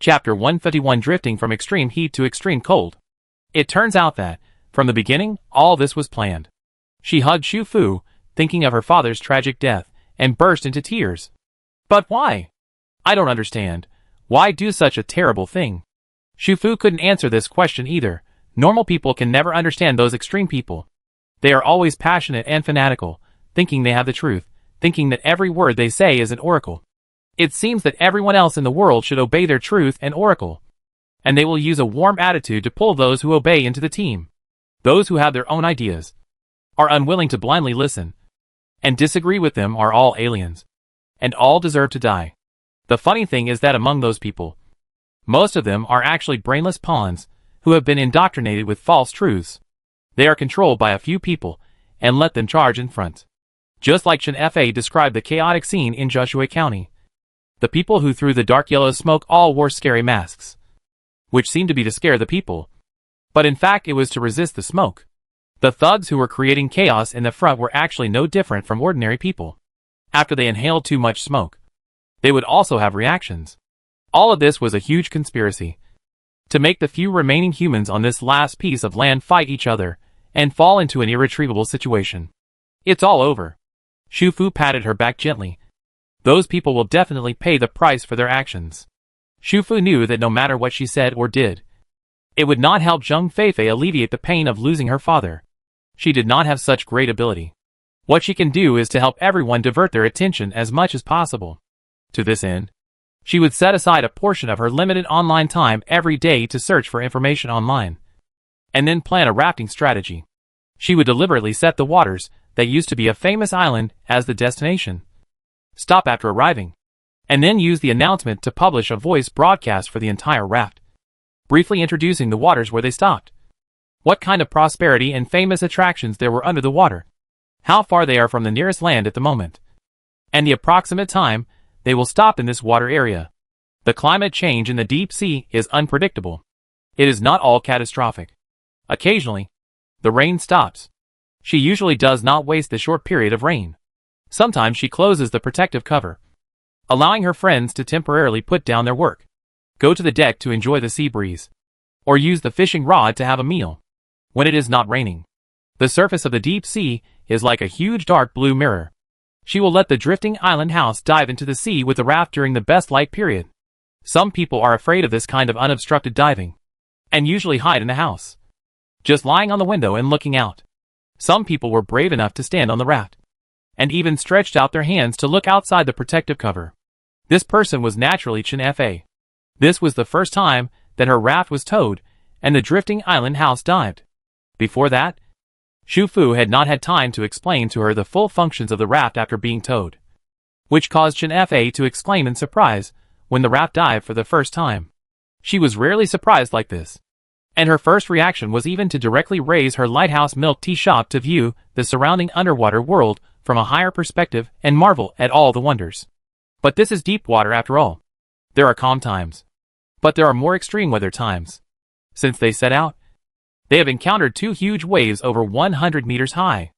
Chapter 151 Drifting from Extreme Heat to Extreme Cold. It turns out that, from the beginning, all this was planned. She hugged Shu Fu, thinking of her father's tragic death, and burst into tears. But why? I don't understand. Why do such a terrible thing? Shu Fu couldn't answer this question either. Normal people can never understand those extreme people. They are always passionate and fanatical, thinking they have the truth, thinking that every word they say is an oracle. It seems that everyone else in the world should obey their truth and oracle. And they will use a warm attitude to pull those who obey into the team. Those who have their own ideas, are unwilling to blindly listen, and disagree with them are all aliens. And all deserve to die. The funny thing is that among those people, most of them are actually brainless pawns, who have been indoctrinated with false truths. They are controlled by a few people, and let them charge in front. Just like Chen Fa described the chaotic scene in Joshua County. The people who threw the dark yellow smoke all wore scary masks, which seemed to be to scare the people. But in fact it was to resist the smoke. The thugs who were creating chaos in the front were actually no different from ordinary people. After they inhaled too much smoke, they would also have reactions. All of this was a huge conspiracy, to make the few remaining humans on this last piece of land fight each other, and fall into an irretrievable situation. It's all over. Shu Fu patted her back gently. Those people will definitely pay the price for their actions. Shu Fu knew that no matter what she said or did, it would not help Zheng Feifei alleviate the pain of losing her father. She did not have such great ability. What she can do is to help everyone divert their attention as much as possible. To this end, she would set aside a portion of her limited online time every day to search for information online, and then plan a rafting strategy. She would deliberately set the waters that used to be a famous island as the destination. Stop after arriving, and then use the announcement to publish a voice broadcast for the entire raft, briefly introducing the waters where they stopped, what kind of prosperity and famous attractions there were under the water, how far they are from the nearest land at the moment, and the approximate time they will stop in this water area. The climate change in the deep sea is unpredictable. It is not all catastrophic. Occasionally, the rain stops. She usually does not waste the short period of rain. Sometimes she closes the protective cover, allowing her friends to temporarily put down their work, go to the deck to enjoy the sea breeze, or use the fishing rod to have a meal. When it is not raining, the surface of the deep sea is like a huge dark blue mirror. She will let the drifting island house dive into the sea with the raft during the best light period. Some people are afraid of this kind of unobstructed diving, and usually hide in the house, just lying on the window and looking out. Some people were brave enough to stand on the raft, and even stretched out their hands to look outside the protective cover. This person was naturally Chen Fa. This was the first time that her raft was towed, and the drifting island house dived. Before that, Shu Fu had not had time to explain to her the full functions of the raft after being towed, which caused Chen Fa to exclaim in surprise when the raft dived for the first time. She was rarely surprised like this, and her first reaction was even to directly raise her lighthouse milk tea shop to view the surrounding underwater world from a higher perspective and marvel at all the wonders. But this is deep water after all. There are calm times, but there are more extreme weather times. Since they set out, they have encountered two huge waves over 100 meters high.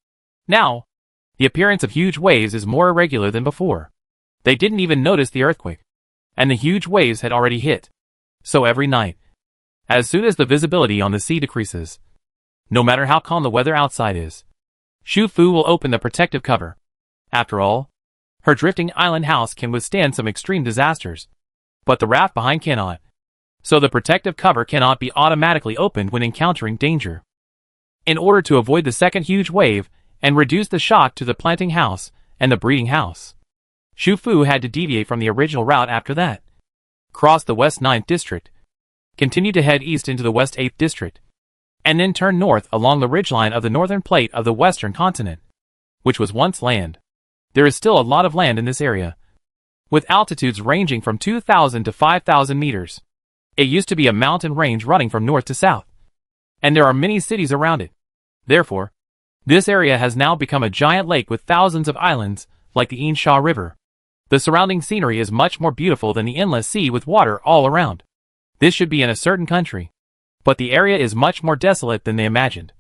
Now, the appearance of huge waves is more irregular than before. They didn't even notice the earthquake, and the huge waves had already hit. So every night, as soon as the visibility on the sea decreases, no matter how calm the weather outside is, Shu Fu will open the protective cover. After all, her drifting island house can withstand some extreme disasters, but the raft behind cannot. So the protective cover cannot be automatically opened when encountering danger. In order to avoid the second huge wave and reduce the shock to the planting house and the breeding house, Shu Fu had to deviate from the original route after that, cross the West 9th District, continue to head east into the West 8th District, and then turn north along the ridgeline of the northern plate of the western continent, which was once land. There is still a lot of land in this area, with altitudes ranging from 2,000 to 5,000 meters. It used to be a mountain range running from north to south, and there are many cities around it. Therefore, this area has now become a giant lake with thousands of islands, like the Insha River. The surrounding scenery is much more beautiful than the endless sea with water all around. This should be in a certain country, but the area is much more desolate than they imagined,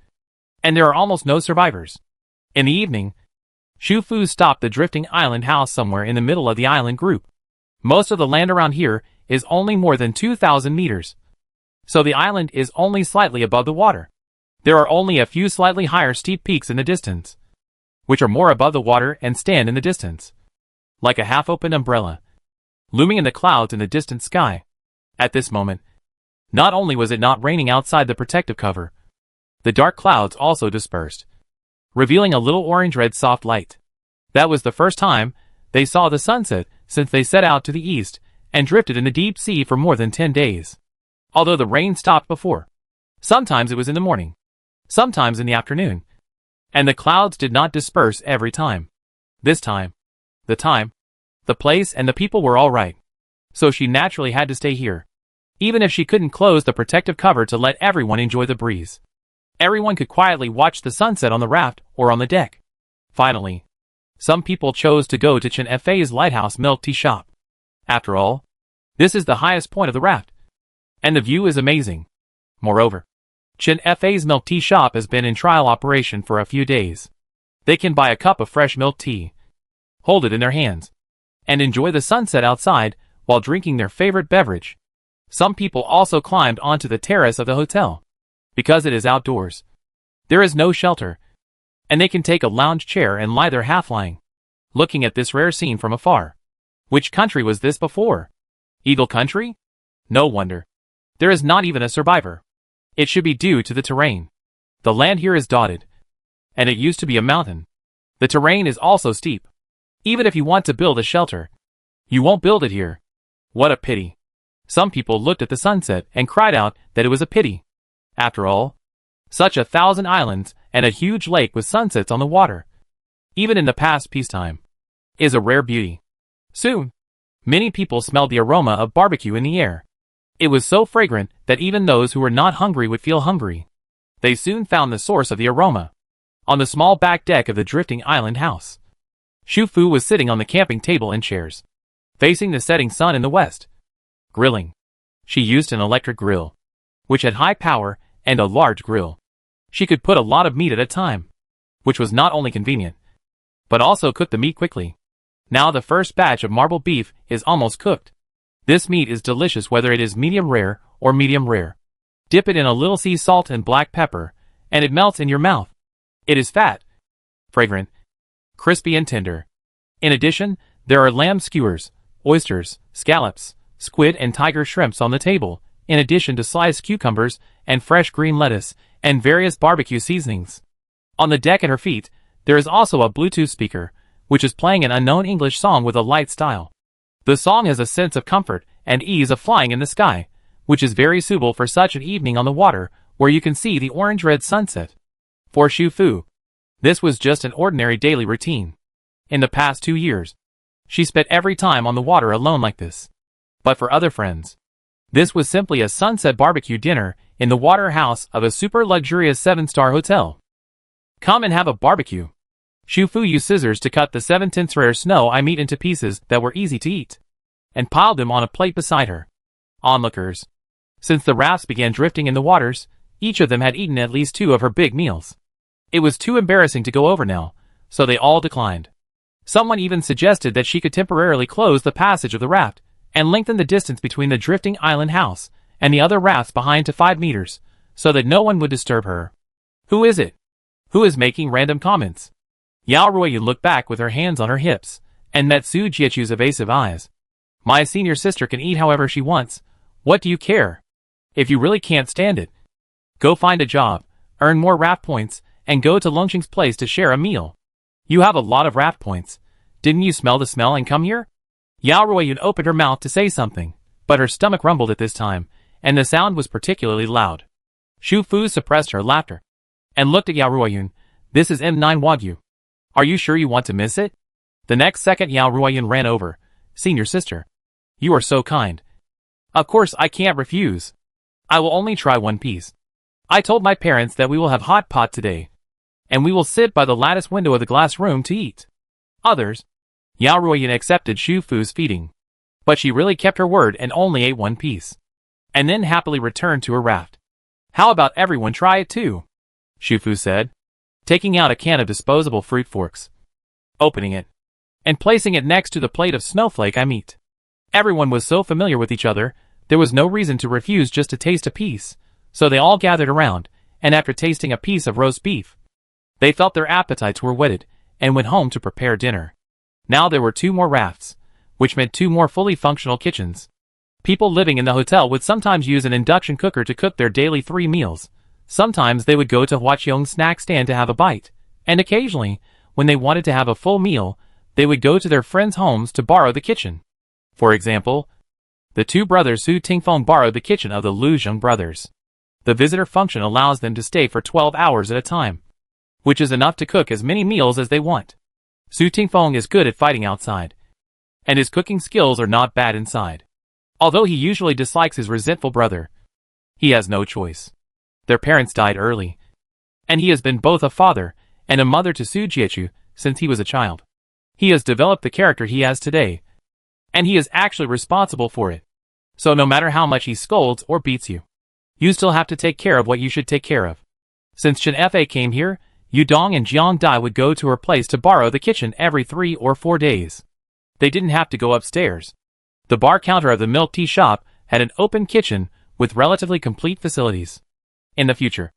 and there are almost no survivors. In the evening, Shu Fu stopped the drifting island house somewhere in the middle of the island group. Most of the land around here is only more than 2,000 meters. So the island is only slightly above the water. There are only a few slightly higher steep peaks in the distance, which are more above the water and stand in the distance, like a half-open umbrella, looming in the clouds in the distant sky. At this moment, not only was it not raining outside the protective cover, the dark clouds also dispersed, revealing a little orange-red soft light. That was the first time they saw the sunset since they set out to the east and drifted in the deep sea for more than 10 days. Although the rain stopped before. Sometimes it was in the morning, sometimes in the afternoon, and the clouds did not disperse every time. This time, the place and the people were all right. So she naturally had to stay here, even if she couldn't close the protective cover to let everyone enjoy the breeze. Everyone could quietly watch the sunset on the raft or on the deck. Finally, some people chose to go to Chen Fei's lighthouse milk tea shop. After all, this is the highest point of the raft, and the view is amazing. Moreover, Chen Fei's milk tea shop has been in trial operation for a few days. They can buy a cup of fresh milk tea, hold it in their hands, and enjoy the sunset outside while drinking their favorite beverage. Some people also climbed onto the terrace of the hotel. Because it is outdoors, there is no shelter, and they can take a lounge chair and lie there half-lying, looking at this rare scene from afar. Which country was this before? Eagle country? No wonder. There is not even a survivor. It should be due to the terrain. The land here is dotted, and it used to be a mountain. The terrain is also steep. Even if you want to build a shelter, you won't build it here. What a pity. Some people looked at the sunset and cried out that it was a pity. After all, such 1,000 islands and a huge lake with sunsets on the water, even in the past peacetime, is a rare beauty. Soon, many people smelled the aroma of barbecue in the air. It was so fragrant that even those who were not hungry would feel hungry. They soon found the source of the aroma on the small back deck of the drifting island house. Xu Fu was sitting on the camping table and chairs, facing the setting sun in the west. Grilling. She used an electric grill, which had high power and a large grill. She could put a lot of meat at a time, which was not only convenient, but also cooked the meat quickly. Now the first batch of marble beef is almost cooked. This meat is delicious whether it is medium rare or medium rare. Dip it in a little sea salt and black pepper, and it melts in your mouth. It is fat, fragrant, crispy and tender. In addition, there are lamb skewers, oysters, scallops, squid and tiger shrimps on the table, in addition to sliced cucumbers and fresh green lettuce and various barbecue seasonings. On the deck at her feet, there is also a Bluetooth speaker, which is playing an unknown English song with a light style. The song has a sense of comfort and ease of flying in the sky, which is very suitable for such an evening on the water where you can see the orange-red sunset. For Xu Fu, this was just an ordinary daily routine. In the past 2 years, she spent every time on the water alone like this. But for other friends, this was simply a sunset barbecue dinner in the water house of a super luxurious 7-star hotel. Come and have a barbecue. Xu Fu used scissors to cut the 7/10 rare snow I meat into pieces that were easy to eat, and piled them on a plate beside her. Onlookers. Since the rafts began drifting in the waters, each of them had eaten at least 2 of her big meals. It was too embarrassing to go over now, so they all declined. Someone even suggested that she could temporarily close the passage of the raft and lengthen the distance between the drifting island house and the other rafts behind to 5 meters, so that no one would disturb her. Who is it? Who is making random comments? Yao Ruoyun looked back with her hands on her hips, and met Su Jiechu's evasive eyes. My senior sister can eat however she wants. What do you care? If you really can't stand it, go find a job, earn more raft points, and go to Longqing's place to share a meal. You have a lot of raft points. Didn't you smell the smell and come here? Yao Ruoyun opened her mouth to say something, but her stomach rumbled at this time, and the sound was particularly loud. Xu Fu suppressed her laughter, and looked at Yao Ruoyun. This is M9 Wagyu. Are you sure you want to miss it? The next second Yao Ruoyun ran over. Senior sister. You are so kind. Of course I can't refuse. I will only try 1 piece. I told my parents that we will have hot pot today, and we will sit by the lattice window of the glass room to eat. Others. Yao Ruoyun accepted Xu Fu's feeding, but she really kept her word and only ate 1 piece, and then happily returned to her raft. How about everyone try it too? Xu Fu said, taking out a can of disposable fruit forks, opening it, and placing it next to the plate of snowflake I meat. Everyone was so familiar with each other, there was no reason to refuse just to taste a piece, so they all gathered around, and after tasting a piece of roast beef, they felt their appetites were whetted, and went home to prepare dinner. Now there were 2 more rafts, which meant 2 more fully functional kitchens. People living in the hotel would sometimes use an induction cooker to cook their daily 3 meals. Sometimes they would go to Hwacheong's snack stand to have a bite, and occasionally, when they wanted to have a full meal, they would go to their friends' homes to borrow the kitchen. For example, the 2 brothers Su Tingfeng borrowed the kitchen of the Lu Zheng brothers. The visitor function allows them to stay for 12 hours at a time, which is enough to cook as many meals as they want. Su Tingfeng is good at fighting outside, and his cooking skills are not bad inside. Although he usually dislikes his resentful brother, he has no choice. Their parents died early, and he has been both a father and a mother to Su Jiechu since he was a child. He has developed the character he has today, and he is actually responsible for it. So no matter how much he scolds or beats you, you still have to take care of what you should take care of. Since Chen Fa came here, Yu Dong and Jiang Dai would go to her place to borrow the kitchen every 3 or 4 days. They didn't have to go upstairs. The bar counter of the milk tea shop had an open kitchen with relatively complete facilities. In the future,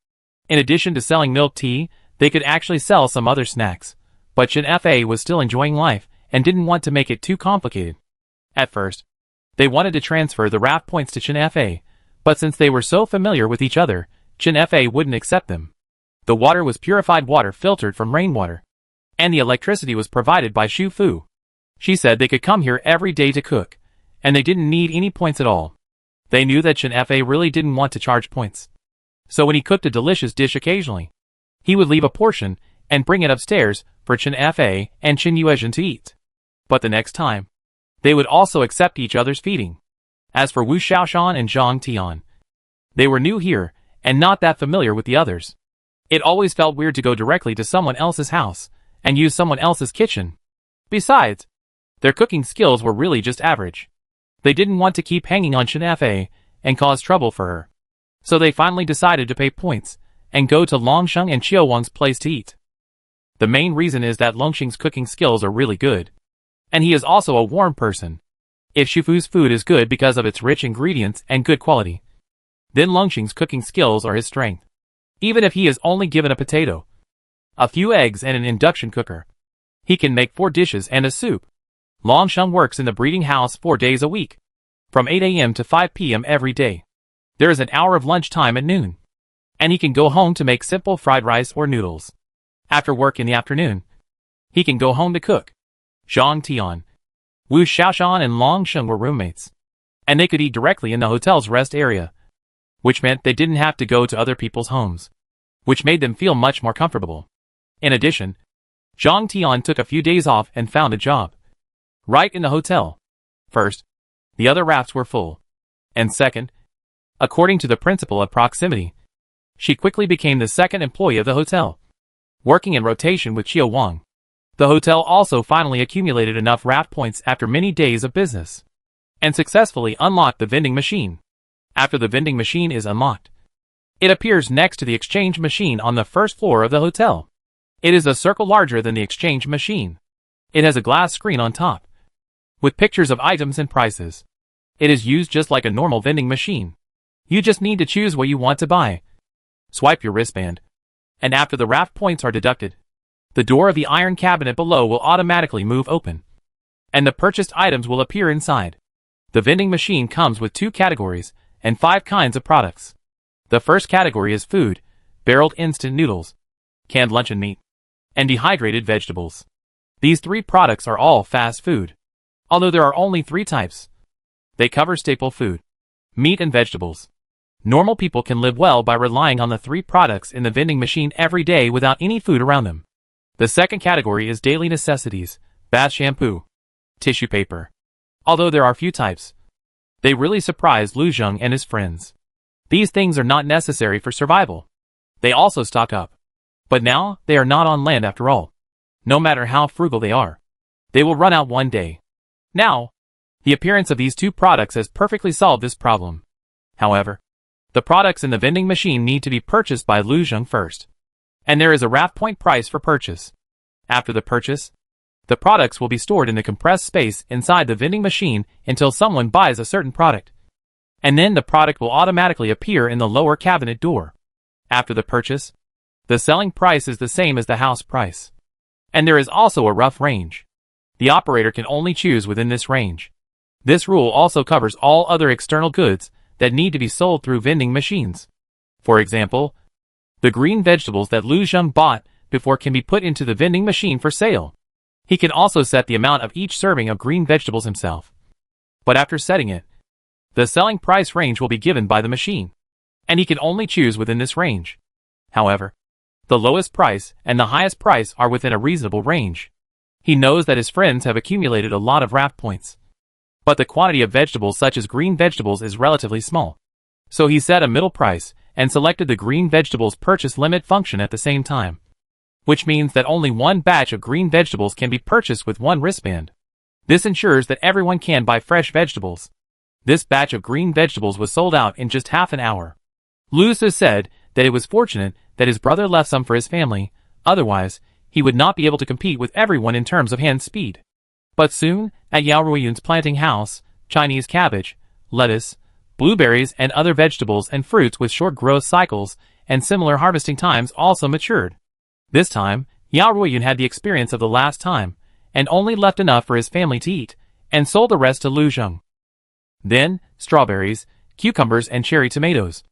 in addition to selling milk tea, they could actually sell some other snacks. But Chen Fa was still enjoying life and didn't want to make it too complicated. At first, they wanted to transfer the raft points to Chen Fa, but since they were so familiar with each other, Chen Fa wouldn't accept them. The water was purified water filtered from rainwater, and the electricity was provided by Shu Fu. She said they could come here every day to cook, and they didn't need any points at all. They knew that Chen Fa really didn't want to charge points. So when he cooked a delicious dish occasionally, he would leave a portion and bring it upstairs for Chen Fa and Chen Yuezhen to eat. But the next time, they would also accept each other's feeding. As for Wu Xiaoshan and Zhang Tian, they were new here and not that familiar with the others. It always felt weird to go directly to someone else's house and use someone else's kitchen. Besides, their cooking skills were really just average. They didn't want to keep hanging on Chen Fa and cause trouble for her. So they finally decided to pay points and go to Longsheng and Qiu Wang's place to eat. The main reason is that Longsheng's cooking skills are really good, and he is also a warm person. If Shufu's food is good because of its rich ingredients and good quality, then Longsheng's cooking skills are his strength. Even if he is only given a potato, a few eggs and an induction cooker, he can make 4 dishes and a soup. Longsheng works in the breeding house 4 days a week, from 8 a.m. to 5 p.m. every day. There is an hour of lunch time at noon, and he can go home to make simple fried rice or noodles. After work in the afternoon, he can go home to cook. Zhang Tian, Wu Xiaoshan and Longsheng were roommates, and they could eat directly in the hotel's rest area, which meant they didn't have to go to other people's homes, which made them feel much more comfortable. In addition, Zhang Tian took a few days off and found a job right in the hotel. First, the other rafts were full, and second, according to the principle of proximity, she quickly became the second employee of the hotel, working in rotation with Qiu Wang. The hotel also finally accumulated enough raft points after many days of business, and successfully unlocked the vending machine. After the vending machine is unlocked, it appears next to the exchange machine on the first floor of the hotel. It is a circle larger than the exchange machine. It has a glass screen on top, with pictures of items and prices. It is used just like a normal vending machine. You just need to choose what you want to buy. Swipe your wristband, and after the raft points are deducted, the door of the iron cabinet below will automatically move open, and the purchased items will appear inside. The vending machine comes with 2 categories and 5 kinds of products. The first category is food, barreled instant noodles, canned luncheon meat, and dehydrated vegetables. These 3 products are all fast food, although there are only 3 types. They cover staple food, meat and vegetables. Normal people can live well by relying on the 3 products in the vending machine every day without any food around them. The second category is daily necessities, bath shampoo, tissue paper. Although there are few types, they really surprised Lu Zheng and his friends. These things are not necessary for survival. They also stock up. But now, they are not on land after all. No matter how frugal they are, they will run out one day. Now, the appearance of these 2 products has perfectly solved this problem. However, the products in the vending machine need to be purchased by Lu Zheng first, and there is a raft point price for purchase. After the purchase, The products will be stored in the compressed space inside the vending machine until someone buys a certain product. And then the product will automatically appear in the lower cabinet door. After the purchase, the selling price is the same as the house price. And there is also a rough range. The operator can only choose within this range. This rule also covers all other external goods that need to be sold through vending machines. For example, the green vegetables that Lu Zheng bought before can be put into the vending machine for sale. He can also set the amount of each serving of green vegetables himself. But after setting it, the selling price range will be given by the machine, and he can only choose within this range. However, the lowest price and the highest price are within a reasonable range. He knows that his friends have accumulated a lot of raft points, but the quantity of vegetables such as green vegetables is relatively small. So he set a middle price and selected the green vegetables purchase limit function at the same time, which means that only one batch of green vegetables can be purchased with one wristband. This ensures that everyone can buy fresh vegetables. This batch of green vegetables was sold out in just half an hour. Lu Zheng said that it was fortunate that his brother left some for his family, otherwise, he would not be able to compete with everyone in terms of hand speed. But soon, at Yao Ruiyun's planting house, Chinese cabbage, lettuce, blueberries and other vegetables and fruits with short growth cycles and similar harvesting times also matured. This time, Yao Ruiyun had the experience of the last time, and only left enough for his family to eat, and sold the rest to Lu Zheng. Then, strawberries, cucumbers and cherry tomatoes,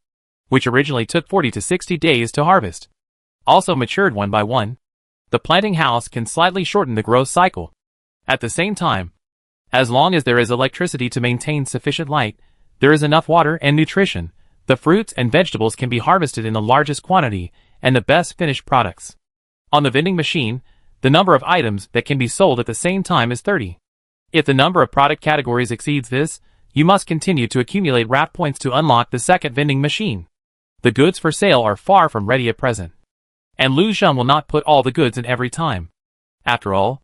which originally took 40 to 60 days to harvest, also matured one by one. The planting house can slightly shorten the growth cycle. At the same time, as long as there is electricity to maintain sufficient light, there is enough water and nutrition, the fruits and vegetables can be harvested in the largest quantity and the best finished products. On the vending machine, the number of items that can be sold at the same time is 30. If the number of product categories exceeds this, you must continue to accumulate raft points to unlock the second vending machine. The goods for sale are far from ready at present, and Lu Zheng will not put all the goods in every time. After all,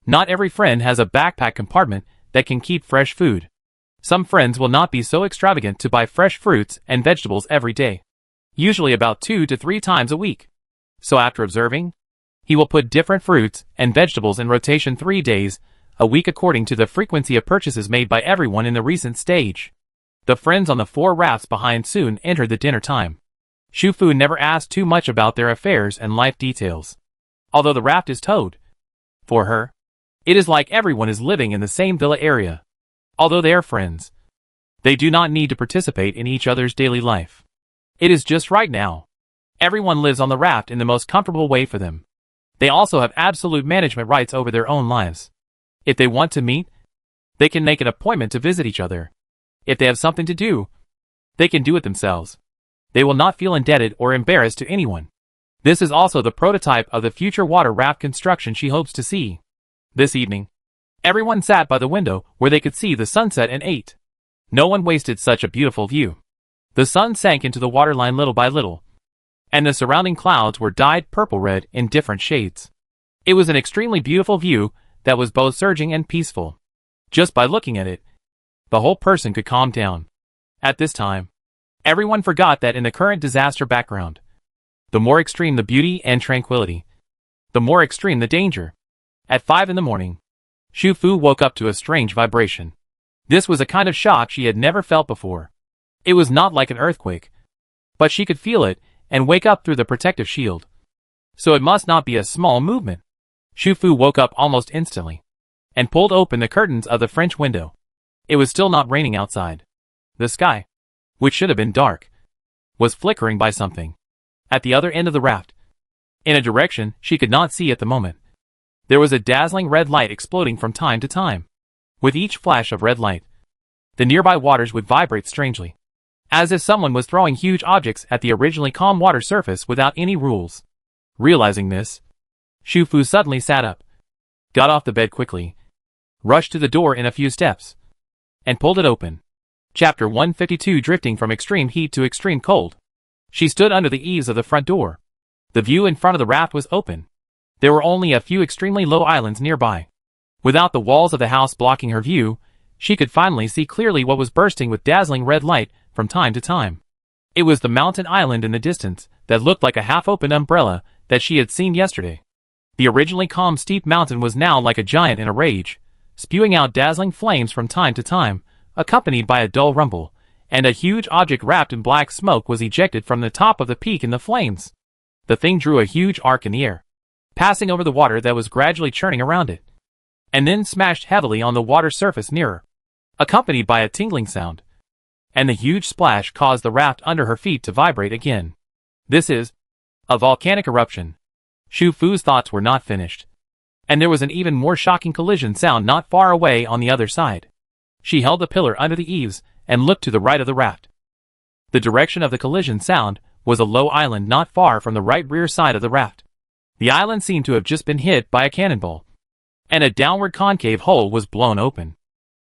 not every friend has a backpack compartment that can keep fresh food. Some friends will not be so extravagant to buy fresh fruits and vegetables every day, usually about 2 to 3 times a week. So after observing, he will put different fruits and vegetables in rotation 3 days a week according to the frequency of purchases made by everyone in the recent stage. The friends on the 4 rafts behind soon entered the dinner time. Xu Fu never asked too much about their affairs and life details. Although the raft is towed, for her, it is like everyone is living in the same villa area. Although they are friends, they do not need to participate in each other's daily life. It is just right now. Everyone lives on the raft in the most comfortable way for them. They also have absolute management rights over their own lives. If they want to meet, they can make an appointment to visit each other. If they have something to do, they can do it themselves. They will not feel indebted or embarrassed to anyone. This is also the prototype of the future water raft construction she hopes to see. This evening, everyone sat by the window where they could see the sunset and ate. No one wasted such a beautiful view. The sun sank into the waterline little by little, and the surrounding clouds were dyed purple-red in different shades. It was an extremely beautiful view that was both surging and peaceful. Just by looking at it, the whole person could calm down. At this time, everyone forgot that in the current disaster background, the more extreme the beauty and tranquility, the more extreme the danger. At 5 in the morning, Xu Fu woke up to a strange vibration. This was a kind of shock she had never felt before. It was not like an earthquake, but she could feel it and wake up through the protective shield. So it must not be a small movement. Xu Fu woke up almost instantly and pulled open the curtains of the French window. It was still not raining outside. The sky, which should have been dark, was flickering by something at the other end of the raft, in a direction she could not see at the moment. There was a dazzling red light exploding from time to time. With each flash of red light, the nearby waters would vibrate strangely, as if someone was throwing huge objects at the originally calm water surface without any rules. Realizing this, Xu Fu suddenly sat up, got off the bed quickly, rushed to the door in a few steps, and pulled it open. Chapter 152 Drifting from Extreme Heat to Extreme Cold. She stood under the eaves of the front door. The view in front of the raft was open. There were only a few extremely low islands nearby. Without the walls of the house blocking her view, she could finally see clearly what was bursting with dazzling red light from time to time. It was the mountain island in the distance that looked like a half-open umbrella that she had seen yesterday. The originally calm steep mountain was now like a giant in a rage, spewing out dazzling flames from time to time, accompanied by a dull rumble, and a huge object wrapped in black smoke was ejected from the top of the peak in the flames. The thing drew a huge arc in the air, passing over the water that was gradually churning around it, and then smashed heavily on the water surface nearer, accompanied by a tingling sound. And the huge splash caused the raft under her feet to vibrate again. This is a volcanic eruption. Shu Fu's thoughts were not finished. And there was an even more shocking collision sound not far away on the other side. She held the pillar under the eaves and looked to the right of the raft. The direction of the collision sound was a low island not far from the right rear side of the raft. The island seemed to have just been hit by a cannonball, and a downward concave hole was blown open.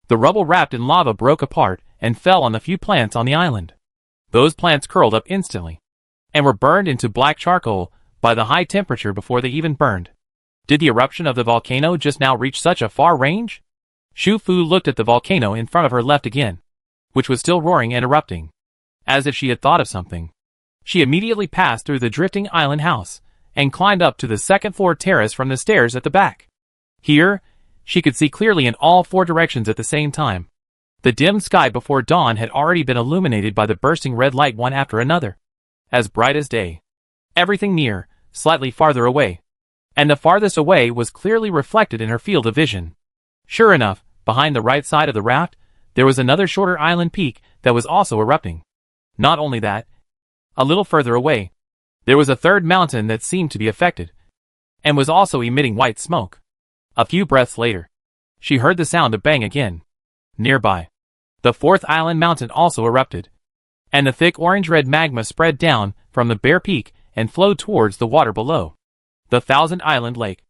The rubble wrapped in lava broke apart and fell on the few plants on the island. Those plants curled up instantly, and were burned into black charcoal by the high temperature before they even burned. Did the eruption of the volcano just now reach such a far range? Shu Fu looked at the volcano in front of her left again, which was still roaring and erupting. As if she had thought of something, she immediately passed through the drifting island house, and climbed up to the second-floor terrace from the stairs at the back. Here, she could see clearly in all four directions at the same time. The dim sky before dawn had already been illuminated by the bursting red light one after another, as bright as day. Everything near, slightly farther away, and the farthest away was clearly reflected in her field of vision. Sure enough, behind the right side of the raft, there was another shorter island peak that was also erupting. Not only that, a little further away, there was a third mountain that seemed to be affected, and was also emitting white smoke. A few breaths later, she heard the sound of bang again. Nearby, the fourth island mountain also erupted, and the thick orange-red magma spread down from the bare peak and flowed towards the water below. The thousand-island lake,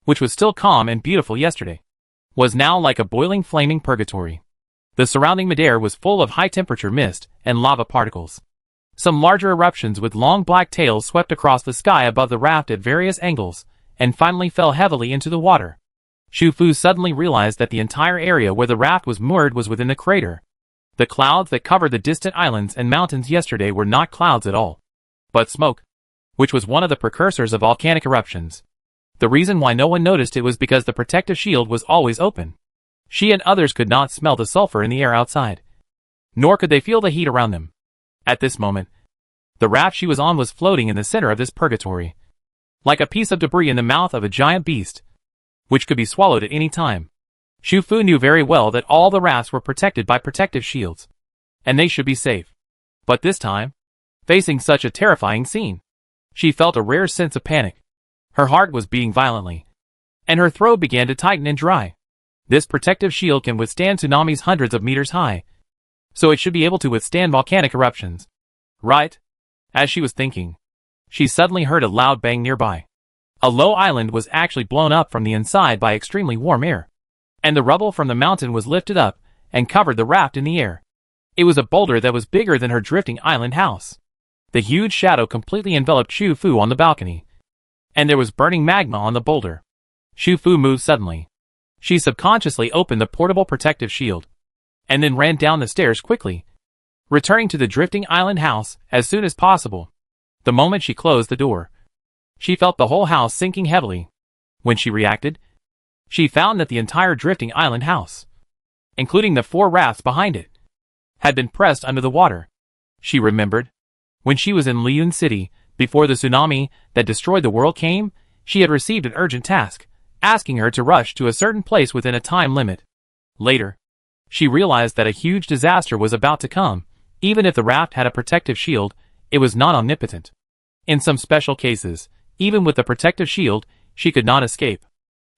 which was still calm and beautiful yesterday, was now like a boiling flaming purgatory. The surrounding mid-air was full of high-temperature mist and lava particles. Some larger eruptions with long black tails swept across the sky above the raft at various angles, and finally fell heavily into the water. Shu Fu suddenly realized that the entire area where the raft was moored was within the crater. The clouds that covered the distant islands and mountains yesterday were not clouds at all, but smoke, which was one of the precursors of volcanic eruptions. The reason why no one noticed it was because the protective shield was always open. She and others could not smell the sulfur in the air outside, nor could they feel the heat around them. At this moment, the raft she was on was floating in the center of this purgatory, like a piece of debris in the mouth of a giant beast, which could be swallowed at any time. Shu Fu knew very well that all the rafts were protected by protective shields, and they should be safe. But this time, facing such a terrifying scene, she felt a rare sense of panic. Her heart was beating violently, and her throat began to tighten and dry. This protective shield can withstand tsunamis hundreds of meters high, so it should be able to withstand volcanic eruptions. Right? As she was thinking, she suddenly heard a loud bang nearby. A low island was actually blown up from the inside by extremely warm air, and the rubble from the mountain was lifted up and covered the raft in the air. It was a boulder that was bigger than her drifting island house. The huge shadow completely enveloped Shu Fu on the balcony, and there was burning magma on the boulder. Shu Fu moved suddenly. She subconsciously opened the portable protective shield, and then ran down the stairs quickly, returning to the drifting island house as soon as possible. The moment she closed the door, she felt the whole house sinking heavily. When she reacted, she found that the entire drifting island house, including the four rafts behind it, had been pressed under the water. She remembered, when she was in Liyun City, before the tsunami that destroyed the world came, she had received an urgent task, asking her to rush to a certain place within a time limit. Later, she realized that a huge disaster was about to come. Even if the raft had a protective shield, it was not omnipotent. In some special cases, even with the protective shield, she could not escape.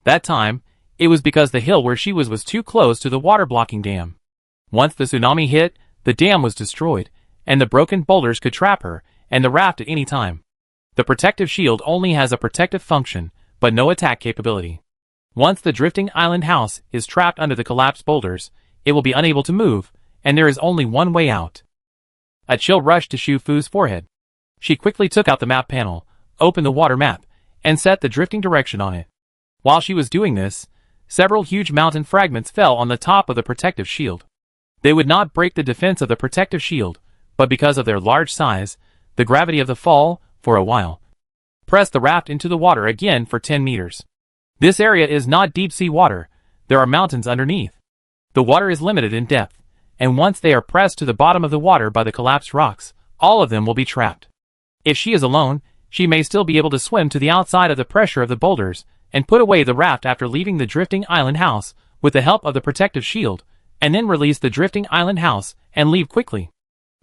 That time, it was because the hill where she was too close to the water-blocking dam. Once the tsunami hit, the dam was destroyed, and the broken boulders could trap her and the raft at any time. The protective shield only has a protective function, but no attack capability. Once the drifting island house is trapped under the collapsed boulders, it will be unable to move, and there is only one way out. A chill rushed to Shu Fu's forehead. She quickly took out the map panel, opened the water map, and set the drifting direction on it. While she was doing this, several huge mountain fragments fell on the top of the protective shield. They would not break the defense of the protective shield, but because of their large size, the gravity of the fall, for a while, Press the raft into the water again for 10 meters. This area is not deep sea water, there are mountains underneath. The water is limited in depth, and once they are pressed to the bottom of the water by the collapsed rocks, all of them will be trapped. If she is alone, she may still be able to swim to the outside of the pressure of the boulders, and put away the raft after leaving the drifting island house, with the help of the protective shield, and then release the drifting island house, and leave quickly.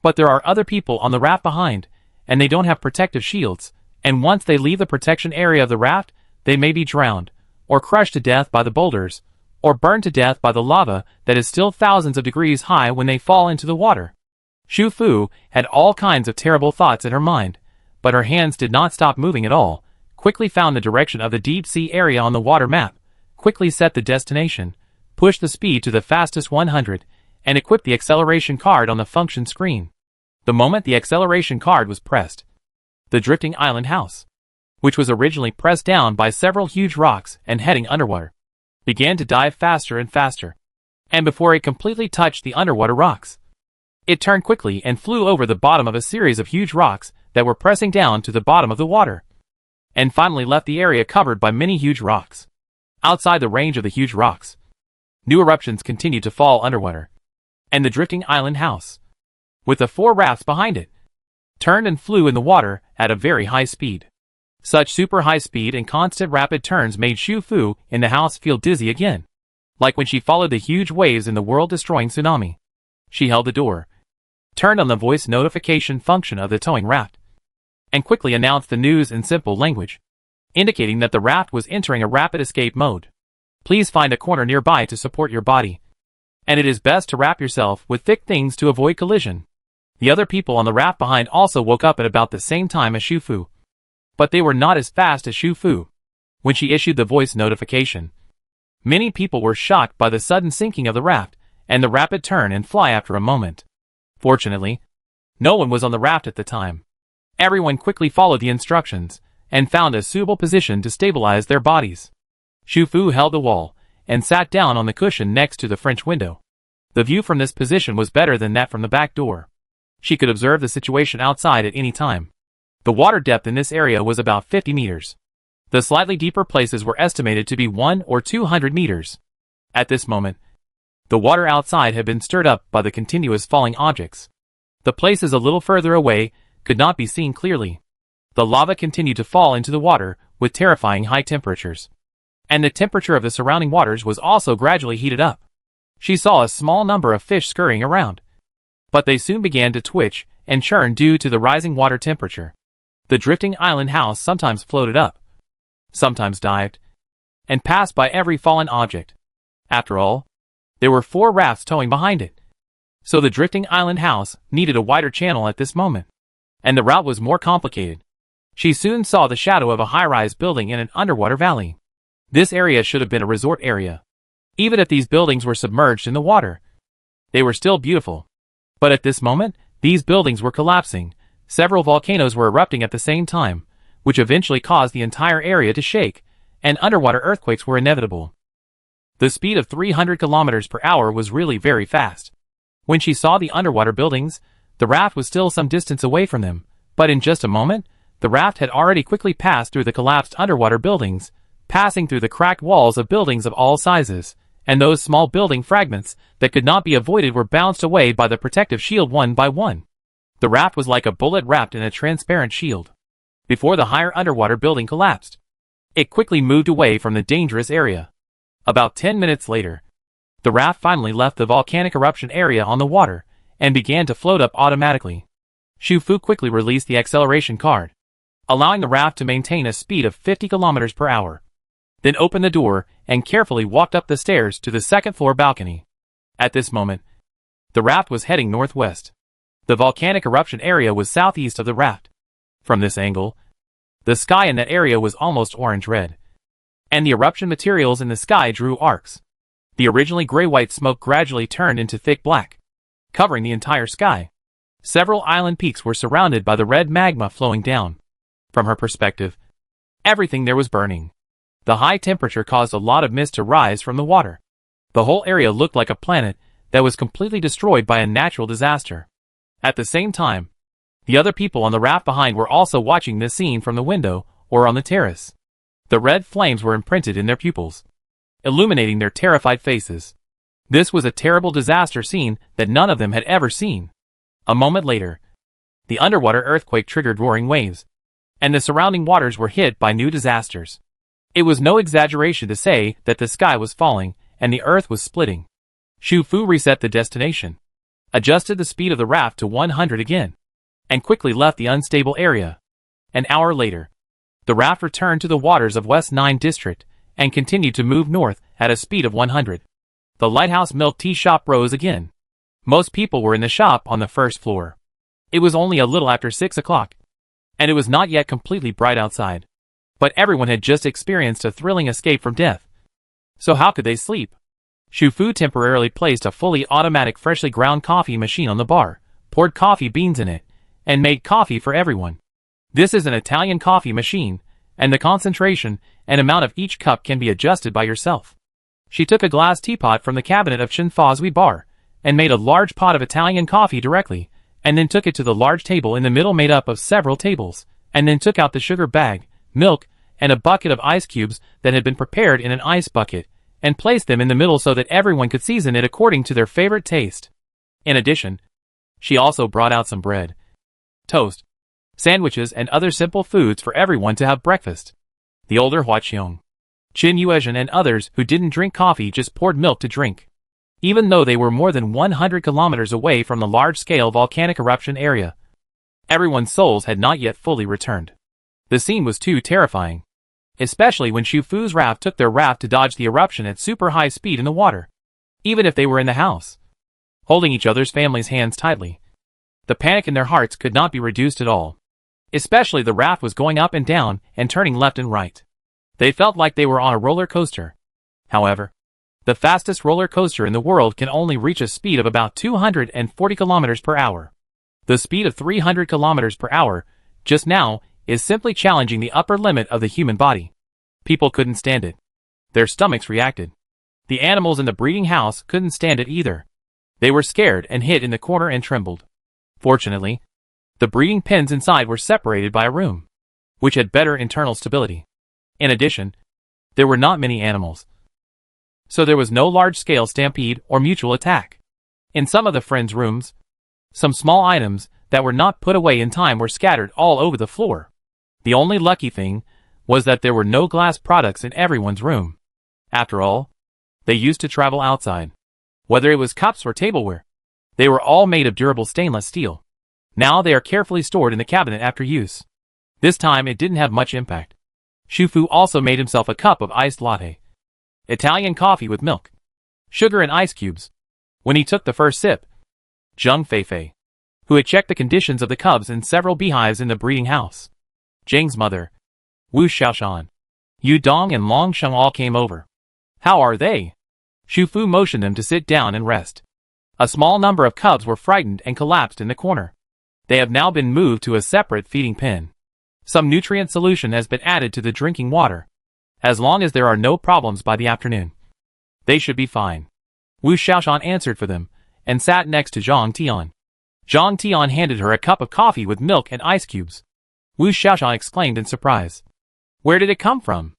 But there are other people on the raft behind, and they don't have protective shields, and once they leave the protection area of the raft, they may be drowned, or crushed to death by the boulders, or burned to death by the lava that is still thousands of degrees high when they fall into the water. Xu Fu had all kinds of terrible thoughts in her mind, but her hands did not stop moving at all, quickly found the direction of the deep sea area on the water map, quickly set the destination, pushed the speed to the fastest 100, and equipped the acceleration card on the function screen. The moment the acceleration card was pressed, the drifting island house, which was originally pressed down by several huge rocks and heading underwater, began to dive faster and faster, and before it completely touched the underwater rocks, it turned quickly and flew over the bottom of a series of huge rocks that were pressing down to the bottom of the water, and finally left the area covered by many huge rocks. Outside the range of the huge rocks, new eruptions continued to fall underwater, and the drifting island house, with the 4 rafts behind it, turned and flew in the water at a very high speed. Such super high speed and constant rapid turns made Xu Fu in the house feel dizzy again, like when she followed the huge waves in the world-destroying tsunami. She held the door, turned on the voice notification function of the towing raft, and quickly announced the news in simple language, indicating that the raft was entering a rapid escape mode. Please find a corner nearby to support your body, and it is best to wrap yourself with thick things to avoid collision. The other people on the raft behind also woke up at about the same time as Xu Fu, but they were not as fast as Xu Fu. When she issued the voice notification, many people were shocked by the sudden sinking of the raft and the rapid turn and fly after a moment. Fortunately, no one was on the raft at the time. Everyone quickly followed the instructions and found a suitable position to stabilize their bodies. Xu Fu held the wall and sat down on the cushion next to the French window. The view from this position was better than that from the back door. She could observe the situation outside at any time. The water depth in this area was about 50 meters. The slightly deeper places were estimated to be 100 or 200 meters. At this moment, the water outside had been stirred up by the continuous falling objects. The places a little further away could not be seen clearly. The lava continued to fall into the water with terrifying high temperatures, and the temperature of the surrounding waters was also gradually heated up. She saw a small number of fish scurrying around, but they soon began to twitch and churn due to the rising water temperature. The drifting island house sometimes floated up, sometimes dived, and passed by every fallen object. After all, there were 4 rafts towing behind it, so the drifting island house needed a wider channel at this moment, and the route was more complicated. She soon saw the shadow of a high-rise building in an underwater valley. This area should have been a resort area. Even if these buildings were submerged in the water, they were still beautiful. But at this moment, these buildings were collapsing. Several volcanoes were erupting at the same time, which eventually caused the entire area to shake, and underwater earthquakes were inevitable. The speed of 300 kilometers per hour was really very fast. When she saw the underwater buildings, the raft was still some distance away from them, but in just a moment, the raft had already quickly passed through the collapsed underwater buildings, passing through the cracked walls of buildings of all sizes, and those small building fragments that could not be avoided were bounced away by the protective shield one by one. The raft was like a bullet wrapped in a transparent shield. Before the higher underwater building collapsed, it quickly moved away from the dangerous area. About 10 minutes later, the raft finally left the volcanic eruption area on the water and began to float up automatically. Xu Fu quickly released the acceleration card, allowing the raft to maintain a speed of 50 kilometers per hour. Then opened the door and carefully walked up the stairs to the second-floor balcony. At this moment, the raft was heading northwest. The volcanic eruption area was southeast of the raft. From this angle, the sky in that area was almost orange-red, and the eruption materials in the sky drew arcs. The originally gray-white smoke gradually turned into thick black, covering the entire sky. Several island peaks were surrounded by the red magma flowing down. From her perspective, everything there was burning. The high temperature caused a lot of mist to rise from the water. The whole area looked like a planet that was completely destroyed by a natural disaster. At the same time, the other people on the raft behind were also watching this scene from the window, or on the terrace. The red flames were imprinted in their pupils, illuminating their terrified faces. This was a terrible disaster scene that none of them had ever seen. A moment later, the underwater earthquake triggered roaring waves, and the surrounding waters were hit by new disasters. It was no exaggeration to say that the sky was falling and the earth was splitting. Xu Fu reset the destination, adjusted the speed of the raft to 100 again, and quickly left the unstable area. An hour later, the raft returned to the waters of West Nine District and continued to move north at a speed of 100. The Lighthouse Milk Tea Shop rose again. Most people were in the shop on the first floor. It was only a little after 6 o'clock, and it was not yet completely bright outside. But everyone had just experienced a thrilling escape from death. So how could they sleep? Xu Fu temporarily placed a fully automatic freshly ground coffee machine on the bar, poured coffee beans in it, and made coffee for everyone. This is an Italian coffee machine, and the concentration and amount of each cup can be adjusted by yourself. She took a glass teapot from the cabinet of Shin Fa's bar, and made a large pot of Italian coffee directly, and then took it to the large table in the middle made up of several tables, and then took out the sugar bag, milk, and a bucket of ice cubes that had been prepared in an ice bucket, and placed them in the middle so that everyone could season it according to their favorite taste. In addition, she also brought out some bread, toast, sandwiches and other simple foods for everyone to have breakfast. The older Hua Qiong, Qin Yuezhen and others who didn't drink coffee just poured milk to drink. Even though they were more than 100 kilometers away from the large-scale volcanic eruption area, everyone's souls had not yet fully returned. The scene was too terrifying, especially when Xu Fu's raft took their raft to dodge the eruption at super high speed in the water. Even if they were in the house, holding each other's families' hands tightly, the panic in their hearts could not be reduced at all. Especially the raft was going up and down and turning left and right. They felt like they were on a roller coaster. However, the fastest roller coaster in the world can only reach a speed of about 240 kilometers per hour. The speed of 300 kilometers per hour, just now, is simply challenging the upper limit of the human body. People couldn't stand it. Their stomachs reacted. The animals in the breeding house couldn't stand it either. They were scared and hid in the corner and trembled. Fortunately, the breeding pens inside were separated by a room, which had better internal stability. In addition, there were not many animals, so there was no large-scale stampede or mutual attack. In some of the friends' rooms, some small items that were not put away in time were scattered all over the floor. The only lucky thing was that there were no glass products in everyone's room. After all, they used to travel outside. Whether it was cups or tableware, they were all made of durable stainless steel. Now they are carefully stored in the cabinet after use. This time it didn't have much impact. Xu Fu also made himself a cup of iced latte, Italian coffee with milk, sugar and ice cubes. When he took the first sip, Zheng Feifei, who had checked the conditions of the cubs in several beehives in the breeding house, Zheng's mother, Wu Xiaoshan, Yu Dong and Long Sheng all came over. How are they? Xu Fu motioned them to sit down and rest. A small number of cubs were frightened and collapsed in the corner. They have now been moved to a separate feeding pen. Some nutrient solution has been added to the drinking water. As long as there are no problems by the afternoon, they should be fine. Wu Xiaoshan answered for them, and sat next to Zhang Tian. Zhang Tian handed her a cup of coffee with milk and ice cubes. Wu Xiaoshan exclaimed in surprise. Where did it come from?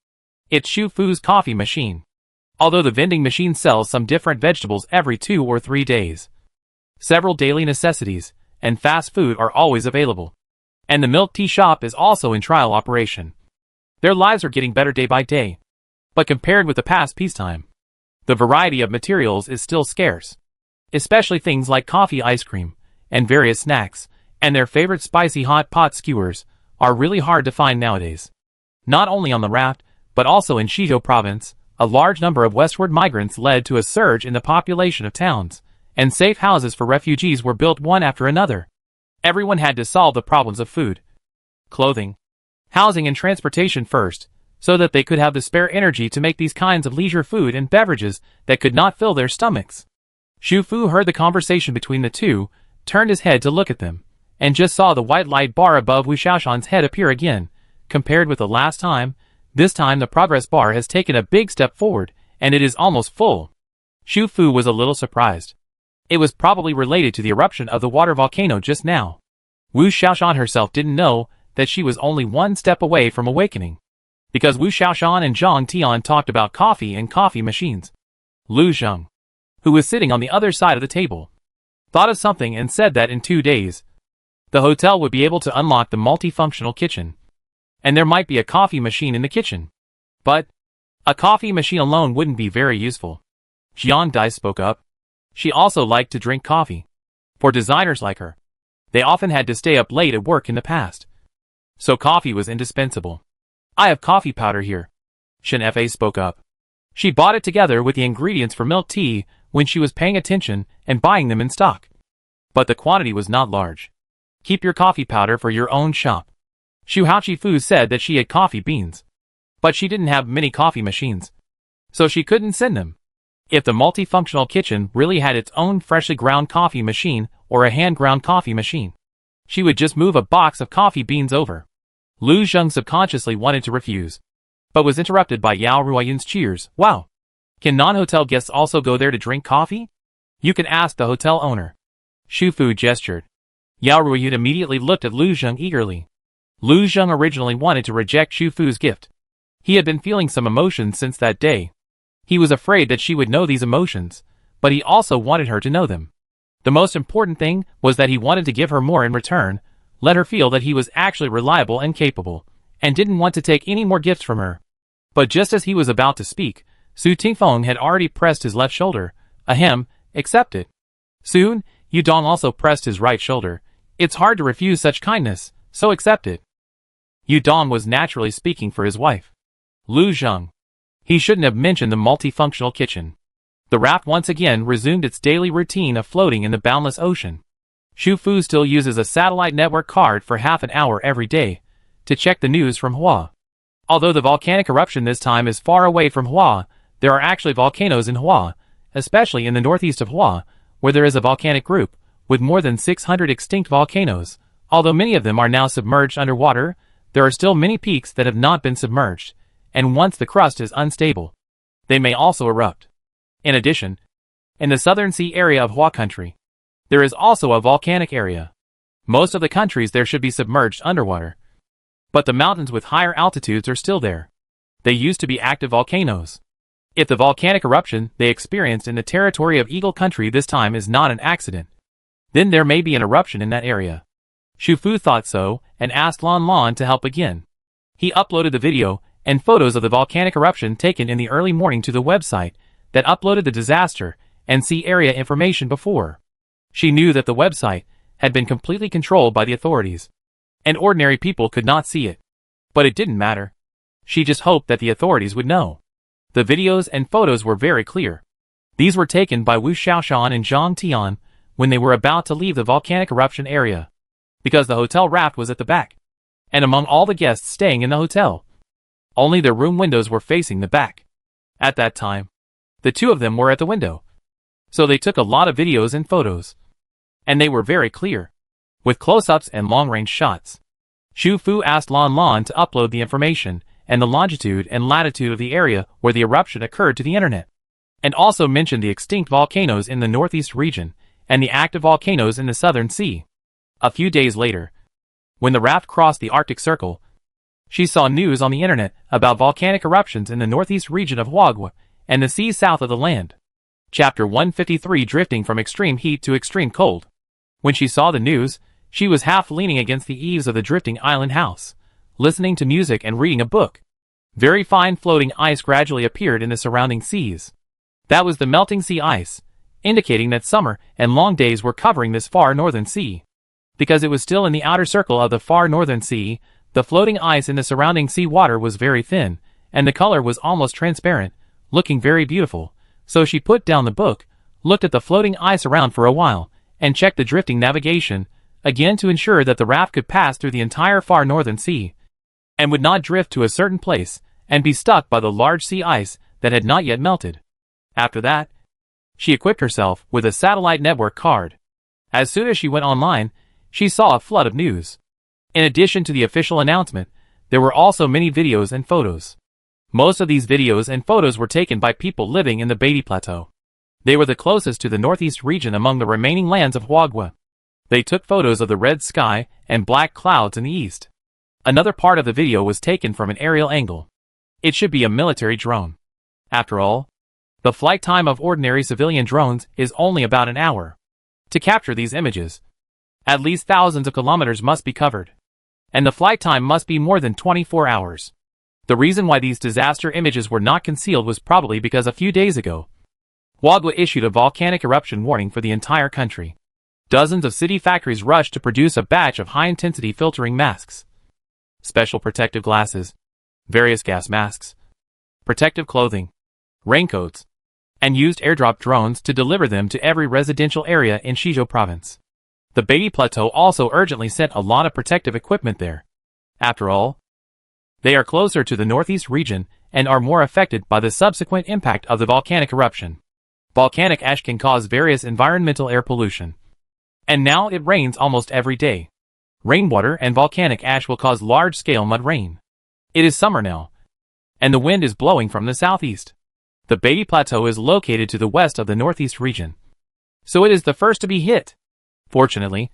It's Xu Fu's coffee machine. Although the vending machine sells some different vegetables every 2 or 3 days, several daily necessities and fast food are always available. And the milk tea shop is also in trial operation. Their lives are getting better day by day. But compared with the past peacetime, the variety of materials is still scarce. Especially things like coffee ice cream, and various snacks, and their favorite spicy hot pot skewers, are really hard to find nowadays. Not only on the raft, but also in Shizhou province, a large number of westward migrants led to a surge in the population of towns, and safe houses for refugees were built one after another. Everyone had to solve the problems of food, clothing, housing and transportation first, so that they could have the spare energy to make these kinds of leisure food and beverages that could not fill their stomachs. Xu Fu heard the conversation between the two, turned his head to look at them, and just saw the white light bar above Wu Xiaoshan's head appear again. Compared with the last time, this time the progress bar has taken a big step forward, and it is almost full. Xu Fu was a little surprised. It was probably related to the eruption of the water volcano just now. Wu Xiaoshan herself didn't know that she was only one step away from awakening. Because Wu Xiaoshan and Zhang Tian talked about coffee and coffee machines. Lu Zheng, who was sitting on the other side of the table, thought of something and said that in 2 days, the hotel would be able to unlock the multifunctional kitchen. And there might be a coffee machine in the kitchen. But a coffee machine alone wouldn't be very useful. Jian Dai spoke up. She also liked to drink coffee. For designers like her, they often had to stay up late at work in the past. So coffee was indispensable. I have coffee powder here. Shen Fa spoke up. She bought it together with the ingredients for milk tea when she was paying attention and buying them in stock. But the quantity was not large. Keep your coffee powder for your own shop. Xu Haoqifu said that she had coffee beans. But she didn't have many coffee machines. So she couldn't send them. If the multifunctional kitchen really had its own freshly ground coffee machine or a hand-ground coffee machine, she would just move a box of coffee beans over. Lu Zheng subconsciously wanted to refuse, but was interrupted by Yao Ruoyun's cheers. Wow! Can non-hotel guests also go there to drink coffee? You can ask the hotel owner. Xu Fu gestured. Yao Ruoyun immediately looked at Lu Zheng eagerly. Lu Zheng originally wanted to reject Xu Fu's gift. He had been feeling some emotions since that day. He was afraid that she would know these emotions, but he also wanted her to know them. The most important thing was that he wanted to give her more in return, let her feel that he was actually reliable and capable, and didn't want to take any more gifts from her. But just as he was about to speak, Su Tingfeng had already pressed his left shoulder. Ahem, accept it. Soon, Yudong also pressed his right shoulder. It's hard to refuse such kindness, so accept it. Yudong was naturally speaking for his wife, Lu Zheng. He shouldn't have mentioned the multifunctional kitchen. The raft once again resumed its daily routine of floating in the boundless ocean. Xu Fu still uses a satellite network card for half an hour every day to check the news from Hua. Although the volcanic eruption this time is far away from Hua, there are actually volcanoes in Hua, especially in the northeast of Hua, where there is a volcanic group with more than 600 extinct volcanoes. Although many of them are now submerged underwater, there are still many peaks that have not been submerged, and once the crust is unstable, they may also erupt. In addition, in the southern sea area of Hua country, there is also a volcanic area. Most of the countries there should be submerged underwater. But the mountains with higher altitudes are still there. They used to be active volcanoes. If the volcanic eruption they experienced in the territory of Eagle country this time is not an accident, then there may be an eruption in that area. Xu Fu thought so and asked Lan Lan to help again. He uploaded the video and photos of the volcanic eruption taken in the early morning to the website that uploaded the disaster and sea area information before. She knew that the website had been completely controlled by the authorities, and ordinary people could not see it. But it didn't matter. She just hoped that the authorities would know. The videos and photos were very clear. These were taken by Wu Xiaoshan and Zhang Tian when they were about to leave the volcanic eruption area, because the hotel raft was at the back, and among all the guests staying in the hotel, only their room windows were facing the back. At that time, the two of them were at the window. So they took a lot of videos and photos. And they were very clear, with close-ups and long-range shots. Xu Fu asked Lan Lan to upload the information and the longitude and latitude of the area where the eruption occurred to the internet, and also mentioned the extinct volcanoes in the northeast region and the active volcanoes in the southern sea. A few days later, when the raft crossed the Arctic Circle, she saw news on the internet about volcanic eruptions in the northeast region of Huaguo and the sea south of the land. Chapter 153, Drifting from Extreme Heat to Extreme Cold. When she saw the news, she was half leaning against the eaves of the drifting island house, listening to music and reading a book. Very fine floating ice gradually appeared in the surrounding seas. That was the melting sea ice, indicating that summer and long days were covering this far northern sea. Because it was still in the outer circle of the far northern sea, the floating ice in the surrounding sea water was very thin, and the color was almost transparent, looking very beautiful. So she put down the book, looked at the floating ice around for a while, and checked the drifting navigation, again to ensure that the raft could pass through the entire far northern sea, and would not drift to a certain place, and be stuck by the large sea ice that had not yet melted. After that, she equipped herself with a satellite network card. As soon as she went online, she saw a flood of news. In addition to the official announcement, there were also many videos and photos. Most of these videos and photos were taken by people living in the Beatty Plateau. They were the closest to the northeast region among the remaining lands of Huaguo. They took photos of the red sky and black clouds in the east. Another part of the video was taken from an aerial angle. It should be a military drone. After all, the flight time of ordinary civilian drones is only about an hour. To capture these images, at least thousands of kilometers must be covered, and the flight time must be more than 24 hours. The reason why these disaster images were not concealed was probably because a few days ago, Wagwa issued a volcanic eruption warning for the entire country. Dozens of city factories rushed to produce a batch of high-intensity filtering masks, special protective glasses, various gas masks, protective clothing, raincoats, and used airdrop drones to deliver them to every residential area in Shijo province. The Beatty Plateau also urgently sent a lot of protective equipment there. After all, they are closer to the northeast region and are more affected by the subsequent impact of the volcanic eruption. Volcanic ash can cause various environmental air pollution. And now it rains almost every day. Rainwater and volcanic ash will cause large-scale mud rain. It is summer now, and the wind is blowing from the southeast. The Beatty Plateau is located to the west of the northeast region, so it is the first to be hit. Fortunately,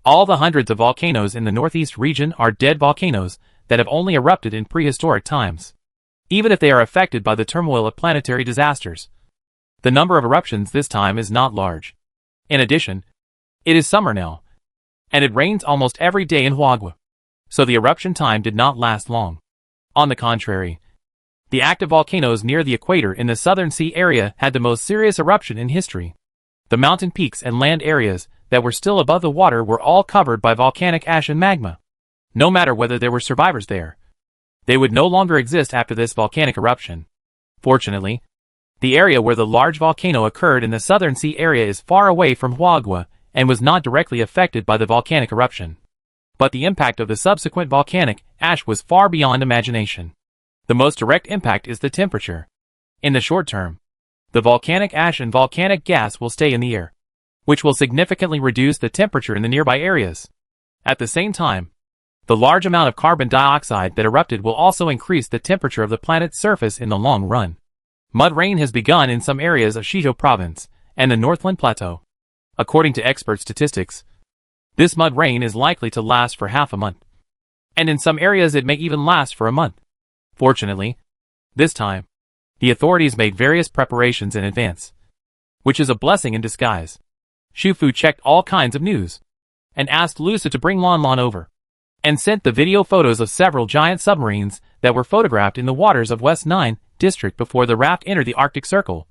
all the hundreds of volcanoes in the northeast region are dead volcanoes that have only erupted in prehistoric times. Even if they are affected by the turmoil of planetary disasters, the number of eruptions this time is not large. In addition, it is summer now, and it rains almost every day in Wagwa, so the eruption time did not last long. On the contrary, the active volcanoes near the equator in the Southern Sea area had the most serious eruption in history. The mountain peaks and land areas that were still above the water were all covered by volcanic ash and magma. No matter whether there were survivors there, they would no longer exist after this volcanic eruption. Fortunately, the area where the large volcano occurred in the Southern Sea area is far away from Wagwa and was not directly affected by the volcanic eruption. But the impact of the subsequent volcanic ash was far beyond imagination. The most direct impact is the temperature. In the short term, the volcanic ash and volcanic gas will stay in the air, which will significantly reduce the temperature in the nearby areas. At the same time, the large amount of carbon dioxide that erupted will also increase the temperature of the planet's surface in the long run. Mud rain has begun in some areas of Shijo province and the Northland Plateau. According to expert statistics, this mud rain is likely to last for half a month, and in some areas it may even last for a month. Fortunately, this time, the authorities made various preparations in advance, which is a blessing in disguise. Shufu checked all kinds of news, and asked Lusa to bring Lon Lon over, and sent the video photos of several giant submarines that were photographed in the waters of West Nine District before the raft entered the Arctic Circle,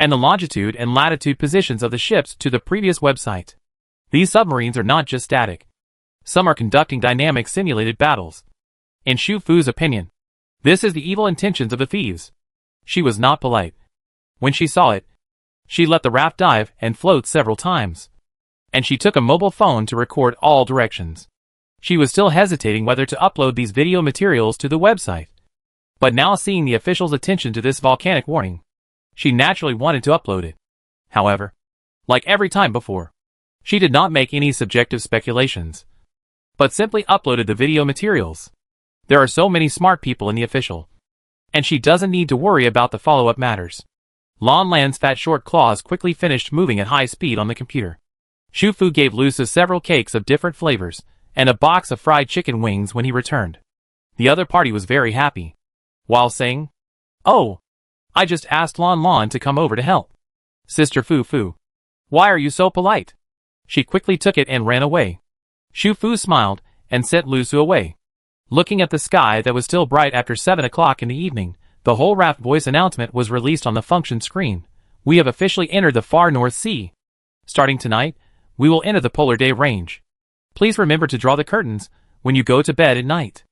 and the longitude and latitude positions of the ships to the previous website. These submarines are not just static. Some are conducting dynamic simulated battles. In Shufu's opinion, this is the evil intentions of the thieves. She was not polite. When she saw it, she let the raft dive and float several times. And she took a mobile phone to record all directions. She was still hesitating whether to upload these video materials to the website. But now seeing the officials' attention to this volcanic warning, she naturally wanted to upload it. However, like every time before, she did not make any subjective speculations, but simply uploaded the video materials. There are so many smart people in the official, and she doesn't need to worry about the follow-up matters. Lon Lan's fat short claws quickly finished moving at high speed on the computer. Shufu gave Lusa several cakes of different flavors, and a box of fried chicken wings when he returned. The other party was very happy, while saying, "Oh, I just asked Lon Lon to come over to help. Sister Fu, why are you so polite?" She quickly took it and ran away. Shufu smiled and sent Lusu away. Looking at the sky that was still bright after 7 o'clock in the evening, the whole raft voice announcement was released on the function screen. "We have officially entered the far North Sea. Starting tonight, we will enter the Polar Day Range. Please remember to draw the curtains when you go to bed at night.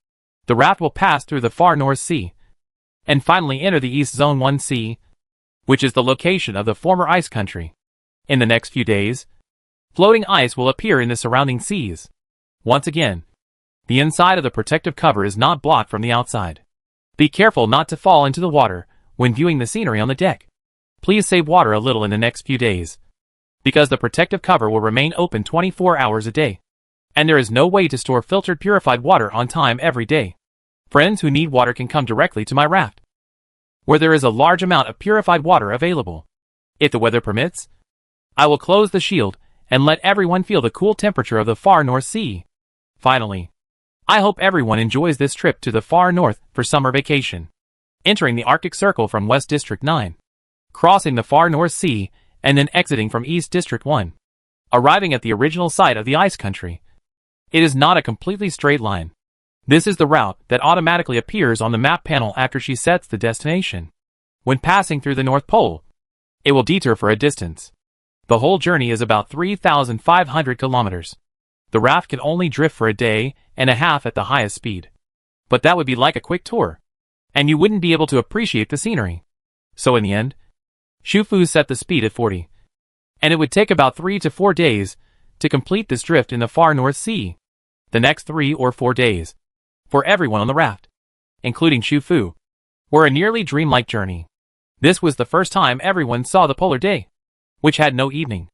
The raft will pass through the far North Sea, and finally enter the East Zone 1 Sea, which is the location of the former ice country. In the next few days, floating ice will appear in the surrounding seas. Once again, the inside of the protective cover is not blocked from the outside. Be careful not to fall into the water when viewing the scenery on the deck. Please save water a little in the next few days, because the protective cover will remain open 24 hours a day, and there is no way to store filtered purified water on time every day. Friends who need water can come directly to my raft, where there is a large amount of purified water available. If the weather permits, I will close the shield and let everyone feel the cool temperature of the far North Sea. Finally, I hope everyone enjoys this trip to the far north for summer vacation. Entering the Arctic Circle from West District 9. Crossing the far North Sea, and then exiting from East District 1. Arriving at the original site of the ice country. It is not a completely straight line. This is the route that automatically appears on the map panel after she sets the destination. When passing through the North Pole, it will detour for a distance. The whole journey is about 3,500 kilometers. The raft can only drift for a day and a half at the highest speed. But that would be like a quick tour, and you wouldn't be able to appreciate the scenery. So in the end, Shufu set the speed at 40. And it would take about 3 to 4 days to complete this drift in the far North Sea. The next 3 or 4 days, for everyone on the raft, including Shufu, were a nearly dreamlike journey. This was the first time everyone saw the polar day, which had no evening,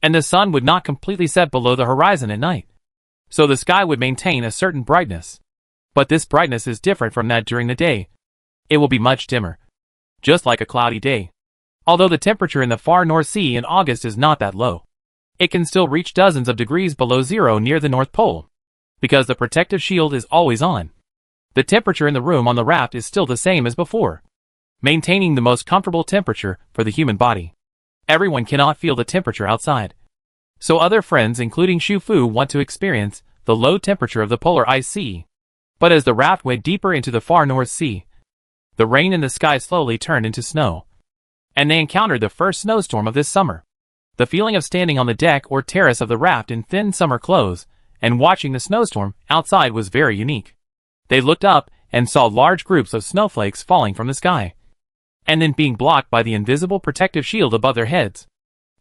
and the sun would not completely set below the horizon at night. So the sky would maintain a certain brightness. But this brightness is different from that during the day. It will be much dimmer, just like a cloudy day. Although the temperature in the far North Sea in August is not that low, it can still reach dozens of degrees below zero near the North Pole, because the protective shield is always on. The temperature in the room on the raft is still the same as before, maintaining the most comfortable temperature for the human body. Everyone cannot feel the temperature outside. So other friends including Shufu want to experience the low temperature of the polar ice sea. But as the raft went deeper into the far North Sea, the rain in the sky slowly turned into snow, and they encountered the first snowstorm of this summer. The feeling of standing on the deck or terrace of the raft in thin summer clothes and watching the snowstorm outside was very unique. They looked up and saw large groups of snowflakes falling from the sky, and then being blocked by the invisible protective shield above their heads,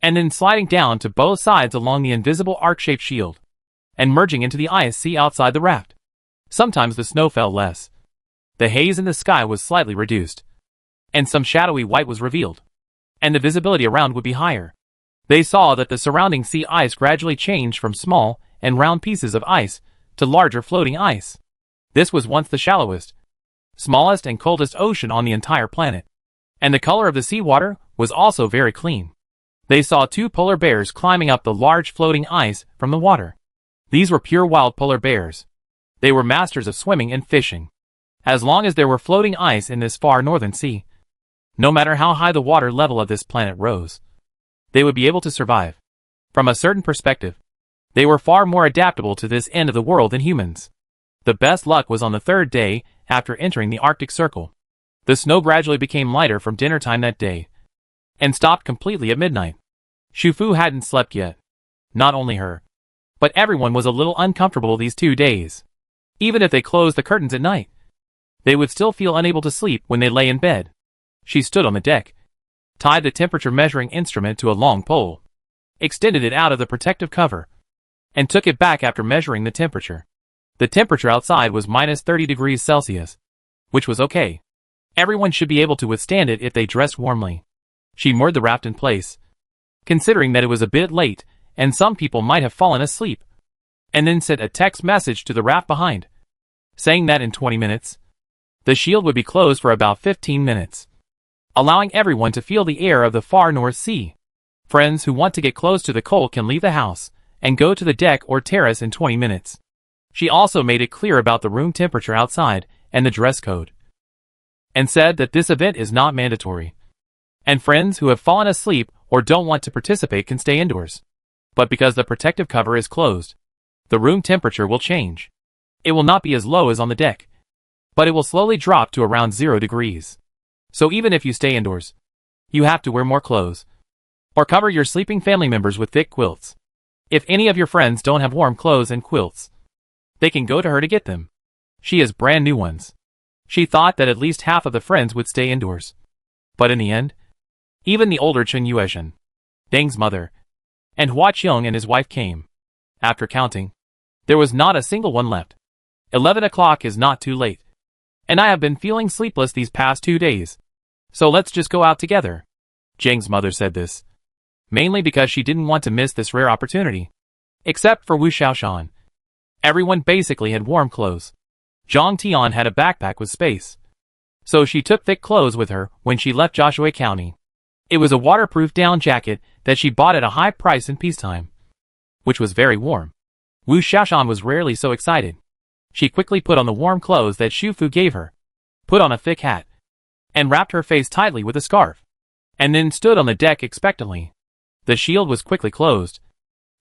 and then sliding down to both sides along the invisible arc-shaped shield, and merging into the ice sea outside the raft. Sometimes the snow fell less. The haze in the sky was slightly reduced, and some shadowy white was revealed, and the visibility around would be higher. They saw that the surrounding sea ice gradually changed from small and round pieces of ice to larger floating ice. This was once the shallowest, smallest and coldest ocean on the entire planet, and the color of the seawater was also very clean. They saw 2 polar bears climbing up the large floating ice from the water. These were pure wild polar bears. They were masters of swimming and fishing. As long as there were floating ice in this far northern sea, no matter how high the water level of this planet rose, they would be able to survive. From a certain perspective, they were far more adaptable to this end of the world than humans. The best luck was on the 3rd day after entering the Arctic Circle. The snow gradually became lighter from dinner time that day, and stopped completely at midnight. Shufu hadn't slept yet. Not only her, but everyone was a little uncomfortable these 2 days. Even if they closed the curtains at night, they would still feel unable to sleep when they lay in bed. She stood on the deck, tied the temperature measuring instrument to a long pole, extended it out of the protective cover, and took it back after measuring the temperature. The temperature outside was minus 30 degrees Celsius, which was okay. Everyone should be able to withstand it if they dressed warmly. She moored the raft in place, considering that it was a bit late and some people might have fallen asleep, and then sent a text message to the raft behind, saying that in 20 minutes, the shield would be closed for about 15 minutes, allowing everyone to feel the air of the far North Sea. Friends who want to get close to the cold can leave the house and go to the deck or terrace in 20 minutes. She also made it clear about the room temperature outside and the dress code, and said that this event is not mandatory, and friends who have fallen asleep or don't want to participate can stay indoors. But because the protective cover is closed, the room temperature will change. It will not be as low as on the deck, but it will slowly drop to around 0 degrees. So even if you stay indoors, you have to wear more clothes, or cover your sleeping family members with thick quilts. If any of your friends don't have warm clothes and quilts, they can go to her to get them. She has brand new ones. She thought that at least half of the friends would stay indoors. But in the end, even the older Chen Yueshan, Deng's mother, and Hua Qiong and his wife came. After counting, there was not a single one left. 11 o'clock is not too late, and I have been feeling sleepless these past 2 days. So let's just go out together. Zheng's mother said this, mainly because she didn't want to miss this rare opportunity. Except for Wu Xiaoshan. Everyone basically had warm clothes. Zhang Tian had a backpack with space, so she took thick clothes with her when she left Joshua County. It was a waterproof down jacket that she bought at a high price in peacetime, which was very warm. Wu Xiaoshan was rarely so excited. She quickly put on the warm clothes that Shu Fu gave her, put on a thick hat, and wrapped her face tightly with a scarf, and then stood on the deck expectantly. The shield was quickly closed,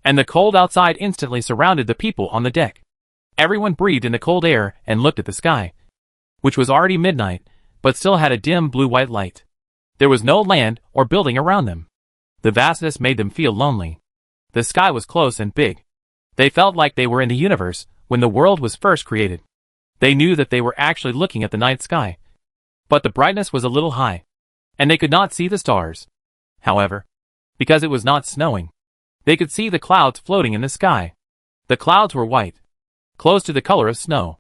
and the cold outside instantly surrounded the people on the deck. Everyone breathed in the cold air and looked at the sky, which was already midnight, but still had a dim blue-white light. There was no land or building around them. The vastness made them feel lonely. The sky was close and big. They felt like they were in the universe when the world was first created. They knew that they were actually looking at the night sky, but the brightness was a little high, and they could not see the stars. However, because it was not snowing, they could see the clouds floating in the sky. The clouds were white, close to the color of snow.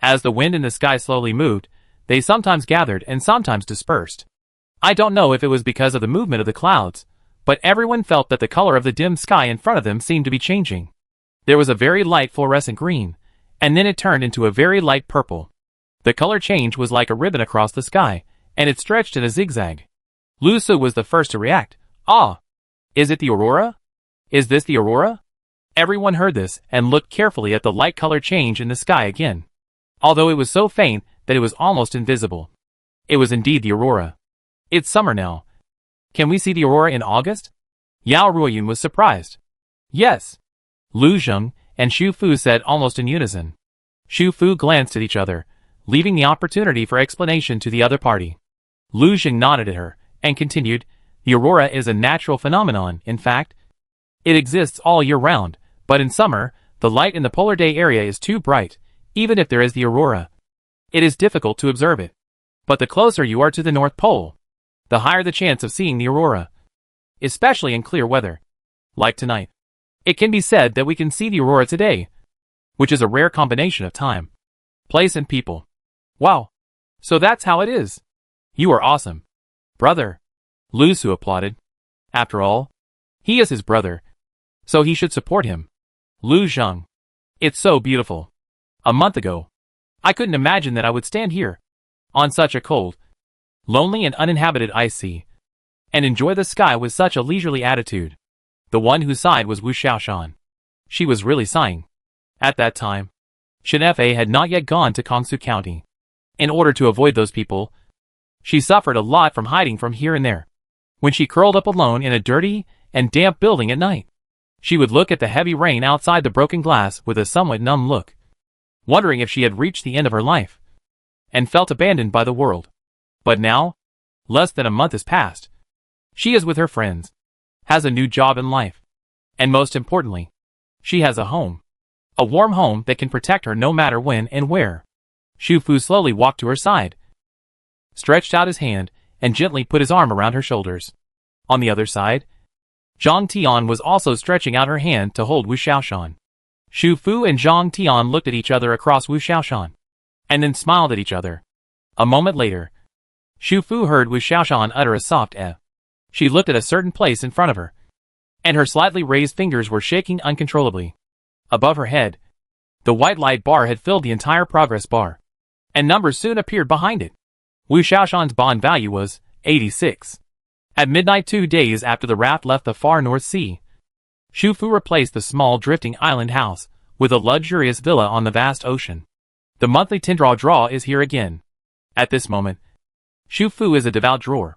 As the wind in the sky slowly moved, they sometimes gathered and sometimes dispersed. I don't know if it was because of the movement of the clouds, but everyone felt that the color of the dim sky in front of them seemed to be changing. There was a very light fluorescent green, and then it turned into a very light purple. The color change was like a ribbon across the sky, and it stretched in a zigzag. Lu Su was the first to react. Ah! Is it the aurora? Is this the aurora? Everyone heard this and looked carefully at the light color change in the sky again, although it was so faint that it was almost invisible. It was indeed the aurora. It's summer now. Can we see the aurora in August? Yao Ruoyun was surprised. Yes. Lu Zheng and Shu Fu said almost in unison. Shu Fu glanced at each other, leaving the opportunity for explanation to the other party. Lu Zheng nodded at her and continued, the aurora is a natural phenomenon. In fact, it exists all year round, but in summer, the light in the polar day area is too bright, even if there is the aurora. It is difficult to observe it. But the closer you are to the North Pole, the higher the chance of seeing the aurora, especially in clear weather, like tonight. It can be said that we can see the aurora today, which is a rare combination of time, place and people. Wow. So that's how it is. You are awesome, brother. Lu Su applauded. After all, he is his brother, so he should support him. Lu Zheng. It's so beautiful. A month ago, I couldn't imagine that I would stand here, on such a cold, lonely and uninhabited ice sea, and enjoy the sky with such a leisurely attitude. The one who sighed was Wu Xiaoshan. She was really sighing. At that time, Shenfe had not yet gone to Kangsu County. In order to avoid those people, she suffered a lot from hiding from here and there. When she curled up alone in a dirty and damp building at night, she would look at the heavy rain outside the broken glass with a somewhat numb look, wondering if she had reached the end of her life, and felt abandoned by the world. But now, less than a month has passed. She is with her friends, has a new job in life, and most importantly, she has a home. A warm home that can protect her no matter when and where. Shu Fu slowly walked to her side, stretched out his hand, and gently put his arm around her shoulders. On the other side, Zhang Tian was also stretching out her hand to hold Wu Xiaoshan. Shu Fu and Zhang Tian looked at each other across Wu Xiaoshan, and then smiled at each other. A moment later, Shu Fu heard Wu Xiaoshan utter a soft "eh." She looked at a certain place in front of her, and her slightly raised fingers were shaking uncontrollably. Above her head, the white light bar had filled the entire progress bar, and numbers soon appeared behind it. Wu Xiaoshan's bond value was 86. At midnight 2 days after the raft left the far North Sea, Shu Fu replaced the small drifting island house with a luxurious villa on the vast ocean. The monthly Tindraw draw is here again. At this moment, Shu Fu is a devout drawer.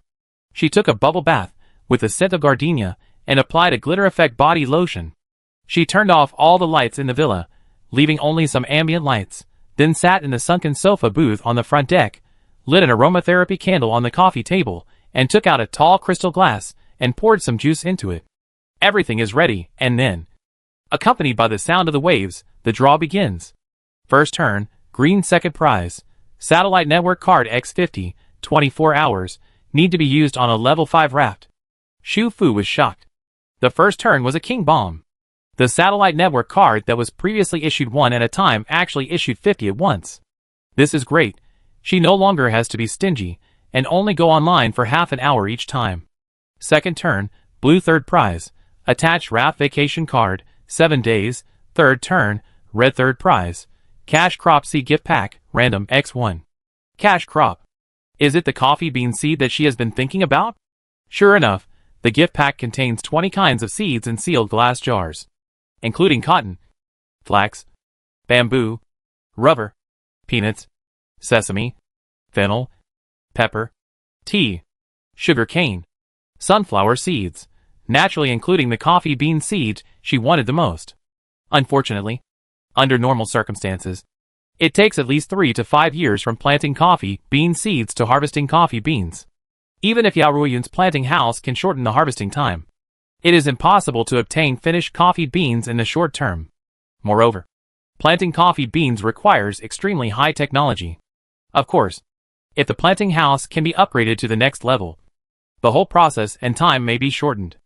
She took a bubble bath with the scent of gardenia and applied a glitter effect body lotion. She turned off all the lights in the villa, leaving only some ambient lights, then sat in the sunken sofa booth on the front deck, lit an aromatherapy candle on the coffee table, and took out a tall crystal glass and poured some juice into it. Everything is ready, and then, accompanied by the sound of the waves, the draw begins. First turn, green second prize, satellite network card X50, 24 hours, need to be used on a level 5 raft. Shu Fu was shocked. The first turn was a king bomb. The satellite network card that was previously issued 1 at a time actually issued 50 at once. This is great. She no longer has to be stingy, and only go online for half an hour each time. Second turn, blue third prize, attached raft vacation card, 7 days, third turn, red third prize, cash crop seed gift pack, random X1. Cash crop. Is it the coffee bean seed that she has been thinking about? Sure enough, the gift pack contains 20 kinds of seeds in sealed glass jars, including cotton, flax, bamboo, rubber, peanuts, sesame, fennel, pepper, tea, sugar cane, sunflower seeds, naturally including the coffee bean seeds she wanted the most. Unfortunately, under normal circumstances, it takes at least 3 to 5 years from planting coffee bean seeds to harvesting coffee beans. Even if Yaoyun's planting house can shorten the harvesting time, it is impossible to obtain finished coffee beans in the short term. Moreover, planting coffee beans requires extremely high technology. Of course, if the planting house can be upgraded to the next level, the whole process and time may be shortened.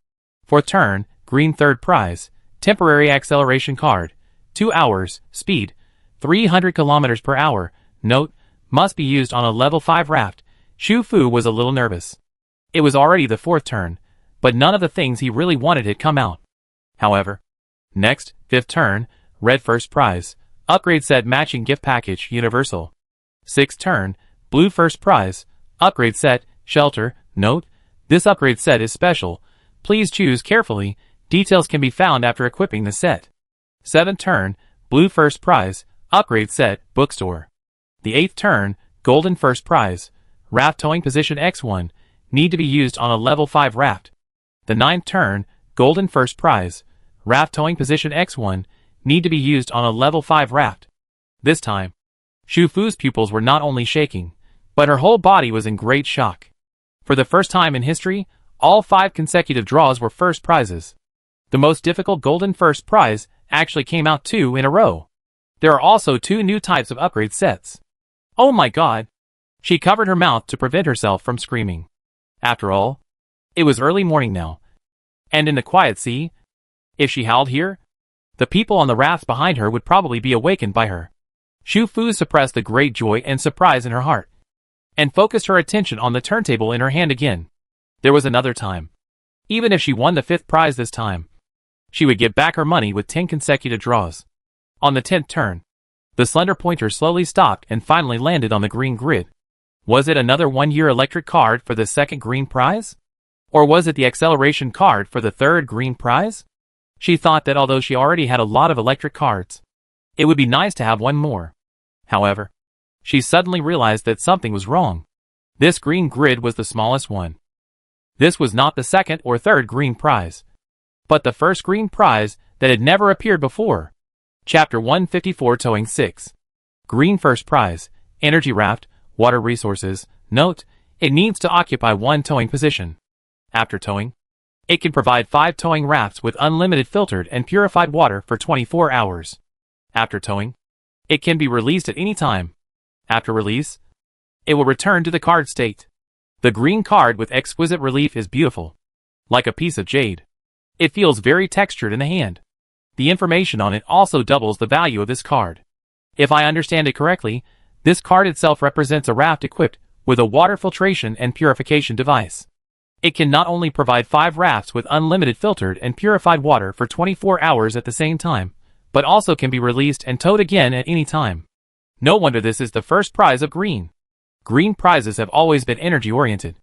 Fourth turn, green third prize, temporary acceleration card, 2 hours, speed, 300 kilometers per hour, note, must be used on a level 5 raft. Xu Fu was a little nervous. It was already the fourth turn, but none of the things he really wanted had come out. However, next, fifth turn, red first prize, upgrade set matching gift package, universal. Sixth turn, blue first prize, upgrade set, shelter, note, this upgrade set is special. Please choose carefully, details can be found after equipping the set. Seventh turn, blue first prize, upgrade set, bookstore. The eighth turn, golden first prize, raft towing position X1, need to be used on a level 5 raft. The ninth turn, golden first prize, raft towing position X1, need to be used on a level 5 raft. This time, Xu Fu's pupils were not only shaking, but her whole body was in great shock. For the first time in history, all 5 consecutive draws were first prizes. The most difficult golden first prize actually came out 2 in a row. There are also 2 new types of upgrade sets. Oh my god! She covered her mouth to prevent herself from screaming. After all, it was early morning now. And in the quiet sea, if she howled here, the people on the rafts behind her would probably be awakened by her. Xu Fu suppressed the great joy and surprise in her heart, and focused her attention on the turntable in her hand again. There was another time. Even if she won the 5th prize this time, she would get back her money with 10 consecutive draws. On the 10th turn, the slender pointer slowly stopped and finally landed on the green grid. Was it another 1-year electric card for the 2nd green prize? Or was it the acceleration card for the 3rd green prize? She thought that although she already had a lot of electric cards, it would be nice to have one more. However, she suddenly realized that something was wrong. This green grid was the smallest one. This was not the 2nd or 3rd green prize, but the 1st green prize that had never appeared before. Chapter 154 Towing 6. Green first prize, energy raft, water resources. Note, it needs to occupy 1 towing position. After towing, it can provide 5 towing rafts with unlimited filtered and purified water for 24 hours. After towing, it can be released at any time. After release, it will return to the card state. The green card with exquisite relief is beautiful, like a piece of jade. It feels very textured in the hand. The information on it also doubles the value of this card. If I understand it correctly, this card itself represents a raft equipped with a water filtration and purification device. It can not only provide 5 rafts with unlimited filtered and purified water for 24 hours at the same time, but also can be released and towed again at any time. No wonder this is the first prize of green. Green prizes have always been energy-oriented.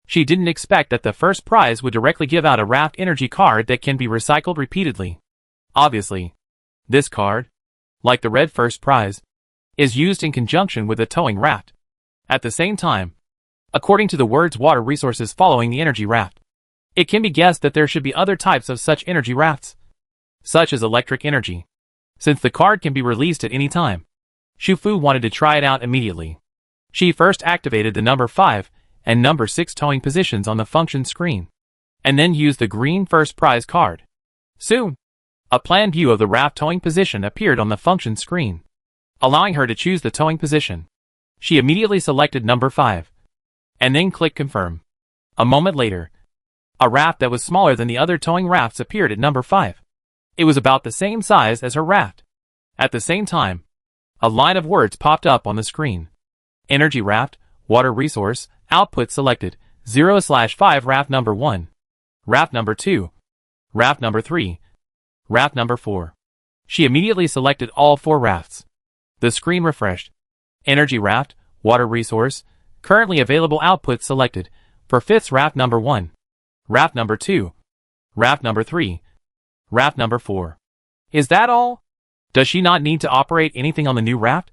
She didn't expect that the first prize would directly give out a raft energy card that can be recycled repeatedly. Obviously, this card, like the red first prize, is used in conjunction with the towing raft. At the same time, according to the words water resources following the energy raft, it can be guessed that there should be other types of such energy rafts, such as electric energy. Since the card can be released at any time, Xu Fu wanted to try it out immediately. She first activated the number 5 and number 6 towing positions on the function screen, and then used the green first prize card. Soon, a plan view of the raft towing position appeared on the function screen, allowing her to choose the towing position. She immediately selected number 5, and then clicked confirm. A moment later, a raft that was smaller than the other towing rafts appeared at number 5. It was about the same size as her raft. At the same time, a line of words popped up on the screen. Energy raft, water resource, output selected, 0/5 raft number 1, raft number 2, raft number 3, raft number 4. She immediately selected all 4 rafts. The screen refreshed. Energy raft, water resource, currently available output selected, for 5th raft number 1, raft number 2, raft number 3, raft number 4. Is that all? Does she not need to operate anything on the new raft?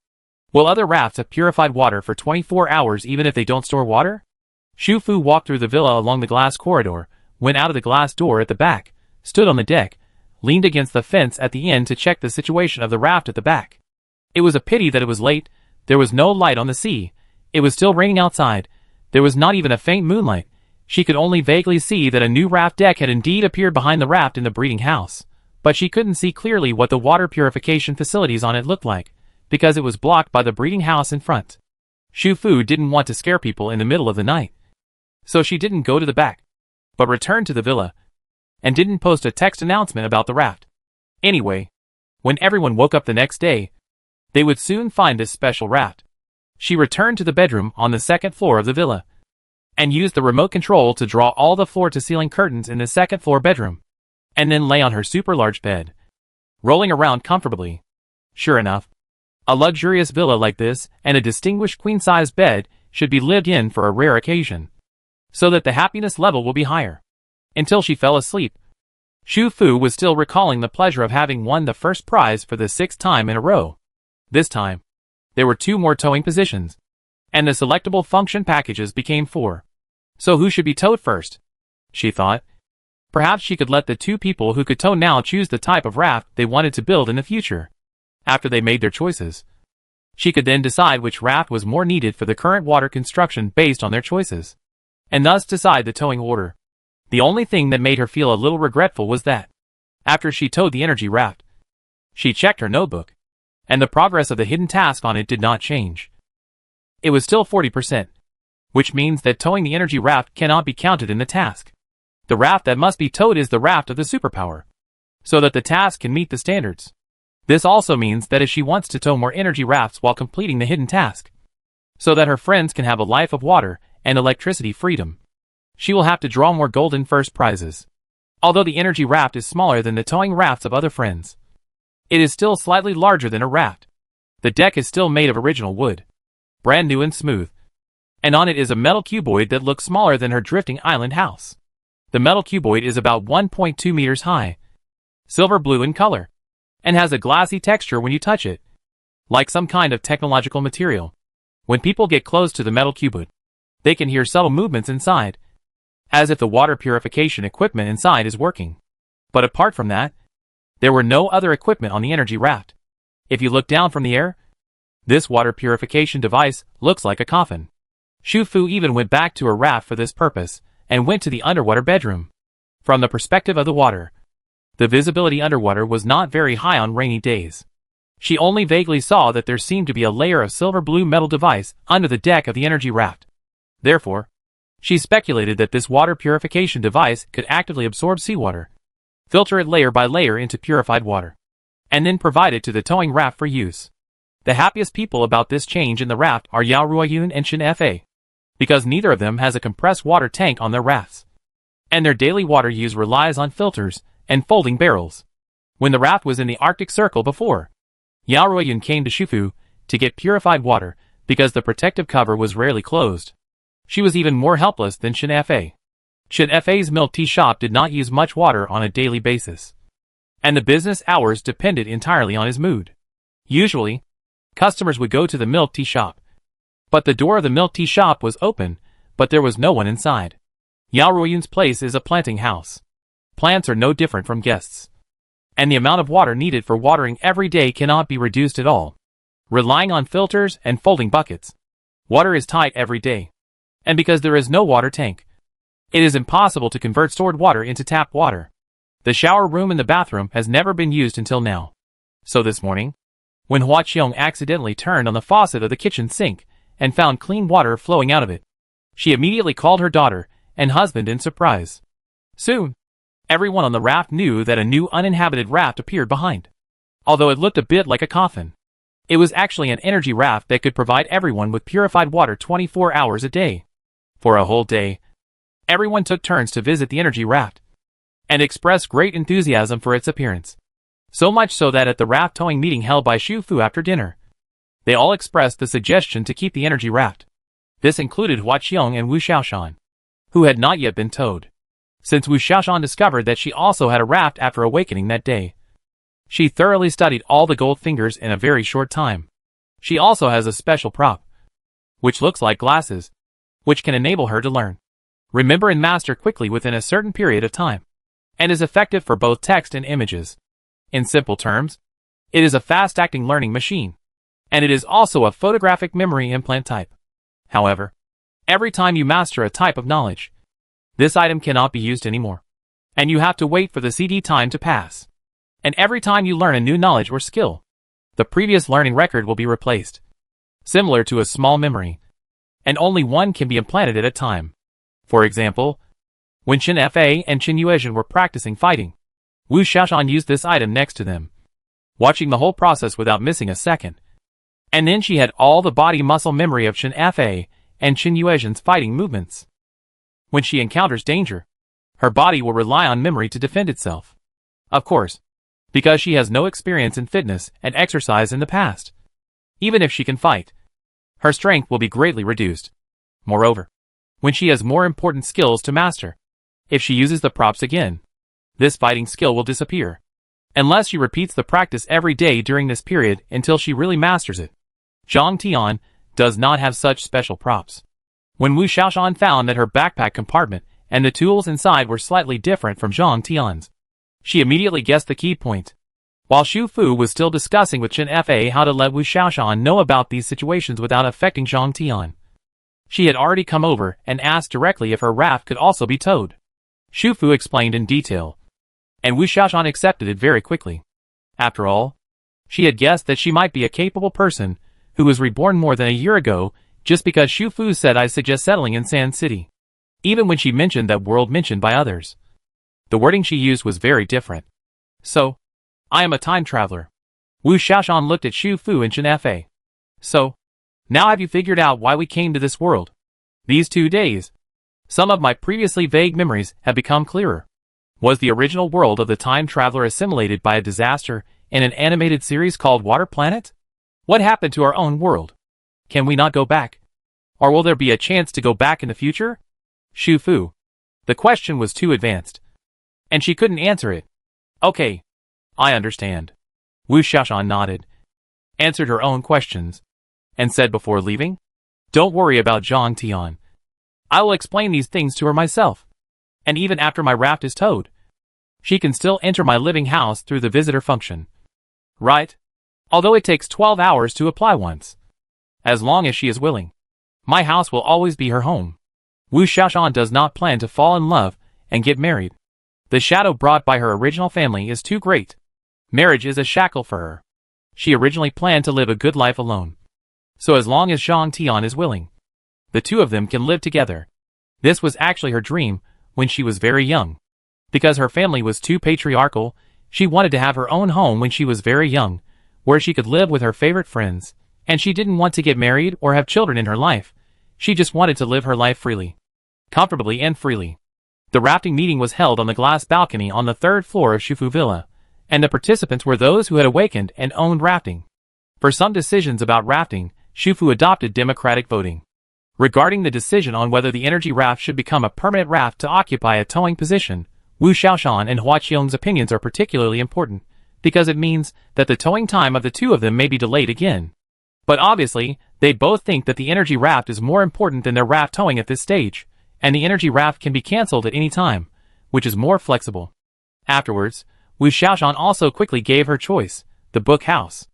Will other rafts have purified water for 24 hours even if they don't store water? Xu Fu walked through the villa along the glass corridor, went out of the glass door at the back, stood on the deck, leaned against the fence at the end to check the situation of the raft at the back. It was a pity that it was late. There was no light on the sea. It was still raining outside. There was not even a faint moonlight. She could only vaguely see that a new raft deck had indeed appeared behind the raft in the breeding house, but she couldn't see clearly what the water purification facilities on it looked like, because it was blocked by the breeding house in front. Xu Fu didn't want to scare people in the middle of the night, so she didn't go to the back, but returned to the villa, and didn't post a text announcement about the raft. Anyway, when everyone woke up the next day, they would soon find this special raft. She returned to the bedroom on the second floor of the villa, and used the remote control to draw all the floor-to-ceiling curtains in the second floor bedroom, and then lay on her super large bed, rolling around comfortably. Sure enough, a luxurious villa like this and a distinguished queen-size bed should be lived in for a rare occasion, so that the happiness level will be higher. Until she fell asleep, Xu Fu was still recalling the pleasure of having won the first prize for the 6th time in a row. This time, there were 2 more towing positions, and the selectable function packages became 4. So who should be towed first? She thought. Perhaps she could let the 2 people who could tow now choose the type of raft they wanted to build in the future. After they made their choices, she could then decide which raft was more needed for the current water construction based on their choices, and thus decide the towing order. The only thing that made her feel a little regretful was that, after she towed the energy raft, she checked her notebook, and the progress of the hidden task on it did not change. It was still 40%, which means that towing the energy raft cannot be counted in the task. The raft that must be towed is the raft of the superpower, so that the task can meet the standards. This also means that if she wants to tow more energy rafts while completing the hidden task, so that her friends can have a life of water and electricity freedom, she will have to draw more golden first prizes. Although the energy raft is smaller than the towing rafts of other friends, it is still slightly larger than a raft. The deck is still made of original wood, brand new and smooth, and on it is a metal cuboid that looks smaller than her drifting island house. The metal cuboid is about 1.2 meters high, silver blue in color, and has a glassy texture when you touch it, like some kind of technological material. When people get close to the metal cuboid, they can hear subtle movements inside, as if the water purification equipment inside is working. But apart from that, there were no other equipment on the energy raft. If you look down from the air, this water purification device looks like a coffin. Xu Fu even went back to her raft for this purpose, and went to the underwater bedroom. From the perspective of the water, the visibility underwater was not very high on rainy days. She only vaguely saw that there seemed to be a layer of silver blue metal device under the deck of the energy raft. Therefore, she speculated that this water purification device could actively absorb seawater, filter it layer by layer into purified water, and then provide it to the towing raft for use. The happiest people about this change in the raft are Yao Ruoyun and Shin Fa, because neither of them has a compressed water tank on their rafts, and their daily water use relies on filters and folding barrels. When the raft was in the Arctic Circle before, Yao Ruoyun came to Xu Fu to get purified water because the protective cover was rarely closed. She was even more helpless than Shin Fa. Shin Fa's milk tea shop did not use much water on a daily basis, and the business hours depended entirely on his mood. Usually, customers would go to the milk tea shop, but the door of the milk tea shop was open, but there was no one inside. Yao Ruoyun's place is a planting house. Plants are no different from guests, and the amount of water needed for watering every day cannot be reduced at all. Relying on filters and folding buckets, water is tight every day, and because there is no water tank, it is impossible to convert stored water into tap water. The shower room and the bathroom has never been used until now. So this morning, when Hua Qiong accidentally turned on the faucet of the kitchen sink and found clean water flowing out of it, she immediately called her daughter and husband in surprise. Soon, everyone on the raft knew that a new uninhabited raft appeared behind. Although it looked a bit like a coffin, it was actually an energy raft that could provide everyone with purified water 24 hours a day. For a whole day, everyone took turns to visit the energy raft, and expressed great enthusiasm for its appearance. So much so that at the raft towing meeting held by Xu Fu after dinner, they all expressed the suggestion to keep the energy raft. This included Hua Qiong and Wu Xiaoshan, who had not yet been towed, since Wu Xiaoshan discovered that she also had a raft after awakening that day. She thoroughly studied all the gold fingers in a very short time. She also has a special prop, which looks like glasses, which can enable her to learn, remember and master quickly within a certain period of time, and is effective for both text and images. In simple terms, it is a fast-acting learning machine, and it is also a photographic memory implant type. However, every time you master a type of knowledge, this item cannot be used anymore, and you have to wait for the CD time to pass. And every time you learn a new knowledge or skill, the previous learning record will be replaced, similar to a small memory, and only one can be implanted at a time. For example, when Chen Fa and Chen Yuezhen were practicing fighting, Wu Xiaoshan used this item next to them, watching the whole process without missing a second. And then she had all the body muscle memory of Chen Fa and Chen Yuezhen's fighting movements. When she encounters danger, her body will rely on memory to defend itself. Of course, because she has no experience in fitness and exercise in the past. Even if she can fight, her strength will be greatly reduced. Moreover, when she has more important skills to master, if she uses the props again, this fighting skill will disappear, unless she repeats the practice every day during this period until she really masters it. Zhang Tian does not have such special props. When Wu Xiaoshan found that her backpack compartment and the tools inside were slightly different from Zhang Tian's, she immediately guessed the key point. While Xu Fu was still discussing with Chen Fa how to let Wu Xiaoshan know about these situations without affecting Zhang Tian, she had already come over and asked directly if her raft could also be towed. Xu Fu explained in detail, and Wu Xiaoshan accepted it very quickly. After all, she had guessed that she might be a capable person who was reborn more than a year ago just because Xu Fu said I suggest settling in Sand City. Even when she mentioned that world mentioned by others, the wording she used was very different. So, I am a time traveler. Wu Xiaoshan looked at Xu Fu and Chen Fa. So, now have you figured out why we came to this world? These 2 days, some of my previously vague memories have become clearer. Was the original world of the time traveler assimilated by a disaster in an animated series called Water Planet? What happened to our own world? Can we not go back? Or will there be a chance to go back in the future? Xu Fu. The question was too advanced, and she couldn't answer it. Okay, I understand. Wu Xiaoshan nodded, answered her own questions, and said before leaving, don't worry about Zhang Tian. I will explain these things to her myself. And even after my raft is towed, she can still enter my living house through the visitor function. Right? Although it takes 12 hours to apply once. As long as she is willing, my house will always be her home. Wu Xiaoshan does not plan to fall in love and get married. The shadow brought by her original family is too great. Marriage is a shackle for her. She originally planned to live a good life alone. So as long as Zhang Tian is willing, the two of them can live together. This was actually her dream when she was very young. Because her family was too patriarchal, she wanted to have her own home when she was very young, where she could live with her favorite friends, and she didn't want to get married or have children in her life. She just wanted to live her life freely, comfortably and freely. The rafting meeting was held on the glass balcony on the 3rd floor of Shufu Villa, and the participants were those who had awakened and owned rafting. For some decisions about rafting, Shufu adopted democratic voting. Regarding the decision on whether the energy raft should become a permanent raft to occupy a towing position, Wu Xiaoshan and Hua Qiong's opinions are particularly important, because it means that the towing time of the two of them may be delayed again. But obviously, they both think that the energy raft is more important than their raft towing at this stage, and the energy raft can be cancelled at any time, which is more flexible. Afterwards, Wu Xiaoshan also quickly gave her choice, the book house.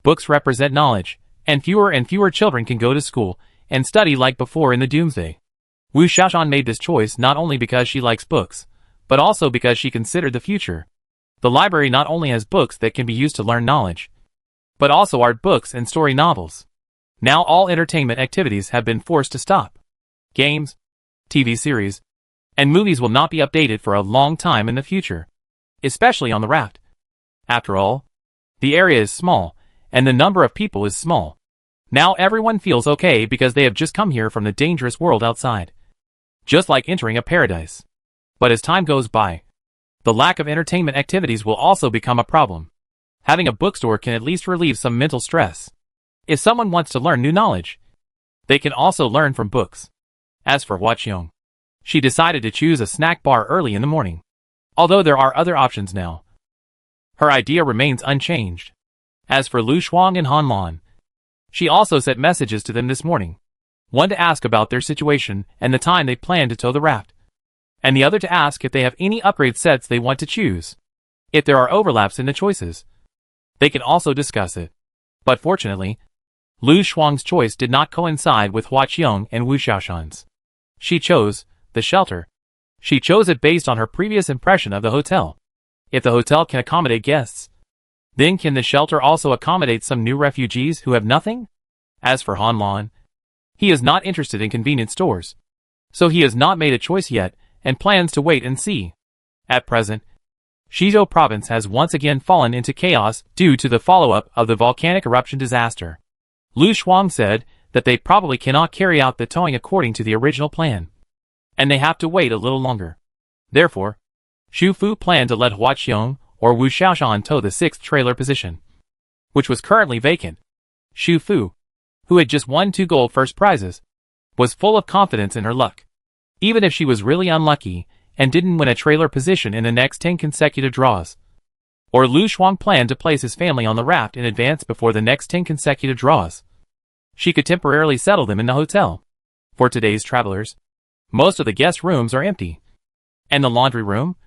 Books represent knowledge, and fewer children can go to school and study like before in the doomsday. Wu Xiaoshan made this choice not only because she likes books, but also because she considered the future. The library not only has books that can be used to learn knowledge, but also art books and story novels. Now all entertainment activities have been forced to stop. Games, TV series, and movies will not be updated for a long time in the future, especially on the raft. After all, the area is small, and the number of people is small. Now everyone feels okay because they have just come here from the dangerous world outside. Just like entering a paradise. But as time goes by, the lack of entertainment activities will also become a problem. Having a bookstore can at least relieve some mental stress. If someone wants to learn new knowledge, they can also learn from books. As for Hua Qiong, she decided to choose a snack bar early in the morning. Although there are other options now, Her idea remains unchanged. As for Lu Shuang and Han Lan, she also sent messages to them this morning. One to ask about their situation and the time they plan to tow the raft, and the other to ask if they have any upgrade sets they want to choose. If there are overlaps in the choices, they can also discuss it. But fortunately, Lu Shuang's choice did not coincide with Hua Qiong and Wu Xiaoshan's. She chose the shelter. She chose it based on her previous impression of the hotel. If the hotel can accommodate guests, then can the shelter also accommodate some new refugees who have nothing? As for Han Lan, he is not interested in convenience stores, so he has not made a choice yet and plans to wait and see. At present, Shizhou province has once again fallen into chaos due to the follow-up of the volcanic eruption disaster. Lu Shuang said that they probably cannot carry out the towing according to the original plan, and they have to wait a little longer. Therefore, Xu Fu planned to let Hua Qiong or Wu Xiaoshan tow the 6th trailer position, which was currently vacant. Xu Fu, who had just won 2 gold first prizes, was full of confidence in her luck. Even if she was really unlucky and didn't win a trailer position in the next 10 consecutive draws, or Lu Shuang planned to place his family on the raft in advance before the next 10 consecutive draws, she could temporarily settle them in the hotel. For today's travelers, most of the guest rooms are empty, and the laundry room,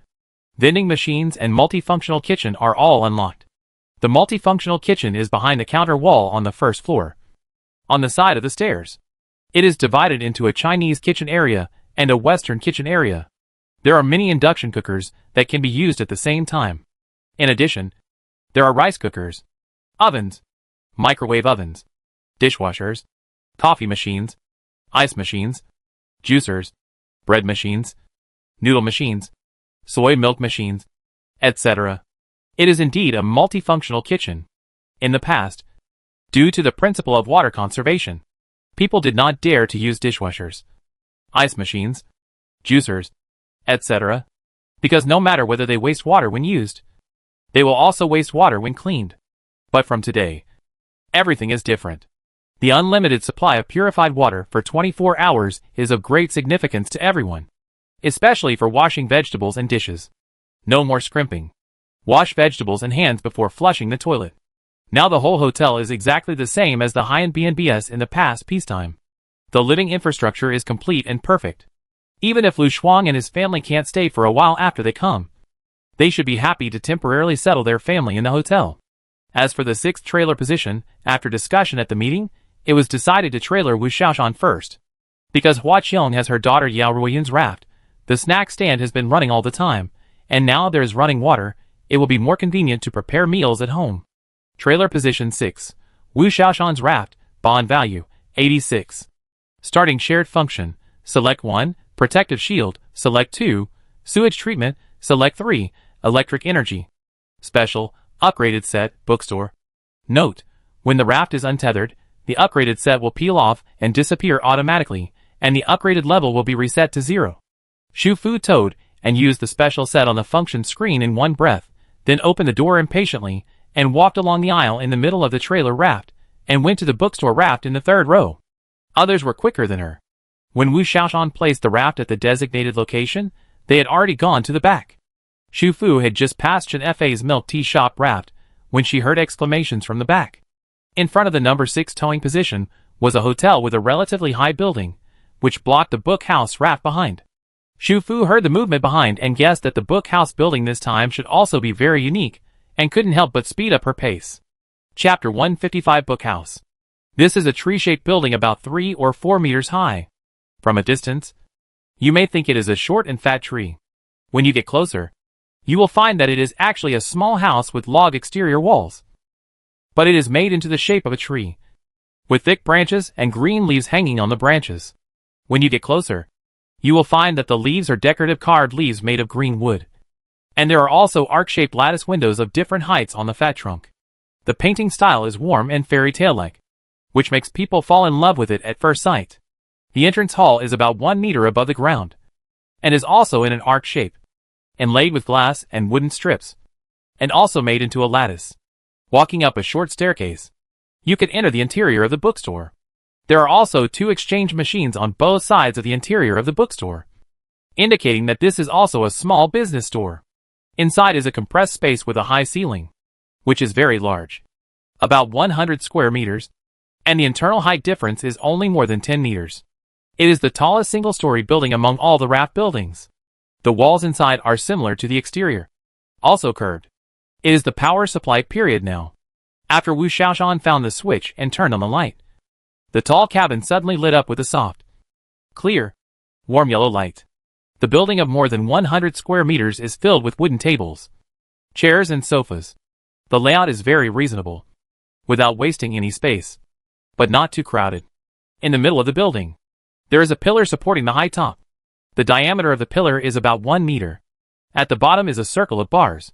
vending machines and multifunctional kitchen are all unlocked. The multifunctional kitchen is behind the counter wall on the first floor, on the side of the stairs. It is divided into a Chinese kitchen area and a Western kitchen area. There are many induction cookers that can be used at the same time. In addition, there are rice cookers, ovens, microwave ovens, dishwashers, coffee machines, ice machines, juicers, bread machines, noodle machines, soy milk machines, etc. It is indeed a multifunctional kitchen. In the past, due to the principle of water conservation, people did not dare to use dishwashers, ice machines, juicers, etc., because no matter whether they waste water when used, they will also waste water when cleaned. But from today, everything is different. The unlimited supply of purified water for 24 hours is of great significance to everyone, especially for washing vegetables and dishes. No more scrimping. Wash vegetables and hands before flushing the toilet. Now the whole hotel is exactly the same as the high-end B&Bs in the past peacetime. The living infrastructure is complete and perfect. Even if Lu Shuang and his family can't stay for a while after they come, they should be happy to temporarily settle their family in the hotel. As for the 6th trailer position, after discussion at the meeting, it was decided to trailer Wu Xiaoshan first. Because Hua Qiong has her daughter Yao Ruoyun's raft, the snack stand has been running all the time, and now there is running water, it will be more convenient to prepare meals at home. Trailer position 6. Wu Xiaoshan's raft, bond value, 86. Starting shared function, select 1, protective shield, select 2, sewage treatment, select 3, electric energy. Special, upgraded set, bookstore. Note, when the raft is untethered, the upgraded set will peel off and disappear automatically, and the upgraded level will be reset to 0. Xu Fu towed and used the special set on the function screen in one breath, then opened the door impatiently and walked along the aisle in the middle of the trailer raft and went to the bookstore raft in the 3rd row. Others were quicker than her. When Wu Xiaoshan placed the raft at the designated location, they had already gone to the back. Xu Fu had just passed Chen Fei's milk tea shop raft when she heard exclamations from the back. In front of the number 6 towing position was a hotel with a relatively high building, which blocked the book house raft behind. Xu Fu heard the movement behind and guessed that the book house building this time should also be very unique, and couldn't help but speed up her pace. Chapter 155 Book House. This is a tree-shaped building about 3 or 4 meters high. From a distance, you may think it is a short and fat tree. When you get closer, you will find that it is actually a small house with log exterior walls. But it is made into the shape of a tree, with thick branches and green leaves hanging on the branches. When you get closer, you will find that the leaves are decorative carved leaves made of green wood. And there are also arc-shaped lattice windows of different heights on the fat trunk. The painting style is warm and fairy tale-like, which makes people fall in love with it at first sight. The entrance hall is about 1 meter above the ground, and is also in an arc shape, inlaid with glass and wooden strips, and also made into a lattice. Walking up a short staircase, you can enter the interior of the bookstore. There are also 2 exchange machines on both sides of the interior of the bookstore, indicating that this is also a small business store. Inside is a compressed space with a high ceiling, which is very large, about 100 square meters, and the internal height difference is only more than 10 meters. It is the tallest single-story building among all the raft buildings. The walls inside are similar to the exterior, also curved. It is the power supply period now. After Wu Xiaoshan found the switch and turned on the light, the tall cabin suddenly lit up with a soft, clear, warm yellow light. The building of more than 100 square meters is filled with wooden tables, chairs and sofas. The layout is very reasonable, without wasting any space, but not too crowded. In the middle of the building, there is a pillar supporting the high top. The diameter of the pillar is about 1 meter. At the bottom is a circle of bars,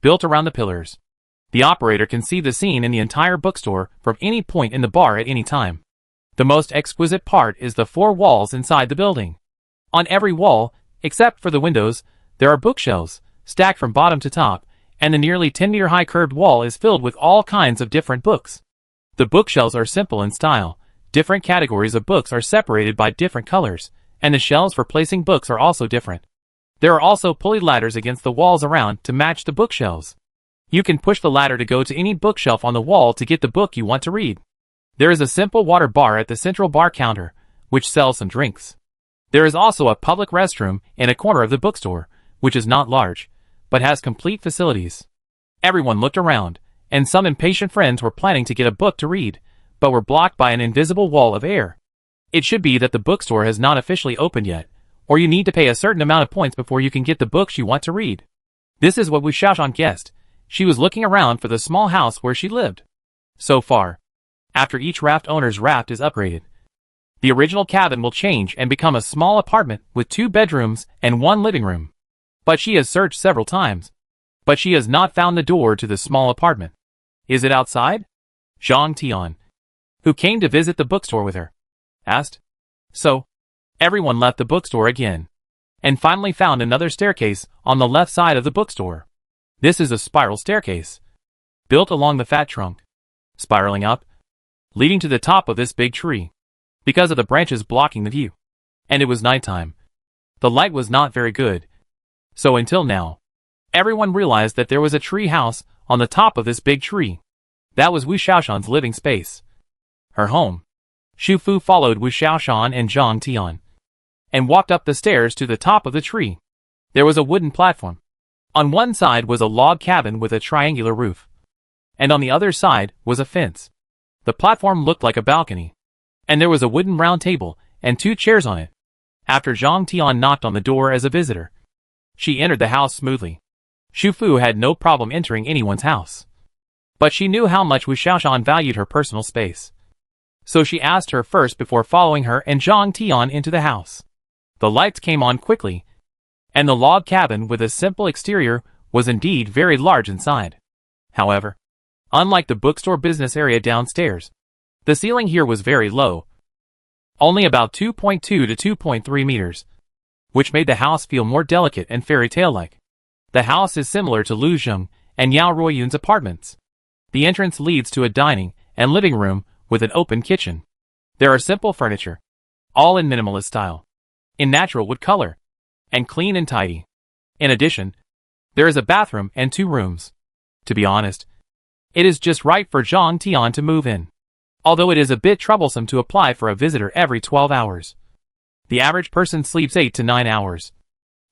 built around the pillars. The operator can see the scene in the entire bookstore from any point in the bar at any time. The most exquisite part is the 4 walls inside the building. On every wall, except for the windows, there are bookshelves, stacked from bottom to top, and the nearly 10-meter high curved wall is filled with all kinds of different books. The bookshelves are simple in style. Different categories of books are separated by different colors, and the shelves for placing books are also different. There are also pulley ladders against the walls around to match the bookshelves. You can push the ladder to go to any bookshelf on the wall to get the book you want to read. There is a simple water bar at the central bar counter, which sells some drinks. There is also a public restroom in a corner of the bookstore, which is not large, but has complete facilities. Everyone looked around, and some impatient friends were planning to get a book to read, but were blocked by an invisible wall of air. It should be that the bookstore has not officially opened yet, or you need to pay a certain amount of points before you can get the books you want to read. This is what Wu Xiaoshan guessed. She was looking around for the small house where she lived. So far, after each raft owner's raft is upgraded, the original cabin will change and become a small apartment with 2 bedrooms and 1 living room. But she has searched several times, but she has not found the door to the small apartment. Is it outside? Zhang Tian, who came to visit the bookstore with her, asked. So, everyone left the bookstore again, and finally found another staircase on the left side of the bookstore. This is a spiral staircase, built along the fat trunk, spiraling up, leading to the top of this big tree, because of the branches blocking the view. And it was nighttime. The light was not very good. So until now, everyone realized that there was a tree house on the top of this big tree. That was Wu Xiaoshan's living space, her home. Xu Fu followed Wu Xiaoshan and Zhang Tian, and walked up the stairs to the top of the tree. There was a wooden platform. On one side was a log cabin with a triangular roof, and on the other side was a fence. The platform looked like a balcony, and there was a wooden round table and 2 chairs on it. After Zhang Tian knocked on the door as a visitor, she entered the house smoothly. Xu Fu had no problem entering anyone's house, but she knew how much Wu Xiaoshan valued her personal space. So she asked her first before following her and Zhang Tian into the house. The lights came on quickly, and the log cabin with a simple exterior was indeed very large inside. However, unlike the bookstore business area downstairs, the ceiling here was very low, only about 2.2 to 2.3 meters, which made the house feel more delicate and fairy tale-like. The house is similar to Lu Zheng and Yao Ruoyun's apartments. The entrance leads to a dining and living room with an open kitchen. There are simple furniture, all in minimalist style, in natural wood color, and clean and tidy. In addition, there is a bathroom and 2 rooms. To be honest, it is just right for Zhang Tian to move in, although it is a bit troublesome to apply for a visitor every 12 hours. The average person sleeps 8 to 9 hours,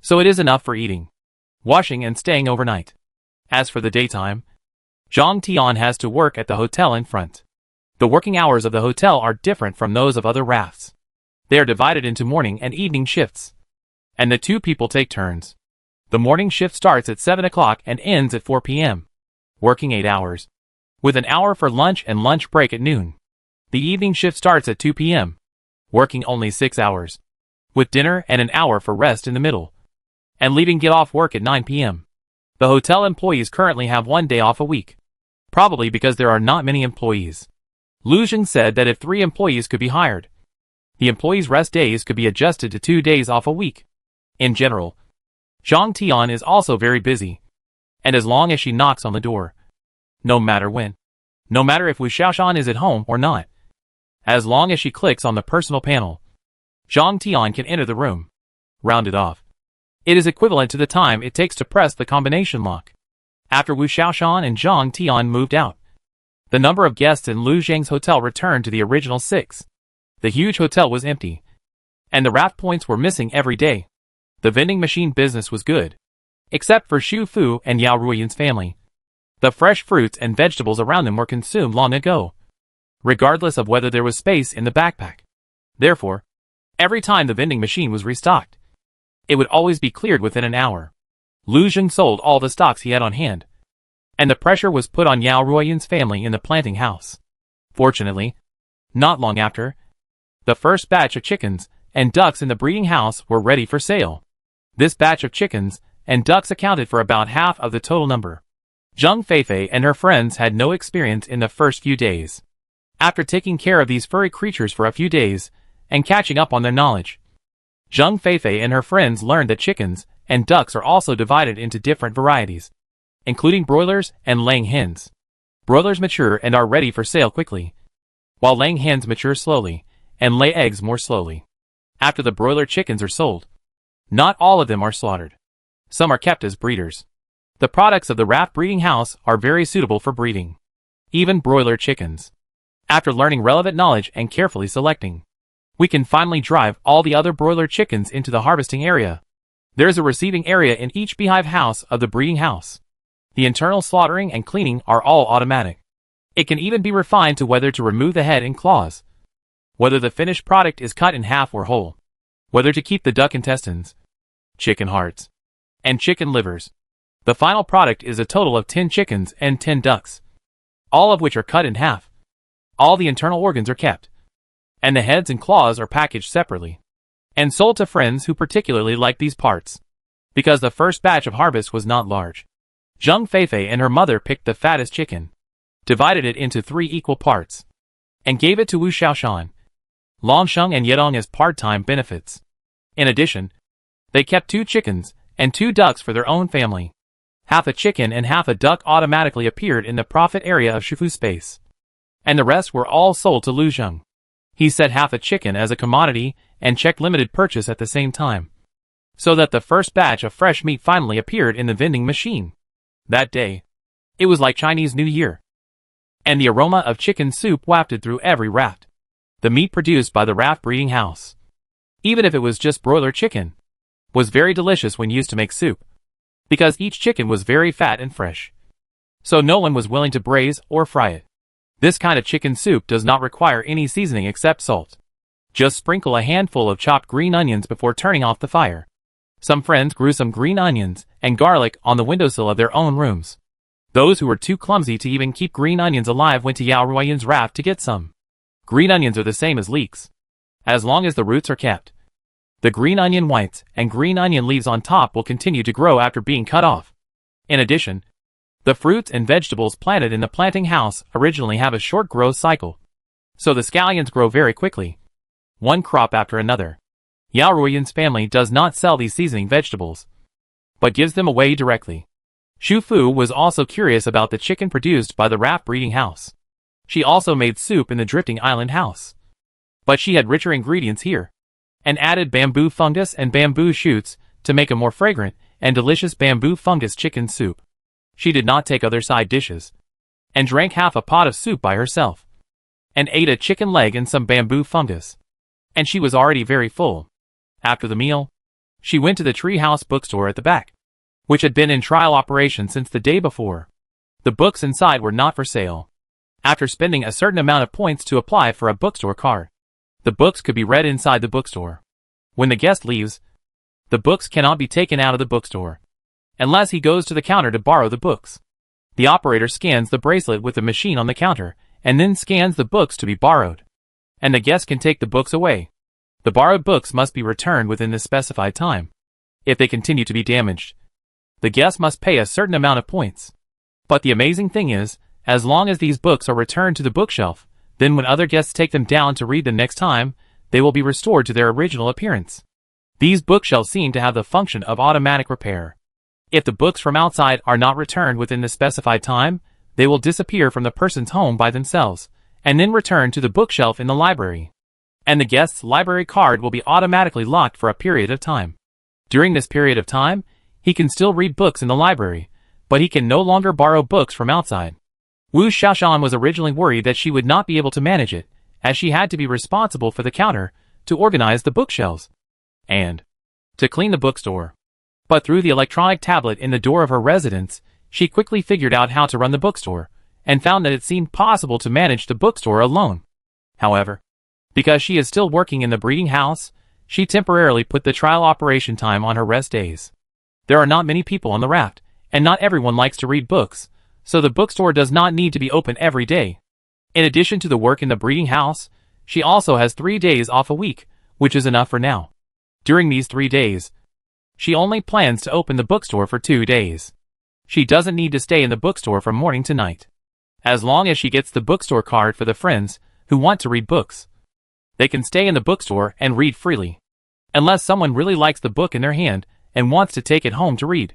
so it is enough for eating, washing and staying overnight. As for the daytime, Zhang Tian has to work at the hotel in front. The working hours of the hotel are different from those of other rafts. They are divided into morning and evening shifts, and the 2 people take turns. The morning shift starts at 7 o'clock and ends at 4 p.m., working 8 hours, with an hour for lunch and lunch break at noon. The evening shift starts at 2 p.m., working only 6 hours, with dinner and an hour for rest in the middle, and leaving get off work at 9 p.m. The hotel employees currently have 1 day off a week, probably because there are not many employees. Lu Zheng said that if 3 employees could be hired, the employees' rest days could be adjusted to 2 days off a week. In general, Zhang Tian is also very busy, and as long as she knocks on the door, no matter when, no matter if Wu Xiaoshan is at home or not, as long as she clicks on the personal panel, Zhang Tian can enter the room. Rounded off. It is equivalent to the time it takes to press the combination lock. After Wu Xiaoshan and Zhang Tian moved out, the number of guests in Lu Zhang's hotel returned to the original 6. The huge hotel was empty, and the raft points were missing every day. The vending machine business was good, except for Xu Fu and Yao Ruoyan's family. The fresh fruits and vegetables around them were consumed long ago, regardless of whether there was space in the backpack. Therefore, every time the vending machine was restocked, it would always be cleared within an hour. Lu Zheng sold all the stocks he had on hand, and the pressure was put on Yao Ruoyan's family in the planting house. Fortunately, not long after, the first batch of chickens and ducks in the breeding house were ready for sale. This batch of chickens and ducks accounted for about half of the total number. Zhang Feifei and her friends had no experience in the first few days. After taking care of these furry creatures for a few days and catching up on their knowledge, Zhang Feifei and her friends learned that chickens and ducks are also divided into different varieties, including broilers and laying hens. Broilers mature and are ready for sale quickly, while laying hens mature slowly and lay eggs more slowly. After the broiler chickens are sold, not all of them are slaughtered. Some are kept as breeders. The products of the raft breeding house are very suitable for breeding, even broiler chickens. After learning relevant knowledge and carefully selecting, we can finally drive all the other broiler chickens into the harvesting area. There is a receiving area in each beehive house of the breeding house. The internal slaughtering and cleaning are all automatic. It can even be refined to whether to remove the head and claws, whether the finished product is cut in half or whole, whether to keep the duck intestines, chicken hearts, and chicken livers. The final product is a total of 10 chickens and 10 ducks, all of which are cut in half. All the internal organs are kept, and the heads and claws are packaged separately and sold to friends who particularly like these parts. Because the first batch of harvest was not large, Zhang Feifei and her mother picked the fattest chicken, divided it into 3 equal parts, and gave it to Wu Xiaoshan, Longsheng and Yedong as part-time benefits. In addition, they kept 2 chickens and 2 ducks for their own family. Half a chicken and half a duck automatically appeared in the profit area of Shifu space, and the rest were all sold to Lu Zheng. He set half a chicken as a commodity and checked limited purchase at the same time, so that the first batch of fresh meat finally appeared in the vending machine. That day, it was like Chinese New Year, and the aroma of chicken soup wafted through every raft. The meat produced by the raft breeding house, even if it was just broiler chicken, was very delicious when used to make soup, because each chicken was very fat and fresh, so no one was willing to braise or fry it. This kind of chicken soup does not require any seasoning except salt. Just sprinkle a handful of chopped green onions before turning off the fire. Some friends grew some green onions and garlic on the windowsill of their own rooms. Those who were too clumsy to even keep green onions alive went to Yao Ruoyan's raft to get some. Green onions are the same as leeks, as long as the roots are kept. The green onion whites and green onion leaves on top will continue to grow after being cut off. In addition, the fruits and vegetables planted in the planting house originally have a short growth cycle, so the scallions grow very quickly, one crop after another. Yao Ruoyan's family does not sell these seasoning vegetables, but gives them away directly. Xu Fu was also curious about the chicken produced by the raft breeding house. She also made soup in the drifting island house, but she had richer ingredients here, and added bamboo fungus and bamboo shoots to make a more fragrant and delicious bamboo fungus chicken soup. She did not take other side dishes, and drank half a pot of soup by herself, and ate a chicken leg and some bamboo fungus, and she was already very full. After the meal, she went to the treehouse bookstore at the back, which had been in trial operation since the day before. The books inside were not for sale. After spending a certain amount of points to apply for a bookstore card, the books could be read inside the bookstore. When the guest leaves, the books cannot be taken out of the bookstore, unless he goes to the counter to borrow the books. The operator scans the bracelet with the machine on the counter, and then scans the books to be borrowed, and the guest can take the books away. The borrowed books must be returned within the specified time. If they continue to be damaged, the guest must pay a certain amount of points. But the amazing thing is, as long as these books are returned to the bookshelf, then when other guests take them down to read them next time, they will be restored to their original appearance. These bookshelves seem to have the function of automatic repair. If the books from outside are not returned within the specified time, they will disappear from the person's home by themselves, and then return to the bookshelf in the library. And the guest's library card will be automatically locked for a period of time. During this period of time, he can still read books in the library, but he can no longer borrow books from outside. Wu Xiaoshan was originally worried that she would not be able to manage it, as she had to be responsible for the counter, to organize the bookshelves, and to clean the bookstore. But through the electronic tablet in the door of her residence, she quickly figured out how to run the bookstore, and found that it seemed possible to manage the bookstore alone. However, because she is still working in the breeding house, she temporarily put the trial operation time on her rest days. There are not many people on the raft, and not everyone likes to read books, so the bookstore does not need to be open every day. In addition to the work in the breeding house, she also has 3 days off a week, which is enough for now. During these 3 days, she only plans to open the bookstore for 2 days. She doesn't need to stay in the bookstore from morning to night. As long as she gets the bookstore card for the friends who want to read books, they can stay in the bookstore and read freely. Unless someone really likes the book in their hand and wants to take it home to read,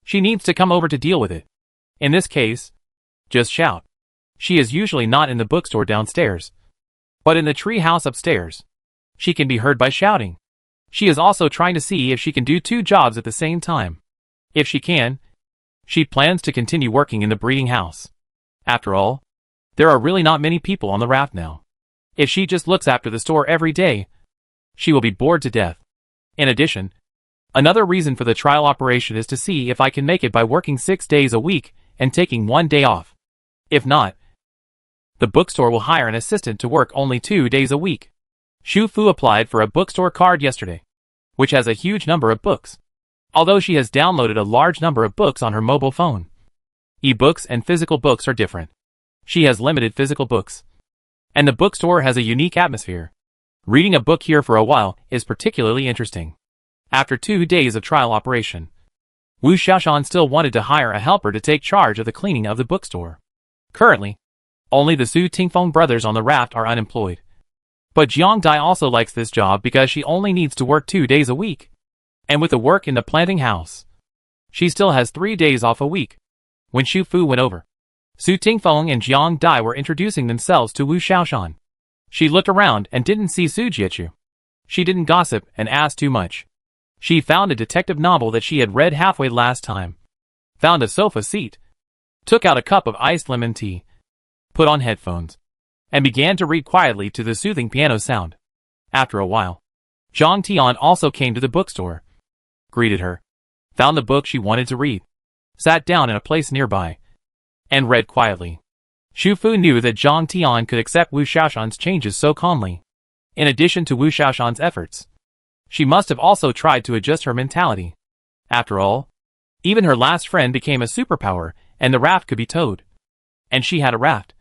she needs to come over to deal with it. In this case, just shout. She is usually not in the bookstore downstairs, but in the tree house upstairs. She can be heard by shouting. She is also trying to see if she can do 2 jobs at the same time. If she can, she plans to continue working in the breeding house. After all, there are really not many people on the raft now. If she just looks after the store every day, she will be bored to death. In addition, another reason for the trial operation is to see if I can make it by working 6 days a week and taking 1 day off. If not, the bookstore will hire an assistant to work only 2 days a week. Xu Fu applied for a bookstore card yesterday, which has a huge number of books. Although she has downloaded a large number of books on her mobile phone, e-books and physical books are different. She has limited physical books, and the bookstore has a unique atmosphere. Reading a book here for a while is particularly interesting. After 2 days of trial operation, Wu Xiaoshan still wanted to hire a helper to take charge of the cleaning of the bookstore. Currently, only the Su Tingfeng brothers on the raft are unemployed. But Jiang Dai also likes this job because she only needs to work 2 days a week. And with the work in the planting house, she still has 3 days off a week. When Xu Fu went over, Su Tingfeng and Jiang Dai were introducing themselves to Wu Xiaoshan. She looked around and didn't see Su Jiachu. She didn't gossip and ask too much. She found a detective novel that she had read halfway last time, found a sofa seat, took out a cup of iced lemon tea, put on headphones, and began to read quietly to the soothing piano sound. After a while, Zhang Tian also came to the bookstore, greeted her, found the book she wanted to read, sat down in a place nearby, and read quietly. Xu Fu knew that Zhang Tian could accept Wu Xiaoshan's changes so calmly. In addition to Wu Xiaoshan's efforts, she must have also tried to adjust her mentality. After all, even her last friend became a superpower and the raft could be towed. And she had a raft.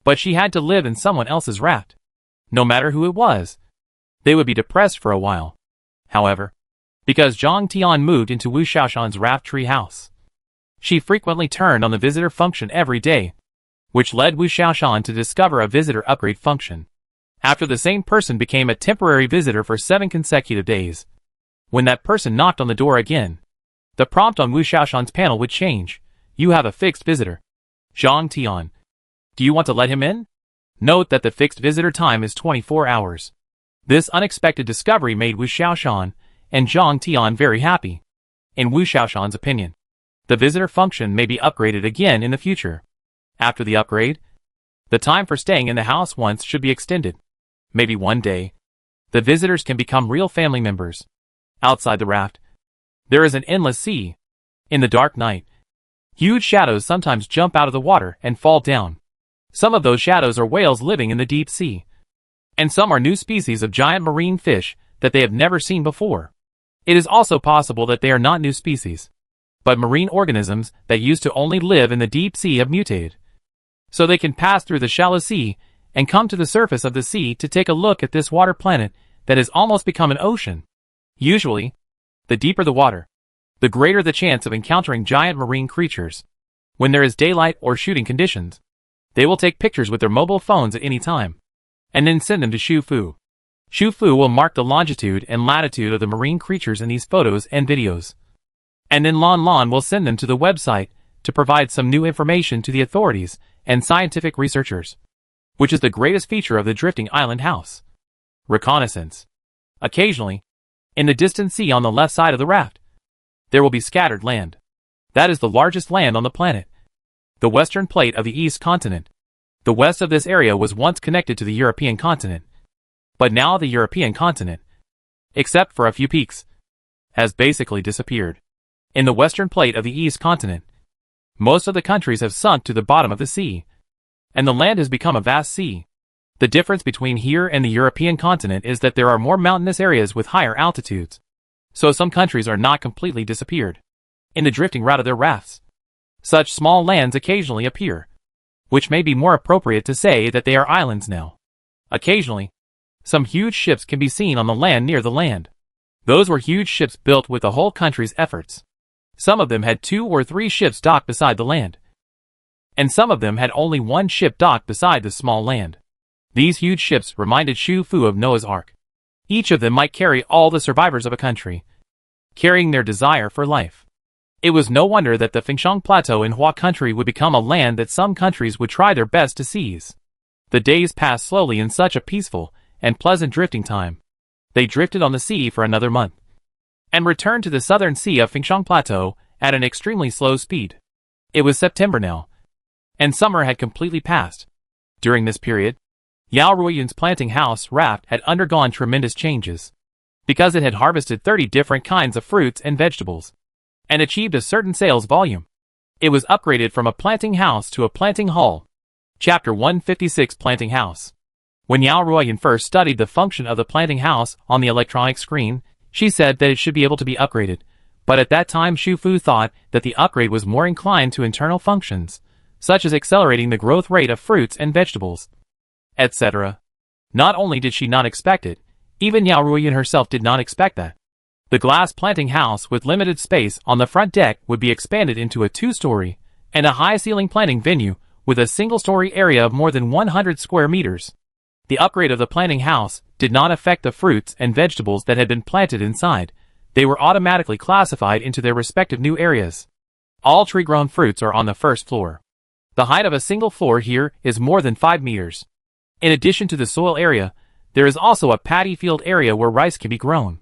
But she had to live in someone else's raft. No matter who it was, they would be depressed for a while. However, because Zhang Tian moved into Wu Xiaoshan's raft tree house, she frequently turned on the visitor function every day, which led Wu Xiaoshan to discover a visitor upgrade function. After the same person became a temporary visitor for 7 consecutive days, when that person knocked on the door again, the prompt on Wu Xiaoshan's panel would change. You have a fixed visitor. Zhang Tian. Do you want to let him in? Note that the fixed visitor time is 24 hours. This unexpected discovery made Wu Xiaoshan and Zhang Tian very happy. In Wu Xiaoshan's opinion, the visitor function may be upgraded again in the future. After the upgrade, the time for staying in the house once should be extended. Maybe one day, the visitors can become real family members. Outside the raft, there is an endless sea. In the dark night, huge shadows sometimes jump out of the water and fall down. Some of those shadows are whales living in the deep sea. And some are new species of giant marine fish that they have never seen before. It is also possible that they are not new species, but marine organisms that used to only live in the deep sea have mutated, so they can pass through the shallow sea and come to the surface of the sea to take a look at this water planet that has almost become an ocean. Usually, the deeper the water, the greater the chance of encountering giant marine creatures. When there is daylight or shooting conditions, they will take pictures with their mobile phones at any time, and then send them to Xu Fu. Xu Fu will mark the longitude and latitude of the marine creatures in these photos and videos. And then Lon Lon will send them to the website to provide some new information to the authorities and scientific researchers, which is the greatest feature of the drifting island house. Reconnaissance. Occasionally, In the distant sea on the left side of the raft, there will be scattered land. That is the largest land on the planet. The western plate of the East continent. The west of this area was once connected to the European continent. But now the European continent, except for a few peaks, has basically disappeared. In the western plate of the East continent, most of the countries have sunk to the bottom of the sea, and the land has become a vast sea. The difference between here and the European continent is that there are more mountainous areas with higher altitudes. So some countries are not completely disappeared. In the drifting route of their rafts, such small lands occasionally appear, which may be more appropriate to say that they are islands now. Occasionally, some huge ships can be seen on the land near the land. Those were huge ships built with the whole country's efforts. Some of them had 2 or 3 ships docked beside the land, and some of them had only 1 ship docked beside the small land. These huge ships reminded Xu Fu of Noah's Ark. Each of them might carry all the survivors of a country, carrying their desire for life. It was no wonder that the Fengshan Plateau in Hua country would become a land that some countries would try their best to seize. The days passed slowly in such a peaceful and pleasant drifting time. They drifted on the sea for another month, and returned to the southern sea of Fengshan Plateau at an extremely slow speed. It was September now, and summer had completely passed. During this period, Yao Ruoyun's planting house raft had undergone tremendous changes, because it had harvested 30 different kinds of fruits and vegetables, and achieved a certain sales volume. It was upgraded from a planting house to a planting hall. Chapter 156 Planting House. When Yao Ruoyun first studied the function of the planting house on the electronic screen, she said that it should be able to be upgraded, but at that time Xu Fu thought that the upgrade was more inclined to internal functions, such as accelerating the growth rate of fruits and vegetables, etc. Not only did she not expect it, even Yao Ruoyun herself did not expect that. The glass planting house with limited space on the front deck would be expanded into a 2-story and a high-ceiling planting venue with a single-story area of more than 100 square meters. The upgrade of the planting house did not affect the fruits and vegetables that had been planted inside. They were automatically classified into their respective new areas. All tree-grown fruits are on the first floor. The height of a single floor here is more than 5 meters. In addition to the soil area, there is also a paddy field area where rice can be grown.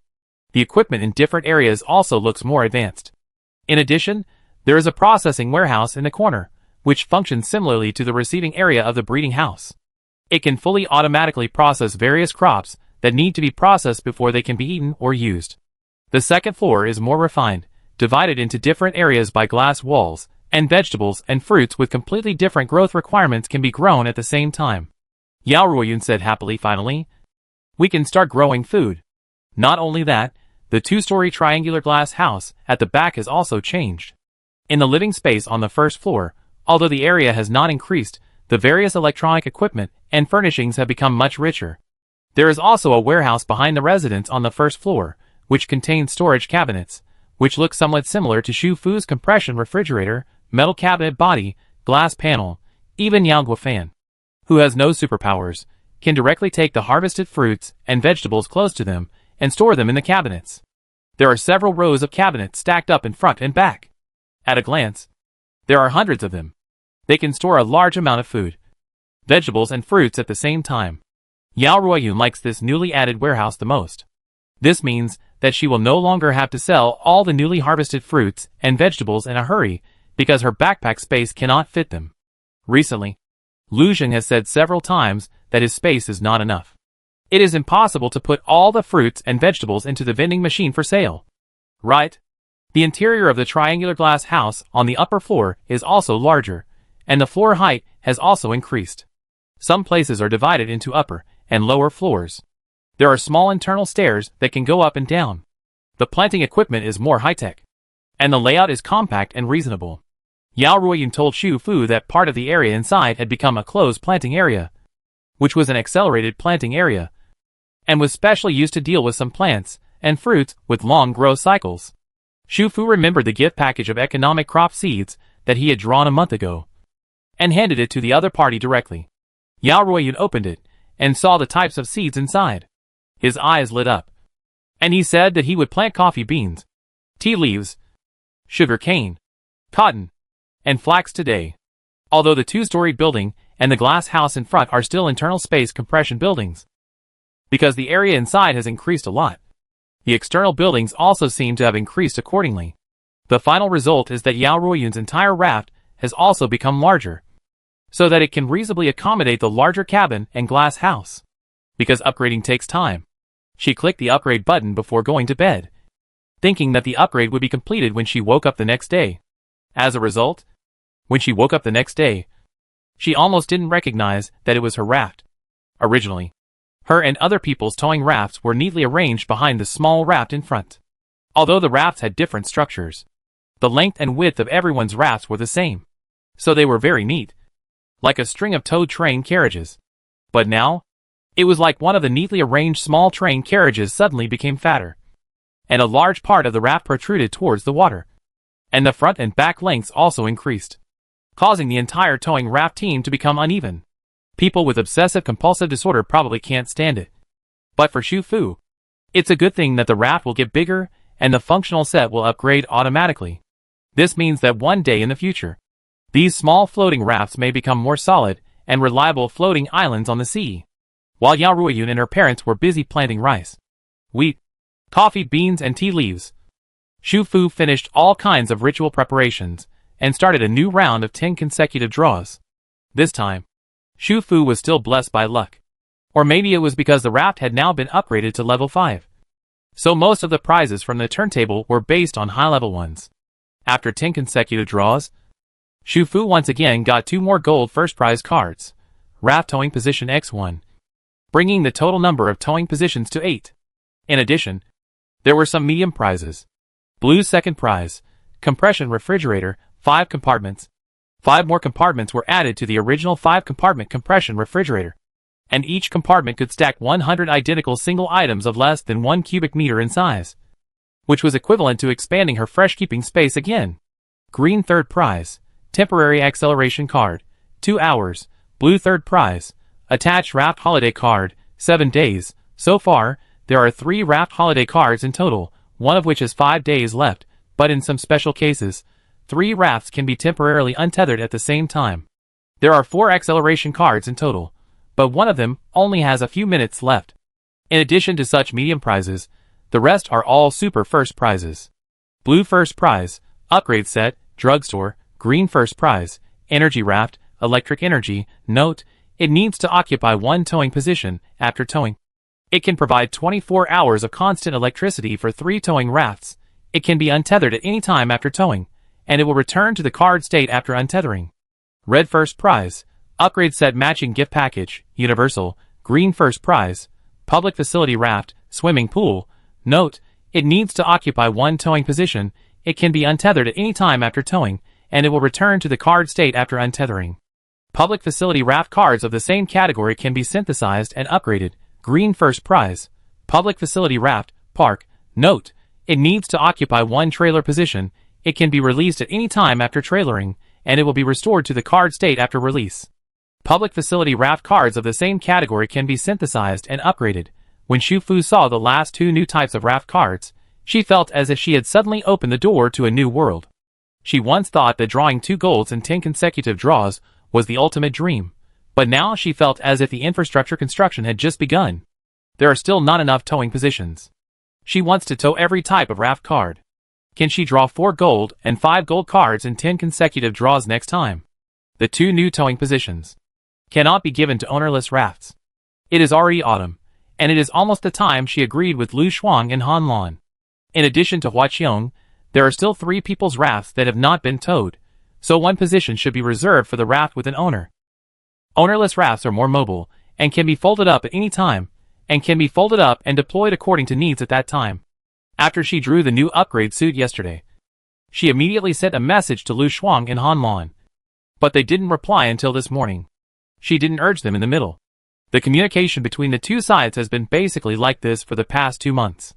The equipment in different areas also looks more advanced. In addition, there is a processing warehouse in the corner, which functions similarly to the receiving area of the breeding house. It can fully automatically process various crops that need to be processed before they can be eaten or used. The second floor is more refined, divided into different areas by glass walls, and vegetables and fruits with completely different growth requirements can be grown at the same time. Yao Ruoyun said happily finally, "We can start growing food." Not only that, the 2-story triangular glass house at the back has also changed. In the living space on the first floor, although the area has not increased, the various electronic equipment and furnishings have become much richer. There is also a warehouse behind the residence on the first floor, which contains storage cabinets, which look somewhat similar to Xu Fu's compression refrigerator, metal cabinet body, glass panel. Even Yao Guofan, who has no superpowers, can directly take the harvested fruits and vegetables close to them and store them in the cabinets. There are several rows of cabinets stacked up in front and back. At a glance, there are hundreds of them. They can store a large amount of food, vegetables and fruits at the same time. Yao Ruoyun likes this newly added warehouse the most. This means that she will no longer have to sell all the newly harvested fruits and vegetables in a hurry because her backpack space cannot fit them. Recently, Lu Zheng has said several times that his space is not enough. It is impossible to put all the fruits and vegetables into the vending machine for sale. Right? The interior of the triangular glass house on the upper floor is also larger, and the floor height has also increased. Some places are divided into upper and lower floors. There are small internal stairs that can go up and down. The planting equipment is more high-tech, and the layout is compact and reasonable. Yao Ruoyun told Xu Fu that part of the area inside had become a closed planting area, which was an accelerated planting area, and was specially used to deal with some plants and fruits with long growth cycles. Xu Fu remembered the gift package of economic crop seeds that he had drawn a month ago, and handed it to the other party directly. Yao Ruoyun opened it, and saw the types of seeds inside. His eyes lit up, and he said that he would plant coffee beans, tea leaves, sugar cane, cotton, and flax today. Although the 2-story building and the glass house in front are still internal space compression buildings, because the area inside has increased a lot. The external buildings also seem to have increased accordingly. The final result is that Yao Ruoyun's entire raft has also become larger, so that it can reasonably accommodate the larger cabin and glass house. Because upgrading takes time, she clicked the upgrade button before going to bed, thinking that the upgrade would be completed when she woke up the next day. As a result, when she woke up the next day, she almost didn't recognize that it was her raft. Originally, her and other people's towing rafts were neatly arranged behind the small raft in front. Although the rafts had different structures, the length and width of everyone's rafts were the same, so they were very neat, like a string of towed train carriages. But now, it was like one of the neatly arranged small train carriages suddenly became fatter, and a large part of the raft protruded towards the water, and the front and back lengths also increased, causing the entire towing raft team to become uneven. People with obsessive-compulsive disorder probably can't stand it. But for Xu Fu, it's a good thing that the raft will get bigger and the functional set will upgrade automatically. This means that one day in the future, these small floating rafts may become more solid and reliable floating islands on the sea. While Yao Ruoyun and her parents were busy planting rice, wheat, coffee beans and tea leaves, Xu Fu finished all kinds of ritual preparations and started a new round of 10 consecutive draws. This time, Xu Fu was still blessed by luck. Or maybe it was because the raft had now been upgraded to level 5. So most of the prizes from the turntable were based on high-level ones. After 10 consecutive draws, Xu Fu once again got 2 more gold first prize cards, raft towing position X1, bringing the total number of towing positions to 8. In addition, there were some medium prizes. Blue second prize, compression refrigerator, 5 compartments. 5 more compartments were added to the original 5-compartment compression refrigerator, and each compartment could stack 100 identical single items of less than 1 cubic meter in size, which was equivalent to expanding her fresh-keeping space again. Green third prize, temporary acceleration card, 2 hours. Blue third prize, attached raft holiday card, 7 days. So far, there are 3 raft holiday cards in total, one of which has 5 days left, but in some special cases, 3 rafts can be temporarily untethered at the same time. There are 4 acceleration cards in total, but one of them only has a few minutes left. In addition to such medium prizes, the rest are all super first prizes. Blue first prize, upgrade set, drugstore. Green first prize, energy raft, electric energy. Note, it needs to occupy 1 towing position after towing. It can provide 24 hours of constant electricity for 3 towing rafts. It can be untethered at any time after towing, and it will return to the card state after untethering. Red first prize, upgrade set matching gift package, universal. Green first prize, public facility raft, swimming pool. Note, it needs to occupy 1 towing position. It can be untethered at any time after towing, and it will return to the card state after untethering. Public facility raft cards of the same category can be synthesized and upgraded. Green first prize, public facility raft, park. Note, it needs to occupy 1 trailer position. It can be released at any time after trailering, and it will be restored to the card state after release. Public facility raft cards of the same category can be synthesized and upgraded. When Xu Fu saw the last 2 new types of raft cards, she felt as if she had suddenly opened the door to a new world. She once thought that drawing 2 golds in 10 consecutive draws was the ultimate dream, but now she felt as if the infrastructure construction had just begun. There are still not enough towing positions. She wants to tow every type of raft card. Can she draw 4 gold and 5 gold cards in 10 consecutive draws next time? The 2 new towing positions cannot be given to ownerless rafts. It is already autumn, and it is almost the time she agreed with Lu Shuang and Han Lan. In addition to Hua Qiong, there are still 3 people's rafts that have not been towed, so 1 position should be reserved for the raft with an owner. Ownerless rafts are more mobile, and can be folded up at any time, and can be folded up and deployed according to needs at that time. After she drew the new upgrade suit yesterday, she immediately sent a message to Lu Shuang and Han Lan, but they didn't reply until this morning. She didn't urge them in the middle. The communication between the 2 sides has been basically like this for the past 2 months.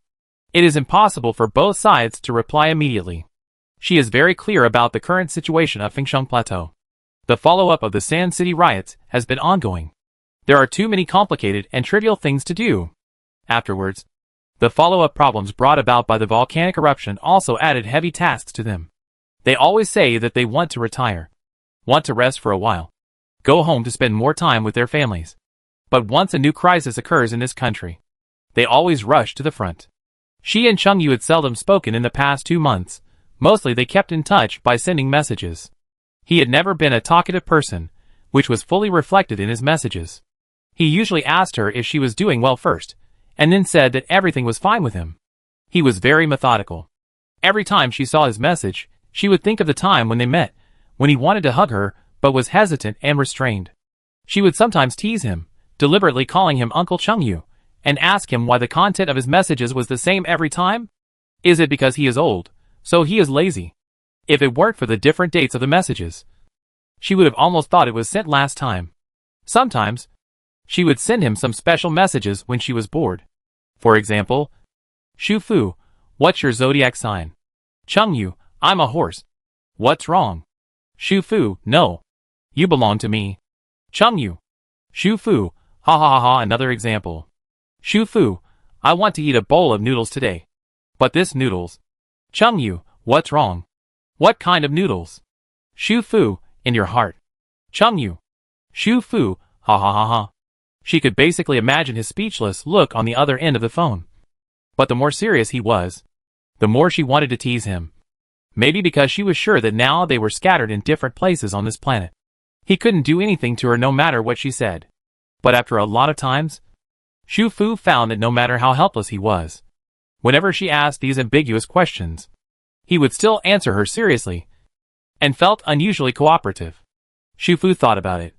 It is impossible for both sides to reply immediately. She is very clear about the current situation of Fengsheng Plateau. The follow-up of the Sand City riots has been ongoing. There are too many complicated and trivial things to do. Afterwards, the follow-up problems brought about by the volcanic eruption also added heavy tasks to them. They always say that they want to retire, want to rest for a while, go home to spend more time with their families. But once a new crisis occurs in this country, they always rush to the front. She and Chung Yu had seldom spoken in the past 2 months. Mostly they kept in touch by sending messages. He had never been a talkative person, which was fully reflected in his messages. He usually asked her if she was doing well first, and then said that everything was fine with him. He was very methodical. Every time she saw his message, she would think of the time when they met, when he wanted to hug her, but was hesitant and restrained. She would sometimes tease him, deliberately calling him Uncle Chung Yu, and ask him why the content of his messages was the same every time. Is it because he is old, so he is lazy? If it weren't for the different dates of the messages, she would have almost thought it was sent last time. Sometimes, she would send him some special messages when she was bored. For example, Shu Fu, what's your zodiac sign? Chung Yu, I'm a horse. What's wrong? Shu Fu, no. You belong to me. Chung Yu. Shu Fu, ha ha ha ha. Another example. Shu Fu, I want to eat a bowl of noodles today. But this noodles. Chung Yu, what's wrong? What kind of noodles? Shu Fu, in your heart. Chung Yu. Shu Fu, ha ha ha ha. She could basically imagine his speechless look on the other end of the phone. But the more serious he was, the more she wanted to tease him. Maybe because she was sure that now they were scattered in different places on this planet. He couldn't do anything to her no matter what she said. But after a lot of times, Shu Fu found that no matter how helpless he was, whenever she asked these ambiguous questions, he would still answer her seriously, and felt unusually cooperative. Shu Fu thought about it,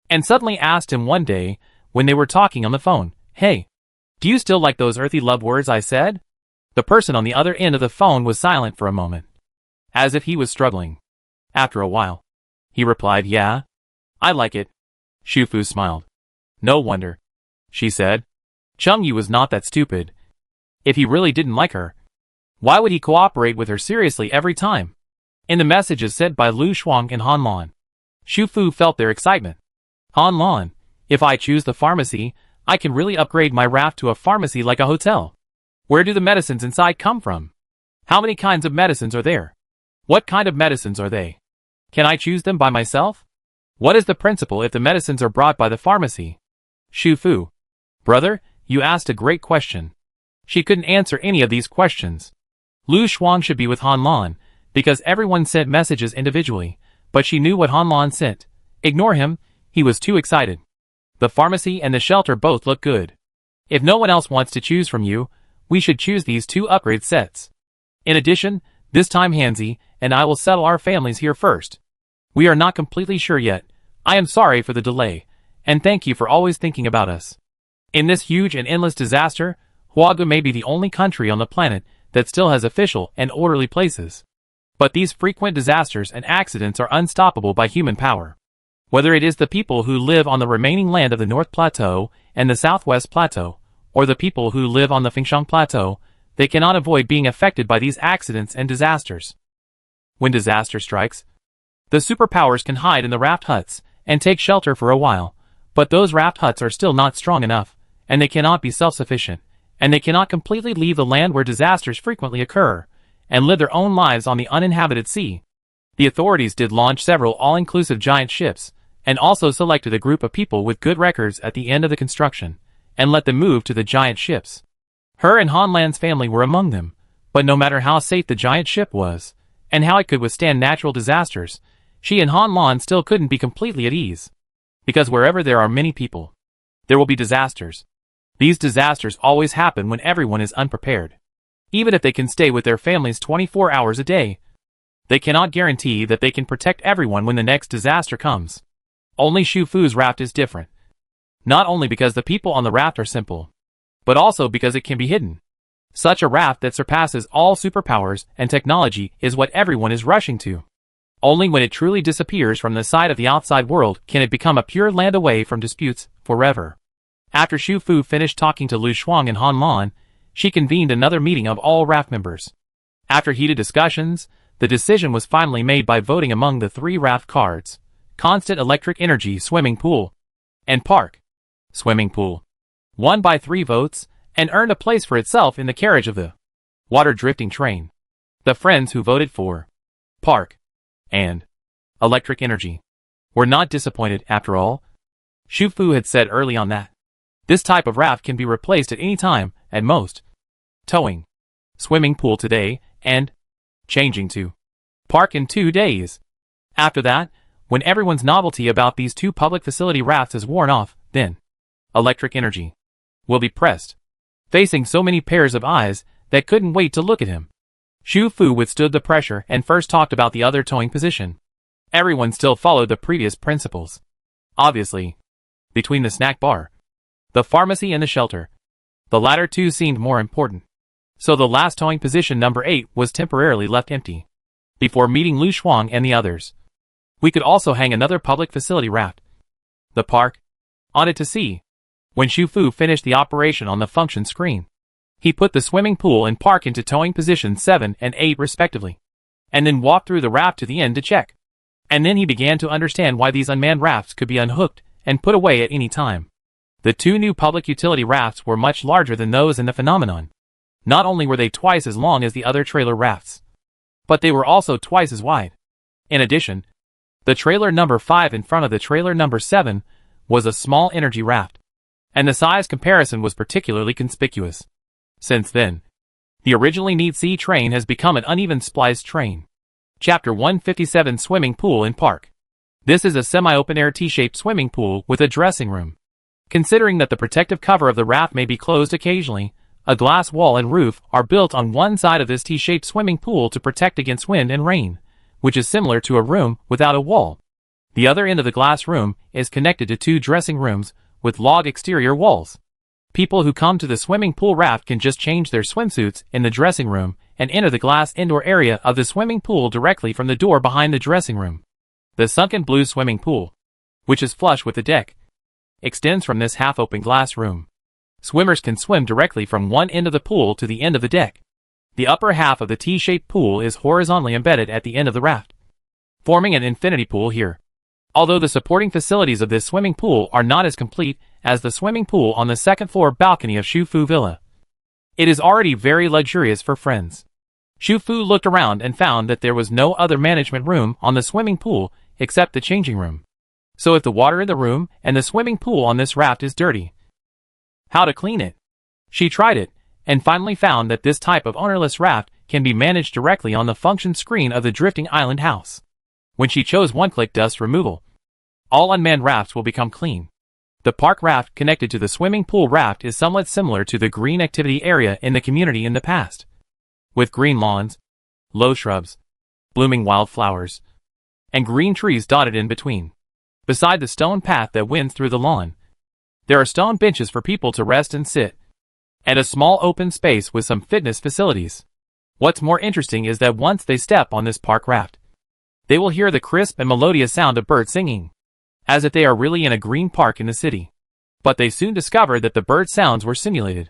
and suddenly asked him one day, when they were talking on the phone, "Hey, do you still like those earthy love words I said?" The person on the other end of the phone was silent for a moment, as if he was struggling. After a while, he replied, "Yeah, I like it." Shu Fu smiled. "No wonder," she said. Chung Yu was not that stupid. If he really didn't like her, why would he cooperate with her seriously every time? In the messages sent by Lu Shuang and Han Lan, Shu Fu felt their excitement. Han Lan, if I choose the pharmacy, I can really upgrade my raft to a pharmacy like a hotel. Where do the medicines inside come from? How many kinds of medicines are there? What kind of medicines are they? Can I choose them by myself? What is the principle if the medicines are brought by the pharmacy? Shu Fu. Brother, you asked a great question. She couldn't answer any of these questions. Lu Shuang should be with Han Lan, because everyone sent messages individually, but she knew what Han Lan sent. Ignore him, he was too excited. The pharmacy and the shelter both look good. If no one else wants to choose from you, we should choose these 2 upgrade sets. In addition, this time Hanzi and I will settle our families here first. We are not completely sure yet. I am sorry for the delay, and thank you for always thinking about us. In this huge and endless disaster, Huagu may be the only country on the planet that still has official and orderly places. But these frequent disasters and accidents are unstoppable by human power. Whether it is the people who live on the remaining land of the North Plateau and the Southwest Plateau, or the people who live on the Fengshan Plateau, they cannot avoid being affected by these accidents and disasters. When disaster strikes, the superpowers can hide in the raft huts and take shelter for a while, but those raft huts are still not strong enough, and they cannot be self-sufficient, and they cannot completely leave the land where disasters frequently occur, and live their own lives on the uninhabited sea. The authorities did launch several all-inclusive giant ships, and also selected a group of people with good records at the end of the construction, and let them move to the giant ships. Her and Han Lan's family were among them, but no matter how safe the giant ship was, and how it could withstand natural disasters, she and Han Lan still couldn't be completely at ease. Because wherever there are many people, there will be disasters. These disasters always happen when everyone is unprepared. Even if they can stay with their families 24 hours a day, they cannot guarantee that they can protect everyone when the next disaster comes. Only Shu Fu's raft is different. Not only because the people on the raft are simple, but also because it can be hidden. Such a raft that surpasses all superpowers and technology is what everyone is rushing to. Only when it truly disappears from the sight of the outside world can it become a pure land away from disputes forever. After Shu Fu finished talking to Lu Shuang and Han Lan, she convened another meeting of all raft members. After heated discussions, the decision was finally made by voting among the 3 raft cards: Constant Electric Energy Swimming Pool and Park Swimming Pool. Won by 3 votes, and earned a place for itself in the carriage of the water drifting train. The friends who voted for Park and Electric Energy were not disappointed after all. Shu Fu had said early on that this type of raft can be replaced at any time, at most. Towing. swimming pool today, and changing to park in 2 days. After that, when everyone's novelty about these two public facility rafts is worn off, then electric energy will be pressed, facing so many pairs of eyes that couldn't wait to look at him. Xu Fu withstood the pressure and first talked about the other towing position. Everyone still followed the previous principles. Obviously, between the snack bar, the pharmacy and the shelter, the latter two seemed more important. So the last towing position number 8 was temporarily left empty. Before meeting Lu Shuang and the others, we could also hang another public facility raft, the park, on it to see. When Xu Fu finished the operation on the function screen, he put the swimming pool and park into towing positions 7 and 8 respectively, and then walked through the raft to the end to check. And then he began to understand why these unmanned rafts could be unhooked and put away at any time. The two new public utility rafts were much larger than those in the phenomenon. Not only were they twice as long as the other trailer rafts, but they were also twice as wide. In addition, the trailer number 5 in front of the trailer number 7 was a small energy raft, and the size comparison was particularly conspicuous. Since then, the originally neat C train has become an uneven spliced train. Chapter 157 Swimming Pool and Park. This is a semi-open-air T-shaped swimming pool with a dressing room. Considering that the protective cover of the raft may be closed occasionally, a glass wall and roof are built on one side of this T-shaped swimming pool to protect against wind and rain, which is similar to a room without a wall. The other end of the glass room is connected to 2 dressing rooms with log exterior walls. People who come to the swimming pool raft can just change their swimsuits in the dressing room and enter the glass indoor area of the swimming pool directly from the door behind the dressing room. The sunken blue swimming pool, which is flush with the deck, extends from this half-open glass room. Swimmers can swim directly from one end of the pool to the end of the deck. The upper half of the T-shaped pool is horizontally embedded at the end of the raft, forming an infinity pool here. Although the supporting facilities of this swimming pool are not as complete as the swimming pool on the second-floor balcony of Xu Fu Villa, it is already very luxurious for friends. Xu Fu looked around and found that there was no other management room on the swimming pool except the changing room. So if the water in the room and the swimming pool on this raft is dirty, how to clean it? She tried it, and finally found that this type of ownerless raft can be managed directly on the function screen of the drifting island house. When she chose one-click dust removal, all unmanned rafts will become clean. The park raft connected to the swimming pool raft is somewhat similar to the green activity area in the community in the past, with green lawns, low shrubs, blooming wildflowers, and green trees dotted in between. Beside the stone path that winds through the lawn, there are stone benches for people to rest and sit, and a small open space with some fitness facilities. What's more interesting is that once they step on this park raft, they will hear the crisp and melodious sound of birds singing, as if they are really in a green park in the city. But they soon discovered that the bird sounds were simulated,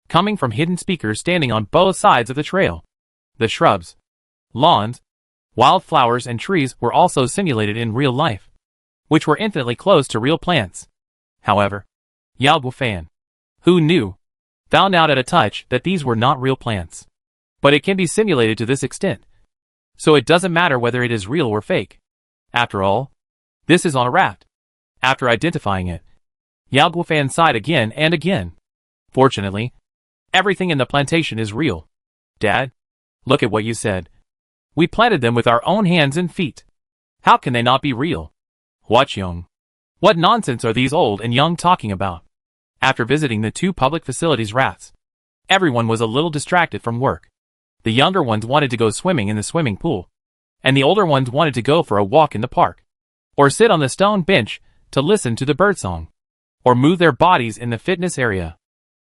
coming from hidden speakers standing on both sides of the trail. The shrubs, lawns, wildflowers and trees were also simulated in real life, which were infinitely close to real plants. However, Yao Guofan, who knew, found out at a touch that these were not real plants. But it can be simulated to this extent, so it doesn't matter whether it is real or fake. After all, this is on a raft. After identifying it, Yao Guofan sighed again and again. Fortunately, everything in the plantation is real. Dad, look at what you said. We planted them with our own hands and feet. How can they not be real? What young? What nonsense are these old and young talking about? After visiting the 2 public facilities rafts, everyone was a little distracted from work. The younger ones wanted to go swimming in the swimming pool, and the older ones wanted to go for a walk in the park, or sit on the stone bench to listen to the birdsong, or move their bodies in the fitness area.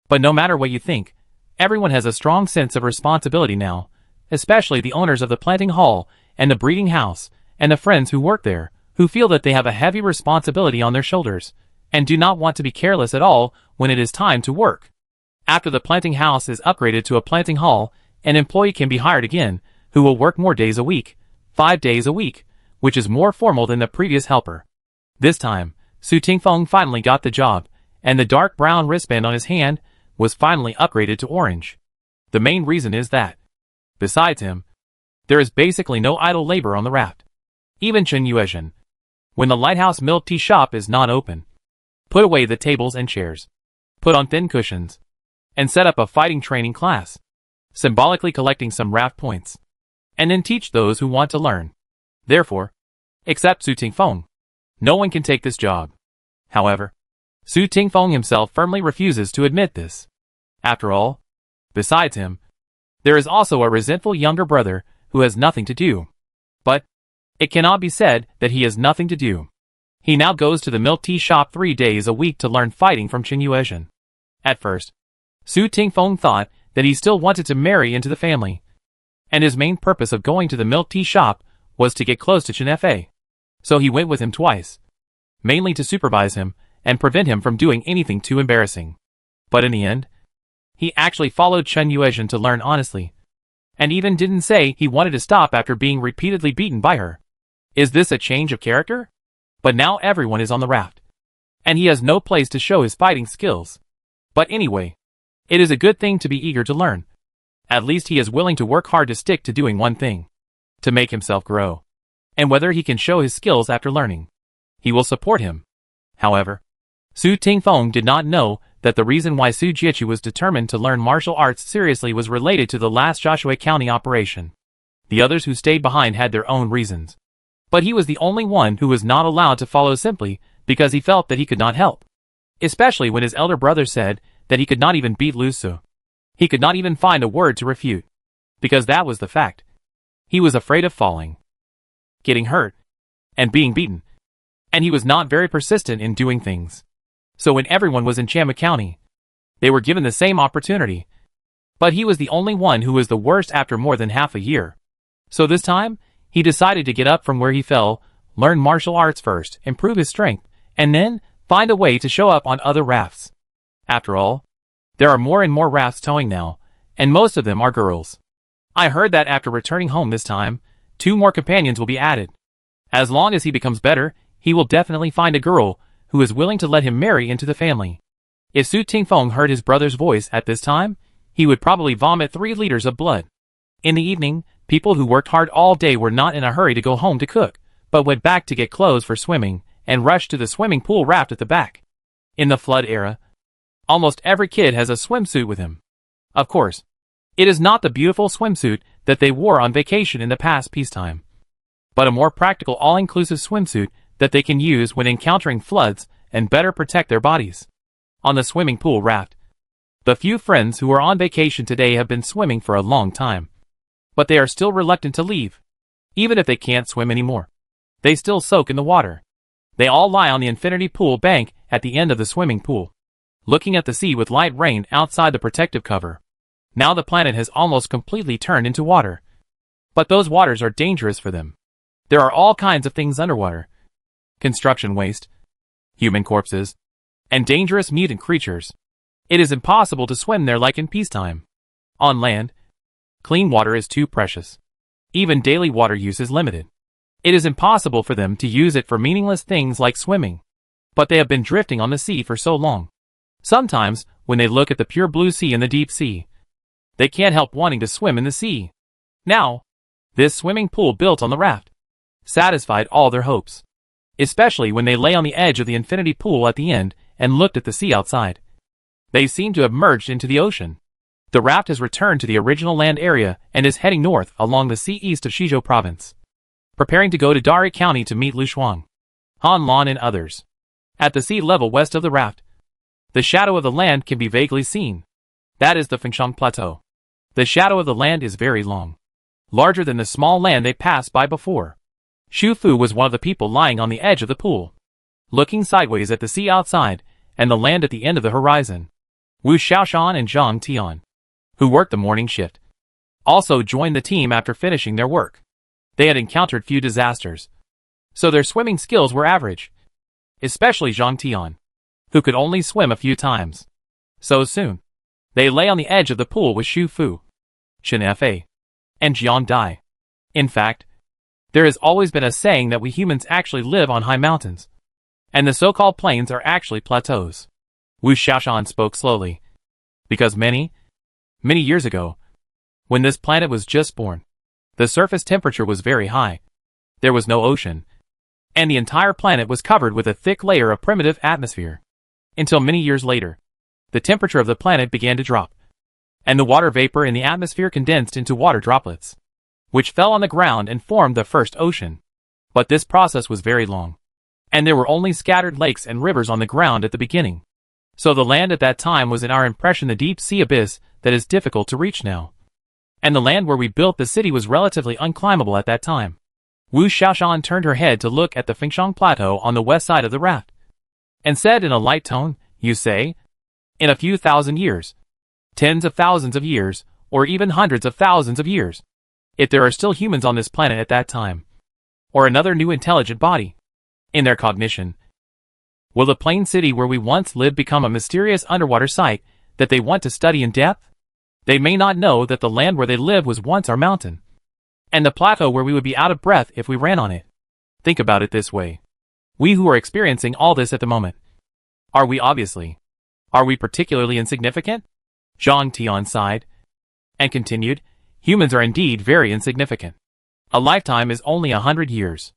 But no matter what you think, everyone has a strong sense of responsibility now, especially the owners of the planting hall and the breeding house, and the friends who work there, who feel that they have a heavy responsibility on their shoulders, and do not want to be careless at all when it is time to work. After the planting house is upgraded to a planting hall, an employee can be hired again, who will work more days a week, 5 days a week, which is more formal than the previous helper. This time, Su Tingfeng finally got the job, and the dark brown wristband on his hand was finally upgraded to orange. The main reason is that, besides him, there is basically no idle labor on the raft. Even Chen Yuezhen, when the lighthouse milk tea shop is not open, put away the tables and chairs, put on thin cushions, and set up a fighting training class. symbolically collecting some raft points, and then teach those who want to learn. Therefore, except Su Tingfeng, no one can take this job. However, Su Tingfeng himself firmly refuses to admit this. After all, besides him, there is also a resentful younger brother who has nothing to do. But it cannot be said that he has nothing to do. He now goes to the milk tea shop 3 days a week to learn fighting from Chen Yuezhen. At first, Su Tingfeng thought that he still wanted to marry into the family, and his main purpose of going to the milk tea shop was to get close to Chen Fa. So he went with him twice, mainly to supervise him and prevent him from doing anything too embarrassing. But in the end, he actually followed Chen Yuezhen to learn honestly, and even didn't say he wanted to stop after being repeatedly beaten by her. Is this a change of character? But now everyone is on the raft, and he has no place to show his fighting skills. But anyway, it is a good thing to be eager to learn. At least he is willing to work hard to stick to doing one thing, to make himself grow. And whether he can show his skills after learning, he will support him. However, Su Tingfeng did not know that the reason why Su Jiachu was determined to learn martial arts seriously was related to the last Joshua County operation. The others who stayed behind had their own reasons. But he was the only one who was not allowed to follow simply because he felt that he could not help. Especially when his elder brother said that he could not even beat Lu Su. He could not even find a word to refute. Because that was the fact. He was afraid of falling, getting hurt, and being beaten. And he was not very persistent in doing things. So when everyone was in Chama County, they were given the same opportunity. But he was the only one who was the worst after more than half a year. So this time, he decided to get up from where he fell, learn martial arts first, improve his strength, and then find a way to show up on other rafts. After all, there are more and more rafts towing now, and most of them are girls. I heard that after returning home this time, 2 more companions will be added. As long as he becomes better, he will definitely find a girl who is willing to let him marry into the family. If Su Tingfeng heard his brother's voice at this time, he would probably vomit 3 liters of blood. In the evening, people who worked hard all day were not in a hurry to go home to cook, but went back to get clothes for swimming, and rushed to the swimming pool raft at the back. In the flood era, almost every kid has a swimsuit with him. Of course, it is not the beautiful swimsuit that they wore on vacation in the past peacetime, but a more practical all-inclusive swimsuit that they can use when encountering floods and better protect their bodies. On the swimming pool raft, the few friends who are on vacation today have been swimming for a long time, but they are still reluctant to leave. Even if they can't swim anymore, they still soak in the water. They all lie on the infinity pool bank at the end of the swimming pool, looking at the sea with light rain outside the protective cover. Now the planet has almost completely turned into water. But those waters are dangerous for them. There are all kinds of things underwater. Construction waste, human corpses, and dangerous mutant creatures. It is impossible to swim there like in peacetime. On land, clean water is too precious. Even daily water use is limited. It is impossible for them to use it for meaningless things like swimming. But they have been drifting on the sea for so long. Sometimes, when they look at the pure blue sea and the deep sea, they can't help wanting to swim in the sea. Now, this swimming pool built on the raft satisfied all their hopes. Especially when they lay on the edge of the infinity pool at the end and looked at the sea outside. They seem to have merged into the ocean. The raft has returned to the original land area and is heading north along the sea east of Shizhou province, preparing to go to Dari County to meet Lu Shuang, Han Lan and others. At the sea level west of the raft, the shadow of the land can be vaguely seen. That is the Fengshan Plateau. The shadow of the land is very long, larger than the small land they passed by before. Xu Fu was one of the people lying on the edge of the pool, looking sideways at the sea outside and the land at the end of the horizon. Wu Xiaoshan and Zhang Tian, who worked the morning shift, also joined the team after finishing their work. They had encountered few disasters, so their swimming skills were average, especially Zhang Tian, who could only swim a few times. So soon, they lay on the edge of the pool with Xu Fu, Chen Fa, and Jian Dai. In fact, there has always been a saying that we humans actually live on high mountains, and the so-called plains are actually plateaus. Wu Xiaoshan spoke slowly, because many years ago, when this planet was just born, the surface temperature was very high. There was no ocean, and the entire planet was covered with a thick layer of primitive atmosphere. Until many years later, the temperature of the planet began to drop. and the water vapor in the atmosphere condensed into water droplets, which fell on the ground and formed the first ocean. But this process was very long, and there were only scattered lakes and rivers on the ground at the beginning. So the land at that time was in our impression the deep sea abyss that is difficult to reach now. And the land where we built the city was relatively unclimbable at that time. Wu Xiaoshan turned her head to look at the Fengshang Plateau on the west side of the raft, and said in a light tone, "You say? In a few thousand years, tens of thousands of years, or even hundreds of thousands of years, if there are still humans on this planet at that time, or another new intelligent body, in their cognition, will the plain city where we once lived become a mysterious underwater site that they want to study in depth? They may not know that the land where they live was once our mountain, and the plateau where we would be out of breath if we ran on it. Think about it this way. We who are experiencing all this at the moment, are we particularly insignificant?" Zhang Tian sighed, and continued, "Humans are indeed very insignificant. A lifetime is only 100 years.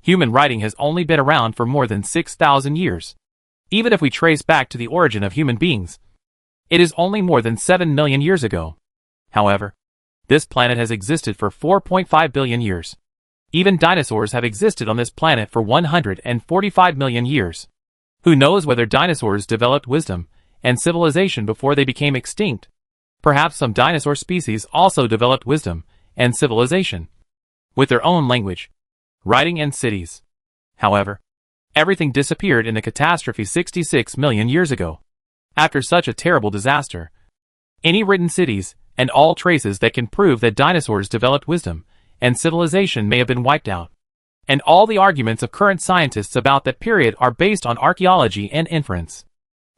Human writing has only been around for more than 6,000 years. Even if we trace back to the origin of human beings, it is only more than 7 million years ago. However, this planet has existed for 4.5 billion years. Even dinosaurs have existed on this planet for 145 million years. Who knows whether dinosaurs developed wisdom and civilization before they became extinct? Perhaps some dinosaur species also developed wisdom and civilization, with their own language, writing and cities. However, everything disappeared in the catastrophe 66 million years ago. After such a terrible disaster, any written cities and all traces that can prove that dinosaurs developed wisdom and civilization may have been wiped out. And all the arguments of current scientists about that period are based on archaeology and inference.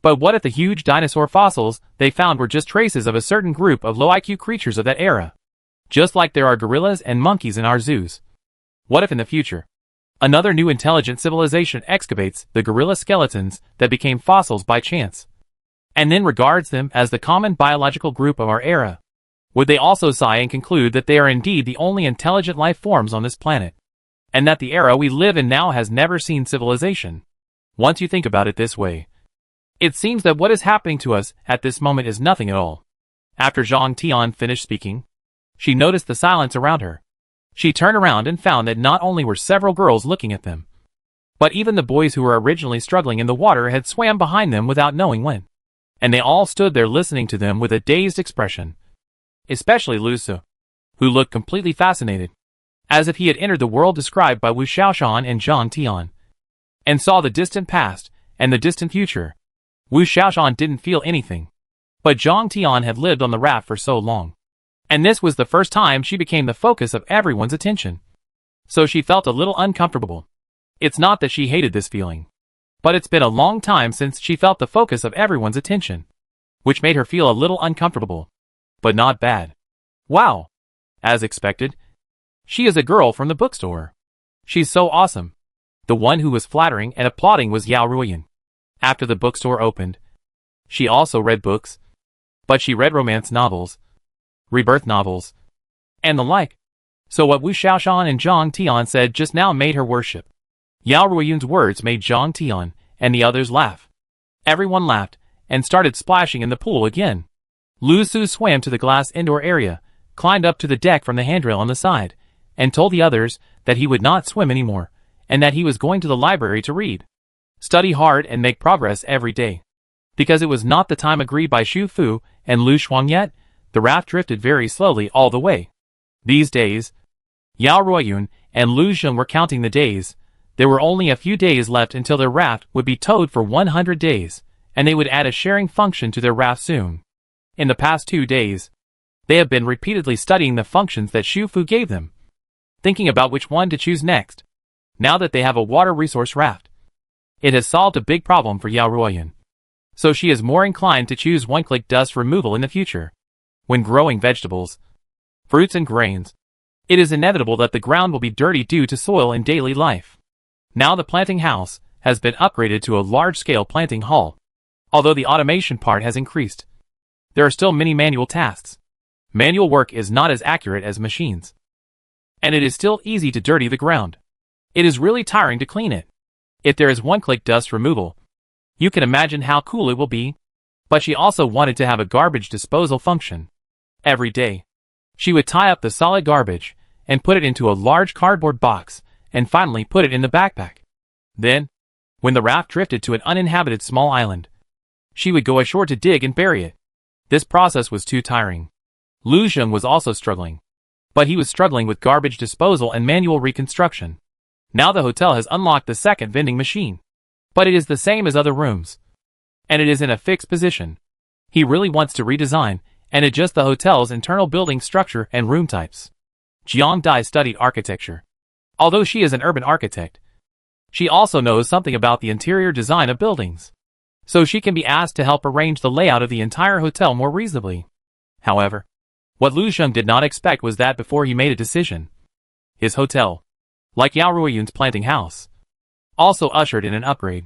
But what if the huge dinosaur fossils they found were just traces of a certain group of low-IQ creatures of that era? Just like there are gorillas and monkeys in our zoos. What if in the future, another new intelligent civilization excavates the gorilla skeletons that became fossils by chance, and then regards them as the common biological group of our era? Would they also sigh and conclude that they are indeed the only intelligent life forms on this planet, and that the era we live in now has never seen civilization? Once you think about it this way, it seems that what is happening to us at this moment is nothing at all. After Zhang Tian finished speaking, she noticed the silence around her. She turned around and found that not only were several girls looking at them, but even the boys who were originally struggling in the water had swam behind them without knowing when. And they all stood there listening to them with a dazed expression. Especially Lu Su, who looked completely fascinated, as if he had entered the world described by Wu Xiaoshan and Zhang Tian, and saw the distant past and the distant future. Wu Xiaoshan didn't feel anything, but Zhang Tian had lived on the raft for so long, and this was the first time she became the focus of everyone's attention. So she felt a little uncomfortable. It's not that she hated this feeling, but it's been a long time since she felt the focus of everyone's attention, which made her feel a little uncomfortable. But not bad. Wow! As expected, she is a girl from the bookstore. She's so awesome. The one who was flattering and applauding was Yao Ruoyan. After the bookstore opened, she also read books, but she read romance novels, rebirth novels, and the like. So what Wu Xiaoshan and Zhang Tian said just now made her worship. Yao Ruoyan's words made Zhang Tian and the others laugh. Everyone laughed and started splashing in the pool again. Lu Su swam to the glass indoor area, climbed up to the deck from the handrail on the side, and told the others that he would not swim anymore, and that he was going to the library to read, study hard and make progress every day. Because it was not the time agreed by Xu Fu and Lu Shuang yet, the raft drifted very slowly all the way. These days, Yao Ruoyun and Lu Zheng were counting the days. There were only a few days left until their raft would be towed for 100 days, and they would add a sharing function to their raft soon. In the past 2 days, they have been repeatedly studying the functions that Xu Fu gave them, thinking about which one to choose next. Now that they have a water resource raft, it has solved a big problem for Yao Ruoyan. So she is more inclined to choose one-click dust removal in the future. When growing vegetables, fruits and grains, it is inevitable that the ground will be dirty due to soil in daily life. Now the planting house has been upgraded to a large-scale planting hall. Although the automation part has increased, there are still many manual tasks. Manual work is not as accurate as machines, and it is still easy to dirty the ground. It is really tiring to clean it. If there is one-click dust removal, you can imagine how cool it will be. But she also wanted to have a garbage disposal function. Every day, she would tie up the solid garbage and put it into a large cardboard box and finally put it in the backpack. Then, when the raft drifted to an uninhabited small island, she would go ashore to dig and bury it. This process was too tiring. Lu Zheng was also struggling. But he was struggling with garbage disposal and manual reconstruction. Now the hotel has unlocked the second vending machine. But it is the same as other rooms. And it is in a fixed position. He really wants to redesign and adjust the hotel's internal building structure and room types. Jiang Dai studied architecture. Although she is an urban architect, she also knows something about the interior design of buildings. So she can be asked to help arrange the layout of the entire hotel more reasonably. However, what Lu Zheng did not expect was that before he made a decision, his hotel, like Yao Ruiyun's planting house, also ushered in an upgrade.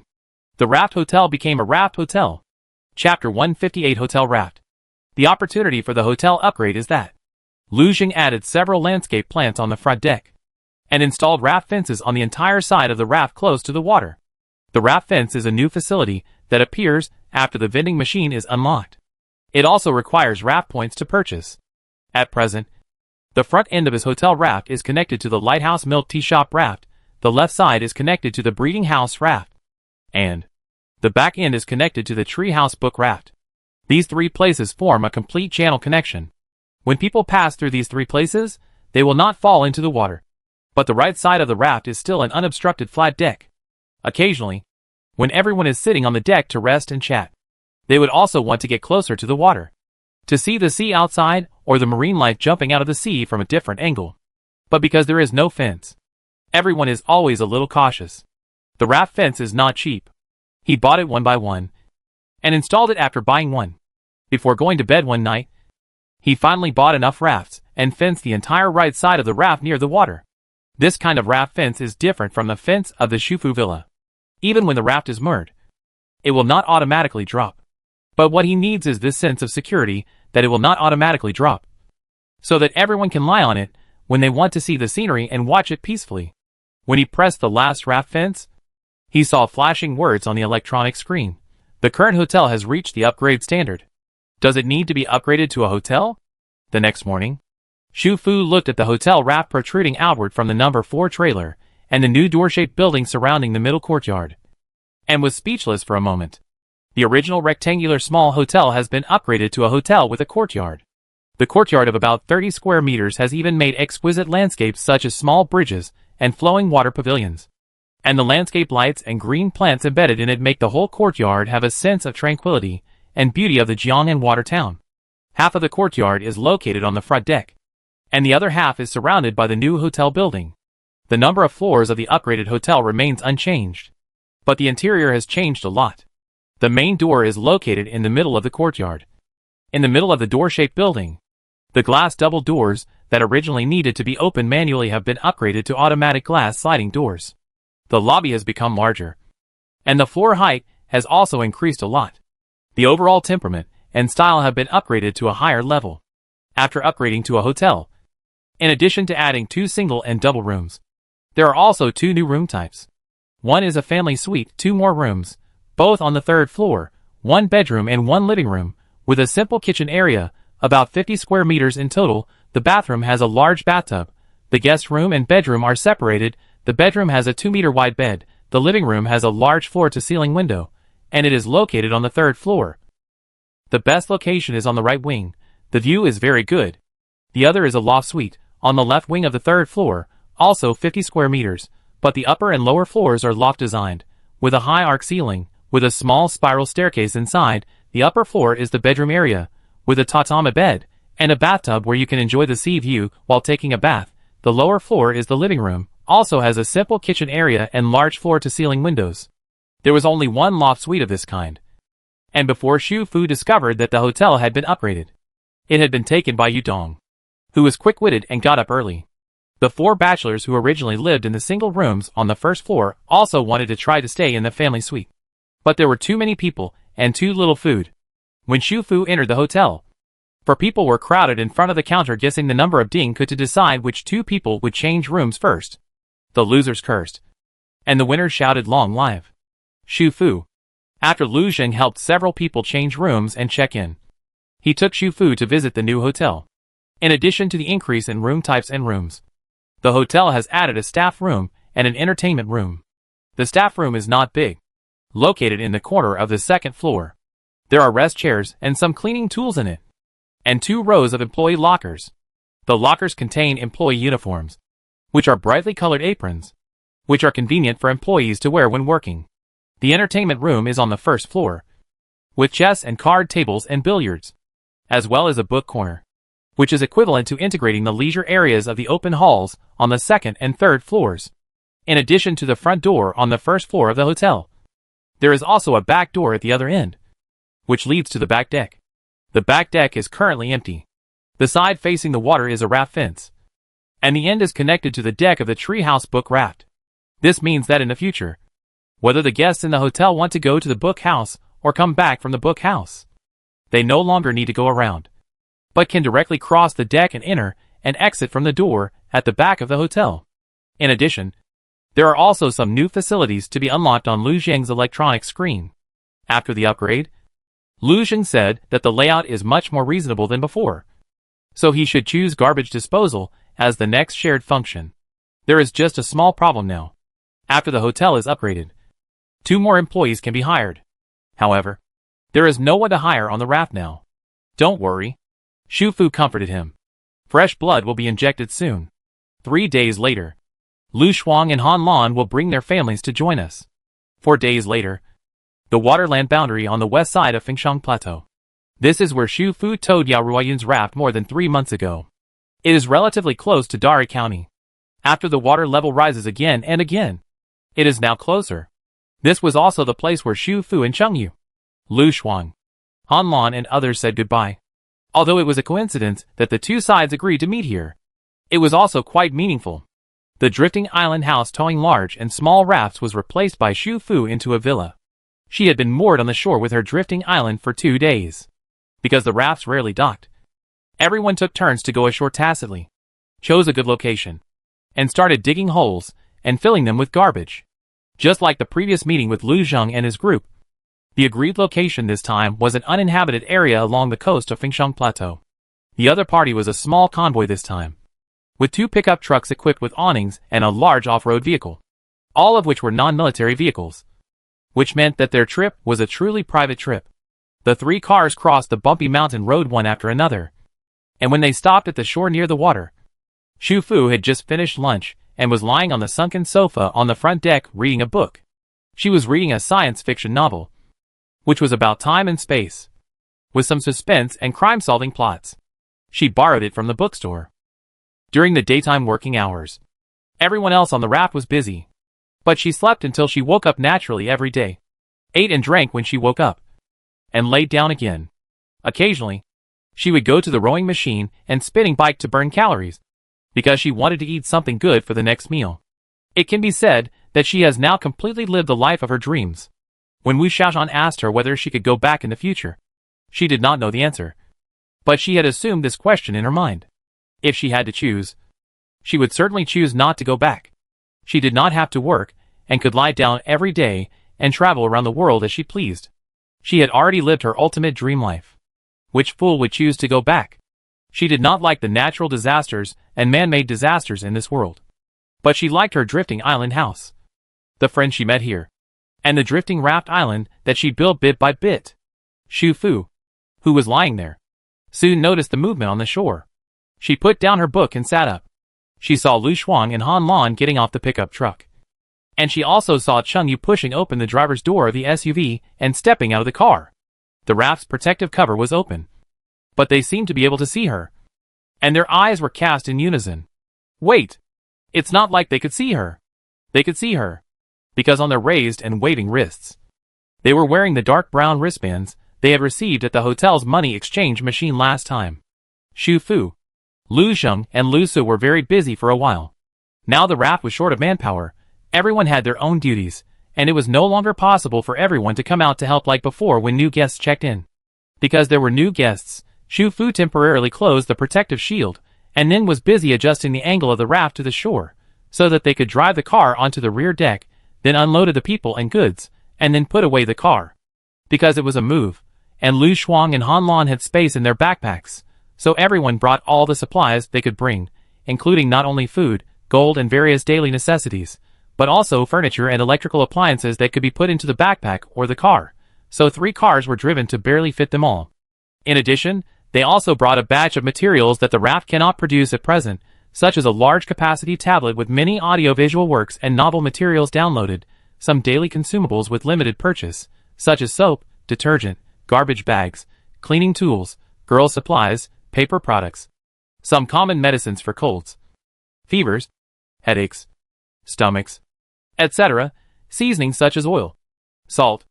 The Raft Hotel became a Raft Hotel. Chapter 158 Hotel Raft. The opportunity for the hotel upgrade is that Lu Zheng added several landscape plants on the front deck and installed raft fences on the entire side of the raft close to the water. The raft fence is a new facility that appears after the vending machine is unlocked. It also requires raft points to purchase. At present, the front end of his hotel raft is connected to the Lighthouse Milk Tea Shop raft, the left side is connected to the Breeding House raft, and the back end is connected to the Treehouse Book raft. These three places form a complete channel connection. When people pass through these three places, they will not fall into the water. But the right side of the raft is still an unobstructed flat deck. Occasionally, when everyone is sitting on the deck to rest and chat, they would also want to get closer to the water, to see the sea outside or the marine life jumping out of the sea from a different angle. But because there is no fence, everyone is always a little cautious. The raft fence is not cheap. He bought it one by one and installed it after buying one. Before going to bed one night, he finally bought enough rafts and fenced the entire right side of the raft near the water. This kind of raft fence is different from the fence of the Shufu Villa. Even when the raft is moored, it will not automatically drop. But what he needs is this sense of security that it will not automatically drop, so that everyone can lie on it when they want to see the scenery and watch it peacefully. When he pressed the last raft fence, he saw flashing words on the electronic screen. The current hotel has reached the upgrade standard. Does it need to be upgraded to a hotel? The next morning, Shu Fu looked at the hotel raft protruding outward from the number 4 trailer and the new door-shaped building surrounding the middle courtyard, and was speechless for a moment. The original rectangular small hotel has been upgraded to a hotel with a courtyard. The courtyard of about 30 square meters has even made exquisite landscapes such as small bridges and flowing water pavilions. And the landscape lights and green plants embedded in it make the whole courtyard have a sense of tranquility and beauty of the Jiang'an water town. Half of the courtyard is located on the front deck, and the other half is surrounded by the new hotel building. The number of floors of the upgraded hotel remains unchanged, but the interior has changed a lot. The main door is located in the middle of the courtyard. In the middle of the door-shaped building, the glass double doors that originally needed to be opened manually have been upgraded to automatic glass sliding doors. The lobby has become larger, and the floor height has also increased a lot. The overall temperament and style have been upgraded to a higher level. After upgrading to a hotel, in addition to adding 2 single and double rooms, there are also 2 new room types. One is a family suite, 2 more rooms, both on the 3rd floor, 1 bedroom and 1 living room, with a simple kitchen area, about 50 square meters in total. The bathroom has a large bathtub. The guest room and bedroom are separated. The bedroom has a 2-meter wide bed. The living room has a large floor-to-ceiling window, and it is located on the 3rd floor. The best location is on the right wing. The view is very good. The other is a loft suite, on the left wing of the 3rd floor, also 50 square meters, but the upper and lower floors are loft designed, with a high arc ceiling, with a small spiral staircase inside. The upper floor is the bedroom area, with a tatami bed, and a bathtub where you can enjoy the sea view while taking a bath. The lower floor is the living room, also has a simple kitchen area and large floor-to-ceiling windows. There was only 1 loft suite of this kind, and before Shu Fu discovered that the hotel had been upgraded, it had been taken by Yu Dong, who was quick-witted and got up early. The 4 bachelors who originally lived in the single rooms on the 1st floor also wanted to try to stay in the family suite, but there were too many people and too little food. When Shu Fu entered the hotel, for people were crowded in front of the counter guessing the number of ding could to decide which 2 people would change rooms first. The losers cursed, and the winners shouted long live Shu Fu. After Lu Zheng helped several people change rooms and check in, he took Xu Fu to visit the new hotel. In addition to the increase in room types and rooms, the hotel has added a staff room and an entertainment room. The staff room is not big, located in the corner of the second floor. There are rest chairs and some cleaning tools in it, and 2 rows of employee lockers. The lockers contain employee uniforms, which are brightly colored aprons, which are convenient for employees to wear when working. The entertainment room is on the first floor, with chess and card tables and billiards, as well as a book corner, which is equivalent to integrating the leisure areas of the open halls on the second and third floors. In addition to the front door on the first floor of the hotel, there is also a back door at the other end, which leads to the back deck. The back deck is currently empty. The side facing the water is a raft fence, and the end is connected to the deck of the treehouse book raft. This means that in the future, whether the guests in the hotel want to go to the book house or come back from the book house, they no longer need to go around, but can directly cross the deck and enter and exit from the door at the back of the hotel. In addition, there are also some new facilities to be unlocked on Lu Zheng's electronic screen. After the upgrade, Lu Zheng said that the layout is much more reasonable than before, so he should choose garbage disposal as the next shared function. There is just a small problem now. After the hotel is upgraded, 2 more employees can be hired. However, there is no one to hire on the raft now. Don't worry, Xu Fu comforted him. Fresh blood will be injected soon. 3 days later, Lu Shuang and Han Lan will bring their families to join us. 4 days later, the waterland boundary on the west side of Fengshang Plateau. This is where Xu Fu towed Yao Ruoyun's raft more than 3 months ago. It is relatively close to Dari County. After the water level rises again and again, it is now closer. This was also the place where Xu Fu and Chengyu, Lu Shuang, Han Lan and others said goodbye. Although it was a coincidence that the 2 sides agreed to meet here, it was also quite meaningful. The drifting island house towing large and small rafts was replaced by Xu Fu into a villa. She had been moored on the shore with her drifting island for 2 days. Because the rafts rarely docked, everyone took turns to go ashore tacitly, chose a good location, and started digging holes and filling them with garbage. Just like the previous meeting with Lu Zheng and his group, the agreed location this time was an uninhabited area along the coast of Fengshang Plateau. The other party was a small convoy this time, with 2 pickup trucks equipped with awnings and a large off-road vehicle, all of which were non-military vehicles, which meant that their trip was a truly private trip. The 3 cars crossed the bumpy mountain road one after another, and when they stopped at the shore near the water, Xu Fu had just finished lunch and was lying on the sunken sofa on the front deck reading a book. She was reading a science fiction novel, which was about time and space, with some suspense and crime-solving plots. She borrowed it from the bookstore. During the daytime working hours, everyone else on the raft was busy, but she slept until she woke up naturally every day, ate and drank when she woke up, and laid down again. Occasionally, she would go to the rowing machine and spinning bike to burn calories, because she wanted to eat something good for the next meal. It can be said that she has now completely lived the life of her dreams. When Wu Xiaoshan asked her whether she could go back in the future, she did not know the answer, but she had assumed this question in her mind. If she had to choose, she would certainly choose not to go back. She did not have to work, and could lie down every day and travel around the world as she pleased. She had already lived her ultimate dream life. Which fool would choose to go back? She did not like the natural disasters and man-made disasters in this world, but she liked her drifting island house, the friends she met here, and the drifting raft island that she built bit by bit. Xu Fu, who was lying there, soon noticed the movement on the shore. She put down her book and sat up. She saw Lu Shuang and Han Lan getting off the pickup truck, and she also saw Chengyu pushing open the driver's door of the SUV and stepping out of the car. The raft's protective cover was open, but they seemed to be able to see her, and their eyes were cast in unison. Wait! It's not like they could see her. They could see her, because on their raised and waving wrists, they were wearing the dark brown wristbands they had received at the hotel's money exchange machine last time. Xu Fu, Lu Zheng, and Lu Su were very busy for a while. Now the raft was short of manpower, everyone had their own duties, and it was no longer possible for everyone to come out to help like before when new guests checked in. Because there were new guests, Xu Fu temporarily closed the protective shield, and then was busy adjusting the angle of the raft to the shore, so that they could drive the car onto the rear deck, then unloaded the people and goods, and then put away the car. because it was a move, and Lu Shuang and Han Lan had space in their backpacks, so everyone brought all the supplies they could bring, including not only food, gold and various daily necessities, but also furniture and electrical appliances that could be put into the backpack or the car, so 3 cars were driven to barely fit them all. In addition, they also brought a batch of materials that the raft cannot produce at present, such as a large capacity tablet with many audio-visual works and novel materials downloaded, some daily consumables with limited purchase, such as soap, detergent, garbage bags, cleaning tools, girl supplies, paper products, some common medicines for colds, fevers, headaches, stomachs, etc., seasonings such as oil, salt,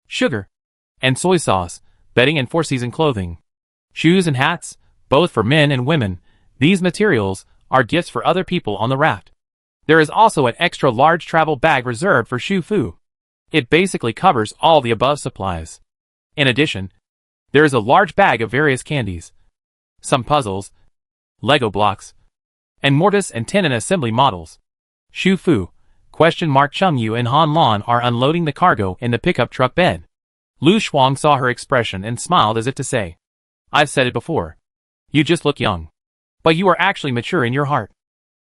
sugar, and soy sauce, bedding and 4-season clothing, shoes and hats, both for men and women. These materials are gifts for other people on the raft. There is also an extra large travel bag reserved for Shu Fu. It basically covers all the above supplies. In addition, there is a large bag of various candies, some puzzles, Lego blocks, and mortise and tenon assembly models. Shu Fu, Cheng Yu and Han Lan are unloading the cargo in the pickup truck bed. Lu Shuang saw her expression and smiled as if to say, "I've said it before. You just look young. But you are actually mature in your heart."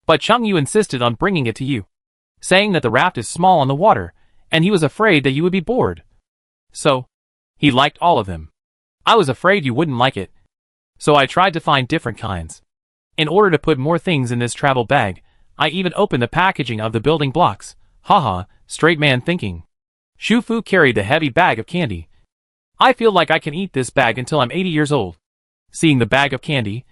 But Cheng Yu insisted on bringing it to you, saying that the raft is small on the water, and he was afraid that you would be bored. So, he liked all of them. I was afraid you wouldn't like it, so I tried to find different kinds. In order to put more things in this travel bag, I even opened the packaging of the building blocks. Haha, straight man thinking. Shu Fu carried the heavy bag of candy. I feel like I can eat this bag until I'm 80 years old. Seeing the bag of candy,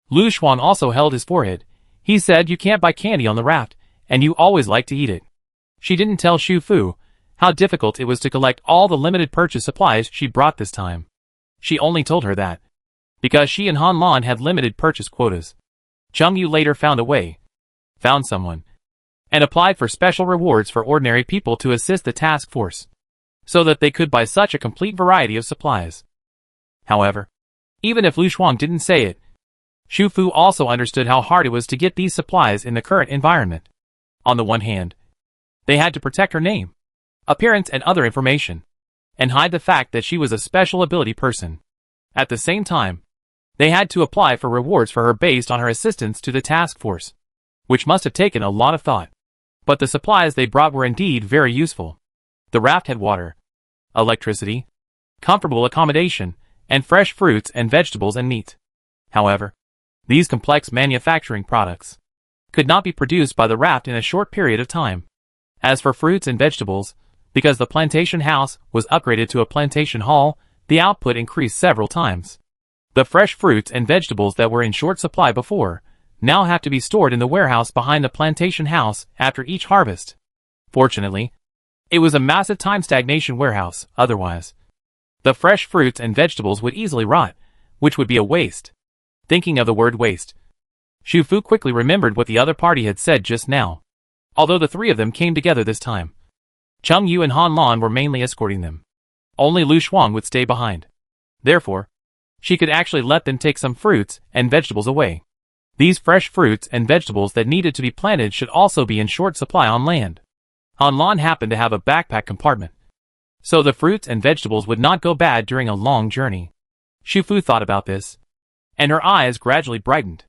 Lu Shuang also held his forehead. He said you can't buy candy on the raft, and you always like to eat it. She didn't tell Shu Fu how difficult it was to collect all the limited purchase supplies she brought this time. She only told her that because she and Han Lan had limited purchase quotas. Cheng Yu later found someone, and applied for special rewards for ordinary people to assist the task force, so that they could buy such a complete variety of supplies. However, even if Lu Shuang didn't say it, Shu Fu also understood how hard it was to get these supplies in the current environment. On the one hand, they had to protect her name, appearance and other information, and hide the fact that she was a special ability person. At the same time, they had to apply for rewards for her based on her assistance to the task force, which must have taken a lot of thought. But the supplies they brought were indeed very useful. The raft had water, electricity, comfortable accommodation, and fresh fruits and vegetables and meat. However, these complex manufacturing products could not be produced by the raft in a short period of time. As for fruits and vegetables, because the plantation house was upgraded to a plantation hall, the output increased several times. The fresh fruits and vegetables that were in short supply before now have to be stored in the warehouse behind the plantation house after each harvest. Fortunately, it was a massive time stagnation warehouse, otherwise the fresh fruits and vegetables would easily rot, which would be a waste. Thinking of the word waste, Shu Fu quickly remembered what the other party had said just now. Although the 3 of them came together this time, Cheng Yu and Han Lan were mainly escorting them. Only Lu Shuang would stay behind. Therefore, she could actually let them take some fruits and vegetables away. These fresh fruits and vegetables that needed to be planted should also be in short supply on land. Han Lan happened to have a backpack compartment, so the fruits and vegetables would not go bad during a long journey. Shu Fu thought about this, and her eyes gradually brightened.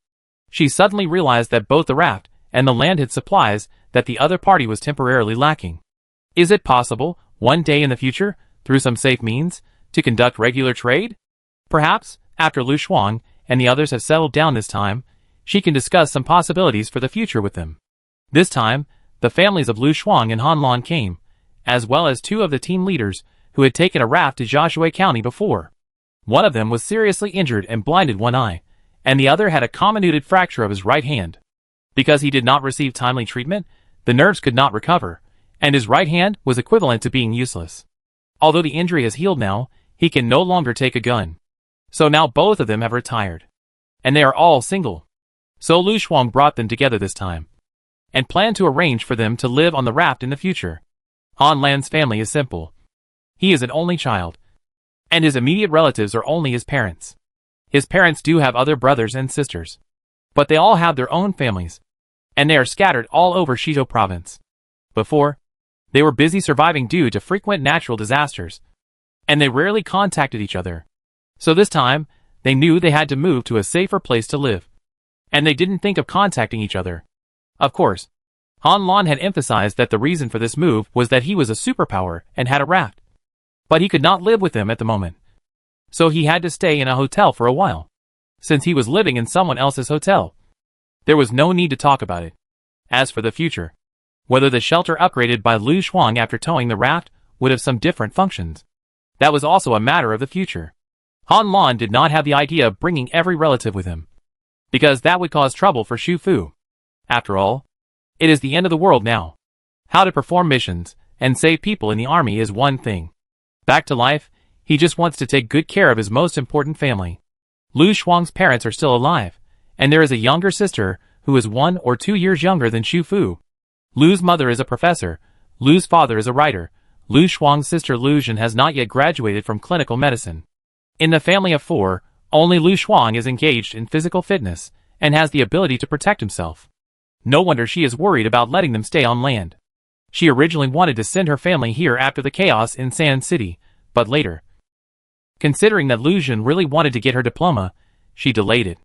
She suddenly realized that both the raft and the land had supplies that the other party was temporarily lacking. Is it possible, one day in the future, through some safe means, to conduct regular trade? Perhaps, after Lu Shuang and the others have settled down this time, she can discuss some possibilities for the future with them. This time, the families of Lu Shuang and Han Lan came, as well as 2 of the team leaders who had taken a raft to Jiaxue County before. One of them was seriously injured and blinded one eye, and the other had a comminuted fracture of his right hand. Because he did not receive timely treatment, the nerves could not recover, and his right hand was equivalent to being useless. Although the injury has healed now, he can no longer take a gun. So now both of them have retired, and they are all single. So Lu Shuang brought them together this time, and planned to arrange for them to live on the raft in the future. Han Lan's family is simple. He is an only child, and his immediate relatives are only his parents. His parents do have other brothers and sisters, but they all have their own families, and they are scattered all over Shizhou province. Before, they were busy surviving due to frequent natural disasters, and they rarely contacted each other. So this time, they knew they had to move to a safer place to live. And they didn't think of contacting each other. Of course, Han Lan had emphasized that the reason for this move was that he was a superpower and had a raft. But he could not live with them at the moment. So he had to stay in a hotel for a while. Since he was living in someone else's hotel, there was no need to talk about it. As for the future, whether the shelter upgraded by Lu Shuang after towing the raft would have some different functions. That was also a matter of the future. Han Lan did not have the idea of bringing every relative with him, because that would cause trouble for Xu Fu. After all, it is the end of the world now. How to perform missions and save people in the army is one thing. Back to life, he just wants to take good care of his most important family. Lu Shuang's parents are still alive, and there is a younger sister who is 1 or 2 years younger than Xu Fu. Lu's mother is a professor, Lu's father is a writer. Lu Shuang's sister Lu Zhen has not yet graduated from clinical medicine. In the family of 4, only Lu Shuang is engaged in physical fitness and has the ability to protect himself. No wonder she is worried about letting them stay on land. She originally wanted to send her family here after the chaos in Sand City, but later, considering that Lu Zhen really wanted to get her diploma, she delayed it.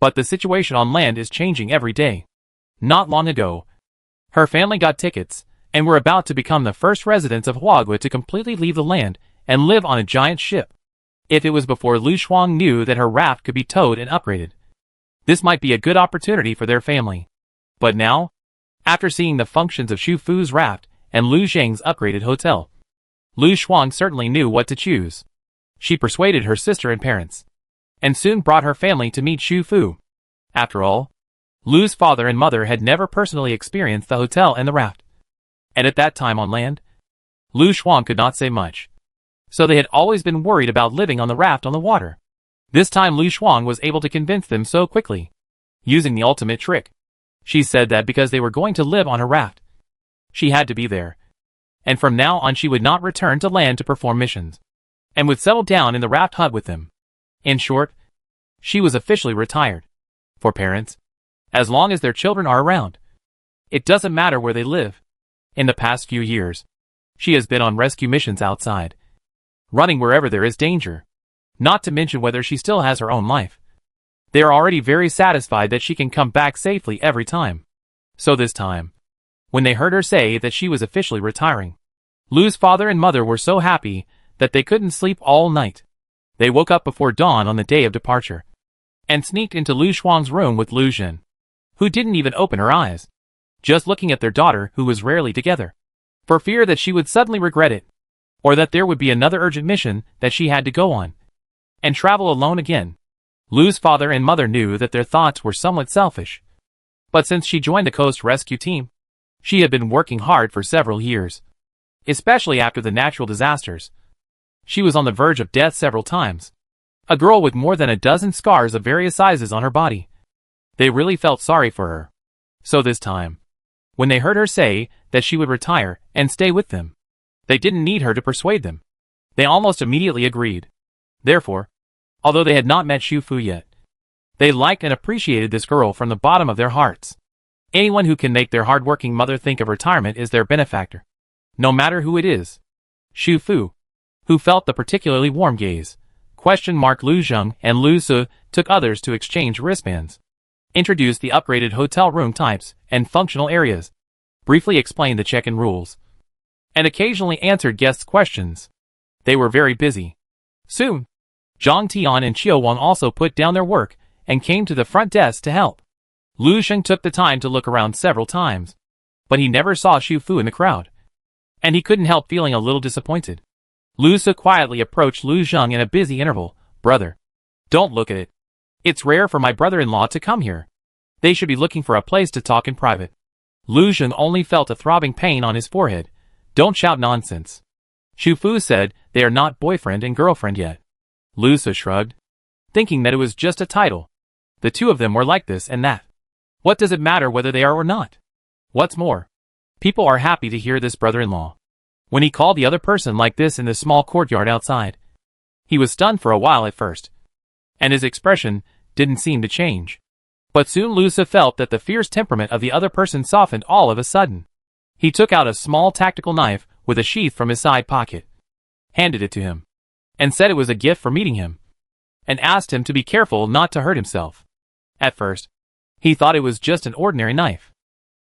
But the situation on land is changing every day. Not long ago, her family got tickets and were about to become the first residents of Huagua to completely leave the land and live on a giant ship. If it was before Lu Shuang knew that her raft could be towed and upgraded, this might be a good opportunity for their family. But now, after seeing the functions of Xu Fu's raft and Lu Zheng's upgraded hotel, Lu Shuang certainly knew what to choose. She persuaded her sister and parents, and soon brought her family to meet Xu Fu. After all, Lu's father and mother had never personally experienced the hotel and the raft. And at that time on land, Lu Shuang could not say much. So they had always been worried about living on the raft on the water. This time Lu Shuang was able to convince them so quickly, using the ultimate trick. She said that because they were going to live on her raft, she had to be there. And from now on she would not return to land to perform missions, and would settle down in the raft hut with them. In short, she was officially retired. For parents, as long as their children are around, it doesn't matter where they live. In the past few years, she has been on rescue missions outside, running wherever there is danger, not to mention whether she still has her own life. They are already very satisfied that she can come back safely every time. So this time, when they heard her say that she was officially retiring, Lu's father and mother were so happy that they couldn't sleep all night. They woke up before dawn on the day of departure, and sneaked into Lu Shuang's room with Lu Zhen, who didn't even open her eyes, just looking at their daughter who was rarely together, for fear that she would suddenly regret it, or that there would be another urgent mission that she had to go on, and travel alone again. Lu's father and mother knew that their thoughts were somewhat selfish, but since she joined the Coast Rescue Team, she had been working hard for several years, especially after the natural disasters. She was on the verge of death several times, a girl with more than a dozen scars of various sizes on her body. They really felt sorry for her. So this time, when they heard her say that she would retire and stay with them, they didn't need her to persuade them. They almost immediately agreed. Therefore, although they had not met Xu Fu yet, they liked and appreciated this girl from the bottom of their hearts. Anyone who can make their hardworking mother think of retirement is their benefactor, no matter who it is. Xu Fu, who felt the particularly warm gaze, Lu Zheng and Lu Su took others to exchange wristbands, introduced the upgraded hotel room types and functional areas, briefly explained the check-in rules, and occasionally answered guests' questions. They were very busy. Soon, Zhang Tian and Qiu Wang also put down their work and came to the front desk to help. Lu Zheng took the time to look around several times, but he never saw Xu Fu in the crowd, and he couldn't help feeling a little disappointed. Lu Su quietly approached Lu Zheng in a busy interval. "Brother, don't look at it. It's rare for my brother-in-law to come here. They should be looking for a place to talk in private." Lu Zheng only felt a throbbing pain on his forehead. "Don't shout nonsense." Xu Fu said they are not boyfriend and girlfriend yet. Lu Su shrugged, thinking that it was just a title. The two of them were like this and that. What does it matter whether they are or not? What's more, people are happy to hear this brother-in-law. When he called the other person like this in the small courtyard outside, he was stunned for a while at first, and his expression didn't seem to change. But soon Lu Su felt that the fierce temperament of the other person softened all of a sudden. He took out a small tactical knife with a sheath from his side pocket, handed it to him. and said it was a gift for meeting him, and asked him to be careful not to hurt himself. At first, he thought it was just an ordinary knife.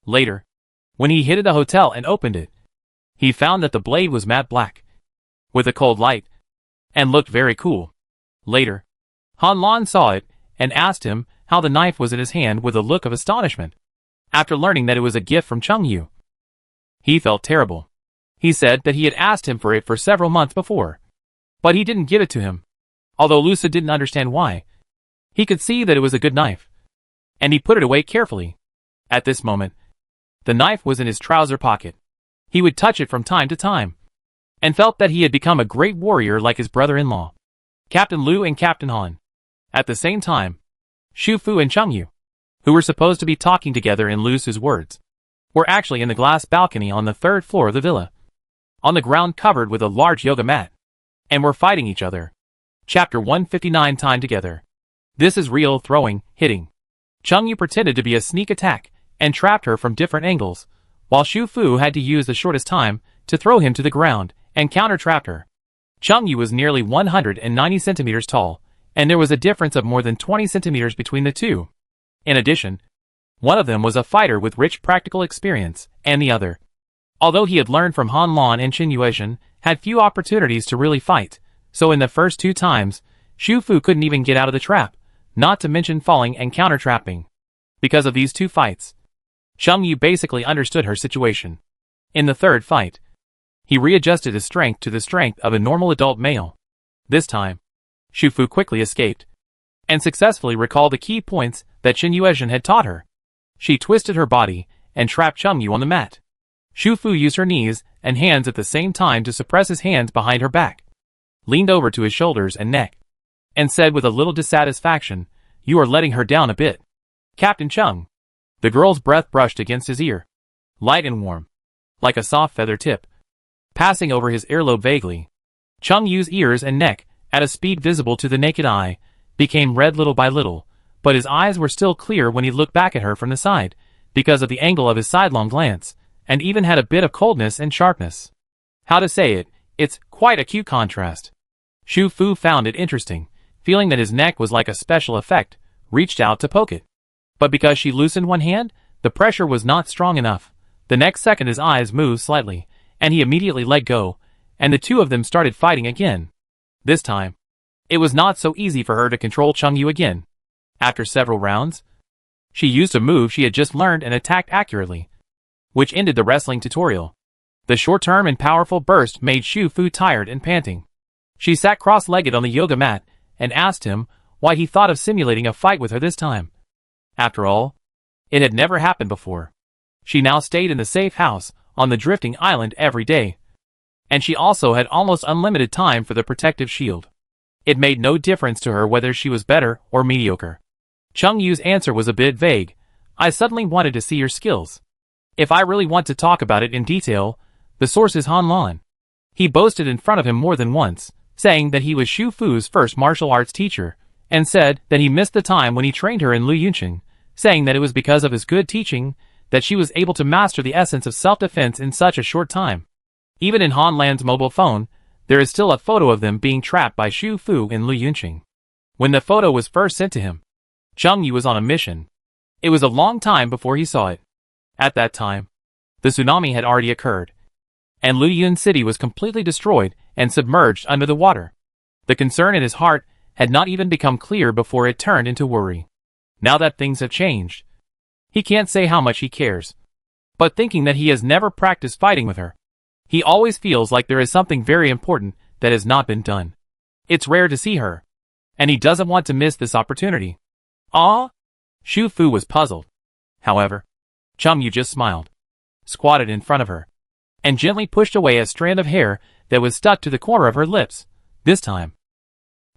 Later, when he hid at the hotel and opened it, he found that the blade was matte black, with a cold light, and looked very cool. Later, Han Lan saw it and asked him how the knife was in his hand with a look of astonishment. After learning that it was a gift from Chung Yu, he felt terrible. He said that he had asked him for it for several months before, but he didn't give it to him. Although Lusa didn't understand why, he could see that it was a good knife, and he put it away carefully. At this moment, the knife was in his trouser pocket. He would touch it from time to time, and felt that he had become a great warrior like his brother-in-law, Captain Lu and Captain Han. At the same time, Xu Fu and Chung Yu, who were supposed to be talking together in Lusu's words, were actually in the glass balcony on the third floor of the villa, on the ground covered with a large yoga mat, and were fighting each other. Chapter 159 Time Together. This is real throwing, hitting. Chung Yu pretended to be a sneak attack, and trapped her from different angles, while Xu Fu had to use the shortest time to throw him to the ground, and counter-trapped her. Chung Yu was nearly 190 centimeters tall, and there was a difference of more than 20 centimeters between the two. In addition, one of them was a fighter with rich practical experience, and the other, although he had learned from Han Lan and Qin Yuezhen, had few opportunities to really fight, so in the first 2 times, Xu Fu couldn't even get out of the trap, not to mention falling and counter-trapping. Because of these 2 fights, Chung Yu basically understood her situation. In the third fight, he readjusted his strength to the strength of a normal adult male. This time, Xu Fu quickly escaped, and successfully recalled the key points that Qin Yuezhen had taught her. She twisted her body and trapped Chung Yu on the mat. Xu Fu used her knees and hands at the same time to suppress his hands behind her back, leaned over to his shoulders and neck, and said with a little dissatisfaction, "You are letting her down a bit, Captain Chung." The girl's breath brushed against his ear, light and warm, like a soft feather tip, passing over his earlobe vaguely. Chung Yu's ears and neck, at a speed visible to the naked eye, became red little by little, but his eyes were still clear when he looked back at her from the side, because of the angle of his sidelong glance, and even had a bit of coldness and sharpness. How to say it, it's quite a cute contrast. Xu Fu found it interesting, feeling that his neck was like a special effect, reached out to poke it. But because she loosened one hand, the pressure was not strong enough. The next second his eyes moved slightly, and he immediately let go, and the 2 of them started fighting again. This time, it was not so easy for her to control Chung Yu again. After several rounds, she used a move she had just learned and attacked accurately, which ended the wrestling tutorial. The short-term and powerful burst made Xu Fu tired and panting. She sat cross-legged on the yoga mat and asked him why he thought of simulating a fight with her this time. After all, it had never happened before. She now stayed in the safe house on the drifting island every day, and she also had almost unlimited time for the protective shield. It made no difference to her whether she was better or mediocre. Chung Yu's answer was a bit vague. "I suddenly wanted to see your skills. If I really want to talk about it in detail, the source is Han Lan." He boasted in front of him more than once, saying that he was Xu Fu's first martial arts teacher, and said that he missed the time when he trained her in Lu Yunqing, saying that it was because of his good teaching that she was able to master the essence of self-defense in such a short time. Even in Han Lan's mobile phone, there is still a photo of them being trapped by Xu Fu in Lu Yunqing. When the photo was first sent to him, Chung Yu was on a mission. It was a long time before he saw it. At that time, the tsunami had already occurred, and Luyun City was completely destroyed and submerged under the water. The concern in his heart had not even become clear before it turned into worry. Now that things have changed, he can't say how much he cares. But thinking that he has never practiced fighting with her, he always feels like there is something very important that has not been done. It's rare to see her, and he doesn't want to miss this opportunity. Ah? Xu Fu was puzzled. However, Chung Yu just smiled, squatted in front of her, and gently pushed away a strand of hair that was stuck to the corner of her lips. This time,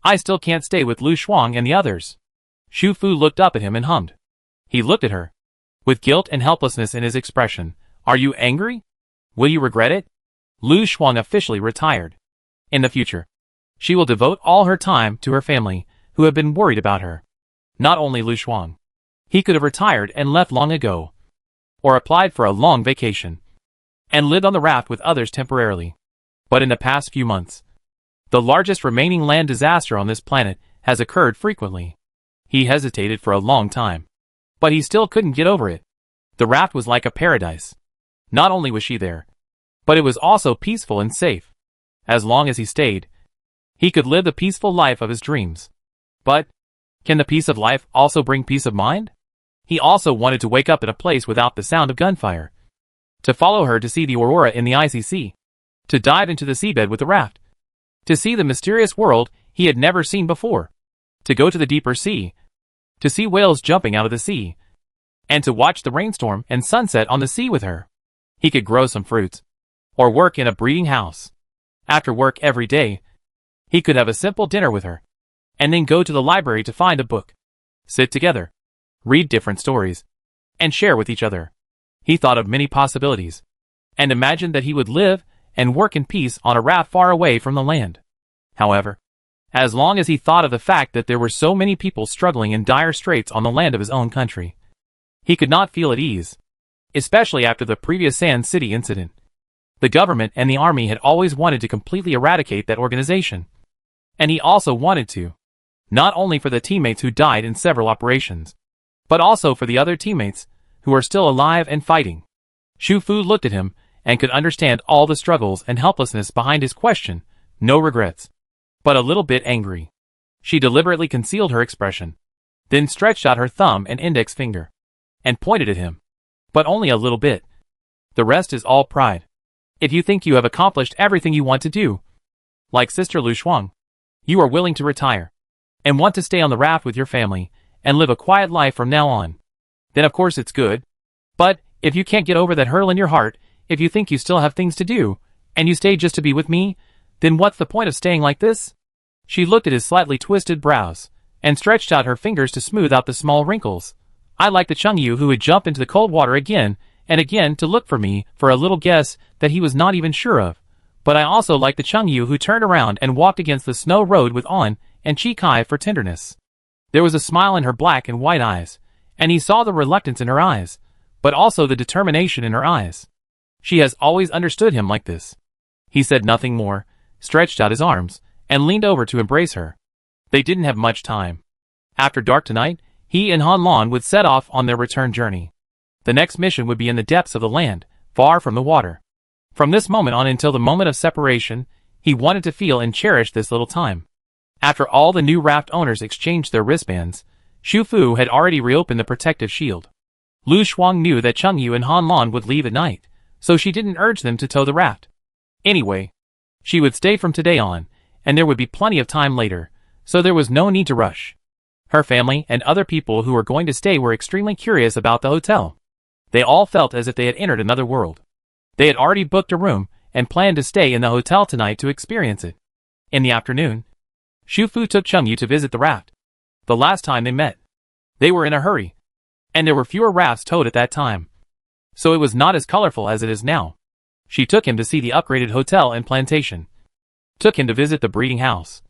"I still can't stay with Lu Shuang and the others." Xu Fu looked up at him and hummed. He looked at her, with guilt and helplessness in his expression. "Are you angry? Will you regret it?" Lu Shuang officially retired. In the future, she will devote all her time to her family, who have been worried about her. Not only Lu Shuang. He could have retired and left long ago, or applied for a long vacation, and lived on the raft with others temporarily. But in the past few months, The largest remaining land disaster on this planet has occurred frequently. He hesitated for a long time. But he still couldn't get over it. The raft was like a paradise. Not only was she there, but it was also peaceful and safe. As long as he stayed, he could live the peaceful life of his dreams. But, can the peace of life also bring peace of mind? He also wanted to wake up in a place without the sound of gunfire. To follow her to see the aurora in the icy sea. To dive into the seabed with the raft. To see the mysterious world he had never seen before. To go to the deeper sea. To see whales jumping out of the sea. And to watch the rainstorm and sunset on the sea with her. He could grow some fruits. Or work in a breeding house. After work every day, he could have a simple dinner with her. And then go to the library to find a book. Sit together. Read different stories. And share with each other. He thought of many possibilities. And imagined that he would live and work in peace on a raft far away from the land. However, as long as he thought of the fact that there were so many people struggling in dire straits on the land of his own country, he could not feel at ease. Especially after the previous Sand City incident. The government and the army had always wanted to completely eradicate that organization. And he also wanted to. Not only for the teammates who died in several operations, but also for the other teammates who are still alive and fighting. Shu Fu looked at him and could understand all the struggles and helplessness behind his question, no regrets. But a little bit angry. She deliberately concealed her expression, then stretched out her thumb and index finger, and pointed at him. But only a little bit. The rest is all pride. If you think you have accomplished everything you want to do, like Sister Lu Shuang, you are willing to retire, and want to stay on the raft with your family, and live a quiet life from now on, then of course it's good. But, if you can't get over that hurdle in your heart, if you think you still have things to do, and you stay just to be with me, then what's the point of staying like this? She looked at his slightly twisted brows, and stretched out her fingers to smooth out the small wrinkles. I like the Chengyu who would jump into the cold water again and again to look for me for a little guess that he was not even sure of. But I also like the Chengyu who turned around and walked against the snow road with On and Chi Kai for tenderness. There was a smile in her black and white eyes, and he saw the reluctance in her eyes, but also the determination in her eyes. She has always understood him like this. He said nothing more, stretched out his arms, and leaned over to embrace her. They didn't have much time. After dark tonight, he and Han Lan would set off on their return journey. The next mission would be in the depths of the land, far from the water. From this moment on until the moment of separation, he wanted to feel and cherish this little time. After all the new raft owners exchanged their wristbands, Shu Fu had already reopened the protective shield. Lu Shuang knew that Chengyu and Han Lan would leave at night, so she didn't urge them to tow the raft. Anyway, she would stay from today on, and there would be plenty of time later, so there was no need to rush. Her family and other people who were going to stay were extremely curious about the hotel. They all felt as if they had entered another world. They had already booked a room and planned to stay in the hotel tonight to experience it. In the afternoon, Shu Fu took Chengyu to visit the raft. The last time they met, they were in a hurry, and there were fewer rafts towed at that time, so it was not as colorful as it is now. She took him to see the upgraded hotel and plantation, took him to visit the breeding house,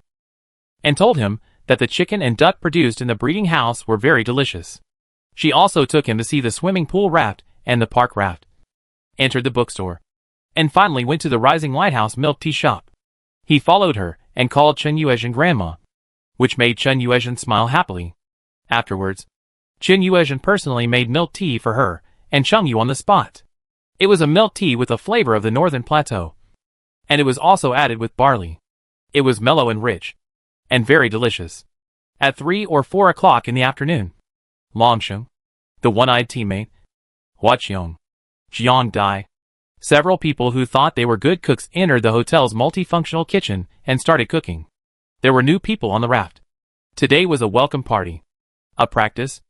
and told him that the chicken and duck produced in the breeding house were very delicious. She also took him to see the swimming pool raft and the park raft, entered the bookstore, and finally went to the Rising Lighthouse milk tea shop. He followed her and called Chen Yuezhen grandma, which made Chen Yuezhen smile happily. Afterwards, Chen Yuezhen personally made milk tea for her and Chengyu on the spot. It was a milk tea with a flavor of the northern plateau, and it was also added with barley. It was mellow and rich, and very delicious. At 3 or 4 o'clock in the afternoon, Longsheng, the one-eyed teammate, Huaqiong, Jiang Dai, several people who thought they were good cooks entered the hotel's multifunctional kitchen and started cooking. There were new people on the raft. Today was a welcome party, a practice,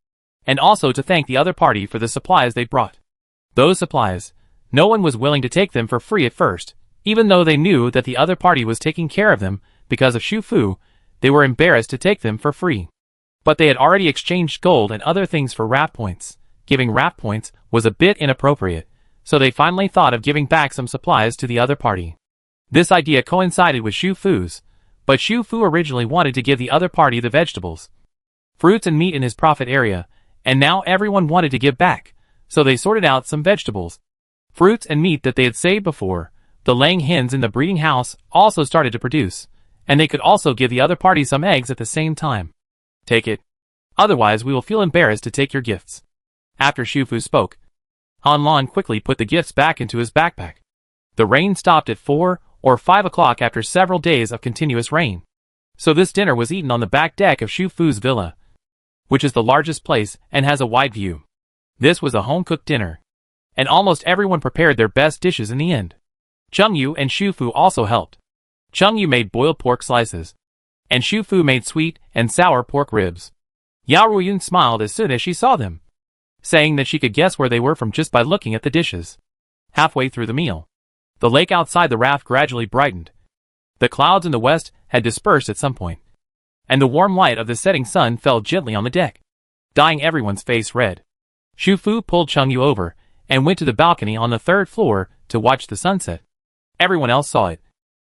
and also to thank the other party for the supplies they brought. Those supplies, no one was willing to take them for free at first, even though they knew that the other party was taking care of them because of Shu Fu. They were embarrassed to take them for free. But they had already exchanged gold and other things for raft points. Giving raft points was a bit inappropriate, so they finally thought of giving back some supplies to the other party. This idea coincided with Shu Fu's, but Shu Fu originally wanted to give the other party the vegetables, fruits and meat in his profit area, and now everyone wanted to give back, so they sorted out some vegetables, fruits and meat that they had saved before. The laying hens in the breeding house also started to produce, And they could also give the other party some eggs at the same time. Take it. Otherwise we will feel embarrassed to take your gifts. After Shufu spoke, Han Lan quickly put the gifts back into his backpack. The rain stopped at 4 or 5 o'clock after several days of continuous rain. So this dinner was eaten on the back deck of Shufu's villa, which is the largest place and has a wide view. This was a home-cooked dinner, and almost everyone prepared their best dishes in the end. Chengyu and Shufu also helped. Chengyu made boiled pork slices, and Shufu made sweet and sour pork ribs. Yao Ruyun smiled as soon as she saw them, saying that she could guess where they were from just by looking at the dishes. Halfway through the meal, the lake outside the raft gradually brightened. The clouds in the west had dispersed at some point, and the warm light of the setting sun fell gently on the deck, dyeing everyone's face red. Shufu pulled Chengyu over and went to the balcony on the 3rd floor to watch the sunset. Everyone else saw it,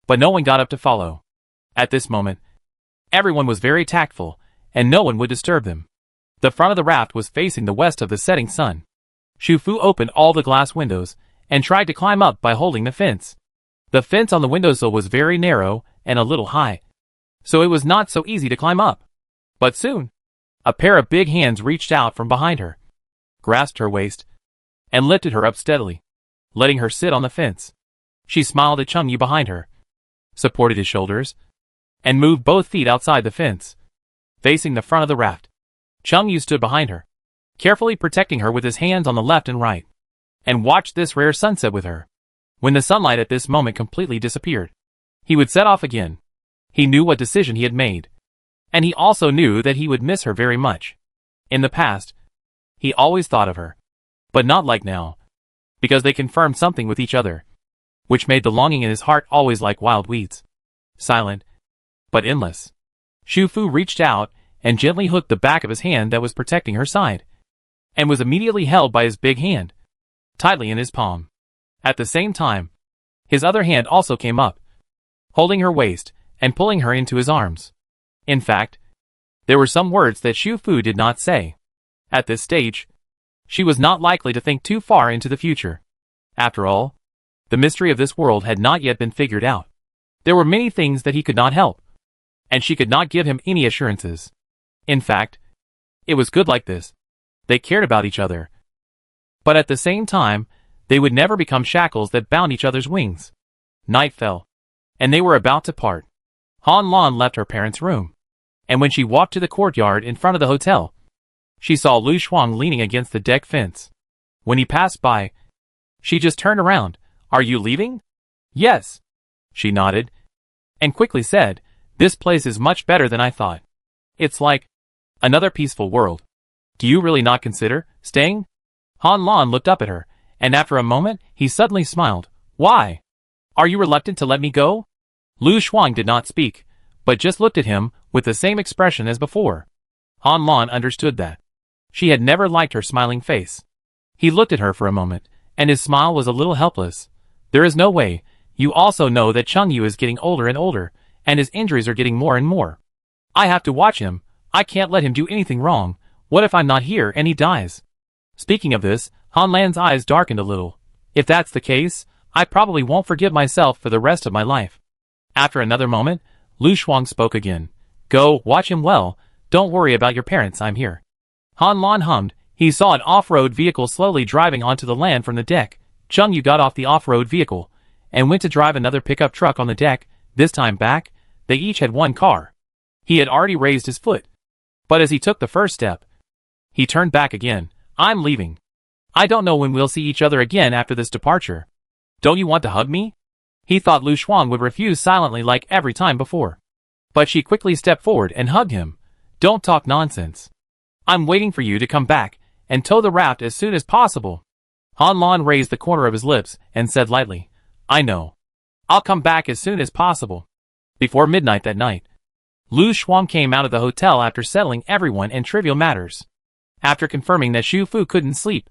but no one got up to follow. At this moment, everyone was very tactful, and no one would disturb them. The front of the raft was facing the west of the setting sun. Shufu opened all the glass windows and tried to climb up by holding the fence. The fence on the windowsill was very narrow and a little high, so it was not so easy to climb up. But soon, a pair of big hands reached out from behind her, grasped her waist, and lifted her up steadily, letting her sit on the fence. She smiled at Chengyu behind her, supported his shoulders, and moved both feet outside the fence, facing the front of the raft. Chengyu stood behind her, carefully protecting her with his hands on the left and right, and watched this rare sunset with her. When the sunlight at this moment completely disappeared, he would set off again. He knew what decision he had made, and he also knew that he would miss her very much. In the past, he always thought of her, but not like now, because they confirmed something with each other, which made the longing in his heart always like wild weeds, silent, but endless. Shufu reached out and gently hooked the back of his hand that was protecting her side, and was immediately held by his big hand, tightly in his palm. At the same time, his other hand also came up, holding her waist and pulling her into his arms. In fact, there were some words that Shufu did not say. At this stage, she was not likely to think too far into the future. After all, the mystery of this world had not yet been figured out. There were many things that he could not help, and she could not give him any assurances. In fact, it was good like this. They cared about each other, but at the same time, they would never become shackles that bound each other's wings. Night fell, and they were about to part. Han Lan left her parents' room, and when she walked to the courtyard in front of the hotel, she saw Lu Shuang leaning against the deck fence. When he passed by, she just turned around. "Are you leaving?" "Yes." She nodded, and quickly said, "This place is much better than I thought. It's like another peaceful world. Do you really not consider staying?" Han Lan looked up at her, and after a moment, he suddenly smiled. "Why? Are you reluctant to let me go?" Lu Shuang did not speak, but just looked at him with the same expression as before. Han Lan understood that. She had never liked her smiling face. He looked at her for a moment, and his smile was a little helpless. "There is no way. You also know that Chengyu is getting older and older, and his injuries are getting more and more. I have to watch him. I can't let him do anything wrong. What if I'm not here and he dies?" Speaking of this, Han Lan's eyes darkened a little. "If that's the case, I probably won't forgive myself for the rest of my life." After another moment, Lu Shuang spoke again. "Go, watch him well. Don't worry about your parents, I'm here." Han Lan hummed. He saw an off-road vehicle slowly driving onto the land from the deck. Chengyu got off the off-road vehicle and went to drive another pickup truck on the deck. This time back, they each had one car. He had already raised his foot, but as he took the first step, he turned back again. "I'm leaving. I don't know when we'll see each other again after this departure. Don't you want to hug me?" He thought Lu Shuang would refuse silently like every time before, but she quickly stepped forward and hugged him. "Don't talk nonsense. I'm waiting for you to come back and tow the raft as soon as possible." Han Lan raised the corner of his lips and said lightly, "I know. I'll come back as soon as possible." Before midnight that night, Lu Shuang came out of the hotel after settling everyone and trivial matters. After confirming that Shufu couldn't sleep,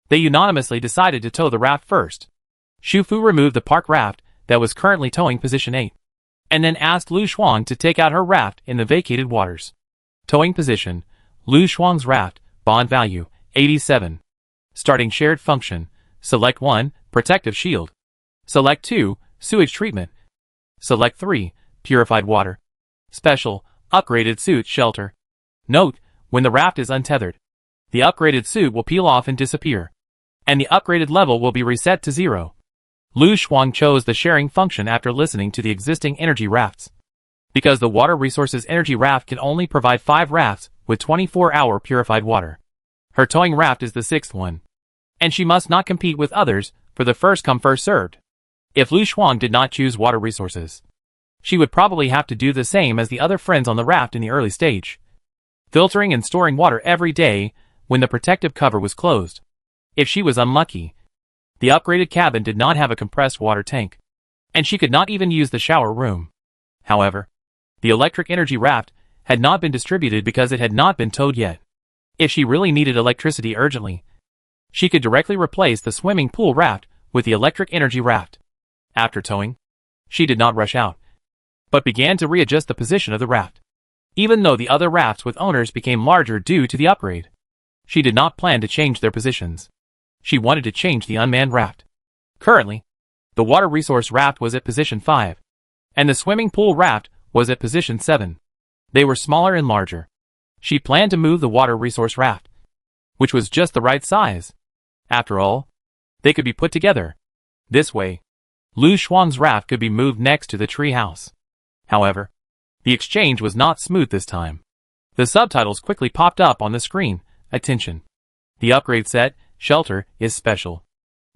they unanimously decided to tow the raft first. Shufu removed the park raft that was currently towing position 8, and then asked Lu Shuang to take out her raft in the vacated waters. Towing position, Lu Shuang's raft, bond value, 87. Starting shared function, select 1, protective shield. Select 2, sewage treatment. Select 3, purified water. Special, upgraded suit shelter. Note, when the raft is untethered, the upgraded suit will peel off and disappear, and the upgraded level will be reset to 0. Lu Shuang chose the sharing function after listening to the existing energy rafts. Because the water resources energy raft can only provide 5 rafts with 24-hour purified water. Her towing raft is the 6th one, and she must not compete with others for the first come first served. If Lu Shuang did not choose water resources, she would probably have to do the same as the other friends on the raft in the early stage, filtering and storing water every day when the protective cover was closed. If she was unlucky, the upgraded cabin did not have a compressed water tank, and she could not even use the shower room. However, the electric energy raft had not been distributed because it had not been towed yet. If she really needed electricity urgently, she could directly replace the swimming pool raft with the electric energy raft. After towing, she did not rush out, but began to readjust the position of the raft. Even though the other rafts with owners became larger due to the upgrade, she did not plan to change their positions. She wanted to change the unmanned raft. Currently, the water resource raft was at position 5, and the swimming pool raft was at position 7. They were smaller and larger. She planned to move the water resource raft, which was just the right size. After all, they could be put together. This way, Lu Shuang's raft could be moved next to the tree house. However, the exchange was not smooth this time. The subtitles quickly popped up on the screen. Attention. The upgrade set, shelter, is special,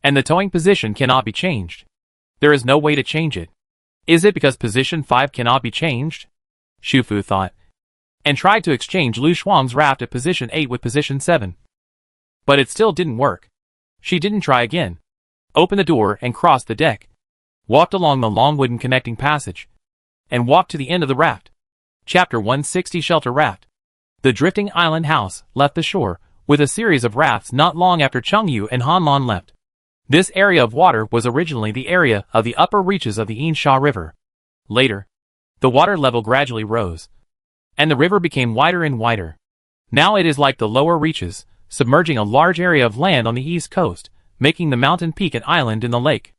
and the towing position cannot be changed. There is no way to change it. Is it because position 5 cannot be changed? Shufu thought, and tried to exchange Lu Shuang's raft at position 8 with position 7. But it still didn't work. She didn't try again. Opened the door and crossed the deck. Walked along the long wooden connecting passage, and walked to the end of the raft. Chapter 160 Shelter Raft. The drifting island house left the shore with a series of rafts not long after Chengyu and Hanlan left. This area of water was originally the area of the upper reaches of the Yinsha River. Later, the water level gradually rose, and the river became wider and wider. Now it is like the lower reaches, submerging a large area of land on the east coast, making the mountain peak an island in the lake.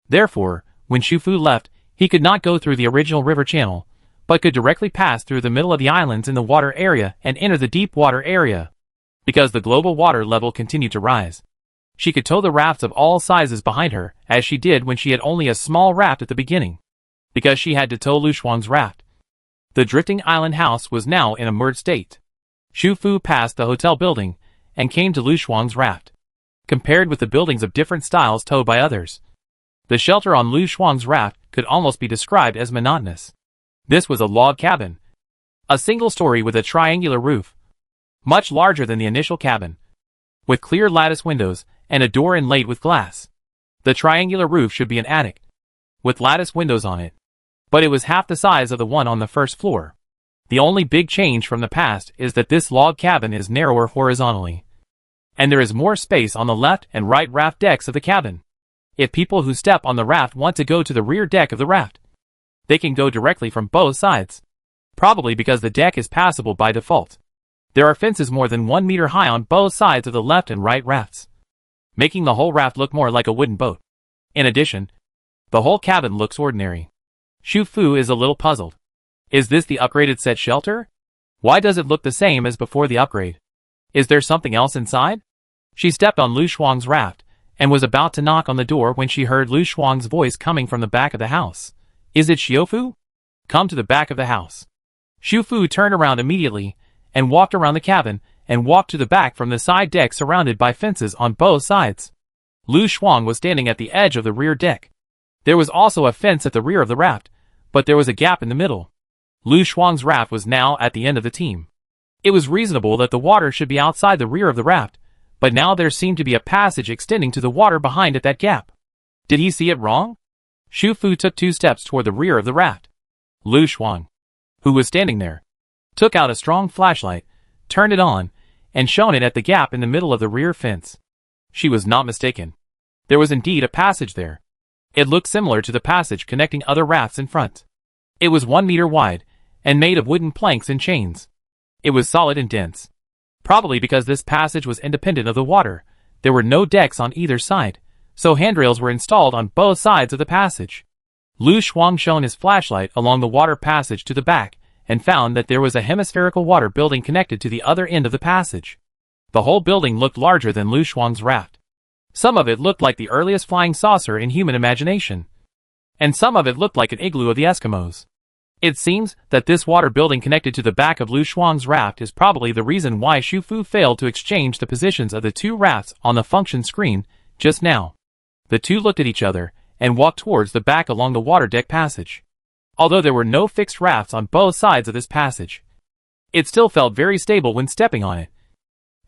Therefore, when Shufu left, he could not go through the original river channel, but could directly pass through the middle of the islands in the water area and enter the deep water area. Because the global water level continued to rise, she could tow the rafts of all sizes behind her, as she did when she had only a small raft at the beginning. Because she had to tow Lu Shuang's raft, the drifting island house was now in a merged state. Shufu passed the hotel building and came to Lu Shuang's raft. Compared with the buildings of different styles towed by others, the shelter on Lu Shuang's raft could almost be described as monotonous. This was a log cabin, a single story with a triangular roof, much larger than the initial cabin, with clear lattice windows and a door inlaid with glass. The triangular roof should be an attic, with lattice windows on it, but it was half the size of the one on the first floor. The only big change from the past is that this log cabin is narrower horizontally, and there is more space on the left and right raft decks of the cabin. If people who step on the raft want to go to the rear deck of the raft, they can go directly from both sides, probably because the deck is passable by default. There are fences more than 1 meter high on both sides of the left and right rafts, making the whole raft look more like a wooden boat. In addition, the whole cabin looks ordinary. Shufu is a little puzzled. Is this the upgraded set shelter? Why does it look the same as before the upgrade? Is there something else inside? She stepped on Lu Shuang's raft and was about to knock on the door when she heard Lu Shuang's voice coming from the back of the house. Is it Xiufu? Come to the back of the house. Shufu turned around immediately and walked around the cabin and walked to the back from the side deck surrounded by fences on both sides. Lu Shuang was standing at the edge of the rear deck. There was also a fence at the rear of the raft, but there was a gap in the middle. Lu Shuang's raft was now at the end of the team. It was reasonable that the water should be outside the rear of the raft, but now there seemed to be a passage extending to the water behind at that gap. Did he see it wrong? Shufu took 2 steps toward the rear of the raft. Lu Shuang, who was standing there, took out a strong flashlight, turned it on, and shone it at the gap in the middle of the rear fence. She was not mistaken. There was indeed a passage there. It looked similar to the passage connecting other rafts in front. It was 1 meter wide, and made of wooden planks and chains. It was solid and dense. Probably because this passage was independent of the water, there were no decks on either side, so handrails were installed on both sides of the passage. Lu Shuang shone his flashlight along the water passage to the back and found that there was a hemispherical water building connected to the other end of the passage. The whole building looked larger than Lu Shuang's raft. Some of it looked like the earliest flying saucer in human imagination, and some of it looked like an igloo of the Eskimos. It seems that this water building connected to the back of Lu Shuang's raft is probably the reason why Xu Fu failed to exchange the positions of the two rafts on the function screen just now. The two looked at each other and walked towards the back along the water deck passage. Although there were no fixed rafts on both sides of this passage, it still felt very stable when stepping on it,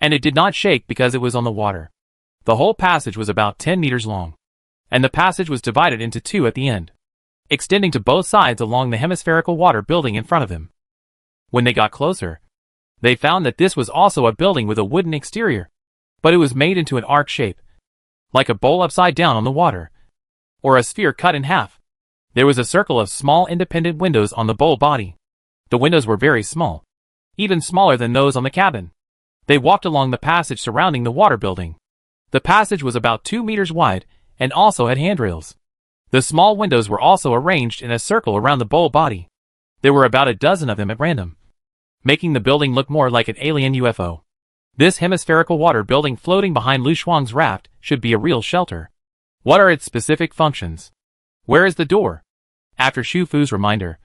and it did not shake because it was on the water. The whole passage was about 10 meters long, and the passage was divided into two at the end, extending to both sides along the hemispherical water building in front of them. When they got closer, they found that this was also a building with a wooden exterior, but it was made into an arc shape, like a bowl upside down on the water, or a sphere cut in half. There was a circle of small independent windows on the bowl body. The windows were very small, even smaller than those on the cabin. They walked along the passage surrounding the water building. The passage was about 2 meters wide and also had handrails. The small windows were also arranged in a circle around the bowl body. There were about a dozen of them at random, making the building look more like an alien UFO. This hemispherical water building floating behind Lu Shuang's raft should be a real shelter. What are its specific functions? Where is the door? After Xu Fu's reminder,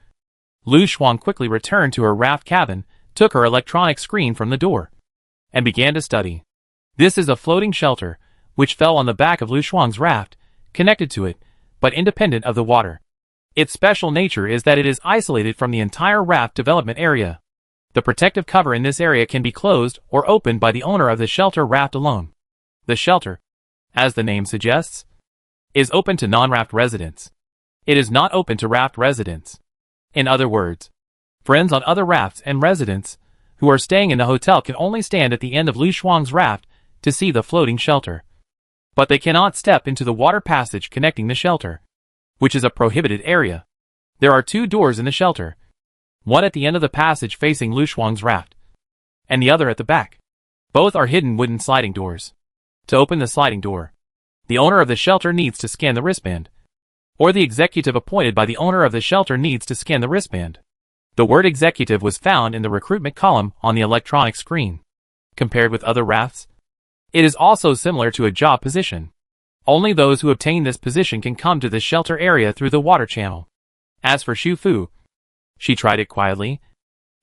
Lu Shuang quickly returned to her raft cabin, took her electronic screen from the door, and began to study. This is a floating shelter, which fell on the back of Lu Shuang's raft, connected to it, but independent of the water. Its special nature is that it is isolated from the entire raft development area. The protective cover in this area can be closed or opened by the owner of the shelter raft alone. The shelter, as the name suggests, is open to non-raft residents. It is not open to raft residents. In other words, friends on other rafts and residents who are staying in the hotel can only stand at the end of Lu Shuang's raft to see the floating shelter. But they cannot step into the water passage connecting the shelter, which is a prohibited area. There are two doors in the shelter, one at the end of the passage facing Lu Shuang's raft, and the other at the back. Both are hidden wooden sliding doors. To open the sliding door, the owner of the shelter needs to scan the wristband, or the executive appointed by the owner of the shelter needs to scan the wristband. The word executive was found in the recruitment column on the electronic screen. Compared with other rafts, it is also similar to a job position. Only those who obtain this position can come to the shelter area through the water channel. As for Xu Fu, she tried it quietly,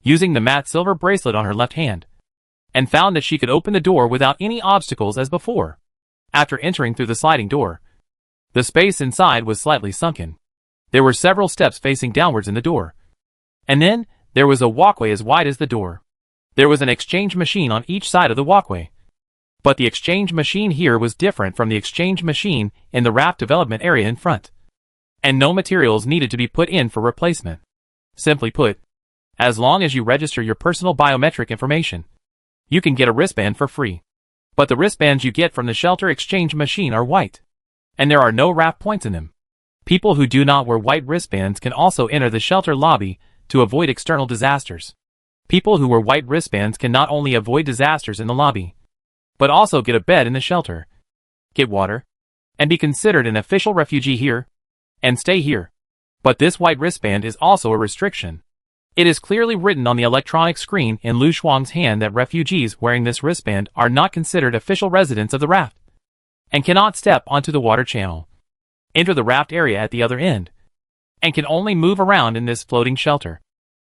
using the matte silver bracelet on her left hand, and found that she could open the door without any obstacles as before. After entering through the sliding door, the space inside was slightly sunken. There were several steps facing downwards in the door, and then there was a walkway as wide as the door. There was an exchange machine on each side of the walkway. But the exchange machine here was different from the exchange machine in the raft development area in front, and no materials needed to be put in for replacement. Simply put, as long as you register your personal biometric information, you can get a wristband for free. But the wristbands you get from the shelter exchange machine are white, and there are no raft points in them. People who do not wear white wristbands can also enter the shelter lobby to avoid external disasters. People who wear white wristbands can not only avoid disasters in the lobby, but also get a bed in the shelter, get water, and be considered an official refugee here, and stay here. But this white wristband is also a restriction. It is clearly written on the electronic screen in Lu Shuang's hand that refugees wearing this wristband are not considered official residents of the raft, and cannot step onto the water channel, enter the raft area at the other end, and can only move around in this floating shelter.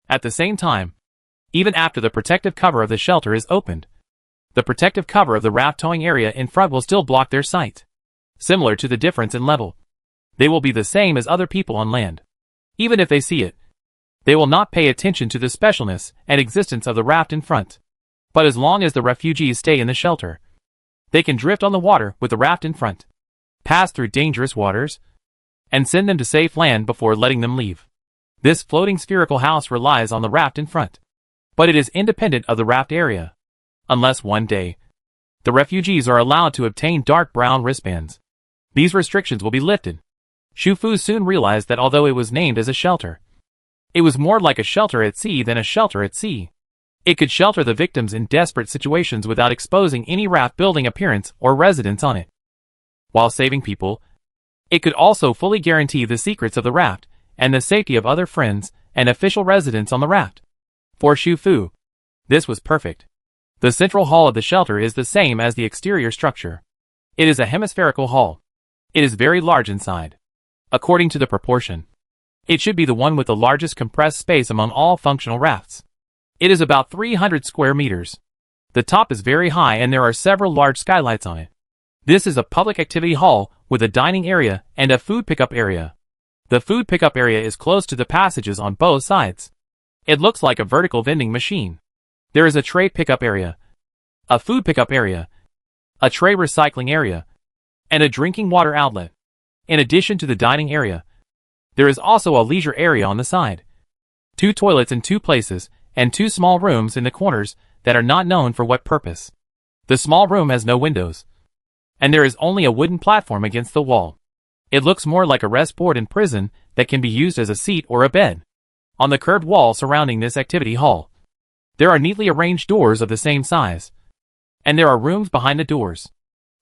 At the same time, even after the protective cover of the shelter is opened, the protective cover of the raft towing area in front will still block their sight. Similar to the difference in level, they will be the same as other people on land. Even if they see it, they will not pay attention to the specialness and existence of the raft in front. But as long as the refugees stay in the shelter, they can drift on the water with the raft in front, pass through dangerous waters, and send them to safe land before letting them leave. This floating spherical house relies on the raft in front, but it is independent of the raft area. Unless one day, the refugees are allowed to obtain dark brown wristbands, these restrictions will be lifted. Xu Fu soon realized that although it was named as a shelter, it was more like a shelter at sea than a shelter at sea. It could shelter the victims in desperate situations without exposing any raft building appearance or residents on it, while saving people It could also fully guarantee the secrets of the raft and the safety of other friends and official residents on the raft. For Xu Fu, this was perfect. The central hall of the shelter is the same as the exterior structure. It is a hemispherical hall. It is very large inside. According to the proportion, it should be the one with the largest compressed space among all functional rafts. It is about 300 square meters. The top is very high and there are several large skylights on it. This is a public activity hall with a dining area and a food pickup area. The food pickup area is close to the passages on both sides. It looks like a vertical vending machine. There is a tray pickup area, a food pickup area, a tray recycling area, and a drinking water outlet. In addition to the dining area, there is also a leisure area on the side. 2 toilets in 2 places, and 2 small rooms in the corners that are not known for what purpose. The small room has no windows, and there is only a wooden platform against the wall. It looks more like a rest board in prison that can be used as a seat or a bed. On the curved wall surrounding this activity hall, there are neatly arranged doors of the same size, and there are rooms behind the doors.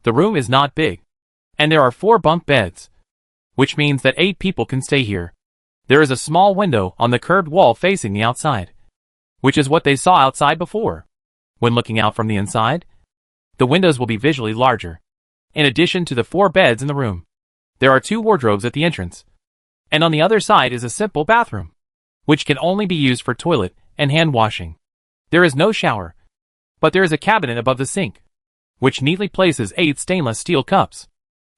The room is not big, and there are 4 bunk beds, which means that 8 people can stay here. There is a small window on the curved wall facing the outside, which is what they saw outside before. When looking out from the inside, the windows will be visually larger. In addition to the 4 beds in the room, there are 2 wardrobes at the entrance, and on the other side is a simple bathroom, which can only be used for toilet and hand washing. There is no shower, but there is a cabinet above the sink, which neatly places 8 stainless steel cups.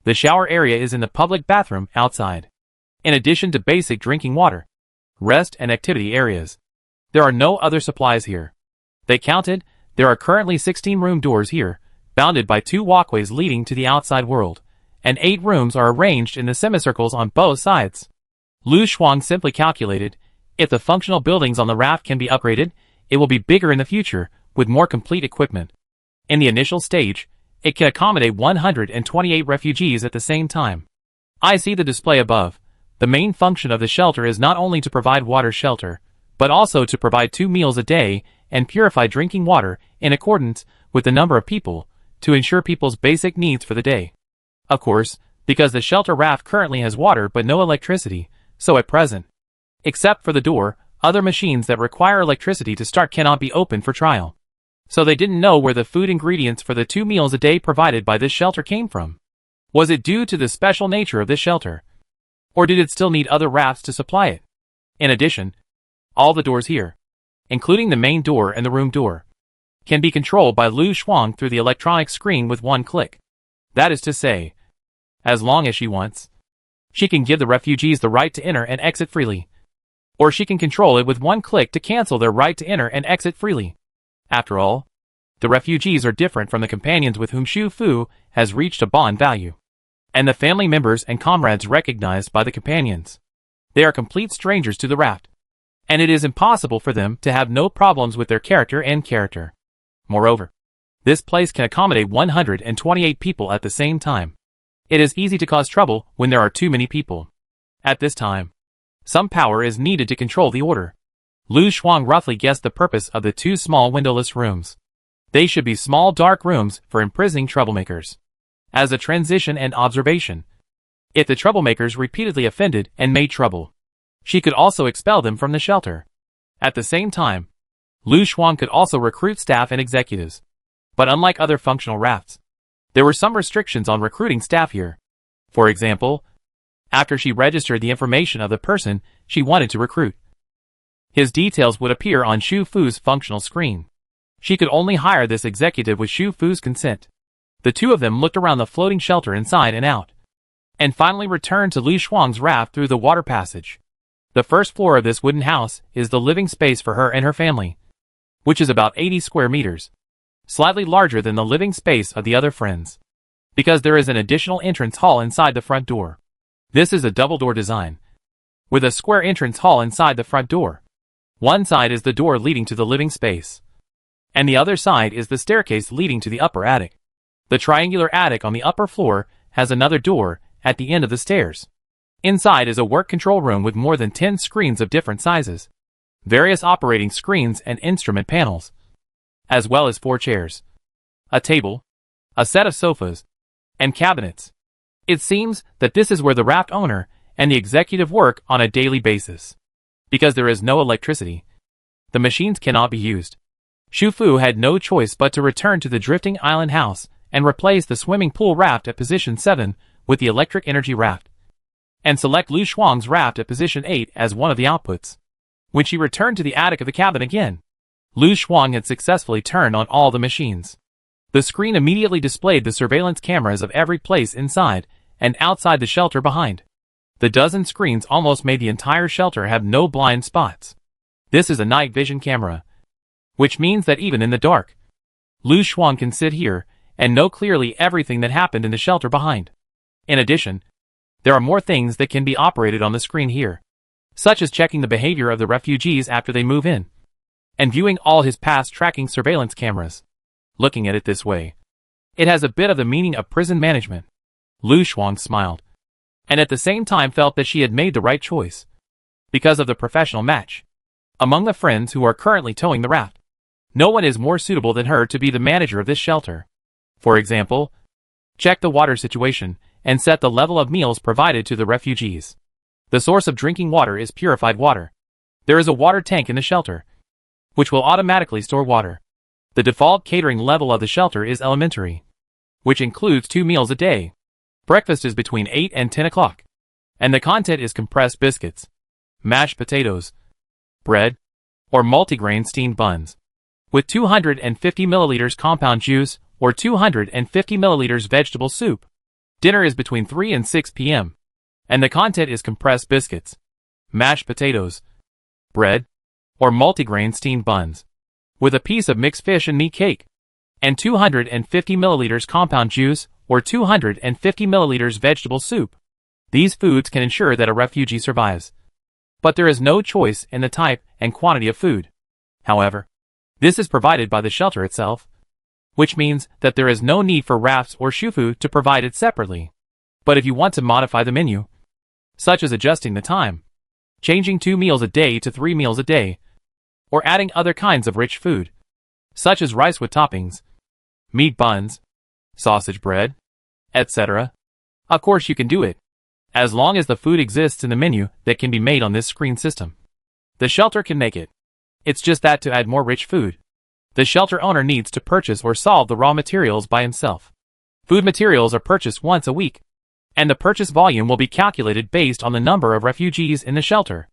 The shower area is in the public bathroom outside. In addition to basic drinking water, rest and activity areas, there are no other supplies here. They counted, there are currently 16 room doors here, bounded by 2 walkways leading to the outside world, and 8 rooms are arranged in the semicircles on both sides. Lu Shuang simply calculated, if the functional buildings on the raft can be upgraded, it will be bigger in the future, with more complete equipment. In the initial stage, it can accommodate 128 refugees at the same time. I see the display above. The main function of the shelter is not only to provide water shelter, but also to provide 2 meals a day and purify drinking water in accordance with the number of people, to ensure people's basic needs for the day. Of course, because the shelter raft currently has water but no electricity, so at present, except for the door, other machines that require electricity to start cannot be opened for trial. So they didn't know where the food ingredients for the 2 meals a day provided by this shelter came from. Was it due to the special nature of this shelter? Or did it still need other rafts to supply it? In addition, all the doors here, including the main door and the room door, can be controlled by Lu Shuang through the electronic screen with 1 click. That is to say, as long as she wants, she can give the refugees the right to enter and exit freely. Or she can control it with 1 click to cancel their right to enter and exit freely. After all, the refugees are different from the companions with whom Xu Fu has reached a bond value, and the family members and comrades recognized by the companions. They are complete strangers to the raft, and it is impossible for them to have no problems with their character and character. Moreover, this place can accommodate 128 people at the same time. It is easy to cause trouble when there are too many people. At this time, some power is needed to control the order. Lu Shuang roughly guessed the purpose of the 2 small windowless rooms. They should be small dark rooms for imprisoning troublemakers. As a transition and observation, if the troublemakers repeatedly offended and made trouble, she could also expel them from the shelter. At the same time, Lu Shuang could also recruit staff and executives. But unlike other functional rafts, there were some restrictions on recruiting staff here. For example, after she registered the information of the person she wanted to recruit, his details would appear on Xu Fu's functional screen. She could only hire this executive with Xu Fu's consent. The 2 of them looked around the floating shelter inside and out, and finally returned to Lu Shuang's raft through the water passage. The first floor of this wooden house is the living space for her and her family, which is about 80 square meters, slightly larger than the living space of the other friends, because there is an additional entrance hall inside the front door. This is a double-door design, with a square entrance hall inside the front door. One side is the door leading to the living space, and the other side is the staircase leading to the upper attic. The triangular attic on the upper floor has another door at the end of the stairs. Inside is a work control room with more than 10 screens of different sizes, various operating screens and instrument panels, as well as 4 chairs, a table, a set of sofas, and cabinets. It seems that this is where the raft owner and the executive work on a daily basis. Because there is no electricity, the machines cannot be used. Shu Fu had no choice but to return to the drifting island house and replace the swimming pool raft at position 7 with the electric energy raft, and select Lu Shuang's raft at position 8 as one of the outputs. When she returned to the attic of the cabin again, Lu Shuang had successfully turned on all the machines. The screen immediately displayed the surveillance cameras of every place inside and outside the shelter behind. The dozen screens almost made the entire shelter have no blind spots. This is a night vision camera, which means that even in the dark, Lu Shuang can sit here and know clearly everything that happened in the shelter behind. In addition, there are more things that can be operated on the screen here, such as checking the behavior of the refugees after they move in, and viewing all his past tracking surveillance cameras. Looking at it this way, it has a bit of the meaning of prison management. Lu Shuang smiled, and at the same time felt that she had made the right choice, because of the professional match. Among the friends who are currently towing the raft, no one is more suitable than her to be the manager of this shelter. For example, check the water situation and set the level of meals provided to the refugees. The source of drinking water is purified water. There is a water tank in the shelter, which will automatically store water. The default catering level of the shelter is elementary, which includes 2 meals a day. Breakfast is between 8 and 10 o'clock, and the content is compressed biscuits, mashed potatoes, bread, or multigrain steamed buns, with 250 milliliters compound juice or 250 milliliters vegetable soup. Dinner is between 3 and 6 p.m., and the content is compressed biscuits, mashed potatoes, bread, or multigrain steamed buns, with a piece of mixed fish and meat cake, and 250 milliliters compound juice or 250 milliliters vegetable soup. These foods can ensure that a refugee survives. But there is no choice in the type and quantity of food. However, this is provided by the shelter itself, which means that there is no need for rafts or Shu Fu to provide it separately. But if you want to modify the menu, such as adjusting the time, changing 2 meals a day to 3 meals a day, or adding other kinds of rich food, such as rice with toppings, meat buns, sausage bread, etc., of course you can do it, as long as the food exists in the menu that can be made on this screen system. The shelter can make it. It's just that to add more rich food, the shelter owner needs to purchase or solve the raw materials by himself. Food materials are purchased once a week, and the purchase volume will be calculated based on the number of refugees in the shelter.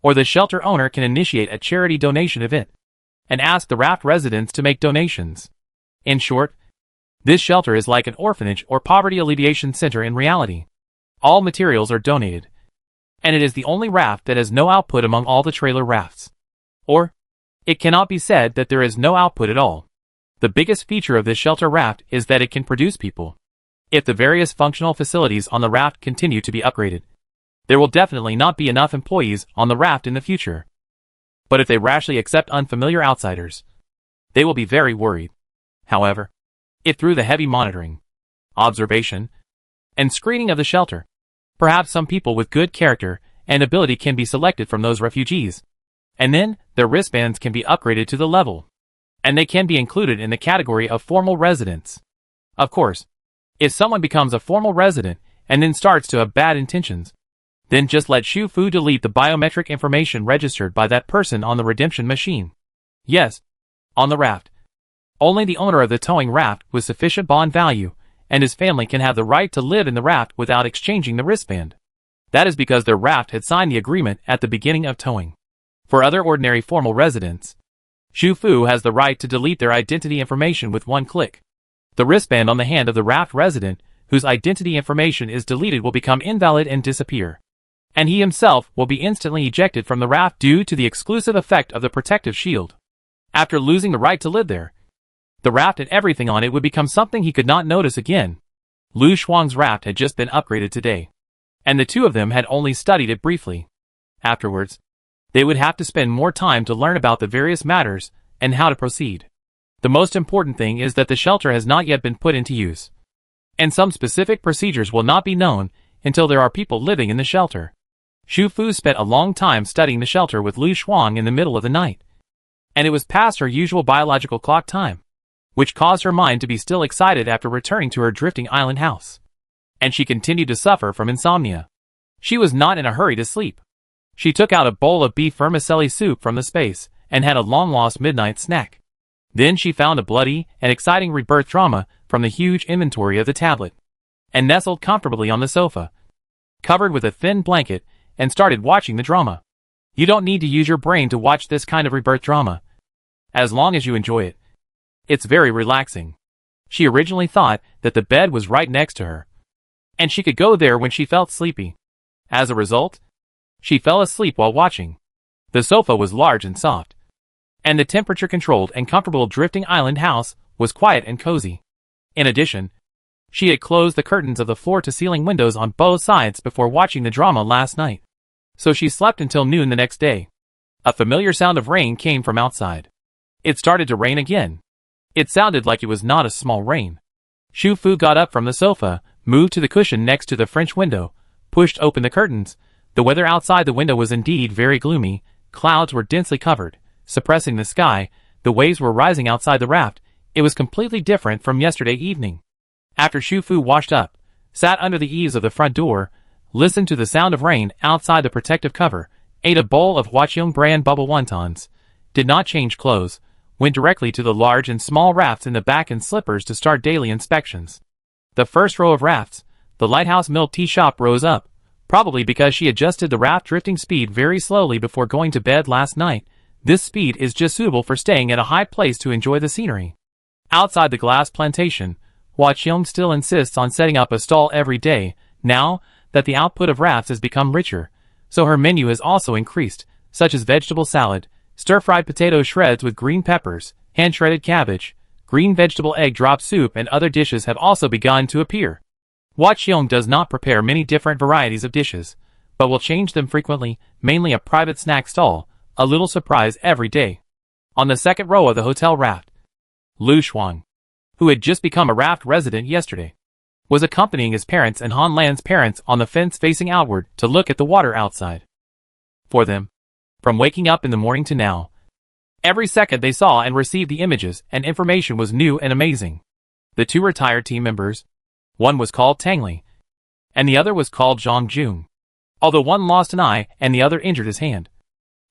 Or the shelter owner can initiate a charity donation event and ask the raft residents to make donations. In short, this shelter is like an orphanage or poverty alleviation center in reality. All materials are donated, and it is the only raft that has no output among all the trailer rafts. Or, it cannot be said that there is no output at all. The biggest feature of this shelter raft is that it can produce people. If the various functional facilities on the raft continue to be upgraded, there will definitely not be enough employees on the raft in the future. But if they rashly accept unfamiliar outsiders, they will be very worried. However, if through the heavy monitoring, observation, and screening of the shelter, perhaps some people with good character and ability can be selected from those refugees, and then their wristbands can be upgraded to the level, and they can be included in the category of formal residents. Of course, if someone becomes a formal resident and then starts to have bad intentions, then just let Shu Fu delete the biometric information registered by that person on the redemption machine. Yes, on the raft. Only the owner of the towing raft with sufficient bond value and his family can have the right to live in the raft without exchanging the wristband. That is because their raft had signed the agreement at the beginning of towing. For other ordinary formal residents, Shu Fu has the right to delete their identity information with one click. The wristband on the hand of the raft resident whose identity information is deleted will become invalid and disappear, and he himself will be instantly ejected from the raft due to the exclusive effect of the protective shield. After losing the right to live there, the raft and everything on it would become something he could not notice again. Lu Shuang's raft had just been upgraded today, and the two of them had only studied it briefly. Afterwards, they would have to spend more time to learn about the various matters and how to proceed. The most important thing is that the shelter has not yet been put into use, and some specific procedures will not be known until there are people living in the shelter. Shu Fu spent a long time studying the shelter with Lu Shuang in the middle of the night, and it was past her usual biological clock time, which caused her mind to be still excited after returning to her drifting island house. and she continued to suffer from insomnia. She was not in a hurry to sleep. She took out a bowl of beef vermicelli soup from the space and had a long-lost midnight snack. Then she found a bloody and exciting rebirth drama from the huge inventory of the tablet, and nestled comfortably on the sofa, covered with a thin blanket, and started watching the drama. You don't need to use your brain to watch this kind of rebirth drama, as long as you enjoy it. It's very relaxing. She originally thought that the bed was right next to her, and she could go there when she felt sleepy. As a result, she fell asleep while watching. The sofa was large and soft, and the temperature-controlled and comfortable drifting island house was quiet and cozy. In addition, she had closed the curtains of the floor-to-ceiling windows on both sides before watching the drama last night, so she slept until noon the next day. A familiar sound of rain came from outside. It started to rain again. It sounded like it was not a small rain. Shu Fu got up from the sofa, moved to the cushion next to the French window, pushed open the curtains. The weather outside the window was indeed very gloomy. Clouds were densely covered, suppressing the sky. The waves were rising outside the raft. It was completely different from yesterday evening. After Shu Fu washed up, sat under the eaves of the front door, listened to the sound of rain outside the protective cover, ate a bowl of Huaqiong brand bubble wontons, did not change clothes, went directly to the large and small rafts in the back and slippers to start daily inspections. The first row of rafts, the Lighthouse Milk Tea Shop, rose up, probably because she adjusted the raft drifting speed very slowly before going to bed last night. This speed is just suitable for staying at a high place to enjoy the scenery. Outside the glass plantation, Huaqiong still insists on setting up a stall every day, now that the output of rafts has become richer, so her menu has also increased, such as vegetable salad, stir-fried potato shreds with green peppers, hand-shredded cabbage, green vegetable egg drop soup, and other dishes have also begun to appear. Huaqiong does not prepare many different varieties of dishes, but will change them frequently, mainly a private snack stall, a little surprise every day. On the second row of the hotel raft, Lu Shuang, who had just become a raft resident yesterday, was accompanying his parents and Han Lan's parents on the fence facing outward to look at the water outside. For them, from waking up in the morning to now, every second they saw and received the images and information was new and amazing. The two retired team members, one was called Tang Li, and the other was called Zhang Jun. Although one lost an eye and the other injured his hand,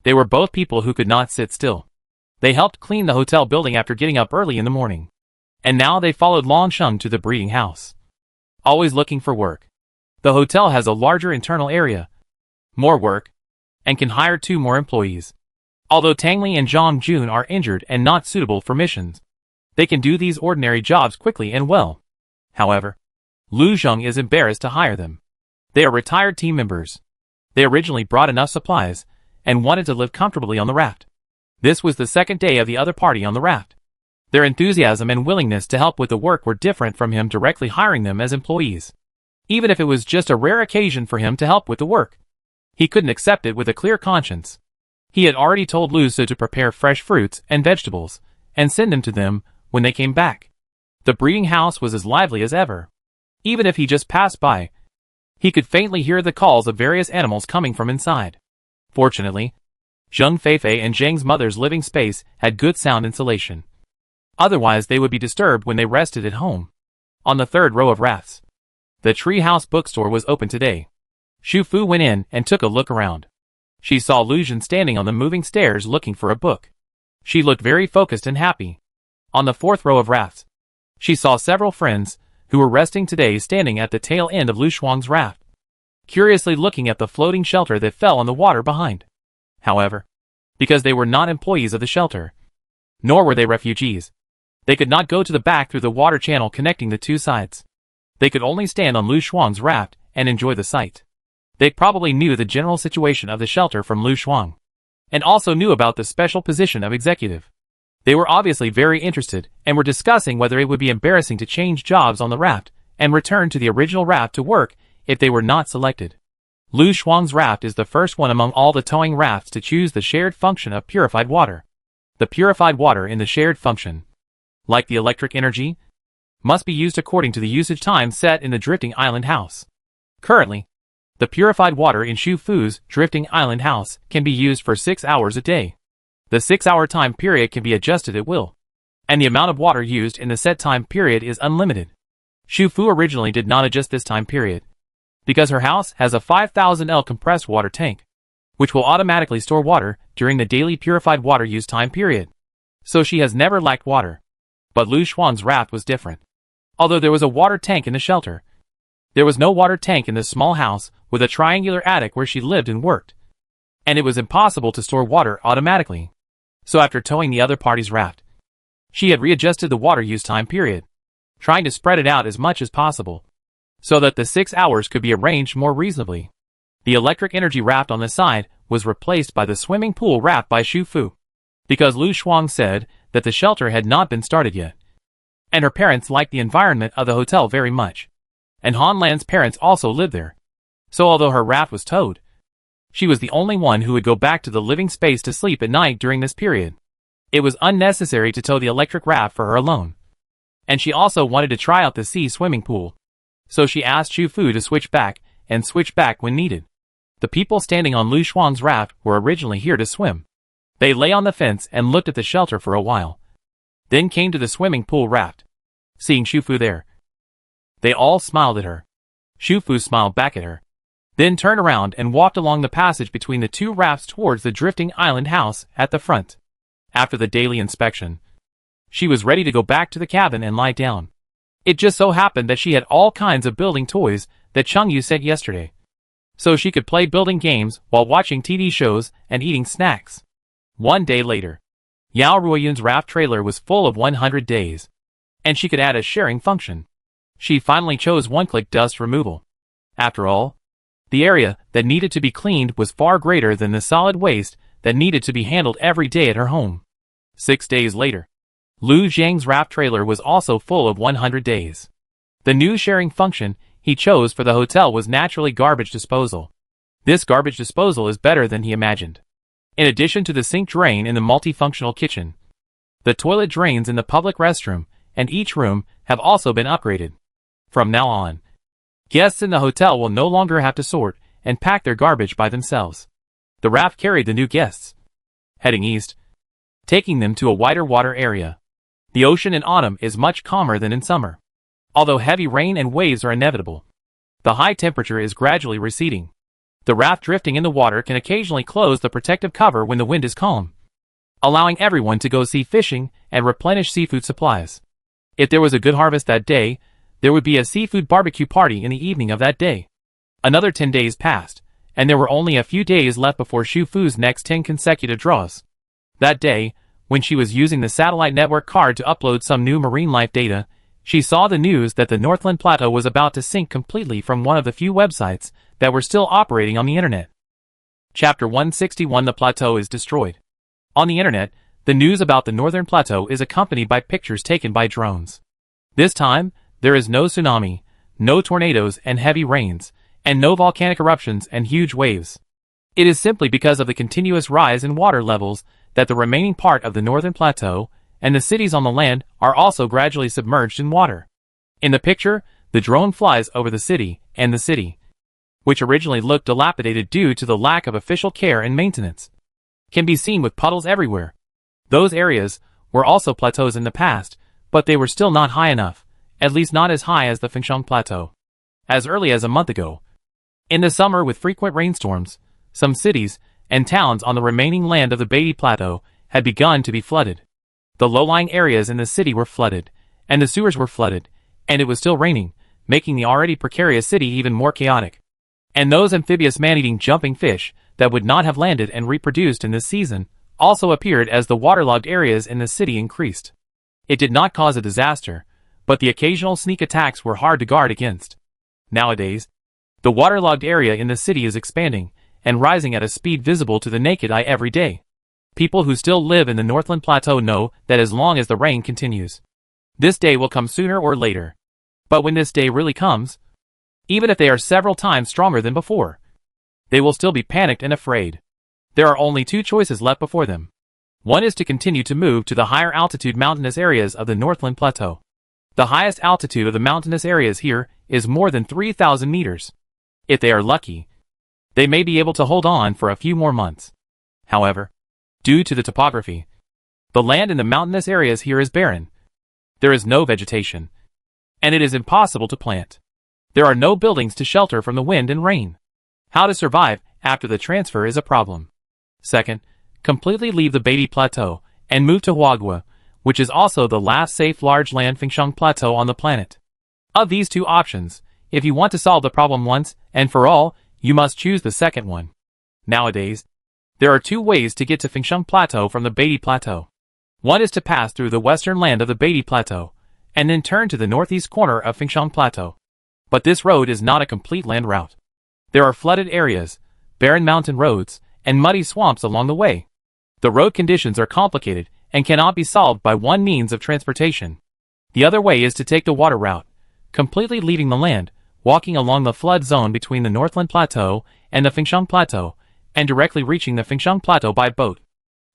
they were both people who could not sit still. They helped clean the hotel building after getting up early in the morning, and now they followed Long Sheng to the breeding house, always looking for work. The hotel has a larger internal area, more work, and can hire 2 more employees. Although Tang Li and Zhang Jun are injured and not suitable for missions, they can do these ordinary jobs quickly and well. However, Lu Zheng is embarrassed to hire them. They are retired team members. They originally brought enough supplies and wanted to live comfortably on the raft. This was the second day of the other party on the raft. Their enthusiasm and willingness to help with the work were different from him directly hiring them as employees. Even if it was just a rare occasion for him to help with the work, he couldn't accept it with a clear conscience. He had already told Lu Su to prepare fresh fruits and vegetables and send them to them when they came back. The breeding house was as lively as ever. Even if he just passed by, he could faintly hear the calls of various animals coming from inside. Fortunately, Zheng Feifei and Zheng's mother's living space had good sound insulation. Otherwise they would be disturbed when they rested at home. On the third row of rafts, the Treehouse bookstore was open today. Shu Fu went in and took a look around. She saw Lu Zhen standing on the moving stairs looking for a book. She looked very focused and happy. On the fourth row of rafts, she saw several friends who were resting today standing at the tail end of Lu Shuang's raft, curiously looking at the floating shelter that fell on the water behind. However, because they were not employees of the shelter, nor were they refugees, they could not go to the back through the water channel connecting the two sides. They could only stand on Lu Shuang's raft and enjoy the sight. They probably knew the general situation of the shelter from Lu Shuang, and also knew about the special position of executive. They were obviously very interested and were discussing whether it would be embarrassing to change jobs on the raft and return to the original raft to work if they were not selected. Lu Shuang's raft is the first one among all the towing rafts to choose the shared function of purified water. The purified water in the shared function, like the electric energy, must be used according to the usage time set in the drifting island house. Currently, the purified water in Shu Fu's drifting island house can be used for 6 hours a day. The 6-hour time period can be adjusted at will, and the amount of water used in the set time period is unlimited. Shu Fu originally did not adjust this time period, because her house has a 5000 L compressed water tank, which will automatically store water during the daily purified water use time period. So she has never lacked water. But Lu Xuan's raft was different. Although there was a water tank in the shelter, there was no water tank in this small house with a triangular attic where she lived and worked. And it was impossible to store water automatically. So after towing the other party's raft, she had readjusted the water use time period, trying to spread it out as much as possible, so that the 6 hours could be arranged more reasonably. The electric energy raft on the side was replaced by the swimming pool raft by Shu Fu, because Lu Xuan said that the shelter had not been started yet, and her parents liked the environment of the hotel very much, and Han Lan's parents also lived there. So although her raft was towed, she was the only one who would go back to the living space to sleep at night during this period. It was unnecessary to tow the electric raft for her alone, and she also wanted to try out the sea swimming pool. So she asked Shu Fu to switch back when needed. The people standing on Lu Xuan's raft were originally here to swim. They lay on the fence and looked at the shelter for a while, then came to the swimming pool raft. Seeing Shu Fu there, they all smiled at her. Shu Fu smiled back at her, then turned around and walked along the passage between the two rafts towards the drifting island house at the front. After the daily inspection, she was ready to go back to the cabin and lie down. It just so happened that she had all kinds of building toys that Cheng Yu sent yesterday, so she could play building games while watching TV shows and eating snacks. One day later, Yao Ruoyun's raft trailer was full of 100 days, and she could add a sharing function. She finally chose one-click dust removal. After all, the area that needed to be cleaned was far greater than the solid waste that needed to be handled every day at her home. 6 days later, Lu Zhang's raft trailer was also full of 100 days. The new sharing function he chose for the hotel was naturally garbage disposal. This garbage disposal is better than he imagined. In addition to the sink drain in the multifunctional kitchen, the toilet drains in the public restroom and each room have also been upgraded. From now on, guests in the hotel will no longer have to sort and pack their garbage by themselves. The raft carried the new guests, heading east, taking them to a wider water area. The ocean in autumn is much calmer than in summer. Although heavy rain and waves are inevitable, the high temperature is gradually receding. The raft drifting in the water can occasionally close the protective cover when the wind is calm, allowing everyone to go sea fishing and replenish seafood supplies. If there was a good harvest that day, there would be a seafood barbecue party in the evening of that day. Another 10 days passed, and there were only a few days left before Shu Fu's next 10 consecutive draws. That day, when she was using the satellite network card to upload some new marine life data, she saw the news that the Northland Plateau was about to sink completely from one of the few websites that were still operating on the internet. Chapter 161: The Plateau is Destroyed. On the internet, the news about the Northern Plateau is accompanied by pictures taken by drones. This time, there is no tsunami, no tornadoes and heavy rains, and no volcanic eruptions and huge waves. It is simply because of the continuous rise in water levels that the remaining part of the Northern Plateau and the cities on the land are also gradually submerged in water. In the picture, the drone flies over the city, and the city, which originally looked dilapidated due to the lack of official care and maintenance, can be seen with puddles everywhere. Those areas were also plateaus in the past, but they were still not high enough, at least not as high as the Fengshan Plateau. As early as a month ago, in the summer with frequent rainstorms, some cities and towns on the remaining land of the Beatty Plateau had begun to be flooded. The low-lying areas in the city were flooded, and the sewers were flooded, and it was still raining, making the already precarious city even more chaotic. And those amphibious man-eating jumping fish that would not have landed and reproduced in this season also appeared as the waterlogged areas in the city increased. It did not cause a disaster, but the occasional sneak attacks were hard to guard against. Nowadays, the waterlogged area in the city is expanding and rising at a speed visible to the naked eye every day. People who still live in the Northland Plateau know that as long as the rain continues, this day will come sooner or later. But when this day really comes, even if they are several times stronger than before, they will still be panicked and afraid. There are only two choices left before them. One is to continue to move to the higher altitude mountainous areas of the Northland Plateau. The highest altitude of the mountainous areas here is more than 3,000 meters. If they are lucky, they may be able to hold on for a few more months. However, due to the topography, the land in the mountainous areas here is barren. There is no vegetation, and it is impossible to plant. There are no buildings to shelter from the wind and rain. How to survive after the transfer is a problem. Second, completely leave the Beatty Plateau and move to Huagua, which is also the last safe large land Fengsheng Plateau on the planet. Of these two options, if you want to solve the problem once and for all, you must choose the second one. Nowadays, there are two ways to get to Fengsheng Plateau from the Beatty Plateau. One is to pass through the western land of the Beatty Plateau, and then turn to the northeast corner of Fengsheng Plateau. But this road is not a complete land route. There are flooded areas, barren mountain roads, and muddy swamps along the way. The road conditions are complicated and cannot be solved by one means of transportation. The other way is to take the water route, completely leaving the land, walking along the flood zone between the Northland Plateau and the Fengsheng Plateau, and directly reaching the Fengsheng Plateau by boat.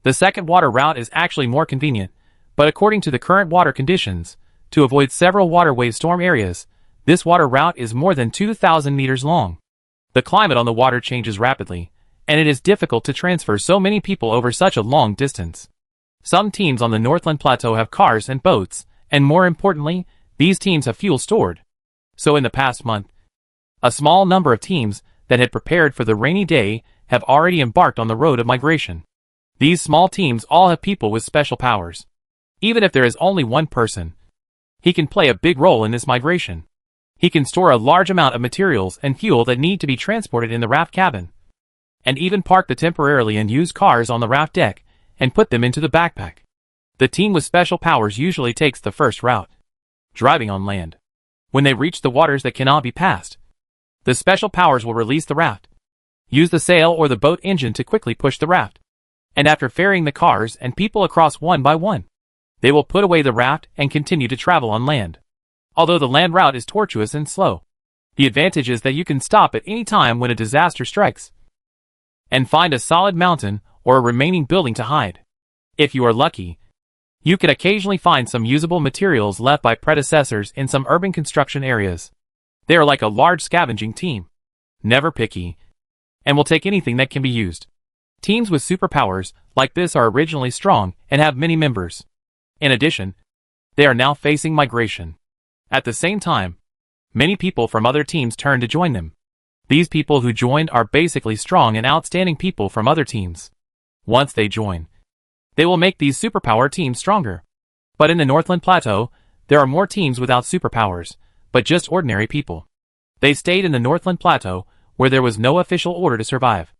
The second water route is actually more convenient, but according to the current water conditions, to avoid several waterway storm areas, this water route is more than 2,000 meters long. The climate on the water changes rapidly, and it is difficult to transfer so many people over such a long distance. Some teams on the Northland Plateau have cars and boats, and more importantly, these teams have fuel stored. So in the past month, a small number of teams that had prepared for the rainy day have already embarked on the road of migration. These small teams all have people with special powers. Even if there is only one person, he can play a big role in this migration. He can store a large amount of materials and fuel that need to be transported in the raft cabin, and even park the temporarily unused cars on the raft deck and put them into the backpack. The team with special powers usually takes the first route, driving on land. When they reach the waters that cannot be passed, the special powers will release the raft, use the sail or the boat engine to quickly push the raft, and after ferrying the cars and people across one by one, they will put away the raft and continue to travel on land. Although the land route is tortuous and slow, the advantage is that you can stop at any time when a disaster strikes and find a solid mountain or a remaining building to hide. If you are lucky, you can occasionally find some usable materials left by predecessors in some urban construction areas. They are like a large scavenging team, never picky, and will take anything that can be used. Teams with superpowers like this are originally strong and have many members. In addition, they are now facing migration. At the same time, many people from other teams turn to join them. These people who joined are basically strong and outstanding people from other teams. Once they join, they will make these superpower teams stronger. But in the Northland Plateau, there are more teams without superpowers, but just ordinary people. They stayed in the Northland Plateau, where there was no official order to survive.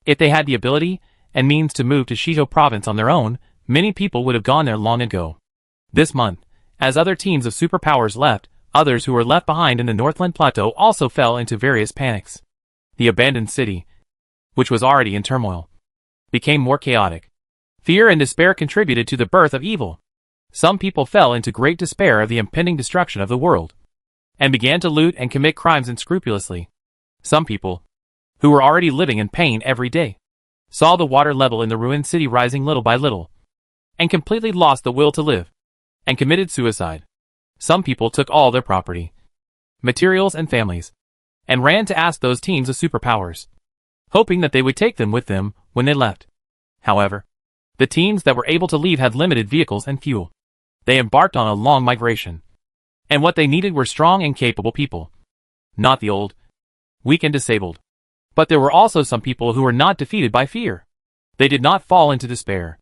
If they had the ability and means to move to Shizhou Province on their own, many people would have gone there long ago. This month, as other teams of superpowers left, others who were left behind in the Northland Plateau also fell into various panics. The abandoned city, which was already in turmoil, became more chaotic. Fear and despair contributed to the birth of evil. Some people fell into great despair of the impending destruction of the world, and began to loot and commit crimes unscrupulously. Some people, who were already living in pain every day, saw the water level in the ruined city rising little by little, and completely lost the will to live, and committed suicide. Some people took all their property, materials and families, and ran to ask those teams of superpowers, hoping that they would take them with them when they left. However, the teams that were able to leave had limited vehicles and fuel. They embarked on a long migration, and what they needed were strong and capable people, not the old, weak and disabled. But there were also some people who were not defeated by fear. They did not fall into despair.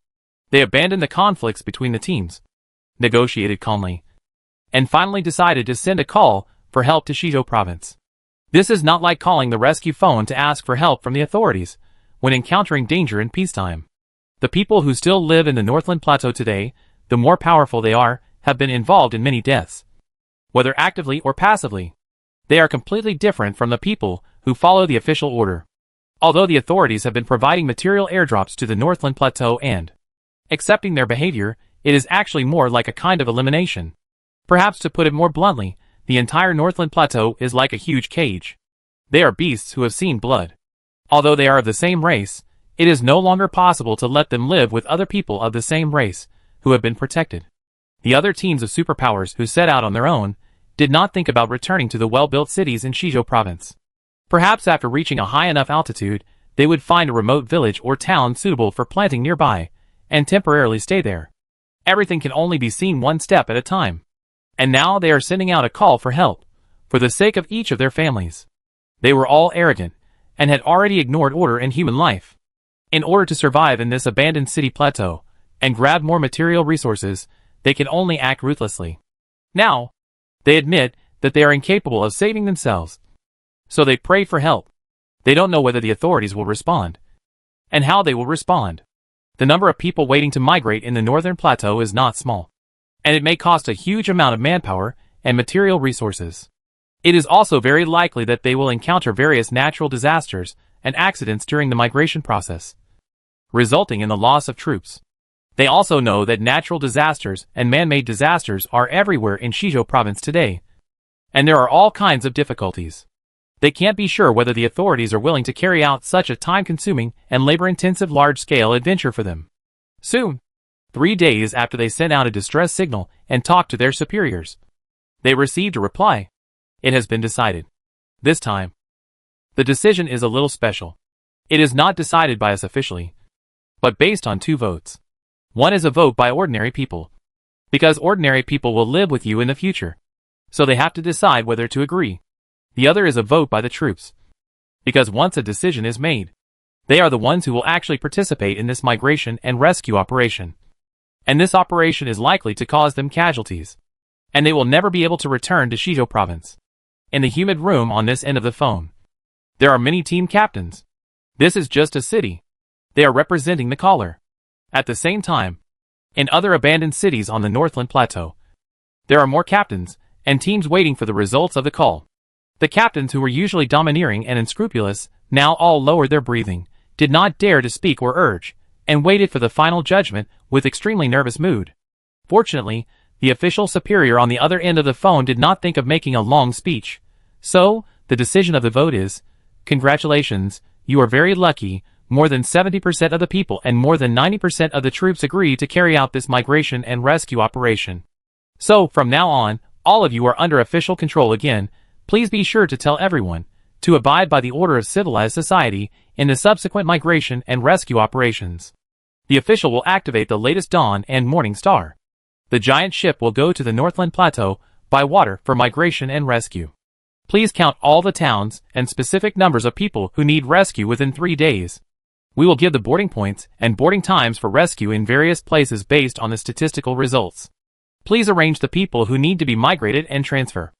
They abandoned the conflicts between the teams, negotiated calmly, and finally decided to send a call for help to Shizhou Province. This is not like calling the rescue phone to ask for help from the authorities when encountering danger in peacetime. The people who still live in the Northland Plateau today, the more powerful they are, have been involved in many deaths, whether actively or passively. They are completely different from the people who follow the official order. Although the authorities have been providing material airdrops to the Northland Plateau and accepting their behavior, it is actually more like a kind of elimination. Perhaps to put it more bluntly, the entire Northland Plateau is like a huge cage. They are beasts who have seen blood. Although they are of the same race, it is no longer possible to let them live with other people of the same race who have been protected. The other teams of superpowers who set out on their own did not think about returning to the well-built cities in Shizhou Province. Perhaps after reaching a high enough altitude, they would find a remote village or town suitable for planting nearby, and temporarily stay there. Everything can only be seen one step at a time. And now they are sending out a call for help, for the sake of each of their families. They were all arrogant, and had already ignored order in human life. In order to survive in this abandoned city plateau, and grab more material resources, they can only act ruthlessly. Now, they admit that they are incapable of saving themselves. So they pray for help. They don't know whether the authorities will respond, and how they will respond. The number of people waiting to migrate in the northern plateau is not small, and it may cost a huge amount of manpower and material resources. It is also very likely that they will encounter various natural disasters and accidents during the migration process, resulting in the loss of troops. They also know that natural disasters and man-made disasters are everywhere in Shizhou province today, and there are all kinds of difficulties. They can't be sure whether the authorities are willing to carry out such a time-consuming and labor-intensive large-scale adventure for them. Soon, 3 days after they sent out a distress signal and talked to their superiors, they received a reply. It has been decided. This time, the decision is a little special. It is not decided by us officially, but based on 2 votes. One is a vote by ordinary people, because ordinary people will live with you in the future, so they have to decide whether to agree. The other is a vote by the troops, because once a decision is made, they are the ones who will actually participate in this migration and rescue operation. And this operation is likely to cause them casualties, and they will never be able to return to Shizhou province. In the humid room on this end of the phone, there are many team captains. This is just a city. They are representing the caller. At the same time, in other abandoned cities on the Northland Plateau, there are more captains and teams waiting for the results of the call. The captains who were usually domineering and unscrupulous now all lowered their breathing, did not dare to speak or urge, and waited for the final judgment with extremely nervous mood. Fortunately, the official superior on the other end of the phone did not think of making a long speech. So, the decision of the vote is, congratulations, you are very lucky. More than 70% of the people and more than 90% of the troops agree to carry out this migration and rescue operation. So, from now on, all of you are under official control again. Please be sure to tell everyone to abide by the order of civilized society in the subsequent migration and rescue operations. The official will activate the latest Dawn and Morning Star. The giant ship will go to the Northland Plateau by water for migration and rescue. Please count all the towns and specific numbers of people who need rescue within 3 days. We will give the boarding points and boarding times for rescue in various places based on the statistical results. Please arrange the people who need to be migrated and transfer.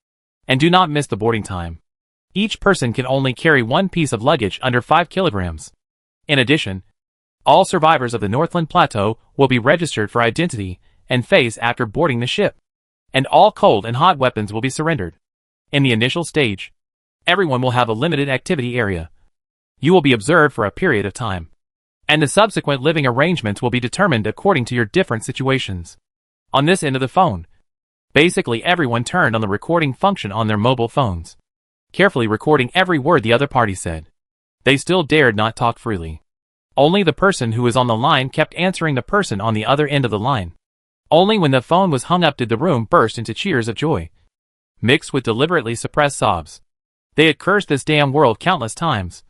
And do not miss the boarding time. Each person can only carry 1 piece of luggage under 5 kilograms. In addition, all survivors of the Northland Plateau will be registered for identity and face after boarding the ship. And all cold and hot weapons will be surrendered. In the initial stage, everyone will have a limited activity area. You will be observed for a period of time, and the subsequent living arrangements will be determined according to your different situations. On this end of the phone, basically everyone turned on the recording function on their mobile phones, carefully recording every word the other party said. They still dared not talk freely. Only the person who was on the line kept answering the person on the other end of the line. Only when the phone was hung up did the room burst into cheers of joy, mixed with deliberately suppressed sobs. They had cursed this damn world countless times,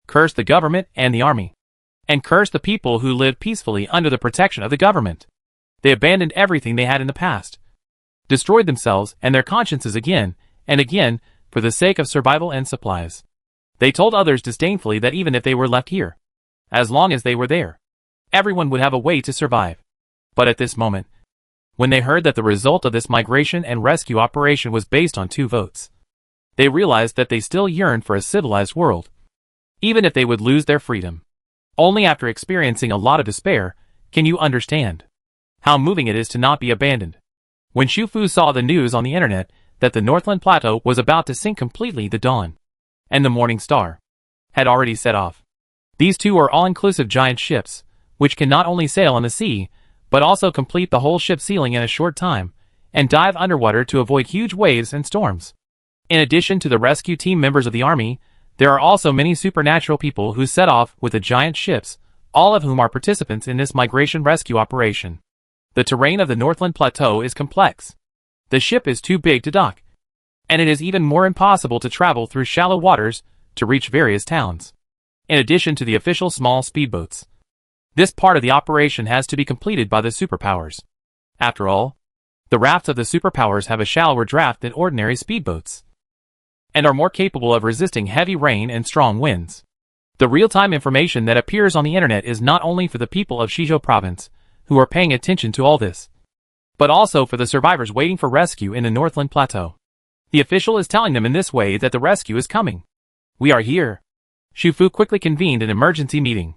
cursed the government and the army, and cursed the people who lived peacefully under the protection of the government. They abandoned everything they had in the past, destroyed themselves and their consciences again and again for the sake of survival and supplies. They told others disdainfully that even if they were left here, as long as they were there, everyone would have a way to survive. But at this moment, when they heard that the result of this migration and rescue operation was based on 2 votes, they realized that they still yearned for a civilized world, even if they would lose their freedom. Only after experiencing a lot of despair can you understand how moving it is to not be abandoned. When Shufu saw the news on the internet that the Northland Plateau was about to sink completely, the Dawn and the Morning Star had already set off. These 2 are all-inclusive giant ships, which can not only sail on the sea, but also complete the whole ship sailing in a short time, and dive underwater to avoid huge waves and storms. In addition to the rescue team members of the army, there are also many supernatural people who set off with the giant ships, all of whom are participants in this migration rescue operation. The terrain of the Northland Plateau is complex. The ship is too big to dock, and it is even more impossible to travel through shallow waters to reach various towns. In addition to the official small speedboats, this part of the operation has to be completed by the superpowers. After all, The rafts of the superpowers have a shallower draft than ordinary speedboats, and are more capable of resisting heavy rain and strong winds. The real-time information that appears on the internet is not only for the people of Shizhou province, who are paying attention to all this, but also for the survivors waiting for rescue in the Northland Plateau. The official is telling them in this way that the rescue is coming. We are here. Xu Fu quickly convened an emergency meeting,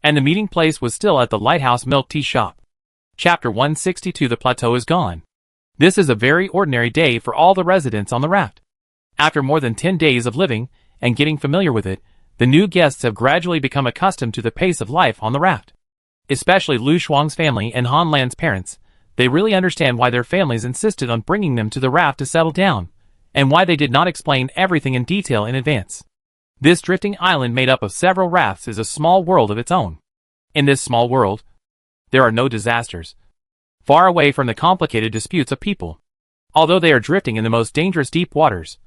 and the meeting place was still at the Lighthouse Milk Tea Shop. Chapter 162. The plateau is gone. This is a very ordinary day for all the residents on the raft. After more than 10 days of living and getting familiar with it, the new guests have gradually become accustomed to the pace of life on the raft. Especially Lu Shuang's family and Han Lan's parents, they really understand why their families insisted on bringing them to the raft to settle down, and why they did not explain everything in detail in advance. This drifting island made up of several rafts is a small world of its own. In this small world, there are no disasters, far away from the complicated disputes of people. Although they are drifting in the most dangerous deep waters,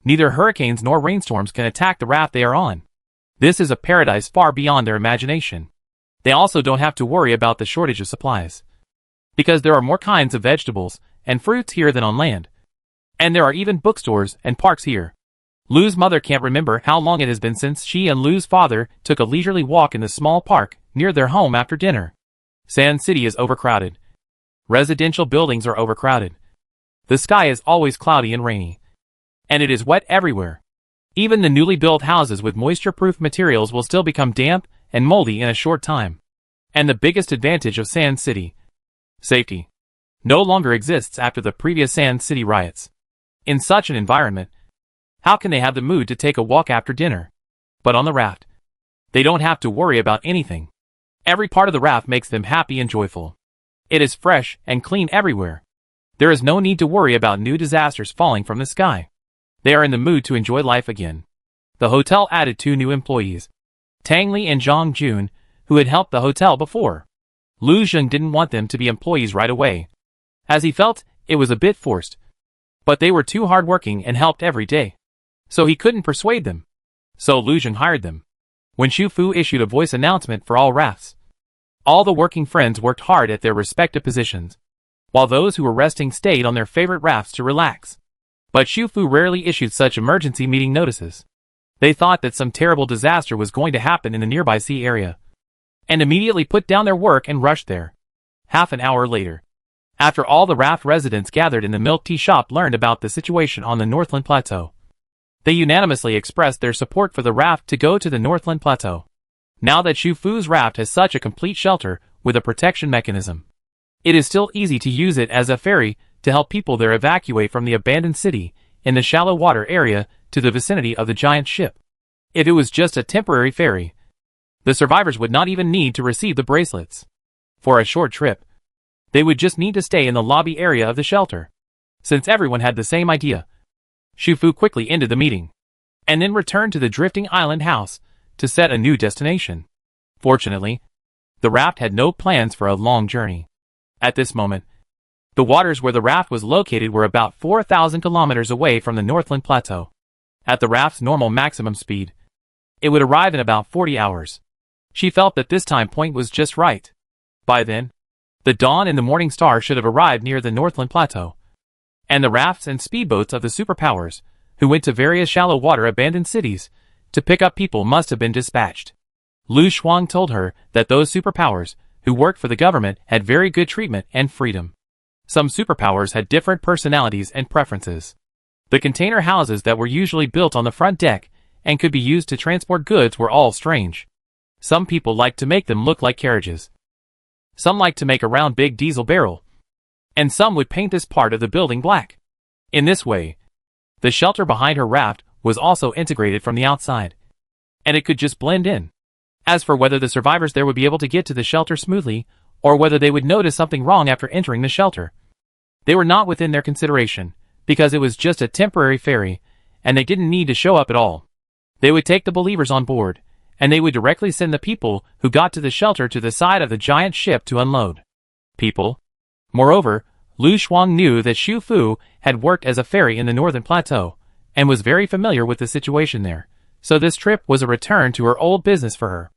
neither hurricanes nor rainstorms can attack the raft they are on. This is a paradise far beyond their imagination. They also don't have to worry about the shortage of supplies, because there are more kinds of vegetables and fruits here than on land. And there are even bookstores and parks here. Lu's mother can't remember how long it has been since she and Lu's father took a leisurely walk in the small park near their home after dinner. Sand City is overcrowded. Residential buildings are overcrowded. The sky is always cloudy and rainy, and it is wet everywhere. Even the newly built houses with moisture-proof materials will still become damp and moldy in a short time. And the biggest advantage of Sand City, safety, no longer exists after the previous Sand City riots. In such an environment, how can they have the mood to take a walk after dinner? But on the raft, they don't have to worry about anything. Every part of the raft makes them happy and joyful. It is fresh and clean everywhere. There is no need to worry about new disasters falling from the sky. They are in the mood to enjoy life again. The hotel added 2 new employees, Tang Li and Zhang Jun, who had helped the hotel before. Lu Zheng didn't want them to be employees right away, as he felt it was a bit forced. But they were too hardworking and helped every day, so he couldn't persuade them. So Lu Zheng hired them. When Xu Fu issued a voice announcement for all rafts, all the working friends worked hard at their respective positions, while those who were resting stayed on their favorite rafts to relax. But Xu Fu rarely issued such emergency meeting notices. They thought that some terrible disaster was going to happen in the nearby sea area, and immediately put down their work and rushed there. Half an hour later, after all the raft residents gathered in the milk tea shop learned about the situation on the Northland Plateau, they unanimously expressed their support for the raft to go to the Northland Plateau. Now that Xu Fu's raft has such a complete shelter with a protection mechanism, it is still easy to use it as a ferry to help people there evacuate from the abandoned city in the shallow water area to the vicinity of the giant ship. If it was just a temporary ferry, the survivors would not even need to receive the bracelets. For a short trip, they would just need to stay in the lobby area of the shelter. Since everyone had the same idea, Xu Fu quickly ended the meeting, and then returned to the drifting island house to set a new destination. Fortunately, the raft had no plans for a long journey. At this moment, the waters where the raft was located were about 4,000 kilometers away from the Northland Plateau. At the raft's normal maximum speed, it would arrive in about 40 hours. She felt that this time point was just right. By then, the dawn and the morning star should have arrived near the Northland Plateau, and the rafts and speedboats of the superpowers, who went to various shallow water abandoned cities to pick up people, must have been dispatched. Lu Shuang told her that those superpowers, who worked for the government, had very good treatment and freedom. Some superpowers had different personalities and preferences. The container houses that were usually built on the front deck and could be used to transport goods were all strange. Some people liked to make them look like carriages. Some liked to make a round big diesel barrel, and some would paint this part of the building black. In this way, the shelter behind her raft was also integrated from the outside, and it could just blend in. As for whether the survivors there would be able to get to the shelter smoothly, or whether they would notice something wrong after entering the shelter, they were not within their consideration, because it was just a temporary ferry, and they didn't need to show up at all. They would take the believers on board, and they would directly send the people who got to the shelter to the side of the giant ship to unload people. Moreover, Lu Shuang knew that Xu Fu had worked as a ferry in the Northern Plateau, and was very familiar with the situation there, so this trip was a return to her old business for her.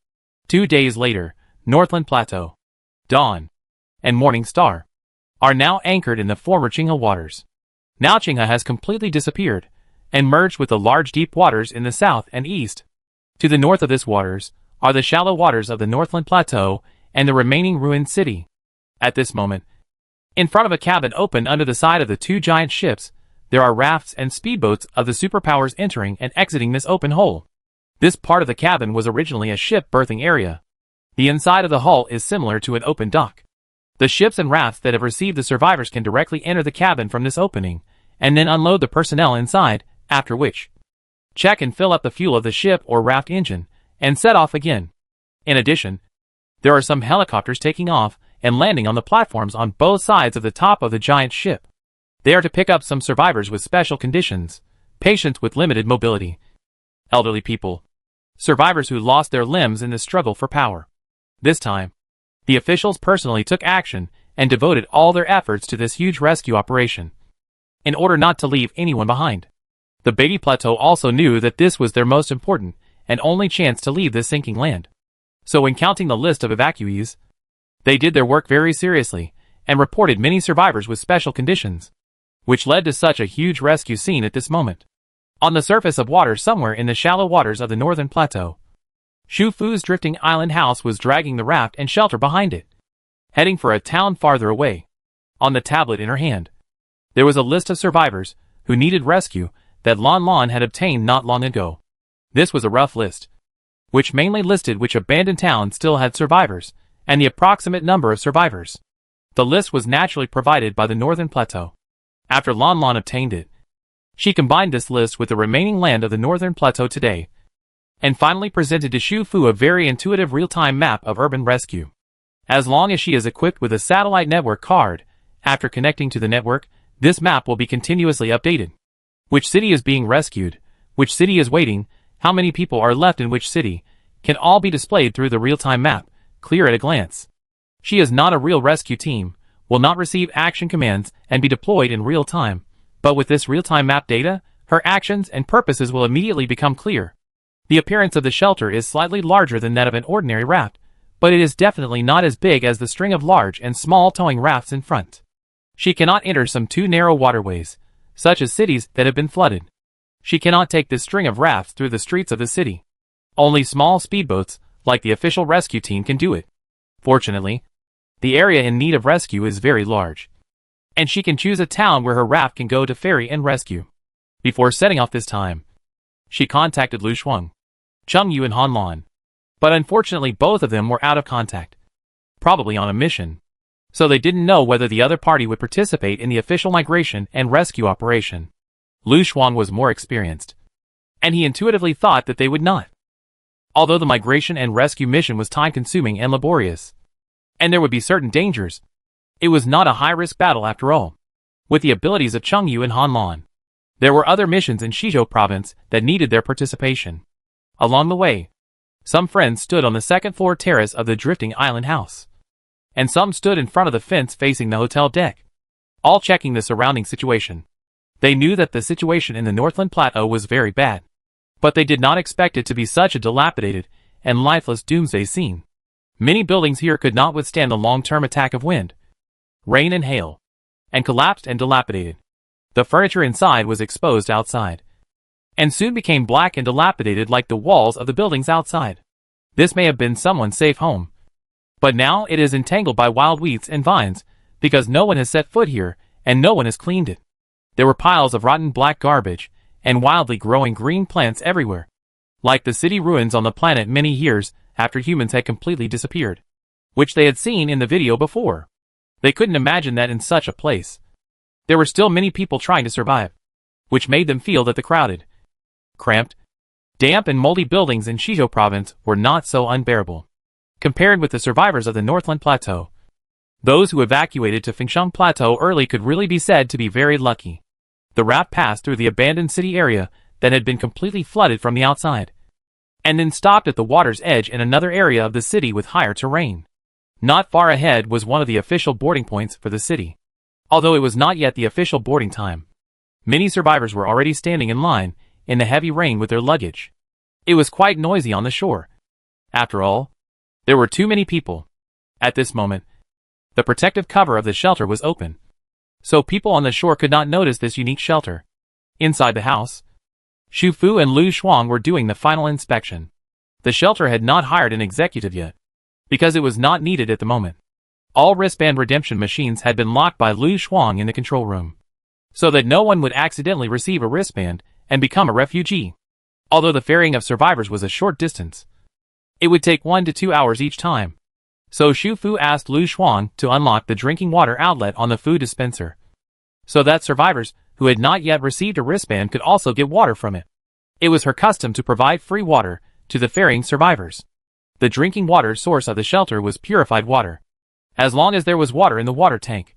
2 days later, Northland Plateau. Dawn and morning star are now anchored in the former Qinghe waters. Now Qinghe has completely disappeared and merged with the large deep waters in the south and east. To the north of this waters are the shallow waters of the Northland Plateau and the remaining ruined city. At this moment, in front of a cabin open under the side of the two giant ships, there are rafts and speedboats of the superpowers entering and exiting this open hole. This part of the cabin was originally a ship berthing area. The inside of the hull is similar to an open dock. The ships and rafts that have received the survivors can directly enter the cabin from this opening, and then unload the personnel inside, after which, check and fill up the fuel of the ship or raft engine, and set off again. In addition, there are some helicopters taking off and landing on the platforms on both sides of the top of the giant ship. They are to pick up some survivors with special conditions, patients with limited mobility, elderly people, survivors who lost their limbs in the struggle for power. This time, the officials personally took action and devoted all their efforts to this huge rescue operation, in order not to leave anyone behind. The Beatty Plateau also knew that this was their most important and only chance to leave this sinking land. So when counting the list of evacuees, they did their work very seriously and reported many survivors with special conditions, which led to such a huge rescue scene at this moment. On the surface of water somewhere in the shallow waters of the northern plateau, Shu Fu's drifting island house was dragging the raft and shelter behind it, heading for a town farther away. On the tablet in her hand, there was a list of survivors who needed rescue that Lon Lon had obtained not long ago. This was a rough list, which mainly listed which abandoned towns still had survivors, and the approximate number of survivors. The list was naturally provided by the northern plateau. After Lon Lon obtained it, she combined this list with the remaining land of the northern plateau today, and finally presented to Shu Fu a very intuitive real-time map of urban rescue. As long as she is equipped with a satellite network card, after connecting to the network, this map will be continuously updated. Which city is being rescued, which city is waiting, how many people are left in which city, can all be displayed through the real-time map, clear at a glance. She is not a real rescue team, will not receive action commands and be deployed in real time, but with this real-time map data, her actions and purposes will immediately become clear. The appearance of the shelter is slightly larger than that of an ordinary raft, but it is definitely not as big as the string of large and small towing rafts in front. She cannot enter some too narrow waterways, such as cities that have been flooded. She cannot take this string of rafts through the streets of the city. Only small speedboats, like the official rescue team, can do it. Fortunately, the area in need of rescue is very large, and she can choose a town where her raft can go to ferry and rescue. Before setting off this time, she contacted Lu Shuang, Cheng Yu and Han Lan, but unfortunately both of them were out of contact, probably on a mission, so they didn't know whether the other party would participate in the official migration and rescue operation. Lu Shuang was more experienced, and he intuitively thought that they would not. Although the migration and rescue mission was time-consuming and laborious, and there would be certain dangers, it was not a high-risk battle after all. With the abilities of Cheng Yu and Han Lan, there were other missions in Shizhou province that needed their participation. Along the way, some friends stood on the second-floor terrace of the drifting island house, and some stood in front of the fence facing the hotel deck, all checking the surrounding situation. They knew that the situation in the Northland Plateau was very bad, but they did not expect it to be such a dilapidated and lifeless doomsday scene. Many buildings here could not withstand the long-term attack of wind, rain and hail, and collapsed and dilapidated. The furniture inside was exposed outside, and soon became black and dilapidated like the walls of the buildings outside. This may have been someone's safe home, but now it is entangled by wild weeds and vines, because no one has set foot here, and no one has cleaned it. There were piles of rotten black garbage, and wildly growing green plants everywhere, like the city ruins on the planet many years after humans had completely disappeared, which they had seen in the video before. They couldn't imagine that in such a place there were still many people trying to survive, which made them feel that the crowded, cramped, damp and moldy buildings in Shizhou province were not so unbearable, compared with the survivors of the Northland Plateau. Those who evacuated to Fengsheng Plateau early could really be said to be very lucky. The raft passed through the abandoned city area that had been completely flooded from the outside, and then stopped at the water's edge in another area of the city with higher terrain. Not far ahead was one of the official boarding points for the city. Although it was not yet the official boarding time, many survivors were already standing in line in the heavy rain with their luggage. It was quite noisy on the shore. After all, there were too many people. At this moment, The protective cover of the shelter was open, so people on the shore could not notice this unique shelter. Inside the house, Xu Fu and Lu Shuang were doing the final inspection. The shelter had not hired an executive yet, because it was not needed at the moment. All wristband redemption machines had been locked by Lu Shuang in the control room, so that no one would accidentally receive a wristband and become a refugee. Although the ferrying of survivors was a short distance, it would take 1 to 2 hours each time. So Xu Fu asked Lu Shuang to unlock the drinking water outlet on the food dispenser, so that survivors who had not yet received a wristband could also get water from it. It was her custom to provide free water to the ferrying survivors. The drinking water source of the shelter was purified water. As long as there was water in the water tank,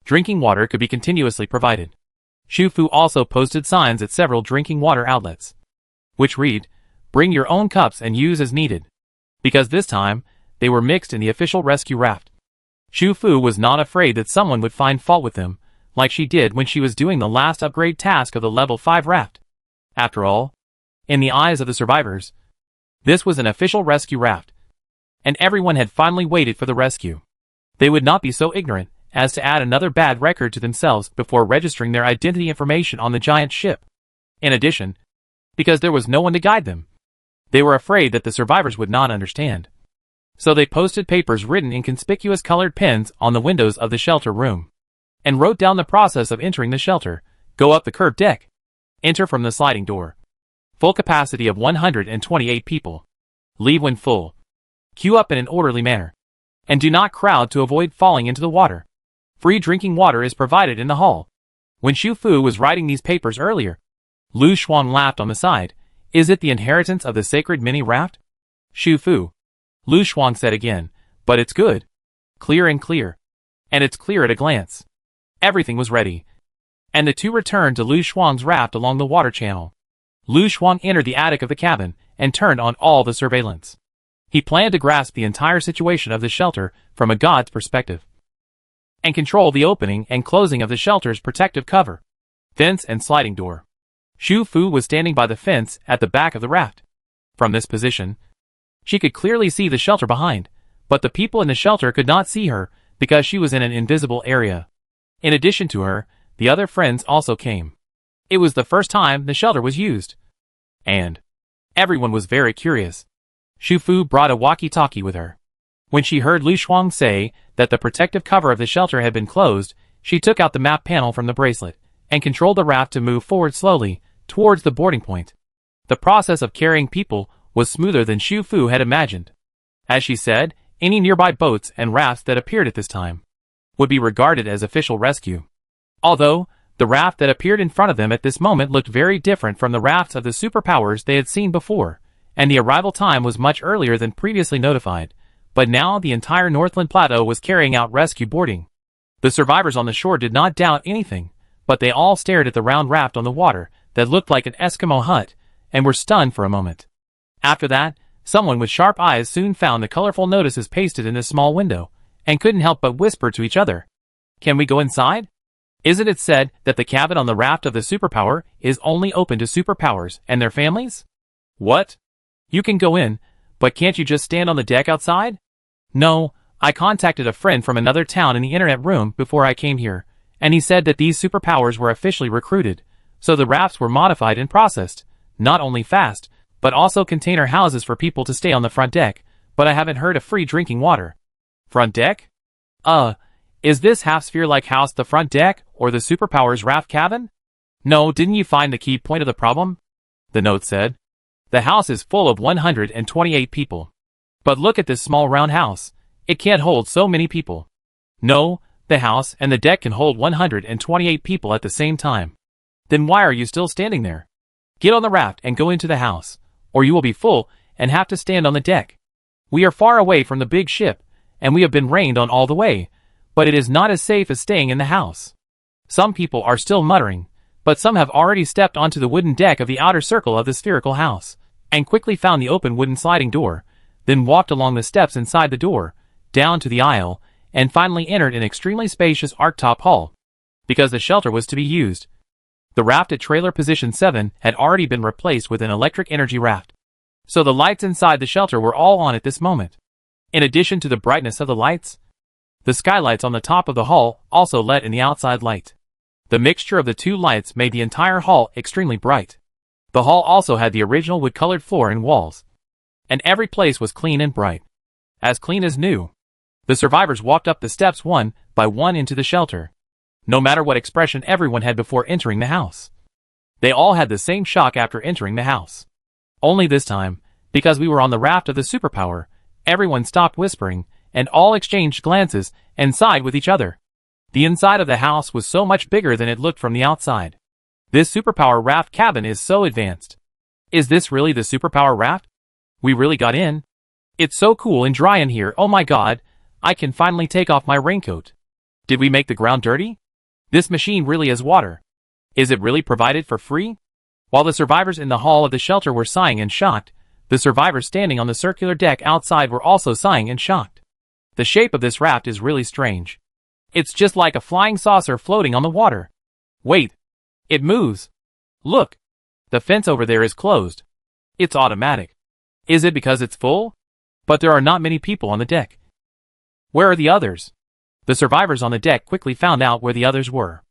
drinking water could be continuously provided. Xu Fu also posted signs at several drinking water outlets, which read, "Bring your own cups and use as needed," because this time, they were mixed in the official rescue raft. Xu Fu was not afraid that someone would find fault with them, like she did when she was doing the last upgrade task of the level 5 raft. After all, in the eyes of the survivors, this was an official rescue raft, and everyone had finally waited for the rescue. They would not be so ignorant as to add another bad record to themselves before registering their identity information on the giant ship. In addition, because there was no one to guide them, they were afraid that the survivors would not understand. So they posted papers written in conspicuous colored pens on the windows of the shelter room, and wrote down the process of entering the shelter. Go up the curved deck. Enter from the sliding door. Full capacity of 128 people. Leave when full. Queue up in an orderly manner, and do not crowd to avoid falling into the water. Free drinking water is provided in the hall. When Xu Fu was writing these papers earlier, Lu Shuang laughed on the side. Is it the inheritance of the sacred mini-raft? Xu Fu, Lu Shuang said again, but it's good. Clear and clear. And it's clear at a glance. Everything was ready, and the two returned to Lu Shuang's raft along the water channel. Lu Shuang entered the attic of the cabin and turned on all the surveillance. He planned to grasp the entire situation of the shelter from a god's perspective, and control the opening and closing of the shelter's protective cover, fence and sliding door. Xu Fu was standing by the fence at the back of the raft. From this position, she could clearly see the shelter behind, but the people in the shelter could not see her because she was in an invisible area. In addition to her, the other friends also came. It was the first time the shelter was used, and everyone was very curious. Xu Fu brought a walkie-talkie with her. When she heard Lu Shuang say that the protective cover of the shelter had been closed, she took out the map panel from the bracelet and controlled the raft to move forward slowly towards the boarding point. The process of carrying people was smoother than Xu Fu had imagined. As she said, any nearby boats and rafts that appeared at this time would be regarded as official rescue. Although, the raft that appeared in front of them at this moment looked very different from the rafts of the superpowers they had seen before, and the arrival time was much earlier than previously notified, but now the entire Northland Plateau was carrying out rescue boarding. The survivors on the shore did not doubt anything, but they all stared at the round raft on the water that looked like an Eskimo hut, and were stunned for a moment. After that, someone with sharp eyes soon found the colorful notices pasted in the small window, and couldn't help but whisper to each other, "Can we go inside? Isn't it said that the cabin on the raft of the superpower is only open to superpowers and their families?" "What? You can go in, but can't you just stand on the deck outside?" "No, I contacted a friend from another town in the internet room before I came here, and he said that these superpowers were officially recruited, so the rafts were modified and processed, not only fast, but also container houses for people to stay on the front deck, but I haven't heard of free drinking water." "Front deck? Is this half-sphere-like house the front deck, or the superpower's raft cabin?" "No, didn't you find the key point of the problem?" The note said. "The house is full of 128 people. But look at this small round house. It can't hold so many people." "No, the house and the deck can hold 128 people at the same time." "Then why are you still standing there? Get on the raft and go into the house, or you will be full and have to stand on the deck. We are far away from the big ship, and we have been rained on all the way, but it is not as safe as staying in the house." Some people are still muttering, but some have already stepped onto the wooden deck of the outer circle of the spherical house, and quickly found the open wooden sliding door, then walked along the steps inside the door, down to the aisle, and finally entered an extremely spacious archtop hall. Because the shelter was to be used, the raft at trailer position 7 had already been replaced with an electric energy raft, so the lights inside the shelter were all on at this moment. In addition to the brightness of the lights, The skylights on the top of the hall also let in the outside light. The mixture of the two lights made the entire hall extremely bright. The hall also had the original wood-colored floor and walls. And every place was clean and bright. As clean as new. The survivors walked up the steps one by one into the shelter. No matter what expression everyone had before entering the house. They all had the same shock after entering the house. Only this time, because we were on the raft of the superpower, everyone stopped whispering, and all exchanged glances and sighed with each other. The inside of the house was so much bigger than it looked from the outside. This superpower raft cabin is so advanced. Is this really the superpower raft? We really got in? It's so cool and dry in here, oh my god, I can finally take off my raincoat. Did we make the ground dirty? This machine really is water. Is it really provided for free? While the survivors in the hall of the shelter were sighing and shocked, the survivors standing on the circular deck outside were also sighing and shocked. The shape of this raft is really strange. It's just like a flying saucer floating on the water. Wait. It moves. Look. The fence over there is closed. It's automatic. Is it because it's full? But there are not many people on the deck. Where are the others? The survivors on the deck quickly found out where the others were.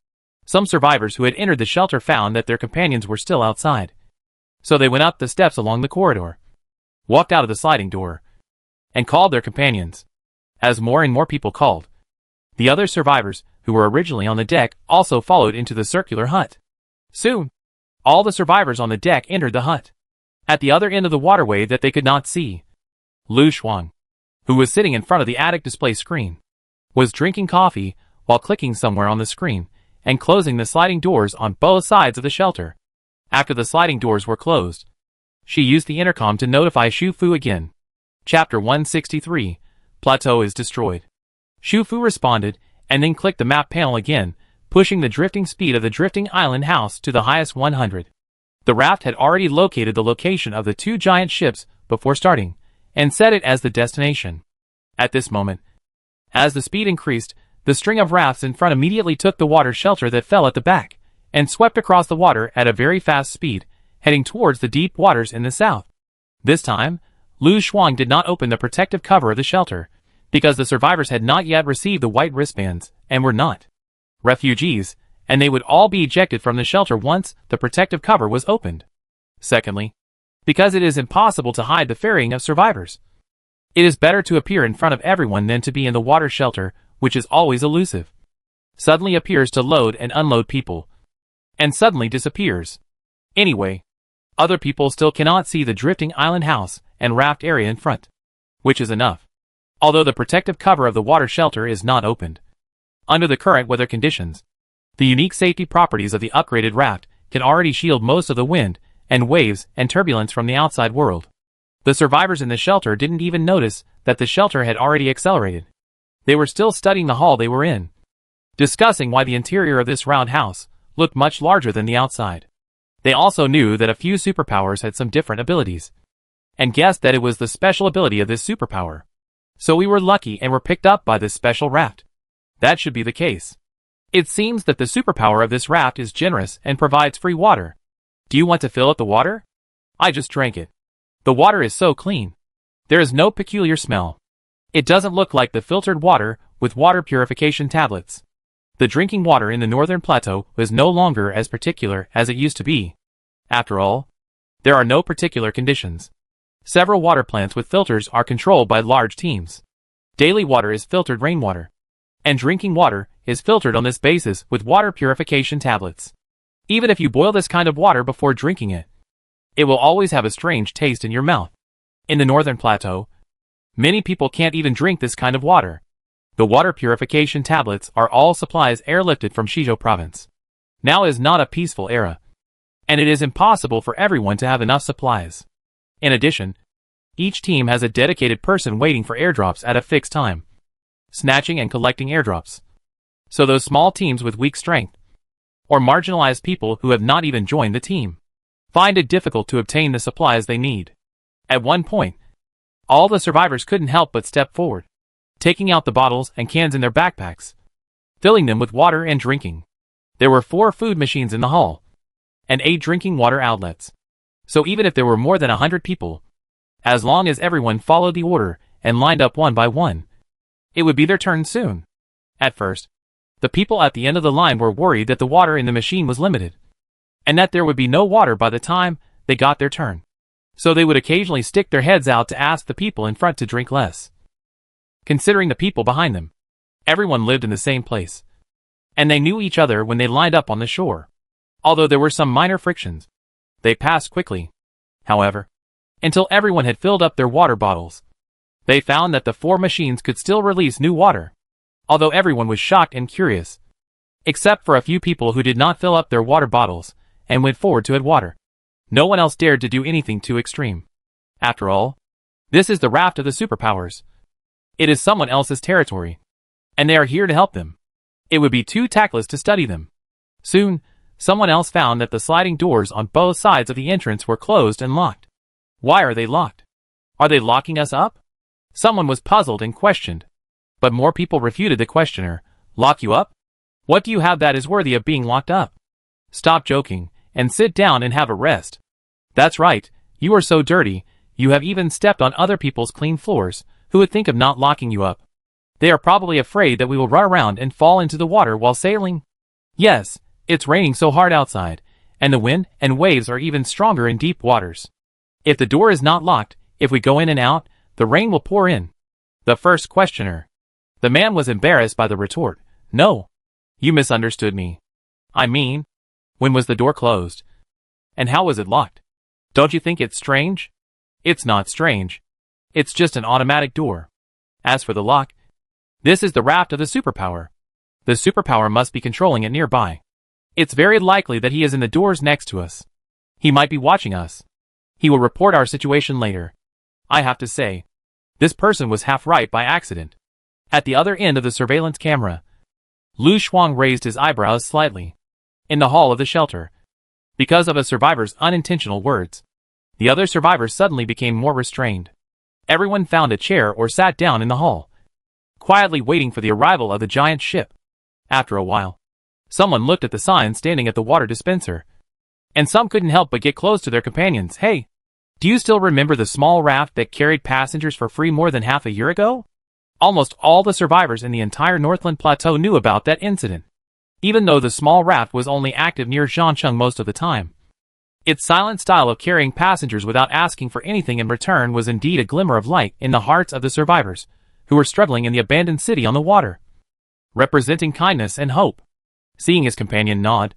Some survivors who had entered the shelter found that their companions were still outside. So they went up the steps along the corridor, walked out of the sliding door, and called their companions. As more and more people called, the other survivors, who were originally on the deck, also followed into the circular hut. Soon, all the survivors on the deck entered the hut. At the other end of the waterway that they could not see, Lu Shuang, who was sitting in front of the attic display screen, was drinking coffee while clicking somewhere on the screen and closing the sliding doors on both sides of the shelter. After the sliding doors were closed, she used the intercom to notify Shu Fu again. Chapter 163, Plateau is destroyed. Shu Fu responded, and then clicked the map panel again, pushing the drifting speed of the drifting island house to the highest 100. The raft had already located the location of the two giant ships before starting, and set it as the destination. At this moment, as the speed increased, the string of rafts in front immediately took the water shelter that fell at the back, and swept across the water at a very fast speed, heading towards the deep waters in the south. This time, Lu Shuang did not open the protective cover of the shelter, because the survivors had not yet received the white wristbands, and were not refugees, and they would all be ejected from the shelter once the protective cover was opened. Secondly, because it is impossible to hide the ferrying of survivors. It is better to appear in front of everyone than to be in the water shelter, which is always elusive. Suddenly appears to load and unload people, and suddenly disappears. Anyway, other people still cannot see the drifting island house and raft area in front, which is enough. Although the protective cover of the water shelter is not opened. Under the current weather conditions, the unique safety properties of the upgraded raft can already shield most of the wind and waves and turbulence from the outside world. The survivors in the shelter didn't even notice that the shelter had already accelerated. They were still studying the hall they were in, discussing why the interior of this round house looked much larger than the outside. They also knew that a few superpowers had some different abilities, and guessed that it was the special ability of this superpower. So we were lucky and were picked up by this special raft. That should be the case. It seems that the superpower of this raft is generous and provides free water. Do you want to fill up the water? I just drank it. The water is so clean. There is no peculiar smell. It doesn't look like the filtered water with water purification tablets. The drinking water in the northern plateau is no longer as particular as it used to be. After all, there are no particular conditions. Several water plants with filters are controlled by large teams. Daily water is filtered rainwater, and drinking water is filtered on this basis with water purification tablets. Even if you boil this kind of water before drinking it, it will always have a strange taste in your mouth. In the northern plateau, many people can't even drink this kind of water. The water purification tablets are all supplies airlifted from Shizhou province. Now is not a peaceful era, and it is impossible for everyone to have enough supplies. In addition, each team has a dedicated person waiting for airdrops at a fixed time, snatching and collecting airdrops. So those small teams with weak strength, or marginalized people who have not even joined the team, find it difficult to obtain the supplies they need. At one point, all the survivors couldn't help but step forward, taking out the bottles and cans in their backpacks, filling them with water and drinking. There were 4 food machines in the hall, and 8 drinking water outlets. So even if there were more than 100 people, as long as everyone followed the order and lined up one by one, It would be their turn soon. At first, the people at the end of the line were worried that the water in the machine was limited, and that there would be no water by the time they got their turn. So they would occasionally stick their heads out to ask the people in front to drink less. Considering the people behind them, everyone lived in the same place, and they knew each other when they lined up on the shore. Although there were some minor frictions, they passed quickly. However, until everyone had filled up their water bottles, they found that the 4 machines could still release new water, although everyone was shocked and curious, except for a few people who did not fill up their water bottles and went forward to add water. No one else dared to do anything too extreme. After all, this is the raft of the superpowers. It is someone else's territory, and they are here to help them. It would be too tactless to study them. Soon, someone else found that the sliding doors on both sides of the entrance were closed and locked. Why are they locked? Are they locking us up? Someone was puzzled and questioned. But more people refuted the questioner. Lock you up? What do you have that is worthy of being locked up? Stop joking, and sit down and have a rest. That's right, you are so dirty, you have even stepped on other people's clean floors, who would think of not locking you up. They are probably afraid that we will run around and fall into the water while sailing. Yes, it's raining so hard outside, and the wind and waves are even stronger in deep waters. If the door is not locked, if we go in and out, the rain will pour in. The first questioner. The man was embarrassed by the retort. No. You misunderstood me. I mean, when was the door closed? And how was it locked? Don't you think it's strange? It's not strange. It's just an automatic door. As for the lock, this is the raft of the superpower. The superpower must be controlling it nearby. It's very likely that he is in the doors next to us. He might be watching us. He will report our situation later. I have to say, this person was half right by accident. At the other end of the surveillance camera, Lu Shuang raised his eyebrows slightly. In the hall of the shelter, because of a survivor's unintentional words, the other survivors suddenly became more restrained. Everyone found a chair or sat down in the hall, quietly waiting for the arrival of the giant ship. After a while, someone looked at the sign standing at the water dispenser, and some couldn't help but get close to their companions. Hey, do you still remember the small raft that carried passengers for free more than half a year ago? Almost all the survivors in the entire Northland Plateau knew about that incident, even though the small raft was only active near Zhangcheng most of the time. Its silent style of carrying passengers without asking for anything in return was indeed a glimmer of light in the hearts of the survivors, who were struggling in the abandoned city on the water, representing kindness and hope. Seeing his companion nod,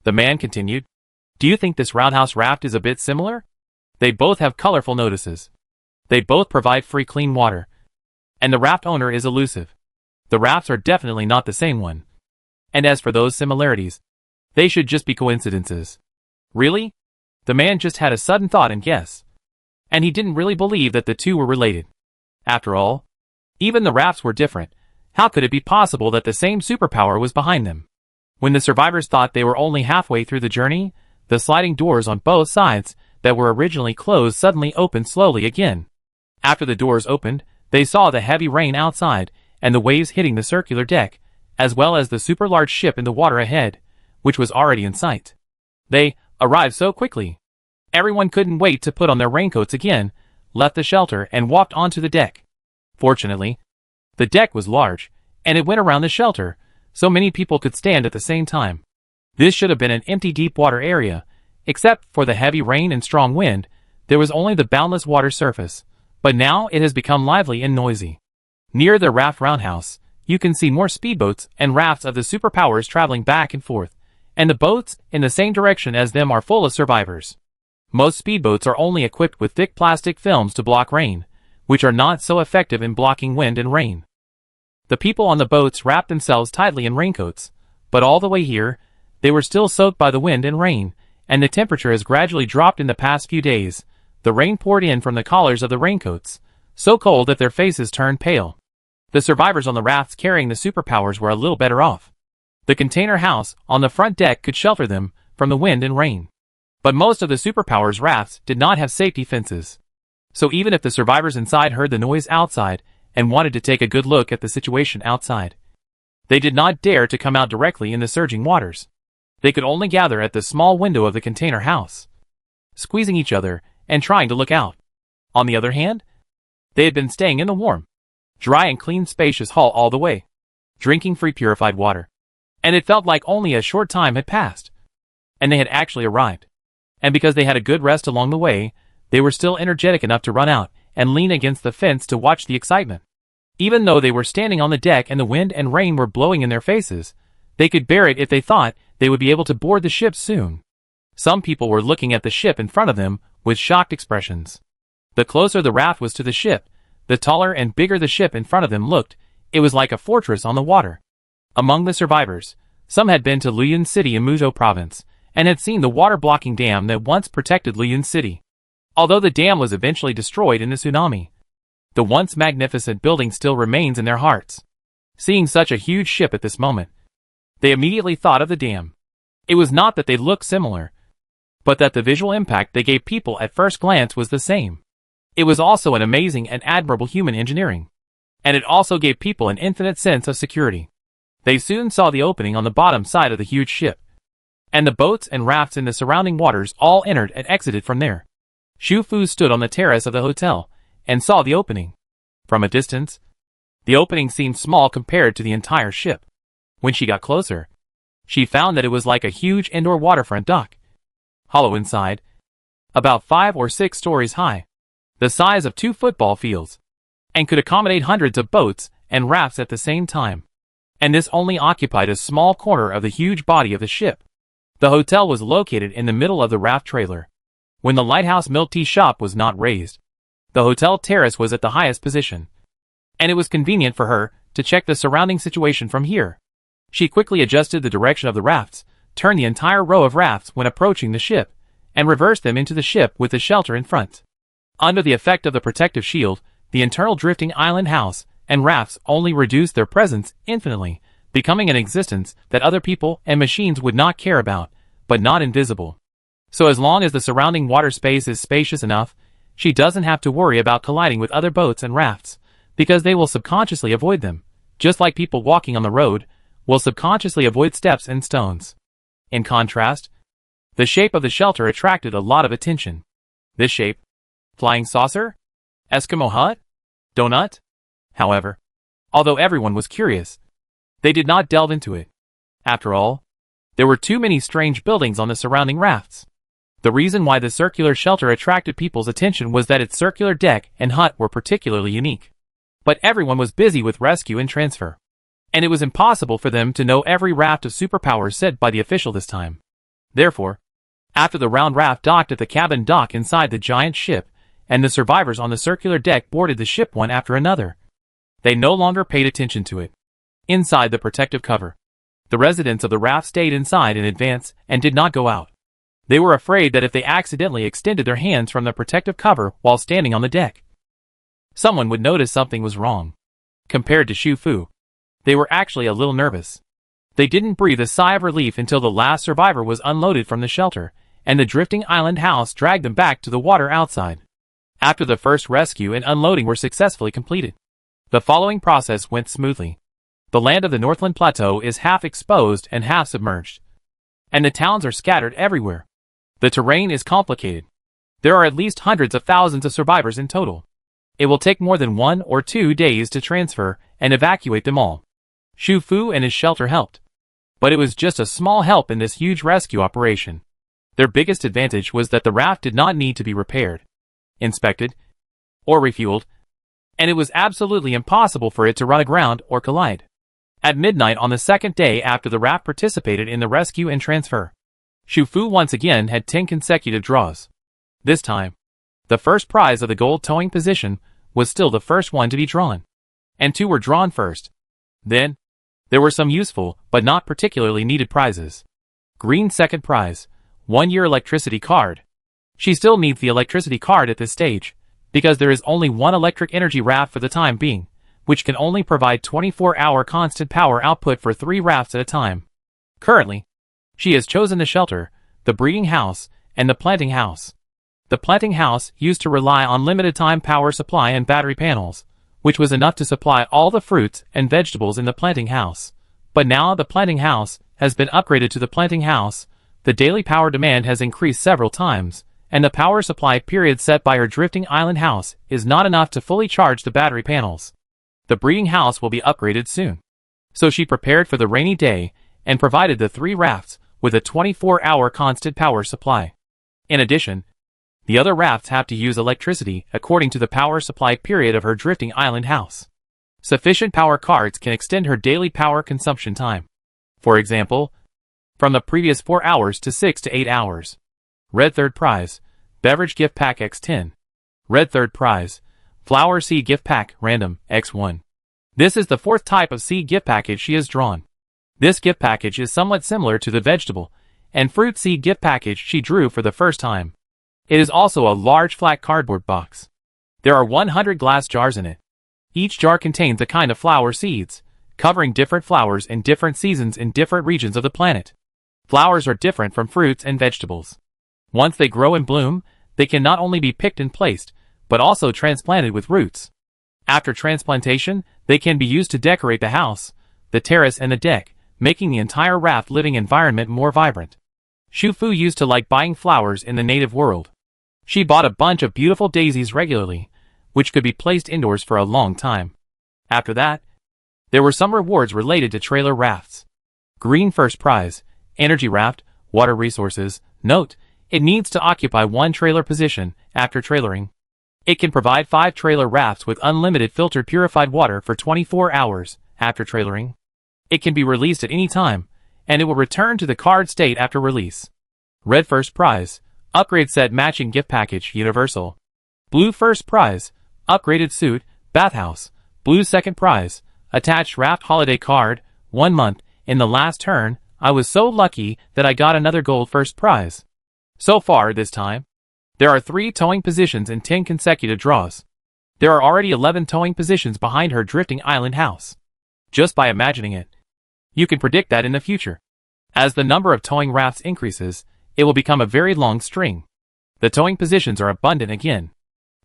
the man continued, Do you think this roundhouse raft is a bit similar? They both have colorful notices. They both provide free clean water. And the raft owner is elusive. The rafts are definitely not the same one. And as for those similarities, they should just be coincidences. Really? The man just had a sudden thought and guess. And he didn't really believe that the two were related. After all, even the rafts were different. How could it be possible that the same superpower was behind them? When the survivors thought they were only halfway through the journey, the sliding doors on both sides that were originally closed suddenly opened slowly again. After the doors opened, they saw the heavy rain outside and the waves hitting the circular deck, as well as the super large ship in the water ahead, which was already in sight. They arrived so quickly. Everyone couldn't wait to put on their raincoats again, left the shelter and walked onto the deck. Fortunately, the deck was large, and it went around the shelter, so many people could stand at the same time. This should have been an empty deep water area. Except for the heavy rain and strong wind, there was only the boundless water surface. But now it has become lively and noisy. Near the raft roundhouse, you can see more speedboats and rafts of the superpowers traveling back and forth, and the boats in the same direction as them are full of survivors. Most speedboats are only equipped with thick plastic films to block rain, which are not so effective in blocking wind and rain. The people on the boats wrapped themselves tightly in raincoats, but all the way here, they were still soaked by the wind and rain, and the temperature has gradually dropped in the past few days. The rain poured in from the collars of the raincoats, so cold that their faces turned pale. The survivors on the rafts carrying the superpowers were a little better off. The container house on the front deck could shelter them from the wind and rain. But most of the superpowers rafts did not have safety fences. So even if the survivors inside heard the noise outside and wanted to take a good look at the situation outside, they did not dare to come out directly in the surging waters. They could only gather at the small window of the container house, squeezing each other and trying to look out. On the other hand, they had been staying in the warm, Dry and clean spacious hall all the way. Drinking free purified water. And it felt like only a short time had passed. And they had actually arrived. And because they had a good rest along the way, they were still energetic enough to run out and lean against the fence to watch the excitement. Even though they were standing on the deck and the wind and rain were blowing in their faces, they could bear it if they thought they would be able to board the ship soon. Some people were looking at the ship in front of them with shocked expressions. The closer the raft was to the ship, the taller and bigger the ship in front of them looked. It was like a fortress on the water. Among the survivors, some had been to Luyan City in Muzhou province, and had seen the water-blocking dam that once protected Luyan City. Although the dam was eventually destroyed in the tsunami, the once magnificent building still remains in their hearts. Seeing such a huge ship at this moment, they immediately thought of the dam. It was not that they looked similar, but that the visual impact they gave people at first glance was the same. It was also an amazing and admirable human engineering. And it also gave people an infinite sense of security. They soon saw the opening on the bottom side of the huge ship. And the boats and rafts in the surrounding waters all entered and exited from there. Xu Fu stood on the terrace of the hotel and saw the opening. From a distance, the opening seemed small compared to the entire ship. When she got closer, she found that it was like a huge indoor waterfront dock. Hollow inside, about 5 or 6 stories high, the size of 2 football fields, and could accommodate hundreds of boats and rafts at the same time. And this only occupied a small corner of the huge body of the ship. The hotel was located in the middle of the raft trailer. When the lighthouse milk tea shop was not raised, the hotel terrace was at the highest position. And it was convenient for her to check the surrounding situation from here. She quickly adjusted the direction of the rafts, turned the entire row of rafts when approaching the ship, and reversed them into the ship with the shelter in front. Under the effect of the protective shield, the internal drifting island house and rafts only reduced their presence infinitely, becoming an existence that other people and machines would not care about, but not invisible. So as long as the surrounding water space is spacious enough, she doesn't have to worry about colliding with other boats and rafts, because they will subconsciously avoid them, just like people walking on the road will subconsciously avoid steps and stones. In contrast, the shape of the shelter attracted a lot of attention. This shape? Flying saucer? Eskimo hut? Donut? However, although everyone was curious, they did not delve into it. After all, there were too many strange buildings on the surrounding rafts. The reason why the circular shelter attracted people's attention was that its circular deck and hut were particularly unique. But everyone was busy with rescue and transfer, and it was impossible for them to know every raft of superpowers said by the official this time. Therefore, after the round raft docked at the cabin dock inside the giant ship, and the survivors on the circular deck boarded the ship one after another, they no longer paid attention to it. Inside the protective cover, the residents of the raft stayed inside in advance and did not go out. They were afraid that if they accidentally extended their hands from the protective cover while standing on the deck, someone would notice something was wrong. Compared to Xu Fu, they were actually a little nervous. They didn't breathe a sigh of relief until the last survivor was unloaded from the shelter, and the drifting island house dragged them back to the water outside. After the first rescue and unloading were successfully completed, the following process went smoothly. The land of the Northland Plateau is half exposed and half submerged, and the towns are scattered everywhere. The terrain is complicated. There are at least hundreds of thousands of survivors in total. It will take more than 1 or 2 days to transfer and evacuate them all. Xu Fu and his shelter helped, but it was just a small help in this huge rescue operation. Their biggest advantage was that the raft did not need to be repaired, inspected, or refueled, and it was absolutely impossible for it to run aground or collide. At midnight on the second day after the raft participated in the rescue and transfer, Xu Fu once again had 10 consecutive draws. This time, the first prize of the gold towing position was still the first one to be drawn, and 2 were drawn first. Then, there were some useful but not particularly needed prizes. Green second prize, 1-year electricity card. She still needs the electricity card at this stage, because there is only one electric energy raft for the time being, which can only provide 24-hour constant power output for 3 rafts at a time. Currently, she has chosen the shelter, the breeding house, and the planting house. The planting house used to rely on limited-time power supply and battery panels, which was enough to supply all the fruits and vegetables in the planting house. But now the planting house has been upgraded to the planting house, the daily power demand has increased several times, and the power supply period set by her drifting island house is not enough to fully charge the battery panels. The breeding house will be upgraded soon. So she prepared for the rainy day and provided the 3 rafts with a 24-hour constant power supply. In addition, the other rafts have to use electricity according to the power supply period of her drifting island house. Sufficient power cards can extend her daily power consumption time. For example, from the previous 4 hours to 6 to 8 hours. Red third prize, Beverage Gift Pack X10. Red third prize, Flower Seed Gift Pack Random X1. This is the 4th type of seed gift package she has drawn. This gift package is somewhat similar to the vegetable and fruit seed gift package she drew for the first time. It is also a large flat cardboard box. There are 100 glass jars in it. Each jar contains a kind of flower seeds, covering different flowers in different seasons in different regions of the planet. Flowers are different from fruits and vegetables. Once they grow and bloom, they can not only be picked and placed, but also transplanted with roots. After transplantation, they can be used to decorate the house, the terrace and the deck, making the entire raft living environment more vibrant. Shu Fu used to like buying flowers in the native world. She bought a bunch of beautiful daisies regularly, which could be placed indoors for a long time. After that, there were some rewards related to trailer rafts. Green first prize, energy raft, water resources. Note, it needs to occupy 1 trailer position after trailering. It can provide 5 trailer rafts with unlimited filtered purified water for 24 hours after trailering. It can be released at any time, and it will return to the card state after release. Red first prize, upgrade set matching gift package universal. Blue first prize, upgraded suit, bathhouse. Blue second prize, attached raft holiday card, 1 month. In the last turn, I was so lucky that I got another gold first prize. So far this time, there are 3 towing positions in 10 consecutive draws. There are already 11 towing positions behind her drifting island house. Just by imagining it, you can predict that in the future. As the number of towing rafts increases, it will become a very long string. The towing positions are abundant again.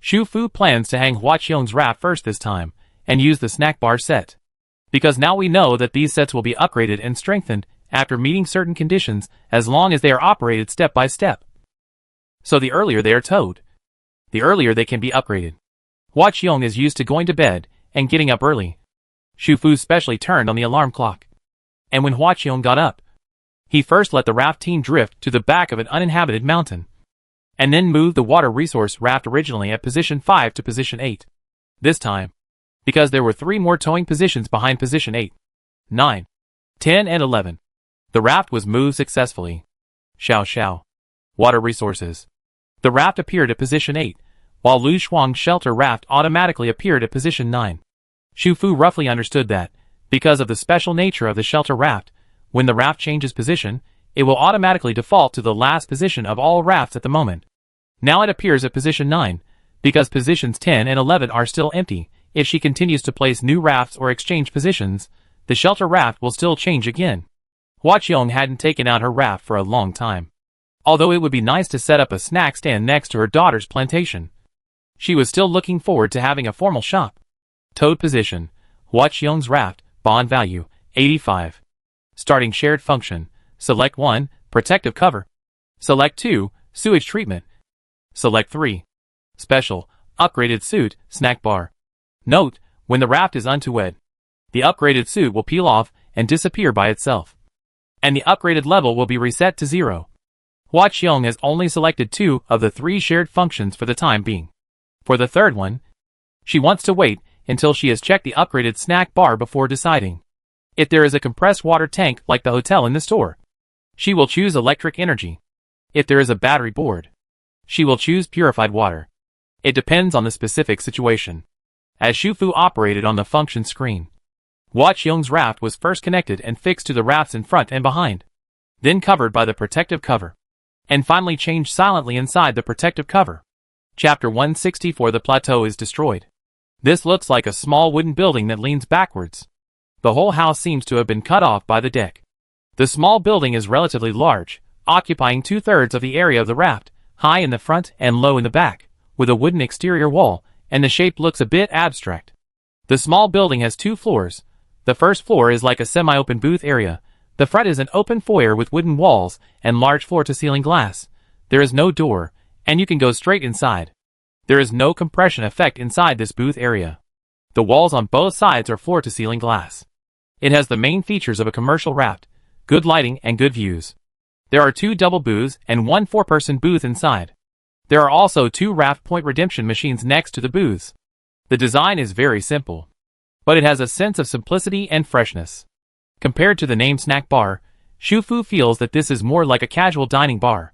Shu Fu plans to hang Hua Qiong's raft first this time, and use the snack bar set. Because now we know that these sets will be upgraded and strengthened after meeting certain conditions as long as they are operated step by step. So the earlier they are towed, the earlier they can be upgraded. Hua Qiong is used to going to bed and getting up early. Shu Fu specially turned on the alarm clock. And when Hua Qiong got up, he first let the raft team drift to the back of an uninhabited mountain, and then moved the water resource raft originally at position 5 to position 8. This time, because there were 3 more towing positions behind position 8, 9, 10 and 11. The raft was moved successfully. Xiao Xiao. Water resources. The raft appeared at position 8, while Lu Shuang's shelter raft automatically appeared at position 9. Shu Fu roughly understood that, because of the special nature of the shelter raft, when the raft changes position, it will automatically default to the last position of all rafts at the moment. Now it appears at position 9, because positions 10 and 11 are still empty. If she continues to place new rafts or exchange positions, the shelter raft will still change again. Hua Qiong hadn't taken out her raft for a long time. Although it would be nice to set up a snack stand next to her daughter's plantation, she was still looking forward to having a formal shop. Towed position, Hua Qiong's raft, bond value, 85. Starting shared function, select 1, protective cover. Select 2, sewage treatment. Select 3, special, upgraded suit, snack bar. Note, when the raft is untowed, the upgraded suit will peel off and disappear by itself, and the upgraded level will be reset to 0. Hua Qiong has only selected 2 of the 3 shared functions for the time being. For the third one, she wants to wait until she has checked the upgraded snack bar before deciding. If there is a compressed water tank like the hotel in the store, she will choose electric energy. If there is a battery board, she will choose purified water. It depends on the specific situation. As Shu Fu operated on the function screen, Hua Qiong's raft was first connected and fixed to the rafts in front and behind, then covered by the protective cover, and finally changed silently inside the protective cover. Chapter 164. The plateau is destroyed. This looks like a small wooden building that leans backwards. The whole house seems to have been cut off by the deck. The small building is relatively large, occupying 2/3 of the area of the raft, high in the front and low in the back, with a wooden exterior wall, and the shape looks a bit abstract. The small building has 2 floors. The first floor is like a semi-open booth area. The front is an open foyer with wooden walls and large floor-to-ceiling glass. There is no door, and you can go straight inside. There is no compression effect inside this booth area. The walls on both sides are floor-to-ceiling glass. It has the main features of a commercial raft, good lighting and good views. There are 2 double booths and 1 4-person booth inside. There are also 2 raft point redemption machines next to the booths. The design is very simple, but it has a sense of simplicity and freshness. Compared to the name snack bar, Shufu feels that this is more like a casual dining bar.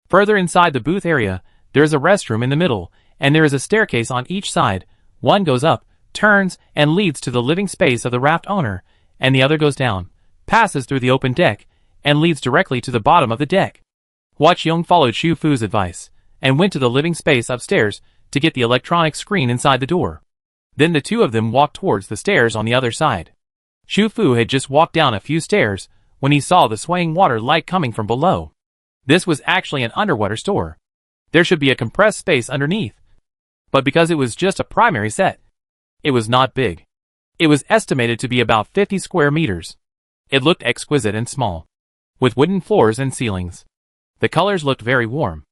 Further inside the booth area, there is a restroom in the middle, and there is a staircase on each side. One goes up, turns, and leads to the living space of the raft owner, and the other goes down, passes through the open deck, and leads directly to the bottom of the deck. Hua Qiong followed Shufu's advice, and went to the living space upstairs to get the electronic screen inside the door. Then the 2 of them walked towards the stairs on the other side. Shufu had just walked down a few stairs when he saw the swaying water light coming from below. This was actually an underwater store. There should be a compressed space underneath. But because it was just a primary set, it was not big. It was estimated to be about 50 square meters. It looked exquisite and small, with wooden floors and ceilings. The colors looked very warm.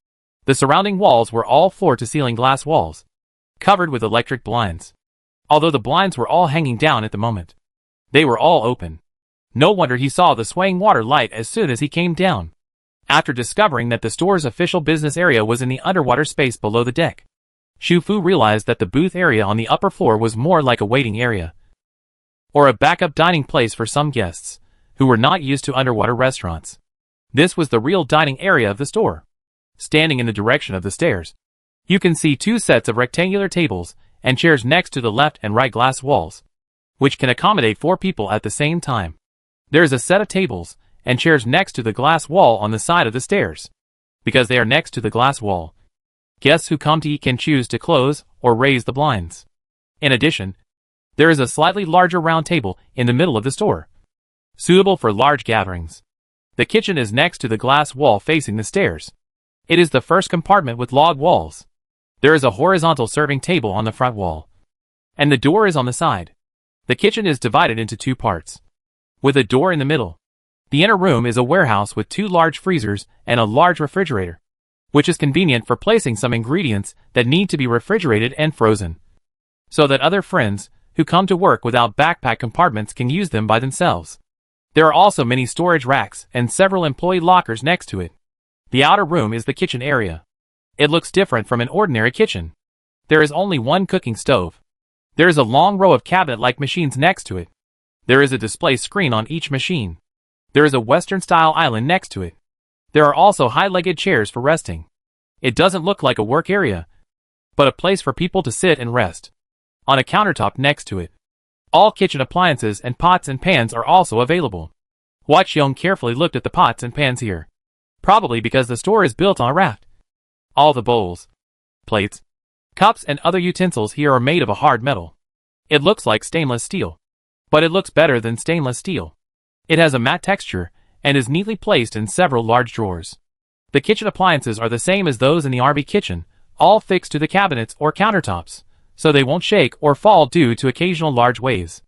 The surrounding walls were all floor-to-ceiling glass walls, covered with electric blinds. Although the blinds were all hanging down at the moment, they were all open. No wonder he saw the swaying water light as soon as he came down. After discovering that the store's official business area was in the underwater space below the deck, Shufu realized that the booth area on the upper floor was more like a waiting area, or a backup dining place for some guests who were not used to underwater restaurants. This was the real dining area of the store. Standing in the direction of the stairs, you can see 2 sets of rectangular tables and chairs next to the left and right glass walls, which can accommodate 4 people at the same time. There is a set of tables and chairs next to the glass wall on the side of the stairs. Because they are next to the glass wall, guests who come to eat can choose to close or raise the blinds. In addition, there is a slightly larger round table in the middle of the store, suitable for large gatherings. The kitchen is next to the glass wall facing the stairs. It is the first compartment with log walls. There is a horizontal serving table on the front wall, and the door is on the side. The kitchen is divided into 2 parts, with a door in the middle. The inner room is a warehouse with 2 large freezers and a large refrigerator, which is convenient for placing some ingredients that need to be refrigerated and frozen, so that other friends who come to work without backpack compartments can use them by themselves. There are also many storage racks and several employee lockers next to it. The outer room is the kitchen area. It looks different from an ordinary kitchen. There is only 1 cooking stove. There is a long row of cabinet-like machines next to it. There is a display screen on each machine. There is a Western-style island next to it. There are also high-legged chairs for resting. It doesn't look like a work area, but a place for people to sit and rest. On a countertop next to it, all kitchen appliances and pots and pans are also available. Hua Qiong carefully looked at the pots and pans here, probably because the store is built on a raft. All the bowls, plates, cups and other utensils here are made of a hard metal. It looks like stainless steel, but it looks better than stainless steel. It has a matte texture and is neatly placed in several large drawers. The kitchen appliances are the same as those in the RV kitchen, all fixed to the cabinets or countertops, so they won't shake or fall due to occasional large waves.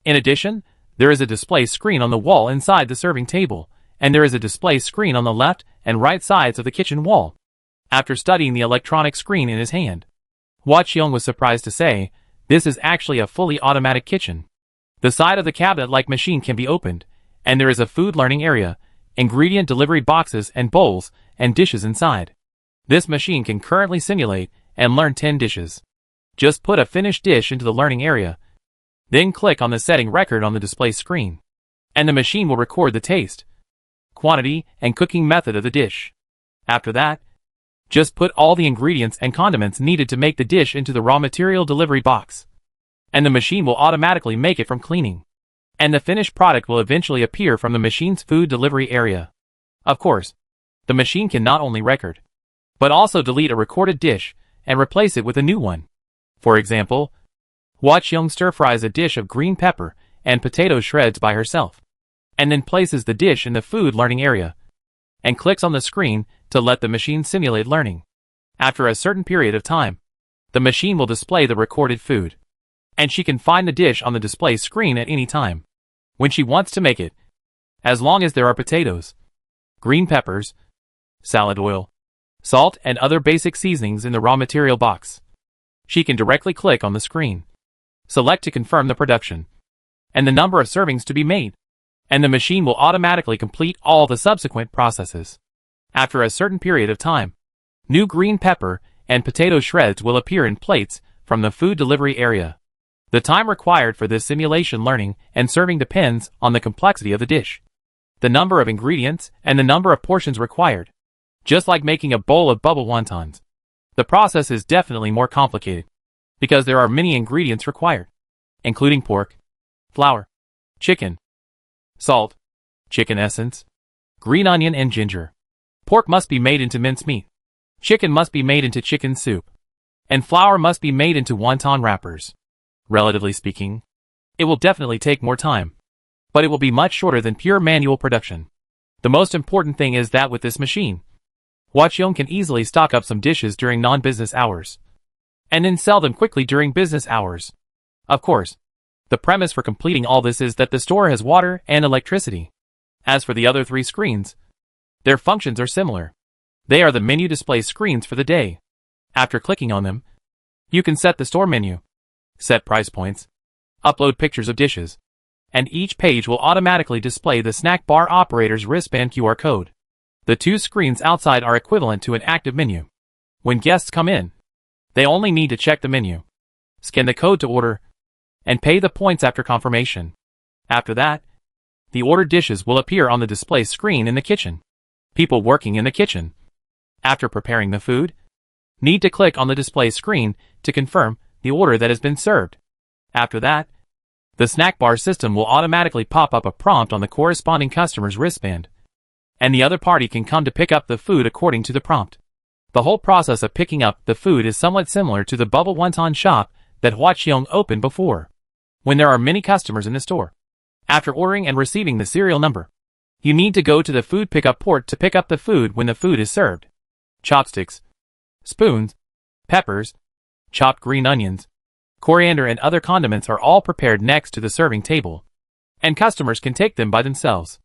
In addition, there is a display screen on the wall inside the serving table, and there is a display screen on the left and right sides of the kitchen wall. After studying the electronic screen in his hand, Hua Qiong was surprised to say, this is actually a fully automatic kitchen. The side of the cabinet-like machine can be opened, and there is a food learning area, ingredient delivery boxes and bowls and dishes inside. This machine can currently simulate and learn 10 dishes. Just put a finished dish into the learning area, then click on the setting record on the display screen, and the machine will record the taste, quantity, and cooking method of the dish. After that, just put all the ingredients and condiments needed to make the dish into the raw material delivery box, and the machine will automatically make it from cleaning, and the finished product will eventually appear from the machine's food delivery area. Of course, the machine can not only record, but also delete a recorded dish and replace it with a new one. For example, Hua Qiong stir-fries a dish of green pepper and potato shreds by herself, and then places the dish in the food learning area, and clicks on the screen to let the machine simulate learning. After a certain period of time, the machine will display the recorded food, and she can find the dish on the display screen at any time, when she wants to make it, as long as there are potatoes, green peppers, salad oil, salt and other basic seasonings in the raw material box. She can directly click on the screen, Select to confirm the production and the number of servings to be made, and the machine will automatically complete all the subsequent processes. After a certain period of time, new green pepper and potato shreds will appear in plates from the food delivery area. The time required for this simulation learning and serving depends on the complexity of the dish, the number of ingredients, and the number of portions required. Just like making a bowl of bubble wontons, the process is definitely more complicated because there are many ingredients required, including pork, flour, chicken, salt, chicken essence, green onion, and ginger. Pork must be made into mincemeat, chicken must be made into chicken soup, and flour must be made into wonton wrappers. Relatively speaking, it will definitely take more time, but it will be much shorter than pure manual production. The most important thing is that with this machine, Hwacheong can easily stock up some dishes during non-business hours, and then sell them quickly during business hours. Of course, the premise for completing all this is that the store has water and electricity. As for the other 3 screens, their functions are similar. They are the menu display screens for the day. After clicking on them, you can set the store menu, set price points, upload pictures of dishes, and each page will automatically display the snack bar operator's wristband QR code. The 2 screens outside are equivalent to an active menu. When guests come in, they only need to check the menu, scan the code to order, and pay the points after confirmation. After that, the ordered dishes will appear on the display screen in the kitchen. People working in the kitchen, after preparing the food, need to click on the display screen to confirm the order that has been served. After that, the snack bar system will automatically pop up a prompt on the corresponding customer's wristband, and the other party can come to pick up the food according to the prompt. The whole process of picking up the food is somewhat similar to the bubble wonton shop that Hwacheong opened before. When there are many customers in the store, after ordering and receiving the serial number, you need to go to the food pickup port to pick up the food when the food is served. Chopsticks, spoons, peppers, chopped green onions, coriander, and other condiments are all prepared next to the serving table, and customers can take them by themselves.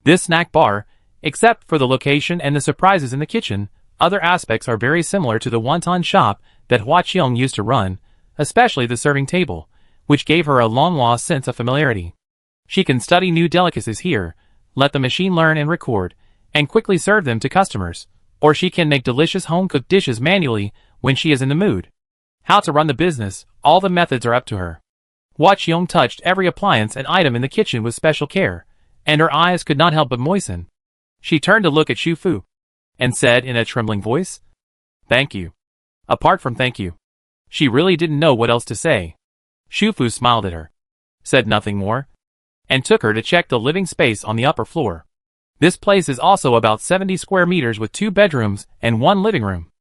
This snack bar, except for the location and the surprises in the kitchen, other aspects are very similar to the wonton shop that Hwacheong used to run, especially the serving table, which gave her a long-lost sense of familiarity. She can study new delicacies here, let the machine learn and record, and quickly serve them to customers, or she can make delicious home-cooked dishes manually when she is in the mood. How to run the business, all the methods are up to her. Hwacheong touched every appliance and item in the kitchen with special care, and her eyes could not help but moisten. She turned to look at Shu Fu, and said in a trembling voice, "Thank you." Apart from thank you, she really didn't know what else to say. Shu Fu smiled at her, said nothing more, and took her to check the living space on the upper floor. This place is also about 70 square meters with 2 bedrooms and 1 living room,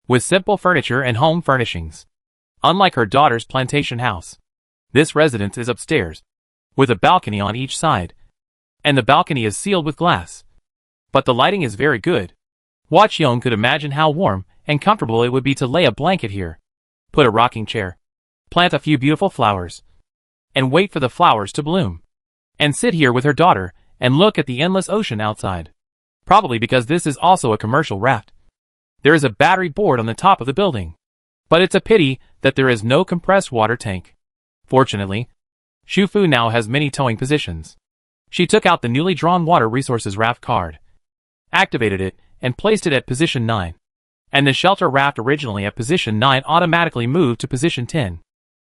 with simple furniture and home furnishings. Unlike her daughter's plantation house, this residence is upstairs, with a balcony on each side, and the balcony is sealed with glass. But the lighting is very good. Hwacheong could imagine how warm and comfortable it would be to lay a blanket here, put a rocking chair, plant a few beautiful flowers, and wait for the flowers to bloom, and sit here with her daughter and look at the endless ocean outside. Probably because this is also a commercial raft. There is a battery board on the top of the building, but it's a pity that there is no compressed water tank. Fortunately, Shu Fu now has many towing positions. She took out the newly drawn water resources raft card, activated it, and placed it at position 9. And the shelter raft originally at position 9 automatically moved to position 10.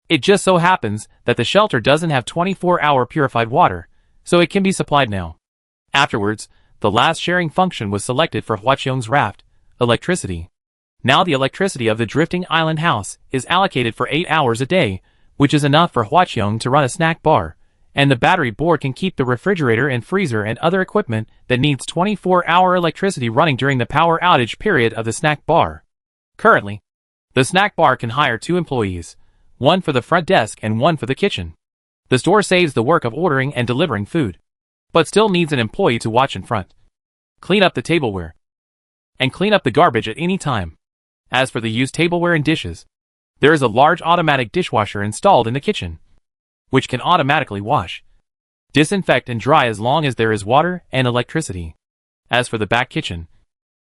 It just so happens that the shelter doesn't have 24-hour purified water, so it can be supplied now. Afterwards, the last sharing function was selected for Hwacheong's raft, electricity. Now the electricity of the drifting island house is allocated for 8 hours a day, which is enough for Hwacheong to run a snack bar, and the battery board can keep the refrigerator and freezer and other equipment that needs 24-hour electricity running during the power outage period of the snack bar. Currently, the snack bar can hire 2 employees, one for the front desk and one for the kitchen. The store saves the work of ordering and delivering food, but still needs an employee to watch in front, clean up the tableware, and clean up the garbage at any time. As for the used tableware and dishes, there is a large automatic dishwasher installed in the kitchen, which can automatically wash, disinfect, and dry as long as there is water and electricity. As for the back kitchen,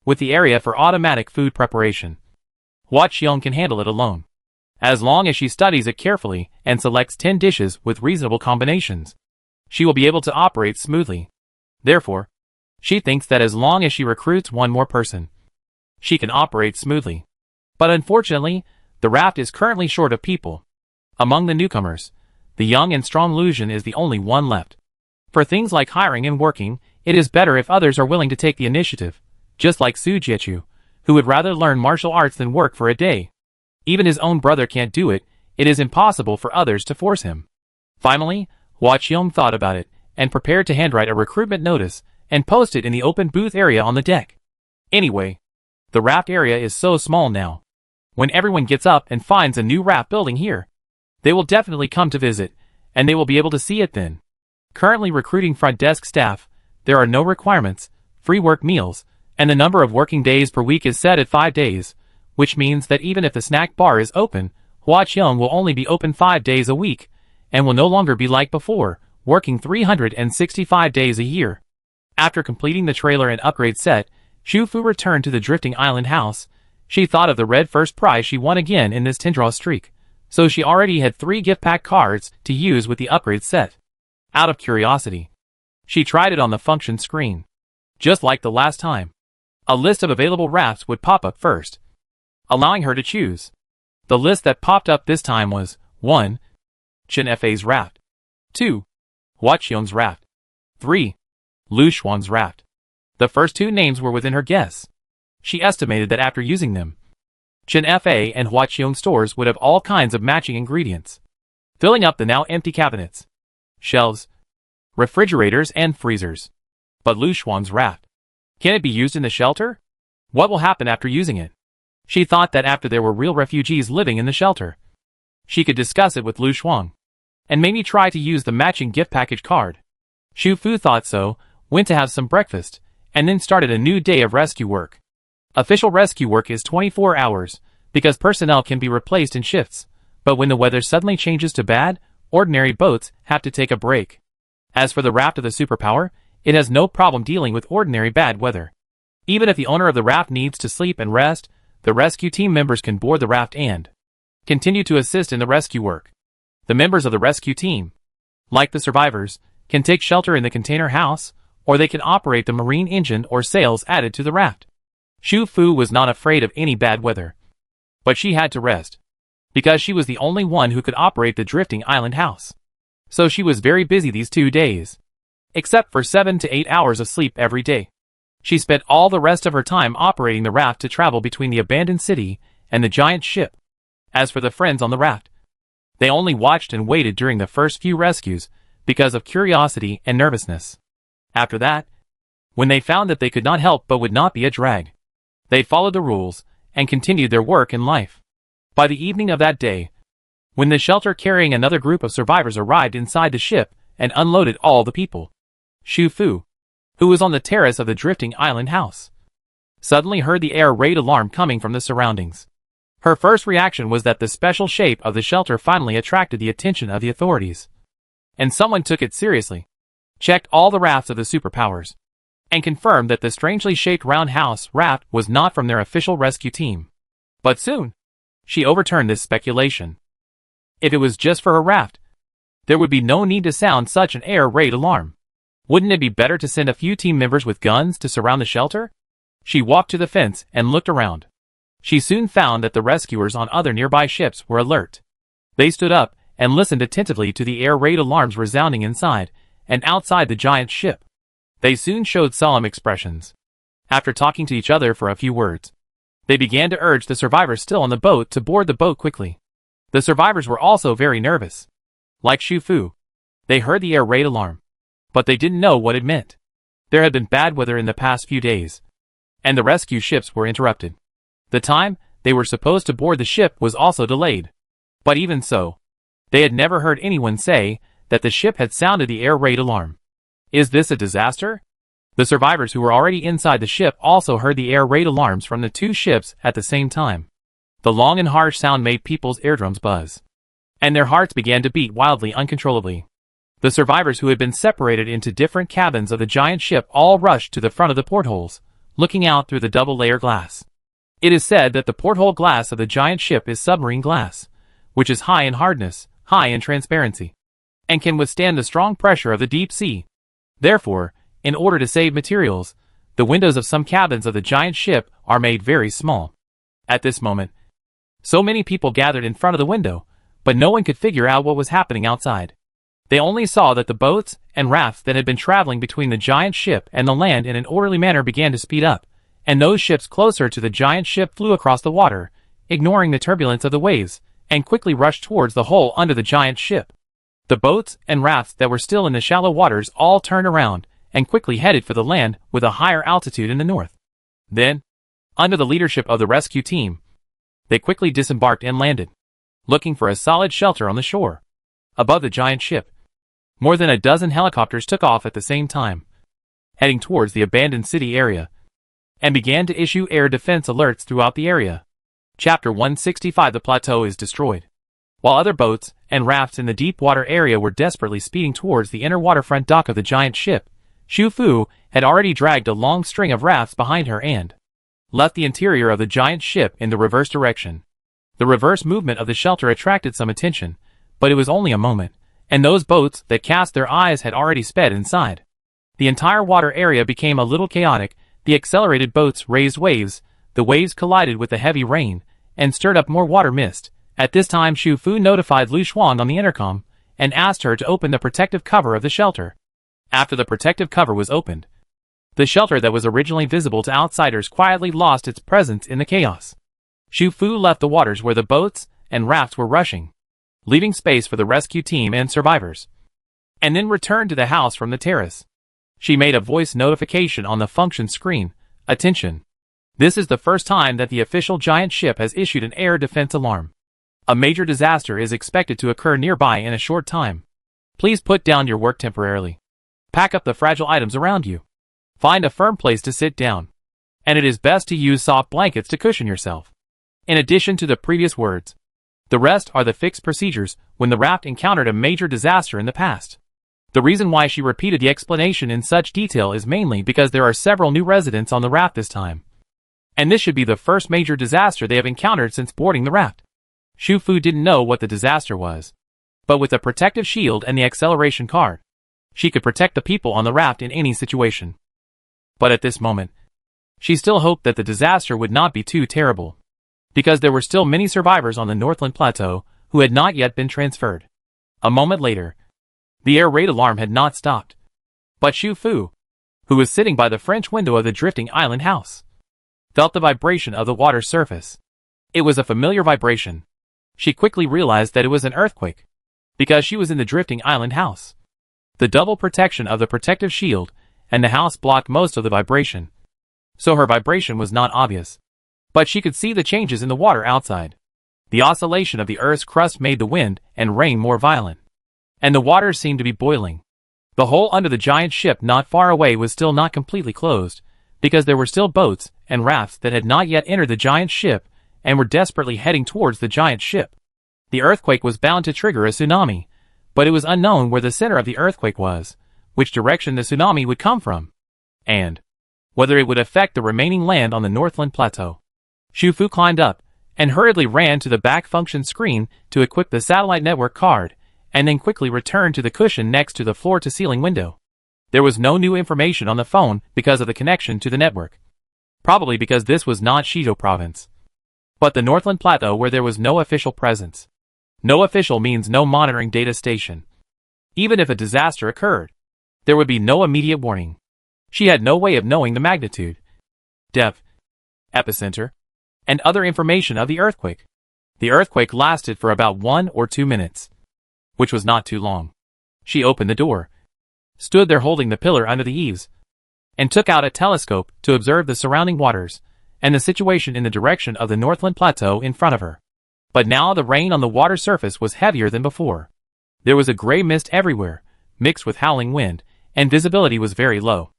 with the area for automatic food preparation, Hwacheong can handle it alone. As long as she studies it carefully and selects 10 dishes with reasonable combinations, she will be able to operate smoothly. Therefore, she thinks that as long as she recruits one more person, she can operate smoothly. But unfortunately, the raft is currently short of people. Among the newcomers, the young and strong Lucian is the only one left. For things like hiring and working, it is better if others are willing to take the initiative, just like Su Jiechu, who would rather learn martial arts than work for a day. Even his own brother can't do it, it is impossible for others to force him. Finally, Hua Qiong thought about it, and prepared to handwrite a recruitment notice, and post it in the open booth area on the deck. Anyway, the raft area is so small now. When everyone gets up and finds a new raft building here, they will definitely come to visit, and they will be able to see it then. Currently recruiting front desk staff, there are no requirements, free work meals, and the number of working days per week is set at 5 days, which means that even if the snack bar is open, Hua Qiong will only be open 5 days a week, and will no longer be like before, working 365 days a year. After completing the trailer and upgrade set, Xu Fu returned to the drifting island house. She thought of the red first prize she won again in this 10-draw streak, so she already had 3 gift pack cards to use with the upgrade set. Out of curiosity, she tried it on the function screen. Just like the last time, a list of available rafts would pop up first, allowing her to choose. The list that popped up this time was 1. Chen Fei's raft, 2. Hua Qiong's raft, 3. Lu Xuan's raft. The first 2 names were within her guess. She estimated that after using them, Chen Fei and Hua Qiong stores would have all kinds of matching ingredients, filling up the now empty cabinets, shelves, refrigerators, and freezers. But Lu Xuan's raft, can it be used in the shelter? What will happen after using it? She thought that after there were real refugees living in the shelter, she could discuss it with Lu Xuan, and maybe try to use the matching gift package card. Xu Fu thought so, went to have some breakfast, and then started a new day of rescue work. Official rescue work is 24 hours, because personnel can be replaced in shifts, but when the weather suddenly changes to bad, ordinary boats have to take a break. As for the raft of the superpower, it has no problem dealing with ordinary bad weather. Even if the owner of the raft needs to sleep and rest, the rescue team members can board the raft and continue to assist in the rescue work. The members of the rescue team, like the survivors, can take shelter in the container house, or they can operate the marine engine or sails added to the raft. Xu Fu was not afraid of any bad weather, but she had to rest, because she was the only one who could operate the drifting island house. So she was very busy these 2 days, except for 7 to 8 hours of sleep every day. She spent all the rest of her time operating the raft to travel between the abandoned city and the giant ship. As for the friends on the raft, they only watched and waited during the first few rescues because of curiosity and nervousness. After that, when they found that they could not help but would not be a drag, they followed the rules and continued their work in life. By the evening of that day, when the shelter carrying another group of survivors arrived inside the ship and unloaded all the people, Xu Fu, who was on the terrace of the drifting island house, suddenly heard the air raid alarm coming from the surroundings. Her first reaction was that the special shape of the shelter finally attracted the attention of the authorities, and someone took it seriously, checked all the rafts of the superpowers, and confirmed that the strangely shaped round house raft was not from their official rescue team. But soon, she overturned this speculation. If it was just for her raft, there would be no need to sound such an air raid alarm. Wouldn't it be better to send a few team members with guns to surround the shelter? She walked to the fence and looked around. She soon found that the rescuers on other nearby ships were alert. They stood up and listened attentively to the air raid alarms resounding inside and outside the giant ship. They soon showed solemn expressions. After talking to each other for a few words, they began to urge the survivors still on the boat to board the boat quickly. The survivors were also very nervous. Like Xu Fu, they heard the air raid alarm, but they didn't know what it meant. There had been bad weather in the past few days, and the rescue ships were interrupted. The time they were supposed to board the ship was also delayed. But even so, they had never heard anyone say that the ship had sounded the air raid alarm. Is this a disaster? The survivors who were already inside the ship also heard the air raid alarms from the 2 ships at the same time. The long and harsh sound made people's eardrums buzz, and their hearts began to beat wildly uncontrollably. The survivors who had been separated into different cabins of the giant ship all rushed to the front of the portholes, looking out through the double-layer glass. It is said that the porthole glass of the giant ship is submarine glass, which is high in hardness, high in transparency, and can withstand the strong pressure of the deep sea. Therefore, in order to save materials, the windows of some cabins of the giant ship are made very small. At this moment, so many people gathered in front of the window, but no one could figure out what was happening outside. They only saw that the boats and rafts that had been traveling between the giant ship and the land in an orderly manner began to speed up, and those ships closer to the giant ship flew across the water, ignoring the turbulence of the waves, and quickly rushed towards the hole under the giant ship. The boats and rafts that were still in the shallow waters all turned around and quickly headed for the land with a higher altitude in the north. Then, under the leadership of the rescue team, they quickly disembarked and landed, looking for a solid shelter on the shore. Above the giant ship, more than a dozen helicopters took off at the same time, heading towards the abandoned city area, and began to issue air defense alerts throughout the area. Chapter 165. The plateau is destroyed. While other boats and rafts in the deep water area were desperately speeding towards the inner waterfront dock of the giant ship, Xu Fu had already dragged a long string of rafts behind her and left the interior of the giant ship in the reverse direction. The reverse movement of the shelter attracted some attention, but it was only a moment, and those boats that cast their eyes had already sped inside. The entire water area became a little chaotic. The accelerated boats raised waves, the waves collided with the heavy rain, and stirred up more water mist. At this time Xu Fu notified Lu Xuan on the intercom, and asked her to open the protective cover of the shelter. After the protective cover was opened, the shelter that was originally visible to outsiders quietly lost its presence in the chaos. Xu Fu left the waters where the boats and rafts were rushing, leaving space for the rescue team and survivors, and then returned to the house from the terrace. She made a voice notification on the function screen. Attention! This is the first time that the official giant ship has issued an air defense alarm. A major disaster is expected to occur nearby in a short time. Please put down your work temporarily. Pack up the fragile items around you. Find a firm place to sit down. And it is best to use soft blankets to cushion yourself. In addition to the previous words, the rest are the fixed procedures when the raft encountered a major disaster in the past. The reason why she repeated the explanation in such detail is mainly because there are several new residents on the raft this time, and this should be the first major disaster they have encountered since boarding the raft. Xu Fu didn't know what the disaster was, but with the protective shield and the acceleration card, she could protect the people on the raft in any situation. But at this moment, she still hoped that the disaster would not be too terrible, because there were still many survivors on the Northland Plateau who had not yet been transferred. A moment later, the air raid alarm had not stopped, but Xu Fu, who was sitting by the French window of the drifting island house, felt the vibration of the water's surface. It was a familiar vibration. She quickly realized that it was an earthquake, because she was in the drifting island house. The double protection of the protective shield and the house blocked most of the vibration, so her vibration was not obvious. But she could see the changes in the water outside. The oscillation of the Earth's crust made the wind and rain more violent, and the water seemed to be boiling. The hole under the giant ship not far away was still not completely closed, because there were still boats and rafts that had not yet entered the giant ship and were desperately heading towards the giant ship. The earthquake was bound to trigger a tsunami, but it was unknown where the center of the earthquake was, which direction the tsunami would come from, and whether it would affect the remaining land on the Northland Plateau. Xu Fu climbed up and hurriedly ran to the back function screen to equip the satellite network card, and then quickly returned to the cushion next to the floor-to-ceiling window. There was no new information on the phone because of the connection to the network, probably because this was not Shizuo province, but the Northland Plateau where there was no official presence. No official means no monitoring data station. Even if a disaster occurred, there would be no immediate warning. She had no way of knowing the magnitude, depth, epicenter, and other information of the earthquake. The earthquake lasted for about 1 or 2 minutes, which was not too long. She opened the door, stood there holding the pillar under the eaves, and took out a telescope to observe the surrounding waters and the situation in the direction of the Northland Plateau in front of her. But now the rain on the water surface was heavier than before. There was a gray mist everywhere, mixed with howling wind, and visibility was very low.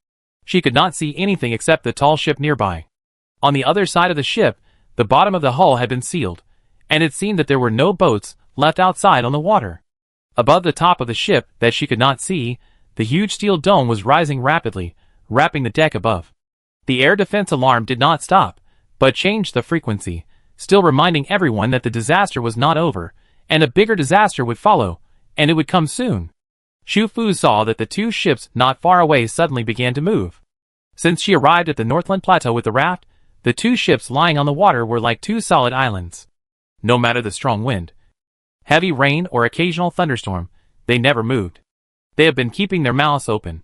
She could not see anything except the tall ship nearby. On the other side of the ship, the bottom of the hull had been sealed, and it seemed that there were no boats left outside on the water. Above the top of the ship that she could not see, the huge steel dome was rising rapidly, wrapping the deck above. The air defense alarm did not stop, but changed the frequency, still reminding everyone that the disaster was not over, and a bigger disaster would follow, and it would come soon. Xu Fu saw that the two ships not far away suddenly began to move. Since she arrived at the Northland Plateau with the raft, the two ships lying on the water were like two solid islands. No matter the strong wind, heavy rain, or occasional thunderstorm, they never moved. They have been keeping their mouths open,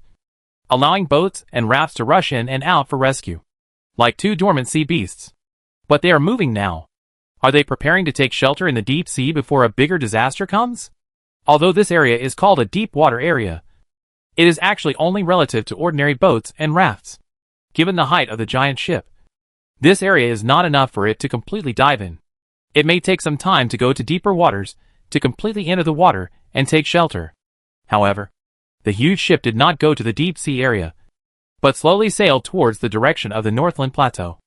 allowing boats and rafts to rush in and out for rescue, like two dormant sea beasts. But they are moving now. Are they preparing to take shelter in the deep sea before a bigger disaster comes? Although this area is called a deep water area, it is actually only relative to ordinary boats and rafts. Given the height of the giant ship, this area is not enough for it to completely dive in. It may take some time to go to deeper waters, to completely enter the water and take shelter. However, the huge ship did not go to the deep sea area, but slowly sailed towards the direction of the Northland Plateau.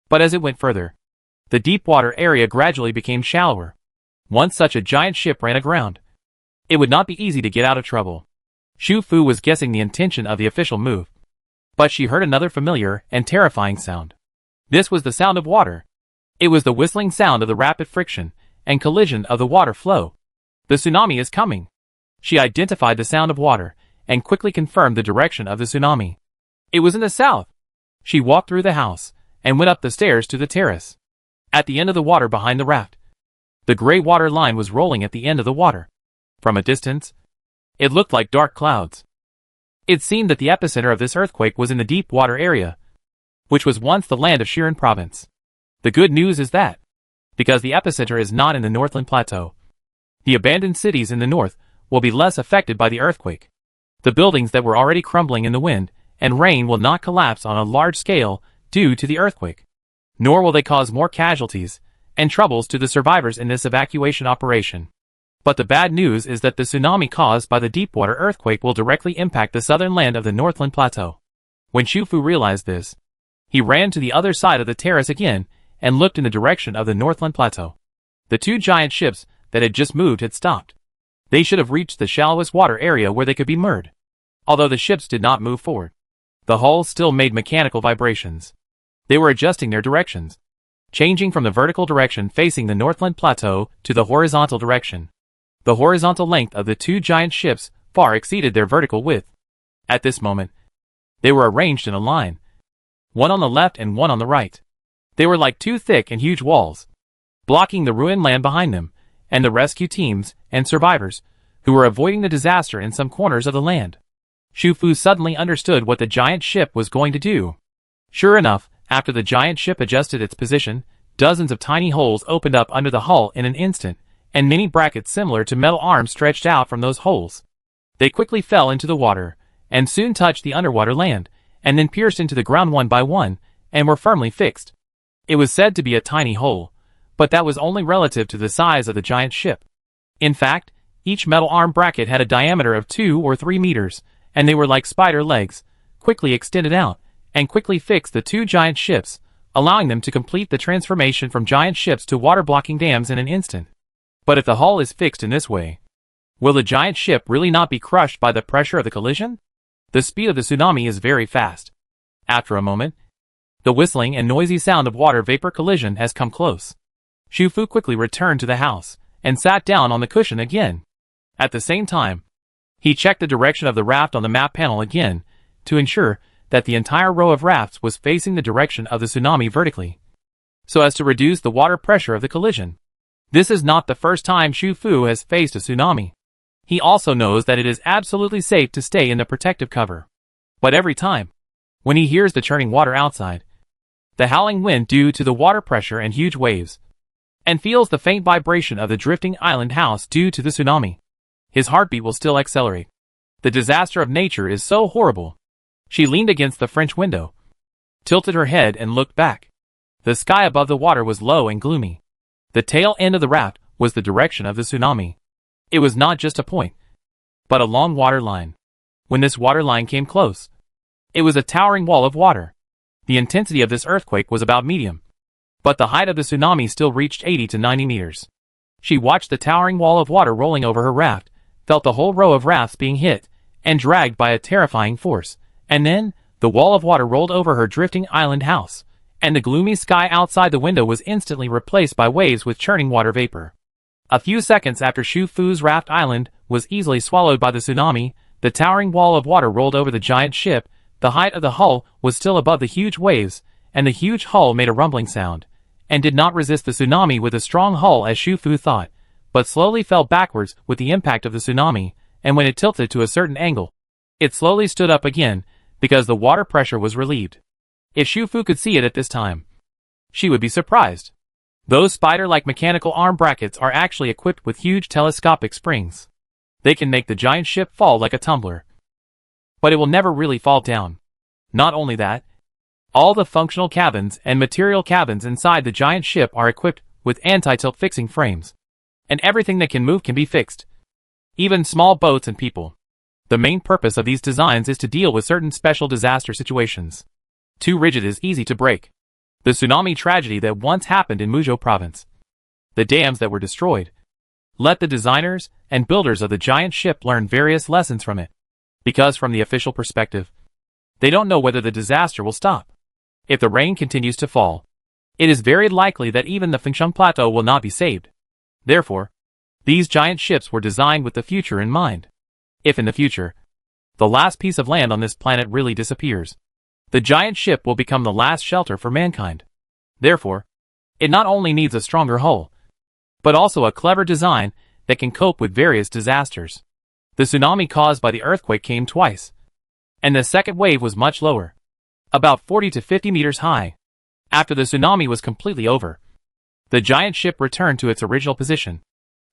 But as it went further, the deep water area gradually became shallower. Once such a giant ship ran aground, it would not be easy to get out of trouble. Xu Fu was guessing the intention of the official move, but she heard another familiar and terrifying sound. This was the sound of water. It was the whistling sound of the rapid friction and collision of the water flow. The tsunami is coming. She identified the sound of water and quickly confirmed the direction of the tsunami. It was in the south. She walked through the house and went up the stairs to the terrace. At the end of the water behind the raft, the gray water line was rolling at the end of the water. From a distance, it looked like dark clouds. It seemed that the epicenter of this earthquake was in the deep water area, which was once the land of Shiren province. The good news is that, because the epicenter is not in the Northland Plateau, the abandoned cities in the north will be less affected by the earthquake. The buildings that were already crumbling in the wind and rain will not collapse on a large scale due to the earthquake, nor will they cause more casualties and troubles to the survivors in this evacuation operation. But the bad news is that the tsunami caused by the deepwater earthquake will directly impact the southern land of the Northland Plateau. When Xu Fu realized this, he ran to the other side of the terrace again and looked in the direction of the Northland Plateau. The two giant ships that had just moved had stopped. They should have reached the shallowest water area where they could be moored. Although the ships did not move forward, the hulls still made mechanical vibrations. They were adjusting their directions, changing from the vertical direction facing the Northland Plateau to the horizontal direction. The horizontal length of the two giant ships far exceeded their vertical width. At this moment, they were arranged in a line, one on the left and one on the right. They were like two thick and huge walls, blocking the ruined land behind them, and the rescue teams and survivors, who were avoiding the disaster in some corners of the land. Xu Fu suddenly understood what the giant ship was going to do. Sure enough, after the giant ship adjusted its position, dozens of tiny holes opened up under the hull in an instant, and many brackets similar to metal arms stretched out from those holes. They quickly fell into the water, and soon touched the underwater land, and then pierced into the ground one by one, and were firmly fixed. It was said to be a tiny hole, but that was only relative to the size of the giant ship. In fact, each metal arm bracket had a diameter of 2 or 3 meters, and they were like spider legs, quickly extended out, and quickly fixed the two giant ships, allowing them to complete the transformation from giant ships to water-blocking dams in an instant. But if the hull is fixed in this way, will the giant ship really not be crushed by the pressure of the collision? The speed of the tsunami is very fast. After a moment, the whistling and noisy sound of water vapor collision has come close. Xu Fu quickly returned to the house, and sat down on the cushion again. At the same time, he checked the direction of the raft on the map panel again, to ensure that the entire row of rafts was facing the direction of the tsunami vertically, so as to reduce the water pressure of the collision. This is not the first time Xu Fu has faced a tsunami. He also knows that it is absolutely safe to stay in the protective cover. But every time, when he hears the churning water outside, the howling wind due to the water pressure and huge waves, and feels the faint vibration of the drifting island house due to the tsunami, his heartbeat will still accelerate. The disaster of nature is so horrible. She leaned against the French window, tilted her head and looked back. The sky above the water was low and gloomy. The tail end of the raft was the direction of the tsunami. It was not just a point, but a long water line. When this water line came close, it was a towering wall of water. The intensity of this earthquake was about medium, but the height of the tsunami still reached 80 to 90 meters. She watched the towering wall of water rolling over her raft, felt the whole row of rafts being hit and dragged by a terrifying force, and then the wall of water rolled over her drifting island house, and the gloomy sky outside the window was instantly replaced by waves with churning water vapor. A few seconds after Shu Fu's raft island was easily swallowed by the tsunami, the towering wall of water rolled over the giant ship. The height of the hull was still above the huge waves, and the huge hull made a rumbling sound, and did not resist the tsunami with a strong hull as Shu Fu thought, but slowly fell backwards with the impact of the tsunami, and when it tilted to a certain angle, it slowly stood up again, because the water pressure was relieved. If Shu Fu could see it at this time, she would be surprised. Those spider-like mechanical arm brackets are actually equipped with huge telescopic springs. They can make the giant ship fall like a tumbler. But it will never really fall down. Not only that, all the functional cabins and material cabins inside the giant ship are equipped with anti-tilt fixing frames. And everything that can move can be fixed. Even small boats and people. The main purpose of these designs is to deal with certain special disaster situations. Too rigid is easy to break. The tsunami tragedy that once happened in Muzhou province. The dams that were destroyed. Let the designers and builders of the giant ship learn various lessons from it. Because from the official perspective, they don't know whether the disaster will stop. If the rain continues to fall, it is very likely that even the Fengshan Plateau will not be saved. Therefore, these giant ships were designed with the future in mind. If in the future, the last piece of land on this planet really disappears, the giant ship will become the last shelter for mankind. Therefore, it not only needs a stronger hull, but also a clever design that can cope with various disasters. The tsunami caused by the earthquake came twice, and the second wave was much lower, about 40 to 50 meters high. After the tsunami was completely over, the giant ship returned to its original position,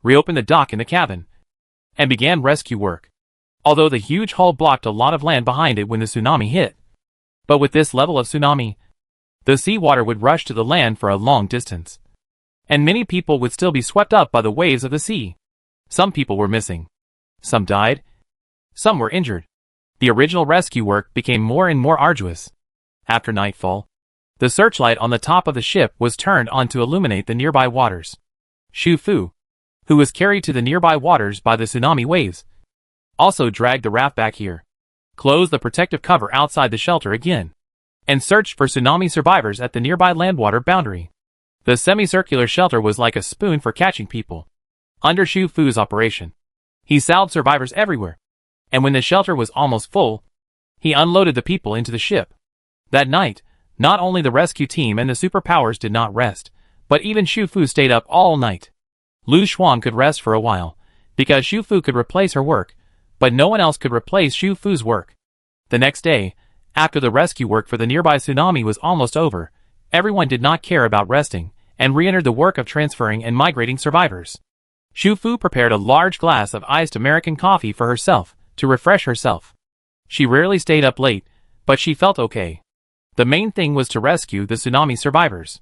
reopened the dock in the cabin, and began rescue work. Although the huge hull blocked a lot of land behind it when the tsunami hit. But with this level of tsunami, the seawater would rush to the land for a long distance, and many people would still be swept up by the waves of the sea. Some people were missing. Some died. Some were injured. The original rescue work became more and more arduous. After nightfall, the searchlight on the top of the ship was turned on to illuminate the nearby waters. Shu Fu, who was carried to the nearby waters by the tsunami waves, also dragged the raft back here, closed the protective cover outside the shelter again, and searched for tsunami survivors at the nearby landwater boundary. The semicircular shelter was like a spoon for catching people. Under Shu Fu's operation, he salved survivors everywhere, and when the shelter was almost full, he unloaded the people into the ship. That night, not only the rescue team and the superpowers did not rest, but even Shu Fu stayed up all night. Lu Xuan could rest for a while, because Shu Fu could replace her work, but no one else could replace Shu Fu's work. The next day, after the rescue work for the nearby tsunami was almost over, everyone did not care about resting, and re-entered the work of transferring and migrating survivors. Shu Fu prepared a large glass of iced American coffee for herself, to refresh herself. She rarely stayed up late, but she felt okay. The main thing was to rescue the tsunami survivors.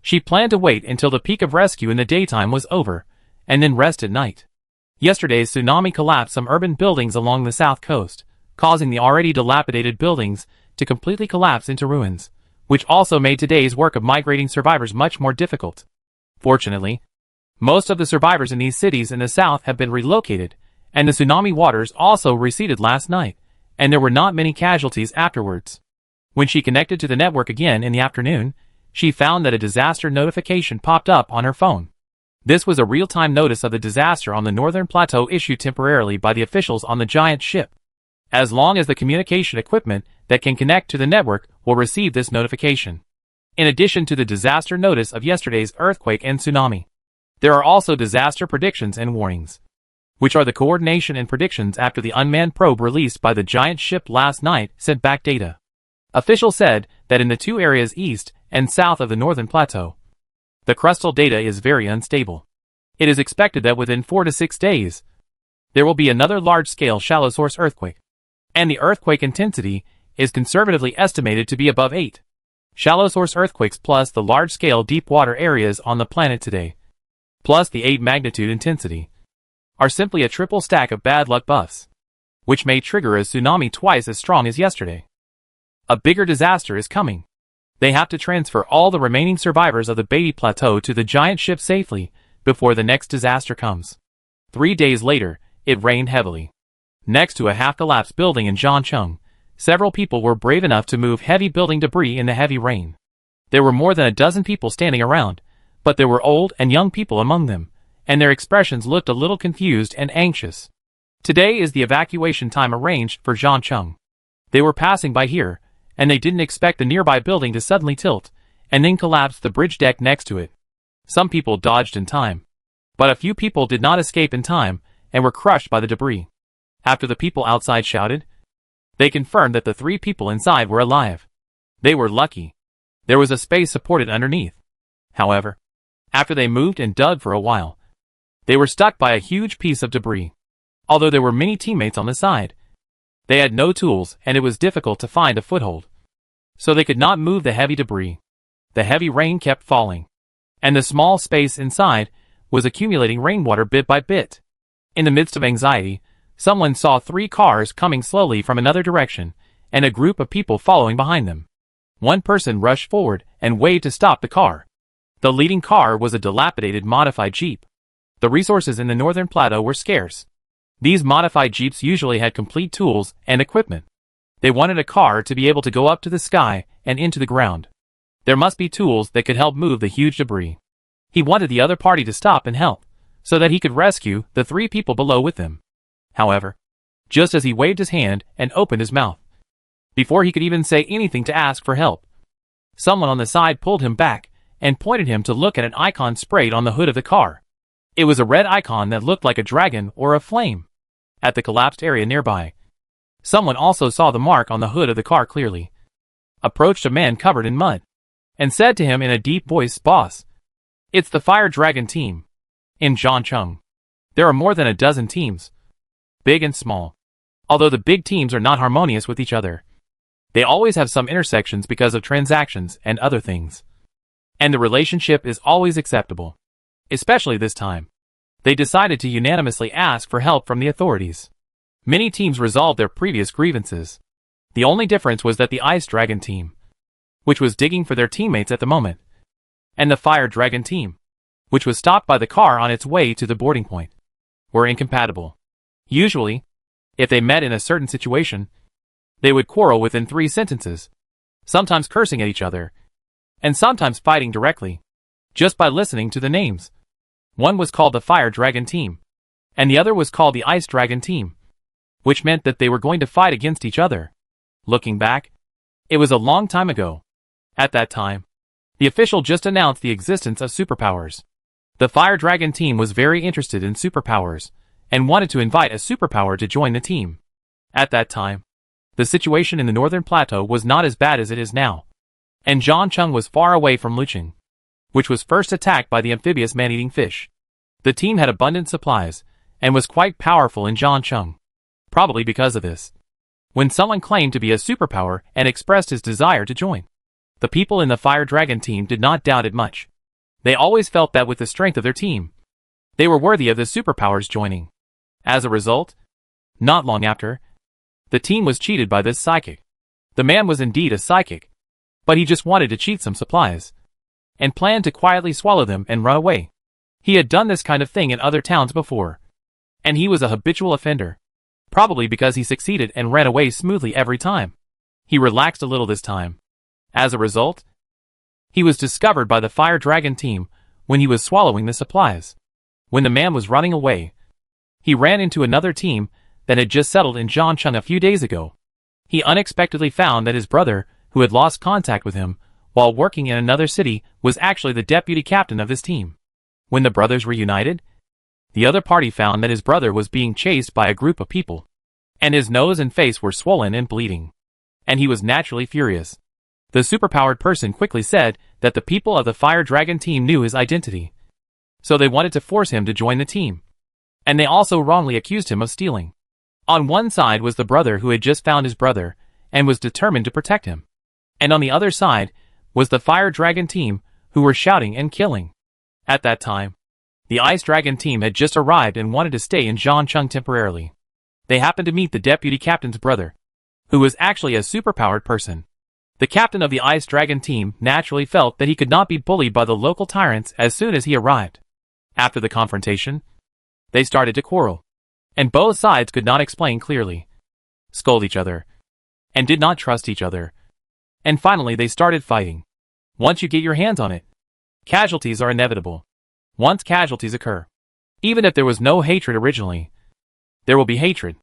She planned to wait until the peak of rescue in the daytime was over, and then rest at night. Yesterday's tsunami collapsed some urban buildings along the south coast, causing the already dilapidated buildings to completely collapse into ruins, which also made today's work of migrating survivors much more difficult. Fortunately, most of the survivors in these cities in the south have been relocated, and the tsunami waters also receded last night, and there were not many casualties afterwards. When she connected to the network again in the afternoon, she found that a disaster notification popped up on her phone. This was a real-time notice of the disaster on the northern plateau issued temporarily by the officials on the giant ship. As long as the communication equipment that can connect to the network will receive this notification. In addition to the disaster notice of yesterday's earthquake and tsunami, there are also disaster predictions and warnings, which are the coordination and predictions after the unmanned probe released by the giant ship last night sent back data. Officials said that in the two areas east and south of the northern plateau, the crustal data is very unstable. It is expected that within 4 to 6 days, there will be another large-scale shallow source earthquake, and the earthquake intensity is conservatively estimated to be above 8. Shallow source earthquakes plus the large-scale deep water areas on the planet today, plus the 8 magnitude intensity, are simply a triple stack of bad luck buffs, which may trigger a tsunami twice as strong as yesterday. A bigger disaster is coming. They have to transfer all the remaining survivors of the Beatty Plateau to the giant ship safely before the next disaster comes. 3 days later, it rained heavily. Next to a half-collapsed building in Zhangcheng, several people were brave enough to move heavy building debris in the heavy rain. There were more than a dozen people standing around, but there were old and young people among them, and their expressions looked a little confused and anxious. Today is the evacuation time arranged for Zhangcheng. They were passing by here, and they didn't expect the nearby building to suddenly tilt, and then collapse the bridge deck next to it. Some people dodged in time, but a few people did not escape in time, and were crushed by the debris. After the people outside shouted, they confirmed that the 3 people inside were alive. They were lucky. There was a space supported underneath. However, after they moved and dug for a while, they were stuck by a huge piece of debris. Although there were many teammates on the side, they had no tools and it was difficult to find a foothold. So they could not move the heavy debris. The heavy rain kept falling, and the small space inside was accumulating rainwater bit by bit. In the midst of anxiety, someone saw 3 cars coming slowly from another direction, and a group of people following behind them. One person rushed forward and waved to stop the car. The leading car was a dilapidated modified Jeep. The resources in the northern plateau were scarce. These modified Jeeps usually had complete tools and equipment. They wanted a car to be able to go up to the sky and into the ground. There must be tools that could help move the huge debris. He wanted the other party to stop and help, so that he could rescue the 3 people below with him. However, just as he waved his hand and opened his mouth, before he could even say anything to ask for help, someone on the side pulled him back and pointed him to look at an icon sprayed on the hood of the car. It was a red icon that looked like a dragon or a flame. At the collapsed area nearby, someone also saw the mark on the hood of the car clearly. Approached a man covered in mud, and said to him in a deep voice, "Boss, it's the Fire Dragon team." In Zhangcheng, there are more than a dozen teams, big and small. Although the big teams are not harmonious with each other, they always have some intersections because of transactions and other things. And the relationship is always acceptable. Especially this time. They decided to unanimously ask for help from the authorities. Many teams resolved their previous grievances. The only difference was that the Ice Dragon team, which was digging for their teammates at the moment, and the Fire Dragon team, which was stopped by the car on its way to the boarding point, were incompatible. Usually, if they met in a certain situation, they would quarrel within 3 sentences, sometimes cursing at each other, and sometimes fighting directly, just by listening to the names. One was called the Fire Dragon team, and the other was called the Ice Dragon team, which meant that they were going to fight against each other. Looking back, it was a long time ago. At that time, the official just announced the existence of superpowers. The Fire Dragon team was very interested in superpowers, and wanted to invite a superpower to join the team. At that time, the situation in the northern plateau was not as bad as it is now, and Zhangcheng was far away from Lucheng, which was first attacked by the amphibious man-eating fish. The team had abundant supplies, and was quite powerful in Zhangcheng. Probably because of this, when someone claimed to be a superpower and expressed his desire to join, the people in the Fire Dragon team did not doubt it much. They always felt that with the strength of their team, they were worthy of the superpowers joining. As a result, not long after, the team was cheated by this psychic. The man was indeed a psychic, but he just wanted to cheat some supplies, and planned to quietly swallow them and run away. He had done this kind of thing in other towns before, and he was a habitual offender, probably because he succeeded and ran away smoothly every time. He relaxed a little this time. As a result, he was discovered by the Fire Dragon team when he was swallowing the supplies. When the man was running away, he ran into another team that had just settled in Zhangcheng a few days ago. He unexpectedly found that his brother, who had lost contact with him while working in another city, was actually the deputy captain of this team. When the brothers reunited, the other party found that his brother was being chased by a group of people, and his nose and face were swollen and bleeding, and he was naturally furious. The superpowered person quickly said that the people of the Fire Dragon team knew his identity, so they wanted to force him to join the team, and they also wrongly accused him of stealing. On one side was the brother who had just found his brother and was determined to protect him, and on the other side was the Fire Dragon team who were shouting and killing. At that time, the Ice Dragon team had just arrived and wanted to stay in Zhangcheng temporarily. They happened to meet the deputy captain's brother, who was actually a superpowered person. The captain of the Ice Dragon team naturally felt that he could not be bullied by the local tyrants as soon as he arrived. After the confrontation, they started to quarrel, and both sides could not explain clearly, scold each other, and did not trust each other. And finally they started fighting. Once you get your hands on it, casualties are inevitable. Once casualties occur, Even if there was no hatred originally, there will be hatred.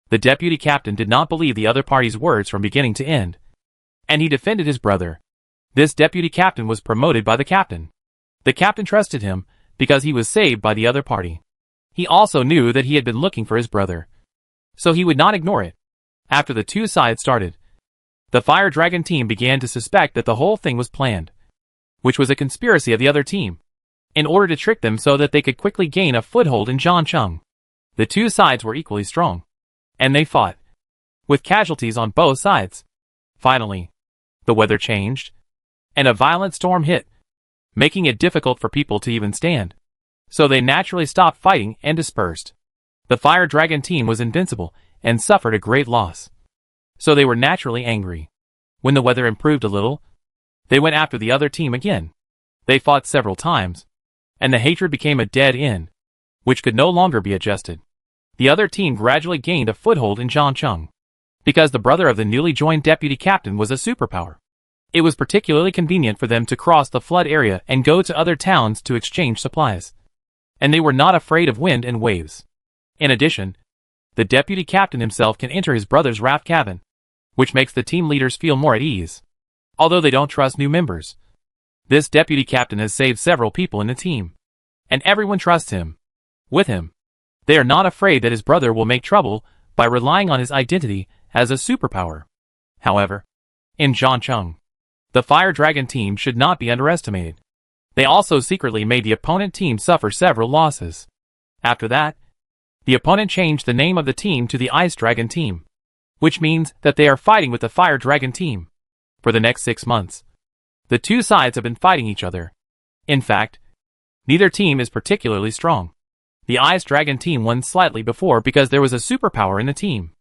The deputy captain did not believe the other party's words from beginning to end, and he defended his brother. This deputy captain was promoted by the captain. The captain trusted him because he was saved by the other party. He also knew that he had been looking for his brother, so he would not ignore it. After the two sides started, the Fire Dragon team began to suspect that the whole thing was planned, which was a conspiracy of the other team, in order to trick them so that they could quickly gain a foothold in Zhangcheng. The two sides were equally strong, and they fought, with casualties on both sides. Finally, the weather changed, and a violent storm hit, making it difficult for people to even stand. So they naturally stopped fighting and dispersed. The Fire Dragon team was invincible and suffered a great loss, so they were naturally angry. When the weather improved a little, they went after the other team again. They fought several times, and the hatred became a dead end, which could no longer be adjusted. The other team gradually gained a foothold in Zhangcheng, because the brother of the newly joined deputy captain was a superpower. It was particularly convenient for them to cross the flood area and go to other towns to exchange supplies, and they were not afraid of wind and waves. In addition, the deputy captain himself can enter his brother's raft cabin, which makes the team leaders feel more at ease, although they don't trust new members. This deputy captain has saved several people in the team, and everyone trusts him. With him, they are not afraid that his brother will make trouble by relying on his identity as a superpower. However, in Zhangcheng, the Fire Dragon team should not be underestimated. They also secretly made the opponent team suffer several losses. After that, the opponent changed the name of the team to the Ice Dragon team, which means that they are fighting with the Fire Dragon team. For the next 6 months, the two sides have been fighting each other. In fact, neither team is particularly strong. The Ice Dragon team won slightly before because there was a superpower in the team.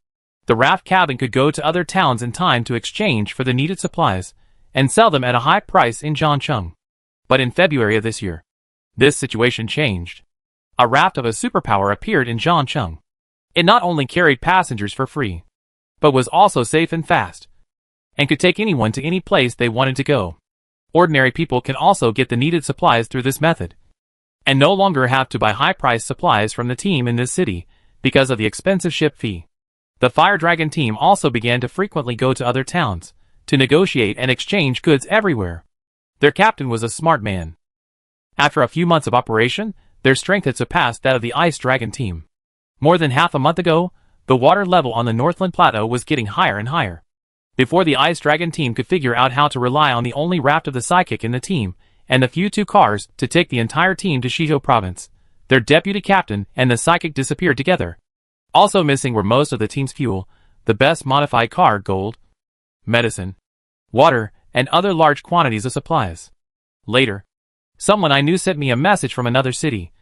The raft cabin could go to other towns in time to exchange for the needed supplies and sell them at a high price in Zhangcheng. But in February of this year, this situation changed. A raft of a superpower appeared in Zhangcheng. It not only carried passengers for free, but was also safe and fast, and could take anyone to any place they wanted to go. Ordinary people can also get the needed supplies through this method, and no longer have to buy high-priced supplies from the team in this city because of the expensive ship fee. The Fire Dragon team also began to frequently go to other towns to negotiate and exchange goods everywhere. Their captain was a smart man. After a few months of operation, their strength had surpassed that of the Ice Dragon team. More than half a month ago, the water level on the Northland Plateau was getting higher and higher. Before the Ice Dragon team could figure out how to rely on the only raft of the psychic in the team, and the few two cars to take the entire team to Shizhou province, their deputy captain and the psychic disappeared together. Also missing were most of the team's fuel, the best modified car, gold, medicine, water, and other large quantities of supplies. Later, someone I knew sent me a message from another city,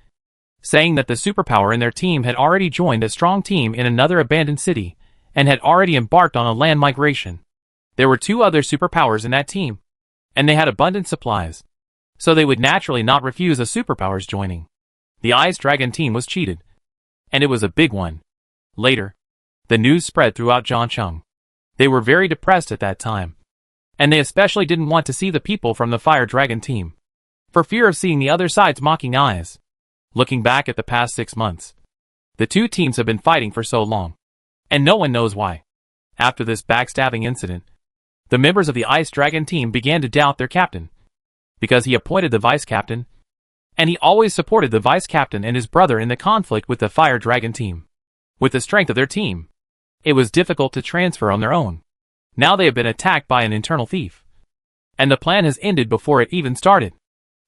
saying that the superpower in their team had already joined a strong team in another abandoned city, and had already embarked on a land migration. There were 2 other superpowers in that team, and they had abundant supplies, so they would naturally not refuse a superpower's joining. The Ice Dragon team was cheated, and it was a big one. Later, the news spread throughout Zhangcheng. They were very depressed at that time, and they especially didn't want to see the people from the Fire Dragon team, for fear of seeing the other side's mocking eyes. Looking back at the past 6 months, the two teams have been fighting for so long, and no one knows why. After this backstabbing incident, the members of the Ice Dragon team began to doubt their captain, because he appointed the vice captain, and he always supported the vice captain and his brother in the conflict with the Fire Dragon team. With the strength of their team, it was difficult to transfer on their own. Now they have been attacked by an internal thief, and the plan has ended before it even started.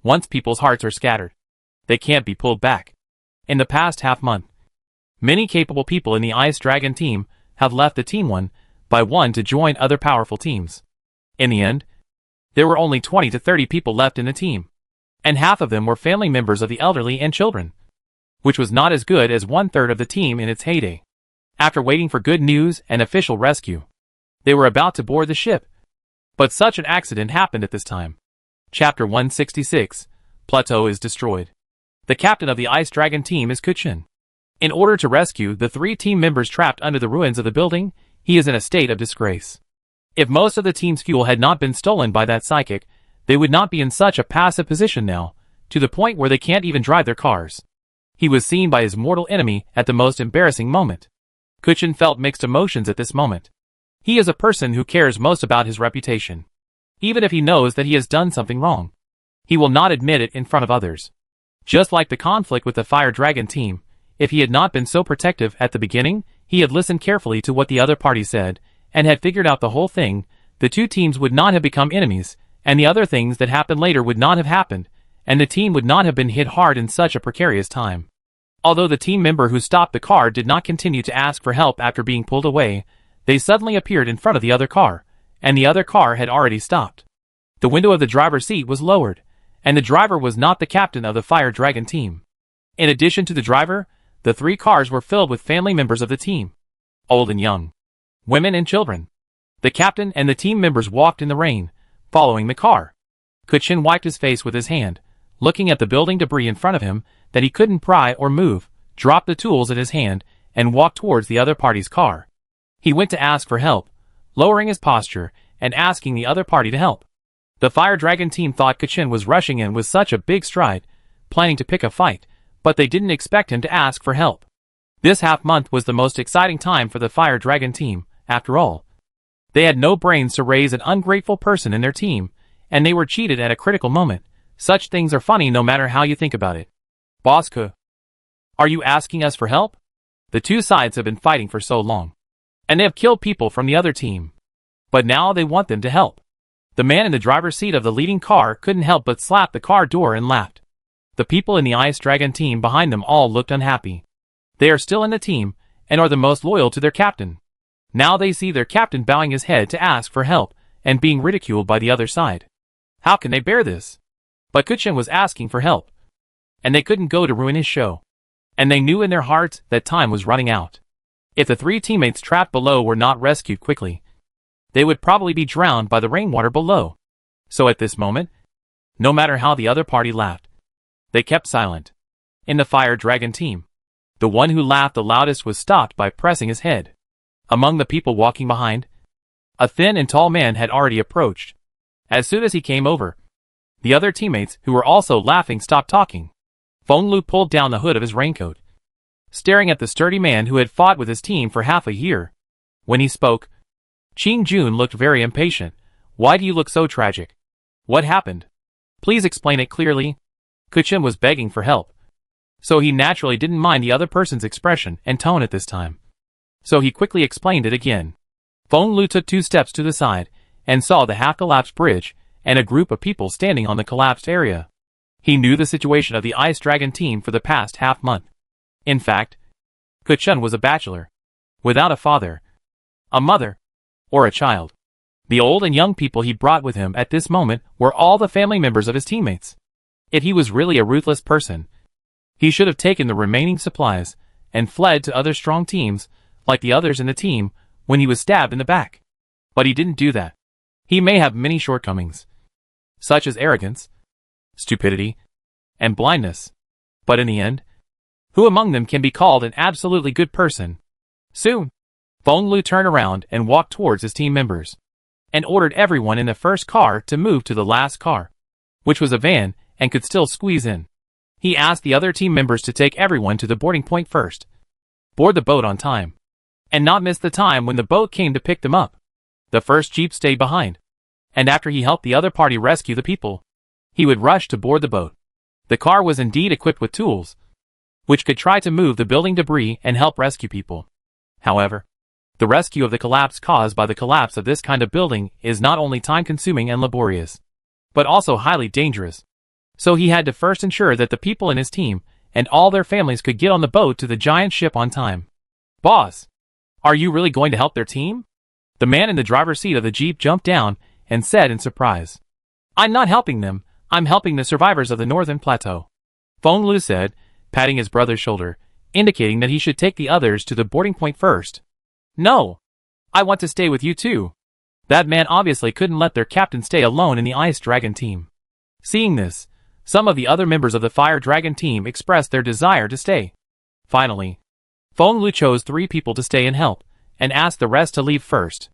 Once people's hearts are scattered, they can't be pulled back. In the past half-month, many capable people in the Ice Dragon team have left the team one by one to join other powerful teams. In the end, there were only 20 to 30 people left in the team, and half of them were family members of the elderly and children, which was not as good as 1/3 of the team in its heyday. After waiting for good news and official rescue, they were about to board the ship, but such an accident happened at this time. Chapter 166, Plateau is destroyed. The captain of the Ice Dragon team is Kuchin. In order to rescue the 3 team members trapped under the ruins of the building, he is in a state of disgrace. If most of the team's fuel had not been stolen by that psychic, they would not be in such a passive position now, to the point where they can't even drive their cars. He was seen by his mortal enemy at the most embarrassing moment. Kuchen felt mixed emotions at this moment. He is a person who cares most about his reputation. Even if he knows that he has done something wrong, he will not admit it in front of others. Just like the conflict with the Fire Dragon team, if he had not been so protective at the beginning, he had listened carefully to what the other party said, and had figured out the whole thing, the two teams would not have become enemies, and the other things that happened later would not have happened, and the team would not have been hit hard in such a precarious time. Although the team member who stopped the car did not continue to ask for help after being pulled away, they suddenly appeared in front of the other car, and the other car had already stopped. The window of the driver's seat was lowered, and the driver was not the captain of the Fire Dragon team. In addition to the driver, the three cars were filled with family members of the team, old and young, women and children. The captain and the team members walked in the rain, following the car. Kuchen wiped his face with his hand, looking at the building debris in front of him that he couldn't pry or move, dropped the tools in his hand, and walked towards the other party's car. He went to ask for help, lowering his posture and asking the other party to help. The Fire Dragon team thought Kuchen was rushing in with such a big stride, planning to pick a fight, but they didn't expect him to ask for help. This half-month was the most exciting time for the Fire Dragon team, after all. They had no brains to raise an ungrateful person in their team, and they were cheated at a critical moment. Such things are funny no matter how you think about it. Boss Ke, are you asking us for help? The two sides have been fighting for so long, and they have killed people from the other team. But now they want them to help. The man in the driver's seat of the leading car couldn't help but slap the car door and laughed. The people in the Ice Dragon team behind them all looked unhappy. They are still in the team, and are the most loyal to their captain. Now they see their captain bowing his head to ask for help, and being ridiculed by the other side. How can they bear this? But Kuchen was asking for help, and they couldn't go to ruin his show. And they knew in their hearts that time was running out. If the three teammates trapped below were not rescued quickly, they would probably be drowned by the rainwater below. So at this moment, no matter how the other party laughed, they kept silent. In the Fire Dragon team, the one who laughed the loudest was stopped by pressing his head. Among the people walking behind, a thin and tall man had already approached. As soon as he came over, the other teammates who were also laughing stopped talking. Fenglu pulled down the hood of his raincoat, staring at the sturdy man who had fought with his team for half a year. When he spoke, Qing Jun looked very impatient. Why do you look so tragic? What happened? Please explain it clearly. Kuchen was begging for help, so he naturally didn't mind the other person's expression and tone at this time. So he quickly explained it again. Fenglu took 2 steps to the side, and saw the half-collapsed bridge, and a group of people standing on the collapsed area. He knew the situation of the Ice Dragon team for the past half-month. In fact, Kuchen was a bachelor, without a father, a mother, or a child. The old and young people he brought with him at this moment were all the family members of his teammates. If he was really a ruthless person, he should have taken the remaining supplies and fled to other strong teams, like the others in the team, when he was stabbed in the back. But he didn't do that. He may have many shortcomings, such as arrogance, stupidity, and blindness. But in the end, who among them can be called an absolutely good person? Soon, Fenglu turned around and walked towards his team members, and ordered everyone in the first car to move to the last car, which was a van and could still squeeze in. He asked the other team members to take everyone to the boarding point first, board the boat on time, and not miss the time when the boat came to pick them up. The first jeep stayed behind, and after he helped the other party rescue the people, he would rush to board the boat. The car was indeed equipped with tools, which could try to move the building debris and help rescue people. However, the rescue of the collapse caused by the collapse of this kind of building is not only time-consuming and laborious, but also highly dangerous. So he had to first ensure that the people in his team and all their families could get on the boat to the giant ship on time. Boss, are you really going to help their team? The man in the driver's seat of the jeep jumped down and said in surprise, I'm not helping them, I'm helping the survivors of the Northern Plateau. Fenglu said, patting his brother's shoulder, indicating that he should take the others to the boarding point first. No, I want to stay with you too. That man obviously couldn't let their captain stay alone in the Ice Dragon team. Seeing this, some of the other members of the Fire Dragon team expressed their desire to stay. Finally, Fenglu chose 3 people to stay and help, and asked the rest to leave first.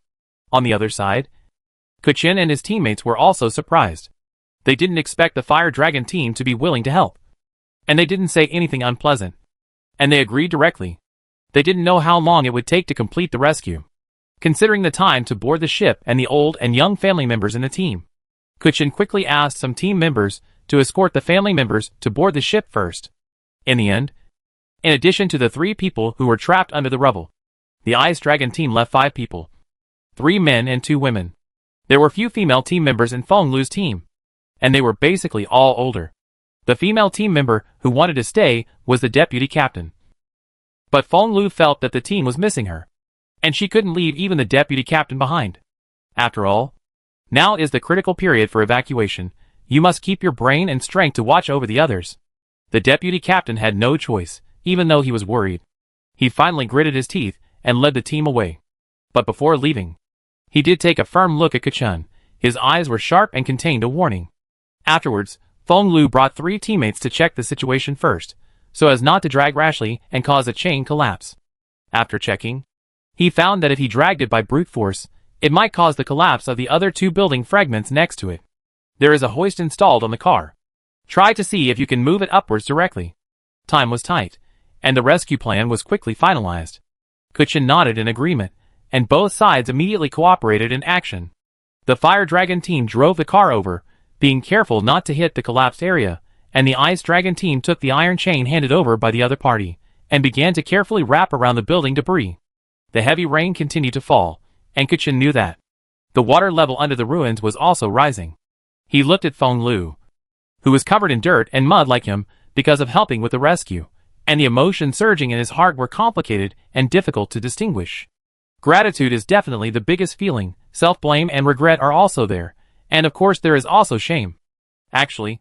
On the other side, Kuchen and his teammates were also surprised. They didn't expect the Fire Dragon team to be willing to help. And they didn't say anything unpleasant. And they agreed directly. They didn't know how long it would take to complete the rescue, considering the time to board the ship and the old and young family members in the team. Kuchin quickly asked some team members to escort the family members to board the ship first. In the end, in addition to the 3 people who were trapped under the rubble, the Ice Dragon team left 5 people. 3 men and 2 women. There were few female team members in Feng Lu's team, and they were basically all older. The female team member who wanted to stay was the deputy captain. But Feng Lu felt that the team was missing her, and she couldn't leave even the deputy captain behind. After all, now is the critical period for evacuation. You must keep your brain and strength to watch over the others. The deputy captain had no choice, even though he was worried. He finally gritted his teeth and led the team away. But before leaving, he did take a firm look at Kuchun. His eyes were sharp and contained a warning. Afterwards, Feng Lu brought 3 teammates to check the situation first, so as not to drag rashly and cause a chain collapse. After checking, he found that if he dragged it by brute force, it might cause the collapse of the other 2 building fragments next to it. There is a hoist installed on the car. Try to see if you can move it upwards directly. Time was tight, and the rescue plan was quickly finalized. Kuchin nodded in agreement, and both sides immediately cooperated in action. The Fire Dragon team drove the car over, being careful not to hit the collapsed area, and the Ice Dragon team took the iron chain handed over by the other party, and began to carefully wrap around the building debris. The heavy rain continued to fall, and Kuchin knew that the water level under the ruins was also rising. He looked at Feng Lu, who was covered in dirt and mud like him because of helping with the rescue, and the emotions surging in his heart were complicated and difficult to distinguish. Gratitude is definitely the biggest feeling, self-blame and regret are also there, and of course there is also shame. Actually,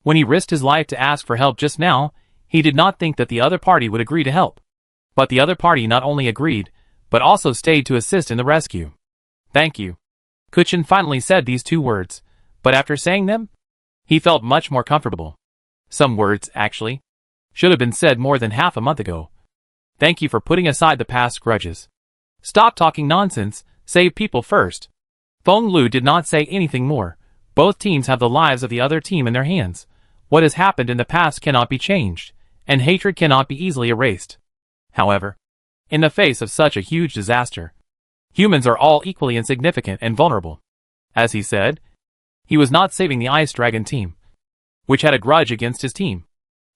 when he risked his life to ask for help just now, he did not think that the other party would agree to help. But the other party not only agreed, but also stayed to assist in the rescue. Thank you. Kuchin finally said these 2 words, but after saying them, he felt much more comfortable. Some words, actually, should have been said more than half a month ago. Thank you for putting aside the past grudges. Stop talking nonsense, save people first. Feng Lu did not say anything more. Both teams have the lives of the other team in their hands. What has happened in the past cannot be changed, and hatred cannot be easily erased. However, in the face of such a huge disaster, humans are all equally insignificant and vulnerable. As he said, he was not saving the Ice Dragon team, which had a grudge against his team,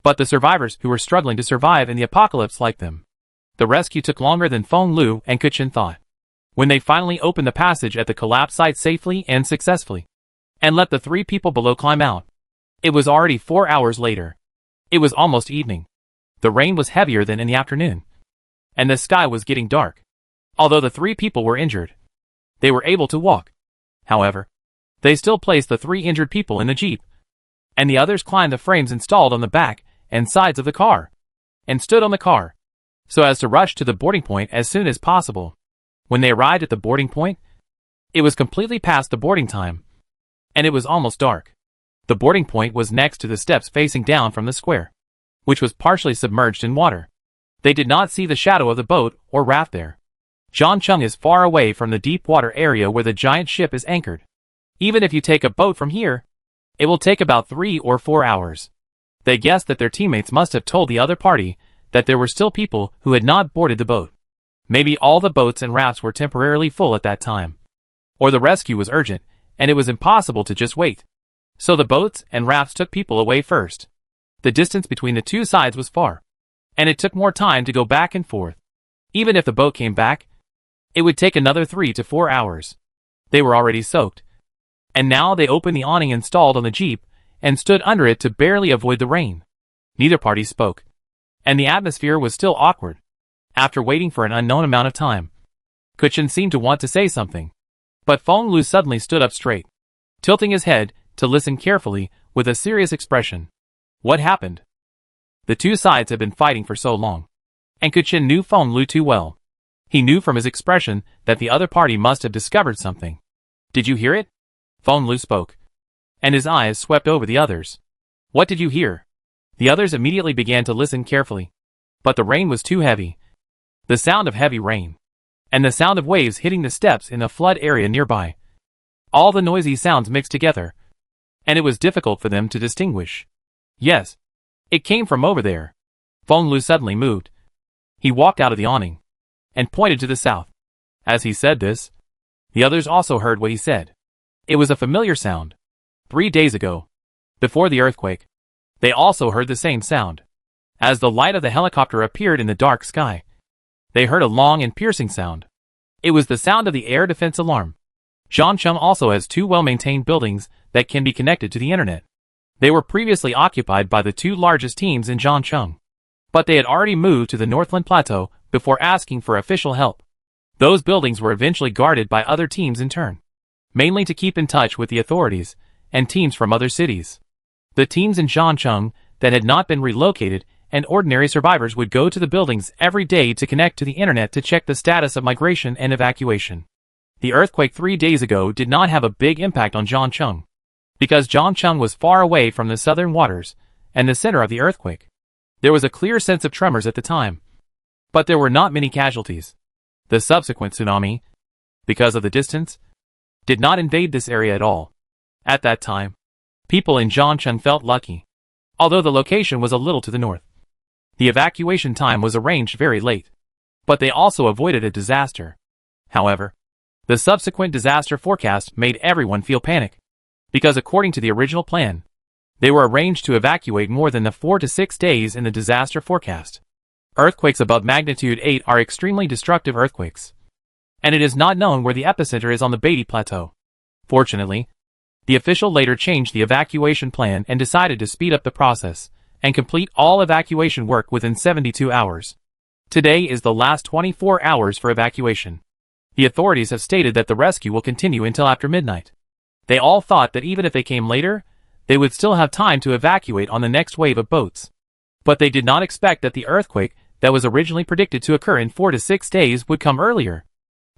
but the survivors who were struggling to survive in the apocalypse like them. The rescue took longer than Feng Lu and Kuchin thought. When they finally opened the passage at the collapse site safely and successfully, and let the 3 people below climb out, it was already 4 hours later. It was almost evening. The rain was heavier than in the afternoon, and the sky was getting dark. Although the 3 people were injured, they were able to walk. However, they still placed the 3 injured people in the jeep, and the others climbed the frames installed on the back and sides of the car, and stood on the car, so as to rush to the boarding point as soon as possible. When they arrived at the boarding point, it was completely past the boarding time, and it was almost dark. The boarding point was next to the steps facing down from the square, which was partially submerged in water. They did not see the shadow of the boat or raft there. Zhangcheng is far away from the deep water area where the giant ship is anchored. Even if you take a boat from here, it will take about 3 or 4 hours. They guessed that their teammates must have told the other party that there were still people who had not boarded the boat. Maybe all the boats and rafts were temporarily full at that time. Or the rescue was urgent, and it was impossible to just wait. So the boats and rafts took people away first. The distance between the 2 sides was far, and it took more time to go back and forth. Even if the boat came back, it would take another 3 to 4 hours. They were already soaked. And now they opened the awning installed on the jeep and stood under it to barely avoid the rain. Neither party spoke, and the atmosphere was still awkward. After waiting for an unknown amount of time, Kuchin seemed to want to say something, but Feng Lu suddenly stood up straight, tilting his head to listen carefully with a serious expression. What happened? The 2 sides had been fighting for so long, and Kuchin knew Feng Lu too well. He knew from his expression that the other party must have discovered something. Did you hear it? Feng Lu spoke, and his eyes swept over the others. What did you hear? The others immediately began to listen carefully, but the rain was too heavy. The sound of heavy rain, and the sound of waves hitting the steps in a flood area nearby. All the noisy sounds mixed together, and it was difficult for them to distinguish. Yes, It came from over there. Feng Lu suddenly moved. He walked out of the awning and pointed to the south. As he said this, the others also heard what he said. It was a familiar sound. 3 days ago, before the earthquake, they also heard the same sound. As the light of the helicopter appeared in the dark sky, they heard a long and piercing sound. It was the sound of the air defense alarm. Zhangcheng also has 2 well-maintained buildings that can be connected to the internet. They were previously occupied by the 2 largest teams in Zhangcheng, but they had already moved to the Northland Plateau before asking for official help. Those buildings were eventually guarded by other teams in turn, mainly to keep in touch with the authorities and teams from other cities. The teams in Zhangcheng that had not been relocated and ordinary survivors would go to the buildings every day to connect to the internet to check the status of migration and evacuation. The earthquake 3 days ago did not have a big impact on Zhangcheng, because Zhangcheng was far away from the southern waters and the center of the earthquake. There was a clear sense of tremors at the time, but there were not many casualties. The subsequent tsunami, because of the distance, did not invade this area at all. At that time, people in Zhangcheng felt lucky, although the location was a little to the north. The evacuation time was arranged very late, but they also avoided a disaster. However, the subsequent disaster forecast made everyone feel panic, because according to the original plan, they were arranged to evacuate more than the 4 to 6 days in the disaster forecast. Earthquakes above magnitude 8 are extremely destructive earthquakes, and it is not known where the epicenter is on the Beatty Plateau. Fortunately, the official later changed the evacuation plan and decided to speed up the process and complete all evacuation work within 72 hours. Today is the last 24 hours for evacuation. The authorities have stated that the rescue will continue until after midnight. They all thought that even if they came later, they would still have time to evacuate on the next wave of boats. But they did not expect that the earthquake that was originally predicted to occur in 4 to 6 days would come earlier.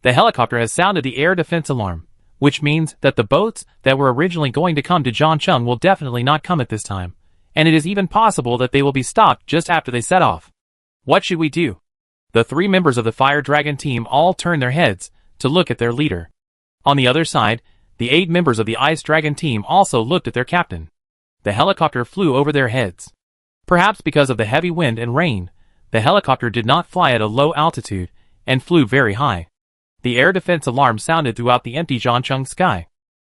The helicopter has sounded the air defense alarm, which means that the boats that were originally going to come to Zhangcheng will definitely not come at this time, and it is even possible that they will be stopped just after they set off. What should we do? The 3 members of the Fire Dragon team all turned their heads to look at their leader. On the other side, the 8 members of the Ice Dragon team also looked at their captain. The helicopter flew over their heads. Perhaps because of the heavy wind and rain, the helicopter did not fly at a low altitude and flew very high. The air defense alarm sounded throughout the empty Zhangcheng sky.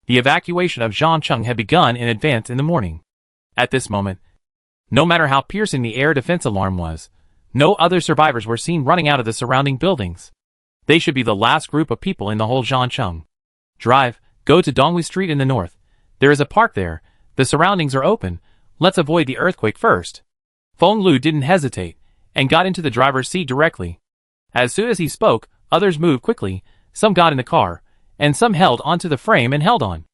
The evacuation of Zhangcheng had begun in advance in the morning. At this moment, no matter how piercing the air defense alarm was, no other survivors were seen running out of the surrounding buildings. They should be the last group of people in the whole Zhangcheng. Drive, go to Donghui Street in the north. There is a park there. The surroundings are open. Let's avoid the earthquake first. Feng Lu didn't hesitate and got into the driver's seat directly. As soon as he spoke, others moved quickly. Some got in the car, and some held onto the frame and held on.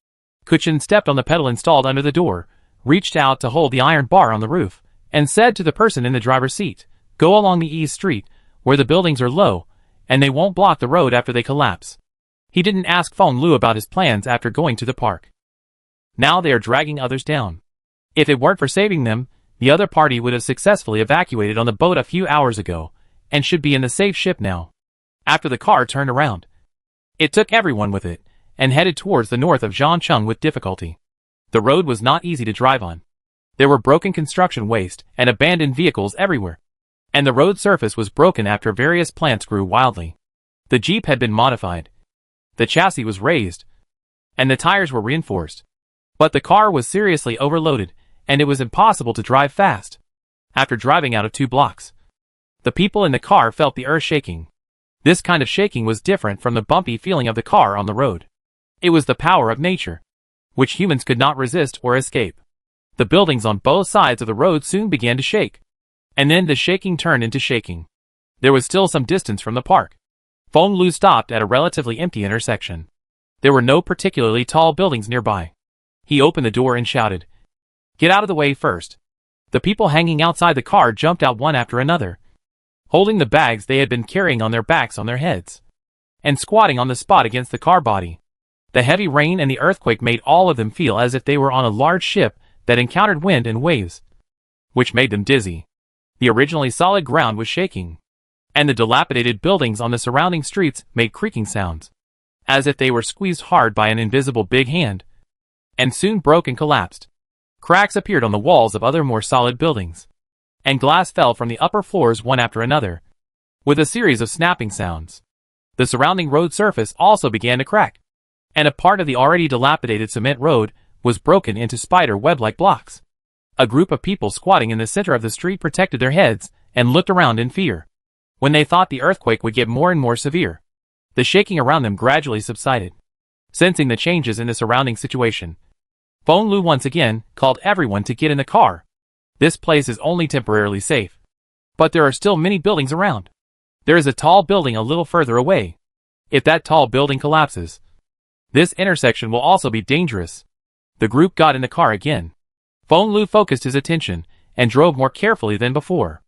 Kuchen stepped on the pedal installed under the door, reached out to hold the iron bar on the roof, and said to the person in the driver's seat, "Go along the east street, where the buildings are low, and they won't block the road after they collapse." He didn't ask Feng Lu about his plans after going to the park. Now they are dragging others down. If it weren't for saving them, the other party would have successfully evacuated on the boat a few hours ago, and should be in the safe ship now. After the car turned around, it took everyone with it, and headed towards the north of Zhangcheng with difficulty. The road was not easy to drive on. There were broken construction waste and abandoned vehicles everywhere, and the road surface was broken after various plants grew wildly. The Jeep had been modified. The chassis was raised, and the tires were reinforced. But the car was seriously overloaded, and it was impossible to drive fast. After driving out of 2 blocks, the people in the car felt the earth shaking. This kind of shaking was different from the bumpy feeling of the car on the road. It was the power of nature, which humans could not resist or escape. The buildings on both sides of the road soon began to shake, and then the shaking turned into shaking. There was still some distance from the park. Feng Lu stopped at a relatively empty intersection. There were no particularly tall buildings nearby. He opened the door and shouted, "Get out of the way first." The people hanging outside the car jumped out one after another, holding the bags they had been carrying on their backs on their heads, and squatting on the spot against the car body. The heavy rain and the earthquake made all of them feel as if they were on a large ship that encountered wind and waves, which made them dizzy. The originally solid ground was shaking, and the dilapidated buildings on the surrounding streets made creaking sounds, as if they were squeezed hard by an invisible big hand, and soon broke and collapsed. Cracks appeared on the walls of other more solid buildings. and glass fell from the upper floors one after another, with a series of snapping sounds. The surrounding road surface also began to crack, and a part of the already dilapidated cement road was broken into spider web-like blocks. A group of people squatting in the center of the street protected their heads and looked around in fear. When they thought the earthquake would get more and more severe, the shaking around them gradually subsided. Sensing the changes in the surrounding situation, Feng Lu once again called everyone to get in the car. This place is only temporarily safe, but there are still many buildings around. There is a tall building a little further away. If that tall building collapses, this intersection will also be dangerous. The group got in the car again. Feng Lu focused his attention and drove more carefully than before.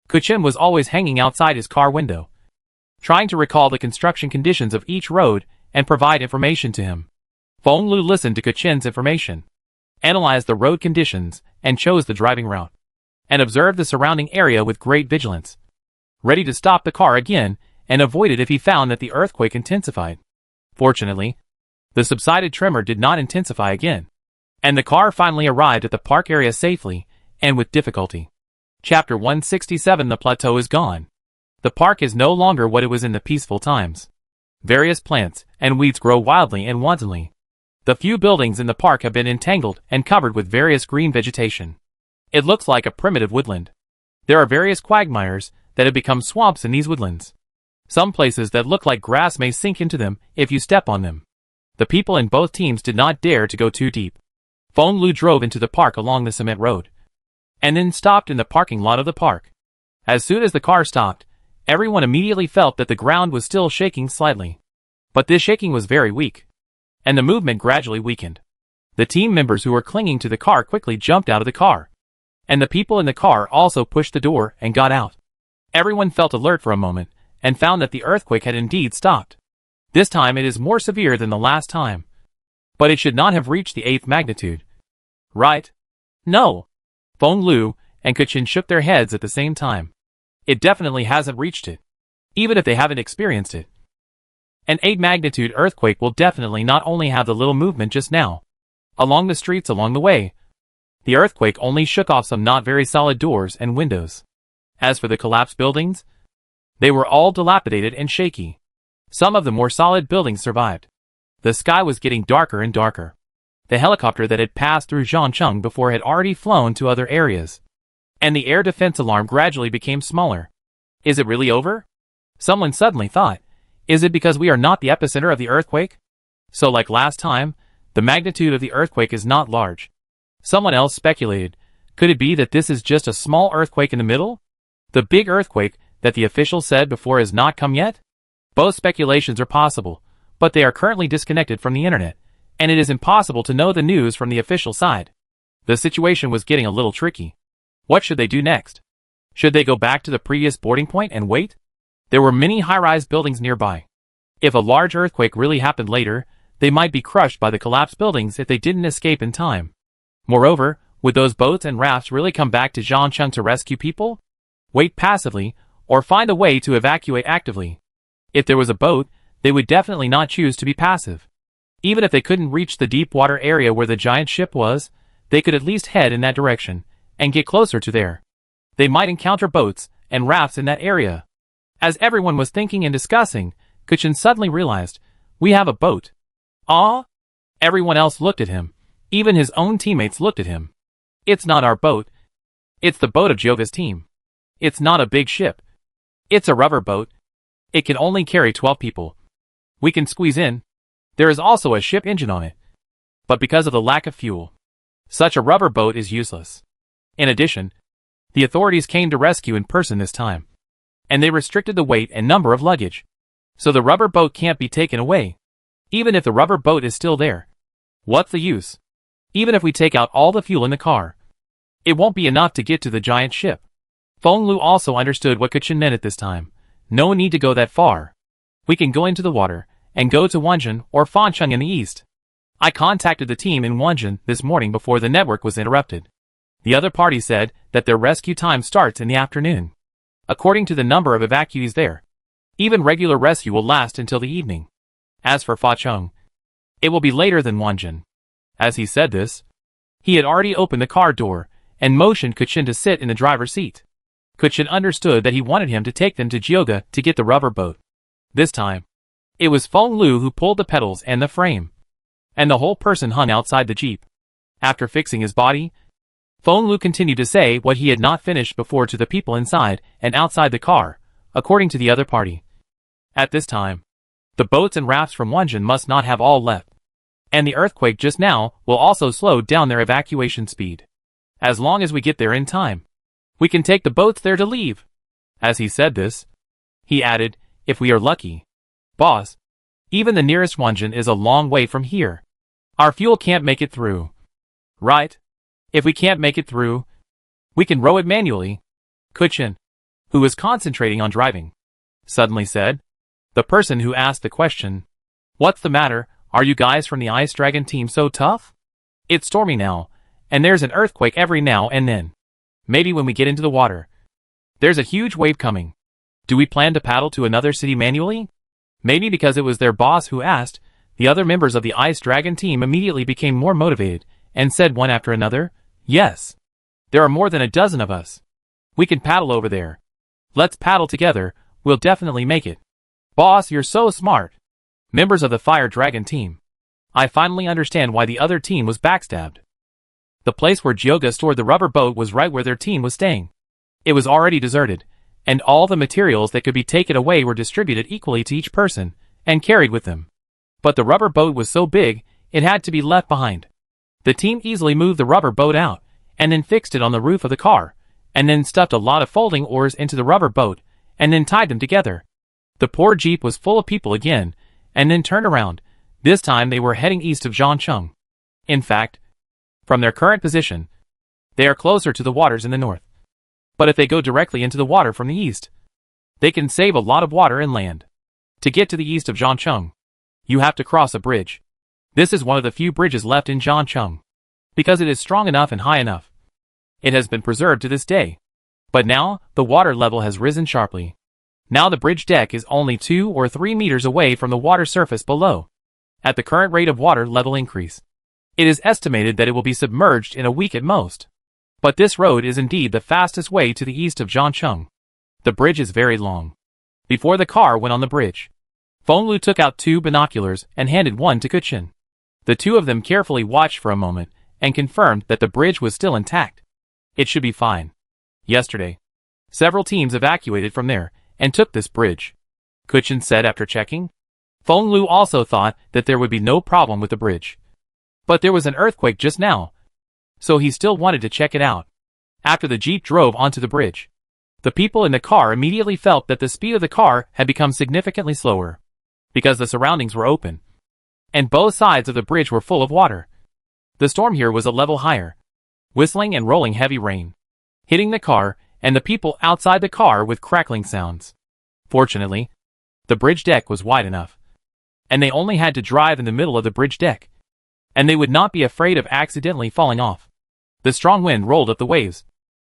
Kuchen was always hanging outside his car window, trying to recall the construction conditions of each road and provide information to him. Feng Lu listened to Kuchen's information, analyzed the road conditions, and chose the driving route, and observed the surrounding area with great vigilance, ready to stop the car again and avoid it if he found that the earthquake intensified. Fortunately, the subsided tremor did not intensify again, and the car finally arrived at the park area safely and with difficulty. Chapter 167. The plateau is gone. The park is no longer what it was in the peaceful times. Various plants and weeds grow wildly and wantonly. The few buildings in the park have been entangled and covered with various green vegetation. It looks like a primitive woodland. There are various quagmires that have become swamps in these woodlands. Some places that look like grass may sink into them if you step on them. The people in both teams did not dare to go too deep. Feng Lu drove into the park along the cement road, and then stopped in the parking lot of the park. As soon as the car stopped, everyone immediately felt that the ground was still shaking slightly. But this shaking was very weak, and the movement gradually weakened. The team members who were clinging to the car quickly jumped out of the car, and the people in the car also pushed the door and got out. Everyone felt alert for a moment, and found that the earthquake had indeed stopped. This time it is more severe than the last time, but it should not have reached the 8th magnitude. Right? No. Feng Lu and Kuchen shook their heads at the same time. It definitely hasn't reached it, even if they haven't experienced it. An 8 magnitude earthquake will definitely not only have the little movement just now along the streets along the way. The earthquake only shook off some not very solid doors and windows. As for the collapsed buildings, they were all dilapidated and shaky. Some of the more solid buildings survived. The sky was getting darker and darker. The helicopter that had passed through Zhangcheng before had already flown to other areas, and the air defense alarm gradually became smaller. Is it really over? Someone suddenly thought. Is it because we are not the epicenter of the earthquake? So like last time, the magnitude of the earthquake is not large. Someone else speculated. Could it be that this is just a small earthquake in the middle? The big earthquake that the officials said before has not come yet? Both speculations are possible, but they are currently disconnected from the internet, and it is impossible to know the news from the official side. The situation was getting a little tricky. What should they do next? Should they go back to the previous boarding point and wait? There were many high-rise buildings nearby. If a large earthquake really happened later, they might be crushed by the collapsed buildings if they didn't escape in time. Moreover, would those boats and rafts really come back to Zhangcheng to rescue people? Wait passively, or find a way to evacuate actively. If there was a boat, they would definitely not choose to be passive. Even if they couldn't reach the deep water area where the giant ship was, they could at least head in that direction and get closer to there. They might encounter boats and rafts in that area. As everyone was thinking and discussing, Kuchen suddenly realized, we have a boat. Ah? Everyone else looked at him. Even his own teammates looked at him. It's not our boat. It's the boat of Jova's team. It's not a big ship. It's a rubber boat. It can only carry 12 people. We can squeeze in. There is also a ship engine on it. But because of the lack of fuel, such a rubber boat is useless. In addition, the authorities came to rescue in person this time, and they restricted the weight and number of luggage. So the rubber boat can't be taken away. Even if the rubber boat is still there, what's the use? Even if we take out all the fuel in the car, it won't be enough to get to the giant ship. Feng Lu also understood what Kuchen meant at this time. No need to go that far. We can go into the water and go to Wanzhen or Fancheng in the east. I contacted the team in Wanzhen this morning before the network was interrupted. The other party said that their rescue time starts in the afternoon. According to the number of evacuees there, even regular rescue will last until the evening. As for Facheng, it will be later than Wanzhen. As he said this, he had already opened the car door and motioned Kuchen to sit in the driver's seat. Kuchin understood that he wanted him to take them to Gyoga to get the rubber boat. This time, it was Feng Lu who pulled the pedals and the frame, and the whole person hung outside the jeep. After fixing his body, Feng Lu continued to say what he had not finished before to the people inside and outside the car, according to the other party. At this time, the boats and rafts from Wonjin must not have all left, and the earthquake just now will also slow down their evacuation speed. As long as we get there in time, we can take the boats there to leave. As he said this, he added, if we are lucky. Boss, even the nearest Wonjin is a long way from here. Our fuel can't make it through. Right? If we can't make it through, we can row it manually. Kuchin, who was concentrating on driving, suddenly said. The person who asked the question, what's the matter, are you guys from the Ice Dragon team so tough? It's stormy now, and there's an earthquake every now and then. Maybe when we get into the water, there's a huge wave coming. Do we plan to paddle to another city manually? Maybe because it was their boss who asked, the other members of the Ice Dragon team immediately became more motivated, and said one after another, yes. There are more than a dozen of us. We can paddle over there. Let's paddle together, we'll definitely make it. Boss, you're so smart. Members of the Fire Dragon team. I finally understand why the other team was backstabbed. The place where Gyoga stored the rubber boat was right where their team was staying. It was already deserted, and all the materials that could be taken away were distributed equally to each person, and carried with them. But the rubber boat was so big, it had to be left behind. The team easily moved the rubber boat out, and then fixed it on the roof of the car, and then stuffed a lot of folding oars into the rubber boat, and then tied them together. The poor jeep was full of people again, and then turned around. This time they were heading east of Zhangcheng. In fact, from their current position, they are closer to the waters in the north. But if they go directly into the water from the east, they can save a lot of water and land. To get to the east of Zhangcheng, you have to cross a bridge. This is one of the few bridges left in Zhangcheng, because it is strong enough and high enough. It has been preserved to this day. But now, the water level has risen sharply. Now the bridge deck is only 2 or 3 meters away from the water surface below. At the current rate of water level increase, it is estimated that it will be submerged in a week at most. But this road is indeed the fastest way to the east of Zhangcheng. The bridge is very long. Before the car went on the bridge, Feng Lu took out 2 binoculars and handed one to Kuchin. The two of them carefully watched for a moment and confirmed that the bridge was still intact. It should be fine. Yesterday, several teams evacuated from there and took this bridge, Kuchin said after checking. Feng Lu also thought that there would be no problem with the bridge. But there was an earthquake just now, so he still wanted to check it out. After the jeep drove onto the bridge, the people in the car immediately felt that the speed of the car had become significantly slower, because the surroundings were open, and both sides of the bridge were full of water. The storm here was a level higher, whistling and rolling heavy rain, hitting the car and the people outside the car with crackling sounds. Fortunately, the bridge deck was wide enough, and they only had to drive in the middle of the bridge deck, and they would not be afraid of accidentally falling off. The strong wind rolled up the waves,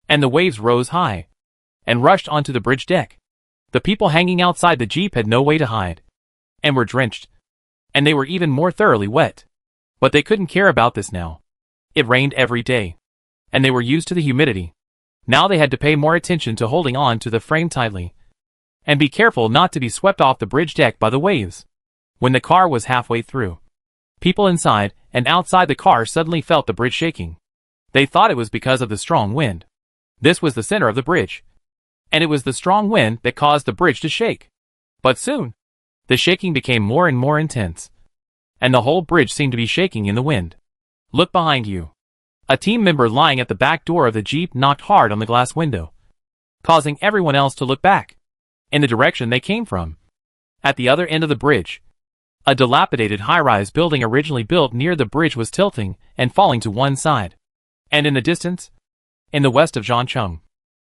and the waves rose high, and rushed onto the bridge deck. The people hanging outside the jeep had no way to hide, and were drenched, and they were even more thoroughly wet. But they couldn't care about this now. It rained every day, and they were used to the humidity. Now they had to pay more attention to holding on to the frame tightly, and be careful not to be swept off the bridge deck by the waves. When the car was halfway through, people inside and outside the car suddenly felt the bridge shaking. They thought it was because of the strong wind. This was the center of the bridge, and it was the strong wind that caused the bridge to shake. But soon, the shaking became more and more intense, and the whole bridge seemed to be shaking in the wind. Look behind you. A team member lying at the back door of the jeep knocked hard on the glass window, causing everyone else to look back, in the direction they came from. At the other end of the bridge, a dilapidated high-rise building originally built near the bridge was tilting and falling to one side. And in the distance, in the west of Zhangcheng,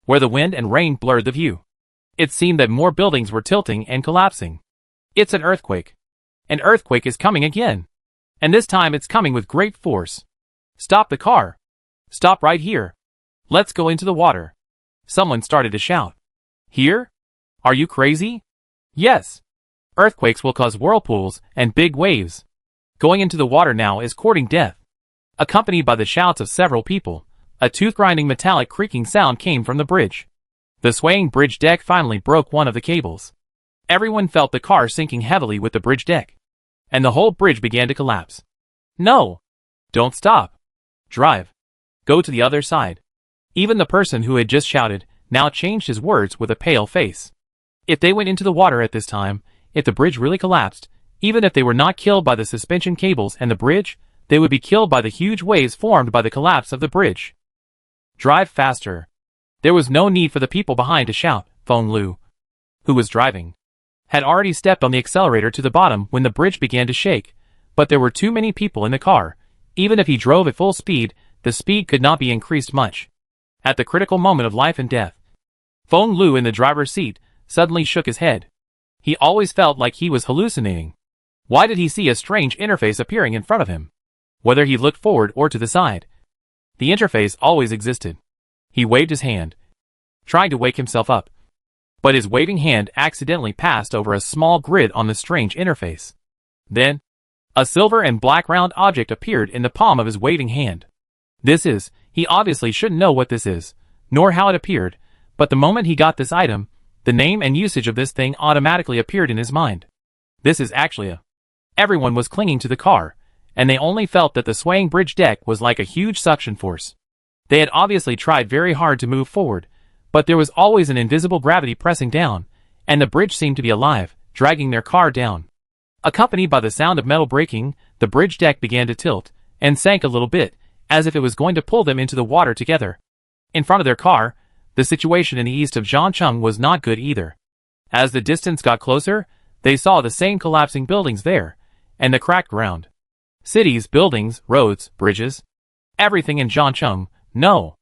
where the wind and rain blurred the view, it seemed that more buildings were tilting and collapsing. It's an earthquake. An earthquake is coming again. And this time it's coming with great force. Stop the car. Stop right here. Let's go into the water. Someone started to shout. Here? Are you crazy? Yes. Earthquakes will cause whirlpools and big waves. Going into the water now is courting death. Accompanied by the shouts of several people, a tooth-grinding metallic creaking sound came from the bridge. The swaying bridge deck finally broke one of the cables. Everyone felt the car sinking heavily with the bridge deck. And the whole bridge began to collapse. No! Don't stop. Drive. Go to the other side. Even the person who had just shouted now changed his words with a pale face. If they went into the water at this time, if the bridge really collapsed, even if they were not killed by the suspension cables and the bridge, they would be killed by the huge waves formed by the collapse of the bridge. Drive faster. There was no need for the people behind to shout. Feng Lu, who was driving, had already stepped on the accelerator to the bottom when the bridge began to shake, but there were too many people in the car. Even if he drove at full speed, the speed could not be increased much. At the critical moment of life and death, Feng Lu in the driver's seat suddenly shook his head. He always felt like he was hallucinating. Why did he see a strange interface appearing in front of him? Whether he looked forward or to the side, the interface always existed. He waved his hand, trying to wake himself up. But his waving hand accidentally passed over a small grid on the strange interface. Then, a silver and black round object appeared in the palm of his waving hand. He obviously shouldn't know what this is, nor how it appeared, but the moment he got this item, the name and usage of this thing automatically appeared in his mind. This is actually a... Everyone was clinging to the car, and they only felt that the swaying bridge deck was like a huge suction force. They had obviously tried very hard to move forward, but there was always an invisible gravity pressing down, and the bridge seemed to be alive, dragging their car down. Accompanied by the sound of metal breaking, the bridge deck began to tilt, and sank a little bit, as if it was going to pull them into the water together. In front of their car, the situation in the east of Zhangcheng was not good either. As the distance got closer, they saw the same collapsing buildings there, and the cracked ground. Cities, buildings, roads, bridges. Everything in Zhangcheng, no.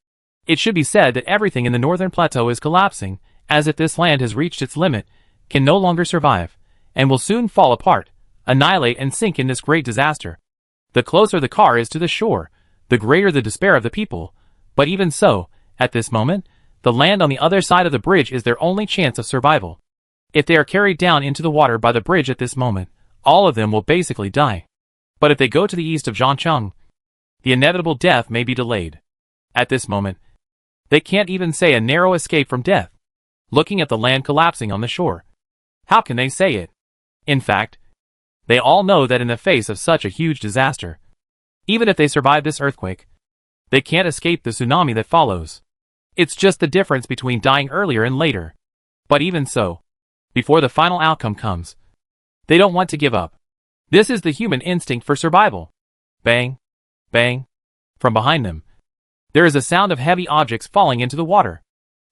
It should be said that everything in the northern plateau is collapsing, as if this land has reached its limit, can no longer survive, and will soon fall apart, annihilate and sink in this great disaster. The closer the car is to the shore, the greater the despair of the people, but even so, at this moment, the land on the other side of the bridge is their only chance of survival. If they are carried down into the water by the bridge at this moment, all of them will basically die. But if they go to the east of Zhangcheng, the inevitable death may be delayed. At this moment, they can't even say a narrow escape from death. Looking at the land collapsing on the shore, how can they say it? In fact, they all know that in the face of such a huge disaster, even if they survive this earthquake, they can't escape the tsunami that follows. It's just the difference between dying earlier and later. But even so, before the final outcome comes, they don't want to give up. This is the human instinct for survival. Bang, bang. From behind them, there is a sound of heavy objects falling into the water.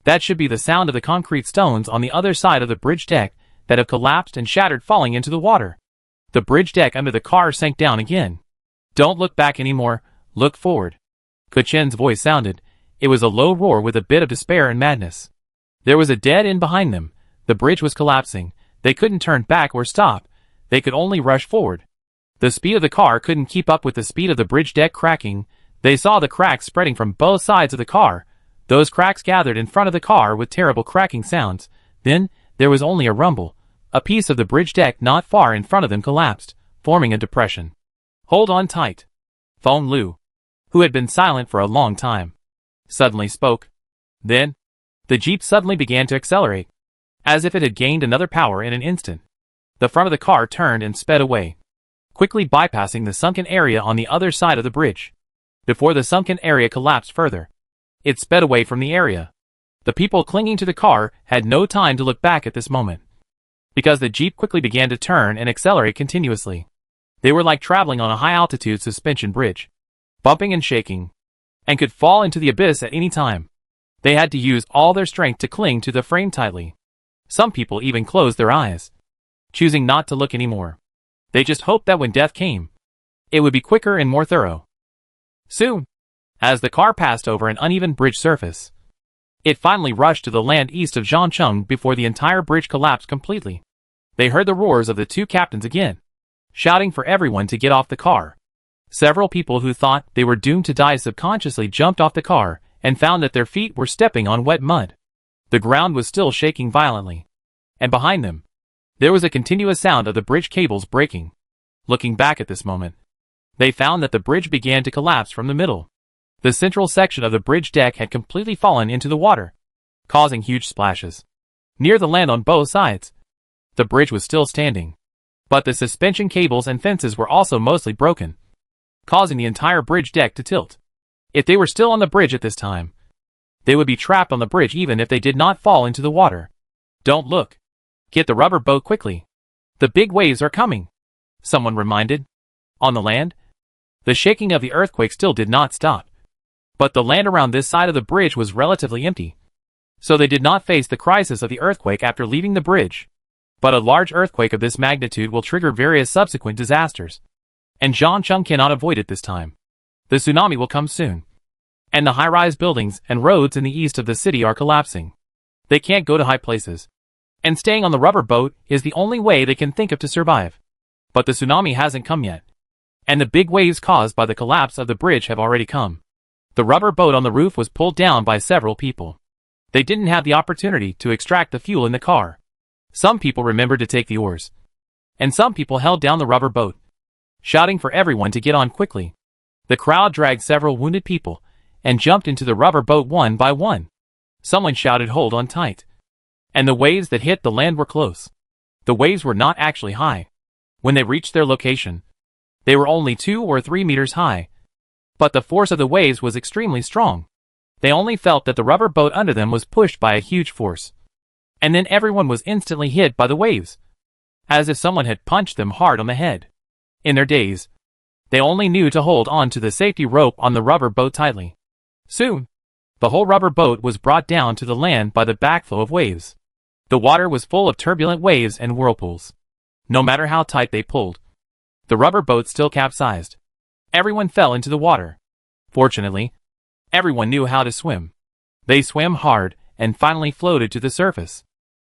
That should be the sound of the concrete stones on the other side of the bridge deck that have collapsed and shattered falling into the water. The bridge deck under the car sank down again. Don't look back anymore, look forward. Kuchen's voice sounded. It was a low roar with a bit of despair and madness. There was a dead end behind them. The bridge was collapsing. They couldn't turn back or stop. They could only rush forward. The speed of the car couldn't keep up with the speed of the bridge deck cracking. They saw the cracks spreading from both sides of the car. Those cracks gathered in front of the car with terrible cracking sounds. Then, there was only a rumble. A piece of the bridge deck not far in front of them collapsed, forming a depression. Hold on tight. Feng Lu, who had been silent for a long time, suddenly spoke. Then, the jeep suddenly began to accelerate, as if it had gained another power in an instant. The front of the car turned and sped away, quickly bypassing the sunken area on the other side of the bridge. Before the sunken area collapsed further, it sped away from the area. The people clinging to the car had no time to look back at this moment, because the jeep quickly began to turn and accelerate continuously. They were like traveling on a high-altitude suspension bridge, bumping and shaking, and could fall into the abyss at any time. They had to use all their strength to cling to the frame tightly. Some people even closed their eyes, choosing not to look anymore. They just hoped that when death came, it would be quicker and more thorough. Soon, as the car passed over an uneven bridge surface, it finally rushed to the land east of Zhangcheng before the entire bridge collapsed completely. They heard the roars of the two captains again, shouting for everyone to get off the car. Several people who thought they were doomed to die subconsciously jumped off the car and found that their feet were stepping on wet mud. The ground was still shaking violently, and behind them, there was a continuous sound of the bridge cables breaking. Looking back at this moment, they found that the bridge began to collapse from the middle. The central section of the bridge deck had completely fallen into the water. causing huge splashes. Near the land on both sides, the bridge was still standing, but the suspension cables and fences were also mostly broken, causing the entire bridge deck to tilt. If they were still on the bridge at this time, they would be trapped on the bridge even if they did not fall into the water. Don't look. Get the rubber boat quickly. The big waves are coming, someone reminded. On the land, the shaking of the earthquake still did not stop. But the land around this side of the bridge was relatively empty, so they did not face the crisis of the earthquake after leaving the bridge. But a large earthquake of this magnitude will trigger various subsequent disasters, and Zhangcheng cannot avoid it this time. The tsunami will come soon, and the high-rise buildings and roads in the east of the city are collapsing. They can't go to high places, and staying on the rubber boat is the only way they can think of to survive. But the tsunami hasn't come yet, and the big waves caused by the collapse of the bridge have already come. The rubber boat on the roof was pulled down by several people. They didn't have the opportunity to extract the fuel in the car. Some people remembered to take the oars, and some people held down the rubber boat, shouting for everyone to get on quickly. The crowd dragged several wounded people and jumped into the rubber boat one by one. Someone shouted, "Hold on tight." And the waves that hit the land were close. The waves were not actually high. When they reached their location, they were only 2 or 3 meters high. But the force of the waves was extremely strong. They only felt that the rubber boat under them was pushed by a huge force. And then everyone was instantly hit by the waves, as if someone had punched them hard on the head. In their daze, they only knew to hold on to the safety rope on the rubber boat tightly. Soon, the whole rubber boat was brought down to the land by the backflow of waves. The water was full of turbulent waves and whirlpools. No matter how tight they pulled, the rubber boat still capsized. Everyone fell into the water. Fortunately, everyone knew how to swim. They swam hard and finally floated to the surface.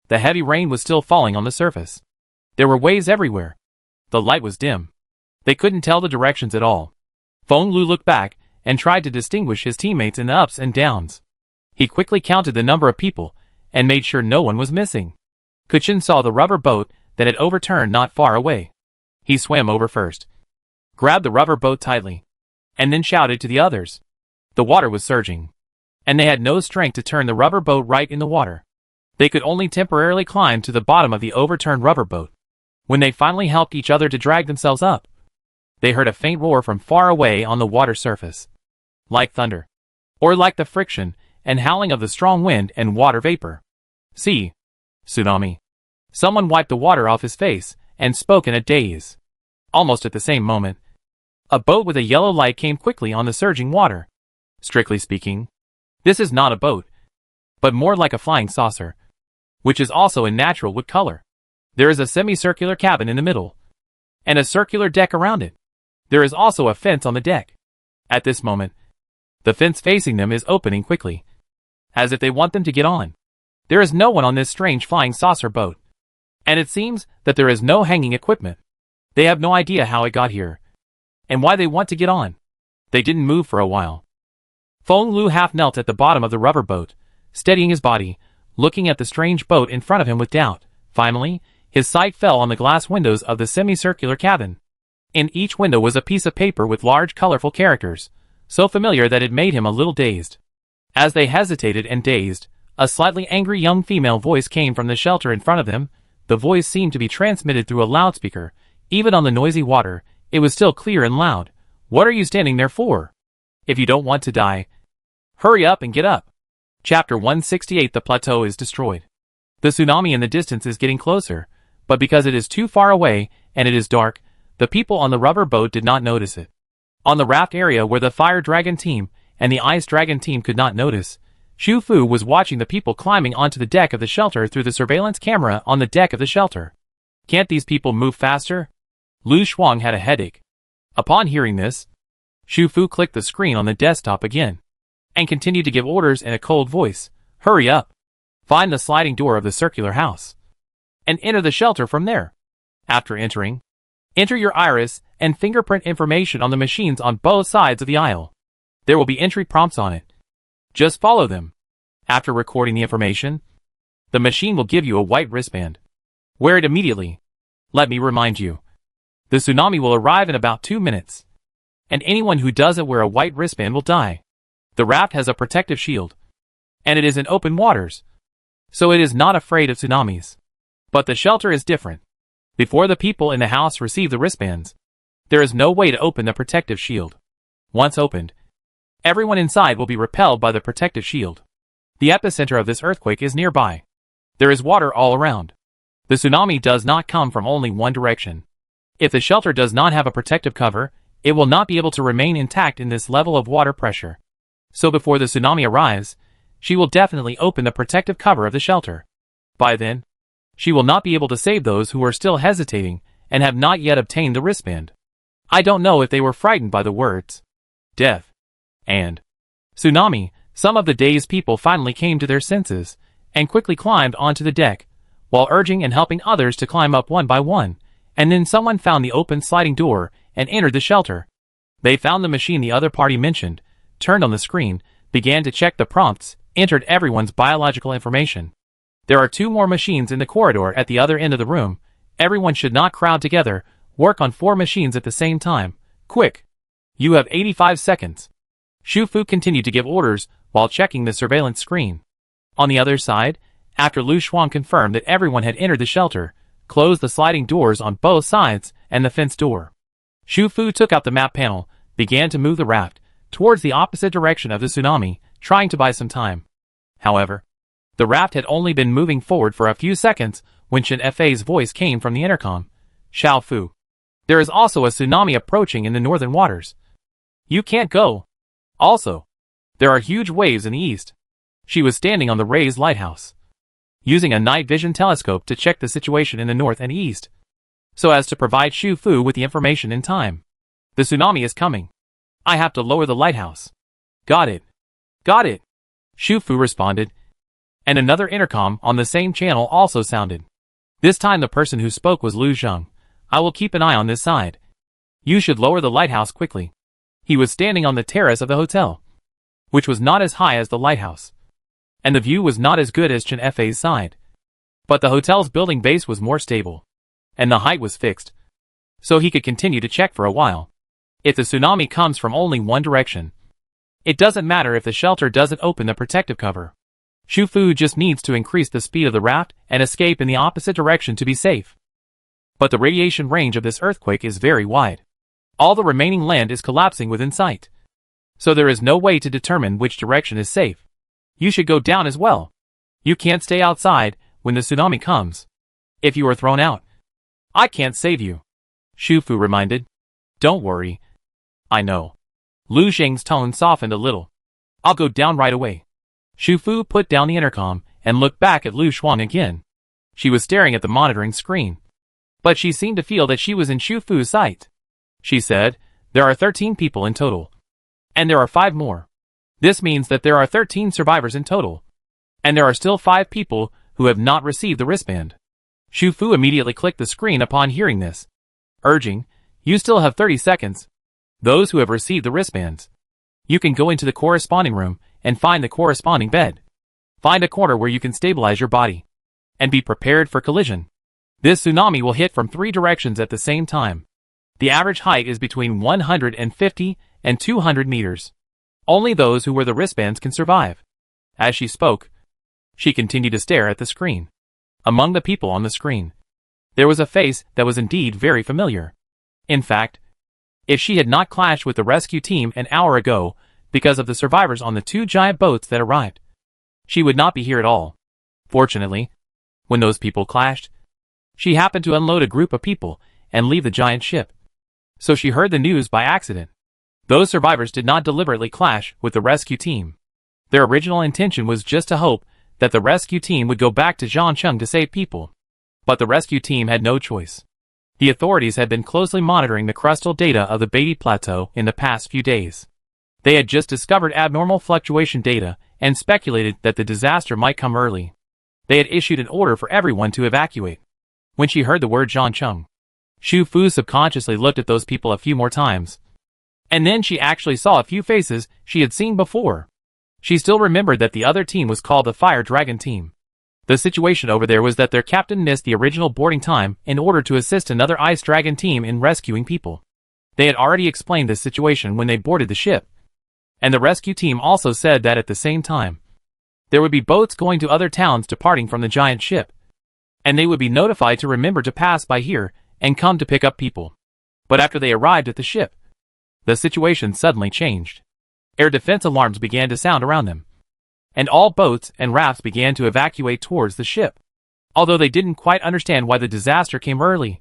The heavy rain was still falling on the surface. There were waves everywhere. The light was dim. They couldn't tell the directions at all. Feng Lu looked back and tried to distinguish his teammates in the ups and downs. He quickly counted the number of people and made sure no one was missing. Kuchen saw the rubber boat that had overturned not far away. He swam over first, grabbed the rubber boat tightly, and then shouted to the others. The water was surging, and they had no strength to turn the rubber boat right in the water. They could only temporarily climb to the bottom of the overturned rubber boat. When they finally helped each other to drag themselves up, they heard a faint roar from far away on the water surface, like thunder, or like the friction and howling of the strong wind and water vapor. "See, tsunami." Someone wiped the water off his face and spoke in a daze. Almost at the same moment, a boat with a yellow light came quickly on the surging water. Strictly speaking, this is not a boat, but more like a flying saucer, which is also in natural wood color. There is a semicircular cabin in the middle, and a circular deck around it. There is also a fence on the deck. At this moment, the fence facing them is opening quickly, as if they want them to get on. There is no one on this strange flying saucer boat, and it seems that there is no hanging equipment. They have no idea how it got here, and why they want to get on. They didn't move for a while. Feng Lu half knelt at the bottom of the rubber boat, steadying his body, looking at the strange boat in front of him with doubt. Finally, his sight fell on the glass windows of the semicircular cabin. In each window was a piece of paper with large colorful characters, so familiar that it made him a little dazed. As they hesitated and dazed, a slightly angry young female voice came from the shelter in front of them. The voice seemed to be transmitted through a loudspeaker. Even on the noisy water, it was still clear and loud. "What are you standing there for? If you don't want to die, hurry up and get up." Chapter 168. The plateau is destroyed. The tsunami in the distance is getting closer, but because it is too far away and it is dark, the people on the rubber boat did not notice it. On the raft area where the Fire Dragon team and the Ice Dragon team could not notice, Xu Fu was watching the people climbing onto the deck of the shelter through the surveillance camera on the deck of the shelter. "Can't these people move faster?" Lu Shuang had a headache. Upon hearing this, Xu Fu clicked the screen on the desktop again, and continued to give orders in a cold voice. "Hurry up. Find the sliding door of the circular house, and enter the shelter from there. After entering, enter your iris and fingerprint information on the machines on both sides of the aisle. There will be entry prompts on it. Just follow them. After recording the information, the machine will give you a white wristband. Wear it immediately. Let me remind you, the tsunami will arrive in about 2 minutes, and anyone who doesn't wear a white wristband will die. The raft has a protective shield, and it is in open waters, so it is not afraid of tsunamis. But the shelter is different. Before the people in the house receive the wristbands, there is no way to open the protective shield. Once opened, everyone inside will be repelled by the protective shield. The epicenter of this earthquake is nearby. There is water all around. The tsunami does not come from only one direction. If the shelter does not have a protective cover, it will not be able to remain intact in this level of water pressure. So before the tsunami arrives, she will definitely open the protective cover of the shelter. By then, she will not be able to save those who are still hesitating and have not yet obtained the wristband. I don't know if they were frightened by the words death and tsunami. Some of the dazed people finally came to their senses and quickly climbed onto the deck, while urging and helping others to climb up one by one, and then someone found the open sliding door and entered the shelter. They found the machine the other party mentioned, turned on the screen, began to check the prompts, entered everyone's biological information. There are 2 more machines in the corridor at the other end of the room. Everyone should not crowd together. Work on 4 machines at the same time. Quick! You have 85 seconds. Shufu continued to give orders while checking the surveillance screen. On the other side, after Lu Shuang confirmed that everyone had entered the shelter, closed the sliding doors on both sides and the fence door. Shufu took out the map panel, began to move the raft towards the opposite direction of the tsunami, trying to buy some time. However, the raft had only been moving forward for a few seconds when Chen Fei's voice came from the intercom. Xiao Fu. There is also a tsunami approaching in the northern waters. You can't go. Also, there are huge waves in the east. She was standing on the raised lighthouse, using a night vision telescope to check the situation in the north and east, so as to provide Shu Fu with the information in time. The tsunami is coming. I have to lower the lighthouse. Got it. Got it. Shu Fu responded, and another intercom on the same channel also sounded. This time the person who spoke was Lu Zheng. I will keep an eye on this side. You should lower the lighthouse quickly. He was standing on the terrace of the hotel, which was not as high as the lighthouse, and the view was not as good as Chen Fei's side. But the hotel's building base was more stable, and the height was fixed, so he could continue to check for a while. If the tsunami comes from only one direction, it doesn't matter if the shelter doesn't open the protective cover. Shu Fu just needs to increase the speed of the raft and escape in the opposite direction to be safe. But the radiation range of this earthquake is very wide. All the remaining land is collapsing within sight, so there is no way to determine which direction is safe. You should go down as well. You can't stay outside when the tsunami comes. If you are thrown out, I can't save you. Shu Fu reminded. Don't worry. I know. Lu Zheng's tone softened a little. I'll go down right away. Shu Fu put down the intercom and looked back at Lu Shuang again. She was staring at the monitoring screen, but she seemed to feel that she was in Shu Fu's sight. She said, there are 13 people in total, and there are 5 more. This means that there are 13 survivors in total, and there are still 5 people who have not received the wristband. Shu Fu immediately clicked the screen upon hearing this, urging, you still have 30 seconds. Those who have received the wristbands, you can go into the corresponding room and find the corresponding bed. Find a corner where you can stabilize your body, and be prepared for collision. This tsunami will hit from 3 directions at the same time. The average height is between 150 and 200 meters. Only those who wear the wristbands can survive. As she spoke, she continued to stare at the screen. Among the people on the screen, there was a face that was indeed very familiar. In fact, if she had not clashed with the rescue team an hour ago because of the survivors on the 2 giant boats that arrived, she would not be here at all. Fortunately, when those people clashed, she happened to unload a group of people and leave the giant ship, so she heard the news by accident. Those survivors did not deliberately clash with the rescue team. Their original intention was just to hope that the rescue team would go back to Zhangcheng to save people. But the rescue team had no choice. The authorities had been closely monitoring the crustal data of the Beatty Plateau in the past few days. They had just discovered abnormal fluctuation data and speculated that the disaster might come early. They had issued an order for everyone to evacuate. When she heard the word Zhangcheng, Shu Fu subconsciously looked at those people a few more times. And then she actually saw a few faces she had seen before. She still remembered that the other team was called the Fire Dragon Team. The situation over there was that their captain missed the original boarding time in order to assist another Ice Dragon team in rescuing people. They had already explained this situation when they boarded the ship, and the rescue team also said that at the same time. There would be boats going to other towns departing from the giant ship, and they would be notified to remember to pass by here and come to pick up people. But after they arrived at the ship, the situation suddenly changed. Air defense alarms began to sound around them, and all boats and rafts began to evacuate towards the ship. Although they didn't quite understand why the disaster came early,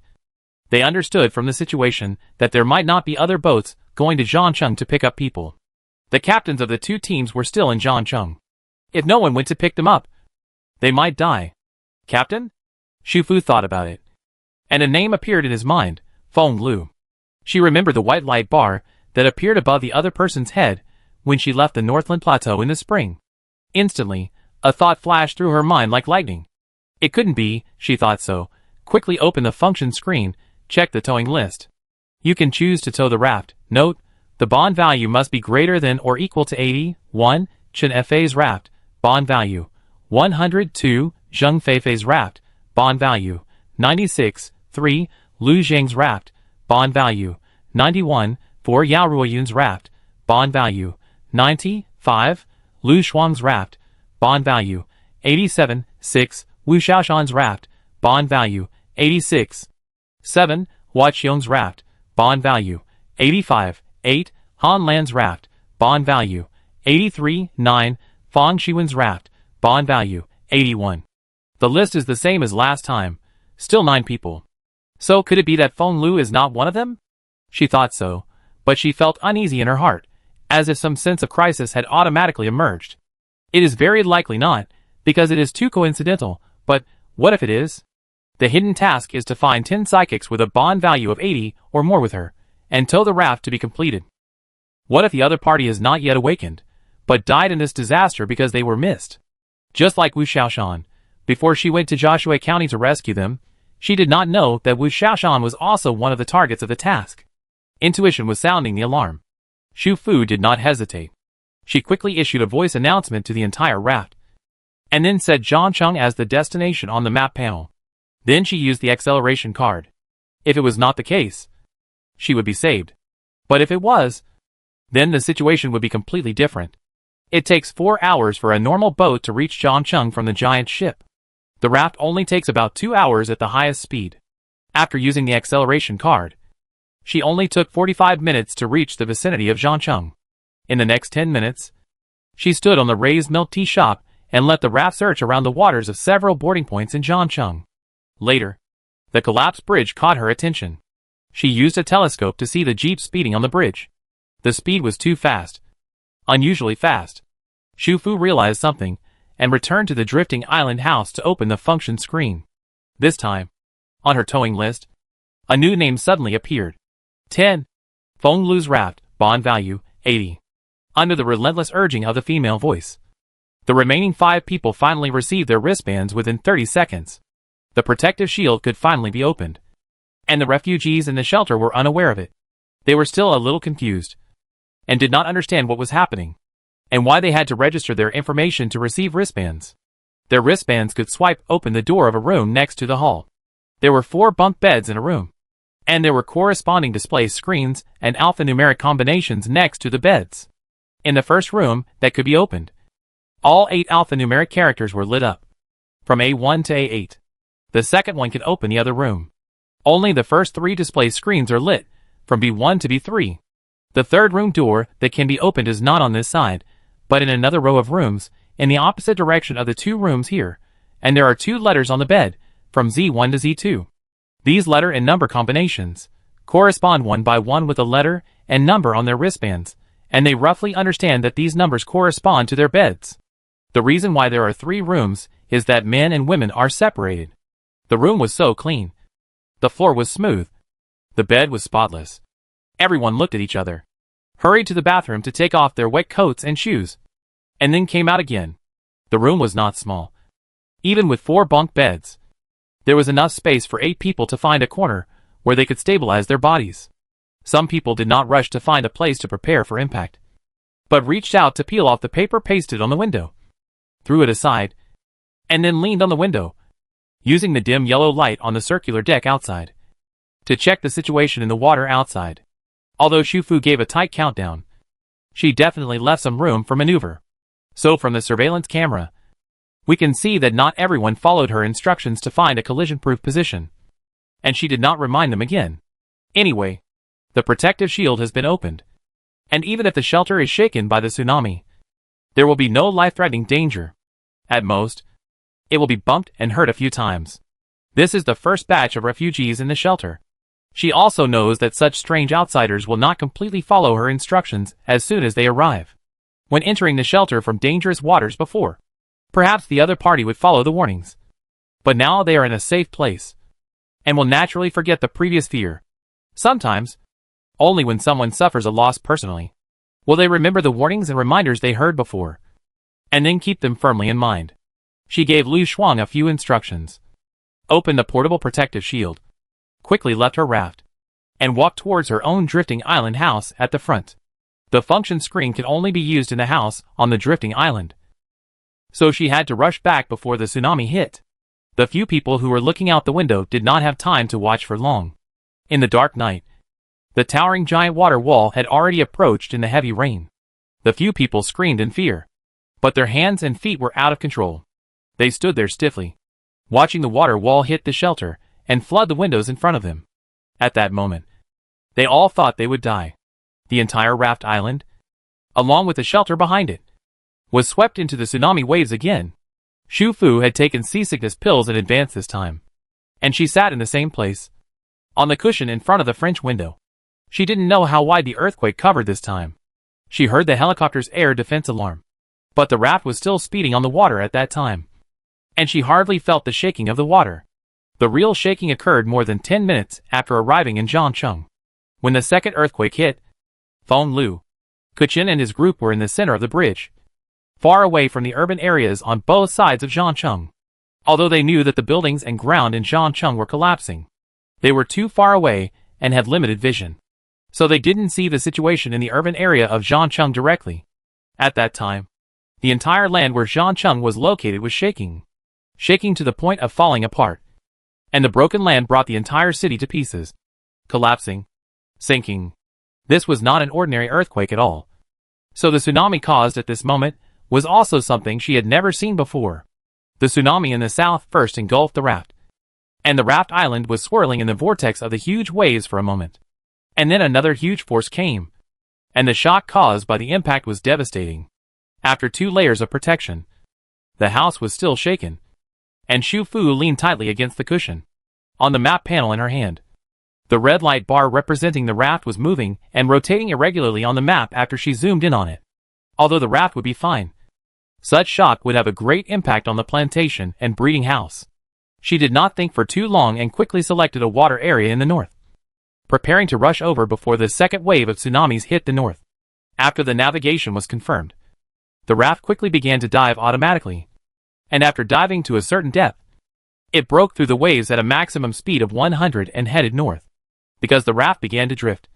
they understood from the situation that there might not be other boats going to Zhangcheng to pick up people. The captains of the two teams were still in Zhangcheng. If no one went to pick them up, they might die. Captain? Xu Fu thought about it, and a name appeared in his mind, Feng Lu. She remembered the white light bar that appeared above the other person's head when she left the Northland Plateau in the spring. Instantly, a thought flashed through her mind like lightning. It couldn't be, she thought so, quickly opened the function screen, checked the towing list. You can choose to tow the raft. Note, the bond value must be greater than or equal to 80, 1, Chen Fei's raft, bond value, 102, Zheng Feifei's raft, bond value, 96, 3, Lu Zhang's raft, bond value, 91, 4 Yao Ruoyun's raft, bond value, 90, 5, Lu Shuang's raft, bond value, 87, 6, Wu Xiaoshan's raft, bond value, 86, 7, Hua Qiong's raft, bond value, 85, 8, Han Lan's raft, bond value, 83, 9, Fang Xiwen's raft, bond value, 81. The list is the same as last time, still 9 people. So could it be that Feng Lu is not one of them? She thought so, but she felt uneasy in her heart, as if some sense of crisis had automatically emerged. It is very likely not, because it is too coincidental, but what if it is? The hidden task is to find 10 psychics with a bond value of 80 or more with her, and tow the raft to be completed. What if the other party is not yet awakened, but died in this disaster because they were missed? Just like Wu Xiaoshan, before she went to Joshua County to rescue them, she did not know that Wu Xiaoshan was also one of the targets of the task. Intuition was sounding the alarm. Xu Fu did not hesitate. She quickly issued a voice announcement to the entire raft, and then said Zhangcheng as the destination on the map panel. Then she used the acceleration card. If it was not the case, she would be saved. But if it was, then the situation would be completely different. It takes 4 hours for a normal boat to reach Zhangcheng from the giant ship. The raft only takes about 2 hours at the highest speed. After using the acceleration card, she only took 45 minutes to reach the vicinity of Zhangcheng. In the next 10 minutes, she stood on the raised milk tea shop and let the raft search around the waters of several boarding points in Zhangcheng. Later, the collapsed bridge caught her attention. She used a telescope to see the jeep speeding on the bridge. The speed was too fast. Unusually fast. Xu Fu realized something, and returned to the drifting island house to open the function screen. This time, on her towing list, a new name suddenly appeared. 10. Feng Lu's raft, bond value, 80. Under the relentless urging of the female voice, the remaining 5 people finally received their wristbands within 30 seconds. The protective shield could finally be opened, and the refugees in the shelter were unaware of it. They were still a little confused, and did not understand what was happening, and why they had to register their information to receive wristbands. Their wristbands could swipe open the door of a room next to the hall. There were 4 bunk beds in a room, and there were corresponding display screens and alphanumeric combinations next to the beds. In the first room that could be opened, all 8 alphanumeric characters were lit up, from A1 to A8. The second one can open the other room. Only the first 3 display screens are lit, from B1 to B3. The third room door that can be opened is not on this side, but in another row of rooms, in the opposite direction of the 2 rooms here, and there are 2 letters on the bed, from Z1 to Z2. These letter and number combinations correspond one by one with a letter and number on their wristbands, and they roughly understand that these numbers correspond to their beds. The reason why there are 3 rooms is that men and women are separated. The room was so clean. The floor was smooth. The bed was spotless. Everyone looked at each other, hurried to the bathroom to take off their wet coats and shoes, and then came out again. The room was not small. Even with 4 bunk beds, there was enough space for 8 people to find a corner where they could stabilize their bodies. Some people did not rush to find a place to prepare for impact, but reached out to peel off the paper pasted on the window, threw it aside, and then leaned on the window, using the dim yellow light on the circular deck outside, to check the situation in the water outside. Although Xu Fu gave a tight countdown, she definitely left some room for maneuver. So from the surveillance camera, We can see that not everyone followed her instructions to find a collision-proof position. And she did not remind them again. Anyway, the protective shield has been opened. And even if the shelter is shaken by the tsunami, there will be no life-threatening danger. At most, it will be bumped and hurt a few times. This is the first batch of refugees in the shelter. She also knows that such strange outsiders will not completely follow her instructions as soon as they arrive. When entering the shelter from dangerous waters before, perhaps the other party would follow the warnings. But now they are in a safe place, and will naturally forget the previous fear. Sometimes, only when someone suffers a loss personally, will they remember the warnings and reminders they heard before, and then keep them firmly in mind. She gave Lu Shuang a few instructions. Opened the portable protective shield, quickly left her raft, and walked towards her own drifting island house at the front. The function screen could only be used in the house on the drifting island, so she had to rush back before the tsunami hit. The few people who were looking out the window did not have time to watch for long. In the dark night, the towering giant water wall had already approached in the heavy rain. The few people screamed in fear, but their hands and feet were out of control. They stood there stiffly, watching the water wall hit the shelter and flood the windows in front of them. At that moment, they all thought they would die. The entire raft island, along with the shelter behind it, was swept into the tsunami waves again. Xu Fu had taken seasickness pills in advance this time, and she sat in the same place, on the cushion in front of the French window. She didn't know how wide the earthquake covered this time. She heard the helicopter's air defense alarm, but the raft was still speeding on the water at that time, and she hardly felt the shaking of the water. The real shaking occurred more than 10 minutes after arriving in Zhangcheng. When the second earthquake hit, Feng Lu, Kuchen and his group were in the center of the bridge, far away from the urban areas on both sides of Zhangcheng. Although they knew that the buildings and ground in Zhangcheng were collapsing, they were too far away and had limited vision, so they didn't see the situation in the urban area of Zhangcheng directly. At that time, the entire land where Zhangcheng was located was shaking to the point of falling apart, and the broken land brought the entire city to pieces, collapsing, sinking. This was not an ordinary earthquake at all. So the tsunami caused at this moment was also something she had never seen before. The tsunami in the south first engulfed the raft, and the raft island was swirling in the vortex of the huge waves for a moment. And then another huge force came, and the shock caused by the impact was devastating. After 2 layers of protection, the house was still shaken, and Xu Fu leaned tightly against the cushion, on the map panel in her hand. The red light bar representing the raft was moving and rotating irregularly on the map after she zoomed in on it. Although the raft would be fine, such shock would have a great impact on the plantation and breeding house. She did not think for too long and quickly selected a water area in the north, preparing to rush over before the second wave of tsunamis hit the north. After the navigation was confirmed, the raft quickly began to dive automatically, and after diving to a certain depth, it broke through the waves at a maximum speed of 100 and headed north. Because the raft began to drift,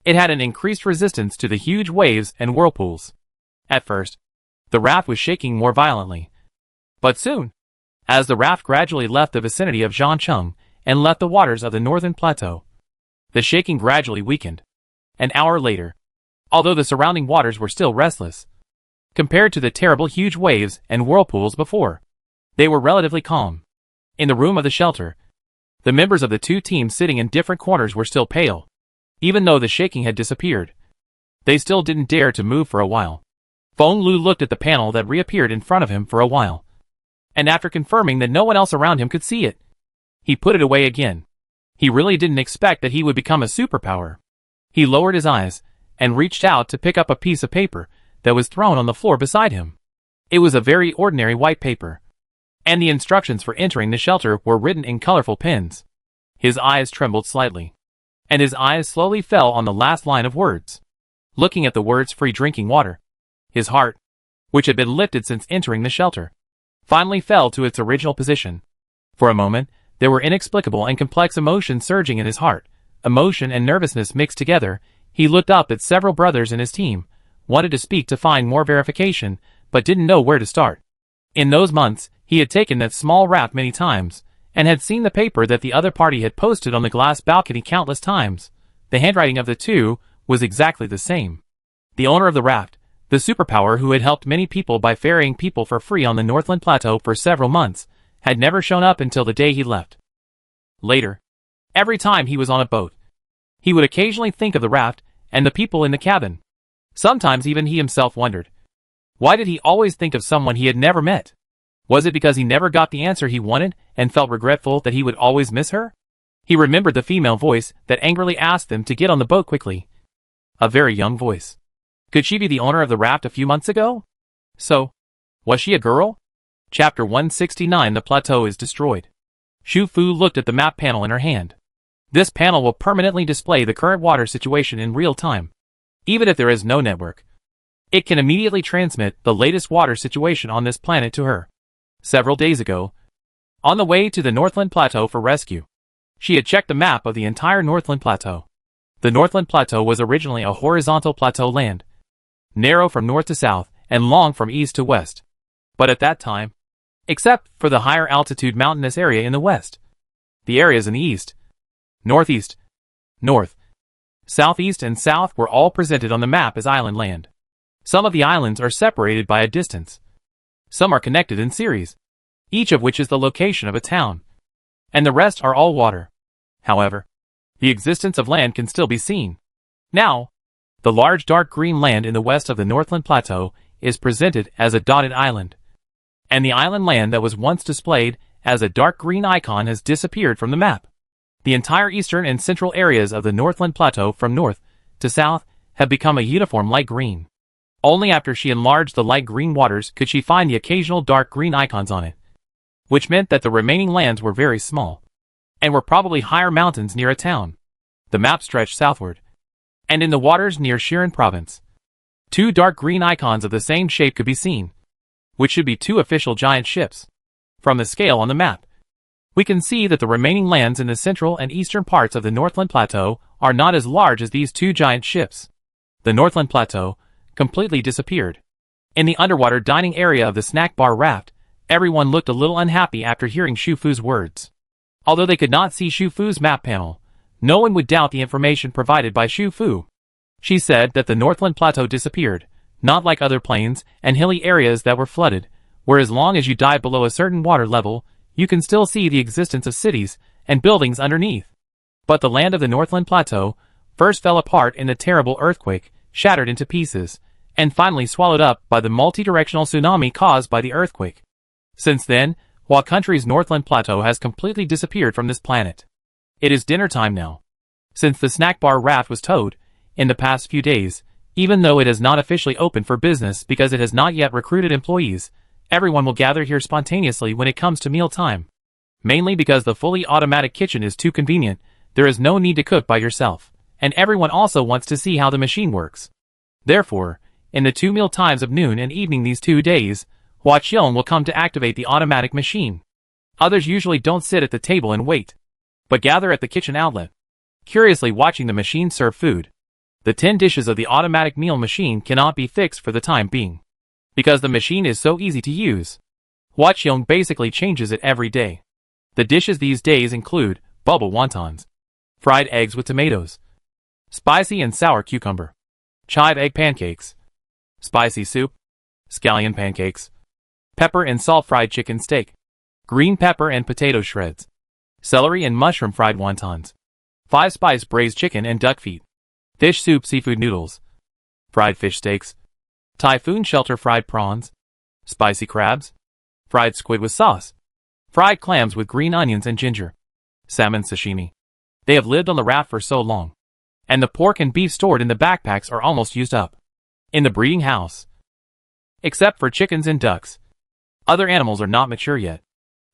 it had an increased resistance to the huge waves and whirlpools. At first, the raft was shaking more violently, but soon, as the raft gradually left the vicinity of Zhangcheng and left the waters of the northern plateau, the shaking gradually weakened. An hour later, although the surrounding waters were still restless, compared to the terrible huge waves and whirlpools before, they were relatively calm. In the room of the shelter, the members of the 2 teams sitting in different corners were still pale. Even though the shaking had disappeared, they still didn't dare to move for a while. Feng Lu looked at the panel that reappeared in front of him for a while, and after confirming that no one else around him could see it, he put it away again. He really didn't expect that he would become a superpower. He lowered his eyes and reached out to pick up a piece of paper that was thrown on the floor beside him. It was a very ordinary white paper, and the instructions for entering the shelter were written in colorful pens. His eyes trembled slightly, and his eyes slowly fell on the last line of words. Looking at the words free drinking water, his heart, which had been lifted since entering the shelter, finally fell to its original position. For a moment, there were inexplicable and complex emotions surging in his heart. Emotion and nervousness mixed together. He looked up at several brothers in his team, wanted to speak to find more verification, but didn't know where to start. In those months, he had taken that small raft many times, and had seen the paper that the other party had posted on the glass balcony countless times. The handwriting of the 2 was exactly the same. The owner of the raft, The superpower who had helped many people by ferrying people for free on the Northland Plateau for several months, had never shown up until the day he left. Later, every time he was on a boat, he would occasionally think of the raft and the people in the cabin. Sometimes even he himself wondered, why did he always think of someone he had never met? Was it because he never got the answer he wanted and felt regretful that he would always miss her? He remembered the female voice that angrily asked them to get on the boat quickly. A very young voice. Could she be the owner of the raft a few months ago? So, was she a girl? Chapter 169. The plateau is destroyed. Shu Fu looked at the map panel in her hand. This panel will permanently display the current water situation in real time. Even if there is no network, it can immediately transmit the latest water situation on this planet to her. Several days ago, on the way to the Northland Plateau for rescue, she had checked the map of the entire Northland Plateau. The Northland Plateau was originally a horizontal plateau land, narrow from north to south and long from east to west. But at that time, except for the higher altitude mountainous area in the west, the areas in the east, northeast, north, southeast and south were all presented on the map as island land. Some of the islands are separated by a distance. Some are connected in series, each of which is the location of a town, and the rest are all water. However, the existence of land can still be seen. Now, the large dark green land in the west of the Northland Plateau is presented as a dotted island, and the island land that was once displayed as a dark green icon has disappeared from the map. The entire eastern and central areas of the Northland Plateau from north to south have become a uniform light green. Only after she enlarged the light green waters could she find the occasional dark green icons on it, which meant that the remaining lands were very small, and were probably higher mountains near a town. The map stretched southward, and in the waters near Shiran province, two dark green icons of the same shape could be seen, which should be two official giant ships. From the scale on the map, we can see that the remaining lands in the central and eastern parts of the Northland Plateau are not as large as these two giant ships. The Northland Plateau completely disappeared. In the underwater dining area of the snack bar raft, everyone looked a little unhappy after hearing Shu Fu's words. Although they could not see Shu Fu's map panel, no one would doubt the information provided by Shu Fu. She said that the Northland Plateau disappeared, not like other plains and hilly areas that were flooded, where as long as you dive below a certain water level, you can still see the existence of cities and buildings underneath. But the land of the Northland Plateau first fell apart in a terrible earthquake, shattered into pieces, and finally swallowed up by the multi-directional tsunami caused by the earthquake. Since then, while country's Northland Plateau has completely disappeared from this planet. It is dinner time now. Since the snack bar raft was towed, in the past few days, even though it has not officially opened for business because it has not yet recruited employees, everyone will gather here spontaneously when it comes to meal time. Mainly because the fully automatic kitchen is too convenient, there is no need to cook by yourself, and everyone also wants to see how the machine works. Therefore, in the 2 meal times of noon and evening these 2 days, Hua Qiong will come to activate the automatic machine. Others usually don't sit at the table and wait, but gather at the kitchen outlet, curiously watching the machine serve food. The 10 dishes of the automatic meal machine cannot be fixed for the time being, because the machine is so easy to use. Hua Qiong basically changes it every day. The dishes these days include bubble wontons, fried eggs with tomatoes, spicy and sour cucumber, chive egg pancakes, spicy soup, scallion pancakes, pepper and salt fried chicken steak, green pepper and potato shreds, celery and mushroom fried wontons, 5-spice braised chicken and duck feet, fish soup seafood noodles, fried fish steaks, typhoon shelter fried prawns, spicy crabs, fried squid with sauce, fried clams with green onions and ginger, salmon sashimi. They have lived on the raft for so long, and the pork and beef stored in the backpacks are almost used up. In the breeding house, except for chickens and ducks, other animals are not mature yet.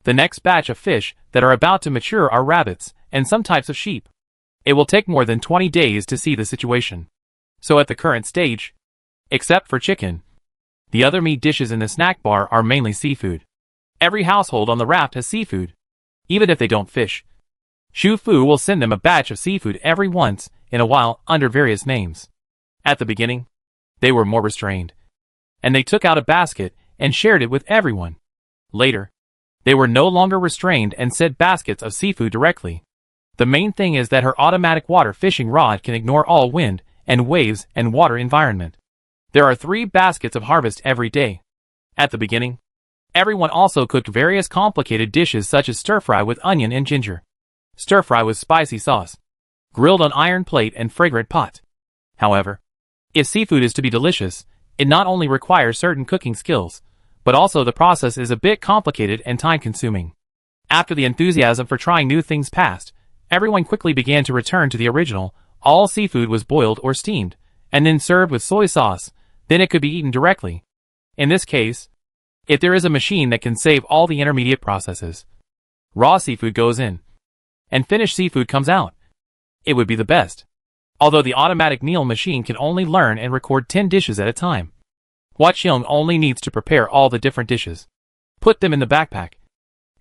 The next batch of fish that are about to mature are rabbits and some types of sheep. It will take more than 20 days to see the situation. So at the current stage, except for chicken, the other meat dishes in the snack bar are mainly seafood. Every household on the raft has seafood, even if they don't fish. Shu Fu will send them a batch of seafood every once in a while under various names. At the beginning, they were more restrained, and they took out a basket and shared it with everyone. Later, they were no longer restrained and sent baskets of seafood directly. The main thing is that her automatic water fishing rod can ignore all wind and waves and water environment. There are 3 baskets of harvest every day. At the beginning, everyone also cooked various complicated dishes such as stir-fry with onion and ginger, stir-fry with spicy sauce, grilled on iron plate and fragrant pot. However, if seafood is to be delicious, it not only requires certain cooking skills, but also the process is a bit complicated and time-consuming. After the enthusiasm for trying new things passed, everyone quickly began to return to the original. All seafood was boiled or steamed, and then served with soy sauce, then it could be eaten directly. In this case, if there is a machine that can save all the intermediate processes, raw seafood goes in, and finished seafood comes out, it would be the best. Although the automatic meal machine can only learn and record 10 dishes at a time, Hwa-cheong only needs to prepare all the different dishes, put them in the backpack,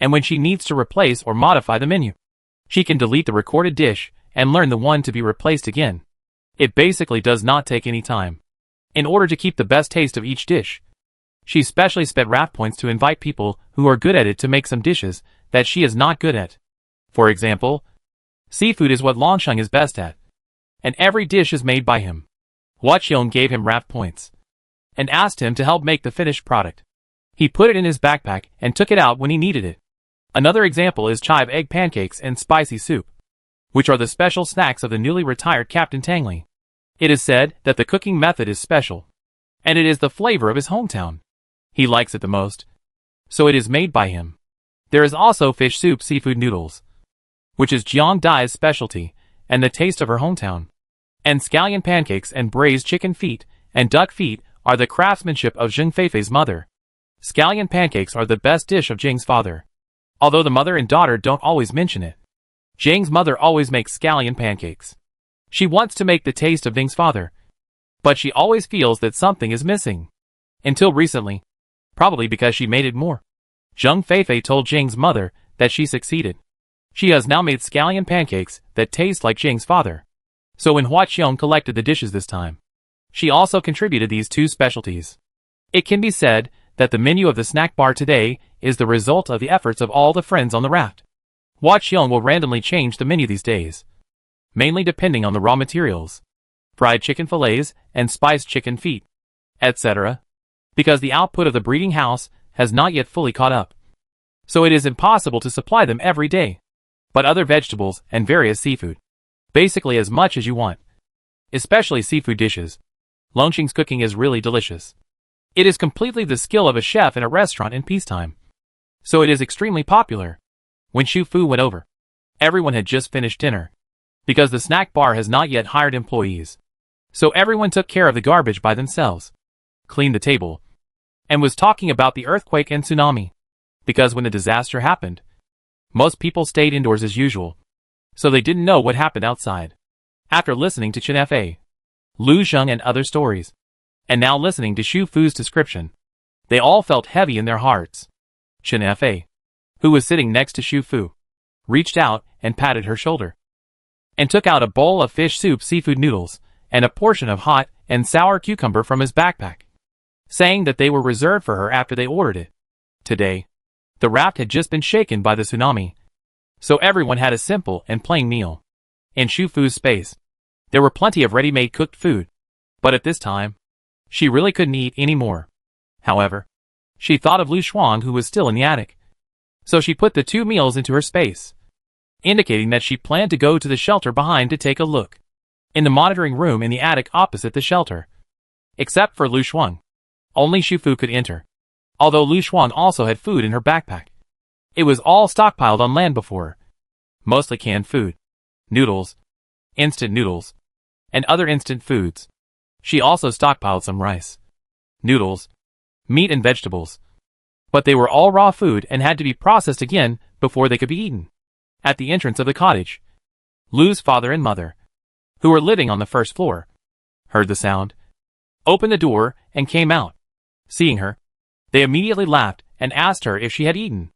and when she needs to replace or modify the menu, she can delete the recorded dish and learn the one to be replaced again. It basically does not take any time. In order to keep the best taste of each dish, she specially spent RAF points to invite people who are good at it to make some dishes that she is not good at. For example, seafood is what Longsheng is best at, and every dish is made by him. Hwa-cheong gave him RAF points, and asked him to help make the finished product. He put it in his backpack and took it out when he needed it. Another example is chive egg pancakes and spicy soup, which are the special snacks of the newly retired Captain Tangli. It is said that the cooking method is special, and it is the flavor of his hometown. He likes it the most, so it is made by him. There is also fish soup seafood noodles, which is Jiang Dai's specialty, and the taste of her hometown. And scallion pancakes and braised chicken feet and duck feet are the craftsmanship of Zheng Feifei's mother. Scallion pancakes are the best dish of Jing's father. Although the mother and daughter don't always mention it, Jing's mother always makes scallion pancakes. She wants to make the taste of Jing's father, but she always feels that something is missing. Until recently, probably because she made it more. Zheng Feifei told Jing's mother that she succeeded. She has now made scallion pancakes that taste like Jing's father. So when Hwa-cheong collected the dishes this time, she also contributed these 2 specialties. It can be said that the menu of the snack bar today is the result of the efforts of all the friends on the raft. Hwa-cheong will randomly change the menu these days, mainly depending on the raw materials, fried chicken fillets and spiced chicken feet, etc., because the output of the breeding house has not yet fully caught up. So it is impossible to supply them every day, but other vegetables and various seafood, basically as much as you want, especially seafood dishes. Longsheng's cooking is really delicious. It is completely the skill of a chef in a restaurant in peacetime, so it is extremely popular. When Shu Fu went over, everyone had just finished dinner, because the snack bar has not yet hired employees. So everyone took care of the garbage by themselves, cleaned the table, and was talking about the earthquake and tsunami, because when the disaster happened, most people stayed indoors as usual, so they didn't know what happened outside. After listening to Chen Fa, Lu Zheng and other stories, and now listening to Shu Fu's description, they all felt heavy in their hearts. Chen Fa, who was sitting next to Shu Fu, reached out and patted her shoulder, and took out a bowl of fish soup seafood noodles and a portion of hot and sour cucumber from his backpack, saying that they were reserved for her after they ordered it. Today, the raft had just been shaken by the tsunami, so everyone had a simple and plain meal. In Shu Fu's space, there were plenty of ready-made cooked food, but at this time, she really couldn't eat any more. However, she thought of Lu Shuang who was still in the attic, so she put the 2 meals into her space, indicating that she planned to go to the shelter behind to take a look. In the monitoring room in the attic opposite the shelter, except for Lu Shuang, only Shu Fu could enter, although Lu Shuang also had food in her backpack. It was all stockpiled on land before, mostly canned food, noodles, instant noodles, and other instant foods. She also stockpiled some rice, noodles, meat and vegetables, but they were all raw food and had to be processed again before they could be eaten. At the entrance of the cottage, Lu's father and mother, who were living on the first floor, heard the sound, opened the door, and came out. Seeing her, they immediately laughed and asked her if she had eaten.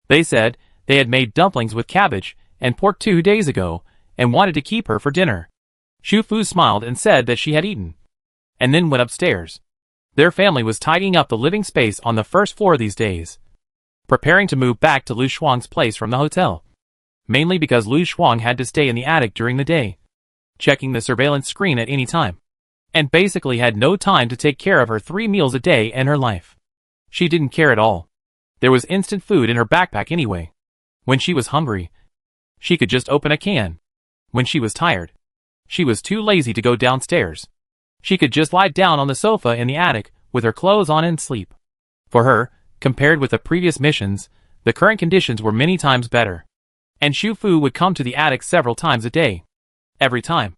They said they had made dumplings with cabbage and pork 2 days ago and wanted to keep her for dinner. Shu Fu smiled and said that she had eaten, and then went upstairs. Their family was tidying up the living space on the first floor these days, preparing to move back to Lu Shuang's place from the hotel, mainly because Lu Shuang had to stay in the attic during the day, checking the surveillance screen at any time. and basically had no time to take care of her 3 meals a day and her life. She didn't care at all. There was instant food in her backpack anyway. When she was hungry, she could just open a can. When she was tired, she was too lazy to go downstairs. She could just lie down on the sofa in the attic with her clothes on and sleep. For her, compared with the previous missions, the current conditions were many times better. And Shu Fu would come to the attic several times a day. Every time,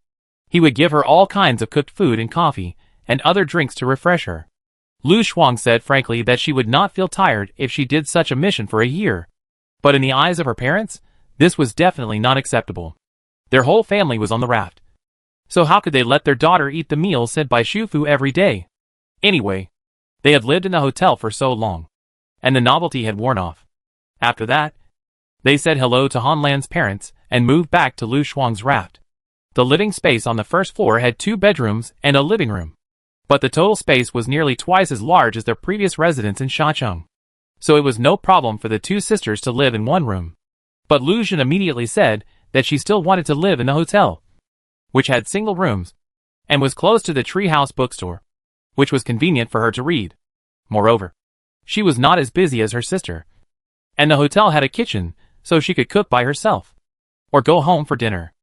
he would give her all kinds of cooked food and coffee, and other drinks to refresh her. Lu Shuang said frankly that she would not feel tired if she did such a mission for a year. But in the eyes of her parents, this was definitely not acceptable. Their whole family was on the raft. So how could they let their daughter eat the meals sent by Shu Fu every day? Anyway, they had lived in the hotel for so long, and the novelty had worn off. After that, they said hello to Han Lan's parents and moved back to Lu Shuang's raft. The living space on the first floor had 2 bedrooms and a living room. But the total space was nearly twice as large as their previous residence in Shacheng. So it was no problem for the 2 sisters to live in one room. But Lu Xun immediately said that she still wanted to live in the hotel, which had single rooms, and was close to the Treehouse bookstore, which was convenient for her to read. Moreover, she was not as busy as her sister, and the hotel had a kitchen, so she could cook by herself, or go home for dinner.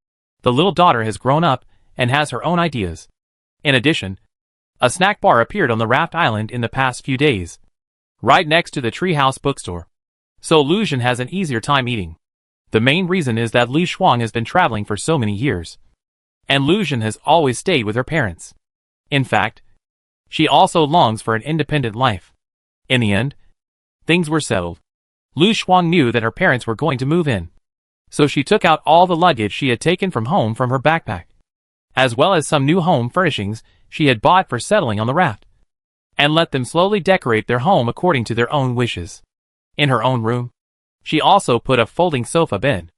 The little daughter has grown up and has her own ideas. In addition, a snack bar appeared on the raft island in the past few days, right next to the Treehouse bookstore. So Lu Xun has an easier time eating. The main reason is that Lu Shuang has been traveling for so many years, and Lu Xun has always stayed with her parents. In fact, she also longs for an independent life. In the end, things were settled. Lu Shuang knew that her parents were going to move in, so she took out all the luggage she had taken from home from her backpack, as well as some new home furnishings she had bought for settling on the raft, and let them slowly decorate their home according to their own wishes. In her own room, she also put a folding sofa bed.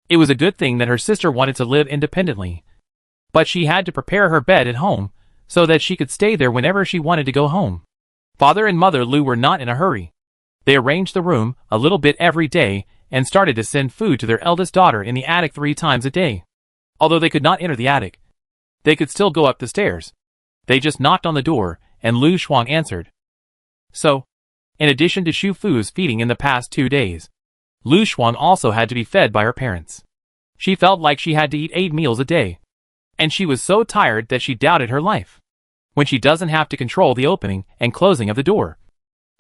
It was a good thing that her sister wanted to live independently, but she had to prepare her bed at home so that she could stay there whenever she wanted to go home. Father and Mother Lu were not in a hurry. They arranged the room a little bit every day and started to send food to their eldest daughter in the attic 3 times a day. Although they could not enter the attic, they could still go up the stairs. They just knocked on the door, and Lu Shuang answered. So, in addition to Shu Fu's feeding in the past 2 days, Lu Shuang also had to be fed by her parents. She felt like she had to eat 8 meals a day, and she was so tired that she doubted her life. When she doesn't have to control the opening and closing of the door,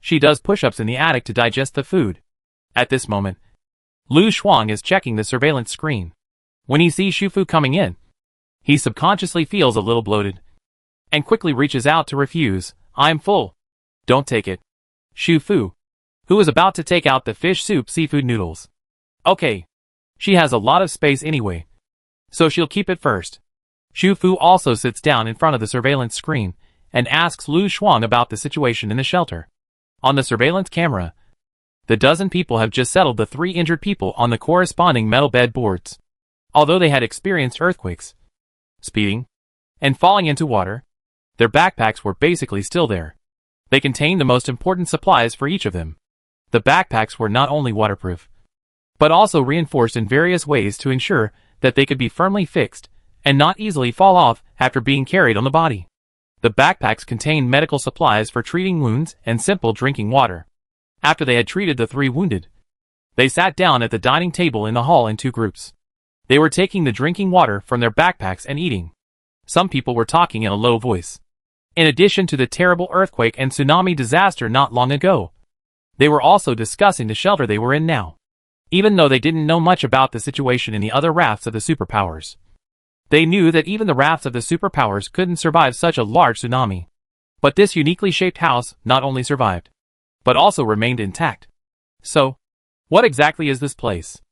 she does push-ups in the attic to digest the food. At this moment, Lu Shuang is checking the surveillance screen. When he sees Shu Fu coming in, he subconsciously feels a little bloated, and quickly reaches out to refuse. "I'm full. Don't take it." Shu Fu, who was about to take out the fish soup seafood noodles. Okay. She has a lot of space anyway, so she'll keep it first. Shu Fu also sits down in front of the surveillance screen and asks Lu Shuang about the situation in the shelter. On the surveillance camera, the dozen people have just settled the 3 injured people on the corresponding metal bed boards. Although they had experienced earthquakes, speeding, and falling into water, their backpacks were basically still there. They contained the most important supplies for each of them. The backpacks were not only waterproof, but also reinforced in various ways to ensure that they could be firmly fixed and not easily fall off after being carried on the body. The backpacks contained medical supplies for treating wounds and simple drinking water. After they had treated the 3 wounded, they sat down at the dining table in the hall in 2 groups. They were taking the drinking water from their backpacks and eating. Some people were talking in a low voice. In addition to the terrible earthquake and tsunami disaster not long ago, they were also discussing the shelter they were in now. Even though they didn't know much about the situation in the other rafts of the superpowers, they knew that even the rafts of the superpowers couldn't survive such a large tsunami. But this uniquely shaped house not only survived, but also remained intact. So, what exactly is this place?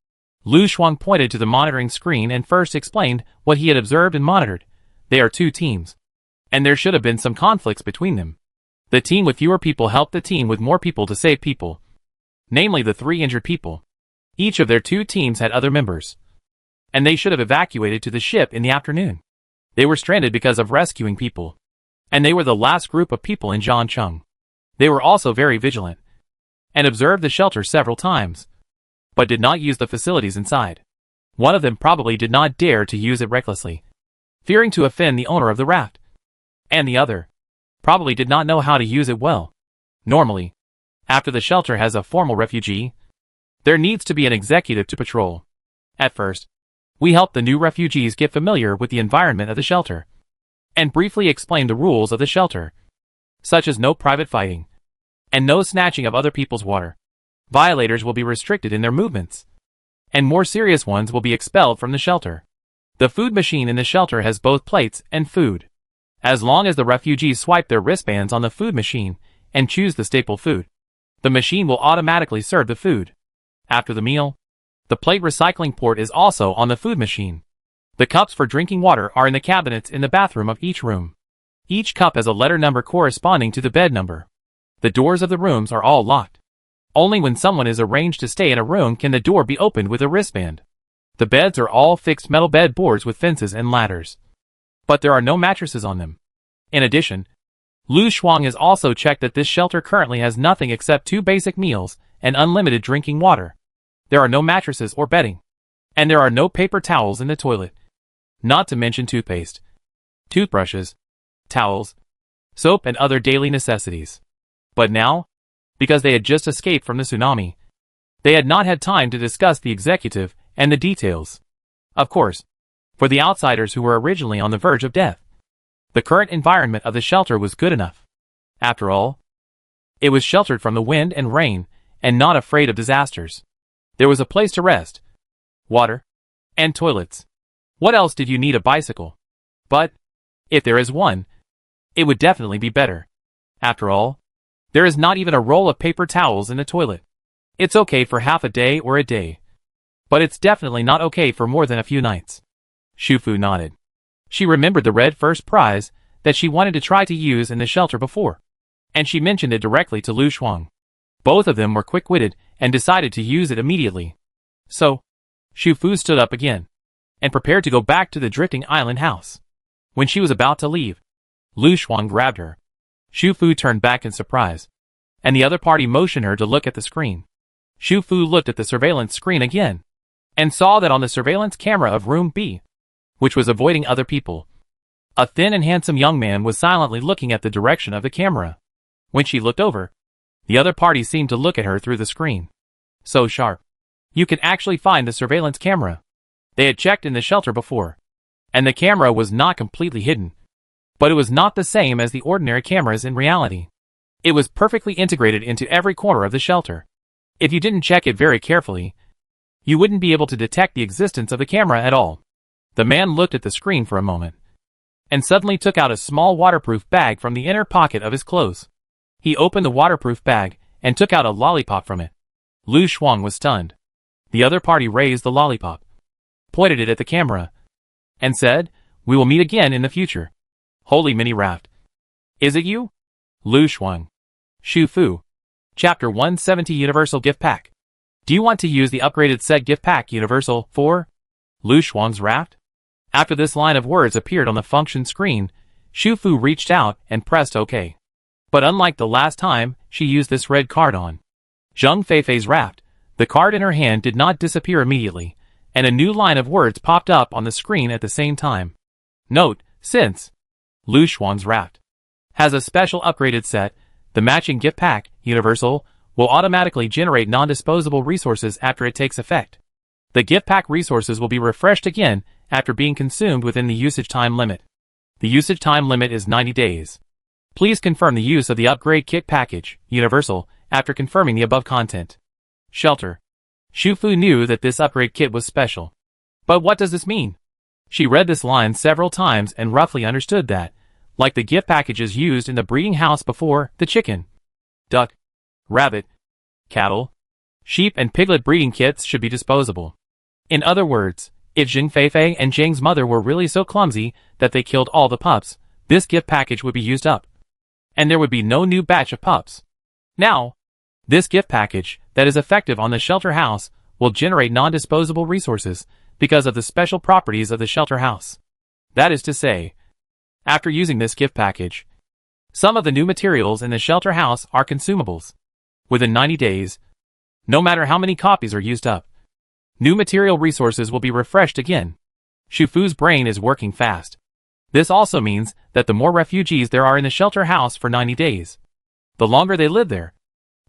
Lu Shuang pointed to the monitoring screen and first explained what he had observed and monitored. They are 2 teams, and there should have been some conflicts between them. The team with fewer people helped the team with more people to save people, namely the 3 injured people. Each of their 2 teams had other members, and they should have evacuated to the ship in the afternoon. They were stranded because of rescuing people, and they were the last group of people in Zhangcheng. They were also very vigilant, and observed the shelter several times, but did not use the facilities inside. One of them probably did not dare to use it recklessly, fearing to offend the owner of the raft. and the other probably did not know how to use it well. Normally, after the shelter has a formal refugee, there needs to be an executive to patrol. At first, we help the new refugees get familiar with the environment of the shelter, and briefly explain the rules of the shelter, such as no private fighting, and no snatching of other people's water. Violators will be restricted in their movements, and more serious ones will be expelled from the shelter. The food machine in the shelter has both plates and food. As long as the refugees swipe their wristbands on the food machine and choose the staple food, the machine will automatically serve the food. After the meal, the plate recycling port is also on the food machine. The cups for drinking water are in the cabinets in the bathroom of each room. Each cup has a letter number corresponding to the bed number. The doors of the rooms are all locked. Only when someone is arranged to stay in a room can the door be opened with a wristband. The beds are all fixed metal bed boards with fences and ladders, but there are no mattresses on them. In addition, Lu Shuang has also checked that this shelter currently has nothing except 2 basic meals and unlimited drinking water. There are no mattresses or bedding, and there are no paper towels in the toilet, not to mention toothpaste, toothbrushes, towels, soap and other daily necessities. But now, because they had just escaped from the tsunami, they had not had time to discuss the executive and the details. Of course, for the outsiders who were originally on the verge of death, the current environment of the shelter was good enough. After all, it was sheltered from the wind and rain and not afraid of disasters. There was a place to rest, water, and toilets. What else did you need a bicycle? But, if there is one, it would definitely be better. After all, there is not even a roll of paper towels in the toilet. It's okay for half a day or a day, but it's definitely not okay for more than a few nights. Shufu nodded. She remembered the red first prize that she wanted to try to use in the shelter before, and she mentioned it directly to Lu Shuang. Both of them were quick-witted and decided to use it immediately. So, Shufu stood up again and prepared to go back to the drifting island house. When she was about to leave, Lu Shuang grabbed her. Shufu turned back in surprise, and the other party motioned her to look at the screen. Shufu looked at the surveillance screen again, and saw that on the surveillance camera of room B, which was avoiding other people, a thin and handsome young man was silently looking at the direction of the camera. When she looked over, the other party seemed to look at her through the screen. So sharp. You could actually find the surveillance camera. They had checked in the shelter before, and the camera was not completely hidden. But it was not the same as the ordinary cameras in reality. It was perfectly integrated into every corner of the shelter. If you didn't check it very carefully, you wouldn't be able to detect the existence of the camera at all. The man looked at the screen for a moment, and suddenly took out a small waterproof bag from the inner pocket of his clothes. He opened the waterproof bag and took out a lollipop from it. Lu Shuang was stunned. The other party raised the lollipop, pointed it at the camera, and said, "We will meet again in the future." Holy mini raft. Is it you? Lu Shuang. Shufu. Chapter 170 Universal Gift Pack. Do you want to use the upgraded set gift pack Universal for Lu Shuang's raft? After this line of words appeared on the function screen, Shufu reached out and pressed OK. But unlike the last time she used this red card on Zheng Feifei's raft, the card in her hand did not disappear immediately, and a new line of words popped up on the screen at the same time. Note, since Lu Shuang's raft has a special upgraded set, the matching gift pack, Universal, will automatically generate non-disposable resources after it takes effect. The gift pack resources will be refreshed again after being consumed within the usage time limit. The usage time limit is 90 days. Please confirm the use of the upgrade kit package, Universal, after confirming the above content. Shelter. Shufu knew that this upgrade kit was special. But what does this mean? She read this line several times and roughly understood that, like the gift packages used in the breeding house before, the chicken, duck, rabbit, cattle, sheep and piglet breeding kits should be disposable. In other words, if Zheng Feifei and Zheng's mother were really so clumsy that they killed all the pups, this gift package would be used up, and there would be no new batch of pups. Now, this gift package, that is effective on the shelter house, will generate non-disposable resources because of the special properties of the shelter house. That is to say, after using this gift package, some of the new materials in the shelter house are consumables. Within 90 days, no matter how many copies are used up, new material resources will be refreshed again. Shufu's brain is working fast. This also means that the more refugees there are in the shelter house for 90 days, the longer they live there,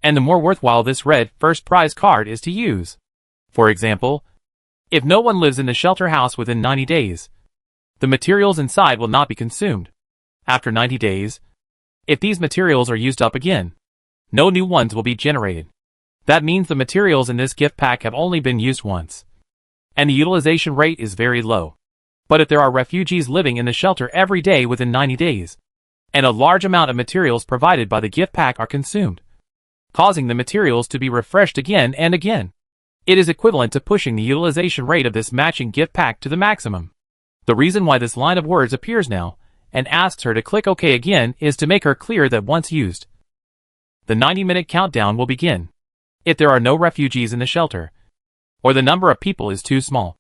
and the more worthwhile this red first prize card is to use. For example, if no one lives in the shelter house within 90 days, the materials inside will not be consumed. After 90 days, if these materials are used up again, no new ones will be generated. That means the materials in this gift pack have only been used once, and the utilization rate is very low. But if there are refugees living in the shelter every day within 90 days, and a large amount of materials provided by the gift pack are consumed, causing the materials to be refreshed again and again, it is equivalent to pushing the utilization rate of this matching gift pack to the maximum. The reason why this line of words appears now, and asks her to click OK again, is to make her clear that once used, the 90-minute countdown will begin. If there are no refugees in the shelter, or the number of people is too small,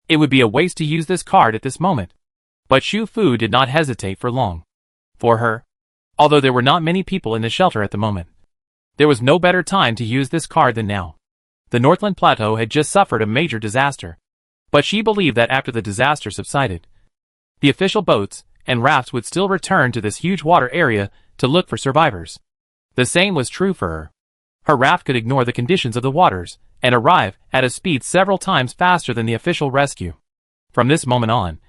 it would be a waste to use this card at this moment. But Shu Fu did not hesitate for long. For her, although there were not many people in the shelter at the moment, there was no better time to use this card than now. The Northland Plateau had just suffered a major disaster, but she believed that after the disaster subsided, the official boats and rafts would still return to this huge water area to look for survivors. The same was true for her. Her raft could ignore the conditions of the waters and arrive at a speed several times faster than the official rescue. From this moment on,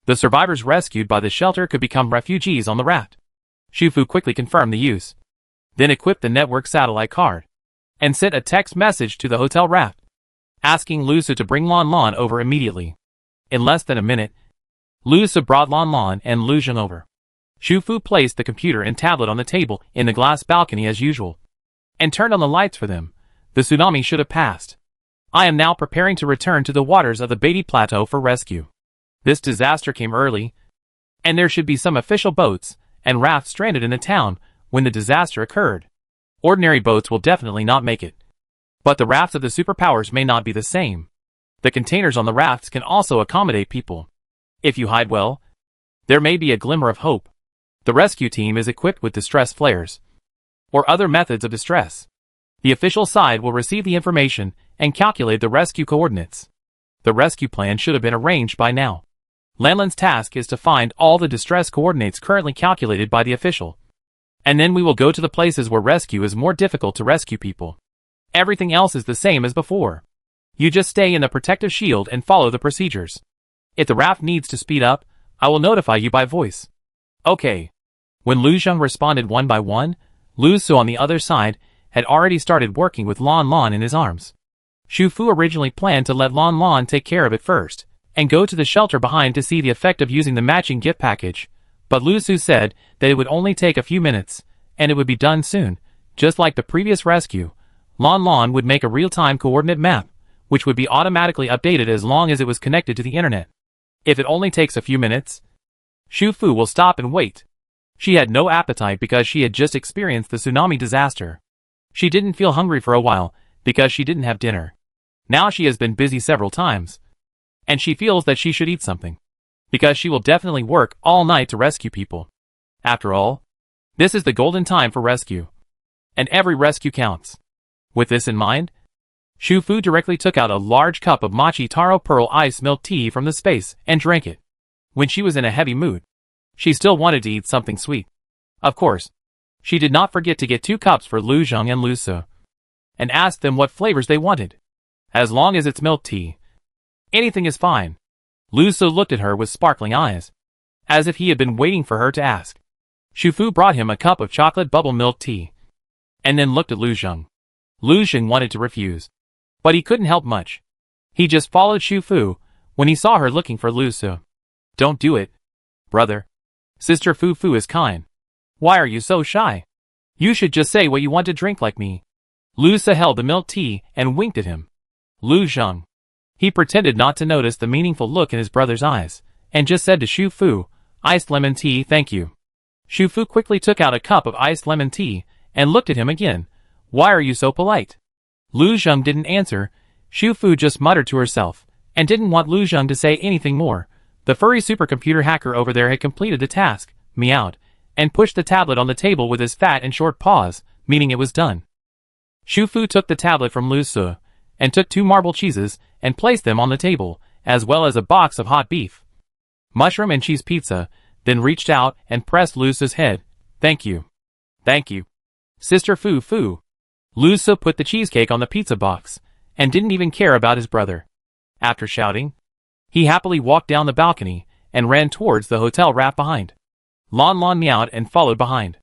the survivors rescued by the shelter could become refugees on the raft. Shu Fu quickly confirmed the use, then equipped the network satellite card, and sent a text message to the hotel raft, asking Lu Su to bring Lan Lan over immediately. In less than a minute, Lu Su brought Lan Lan and Lu Zheng over. Shu Fu placed the computer and tablet on the table in the glass balcony as usual, and turned on the lights for them. The tsunami should have passed. I am now preparing to return to the waters of the Beatty Plateau for rescue. This disaster came early, and there should be some official boats and rafts stranded in the town when the disaster occurred. Ordinary boats will definitely not make it, but the rafts of the superpowers may not be the same. The containers on the rafts can also accommodate people. If you hide well, there may be a glimmer of hope. The rescue team is equipped with distress flares, or other methods of distress. The official side will receive the information and calculate the rescue coordinates. The rescue plan should have been arranged by now. Lanlan's task is to find all the distress coordinates currently calculated by the official, and then we will go to the places where rescue is more difficult to rescue people. Everything else is the same as before. You just stay in the protective shield and follow the procedures. If the raft needs to speed up, I will notify you by voice. Okay. When Lu Zheng responded one by one, Lu Su on the other side had already started working with Lan Lan in his arms. Shu Fu originally planned to let Lan Lan take care of it first, and go to the shelter behind to see the effect of using the matching gift package, but Lu Su said that it would only take a few minutes, and it would be done soon. Just like the previous rescue, Lan Lan would make a real-time coordinate map, which would be automatically updated as long as it was connected to the internet. If it only takes a few minutes, Shu Fu will stop and wait. She had no appetite because she had just experienced the tsunami disaster. She didn't feel hungry for a while because she didn't have dinner. Now she has been busy several times, and she feels that she should eat something, because she will definitely work all night to rescue people. After all, this is the golden time for rescue, and every rescue counts. With this in mind, Shu Fu directly took out a large cup of mochi taro pearl ice milk tea from the space and drank it. When she was in a heavy mood, she still wanted to eat something sweet. Of course, she did not forget to get 2 cups for Lu Zheng and Lu Su, and asked them what flavors they wanted. As long as it's milk tea, anything is fine. Lu Su looked at her with sparkling eyes, as if he had been waiting for her to ask. Shu Fu brought him a cup of chocolate bubble milk tea, and then looked at Lu Zheng. Lu Zheng wanted to refuse, but he couldn't help much. He just followed Shu Fu when he saw her looking for Lu Su. Don't do it, brother. Sister Fu Fu is kind. Why are you so shy? You should just say what you want to drink like me. Lu Su held the milk tea and winked at him. Lu Zheng. He pretended not to notice the meaningful look in his brother's eyes, and just said to Shu Fu, "Iced lemon tea, thank you." Shu Fu quickly took out a cup of iced lemon tea, and looked at him again. Why are you so polite? Lu Zheng didn't answer. Shu Fu just muttered to herself, and didn't want Lu Zheng to say anything more. The furry supercomputer hacker over there had completed the task, meowed, and pushed the tablet on the table with his fat and short paws, meaning it was done. Shu Fu took the tablet from Lu Su, and took 2 marble cheeses, and placed them on the table, as well as a box of hot beef, mushroom and cheese pizza, then reached out and pressed Lusa's head. Thank you. Thank you. Sister Fu Fu. Lusa put the cheesecake on the pizza box, and didn't even care about his brother. After shouting, he happily walked down the balcony, and ran towards the hotel right behind. Lon Lon meowed and followed behind.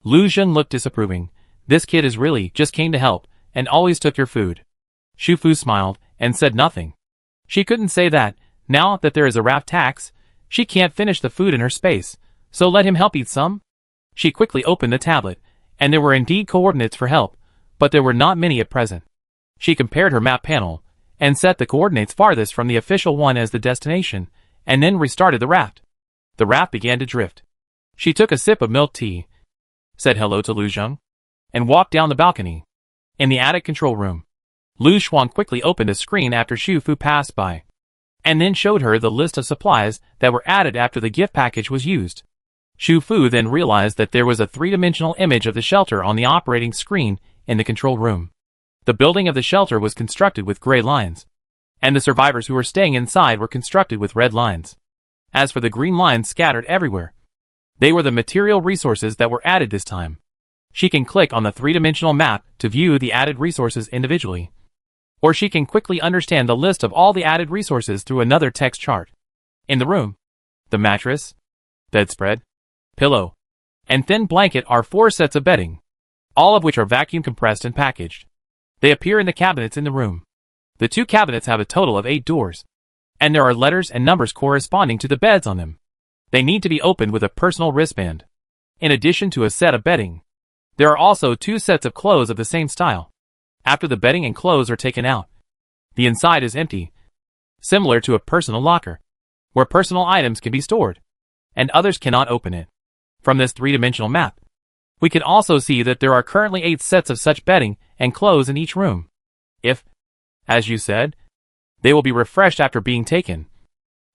Lu Zhen looked disapproving. This kid is really just came to help, and always took your food. Shu Fu smiled, and said nothing. She couldn't say that, now that there is a raft tax, she can't finish the food in her space, so let him help eat some. She quickly opened the tablet, and there were indeed coordinates for help, but there were not many at present. She compared her map panel, and set the coordinates farthest from the official one as the destination, and then restarted the raft. The raft began to drift. She took a sip of milk tea, said hello to Lu Zheng, and walked down the balcony. In the attic control room, Lu Xuan quickly opened a screen after Shu Fu passed by, and then showed her the list of supplies that were added after the gift package was used. Shu Fu then realized that there was a three-dimensional image of the shelter on the operating screen in the control room. The building of the shelter was constructed with gray lines, and the survivors who were staying inside were constructed with red lines. As for the green lines scattered everywhere, they were the material resources that were added this time. She can click on the three-dimensional map to view the added resources individually, or she can quickly understand the list of all the added resources through another text chart. In the room, the mattress, bedspread, pillow, and thin blanket are 4 sets of bedding, all of which are vacuum compressed and packaged. They appear in the cabinets in the room. The 2 cabinets have a total of 8 doors, and there are letters and numbers corresponding to the beds on them. They need to be opened with a personal wristband. In addition to a set of bedding, there are also 2 sets of clothes of the same style. After the bedding and clothes are taken out, the inside is empty, similar to a personal locker, where personal items can be stored, and others cannot open it. From this three-dimensional map, we can also see that there are currently 8 sets of such bedding and clothes in each room. If, as you said, they will be refreshed after being taken,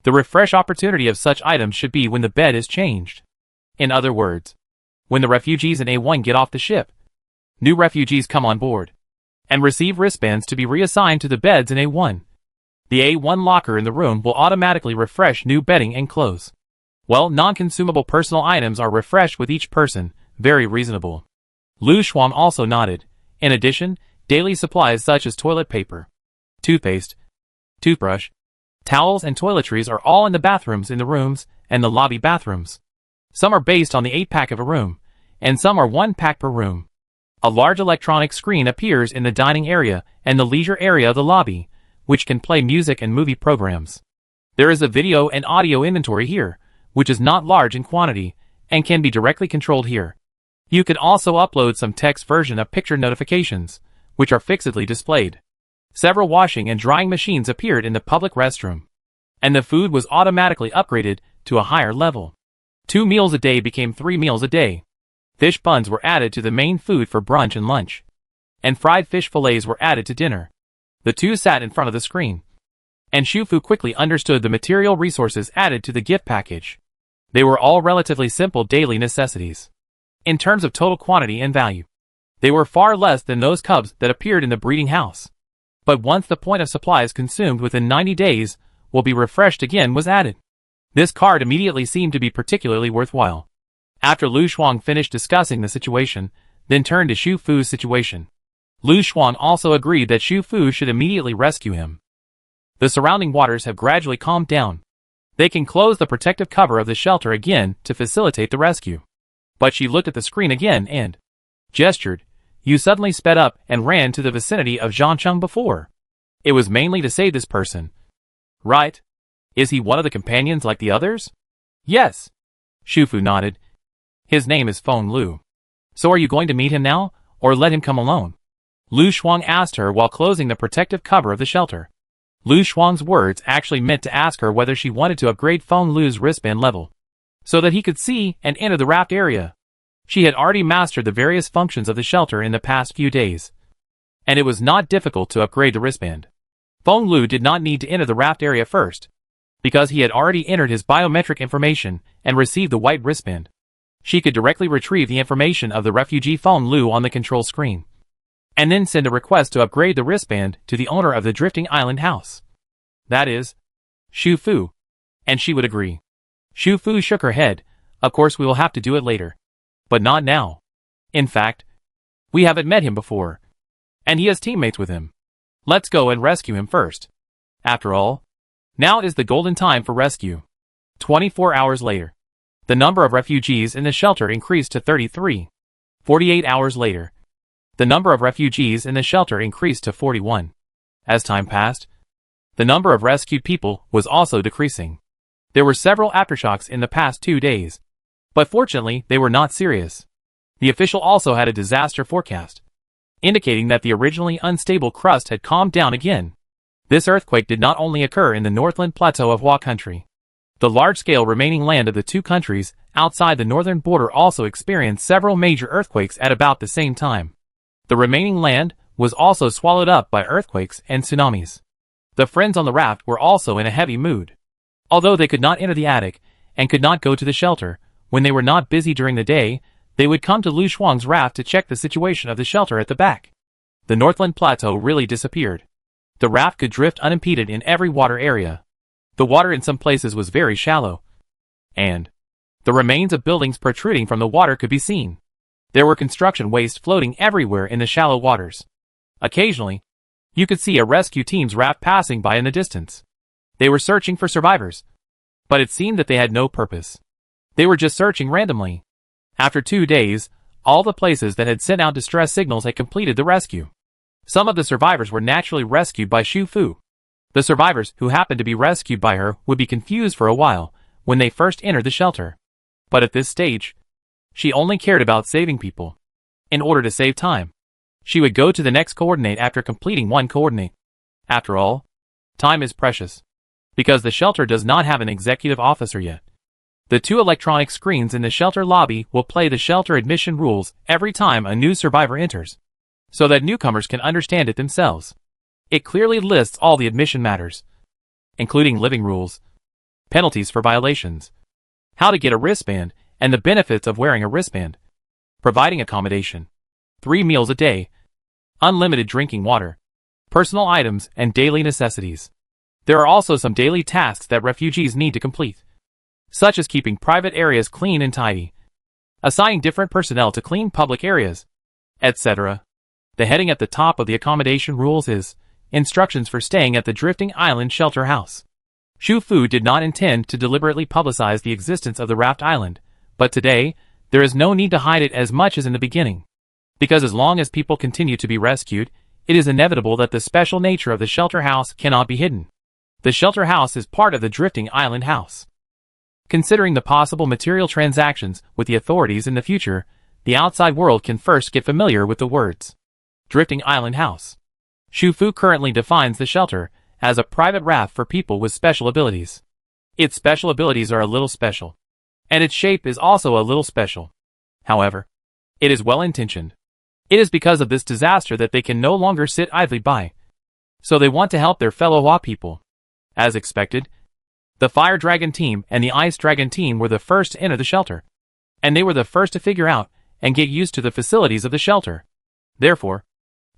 the refresh opportunity of such items should be when the bed is changed. In other words, when the refugees in A1 get off the ship, new refugees come on board, and receive wristbands to be reassigned to the beds in A1. The A1 locker in the room will automatically refresh new bedding and clothes. Well, non-consumable personal items are refreshed with each person, very reasonable. Lu Xuan also nodded. In addition, daily supplies such as toilet paper, toothpaste, toothbrush, towels and toiletries are all in the bathrooms in the rooms and the lobby bathrooms. Some are based on the 8-pack of a room, and some are 1 pack per room. A large electronic screen appears in the dining area and the leisure area of the lobby, which can play music and movie programs. There is a video and audio inventory here, which is not large in quantity, and can be directly controlled here. You can also upload some text version of picture notifications, which are fixedly displayed. Several washing and drying machines appeared in the public restroom, and the food was automatically upgraded to a higher level. 2 meals a day became 3 meals a day. Fish buns were added to the main food for brunch and lunch, and fried fish fillets were added to dinner. The 2 sat in front of the screen, and Shu Fu quickly understood the material resources added to the gift package. They were all relatively simple daily necessities. In terms of total quantity and value, they were far less than those cubs that appeared in the breeding house. But once the point of supplies consumed within 90 days will be refreshed again was added. This card immediately seemed to be particularly worthwhile. After Lu Xuan finished discussing the situation, then turned to Shu Fu's situation. Lu Xuan also agreed that Shu Fu should immediately rescue him. The surrounding waters have gradually calmed down. They can close the protective cover of the shelter again to facilitate the rescue. But she looked at the screen again and gestured. You suddenly sped up and ran to the vicinity of Zhangcheng before. It was mainly to save this person, right? Is he one of the companions like the others? Yes. Shu Fu nodded. His name is Feng Lu. So are you going to meet him now, or let him come alone? Lu Xuan asked her while closing the protective cover of the shelter. Lu Xuan's words actually meant to ask her whether she wanted to upgrade Feng Lu's wristband level, so that he could see and enter the raft area. She had already mastered the various functions of the shelter in the past few days, and it was not difficult to upgrade the wristband. Feng Lu did not need to enter the raft area first, because he had already entered his biometric information and received the white wristband. She could directly retrieve the information of the refugee Feng Lu on the control screen, and then send a request to upgrade the wristband to the owner of the drifting island house. That is, Shu Fu. And she would agree. Shu Fu shook her head, Of course we will have to do it later. But not now. In fact, we haven't met him before. And he has teammates with him. Let's go and rescue him first. After all, now is the golden time for rescue. 24 hours later. The number of refugees in the shelter increased to 33. 48 hours later. The number of refugees in the shelter increased to 41. As time passed, the number of rescued people was also decreasing. There were several aftershocks in the past 2 days. But fortunately, they were not serious. The official also had a disaster forecast, indicating that the originally unstable crust had calmed down again. This earthquake did not only occur in the Northland Plateau of Wa country. The large-scale remaining land of the two countries outside the northern border also experienced several major earthquakes at about the same time. The remaining land was also swallowed up by earthquakes and tsunamis. The friends on the raft were also in a heavy mood. Although they could not enter the attic and could not go to the shelter, when they were not busy during the day, they would come to Lu Shuang's raft to check the situation of the shelter at the back. The Northland Plateau really disappeared. The raft could drift unimpeded in every water area. The water in some places was very shallow, and the remains of buildings protruding from the water could be seen. There were construction waste floating everywhere in the shallow waters. Occasionally, you could see a rescue team's raft passing by in the distance. They were searching for survivors, but it seemed that they had no purpose. They were just searching randomly. After 2 days, all the places that had sent out distress signals had completed the rescue. Some of the survivors were naturally rescued by Xu Fu. The survivors who happened to be rescued by her would be confused for a while when they first entered the shelter. But at this stage, she only cared about saving people. In order to save time, she would go to the next coordinate after completing one coordinate. After all, time is precious. Because the shelter does not have an executive officer yet. The 2 electronic screens in the shelter lobby will play the shelter admission rules every time a new survivor enters, so that newcomers can understand it themselves. It clearly lists all the admission matters, including living rules, penalties for violations, how to get a wristband, and the benefits of wearing a wristband, providing accommodation, 3 meals a day, unlimited drinking water, personal items, and daily necessities. There are also some daily tasks that refugees need to complete, such as keeping private areas clean and tidy, assigning different personnel to clean public areas, etc. The heading at the top of the accommodation rules is Instructions for Staying at the Drifting Island Shelter House. Xu Fu did not intend to deliberately publicize the existence of the Raft Island, but today, there is no need to hide it as much as in the beginning. Because as long as people continue to be rescued, it is inevitable that the special nature of the shelter house cannot be hidden. The shelter house is part of the Drifting Island House. Considering the possible material transactions with the authorities in the future, the outside world can first get familiar with the words Drifting Island House. Xu Fu currently defines the shelter as a private raft for people with special abilities. Its special abilities are a little special, and its shape is also a little special. However, it is well-intentioned. It is because of this disaster that they can no longer sit idly by. So they want to help their fellow Wa people. As expected, the Fire Dragon team and the Ice Dragon team were the first to enter the shelter, and they were the first to figure out and get used to the facilities of the shelter. Therefore,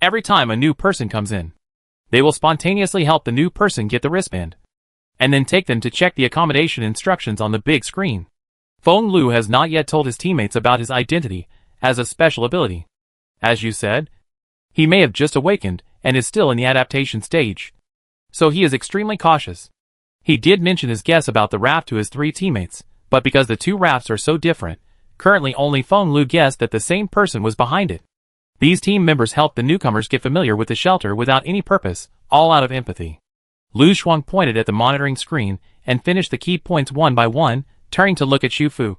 every time a new person comes in, they will spontaneously help the new person get the wristband, and then take them to check the accommodation instructions on the big screen. Feng Lu has not yet told his teammates about his identity as a special ability. As you said, he may have just awakened and is still in the adaptation stage, so he is extremely cautious. He did mention his guess about the raft to his 3 teammates, but because the 2 rafts are so different, currently only Feng Lu guessed that the same person was behind it. These team members helped the newcomers get familiar with the shelter without any purpose, all out of empathy. Lu Shuang pointed at the monitoring screen and finished the key points one by one, turning to look at Xu Fu.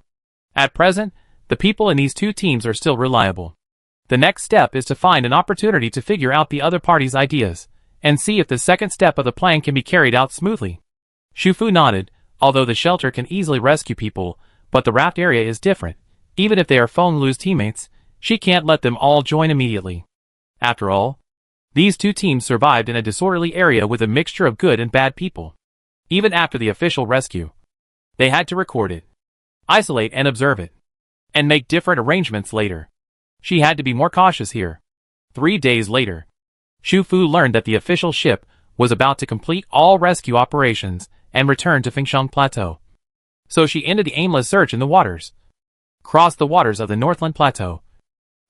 At present, the people in these 2 teams are still reliable. The next step is to find an opportunity to figure out the other party's ideas, and see if the second step of the plan can be carried out smoothly. Xu Fu nodded, although the shelter can easily rescue people, but the raft area is different. Even if they are Feng Lu's teammates, she can't let them all join immediately. After all, these 2 teams survived in a disorderly area with a mixture of good and bad people. Even after the official rescue, they had to record it, isolate and observe it, and make different arrangements later. She had to be more cautious here. 3 days later, Xu Fu learned that the official ship was about to complete all rescue operations and return to Fengsheng Plateau. So she ended the aimless search in the waters, crossed the waters of the Northland Plateau,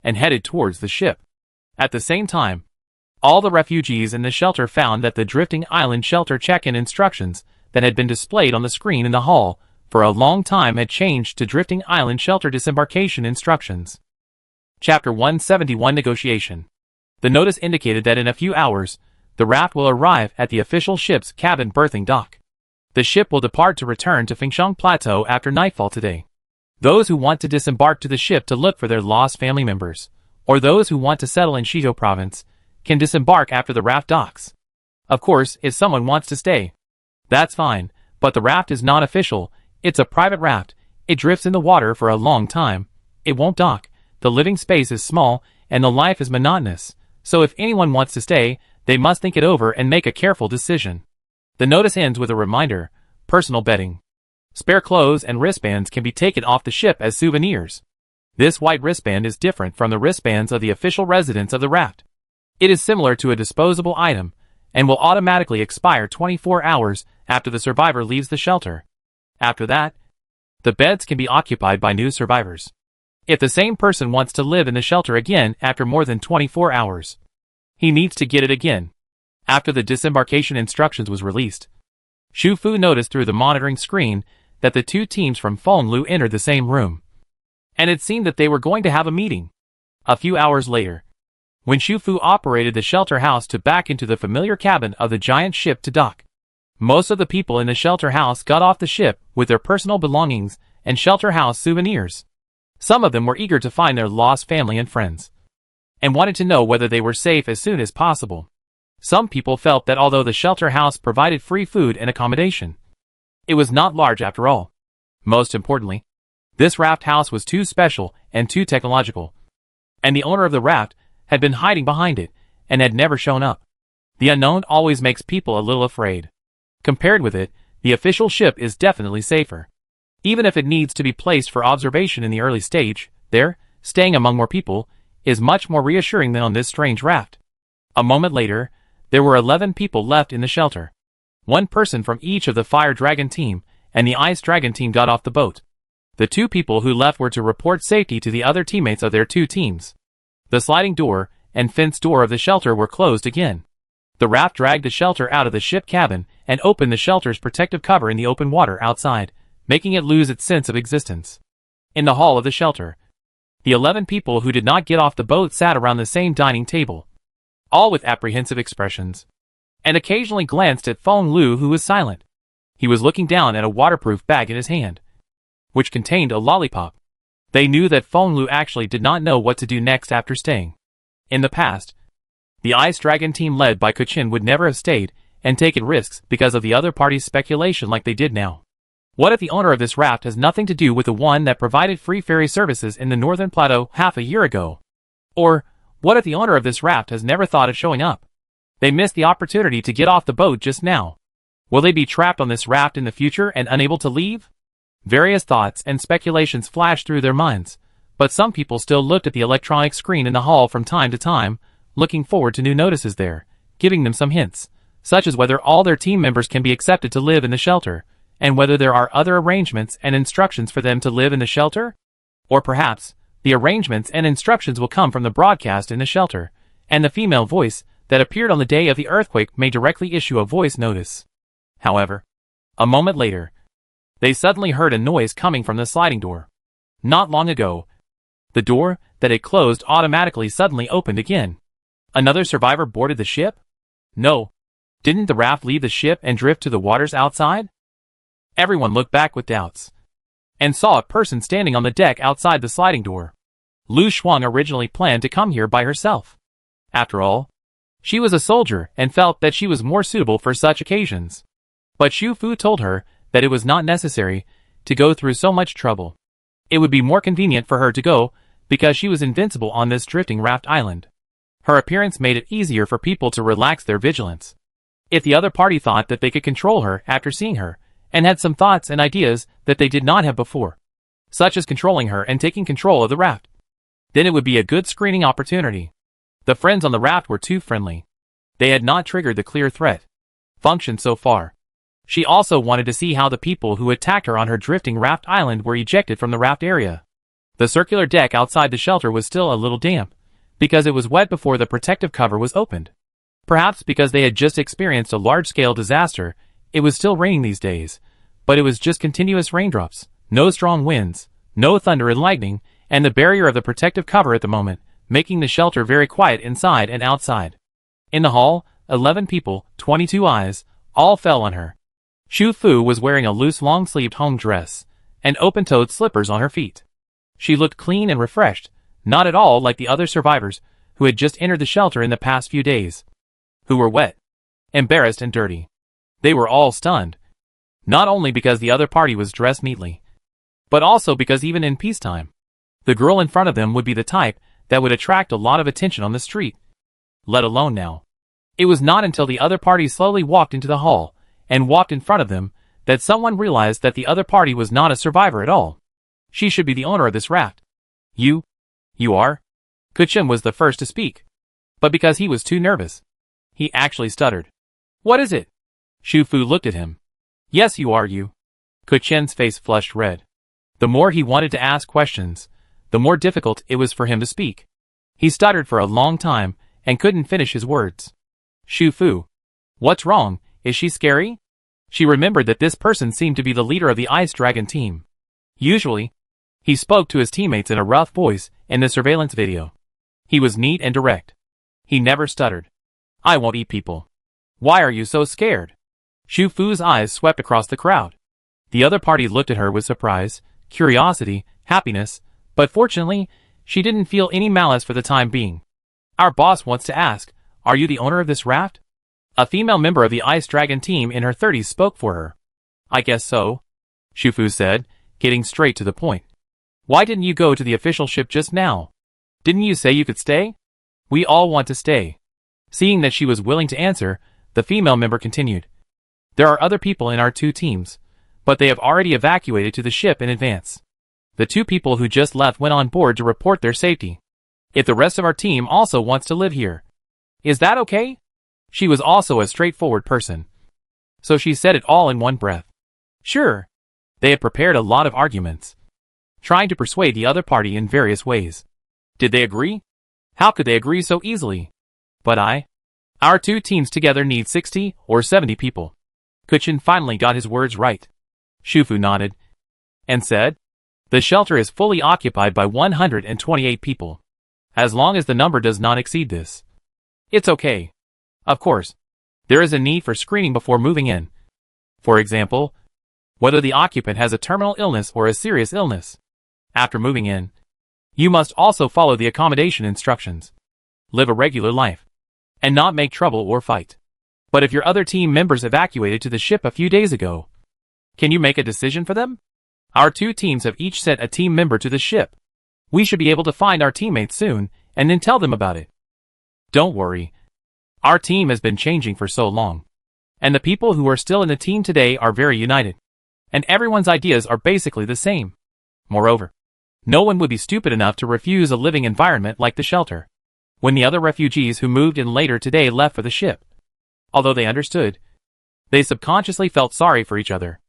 and headed towards the ship. At the same time, all the refugees in the shelter found that the drifting island shelter check-in instructions that had been displayed on the screen in the hall for a long time had changed to drifting island shelter disembarkation instructions. Chapter 171 Negotiation. The notice indicated that in a few hours, the raft will arrive at the official ship's cabin berthing dock. The ship will depart to return to Fengshan Plateau after nightfall today. Those who want to disembark to the ship to look for their lost family members, or those who want to settle in Shizhou province, can disembark after the raft docks. Of course, if someone wants to stay, that's fine, but the raft is not official, it's a private raft, it drifts in the water for a long time, it won't dock, the living space is small, and the life is monotonous, so if anyone wants to stay, they must think it over and make a careful decision. The notice ends with a reminder: personal bedding. Spare clothes and wristbands can be taken off the ship as souvenirs. This white wristband is different from the wristbands of the official residents of the raft. It is similar to a disposable item, and will automatically expire 24 hours after the survivor leaves the shelter. After that, the beds can be occupied by new survivors. If the same person wants to live in the shelter again after more than 24 hours, he needs to get it again. After the disembarkation instructions was released, Xu Fu noticed through the monitoring screen that the two teams from Fenglu entered the same room, and it seemed that they were going to have a meeting. A few hours later, when Xu Fu operated the shelter house to back into the familiar cabin of the giant ship to dock, most of the people in the shelter house got off the ship with their personal belongings and shelter house souvenirs. Some of them were eager to find their lost family and friends, and wanted to know whether they were safe as soon as possible. Some people felt that although the shelter house provided free food and accommodation, it was not large after all. Most importantly, this raft house was too special and too technological, and the owner of the raft had been hiding behind it and had never shown up. The unknown always makes people a little afraid. Compared with it, the official ship is definitely safer. Even if it needs to be placed for observation in the early stage, there, staying among more people, is much more reassuring than on this strange raft. A moment later, there were 11 people left in the shelter. One person from each of the Fire Dragon team and the Ice Dragon team got off the boat. The two people who left were to report safety to the other teammates of their two teams. The sliding door and fence door of the shelter were closed again. The raft dragged the shelter out of the ship cabin and opened the shelter's protective cover in the open water outside, making it lose its sense of existence. In the hall of the shelter, the 11 people who did not get off the boat sat around the same dining table, all with apprehensive expressions, and occasionally glanced at Fenglu, who was silent. He was looking down at a waterproof bag in his hand, which contained a lollipop. They knew that Fenglu actually did not know what to do next after staying. In the past, the Ice Dragon team led by Kuchin would never have stayed and taken risks because of the other party's speculation like they did now. What if the owner of this raft has nothing to do with the one that provided free ferry services in the Northern Plateau half a year ago? Or, what if the owner of this raft has never thought of showing up? They missed the opportunity to get off the boat just now. Will they be trapped on this raft in the future and unable to leave? Various thoughts and speculations flashed through their minds, but some people still looked at the electronic screen in the hall from time to time, looking forward to new notices there, giving them some hints, such as whether all their team members can be accepted to live in the shelter, and whether there are other arrangements and instructions for them to live in the shelter? Or perhaps, the arrangements and instructions will come from the broadcast in the shelter, and the female voice that appeared on the day of the earthquake may directly issue a voice notice. However, a moment later, they suddenly heard a noise coming from the sliding door. Not long ago, the door that had closed automatically suddenly opened again. Another survivor boarded the ship? No. Didn't the raft leave the ship and drift to the waters outside? Everyone looked back with doubts, and saw a person standing on the deck outside the sliding door. Lu Shuang originally planned to come here by herself. After all, she was a soldier and felt that she was more suitable for such occasions. But Xu Fu told her that it was not necessary to go through so much trouble. It would be more convenient for her to go because she was invincible on this drifting raft island. Her appearance made it easier for people to relax their vigilance. If the other party thought that they could control her after seeing her, and had some thoughts and ideas that they did not have before, such as controlling her and taking control of the raft, then it would be a good screening opportunity. The friends on the raft were too friendly. They had not triggered the clear threat function so far. She also wanted to see how the people who attacked her on her drifting raft island were ejected from the raft area. The circular deck outside the shelter was still a little damp, because it was wet before the protective cover was opened. Perhaps because they had just experienced a large-scale disaster, it was still raining these days, but it was just continuous raindrops, no strong winds, no thunder and lightning, and the barrier of the protective cover at the moment, making the shelter very quiet inside and outside. In the hall, 11 people, 22 eyes, all fell on her. Shu Fu was wearing a loose long-sleeved home dress, and open-toed slippers on her feet. She looked clean and refreshed, not at all like the other survivors who had just entered the shelter in the past few days, who were wet, embarrassed and dirty. They were all stunned, not only because the other party was dressed neatly, but also because even in peacetime, the girl in front of them would be the type that would attract a lot of attention on the street, let alone now. It was not until the other party slowly walked into the hall and walked in front of them that someone realized that the other party was not a survivor at all. She should be the owner of this raft. You are? Kuchen was the first to speak, but because he was too nervous, he actually stuttered. What is it? Shu Fu looked at him. Yes, you are you. Kuchen's face flushed red. The more he wanted to ask questions, the more difficult it was for him to speak. He stuttered for a long time and couldn't finish his words. Shu Fu. What's wrong? Is she scary? She remembered that this person seemed to be the leader of the Ice Dragon team. Usually, he spoke to his teammates in a rough voice in the surveillance video. He was neat and direct. He never stuttered. I won't eat people. Why are you so scared? Shu Fu's eyes swept across the crowd. The other party looked at her with surprise, curiosity, happiness, but fortunately, she didn't feel any malice for the time being. Our boss wants to ask, are you the owner of this raft? A female member of the Ice Dragon team in her 30s spoke for her. I guess so, Shu Fu said, getting straight to the point. Why didn't you go to the official ship just now? Didn't you say you could stay? We all want to stay. Seeing that she was willing to answer, the female member continued. There are other people in our two teams, but they have already evacuated to the ship in advance. The two people who just left went on board to report their safety. If the rest of our team also wants to live here, is that okay? She was also a straightforward person, so she said it all in one breath. Sure. They had prepared a lot of arguments, trying to persuade the other party in various ways. Did they agree? How could they agree so easily? But our two teams together need 60 or 70 people. Kuchen finally got his words right. Shu Fu nodded and said, the shelter is fully occupied by 128 people. As long as the number does not exceed this, it's okay. Of course, there is a need for screening before moving in. For example, whether the occupant has a terminal illness or a serious illness. After moving in, you must also follow the accommodation instructions. Live a regular life, and not make trouble or fight. But if your other team members evacuated to the ship a few days ago, can you make a decision for them? Our two teams have each sent a team member to the ship. We should be able to find our teammates soon, and then tell them about it. Don't worry. Our team has been changing for so long. And the people who are still in the team today are very united. And everyone's ideas are basically the same. Moreover, no one would be stupid enough to refuse a living environment like the shelter. When the other refugees who moved in later today left for the ship, although they understood, they subconsciously felt sorry for each other.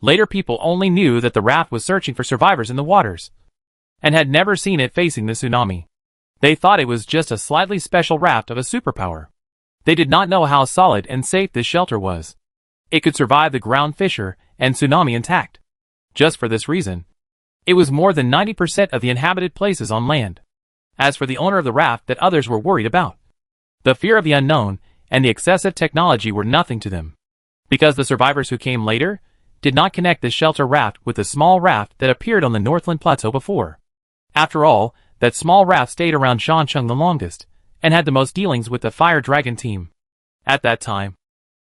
Later people only knew that the raft was searching for survivors in the waters, and had never seen it facing the tsunami. They thought it was just a slightly special raft of a superpower. They did not know how solid and safe this shelter was. It could survive the ground fissure and tsunami intact. Just for this reason, it was more than 90% of the inhabited places on land. As for the owner of the raft that others were worried about, the fear of the unknown and the excessive technology were nothing to them. Because the survivors who came later did not connect the shelter raft with the small raft that appeared on the Northland Plateau before. After all, that small raft stayed around Shancheng the longest, and had the most dealings with the Fire Dragon team. At that time,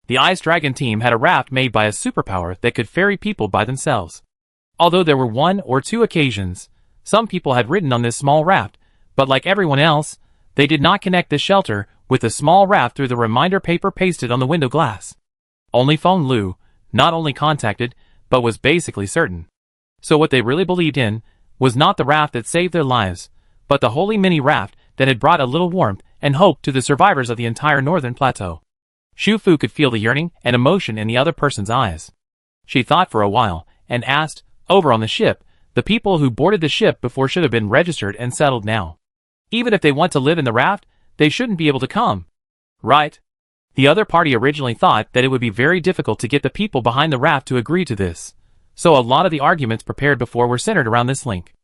the Ice Dragon team had a raft made by a superpower that could ferry people by themselves. Although there were 1 or 2 occasions, some people had ridden on this small raft, but like everyone else, they did not connect the shelter with the small raft through the reminder paper pasted on the window glass. Only Feng Lu not only contacted, but was basically certain. So what they really believed in was not the raft that saved their lives, but the holy mini raft that had brought a little warmth and hope to the survivors of the entire northern plateau. Shu Fu could feel the yearning and emotion in the other person's eyes. She thought for a while, and asked, over on the ship, the people who boarded the ship before should have been registered and settled now. Even if they want to live in the raft, they shouldn't be able to come. Right? The other party originally thought that it would be very difficult to get the people behind the raft to agree to this, so a lot of the arguments prepared before were centered around this link.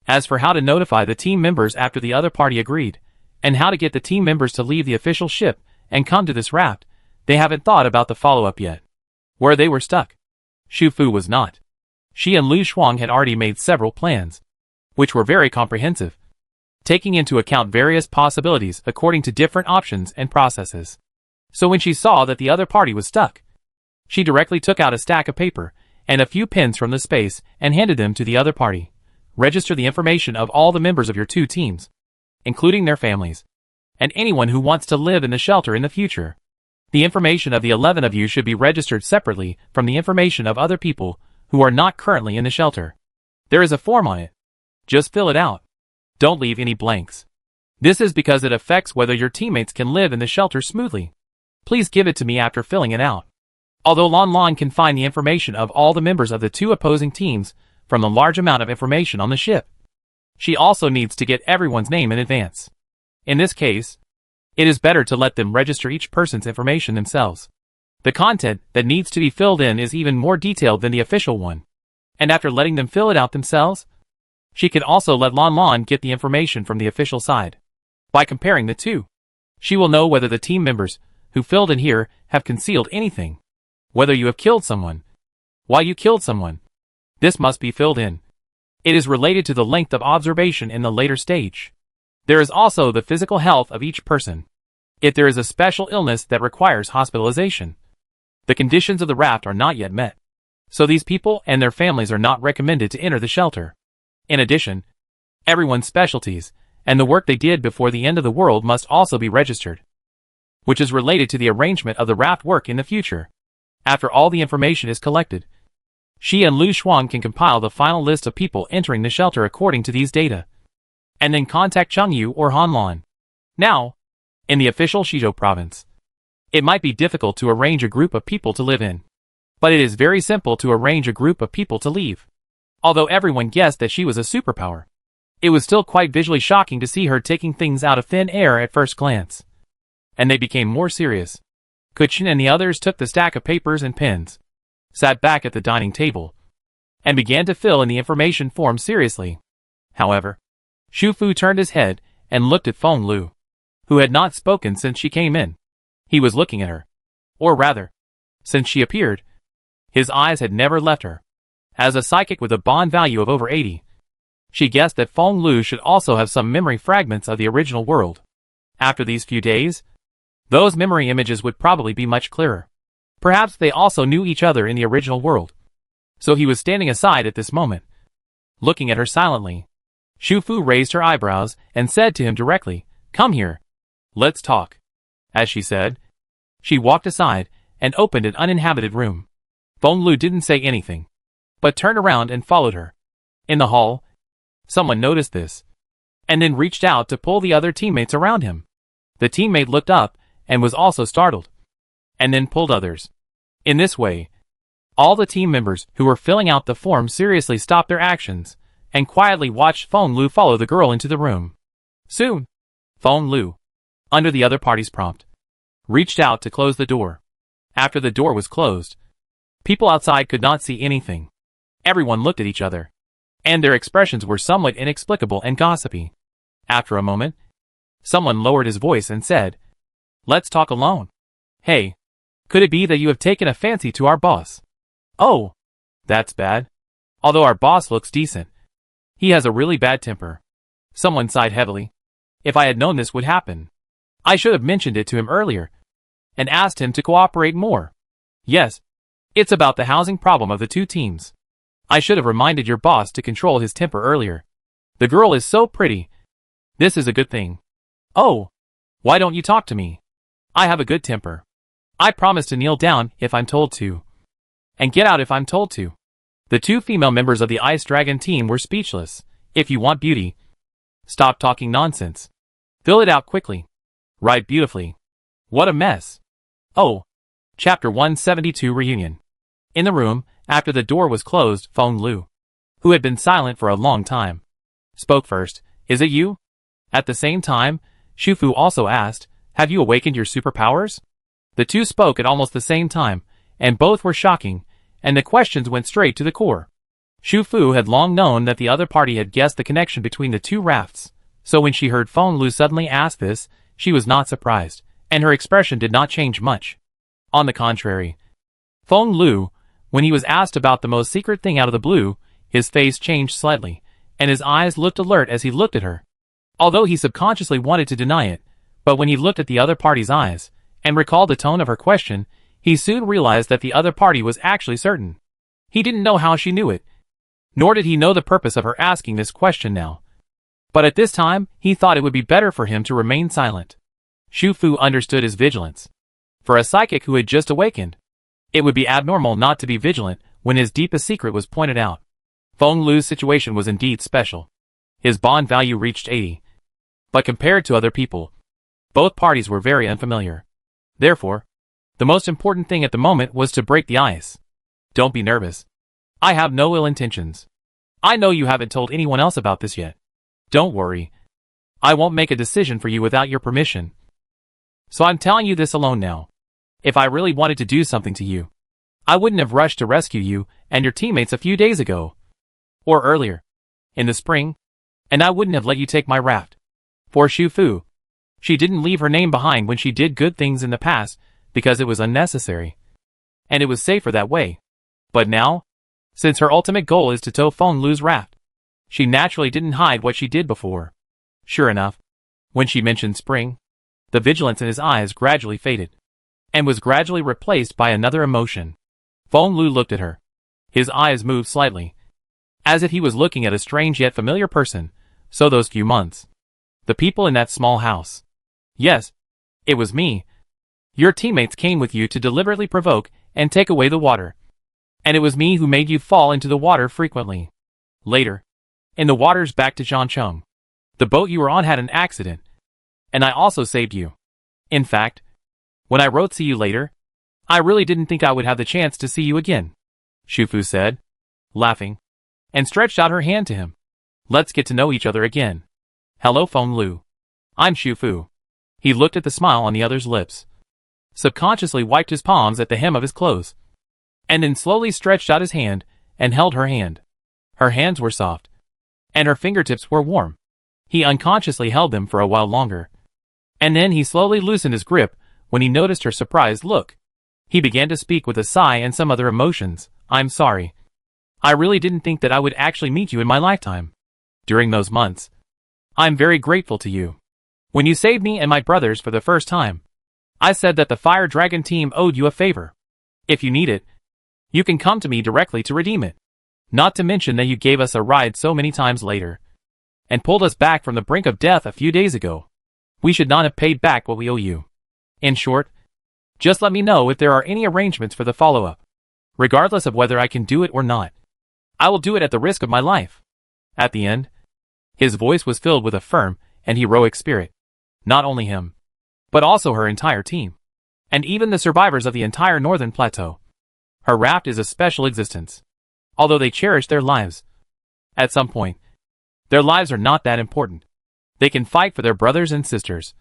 As for how to notify the team members after the other party agreed, and how to get the team members to leave the official ship and come to this raft, they haven't thought about the follow-up yet. Where they were stuck, Shu Fu was not. She and Lu Shuang had already made several plans, which were very comprehensive, taking into account various possibilities according to different options and processes. So when she saw that the other party was stuck, she directly took out a stack of paper and a few pens from the space and handed them to the other party. Register the information of all the members of your two teams, including their families, and anyone who wants to live in the shelter in the future. The information of the 11 of you should be registered separately from the information of other people who are not currently in the shelter. There is a form on it. Just fill it out. Don't leave any blanks. This is because it affects whether your teammates can live in the shelter smoothly. Please give it to me after filling it out. Although Lon Lon can find the information of all the members of the two opposing teams from the large amount of information on the ship, she also needs to get everyone's name in advance. In this case, it is better to let them register each person's information themselves. The content that needs to be filled in is even more detailed than the official one. And after letting them fill it out themselves, she can also let Lon Lon get the information from the official side. By comparing the two, she will know whether the team members who filled in here have concealed anything. Whether you have killed someone. Why you killed someone. This must be filled in. It is related to the length of observation in the later stage. There is also the physical health of each person. If there is a special illness that requires hospitalization, the conditions of the raft are not yet met, so these people and their families are not recommended to enter the shelter. In addition, everyone's specialties and the work they did before the end of the world must also be registered, which is related to the arrangement of the raft work in the future. After all the information is collected, she and Lu Shuang can compile the final list of people entering the shelter according to these data, and then contact Chengyu or Hanlan. Now, in the official Shizhou province, it might be difficult to arrange a group of people to live in, but it is very simple to arrange a group of people to leave. Although everyone guessed that she was a superpower, it was still quite visually shocking to see her taking things out of thin air at first glance. And they became more serious. Kuchin and the others took the stack of papers and pens, sat back at the dining table, and began to fill in the information form seriously. However, Shu Fu turned his head and looked at Feng Lu, who had not spoken since she came in. He was looking at her. Or rather, since she appeared, his eyes had never left her. As a psychic with a bond value of over 80, she guessed that Feng Lu should also have some memory fragments of the original world. After these few days, those memory images would probably be much clearer. Perhaps they also knew each other in the original world. So he was standing aside at this moment, looking at her silently. Shu Fu raised her eyebrows and said to him directly, "Come here. Let's talk." As she said, she walked aside and opened an uninhabited room. Feng Lu didn't say anything, but turned around and followed her. In the hall, someone noticed this, and then reached out to pull the other teammates around him. The teammate looked up and was also startled, and then pulled others. In this way, all the team members who were filling out the form seriously stopped their actions and quietly watched Feng Lu follow the girl into the room. Soon, Feng Lu, under the other party's prompt, reached out to close the door. After the door was closed, people outside could not see anything. Everyone looked at each other, and their expressions were somewhat inexplicable and gossipy. After a moment, someone lowered his voice and said, "Let's talk alone. Hey, could it be that you have taken a fancy to our boss?" "Oh, that's bad. Although our boss looks decent, he has a really bad temper." Someone sighed heavily. "If I had known this would happen, I should have mentioned it to him earlier, and asked him to cooperate more. Yes, it's about the housing problem of the two teams. I should have reminded your boss to control his temper earlier. The girl is so pretty. This is a good thing. Oh, why don't you talk to me? I have a good temper. I promise to kneel down if I'm told to, and get out if I'm told to." The two female members of the Ice Dragon team were speechless. "If you want beauty, stop talking nonsense. Fill it out quickly. Write beautifully. What a mess." Oh. Chapter 172 Reunion. In the room, after the door was closed, Feng Lu, who had been silent for a long time, spoke first. Is it you? At the same time, Shu Fu also asked, have you awakened your superpowers? The two spoke at almost the same time, and both were shocking, and the questions went straight to the core. Shu Fu had long known that the other party had guessed the connection between the two rafts, so when she heard Feng Lu suddenly ask this, she was not surprised, and her expression did not change much. On the contrary, Feng Lu, when he was asked about the most secret thing out of the blue, his face changed slightly, and his eyes looked alert as he looked at her. Although he subconsciously wanted to deny it, but when he looked at the other party's eyes, and recalled the tone of her question, he soon realized that the other party was actually certain. He didn't know how she knew it, nor did he know the purpose of her asking this question now. But at this time, he thought it would be better for him to remain silent. Shu Fu understood his vigilance. For a psychic who had just awakened, it would be abnormal not to be vigilant when his deepest secret was pointed out. Feng Lu's situation was indeed special. His bond value reached 80. But compared to other people, both parties were very unfamiliar. Therefore, the most important thing at the moment was to break the ice. Don't be nervous. I have no ill intentions. I know you haven't told anyone else about this yet. Don't worry. I won't make a decision for you without your permission. So I'm telling you this alone now. If I really wanted to do something to you, I wouldn't have rushed to rescue you and your teammates a few days ago. Or earlier. In the spring. And I wouldn't have let you take my raft. For Shu Fu, she didn't leave her name behind when she did good things in the past because it was unnecessary. And it was safer that way. But now, since her ultimate goal is to tow Feng Lu's raft, she naturally didn't hide what she did before. Sure enough, when she mentioned spring, the vigilance in his eyes gradually faded, and was gradually replaced by another emotion. Feng Lu looked at her. His eyes moved slightly, as if he was looking at a strange yet familiar person. So those few months. The people in that small house. Yes, it was me. Your teammates came with you to deliberately provoke and take away the water. And it was me who made you fall into the water frequently. Later, in the waters back to Zhangcheng, the boat you were on had an accident, and I also saved you. In fact, when I wrote "see you later," I really didn't think I would have the chance to see you again, Shu Fu said, laughing, and stretched out her hand to him. Let's get to know each other again. Hello, Feng Lu. I'm Shu Fu. He looked at the smile on the other's lips, subconsciously wiped his palms at the hem of his clothes, and then slowly stretched out his hand and held her hand. Her hands were soft, and her fingertips were warm. He unconsciously held them for a while longer, and then he slowly loosened his grip when he noticed her surprised look. He began to speak with a sigh and some other emotions. I'm sorry. I really didn't think that I would actually meet you in my lifetime. During those months, I'm very grateful to you. When you saved me and my brothers for the first time, I said that the Fire Dragon team owed you a favor. If you need it, you can come to me directly to redeem it. Not to mention that you gave us a ride so many times later, and pulled us back from the brink of death a few days ago. We should not have paid back what we owe you. In short, just let me know if there are any arrangements for the follow-up. Regardless of whether I can do it or not, I will do it at the risk of my life. At the end, his voice was filled with a firm and heroic spirit. Not only him, but also her entire team, and even the survivors of the entire northern plateau. Her raft is a special existence. Although they cherish their lives, at some point, their lives are not that important. They can fight for their brothers and sisters,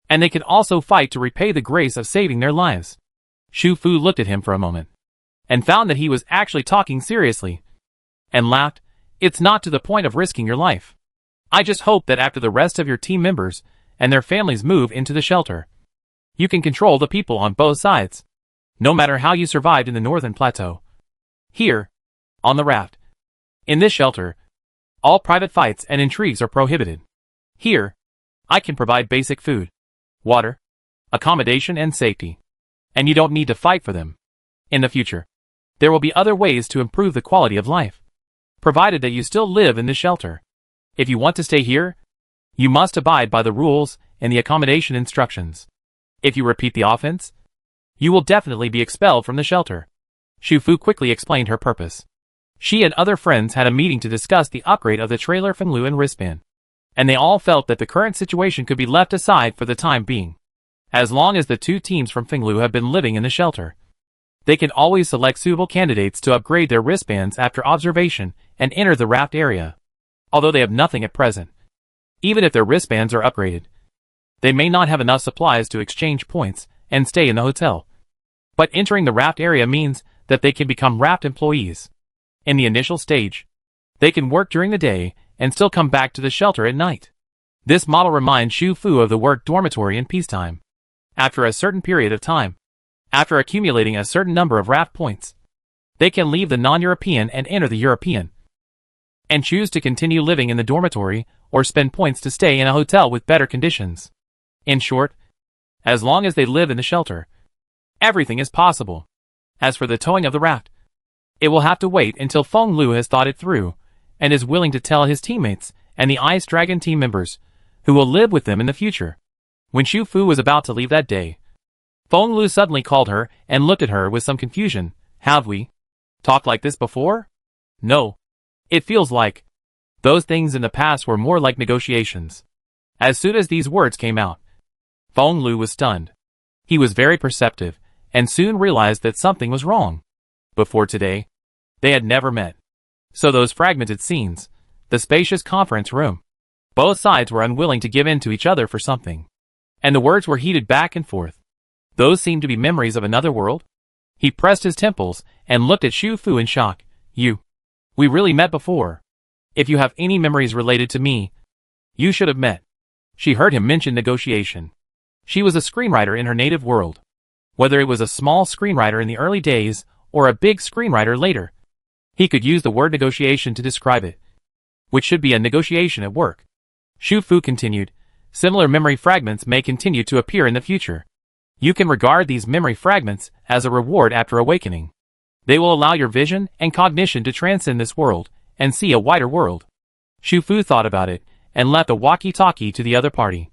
and they can also fight to repay the grace of saving their lives. Shu Fu looked at him for a moment, and found that he was actually talking seriously, and laughed. It's not to the point of risking your life. I just hope that after the rest of your team members and their families move into the shelter, you can control the people on both sides, no matter how you survived in the northern plateau. Here, on the raft, in this shelter, all private fights and intrigues are prohibited. Here, I can provide basic food, water, accommodation and safety, and you don't need to fight for them. In the future, there will be other ways to improve the quality of life, provided that you still live in this shelter. If you want to stay here, you must abide by the rules and the accommodation instructions. If you repeat the offense, you will definitely be expelled from the shelter. Shu Fu quickly explained her purpose. She and other friends had a meeting to discuss the upgrade of the trailer Feng Lu and wristband, and they all felt that the current situation could be left aside for the time being. As long as the two teams from Fenglu have been living in the shelter, they can always select suitable candidates to upgrade their wristbands after observation and enter the raft area. Although they have nothing at present, even if their wristbands are upgraded, they may not have enough supplies to exchange points and stay in the hotel. But entering the raft area means that they can become raft employees. In the initial stage, they can work during the day and still come back to the shelter at night. This model reminds Xu Fu of the work dormitory in peacetime. After a certain period of time, after accumulating a certain number of raft points, they can leave the non-European and enter the European, and choose to continue living in the dormitory or spend points to stay in a hotel with better conditions. In short, as long as they live in the shelter, everything is possible. As for the towing of the raft, it will have to wait until Feng Lu has thought it through and is willing to tell his teammates and the Ice Dragon team members who will live with them in the future. When Xu Fu was about to leave that day, Feng Lu suddenly called her and looked at her with some confusion. Have we talked like this before? No. It feels like those things in the past were more like negotiations. As soon as these words came out, Feng Lu was stunned. He was very perceptive and soon realized that something was wrong. Before today, they had never met. So those fragmented scenes, the spacious conference room, both sides were unwilling to give in to each other for something. And the words were heated back and forth. Those seemed to be memories of another world. He pressed his temples and looked at Xu Fu in shock. We really met before. If you have any memories related to me, you should have met. She heard him mention negotiation. She was a screenwriter in her native world. Whether it was a small screenwriter in the early days or a big screenwriter later, he could use the word negotiation to describe it, which should be a negotiation at work. Xu Fu continued, similar memory fragments may continue to appear in the future. You can regard these memory fragments as a reward after awakening. They will allow your vision and cognition to transcend this world and see a wider world. Xu Fu thought about it and left the walkie-talkie to the other party,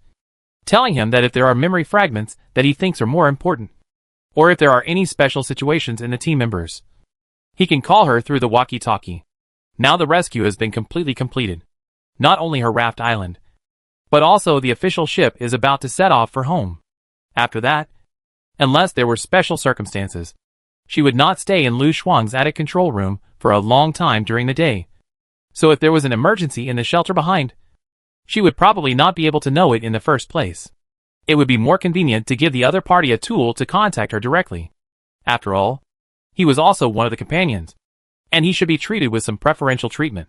telling him that if there are memory fragments that he thinks are more important, or if there are any special situations in the team members, he can call her through the walkie-talkie. Now the rescue has been completely completed. Not only her raft island, but also the official ship is about to set off for home. After that, unless there were special circumstances, she would not stay in Lu Shuang's attic control room for a long time during the day. So if there was an emergency in the shelter behind, she would probably not be able to know it in the first place. It would be more convenient to give the other party a tool to contact her directly. After all, he was also one of the companions, and he should be treated with some preferential treatment.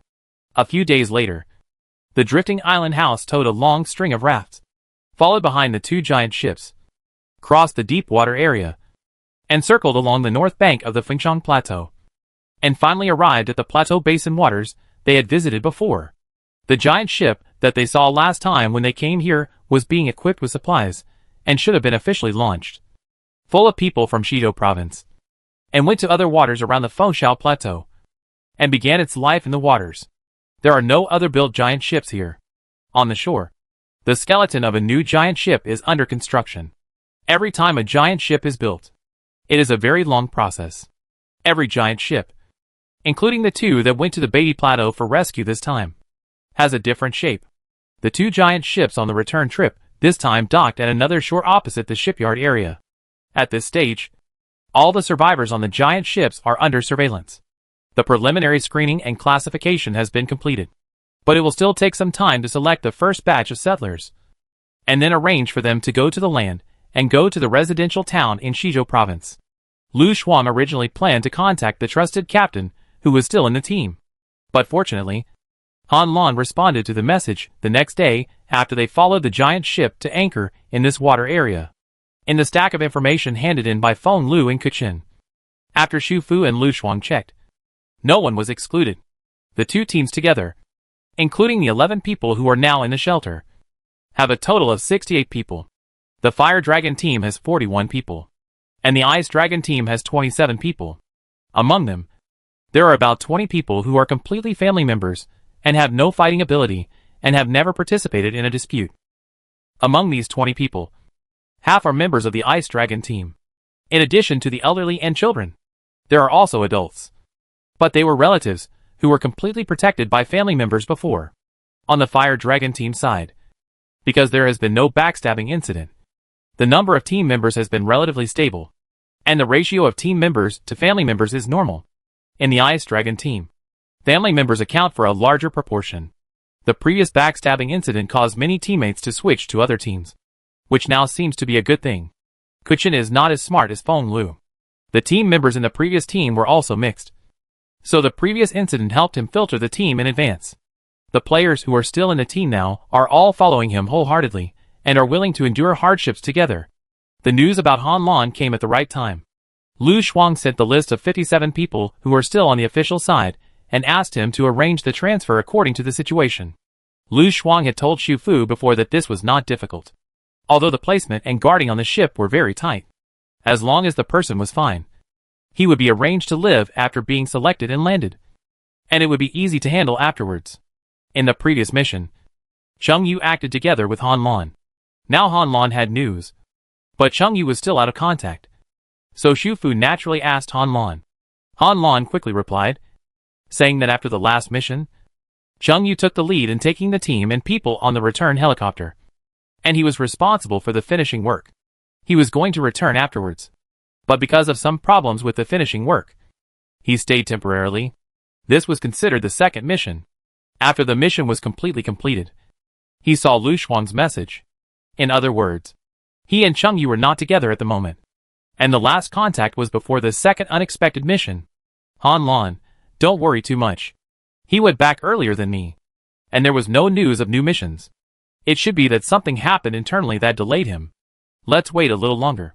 A few days later, the drifting island house towed a long string of rafts, followed behind the two giant ships, crossed the deep water area, and circled along the north bank of the Fengshan Plateau, and finally arrived at the plateau basin waters they had visited before. The giant ship that they saw last time when they came here was being equipped with supplies, and should have been officially launched, full of people from Shizhou province, and went to other waters around the Fengshan Plateau, and began its life in the waters. There are no other built giant ships here. On the shore, the skeleton of a new giant ship is under construction. Every time a giant ship is built, it is a very long process. Every giant ship, including the two that went to the Beatty Plateau for rescue this time, has a different shape. The two giant ships on the return trip this time docked at another shore opposite the shipyard area. At this stage, all the survivors on the giant ships are under surveillance. The preliminary screening and classification has been completed, but it will still take some time to select the first batch of settlers, and then arrange for them to go to the land and go to the residential town in Shizhou province. Lu Shuang originally planned to contact the trusted captain who was still in the team, but fortunately, Han Lan responded to the message the next day after they followed the giant ship to anchor in this water area. In the stack of information handed in by Feng Lu and Kuchen, after Xu Fu and Lu Shuang checked, no one was excluded. The two teams together, including the 11 people who are now in the shelter, have a total of 68 people. The Fire Dragon team has 41 people, and the Ice Dragon team has 27 people. Among them, there are about 20 people who are completely family members and have no fighting ability and have never participated in a dispute. Among these 20 people, half are members of the Ice Dragon team. In addition to the elderly and children, there are also adults. But they were relatives who were completely protected by family members before. On the Fire Dragon team side, because there has been no backstabbing incident, The number of team members has been relatively stable, and the ratio of team members to family members is normal. In the Ice Dragon team, family members account for a larger proportion. The previous backstabbing incident caused many teammates to switch to other teams, which now seems to be a good thing. Kuchin is not as smart as Feng Lu. The team members in the previous team were also mixed, so the previous incident helped him filter the team in advance. The players who are still in the team now are all following him wholeheartedly and are willing to endure hardships together. The news about Han Lan came at the right time. Lu Shuang sent the list of 57 people who are still on the official side and asked him to arrange the transfer according to the situation. Lu Shuang had told Xu Fu before that this was not difficult, although the placement and guarding on the ship were very tight. As long as the person was fine, he would be arranged to live after being selected and landed, and it would be easy to handle afterwards. In the previous mission, Cheng Yu acted together with Han Lan. Now Han Lan had news, but Cheng Yu was still out of contact, so Xu Fu naturally asked Han Lan. Han Lan quickly replied, saying that after the last mission, Cheng Yu took the lead in taking the team and people on the return helicopter, and he was responsible for the finishing work. He was going to return afterwards, but because of some problems with the finishing work, he stayed temporarily. This was considered the second mission. After the mission was completely completed, he saw Lu Shuang's message. In other words, he and Cheng Yu were not together at the moment, and the last contact was before the second unexpected mission. Han Lan, don't worry too much. He went back earlier than me, and there was no news of new missions. It should be that something happened internally that delayed him. Let's wait a little longer.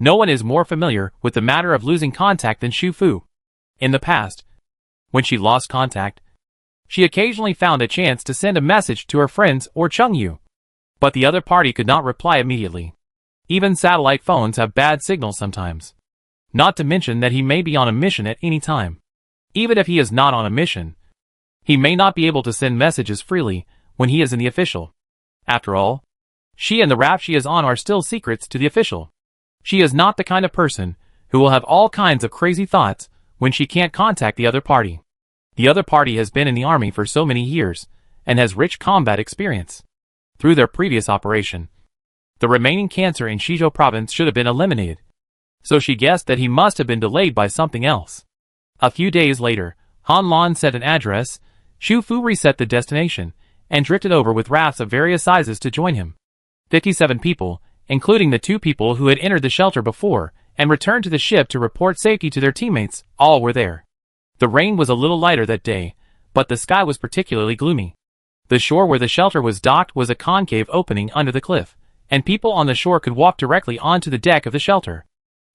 No one is more familiar with the matter of losing contact than Xu Fu. In the past, when she lost contact, she occasionally found a chance to send a message to her friends or Cheng Yu, but the other party could not reply immediately. Even satellite phones have bad signals sometimes. Not to mention that he may be on a mission at any time. Even if he is not on a mission, he may not be able to send messages freely when he is in the official. After all, she and the raft she is on are still secrets to the official. She is not the kind of person who will have all kinds of crazy thoughts when she can't contact the other party. The other party has been in the army for so many years and has rich combat experience. Through their previous operation, the remaining cancer in Shizhou province should have been eliminated, so she guessed that he must have been delayed by something else. A few days later, Han Lan sent an address. Xu Fu reset the destination and drifted over with rafts of various sizes to join him. 57 people, including the 2 people who had entered the shelter before and returned to the ship to report safety to their teammates, all were there. The rain was a little lighter that day, but the sky was particularly gloomy. The shore where the shelter was docked was a concave opening under the cliff, and people on the shore could walk directly onto the deck of the shelter.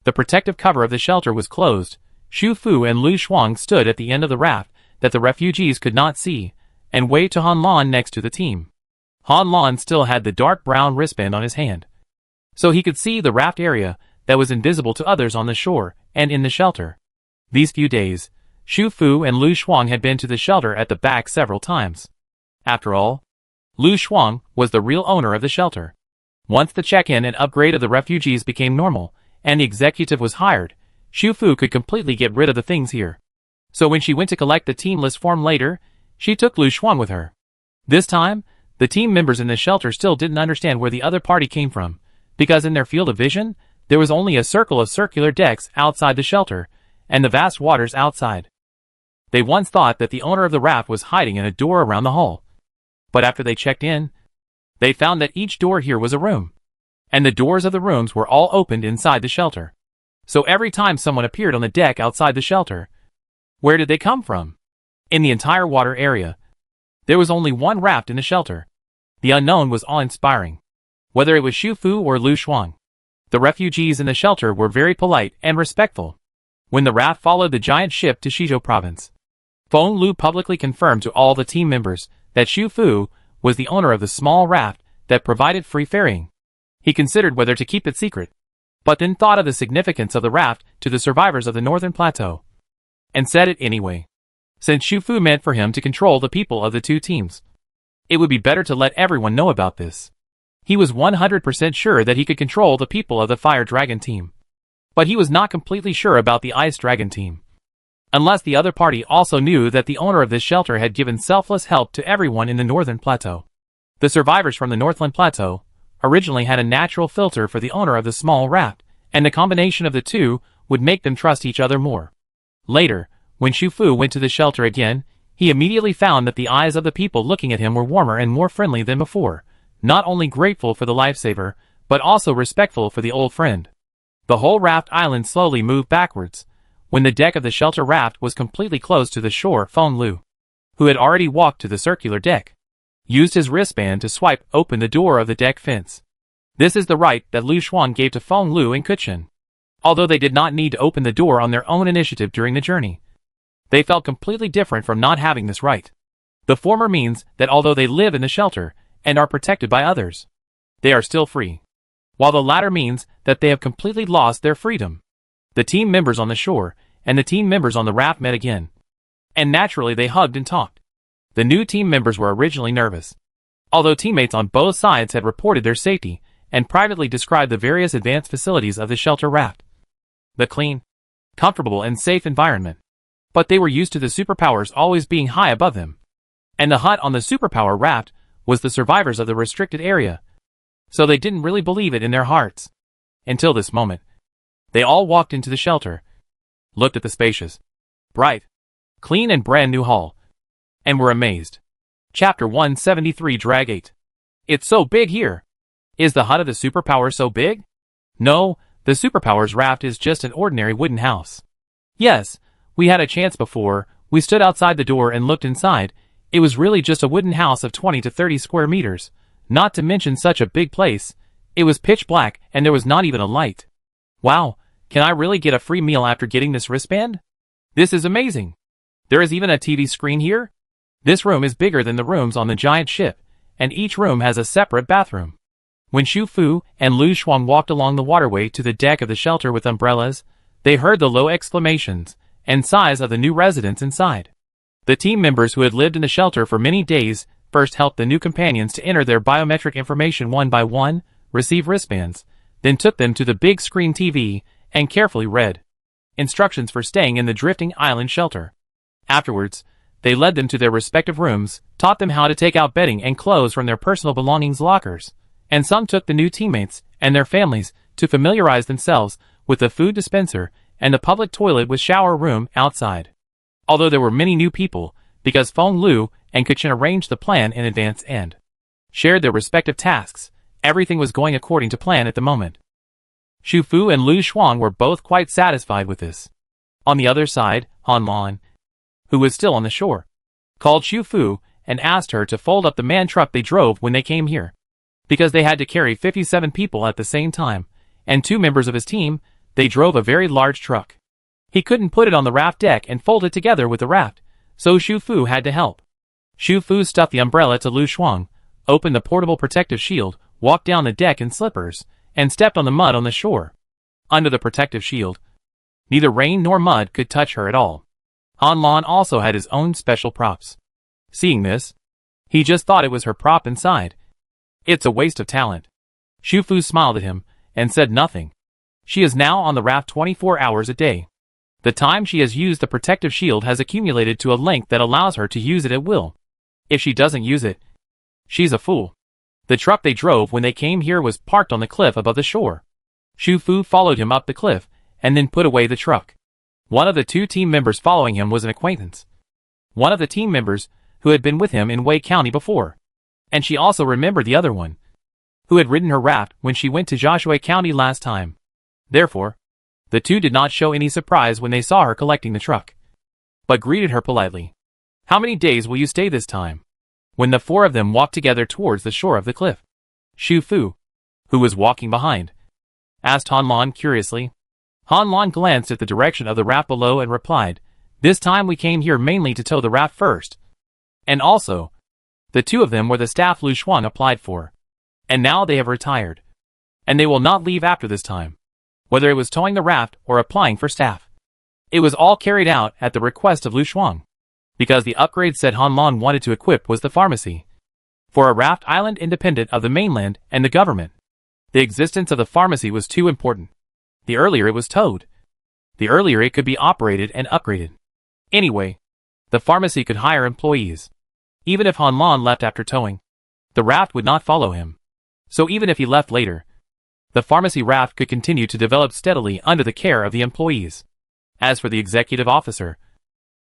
The protective cover of the shelter was closed. Xu Fu and Lu Shuang stood at the end of the raft that the refugees could not see, and waved to Han Lan next to the team. Han Lan still had the dark brown wristband on his hand, so he could see the raft area that was invisible to others on the shore and in the shelter. These few days, Xu Fu and Lu Shuang had been to the shelter at the back several times. After all, Lu Shuang was the real owner of the shelter. Once the check-in and upgrade of the refugees became normal, and the executive was hired, Xu Fu could completely get rid of the things here. So when she went to collect the team list form later, she took Lu Shuang with her. This time, the team members in the shelter still didn't understand where the other party came from, because in their field of vision, there was only a circle of circular decks outside the shelter, and the vast waters outside. They once thought that the owner of the raft was hiding in a door around the hull. But after they checked in, they found that each door here was a room, and the doors of the rooms were all opened inside the shelter. So every time someone appeared on the deck outside the shelter, where did they come from? In the entire water area, there was only one raft in the shelter. The unknown was awe-inspiring. Whether it was Xu Fu or Lu Shuang, the refugees in the shelter were very polite and respectful. When the raft followed the giant ship to Shizhou province, Feng Lu publicly confirmed to all the team members that Xu Fu was the owner of the small raft that provided free ferrying. He considered whether to keep it secret, but then thought of the significance of the raft to the survivors of the Northern Plateau, and said it anyway. Since Xu Fu meant for him to control the people of the 2 teams, it would be better to let everyone know about this. He was 100% sure that he could control the people of the Fire Dragon team, but he was not completely sure about the Ice Dragon team. Unless the other party also knew that the owner of this shelter had given selfless help to everyone in the Northern Plateau. The survivors from the Northland Plateau originally had a natural filter for the owner of the small raft, and the combination of the two would make them trust each other more. Later, when Xu Fu went to the shelter again, he immediately found that the eyes of the people looking at him were warmer and more friendly than before, not only grateful for the lifesaver, but also respectful for the old friend. The whole raft island slowly moved backwards. When the deck of the shelter raft was completely close to the shore, Feng Lu, who had already walked to the circular deck, used his wristband to swipe open the door of the deck fence. This is the right that Lu Xuan gave to Feng Lu and Kuchen. Although they did not need to open the door on their own initiative during the journey, they felt completely different from not having this right. The former means that although they live in the shelter and are protected by others, they are still free, while the latter means that they have completely lost their freedom. The team members on the shore and the team members on the raft met again, and naturally they hugged and talked. The new team members were originally nervous, although teammates on both sides had reported their safety and privately described the various advanced facilities of the shelter raft. The clean, comfortable and safe environment. But they were used to the superpowers always being high above them. And the hut on the superpower raft was the survivors of the restricted area, so they didn't really believe it in their hearts. Until this moment. They all walked into the shelter, looked at the spacious, bright, clean and brand new hall, and were amazed. Chapter 173 Drag 8. It's so big here. Is the hut of the superpower so big? No, the superpower's raft is just an ordinary wooden house. Yes, we had a chance before. We stood outside the door and looked inside. It was really just a wooden house of 20 to 30 square meters, not to mention such a big place. It was pitch black and there was not even a light. Wow, can I really get a free meal after getting this wristband? This is amazing. There is even a TV screen here? This room is bigger than the rooms on the giant ship, and each room has a separate bathroom. When Xu Fu and Lu Xuan walked along the waterway to the deck of the shelter with umbrellas, they heard the low exclamations and sighs of the new residents inside. The team members who had lived in the shelter for many days first helped the new companions to enter their biometric information one by one, receive wristbands, then took them to the big screen TV and carefully read instructions for staying in the drifting island shelter. Afterwards, they led them to their respective rooms, taught them how to take out bedding and clothes from their personal belongings lockers, and some took the new teammates and their families to familiarize themselves with the food dispenser and the public toilet with shower room outside. Although there were many new people, because Feng Lu and Kuchen arranged the plan in advance and shared their respective tasks, everything was going according to plan at the moment. Xu Fu and Lu Xuan were both quite satisfied with this. On the other side, Han Lan, who was still on the shore, called Xu Fu and asked her to fold up the man truck they drove when they came here. Because they had to carry 57 people at the same time, and 2 members of his team, they drove a very large truck. He couldn't put it on the raft deck and fold it together with the raft, so Xu Fu had to help. Xu Fu stuffed the umbrella to Lu Xuan, opened the portable protective shield, walked down the deck in slippers, and stepped on the mud on the shore. Under the protective shield, neither rain nor mud could touch her at all. Han Lan also had his own special props. Seeing this, he just thought it was her prop inside. It's a waste of talent. Xu Fu smiled at him and said nothing. She is now on the raft 24 hours a day. The time she has used the protective shield has accumulated to a length that allows her to use it at will. If she doesn't use it, she's a fool. The truck they drove when they came here was parked on the cliff above the shore. Xu Fu followed him up the cliff and then put away the truck. One of the 2 team members following him was an acquaintance. One of the team members who had been with him in Wei County before. And she also remembered the other one, who had ridden her raft when she went to Jiaxue County last time. Therefore, the 2 did not show any surprise when they saw her collecting the truck, but greeted her politely. How many days will you stay this time? When the 4 of them walked together towards the shore of the cliff, Xu Fu, who was walking behind, asked Han Lan curiously. Han Lan glanced at the direction of the raft below and replied, "This time we came here mainly to tow the raft first. And also, the 2 of them were the staff Lu Xuan applied for. And now they have retired. And they will not leave after this time, whether it was towing the raft or applying for staff. It was all carried out at the request of Lu Xuan, because the upgrade said Han Lan wanted to equip was the pharmacy. For a raft island independent of the mainland and the government, the existence of the pharmacy was too important. The earlier it was towed, the earlier it could be operated and upgraded. Anyway, the pharmacy could hire employees. Even if Han Lan left after towing, the raft would not follow him. So even if he left later, the pharmacy raft could continue to develop steadily under the care of the employees. As for the executive officer,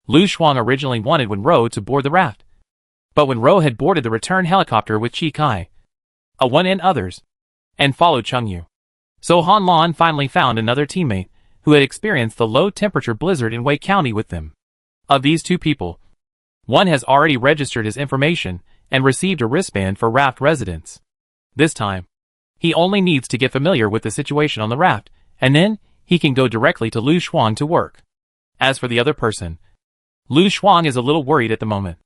Lu Shuang originally wanted Wenro to board the raft. But Wenro had boarded the return helicopter with Chi Kai, A1 and others, and followed Chengyu. So Han Lan finally found another teammate who had experienced the low-temperature blizzard in Wei County with them. Of these two people, one has already registered his information and received a wristband for raft residents. This time, he only needs to get familiar with the situation on the raft, and then he can go directly to Lu Shuang to work. As for the other person, Lu Shuang is a little worried at the moment,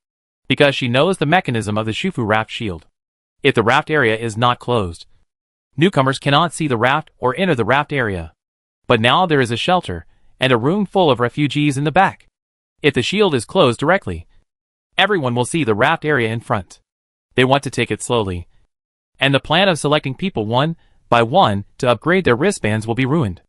because she knows the mechanism of the Shufu raft shield. If the raft area is not closed, newcomers cannot see the raft or enter the raft area. But now there is a shelter and a room full of refugees in the back. If the shield is closed directly, everyone will see the raft area in front. They want to take it slowly, and the plan of selecting people one by one to upgrade their wristbands will be ruined.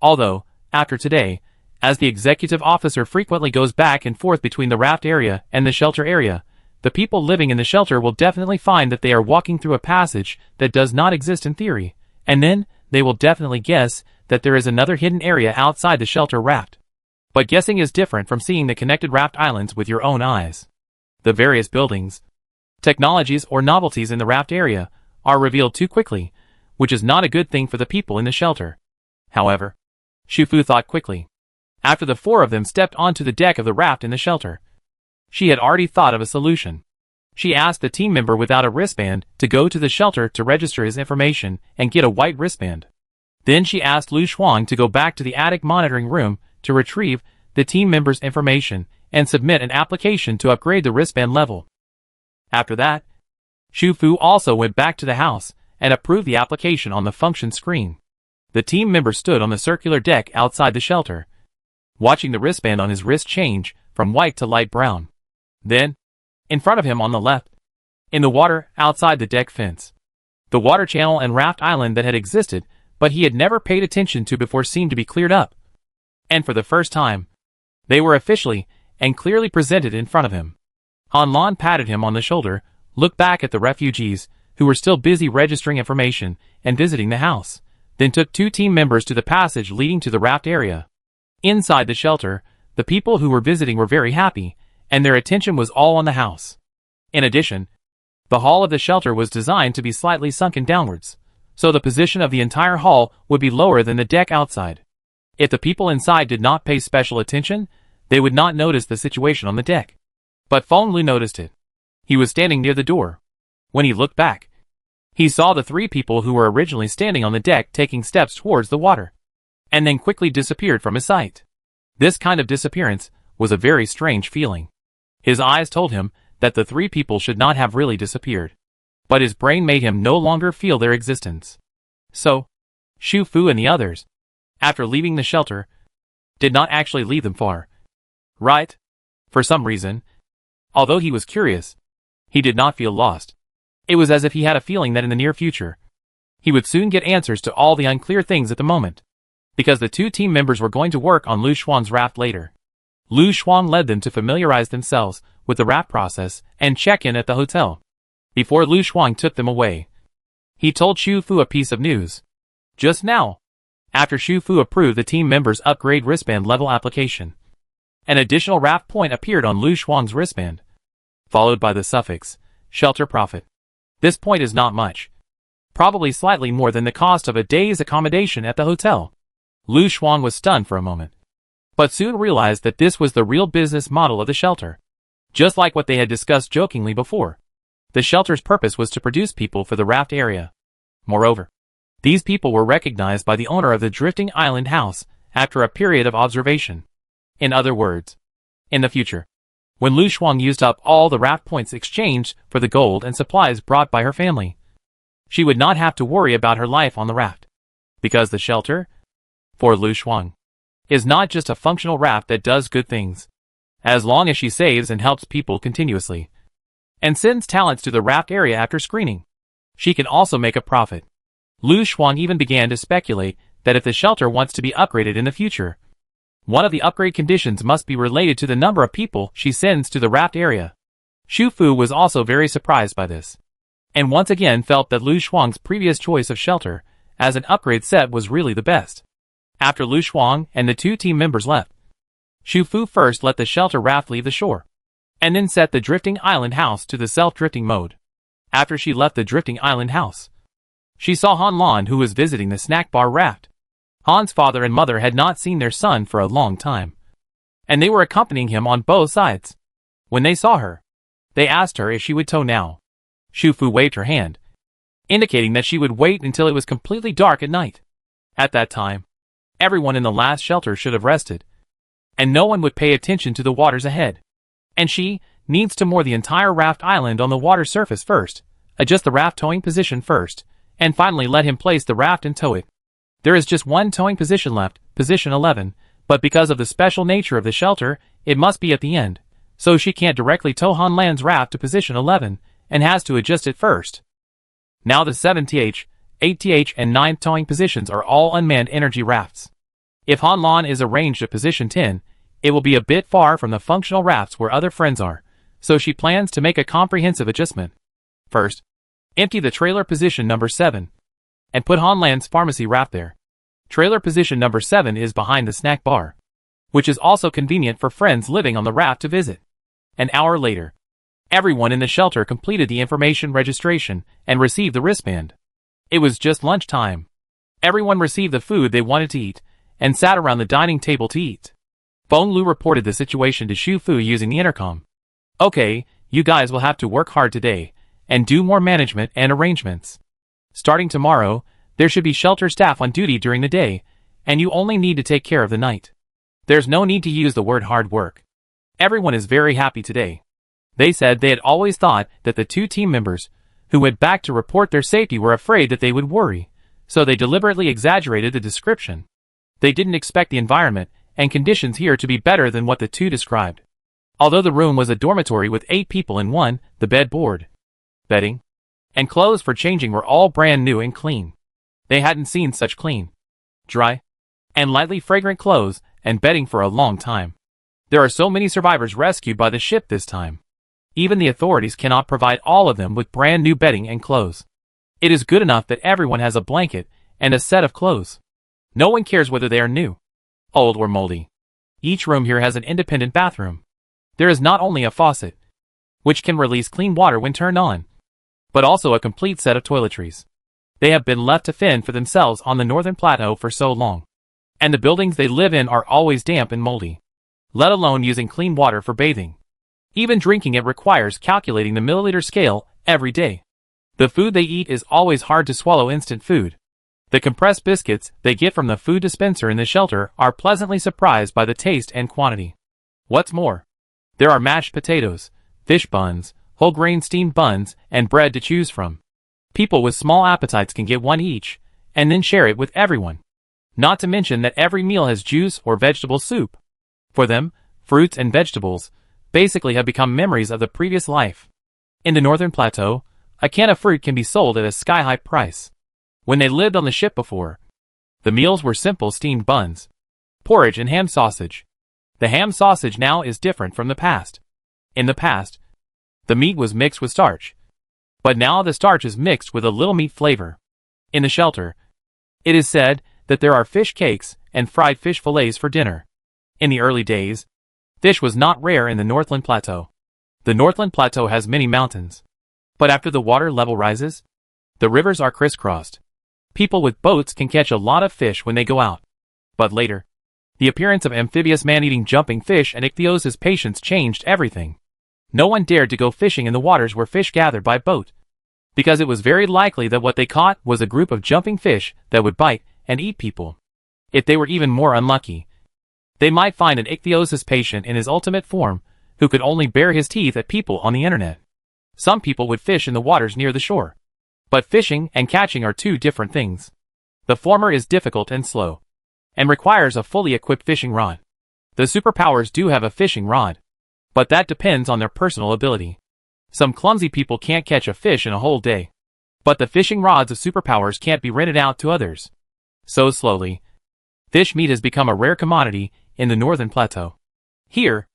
Although, after today, as the executive officer frequently goes back and forth between the raft area and the shelter area, the people living in the shelter will definitely find that they are walking through a passage that does not exist in theory, and then they will definitely guess that there is another hidden area outside the shelter raft. But guessing is different from seeing the connected raft islands with your own eyes. The various buildings, technologies or novelties in the raft area are revealed too quickly, which is not a good thing for the people in the shelter. However, Shufu thought quickly. After the four of them stepped onto the deck of the raft in the shelter, she had already thought of a solution. She asked the team member without a wristband to go to the shelter to register his information and get a white wristband. Then she asked Lu Shuang to go back to the attic monitoring room to retrieve the team member's information and submit an application to upgrade the wristband level. After that, Shufu also went back to the house and approved the application on the function screen. The team member stood on the circular deck outside the shelter, watching the wristband on his wrist change from white to light brown. Then, in front of him on the left, in the water outside the deck fence, the water channel and raft island that had existed but he had never paid attention to before seemed to be cleared up. And for the first time, they were officially and clearly presented in front of him. Han Lan patted him on the shoulder, looked back at the refugees, who were still busy registering information and visiting the house, then took two team members to the passage leading to the raft area. Inside the shelter, the people who were visiting were very happy, and their attention was all on the house. In addition, the hall of the shelter was designed to be slightly sunken downwards, so the position of the entire hall would be lower than the deck outside. If the people inside did not pay special attention, they would not notice the situation on the deck. But Feng Lu noticed it. He was standing near the door. When he looked back, he saw the three people who were originally standing on the deck taking steps towards the water, and then quickly disappeared from his sight. This kind of disappearance was a very strange feeling. His eyes told him that the three people should not have really disappeared, but his brain made him no longer feel their existence. So, Shu Fu and the others, after leaving the shelter, did not actually leave them far. Right? For some reason, although he was curious, he did not feel lost. It was as if he had a feeling that in the near future, he would soon get answers to all the unclear things at the moment, because the two team members were going to work on Lu Shuang's raft later. Lu Shuang led them to familiarize themselves with the raft process and check in at the hotel. Before Lu Shuang took them away, he told Shu Fu a piece of news. Just now, after Shu Fu approved the team members' upgrade wristband level application, an additional raft point appeared on Lu Shuang's wristband, followed by the suffix, shelter profit. This point is not much, probably slightly more than the cost of a day's accommodation at the hotel. Lu Shuang was stunned for a moment, but soon realized that this was the real business model of the shelter. Just like what they had discussed jokingly before, the shelter's purpose was to produce people for the raft area. Moreover, these people were recognized by the owner of the drifting island house after a period of observation. In other words, in the future, when Lu Shuang used up all the raft points exchanged for the gold and supplies brought by her family, she would not have to worry about her life on the raft. Because the shelter, for Lu Shuang, is not just a functional raft that does good things, as long as she saves and helps people continuously, and sends talents to the raft area after screening, she can also make a profit. Lu Shuang even began to speculate that if the shelter wants to be upgraded in the future, one of the upgrade conditions must be related to the number of people she sends to the raft area. Shu Fu was also very surprised by this. and once again felt that Lu Shuang's previous choice of shelter as an upgrade set was really the best. After Lu Shuang and the two team members left, Xu Fu first let the shelter raft leave the shore, and then set the drifting island house to the self-drifting mode. After she left the drifting island house, she saw Han Lan, who was visiting the snack bar raft. Han's father and mother had not seen their son for a long time, and they were accompanying him on both sides. When they saw her, they asked her if she would tow now. Xu Fu waved her hand, indicating that she would wait until it was completely dark at night. At that time, everyone in the last shelter should have rested, and no one would pay attention to the waters ahead. And she needs to moor the entire raft island on the water surface first, adjust the raft towing position first, and finally let him place the raft and tow it. There is just one towing position left, position 11, but because of the special nature of the shelter, it must be at the end, so she can't directly tow Han Lan's raft to position 11, and has to adjust it first. Now the 7th, 8th, and 9th towing positions are all unmanned energy rafts. If Han Lan is arranged at position 10, it will be a bit far from the functional rafts where other friends are, so she plans to make a comprehensive adjustment. First, empty the trailer position number 7, and put Han Lan's pharmacy raft there. Trailer position number 7 is behind the snack bar, which is also convenient for friends living on the raft to visit. An hour later, everyone in the shelter completed the information registration and received the wristband. It was just lunchtime. Everyone received the food they wanted to eat and sat around the dining table to eat. Bong Lu reported the situation to Xu Fu using the intercom. Okay, you guys will have to work hard today and do more management and arrangements. Starting tomorrow, there should be shelter staff on duty during the day, and you only need to take care of the night. There's no need to use the word hard work. Everyone is very happy today. They said they had always thought that the two team members who went back to report their safety were afraid that they would worry, so they deliberately exaggerated the description. They didn't expect the environment and conditions here to be better than what the two described. Although the room was a dormitory with 8 people in one, the bed board, bedding, and clothes for changing were all brand new and clean. They hadn't seen such clean, dry, and lightly fragrant clothes and bedding for a long time. There are so many survivors rescued by the ship this time. Even the authorities cannot provide all of them with brand new bedding and clothes. It is good enough that everyone has a blanket and a set of clothes. No one cares whether they are new, old, or moldy. Each room here has an independent bathroom. There is not only a faucet, which can release clean water when turned on, but also a complete set of toiletries. They have been left to fend for themselves on the northern plateau for so long, and the buildings they live in are always damp and moldy, let alone using clean water for bathing. Even drinking it requires calculating the milliliter scale every day. The food they eat is always hard to swallow instant food. The compressed biscuits they get from the food dispenser in the shelter are pleasantly surprised by the taste and quantity. What's more, there are mashed potatoes, fish buns, whole grain steamed buns, and bread to choose from. People with small appetites can get one each, and then share it with everyone. Not to mention that every meal has juice or vegetable soup. For them, fruits and vegetables basically have become memories of the previous life. In the northern plateau, a can of fruit can be sold at a sky-high price. When they lived on the ship before, the meals were simple steamed buns, porridge, and ham sausage. The ham sausage now is different from the past. In the past, the meat was mixed with starch, but now the starch is mixed with a little meat flavor. In the shelter, it is said that there are fish cakes and fried fish fillets for dinner. In the early days, fish was not rare in the Northland Plateau. The Northland Plateau has many mountains, but after the water level rises, the rivers are crisscrossed. People with boats can catch a lot of fish when they go out. But later, the appearance of amphibious man-eating jumping fish and ichthyosis patients changed everything. No one dared to go fishing in the waters where fish gathered by boat, because it was very likely that what they caught was a group of jumping fish that would bite and eat people. If they were even more unlucky, they might find an ichthyosis patient in his ultimate form who could only bare his teeth at people on the internet. Some people would fish in the waters near the shore. But fishing and catching are two different things. The former is difficult and slow, and requires a fully equipped fishing rod. The superpowers do have a fishing rod, but that depends on their personal ability. Some clumsy people can't catch a fish in a whole day, but the fishing rods of superpowers can't be rented out to others. So slowly, fish meat has become a rare commodity in the Northern Plateau. Here,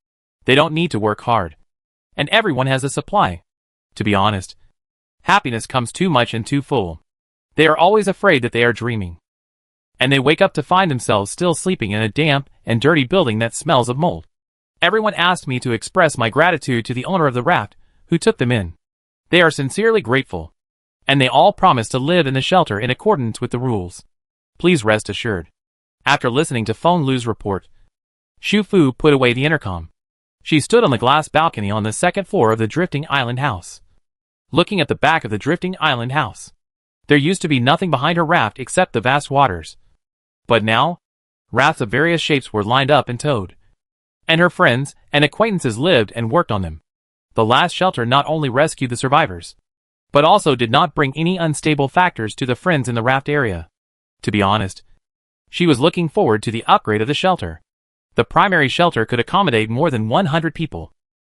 they don't need to work hard, and everyone has a supply. To be honest, Happiness comes too much and too full. They are always afraid that they are dreaming. And they wake up to find themselves still sleeping in a damp and dirty building that smells of mold. Everyone asked me to express my gratitude to the owner of the raft, who took them in. They are sincerely grateful. And they all promise to live in the shelter in accordance with the rules. Please rest assured. After listening to Feng Lu's report, Xu Fu put away the intercom. She stood on the glass balcony on the second floor of the drifting island house. Looking at the back of the drifting island house, there used to be nothing behind her raft except the vast waters. But now, rafts of various shapes were lined up and towed. And her friends and acquaintances lived and worked on them. The last shelter not only rescued the survivors, but also did not bring any unstable factors to the friends in the raft area. To be honest, she was looking forward to the upgrade of the shelter. The primary shelter could accommodate more than 100 people,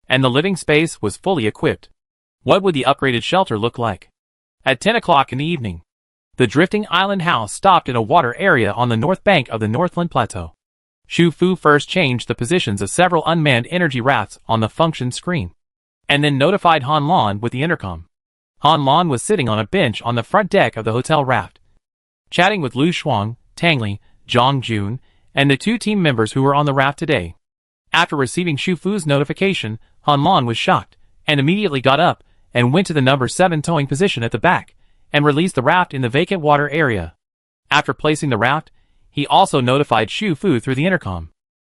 and the living space was fully equipped. What would the upgraded shelter look like? At 10 o'clock in the evening, the drifting island house stopped in a water area on the north bank of the Northland Plateau. Xu Fu first changed the positions of several unmanned energy rafts on the function screen, and then notified Han Lan with the intercom. Han Lan was sitting on a bench on the front deck of the hotel raft, chatting with Lu Shuang, Tang Li, Zhang Jun, and the two team members who were on the raft today. After receiving Xu Fu's notification, Han Lan was shocked, and immediately got up, and went to the number 7 towing position at the back, and released the raft in the vacant water area. After placing the raft, he also notified Xu Fu through the intercom.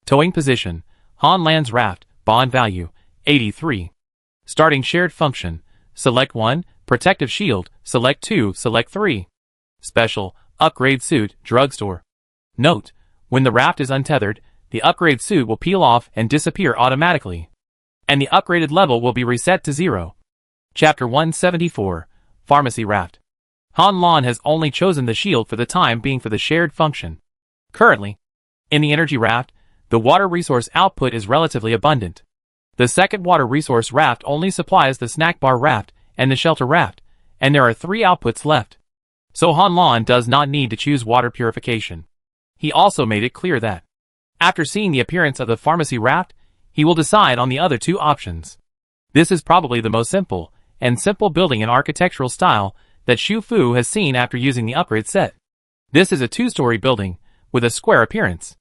Towing position, Han Lan's raft, bond value, 83. Starting shared function, select 1, protective shield, select 2, select 3. Special, upgrade suit, drugstore. Note, when the raft is untethered, the upgrade suit will peel off and disappear automatically, and the upgraded level will be reset to 0. Chapter 174, Pharmacy Raft. Han Lan has only chosen the shield for the time being for the shared function. Currently, in the energy raft, the water resource output is relatively abundant. The second water resource raft only supplies the snack bar raft and the shelter raft, and there are 3 outputs left. So Han Lan does not need to choose water purification. He also made it clear that, after seeing the appearance of the pharmacy raft, he will decide on the other 2 options. This is probably the most simple building and architectural style that Xu Fu has seen after using the upgrade set. This is a 2-story building with a square appearance.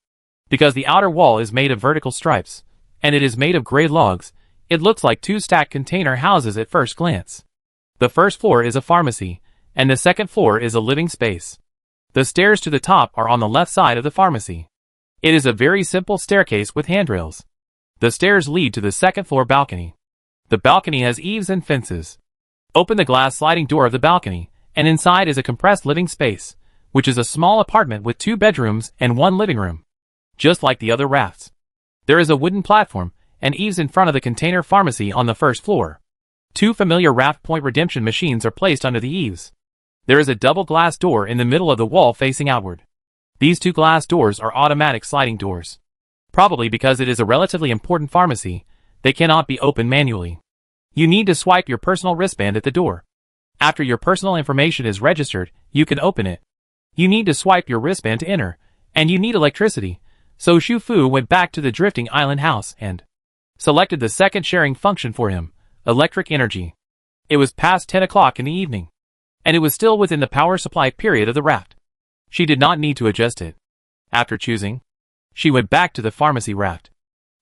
Because the outer wall is made of vertical stripes, and it is made of gray logs, it looks like 2 stacked container houses at first glance. The first floor is a pharmacy, and the second floor is a living space. The stairs to the top are on the left side of the pharmacy. It is a very simple staircase with handrails. The stairs lead to the second floor balcony. The balcony has eaves and fences. Open the glass sliding door of the balcony, and inside is a compressed living space, which is a small apartment with 2 bedrooms and 1 living room. Just like the other rafts. There is a wooden platform and eaves in front of the container pharmacy on the first floor. 2 familiar raft point redemption machines are placed under the eaves. There is a double glass door in the middle of the wall facing outward. These 2 glass doors are automatic sliding doors. Probably because it is a relatively important pharmacy, they cannot be opened manually. You need to swipe your personal wristband at the door. After your personal information is registered, you can open it. You need to swipe your wristband to enter, and you need electricity, so Xu Fu went back to the drifting island house and selected the second sharing function for him, electric energy. It was past 10 o'clock in the evening, and it was still within the power supply period of the raft. She did not need to adjust it. After choosing, she went back to the pharmacy raft.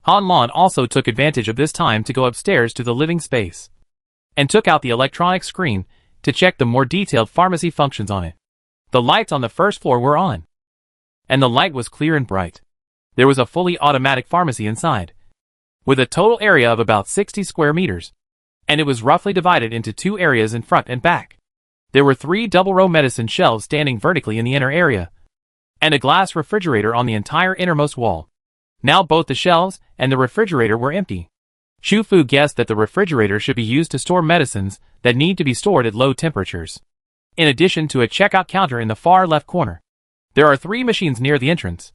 Han Lan also took advantage of this time to go upstairs to the living space, and took out the electronic screen to check the more detailed pharmacy functions on it. The lights on the first floor were on, and the light was clear and bright. There was a fully automatic pharmacy inside, with a total area of about 60 square meters, and it was roughly divided into 2 areas in front and back. There were 3 double-row medicine shelves standing vertically in the inner area, and a glass refrigerator on the entire innermost wall. Now both the shelves and the refrigerator were empty. Xu Fu guessed that the refrigerator should be used to store medicines that need to be stored at low temperatures. In addition to a checkout counter in the far left corner, there are 3 machines near the entrance,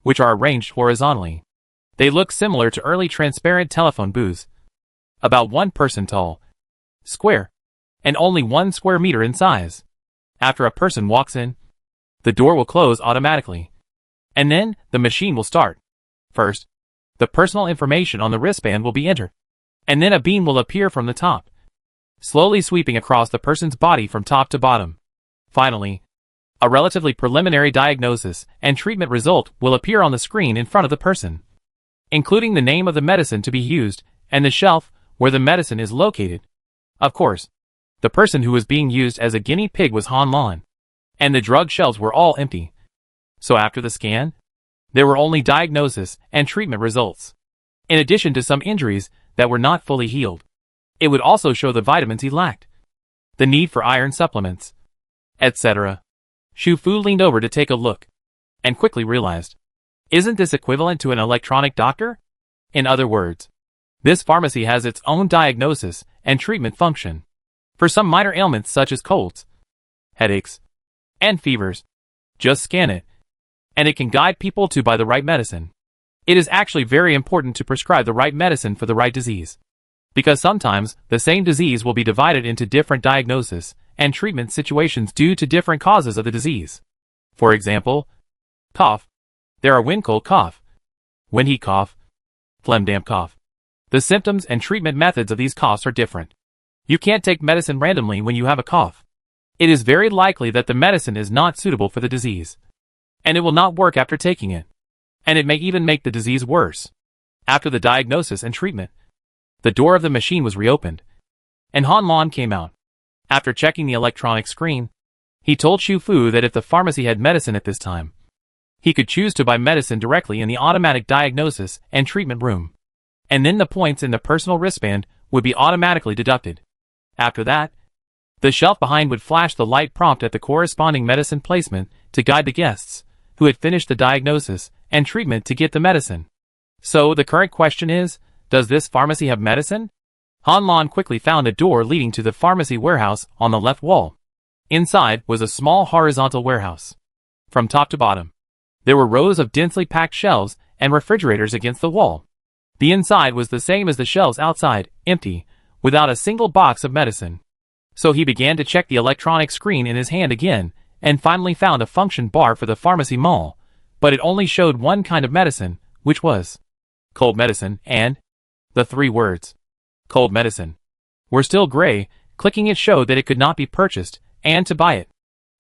which are arranged horizontally. They look similar to early transparent telephone booths, about 1 person tall, square, and only 1 square meter in size. After a person walks in, the door will close automatically, and then the machine will start. First, the personal information on the wristband will be entered, and then a beam will appear from the top. slowly sweeping across the person's body from top to bottom. Finally, a relatively preliminary diagnosis and treatment result will appear on the screen in front of the person, including the name of the medicine to be used and the shelf where the medicine is located. Of course, the person who was being used as a guinea pig was Han Lan, and the drug shelves were all empty. So after the scan, there were only diagnosis and treatment results, in addition to some injuries that were not fully healed. It would also show the vitamins he lacked, the need for iron supplements, etc. Xu Fu leaned over to take a look, and quickly realized, isn't this equivalent to an electronic doctor? In other words, this pharmacy has its own diagnosis and treatment function for some minor ailments such as colds, headaches, and fevers. Just scan it, and it can guide people to buy the right medicine. It is actually very important to prescribe the right medicine for the right disease, because sometimes the same disease will be divided into different diagnosis and treatment situations due to different causes of the disease. For example, cough. There are wind cold cough, wind heat cough, phlegm damp cough. The symptoms and treatment methods of these coughs are different. You can't take medicine randomly when you have a cough. It is very likely that the medicine is not suitable for the disease, and it will not work after taking it, and it may even make the disease worse. After the diagnosis and treatment, the door of the machine was reopened, and Han Lan came out. After checking the electronic screen, he told Xu Fu that if the pharmacy had medicine at this time, he could choose to buy medicine directly in the automatic diagnosis and treatment room, and then the points in the personal wristband would be automatically deducted. After that, the shelf behind would flash the light prompt at the corresponding medicine placement to guide the guests who had finished the diagnosis and treatment to get the medicine. So the current question is, does this pharmacy have medicine? Han Lan quickly found a door leading to the pharmacy warehouse on the left wall. Inside was a small horizontal warehouse. From top to bottom, there were rows of densely packed shelves and refrigerators against the wall. The inside was the same as the shelves outside, empty, without a single box of medicine. So he began to check the electronic screen in his hand again, and finally found a function bar for the pharmacy mall, but it only showed one kind of medicine, which was cold medicine, and the 3 words, cold medicine, were still gray. Clicking it showed that it could not be purchased, and to buy it,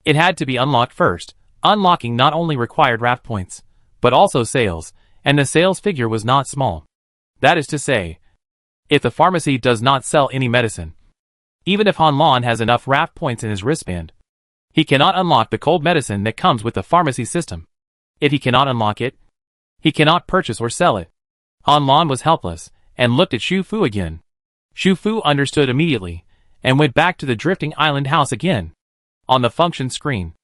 it had to be unlocked first. Unlocking not only required RAF points, but also sales, and the sales figure was not small. That is to say, if the pharmacy does not sell any medicine, even if Han Lan has enough RAF points in his wristband, he cannot unlock the cold medicine that comes with the pharmacy system. If he cannot unlock it, he cannot purchase or sell it. Han Lan was helpless, and looked at Xu Fu again. Xu Fu understood immediately, and went back to the drifting island house again. On the function screen,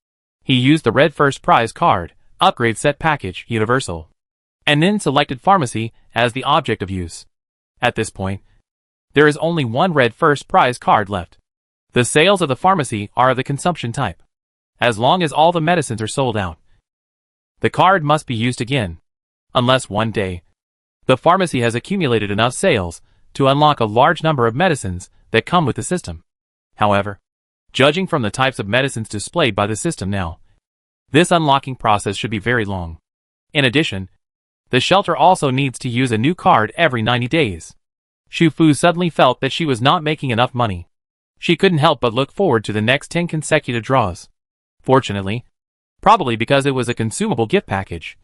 he used the red first prize card, upgrade set package, universal, and then selected pharmacy as the object of use. At this point, there is only one red first prize card left. The sales of the pharmacy are of the consumption type. As long as all the medicines are sold out, the card must be used again, unless one day, the pharmacy has accumulated enough sales to unlock a large number of medicines that come with the system. However, judging from the types of medicines displayed by the system now, this unlocking process should be very long. In addition, the shelter also needs to use a new card every 90 days. Xu Fu suddenly felt that she was not making enough money. She couldn't help but look forward to the next 10 consecutive draws. Fortunately, probably because it was a consumable gift package.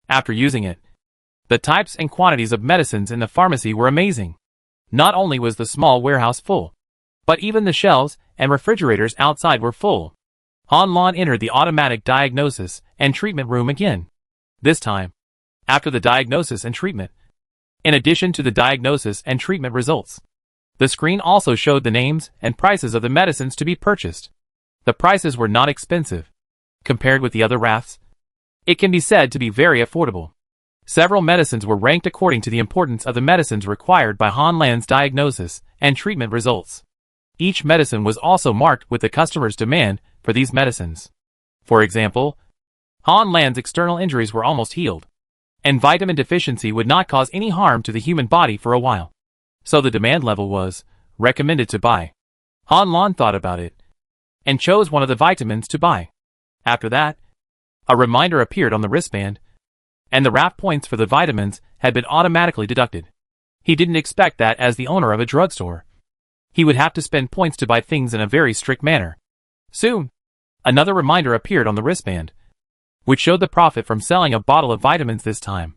After using it, the types and quantities of medicines in the pharmacy were amazing. Not only was the small warehouse full, but even the shelves and refrigerators outside were full. Han Lan entered the automatic diagnosis and treatment room again. This time, after the diagnosis and treatment. In addition to the diagnosis and treatment results, the screen also showed the names and prices of the medicines to be purchased. The prices were not expensive. Compared with the other rafts, it can be said to be very affordable. Several medicines were ranked according to the importance of the medicines required by Han Lan's diagnosis and treatment results. Each medicine was also marked with the customer's demand for these medicines. For example, Han Lan's external injuries were almost healed, and vitamin deficiency would not cause any harm to the human body for a while. So the demand level was recommended to buy. Han Lan thought about it, and chose one of the vitamins to buy. After that, a reminder appeared on the wristband, and the RAF points for the vitamins had been automatically deducted. He didn't expect that as the owner of a drugstore. He would have to spend points to buy things in a very strict manner. Soon, another reminder appeared on the wristband, which showed the profit from selling a bottle of vitamins this time.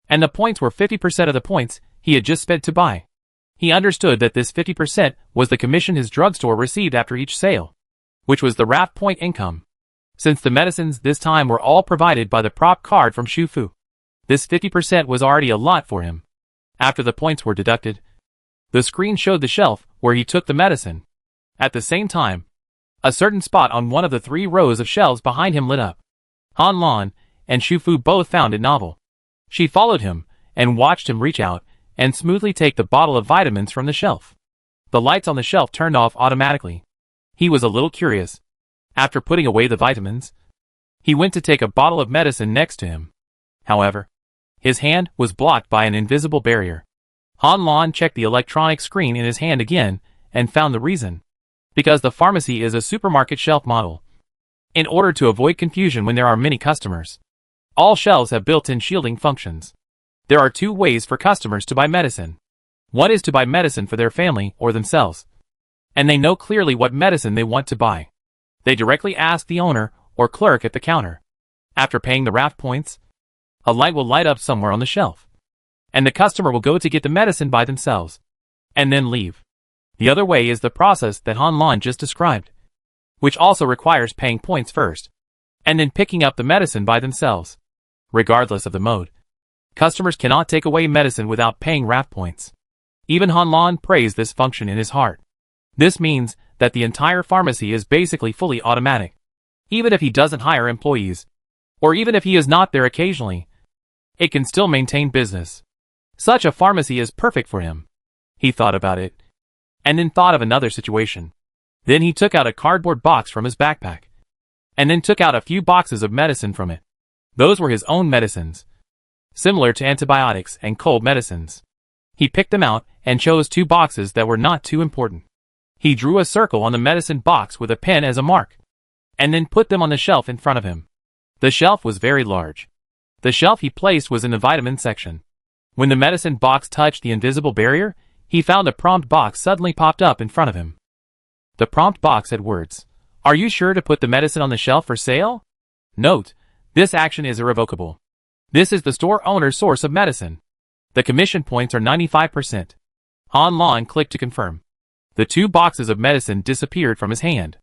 And the points were 50% of the points he had just spent to buy. He understood that this 50% was the commission his drugstore received after each sale, which was the RAF point income. Since the medicines this time were all provided by the prop card from Shufu, this 50% was already a lot for him. After the points were deducted, the screen showed the shelf where he took the medicine. At the same time, a certain spot on one of the 3 rows of shelves behind him lit up. Han Lan and Shufu both found it novel. She followed him and watched him reach out and smoothly take the bottle of vitamins from the shelf. The lights on the shelf turned off automatically. He was a little curious. After putting away the vitamins, he went to take a bottle of medicine next to him. However, his hand was blocked by an invisible barrier. Han Lan checked the electronic screen in his hand again and found the reason. Because the pharmacy is a supermarket shelf model. In order to avoid confusion when there are many customers, all shelves have built-in shielding functions. There are 2 ways for customers to buy medicine. One is to buy medicine for their family or themselves, and they know clearly what medicine they want to buy. They directly ask the owner or clerk at the counter. After paying the RAF points, a light will light up somewhere on the shelf, and the customer will go to get the medicine by themselves, and then leave. The other way is the process that Han Lan just described, which also requires paying points first, and then picking up the medicine by themselves. Regardless of the mode, customers cannot take away medicine without paying RAF points. Even Han Lan praised this function in his heart. This means that the entire pharmacy is basically fully automatic. Even if he doesn't hire employees, or even if he is not there occasionally, it can still maintain business. Such a pharmacy is perfect for him. He thought about it, and then thought of another situation. Then he took out a cardboard box from his backpack, and then took out a few boxes of medicine from it. Those were his own medicines, similar to antibiotics and cold medicines. He picked them out and chose 2 boxes that were not too important. He drew a circle on the medicine box with a pen as a mark, and then put them on the shelf in front of him. The shelf was very large. The shelf he placed was in the vitamin section. When the medicine box touched the invisible barrier, he found a prompt box suddenly popped up in front of him. The prompt box had words. "Are you sure to put the medicine on the shelf for sale?" Note: this action is irrevocable. This is the store owner's source of medicine. The commission points are 95%. Han Lan clicked to confirm. The 2 boxes of medicine disappeared from his hand.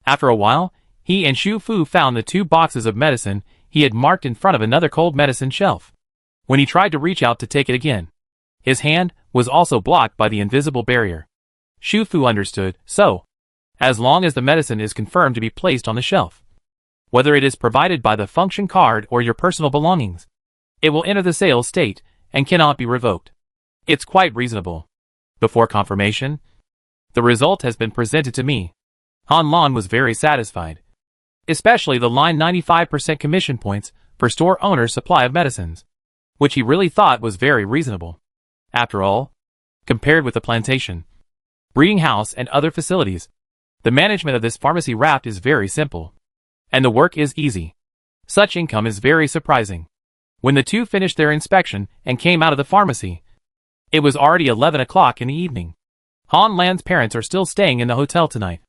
After a while, he and Shu Fu found the 2 boxes of medicine he had marked in front of another cold medicine shelf. When he tried to reach out to take it again, his hand was also blocked by the invisible barrier. Shu Fu understood, so, as long as the medicine is confirmed to be placed on the shelf, whether it is provided by the function card or your personal belongings, it will enter the sales state and cannot be revoked. It's quite reasonable. Before confirmation, the result has been presented to me. Han Lan was very satisfied, especially the line 95% commission points for store owner's supply of medicines, which he really thought was very reasonable. After all, compared with the plantation, breeding house and other facilities, the management of this pharmacy raft is very simple, and the work is easy. Such income is very surprising. When the 2 finished their inspection and came out of the pharmacy, it was already 11 o'clock in the evening. Han Lan's parents are still staying in the hotel tonight.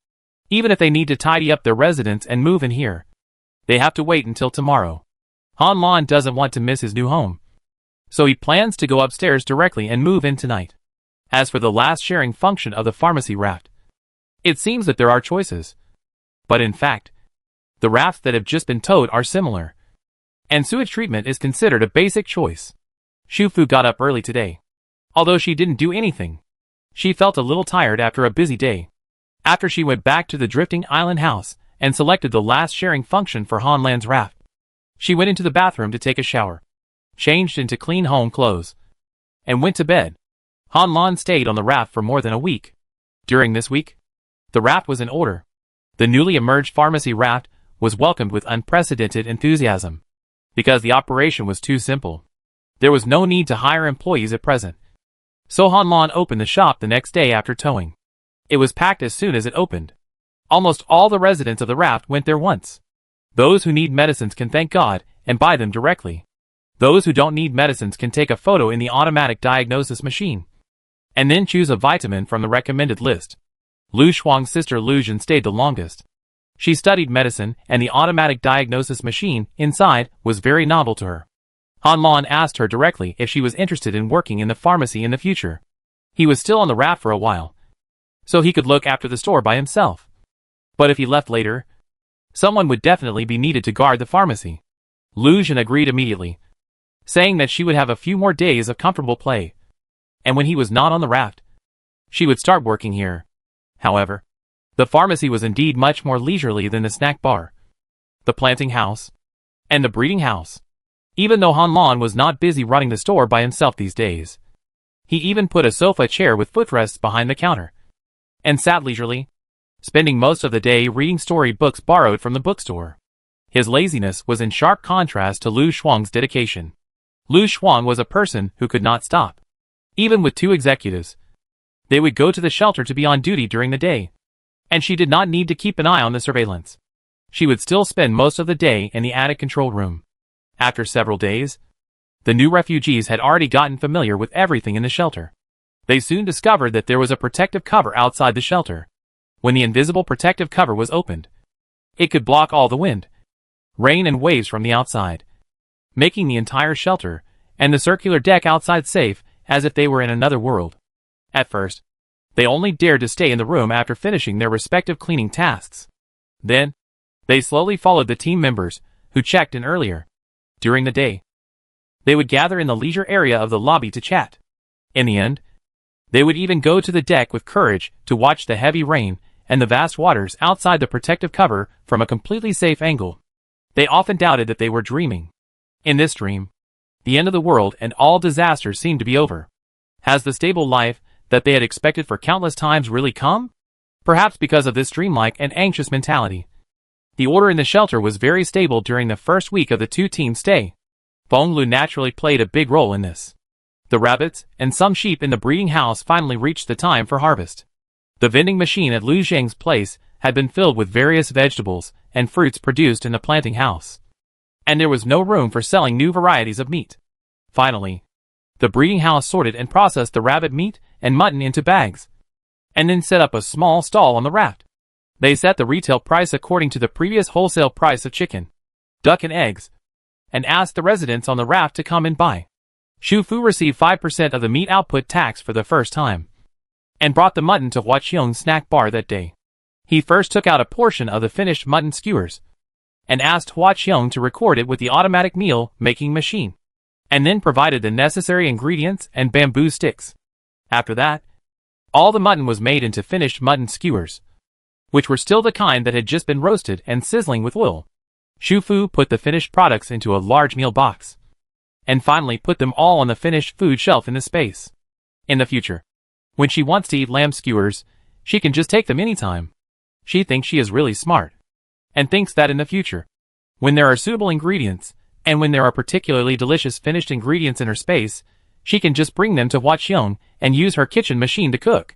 Even if they need to tidy up their residence and move in here, they have to wait until tomorrow. Han Lan doesn't want to miss his new home, so he plans to go upstairs directly and move in tonight. As for the last sharing function of the pharmacy raft, it seems that there are choices. But in fact, the rafts that have just been towed are similar, and sewage treatment is considered a basic choice. Shu Fu got up early today. Although she didn't do anything, she felt a little tired after a busy day. After she went back to the drifting island house and selected the last sharing function for Han Lan's raft, she went into the bathroom to take a shower, changed into clean home clothes, and went to bed. Han Lan stayed on the raft for more than a week. During this week, the raft was in order. The newly emerged pharmacy raft was welcomed with unprecedented enthusiasm. Because the operation was too simple, there was no need to hire employees at present. So Han Lan opened the shop the next day after towing. It was packed as soon as it opened. Almost all the residents of the raft went there once. Those who need medicines can thank God and buy them directly. Those who don't need medicines can take a photo in the automatic diagnosis machine and then choose a vitamin from the recommended list. Lu Shuang's sister Lu Jin stayed the longest. She studied medicine, and the automatic diagnosis machine inside was very novel to her. Han Lan asked her directly if she was interested in working in the pharmacy in the future. He was still on the raft for a while, so he could look after the store by himself. But if he left later, someone would definitely be needed to guard the pharmacy. Lu Jin agreed immediately, saying that she would have a few more days of comfortable play, and when he was not on the raft, she would start working here. However, the pharmacy was indeed much more leisurely than the snack bar, the planting house, and the breeding house. Even though Han Lan was not busy running the store by himself these days, he even put a sofa chair with footrests behind the counter, and sat leisurely, spending most of the day reading story books borrowed from the bookstore. His laziness was in sharp contrast to Lu Shuang's dedication. Lu Shuang was a person who could not stop. Even with 2 executives, they would go to the shelter to be on duty during the day, and she did not need to keep an eye on the surveillance. She would still spend most of the day in the attic control room. After several days, the new refugees had already gotten familiar with everything in the shelter. They soon discovered that there was a protective cover outside the shelter. When the invisible protective cover was opened, it could block all the wind, rain and waves from the outside, making the entire shelter and the circular deck outside safe as if they were in another world. At first, they only dared to stay in the room after finishing their respective cleaning tasks. Then, they slowly followed the team members who checked in earlier. During the day, they would gather in the leisure area of the lobby to chat. In the end, they would even go to the deck with courage to watch the heavy rain and the vast waters outside the protective cover from a completely safe angle. They often doubted that they were dreaming. In this dream, the end of the world and all disasters seemed to be over. Has the stable life that they had expected for countless times really come? Perhaps because of this dreamlike and anxious mentality. The order in the shelter was very stable during the first week of the 2-team stay. Feng Lu naturally played a big role in this. The rabbits and some sheep in the breeding house finally reached the time for harvest. The vending machine at Lu Zheng's place had been filled with various vegetables and fruits produced in the planting house, and there was no room for selling new varieties of meat. Finally, the breeding house sorted and processed the rabbit meat and mutton into bags, and then set up a small stall on the raft. They set the retail price according to the previous wholesale price of chicken, duck and eggs, and asked the residents on the raft to come and buy. Shu Fu received 5% of the meat output tax for the first time, and brought the mutton to Hua Qiong's snack bar that day. He first took out a portion of the finished mutton skewers, and asked Hua Qiong to record it with the automatic meal-making machine, and then provided the necessary ingredients and bamboo sticks. After that, all the mutton was made into finished mutton skewers, which were still the kind that had just been roasted and sizzling with oil. Shu Fu put the finished products into a large meal box, and finally put them all on the finished food shelf in the space. In the future, when she wants to eat lamb skewers, she can just take them anytime. She thinks she is really smart, and thinks that in the future, when there are suitable ingredients, and when there are particularly delicious finished ingredients in her space, she can just bring them to Hua Qiong and use her kitchen machine to cook.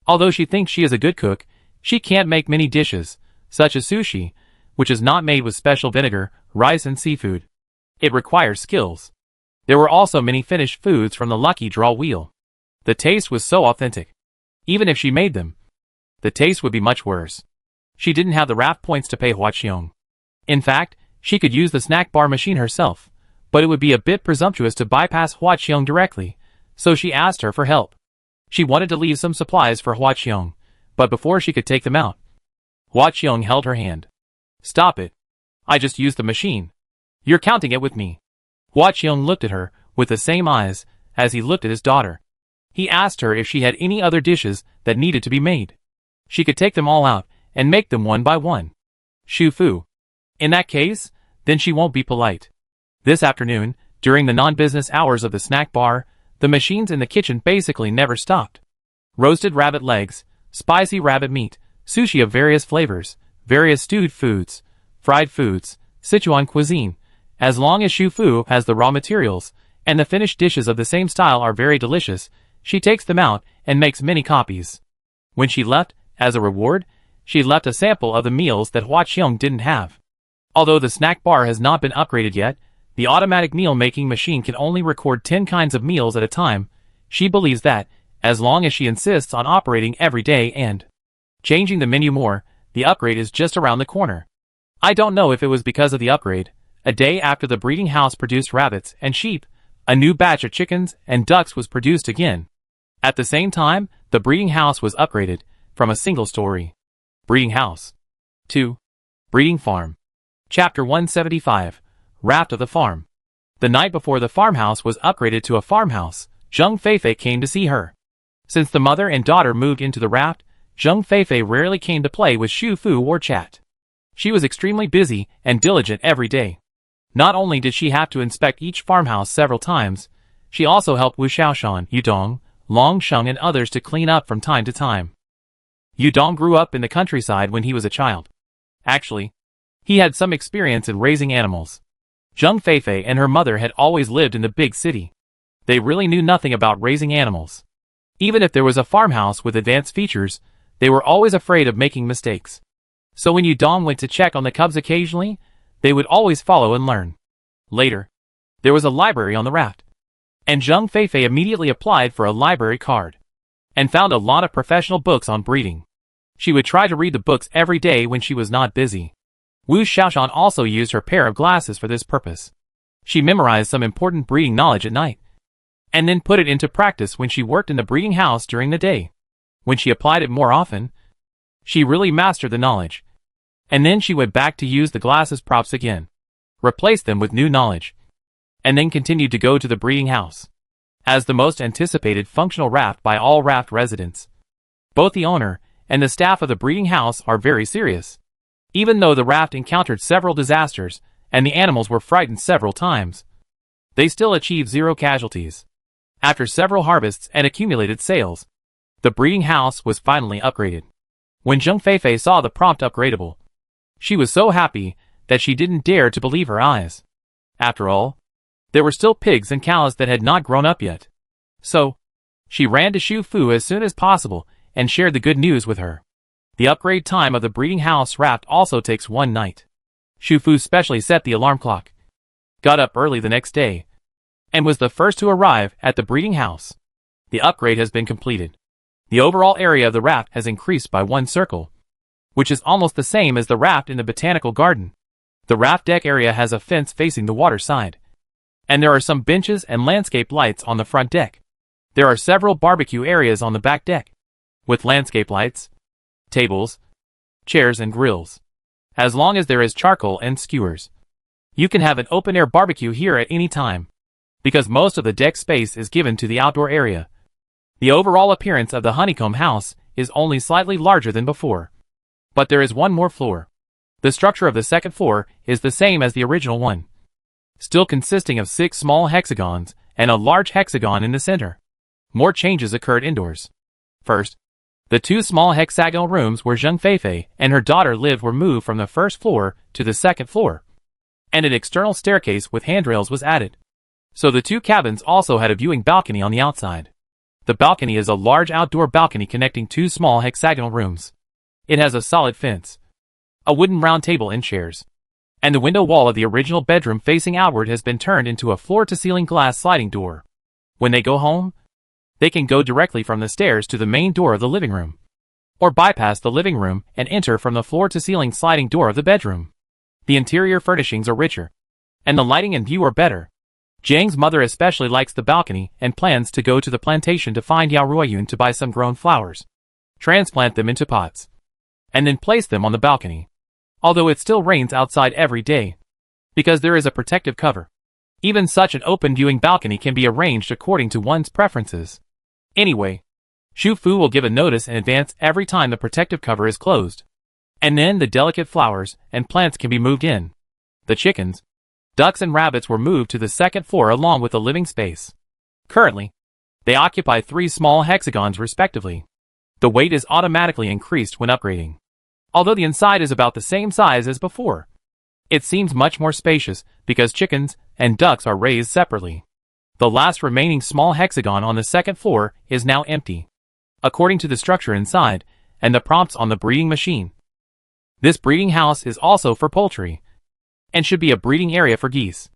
Although she thinks she is a good cook, she can't make many dishes, such as sushi, which is not made with special vinegar, rice and seafood. It requires skills. There were also many finished foods from the lucky draw wheel. The taste was so authentic. Even if she made them, the taste would be much worse. She didn't have the raft points to pay Hua Qiong. In fact, she could use the snack bar machine herself, but it would be a bit presumptuous to bypass Hua Qiong directly, so she asked her for help. She wanted to leave some supplies for Hua Qiong, but before she could take them out, Hua Qiong held her hand. "Stop it. I just used the machine. You're counting it with me." Hua Qiong looked at her with the same eyes as he looked at his daughter. He asked her if she had any other dishes that needed to be made. She could take them all out and make them one by one. Shu Fu. In that case, then she won't be polite. This afternoon, during the non-business hours of the snack bar, the machines in the kitchen basically never stopped. Roasted rabbit legs, spicy rabbit meat, sushi of various flavors, various stewed foods, fried foods, Sichuan cuisine. As long as Shu Fu has the raw materials, and the finished dishes of the same style are very delicious, she takes them out and makes many copies. When she left, as a reward, she left a sample of the meals that Hua Qiong didn't have. Although the snack bar has not been upgraded yet, the automatic meal-making machine can only record 10 kinds of meals at a time. She believes that, as long as she insists on operating every day and changing the menu more. The upgrade is just around the corner. I don't know if it was because of the upgrade. A day after the breeding house produced rabbits and sheep, a new batch of chickens and ducks was produced again. At the same time, the breeding house was upgraded from a single-story breeding house to breeding farm. Chapter 175, Raft of the Farm. The night before the farmhouse was upgraded to a farmhouse, Zheng Feifei came to see her. Since the mother and daughter moved into the raft, Zheng Feifei rarely came to play with Xu Fu or chat. She was extremely busy and diligent every day. Not only did she have to inspect each farmhouse several times, she also helped Wu Xiaoshan, Yudong, Long Sheng and others to clean up from time to time. Yudong grew up in the countryside when he was a child. Actually, he had some experience in raising animals. Zheng Feifei and her mother had always lived in the big city. They really knew nothing about raising animals. Even if there was a farmhouse with advanced features, they were always afraid of making mistakes. So when Yudong went to check on the cubs occasionally, they would always follow and learn. Later, there was a library on the raft, and Zheng Feifei immediately applied for a library card and found a lot of professional books on breeding. She would try to read the books every day when she was not busy. Wu Xiaoshan also used her pair of glasses for this purpose. She memorized some important breeding knowledge at night, and then put it into practice when she worked in the breeding house during the day. When she applied it more often, she really mastered the knowledge. And then she went back to use the glasses props again, replaced them with new knowledge, and then continued to go to the breeding house. As the most anticipated functional raft by all raft residents, both the owner and the staff of the breeding house are very serious. Even though the raft encountered several disasters and the animals were frightened several times, they still achieved 0 casualties. After several harvests and accumulated sales, the breeding house was finally upgraded. When Zheng Feifei saw the prompt upgradable, she was so happy that she didn't dare to believe her eyes. After all, there were still pigs and cows that had not grown up yet. So, she ran to Xu Fu as soon as possible and shared the good news with her. The upgrade time of the breeding house raft also takes 1 night. Xu Fu specially set the alarm clock, got up early the next day, and was the first to arrive at the breeding house. The upgrade has been completed. The overall area of the raft has increased by 1 circle, which is almost the same as the raft in the botanical garden. The raft deck area has a fence facing the water side, and there are some benches and landscape lights on the front deck. There are several barbecue areas on the back deck, with landscape lights, tables, chairs and grills. As long as there is charcoal and skewers, you can have an open-air barbecue here at any time, because most of the deck space is given to the outdoor area. The overall appearance of the honeycomb house is only slightly larger than before. But there is one more floor. The structure of the second floor is the same as the original one, still consisting of 6 small hexagons and a large hexagon in the center. More changes occurred indoors. First, the 2 small hexagonal rooms where Zheng Feifei and her daughter lived were moved from the first floor to the second floor, and an external staircase with handrails was added. So the 2 cabins also had a viewing balcony on the outside. The balcony is a large outdoor balcony connecting 2 small hexagonal rooms. It has a solid fence, a wooden round table and chairs, and the window wall of the original bedroom facing outward has been turned into a floor-to-ceiling glass sliding door. When they go home, they can go directly from the stairs to the main door of the living room, or bypass the living room and enter from the floor-to-ceiling sliding door of the bedroom. The interior furnishings are richer, and the lighting and view are better. Jiang's mother especially likes the balcony and plans to go to the plantation to find Yao Ruoyun to buy some grown flowers, transplant them into pots, and then place them on the balcony. Although it still rains outside every day, because there is a protective cover. Even such an open viewing balcony can be arranged according to one's preferences. Anyway, Xu Fu will give a notice in advance every time the protective cover is closed, and then the delicate flowers and plants can be moved in. The chickens, ducks and rabbits were moved to the second floor along with the living space. Currently, they occupy 3 small hexagons respectively. The weight is automatically increased when upgrading. Although the inside is about the same size as before, it seems much more spacious because chickens and ducks are raised separately. The last remaining small hexagon on the second floor is now empty, according to the structure inside and the prompts on the breeding machine. This breeding house is also for poultry, and should be a breeding area for geese.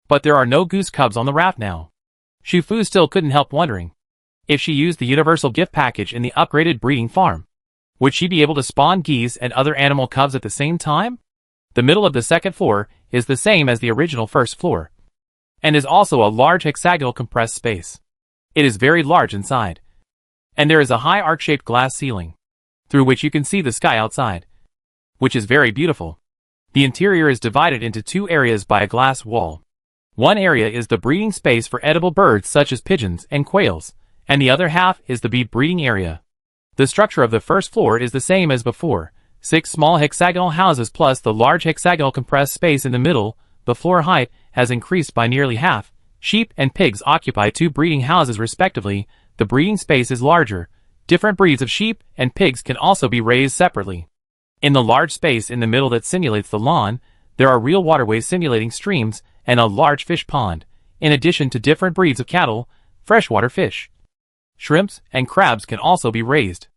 But there are no goose cubs on the raft now. Xu Fu still couldn't help wondering, If she used the universal gift package in the upgraded breeding farm, would she be able to spawn geese and other animal cubs at the same time? The middle of the second floor is the same as the original first floor, and is also a large hexagonal compressed space. It is very large inside, and there is a high arc-shaped glass ceiling, through which you can see the sky outside, which is very beautiful. The interior is divided into two areas by a glass wall. One area is the breeding space for edible birds such as pigeons and quails, and the other half is the bee breeding area. The structure of the first floor is the same as before, 6 small hexagonal houses plus the large hexagonal compressed space in the middle. The floor height has increased by nearly half. Sheep and pigs occupy 2 breeding houses respectively. The breeding space is larger. Different breeds of sheep and pigs can also be raised separately. In the large space in the middle that simulates the lawn, there are real waterways simulating streams and a large fish pond, in addition to different breeds of cattle, freshwater fish. Shrimps and crabs can also be raised.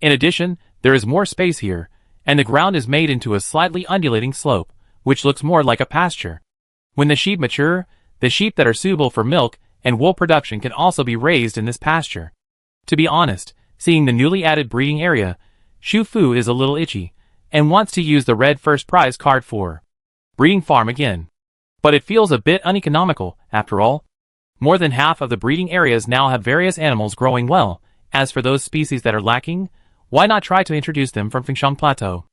In addition, there is more space here, and the ground is made into a slightly undulating slope, which looks more like a pasture. When the sheep mature, the sheep that are suitable for milk and wool production can also be raised in this pasture. To be honest, seeing the newly added breeding area, Shu Fu is a little itchy, and wants to use the red first prize card for breeding farm again. But it feels a bit uneconomical, after all. More than half of the breeding areas now have various animals growing well. As for those species that are lacking, why not try to introduce them from Fengshan Plateau?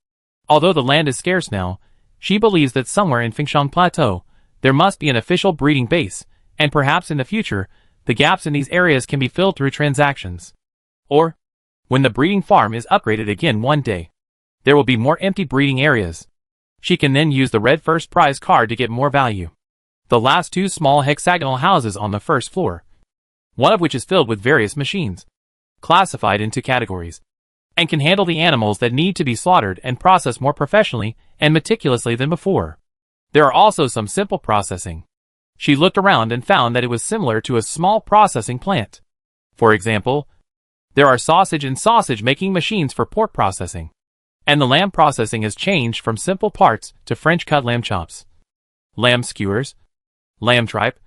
Although the land is scarce now, she believes that somewhere in Fengshan Plateau, there must be an official breeding base, and perhaps in the future, the gaps in these areas can be filled through transactions. Or, when the breeding farm is upgraded again one day, there will be more empty breeding areas. She can then use the red first prize card to get more value. The last 2 small hexagonal houses on the first floor, one of which is filled with various machines, classified into categories, and can handle the animals that need to be slaughtered and processed more professionally and meticulously than before. There are also some simple processing. She looked around and found that it was similar to a small processing plant. For example, there are sausage and sausage-making machines for pork processing, and the lamb processing has changed from simple parts to French-cut lamb chops, lamb skewers, lamb tripe,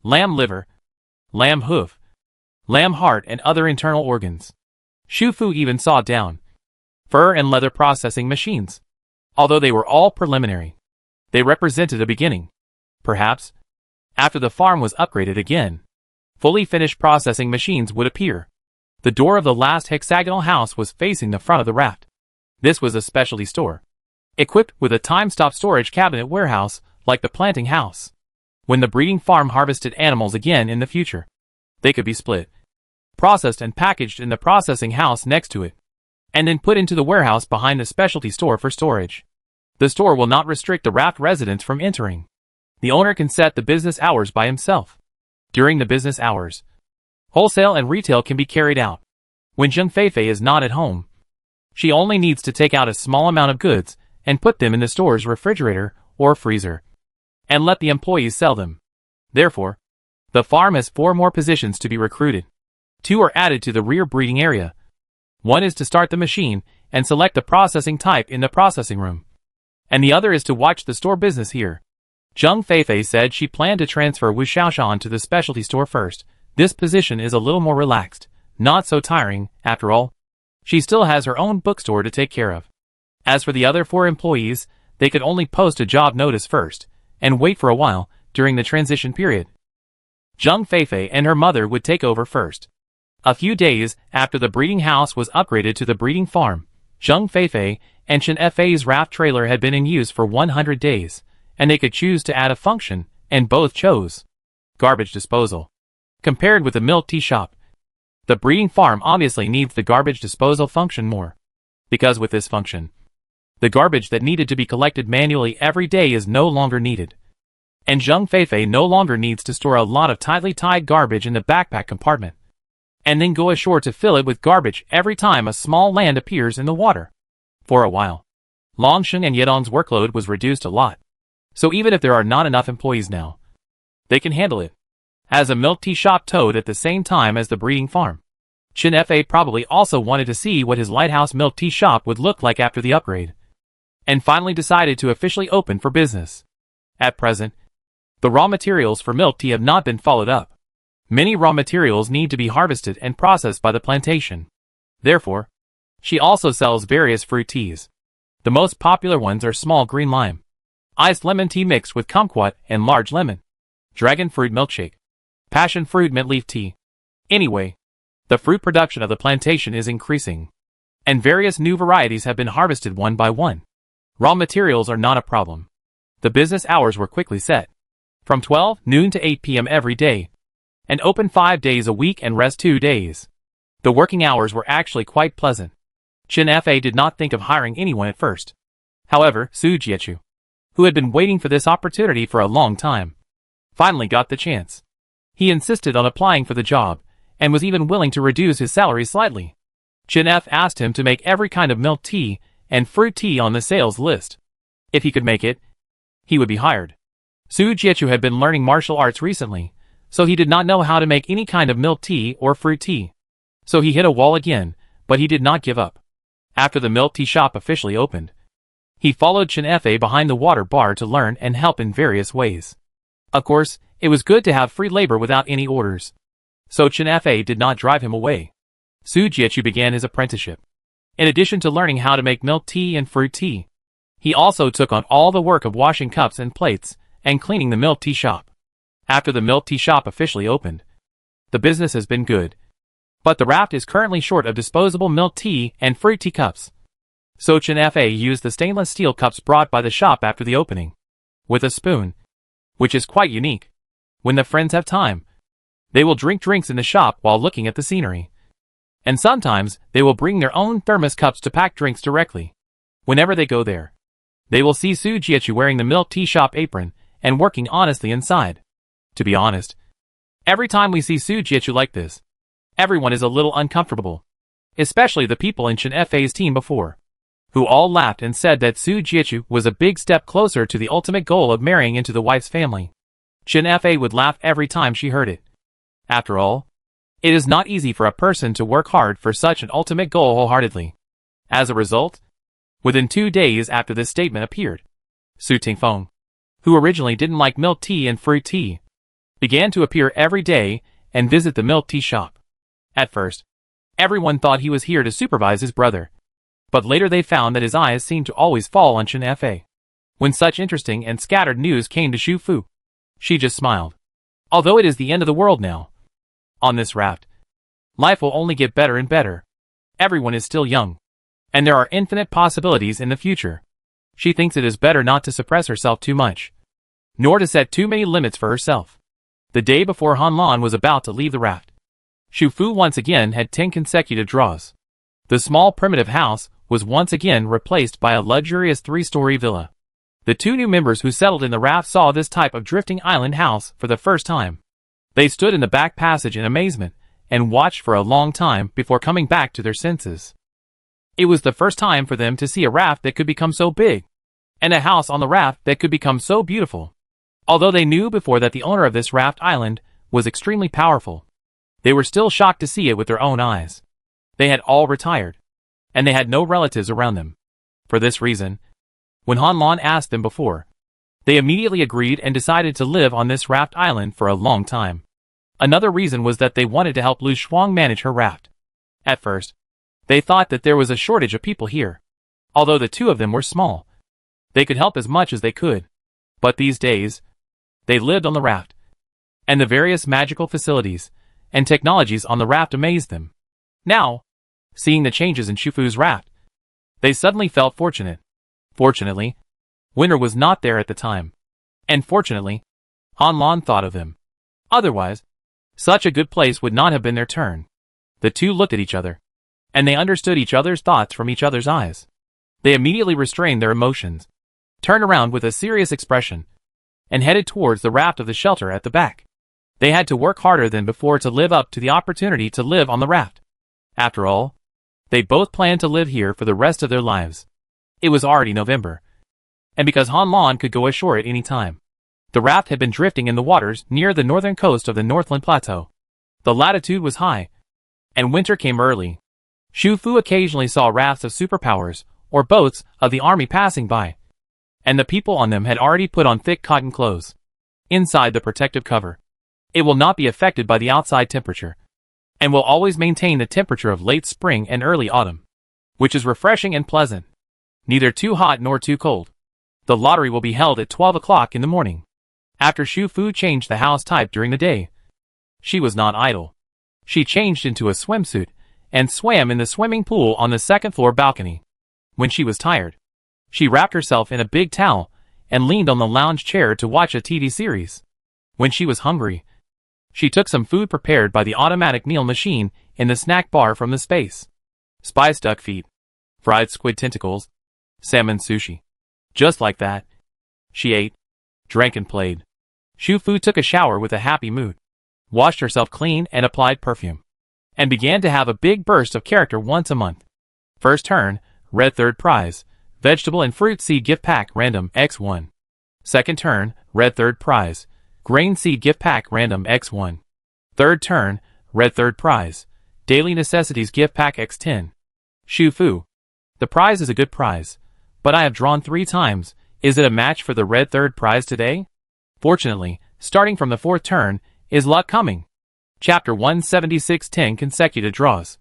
lamb liver, lamb hoof, lamb heart and other internal organs. Shu Fu even saw down fur and leather processing machines. Although they were all preliminary, they represented a beginning. Perhaps, after the farm was upgraded again, fully finished processing machines would appear. The door of the last hexagonal house was facing the front of the raft. This was a specialty store, equipped with a time-stop storage cabinet warehouse like the planting house. When the breeding farm harvested animals again in the future, they could be split, processed and packaged in the processing house next to it, and then put into the warehouse behind the specialty store for storage. The store will not restrict the raft residents from entering. The owner can set the business hours by himself. During the business hours, wholesale and retail can be carried out. When Zheng Feifei is not at home, she only needs to take out a small amount of goods and put them in the store's refrigerator or freezer, and let the employees sell them. Therefore, the farm has 4 more positions to be recruited. 2 are added to the rear breeding area. One is to start the machine and select the processing type in the processing room, and the other is to watch the store business here. Zheng Feifei said she planned to transfer Wu Xiaoshan to the specialty store first. This position is a little more relaxed, not so tiring, after all. She still has her own bookstore to take care of. As for the other 4 employees, they could only post a job notice first, and wait for a while during the transition period. Zheng Feifei and her mother would take over first. A few days after the breeding house was upgraded to the breeding farm, Zheng Feifei and Chen Fei's raft trailer had been in use for 100 days, and they could choose to add a function, and both chose garbage disposal. Compared with the milk tea shop, the breeding farm obviously needs the garbage disposal function more, because with this function, the garbage that needed to be collected manually every day is no longer needed. And Zheng Feifei no longer needs to store a lot of tightly tied garbage in the backpack compartment, and then go ashore to fill it with garbage every time a small land appears in the water. For a while, Longshen and Yedong's workload was reduced a lot, so even if there are not enough employees now, they can handle it. As a milk tea shop towed at the same time as the breeding farm, Chen Fei probably also wanted to see what his lighthouse milk tea shop would look like after the upgrade, and finally decided to officially open for business. At present, the raw materials for milk tea have not been followed up. Many raw materials need to be harvested and processed by the plantation. Therefore, she also sells various fruit teas. The most popular ones are small green lime, iced lemon tea mixed with kumquat and large lemon, dragon fruit milkshake, passion fruit mint leaf tea. Anyway, the fruit production of the plantation is increasing, and various new varieties have been harvested one by one. Raw materials are not a problem. The business hours were quickly set, from 12 noon to 8 p.m. every day, and open 5 days a week and rest 2 days. The working hours were actually quite pleasant. Chen Fa did not think of hiring anyone at first. However, Su Jiechu, who had been waiting for this opportunity for a long time, finally got the chance. He insisted on applying for the job, and was even willing to reduce his salary slightly. Chen F asked him to make every kind of milk tea and fruit tea on the sales list. If he could make it, he would be hired. Su Jiechu had been learning martial arts recently, so he did not know how to make any kind of milk tea or fruit tea. So he hit a wall again, but he did not give up. After the milk tea shop officially opened, he followed Chen Fa behind the water bar to learn and help in various ways. Of course, it was good to have free labor without any orders, so Chen Fa did not drive him away. Su Jiechu began his apprenticeship. In addition to learning how to make milk tea and fruit tea, he also took on all the work of washing cups and plates and cleaning the milk tea shop. After the milk tea shop officially opened, the business has been good, but the raft is currently short of disposable milk tea and fruit tea cups. So Chen Fa used the stainless steel cups brought by the shop after the opening, with a spoon, which is quite unique. When the friends have time, they will drink drinks in the shop while looking at the scenery. And sometimes, they will bring their own thermos cups to pack drinks directly. Whenever they go there, they will see Su Jiechu wearing the milk tea shop apron and working honestly inside. To be honest, every time we see Su Jiechu like this, everyone is a little uncomfortable. Especially the people in Chen Fa's team before, who all laughed and said that Su Jiechu was a big step closer to the ultimate goal of marrying into the wife's family. Chen Fa would laugh every time she heard it. After all, it is not easy for a person to work hard for such an ultimate goal wholeheartedly. As a result, within 2 days after this statement appeared, Su Tingfeng, who originally didn't like milk tea and fruit tea, began to appear every day and visit the milk tea shop. At first, everyone thought he was here to supervise his brother, but later they found that his eyes seemed to always fall on Chen Fa. When such interesting and scattered news came to Xu Fu, she just smiled. Although it is the end of the world now, on this raft, life will only get better and better. Everyone is still young, and there are infinite possibilities in the future. She thinks it is better not to suppress herself too much, nor to set too many limits for herself. The day before Han Lan was about to leave the raft, Xu Fu once again had 10 consecutive draws. The small primitive house was once again replaced by a luxurious 3-story villa. The 2 new members who settled in the raft saw this type of drifting island house for the first time. They stood in the back passage in amazement and watched for a long time before coming back to their senses. It was the first time for them to see a raft that could become so big, and a house on the raft that could become so beautiful. Although they knew before that the owner of this raft island was extremely powerful, they were still shocked to see it with their own eyes. They had all retired, and they had no relatives around them. For this reason, when Han Lan asked them before, they immediately agreed and decided to live on this raft island for a long time. Another reason was that they wanted to help Lu Shuang manage her raft. At first, they thought that there was a shortage of people here. Although the 2 of them were small, they could help as much as they could. But these days, they lived on the raft, and the various magical facilities and technologies on the raft amazed them. Now, seeing the changes in Xu Fu's raft, they suddenly felt fortunate. Fortunately, winter was not there at the time, and fortunately, Han Lan thought of them. Otherwise, such a good place would not have been their turn. The 2 looked at each other, and they understood each other's thoughts from each other's eyes. They immediately restrained their emotions, turned around with a serious expression, and headed towards the raft of the shelter at the back. They had to work harder than before to live up to the opportunity to live on the raft. After all, they both planned to live here for the rest of their lives. It was already November, and because Han Lan could go ashore at any time, the raft had been drifting in the waters near the northern coast of the Northland Plateau. The latitude was high, and winter came early. Xu Fu occasionally saw rafts of superpowers or boats of the army passing by, and the people on them had already put on thick cotton clothes. Inside the protective cover, It will not be affected by the outside temperature, and will always maintain the temperature of late spring and early autumn, which is refreshing and pleasant. Neither too hot nor too cold. The lottery will be held at 12 o'clock in the morning. After Shu Fu changed the house type during the day, she was not idle. She changed into a swimsuit and swam in the swimming pool on the second-floor balcony. When she was tired, she wrapped herself in a big towel and leaned on the lounge chair to watch a TV series. When she was hungry, she took some food prepared by the automatic meal machine in the snack bar from the space. Spiced duck feet, fried squid tentacles, salmon sushi. Just like that, she ate, drank and played. Shu Fu took a shower with a happy mood, washed herself clean and applied perfume, and began to have a big burst of character once a month. First turn, red third prize, vegetable and fruit seed gift pack random X1. Second turn, red third prize, grain seed gift pack random X1. Third turn, red third prize, daily necessities gift pack X10. Shu Fu. The prize is a good prize, but I have drawn 3 times. Is it a match for the red third prize today? Fortunately, starting from the 4th turn, is luck coming. Chapter 176 10 consecutive draws.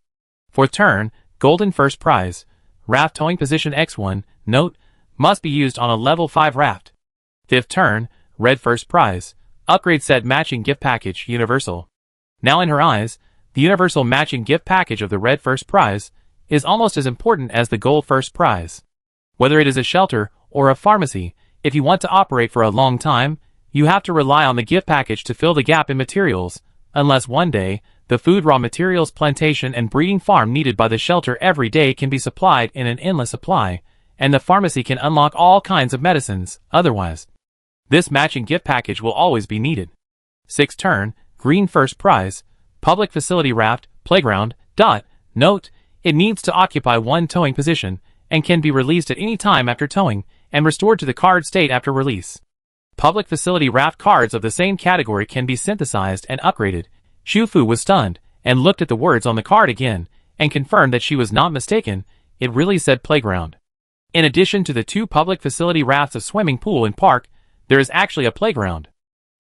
4th turn, golden first prize, raft towing position X1, note, must be used on a level 5 raft. 5th turn, red first prize, upgrade set matching gift package universal. Now in her eyes, the universal matching gift package of the red first prize is almost as important as the gold first prize. Whether it is a shelter or a pharmacy, if you want to operate for a long time, you have to rely on the gift package to fill the gap in materials, unless one day, the food raw materials plantation and breeding farm needed by the shelter every day can be supplied in an endless supply, and the pharmacy can unlock all kinds of medicines. Otherwise, this matching gift package will always be needed. 6th turn, green first prize, public facility raft, playground, note, it needs to occupy 1 towing position, and can be released at any time after towing, and restored to the card state after release. Public facility raft cards of the same category can be synthesized and upgraded. Shu Fu was stunned, and looked at the words on the card again, and confirmed that she was not mistaken. It really said playground. In addition to the 2 public facility rafts of swimming pool and park, there is actually a playground.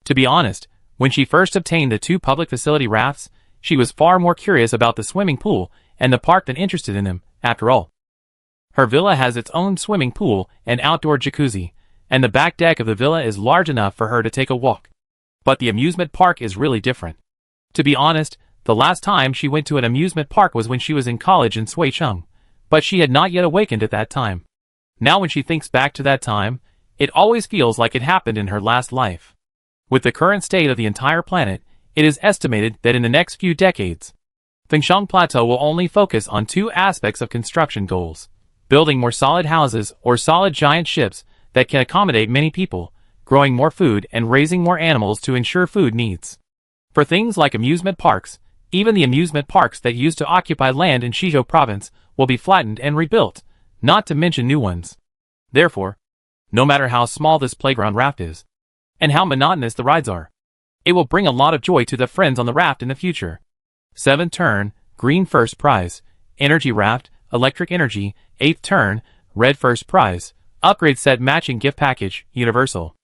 To be honest, when she first obtained the 2 public facility rafts, she was far more curious about the swimming pool and the park than interested in them. After all, her villa has its own swimming pool and outdoor jacuzzi, and the back deck of the villa is large enough for her to take a walk. But the amusement park is really different. To be honest, the last time she went to an amusement park was when she was in college in Suicheng, but she had not yet awakened at that time. Now when she thinks back to that time, it always feels like it happened in her last life. With the current state of the entire planet, it is estimated that in the next few decades, Fengshan Plateau will only focus on 2 aspects of construction goals: building more solid houses or solid giant ships that can accommodate many people, growing more food and raising more animals to ensure food needs. For things like amusement parks, even the amusement parks that used to occupy land in Shizhou province will be flattened and rebuilt, not to mention new ones. Therefore, no matter how small this playground raft is, and how monotonous the rides are, it will bring a lot of joy to the friends on the raft in the future. 7th turn, green first prize, energy raft, electric energy. 8th turn, red first prize, upgrade set matching gift package, universal.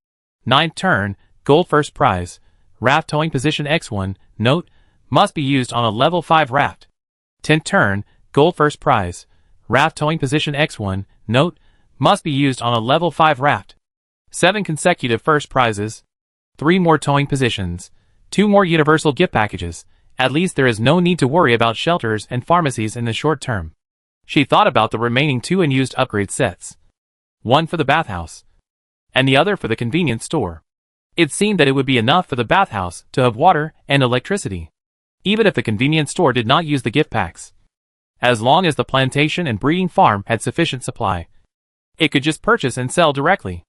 9th turn, gold first prize, raft towing position X1, note, must be used on a level 5 raft. 10th turn, gold first prize, raft towing position X1, note, must be used on a level 5 raft. 7 consecutive first prizes, 3 more towing positions, 2 more universal gift packages. At least there is no need to worry about shelters and pharmacies in the short term. She thought about the remaining 2 unused upgrade sets. One for the bathhouse, and the other for the convenience store. It seemed that it would be enough for the bathhouse to have water and electricity, even if the convenience store did not use the gift packs. As long as the plantation and breeding farm had sufficient supply, it could just purchase and sell directly.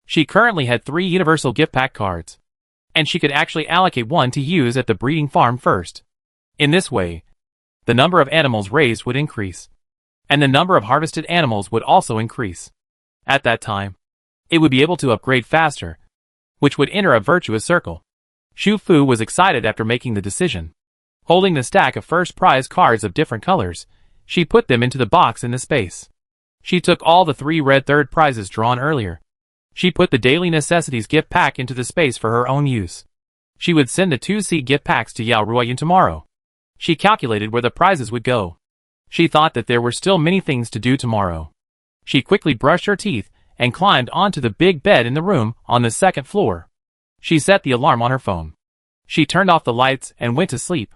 She currently had 3 universal gift pack cards, and she could actually allocate 1 to use at the breeding farm first. In this way, the number of animals raised would increase, and the number of harvested animals would also increase. At that time, it would be able to upgrade faster, which would enter a virtuous circle. Shu Fu was excited after making the decision. Holding the stack of first prize cards of different colors, she put them into the box in the space. She took all the 3 red third prizes drawn earlier. She put the daily necessities gift pack into the space for her own use. She would send the 2C gift packs to Yao Ruoyun tomorrow. She calculated where the prizes would go. She thought that there were still many things to do tomorrow. She quickly brushed her teeth and climbed onto the big bed in the room on the second floor. She set the alarm on her phone. She turned off the lights and went to sleep.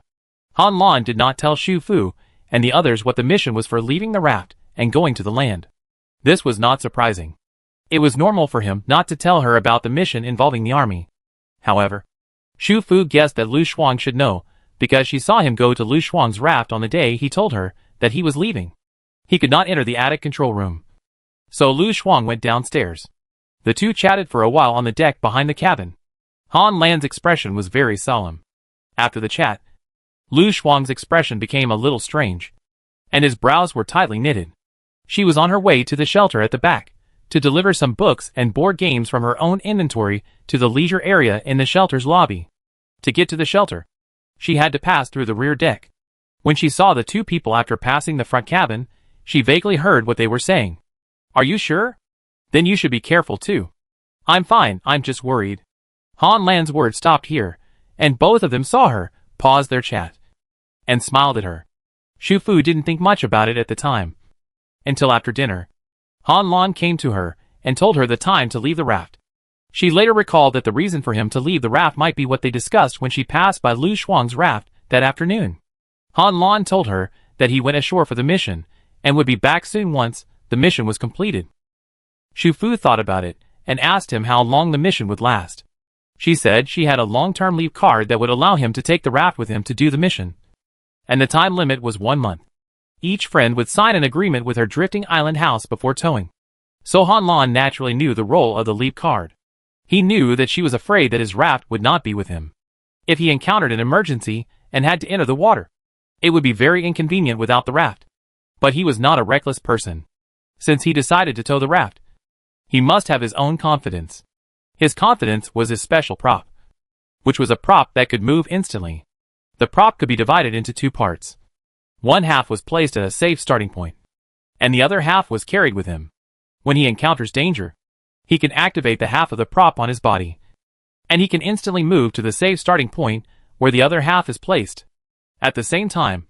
Han Lan did not tell Xu Fu and the others what the mission was for leaving the raft and going to the land. This was not surprising. It was normal for him not to tell her about the mission involving the army. However, Xu Fu guessed that Lu Shuang should know, because she saw him go to Lu Shuang's raft on the day he told her that he was leaving. He could not enter the attic control room. So Lu Shuang went downstairs. The two chatted for a while on the deck behind the cabin. Han Lan's expression was very solemn. After the chat, Lu Shuang's expression became a little strange, and his brows were tightly knitted. She was on her way to the shelter at the back, to deliver some books and board games from her own inventory to the leisure area in the shelter's lobby. To get to the shelter, she had to pass through the rear deck. When she saw the two people after passing the front cabin, she vaguely heard what they were saying. "Are you sure? Then you should be careful too." "I'm fine, I'm just worried." Han Lan's words stopped here, and both of them saw her, paused their chat, and smiled at her. Xu Fu didn't think much about it at the time. Until after dinner, Han Lan came to her and told her the time to leave the raft. She later recalled that the reason for him to leave the raft might be what they discussed when she passed by Lu Shuang's raft that afternoon. Han Lan told her that he went ashore for the mission and would be back soon once the mission was completed. Xu Fu thought about it and asked him how long the mission would last. She said she had a long-term leave card that would allow him to take the raft with him to do the mission, and the time limit was 1 month. Each friend would sign an agreement with her drifting island house before towing. So Han Lan naturally knew the role of the leave card. He knew that she was afraid that his raft would not be with him. If he encountered an emergency and had to enter the water, it would be very inconvenient without the raft. But he was not a reckless person. Since he decided to tow the raft, he must have his own confidence. His confidence was his special prop, which was a prop that could move instantly. The prop could be divided into two parts. One half was placed at a safe starting point, and the other half was carried with him. When he encounters danger, he can activate the half of the prop on his body, and he can instantly move to the safe starting point where the other half is placed. At the same time,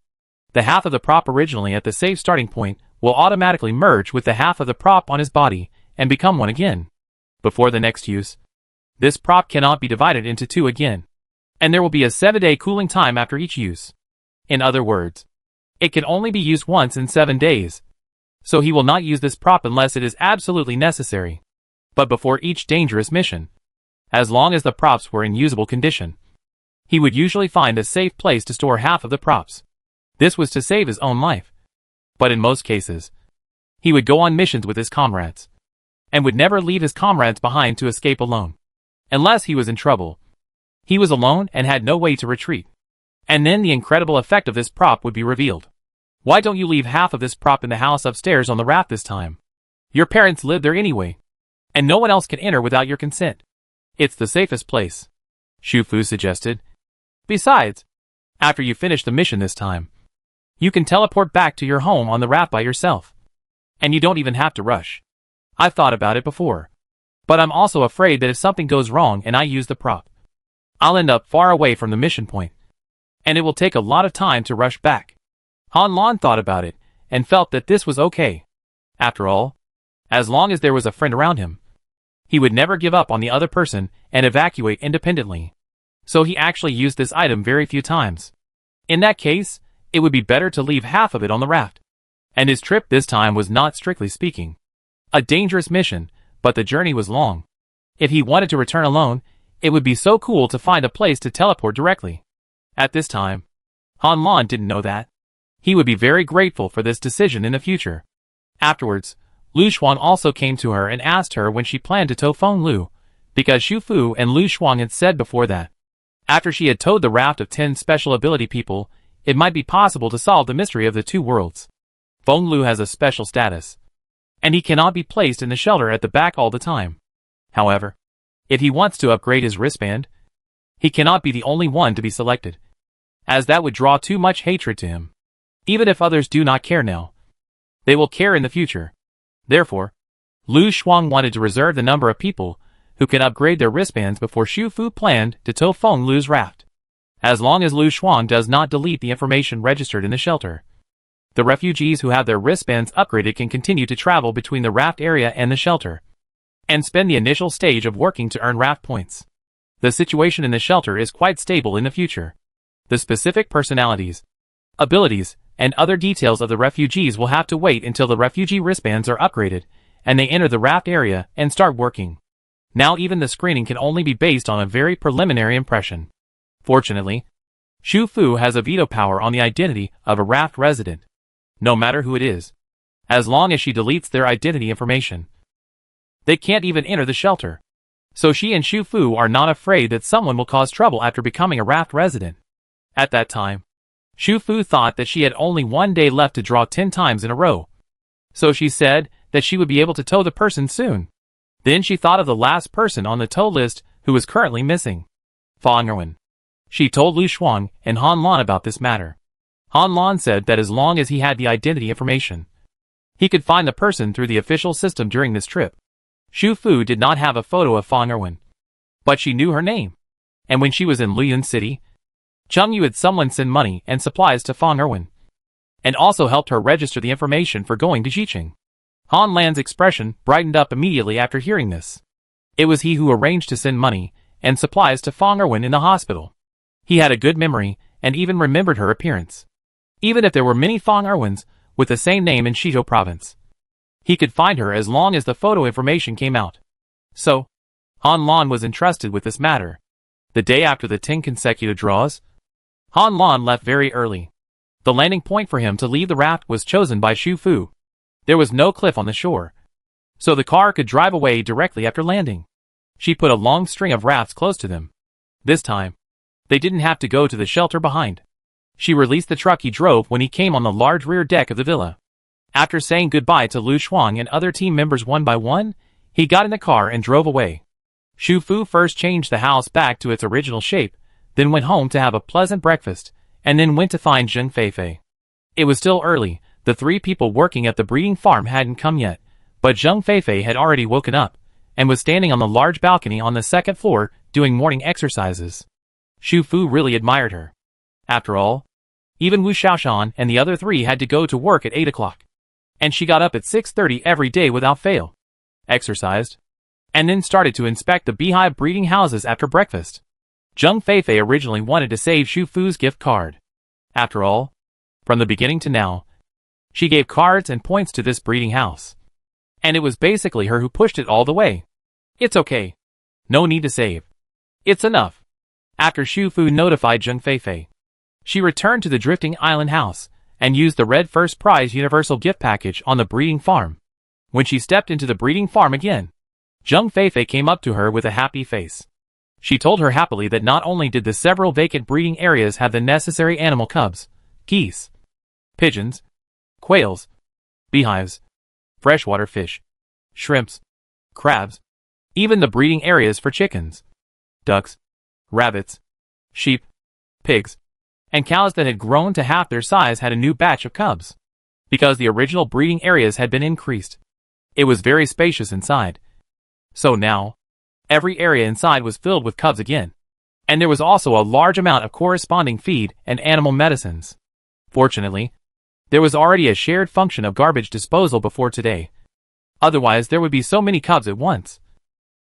the half of the prop originally at the safe starting point will automatically merge with the half of the prop on his body and become one again. Before the next use, this prop cannot be divided into two again, and there will be a 7-day cooling time after each use. In other words, it can only be used once in 7 days. So he will not use this prop unless it is absolutely necessary, but before each dangerous mission. As long as the props were in usable condition, he would usually find a safe place to store half of the props. This was to save his own life. But in most cases, he would go on missions with his comrades, and would never leave his comrades behind to escape alone. Unless he was in trouble, he was alone and had no way to retreat. And then the incredible effect of this prop would be revealed. Why don't you leave half of this prop in the house upstairs on the raft this time? Your parents live there anyway, and no one else can enter without your consent. It's the safest place, Xu Fu suggested. Besides, after you finish the mission this time, you can teleport back to your home on the raft by yourself. And you don't even have to rush. I've thought about it before, but I'm also afraid that if something goes wrong and I use the prop, I'll end up far away from the mission point, and it will take a lot of time to rush back. Han Lan thought about it and felt that this was okay. After all, as long as there was a friend around him, he would never give up on the other person and evacuate independently. So he actually used this item very few times. In that case, it would be better to leave half of it on the raft. And his trip this time was not, strictly speaking, a dangerous mission, but the journey was long. If he wanted to return alone, it would be so cool to find a place to teleport directly. At this time, Han Lan didn't know that. He would be very grateful for this decision in the future. Afterwards, Lu Shuang also came to her and asked her when she planned to tow Feng Lu, because Xu Fu and Lu Shuang had said before that, after she had towed the raft of 10 special ability people, it might be possible to solve the mystery of the two worlds. Feng Lu has a special status, and he cannot be placed in the shelter at the back all the time. However, if he wants to upgrade his wristband, he cannot be the only one to be selected, as that would draw too much hatred to him. Even if others do not care now, they will care in the future. Therefore, Lu Shuang wanted to reserve the number of people who can upgrade their wristbands before Shu Fu planned to tow Feng Lu's raft. As long as Lu Xuang does not delete the information registered in the shelter, the refugees who have their wristbands upgraded can continue to travel between the raft area and the shelter, and spend the initial stage of working to earn raft points. The situation in the shelter is quite stable in the future. The specific personalities, abilities, and other details of the refugees will have to wait until the refugee wristbands are upgraded, and they enter the raft area and start working. Now even the screening can only be based on a very preliminary impression. Fortunately, Shu Fu has a veto power on the identity of a raft resident, no matter who it is, as long as she deletes their identity information. They can't even enter the shelter. So she and Shu Fu are not afraid that someone will cause trouble after becoming a raft resident. At that time, Shu Fu thought that she had only 1 day left to draw 10 times in a row. So she said that she would be able to tow the person soon. Then she thought of the last person on the tow list who was currently missing, Feng Erwin. She told Lu Xuang and Han Lan about this matter. Han Lan said that as long as he had the identity information, he could find the person through the official system during this trip. Shu Fu did not have a photo of Feng Erwin, but she knew her name. And when she was in Liyun City, Chung Yu had someone send money and supplies to Feng Erwin, and also helped her register the information for going to Jiqing. Han Lan's expression brightened up immediately after hearing this. It was he who arranged to send money and supplies to Feng Erwin in the hospital. He had a good memory and even remembered her appearance. Even if there were many Feng Erwins with the same name in Shizhou province, he could find her as long as the photo information came out. So, Han Lan was entrusted with this matter. The day after the 10 consecutive draws, Han Lan left very early. The landing point for him to leave the raft was chosen by Shu Fu. There was no cliff on the shore, so the car could drive away directly after landing. She put a long string of rafts close to them. This time, they didn't have to go to the shelter behind. She released the truck he drove when he came on the large rear deck of the villa. After saying goodbye to Lu Xuang and other team members one by one, he got in the car and drove away. Shu Fu first changed the house back to its original shape, then went home to have a pleasant breakfast, and then went to find Zheng Feifei. It was still early, the 3 people working at the breeding farm hadn't come yet, but Zheng Feifei had already woken up, and was standing on the large balcony on the 2nd floor doing morning exercises. Shu Fu really admired her. After all, even Wu Xiaoshan and the other 3 had to go to work at 8 o'clock. And she got up at 6:30 every day without fail, exercised, and then started to inspect the beehive breeding houses after breakfast. Zheng Feifei originally wanted to save Shu Fu's gift card. After all, from the beginning to now, she gave cards and points to this breeding house. And it was basically her who pushed it all the way. It's okay. No need to save. It's enough. After Shu Fu notified Zheng Feifei, she returned to the drifting island house, and used the red first prize universal gift package on the breeding farm. When she stepped into the breeding farm again, Zheng Feifei came up to her with a happy face. She told her happily that not only did the several vacant breeding areas have the necessary animal cubs, geese, pigeons, quails, beehives, freshwater fish, shrimps, crabs, even the breeding areas for chickens, ducks, rabbits, sheep, pigs, and cows that had grown to half their size had a new batch of cubs. Because the original breeding areas had been increased, it was very spacious inside. So now, every area inside was filled with cubs again. And there was also a large amount of corresponding feed and animal medicines. Fortunately, there was already a shared function of garbage disposal before today. Otherwise there would be so many cubs at once.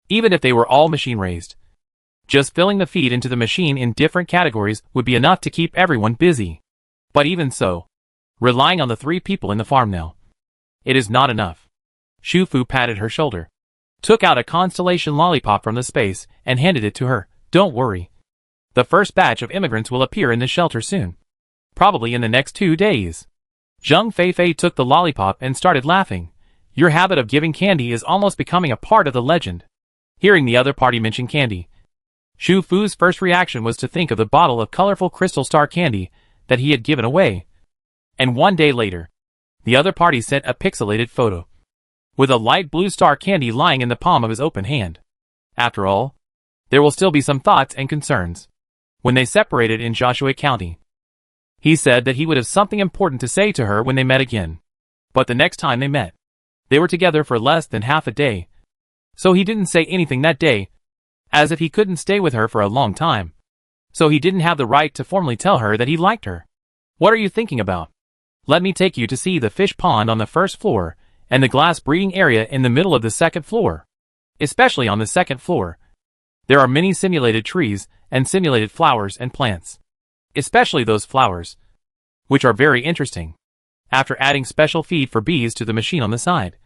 Even if they were all machine-raised, just filling the feed into the machine in different categories would be enough to keep everyone busy. But even so, relying on the 3 people in the farm now, it is not enough. Shu Fu patted her shoulder, took out a constellation lollipop from the space, and handed it to her. Don't worry. The first batch of immigrants will appear in the shelter soon. Probably in the next 2 days. Zheng Feifei took the lollipop and started laughing. Your habit of giving candy is almost becoming a part of the legend. Hearing the other party mention candy, Shu Fu's first reaction was to think of the bottle of colorful crystal star candy that he had given away. And 1 day later, the other party sent a pixelated photo, with a light blue star candy lying in the palm of his open hand. After all, there will still be some thoughts and concerns. When they separated in Joshua County, he said that he would have something important to say to her when they met again. But the next time they met, they were together for less than half a day. so he didn't say anything that day, as if he couldn't stay with her for a long time. So he didn't have the right to formally tell her that he liked her. What are you thinking about? Let me take you to see the fish pond on the first floor, and the glass breeding area in the middle of the second floor. Especially on the second floor, there are many simulated trees and simulated flowers and plants. Especially those flowers, which are very interesting. After adding special feed for bees to the machine on the side,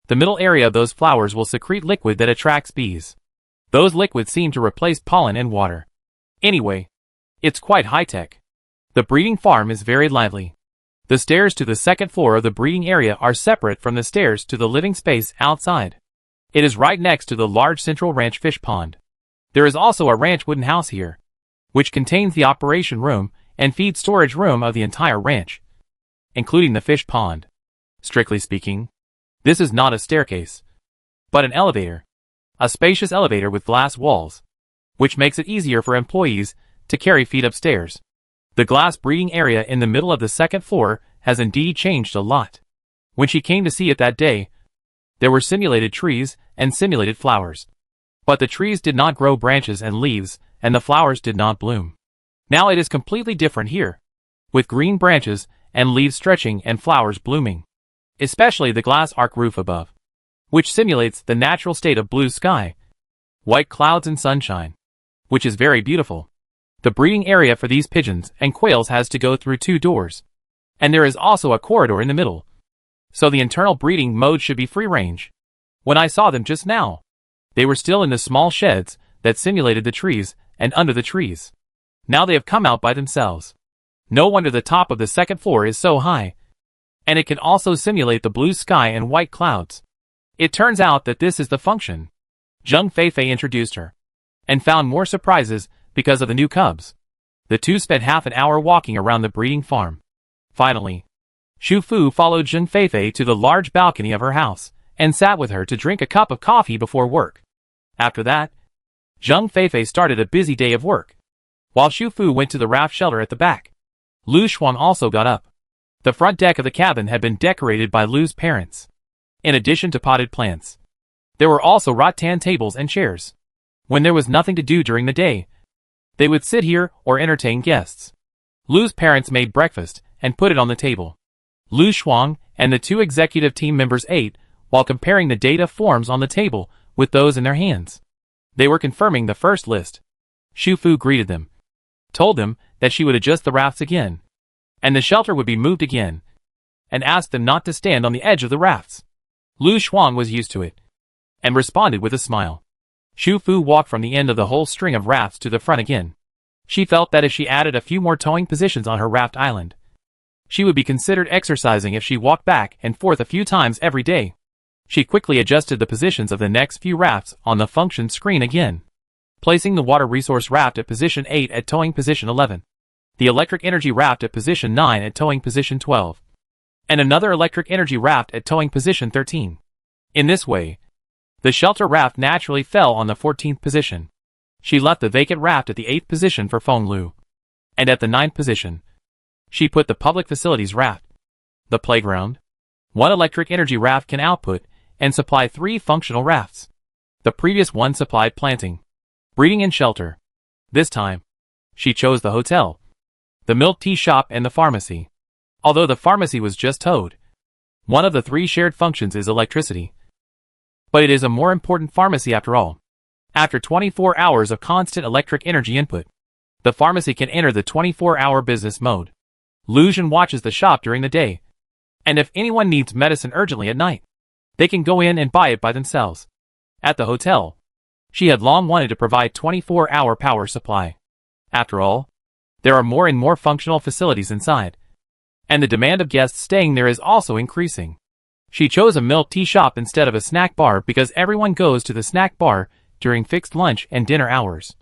the middle area of those flowers will secrete liquid that attracts bees. Those liquids seem to replace pollen and water. Anyway, it's quite high-tech. The breeding farm is very lively. The stairs to the second floor of the breeding area are separate from the stairs to the living space outside. It is right next to the large central ranch fish pond. There is also a ranch wooden house here, which contains the operation room and feed storage room of the entire ranch, including the fish pond. Strictly speaking, this is not a staircase, but an elevator. A spacious elevator with glass walls, which makes it easier for employees to carry feed upstairs. The glass breeding area in the middle of the second floor has indeed changed a lot. When she came to see it that day, there were simulated trees and simulated flowers. But the trees did not grow branches and leaves, and the flowers did not bloom. Now it is completely different here, with green branches and leaves stretching and flowers blooming. Especially the glass arc roof above, which simulates the natural state of blue sky, white clouds and sunshine, which is very beautiful. The breeding area for these pigeons and quails has to go through 2 doors, and there is also a corridor in the middle. So the internal breeding mode should be free range. When I saw them just now, they were still in the small sheds that simulated the trees and under the trees. Now they have come out by themselves. No wonder the top of the second floor is so high, and it can also simulate the blue sky and white clouds. It turns out that this is the function. Zheng Feifei introduced her, and found more surprises because of the new cubs. The two spent half an hour walking around the breeding farm. Finally, Xu Fu followed Zheng Feifei to the large balcony of her house, and sat with her to drink a cup of coffee before work. After that, Zheng Feifei started a busy day of work, while Xu Fu went to the raft shelter at the back. Lu Shuang also got up. The front deck of the cabin had been decorated by Lu's parents. In addition to potted plants, there were also rattan tables and chairs. When there was nothing to do during the day, they would sit here or entertain guests. Lu's parents made breakfast and put it on the table. Lu Shuang and the 2 executive team members ate while comparing the data forms on the table with those in their hands. They were confirming the first list. Xu Fu greeted them, told them that she would adjust the rafts again, and the shelter would be moved again, and asked them not to stand on the edge of the rafts. Lu Shuang was used to it, and responded with a smile. Xu Fu walked from the end of the whole string of rafts to the front again. She felt that if she added a few more towing positions on her raft island, she would be considered exercising if she walked back and forth a few times every day. She quickly adjusted the positions of the next few rafts on the function screen again, placing the water resource raft at position 8 at towing position 11, the electric energy raft at position 9 at towing position 12, and another electric energy raft at towing position 13. In this way, the shelter raft naturally fell on the 14th position. She left the vacant raft at the 8th position for Feng Lu, and at the 9th position, she put the public facilities raft. The playground. 1 electric energy raft can output and supply 3 functional rafts. The previous one supplied planting, breeding and shelter. This time, she chose the hotel, the milk tea shop and the pharmacy. Although the pharmacy was just towed, one of the 3 shared functions is electricity. But it is a more important pharmacy after all. After 24 hours of constant electric energy input, the pharmacy can enter the 24-hour business mode. Lu Zhen watches the shop during the day, and if anyone needs medicine urgently at night, they can go in and buy it by themselves. At the hotel, she had long wanted to provide 24-hour power supply. After all, there are more and more functional facilities inside, and the demand of guests staying there is also increasing. She chose a milk tea shop instead of a snack bar because everyone goes to the snack bar during fixed lunch and dinner hours,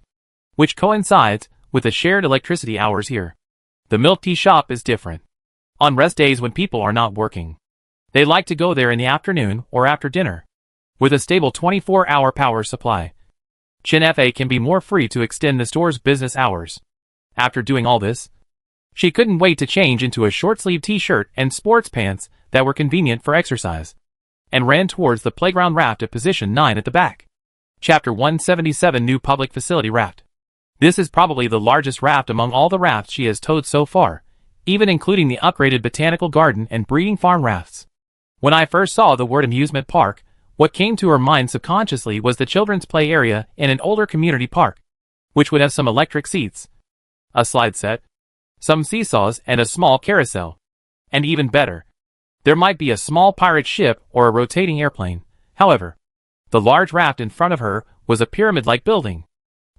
which coincides with the shared electricity hours here. The milk tea shop is different. On rest days when people are not working, they like to go there in the afternoon or after dinner. With a stable 24-hour power supply, Chen Fa can be more free to extend the store's business hours. After doing all this, she couldn't wait to change into a short-sleeved t-shirt and sports pants that were convenient for exercise. and ran towards the playground raft at position 9 at the back. Chapter 177 New Public Facility Raft. This is probably the largest raft among all the rafts she has towed so far, even including the upgraded botanical garden and breeding farm rafts. When I first saw the word amusement park, what came to her mind subconsciously was the children's play area in an older community park, which would have some electric seats, a slide set, some seesaws, and a small carousel. And even better, there might be a small pirate ship or a rotating airplane. However, the large raft in front of her was a pyramid-like building.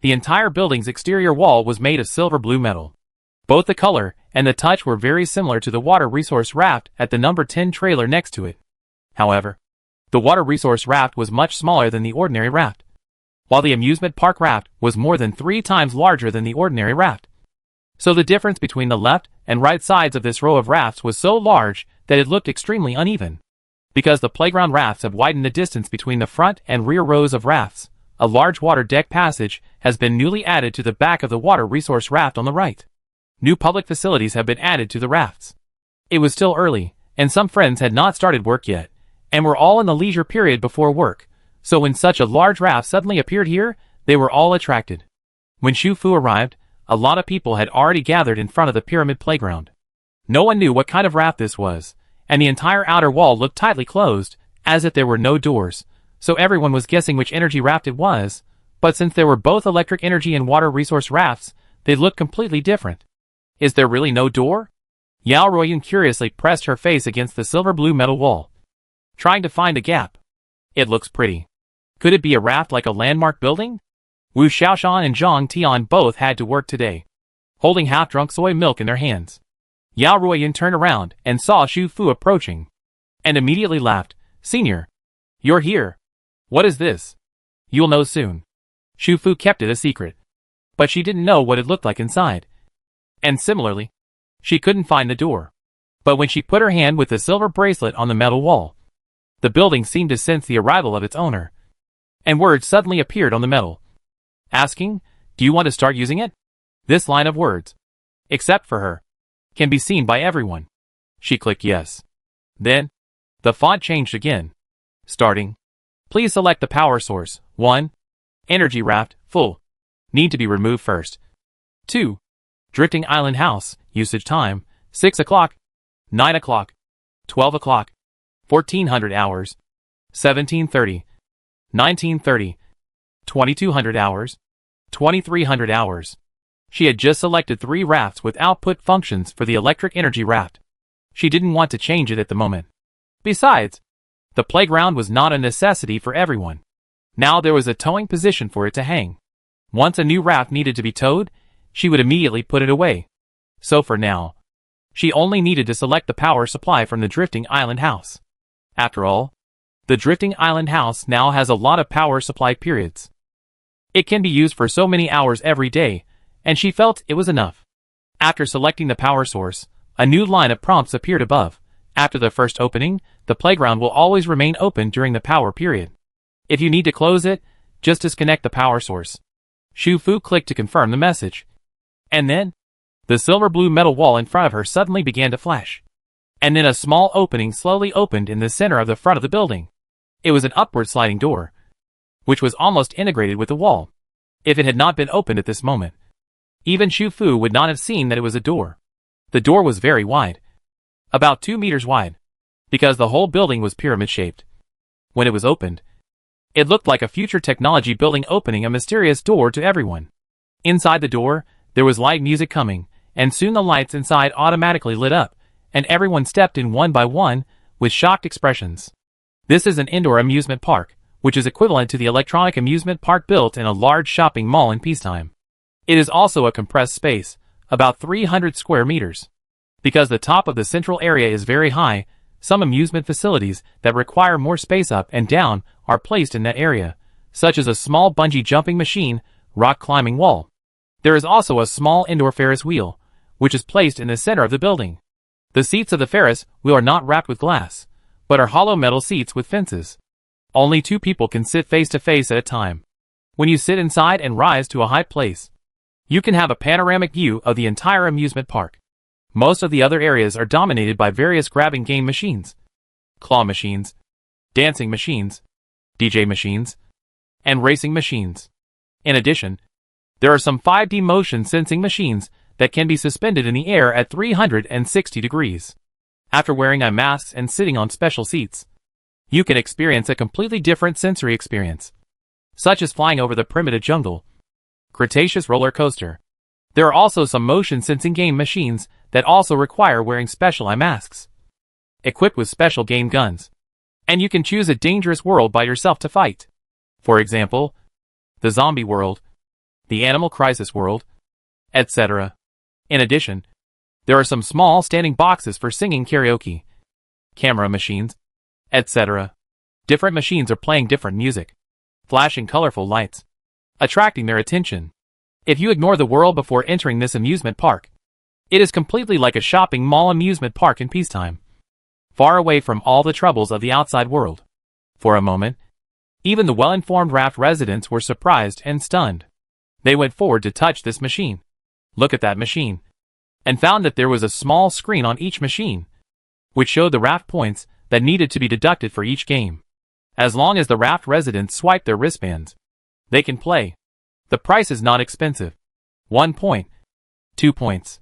The entire building's exterior wall was made of silver blue metal. Both the color and the touch were very similar to the water resource raft at the number 10 trailer next to it. However, the water resource raft was much smaller than the ordinary raft, while the amusement park raft was more than 3 times larger than the ordinary raft. So the difference between the left and right sides of this row of rafts was so large that it looked extremely uneven. Because the playground rafts have widened the distance between the front and rear rows of rafts, a large water deck passage has been newly added to the back of the water resource raft on the right. New public facilities have been added to the rafts. It was still early, and some friends had not started work yet, and were all in the leisure period before work, so when such a large raft suddenly appeared here, they were all attracted. When Shu Fu arrived, a lot of people had already gathered in front of the pyramid playground. No one knew what kind of raft this was, and the entire outer wall looked tightly closed, as if there were no doors, so everyone was guessing which energy raft it was, but since there were both electric energy and water resource rafts, they looked completely different. Is there really no door? Yao Ruoyun curiously pressed her face against the silver blue metal wall, trying to find a gap. It looks pretty. Could it be a raft like a landmark building? Wu Xiaoshan and Zhang Tian both had to work today, holding half-drunk soy milk in their hands. Yao Ruoyun turned around and saw Shu Fu approaching, and immediately laughed. Senior, you're here. What is this? You'll know soon. Shu Fu kept it a secret, but she didn't know what it looked like inside. And similarly, she couldn't find the door. But when she put her hand with the silver bracelet on the metal wall, the building seemed to sense the arrival of its owner, and words suddenly appeared on the metal, asking, "Do you want to start using it?" This line of words, except for her, can be seen by everyone. She clicked yes. Then, the font changed again. Starting. Please select the power source. 1. Energy raft, full. Need to be removed first. 2. Drifting island house, usage time, 6 o'clock, 9 o'clock, 12 o'clock, 1400 hours, 1730, 1930, 2200 hours, 2300 hours. She had just selected 3 rafts with output functions for the electric energy raft. She didn't want to change it at the moment. Besides, the playground was not a necessity for everyone. Now there was a towing position for it to hang. Once a new raft needed to be towed, she would immediately put it away. So for now, she only needed to select the power supply from the drifting island house. After all, the drifting island house now has a lot of power supply periods. It can be used for so many hours every day, and she felt it was enough. After selecting the power source, a new line of prompts appeared above. After the first opening, the playground will always remain open during the power period. If you need to close it, just disconnect the power source. Shu Fu clicked to confirm the message. And then, the silver blue metal wall in front of her suddenly began to flash. And then a small opening slowly opened in the center of the front of the building. It was an upward sliding door, which was almost integrated with the wall. If it had not been opened at this moment, even Shu Fu would not have seen that it was a door. The door was very wide, about 2 meters wide, because the whole building was pyramid-shaped. When it was opened, it looked like a future technology building opening a mysterious door to everyone. Inside the door, there was light music coming, and soon the lights inside automatically lit up, and everyone stepped in one by one, with shocked expressions. This is an indoor amusement park, which is equivalent to the electronic amusement park built in a large shopping mall in peacetime. It is also a compressed space, about 300 square meters. Because the top of the central area is very high, some amusement facilities that require more space up and down are placed in that area, such as a small bungee jumping machine, rock climbing wall. There is also a small indoor Ferris wheel, which is placed in the center of the building. The seats of the Ferris wheel are not wrapped with glass, but are hollow metal seats with fences. Only 2 people can sit face to face at a time. When you sit inside and rise to a high place, you can have a panoramic view of the entire amusement park. Most of the other areas are dominated by various grabbing game machines, claw machines, dancing machines, DJ machines, and racing machines. In addition, there are some 5D motion sensing machines that can be suspended in the air at 360 degrees. After wearing eye masks and sitting on special seats, you can experience a completely different sensory experience, such as flying over the primitive jungle, Cretaceous roller coaster. There are also some motion sensing game machines that also require wearing special eye masks, equipped with special game guns, and you can choose a dangerous world by yourself to fight. For example, the zombie world, the animal crisis world, etc. In addition, there are some small standing boxes for singing karaoke, camera machines, etc. Different machines are playing different music, flashing colorful lights, attracting their attention. If you ignore the world before entering this amusement park, it is completely like a shopping mall amusement park in peacetime, far away from all the troubles of the outside world. For a moment, even the well-informed raft residents were surprised and stunned. They went forward to touch this machine, look at that machine, and found that there was a small screen on each machine, which showed the raft points that needed to be deducted for each game. As long as the raft residents swipe their wristbands, they can play. The price is not expensive. 1 point. 2 points.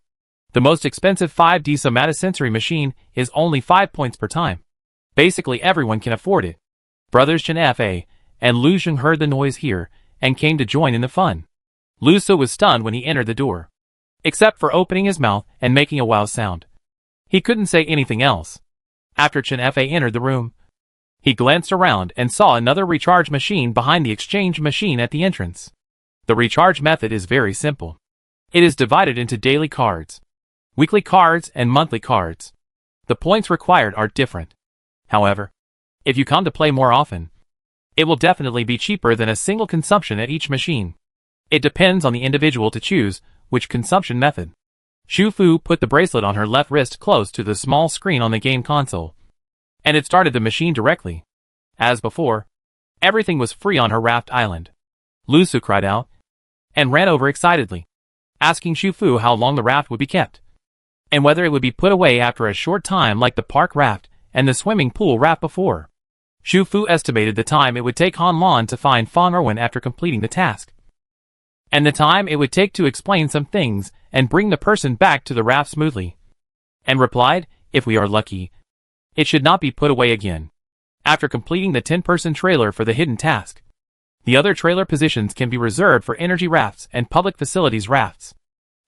The most expensive 5D somatosensory machine is only 5 points per time. Basically everyone can afford it. Brothers Chen Fa and Lu Zheng heard the noise here and came to join in the fun. Lu Su was stunned when he entered the door, except for opening his mouth and making a wow sound. He couldn't say anything else. After Chen Fa entered the room, he glanced around and saw another recharge machine behind the exchange machine at the entrance. The recharge method is very simple. It is divided into daily cards, weekly cards, and monthly cards. The points required are different. However, if you come to play more often, it will definitely be cheaper than a single consumption at each machine. It depends on the individual to choose which consumption method. Xu Fu put the bracelet on her left wrist close to the small screen on the game console, and it started the machine directly. As before, everything was free on her raft island. Lu Su cried out and ran over excitedly, asking Xu Fu how long the raft would be kept, and whether it would be put away after a short time like the park raft and the swimming pool raft before. Xu Fu estimated the time it would take Han Lan to find Fang Erwen after completing the task, and the time it would take to explain some things and bring the person back to the raft smoothly, and replied, if we are lucky, it should not be put away again. After completing the 10-person trailer for the hidden task, the other trailer positions can be reserved for energy rafts and public facilities rafts.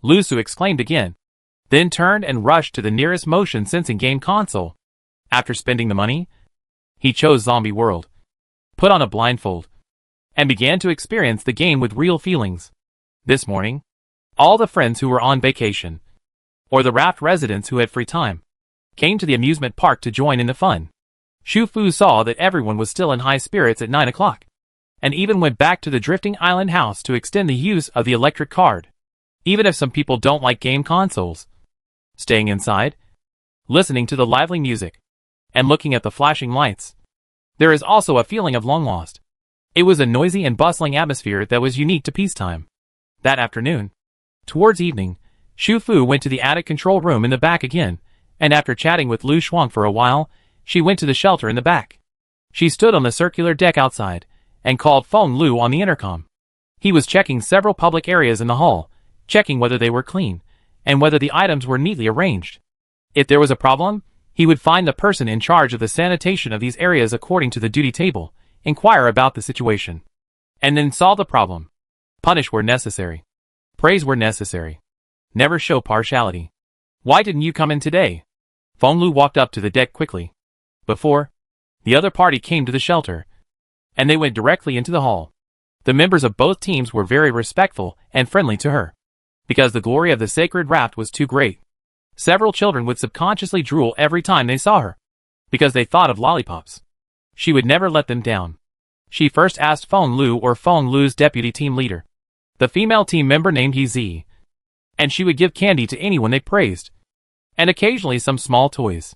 Lu Su exclaimed again, then turned and rushed to the nearest motion sensing game console. After spending the money, he chose Zombie World, put on a blindfold, and began to experience the game with real feelings. This morning, all the friends who were on vacation, or the raft residents who had free time, came to the amusement park to join in the fun. Xu Fu saw that everyone was still in high spirits at 9 o'clock, and even went back to the drifting island house to extend the use of the electric card, even if some people don't like game consoles. Staying inside, listening to the lively music, and looking at the flashing lights, there is also a feeling of long lost. It was a noisy and bustling atmosphere that was unique to peacetime. That afternoon, towards evening, Xu Fu went to the attic control room in the back again, and after chatting with Lu Shuang for a while, she went to the shelter in the back. She stood on the circular deck outside, and called Feng Lu on the intercom. He was checking several public areas in the hall, checking whether they were clean, and whether the items were neatly arranged. If there was a problem, he would find the person in charge of the sanitation of these areas according to the duty table, inquire about the situation, and then solve the problem. Punish where necessary. Praise where necessary. Never show partiality. Why didn't you come in today? Feng Lu walked up to the deck quickly. Before, the other party came to the shelter, and they went directly into the hall. The members of both teams were very respectful and friendly to her, because the glory of the sacred raft was too great. Several children would subconsciously drool every time they saw her, because they thought of lollipops. She would never let them down. She first asked Feng Lu or Feng Lu's deputy team leader, the female team member named He Zi, and she would give candy to anyone they praised, and occasionally some small toys.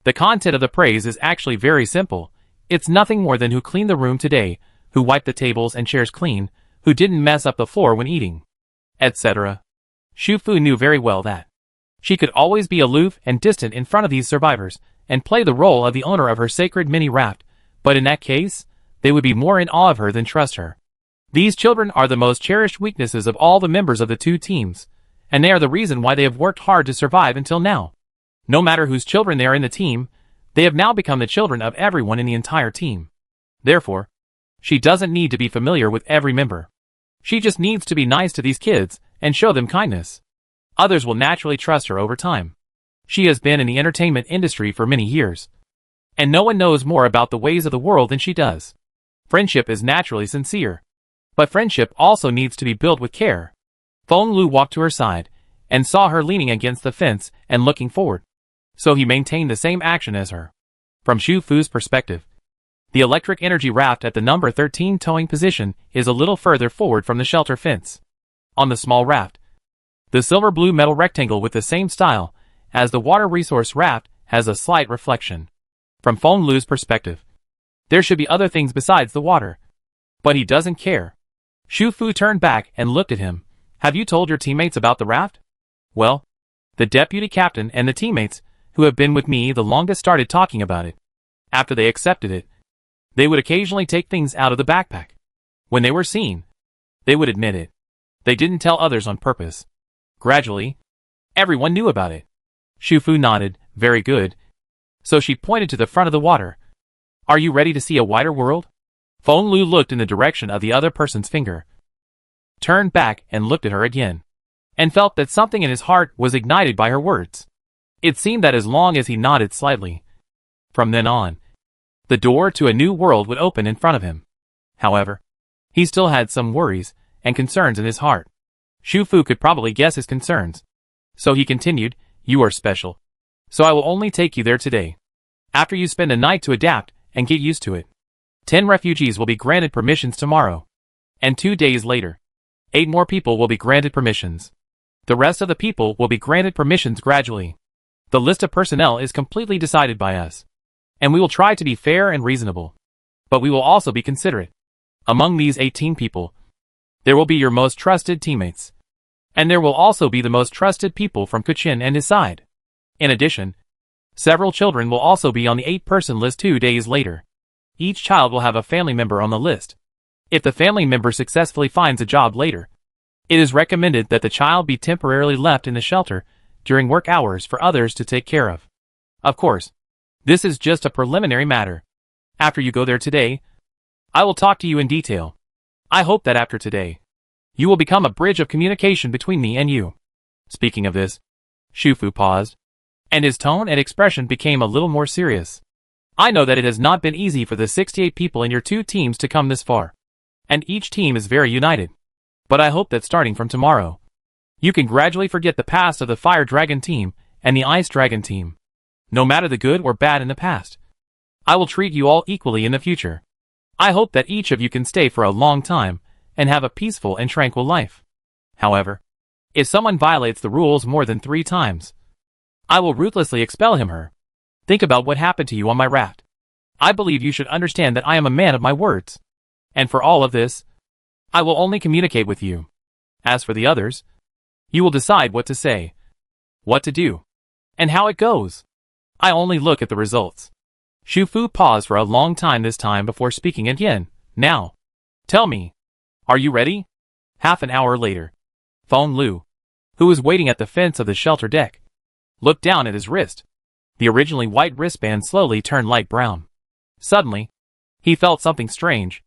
The content of the praise is actually very simple. It's nothing more than who cleaned the room today, who wiped the tables and chairs clean, who didn't mess up the floor when eating, etc. Xu Fu knew very well that she could always be aloof and distant in front of these survivors, and play the role of the owner of her sacred mini raft, But in that case, they would be more in awe of her than trust her. These children are the most cherished weaknesses of all the members of the two teams, and they are the reason why they have worked hard to survive until now. No matter whose children they are in the team, they have now become the children of everyone in the entire team. Therefore, she doesn't need to be familiar with every member. She just needs to be nice to these kids and show them kindness. Others will naturally trust her over time. She has been in the entertainment industry for many years, and no one knows more about the ways of the world than she does. Friendship is naturally sincere, but friendship also needs to be built with care. Feng Lu walked to her side and saw her leaning against the fence and looking forward, so he maintained the same action as her. From Xu Fu's perspective, the electric energy raft at the number 13 towing position is a little further forward from the shelter fence. On the small raft, the silver-blue metal rectangle with the same style as the water resource raft has a slight reflection. From Feng Lu's perspective, there should be other things besides the water, but he doesn't care. Xu Fu turned back and looked at him. Have you told your teammates about the raft? Well, the deputy captain and the teammates who have been with me the longest started talking about it. After they accepted it, they would occasionally take things out of the backpack. When they were seen, they would admit it. They didn't tell others on purpose. Gradually, everyone knew about it. Xu Fu nodded. Very good. So she pointed to the front of the water. Are you ready to see a wider world? Feng Lu looked in the direction of the other person's finger, turned back and looked at her again, and felt that something in his heart was ignited by her words. It seemed that as long as he nodded slightly, from then on, the door to a new world would open in front of him. However, he still had some worries and concerns in his heart. Xu Fu could probably guess his concerns, so he continued, You are special, so I will only take you there today. After you spend a night to adapt and get used to it, 10 refugees will be granted permissions tomorrow, and 2 days later, 8 more people will be granted permissions. The rest of the people will be granted permissions gradually. The list of personnel is completely decided by us, and we will try to be fair and reasonable, but we will also be considerate. Among these 18 people, there will be your most trusted teammates, and there will also be the most trusted people from Kuchin and his side. In addition, several children will also be on the 8-person list 2 days later. Each child will have a family member on the list. If the family member successfully finds a job later, it is recommended that the child be temporarily left in the shelter during work hours for others to take care of. Of course, this is just a preliminary matter. After you go there today, I will talk to you in detail. I hope that after today, you will become a bridge of communication between me and you. Speaking of this, Xu Fu paused, and his tone and expression became a little more serious. I know that it has not been easy for the 68 people in your 2 teams to come this far, and each team is very united. But I hope that starting from tomorrow, you can gradually forget the past of the Fire Dragon team and the Ice Dragon team. No matter the good or bad in the past, I will treat you all equally in the future. I hope that each of you can stay for a long time and have a peaceful and tranquil life. However, if someone violates the rules more than 3 times, I will ruthlessly expel him or her. Think about what happened to you on my raft. I believe you should understand that I am a man of my words. And for all of this, I will only communicate with you. As for the others, you will decide what to say, what to do, and how it goes. I only look at the results. Xu Fu paused for a long time this time before speaking again. Now, tell me, are you ready? Half an hour later, Feng Lu, who was waiting at the fence of the shelter deck, looked down at his wrist. The originally white wristband slowly turned light brown. Suddenly, he felt something strange.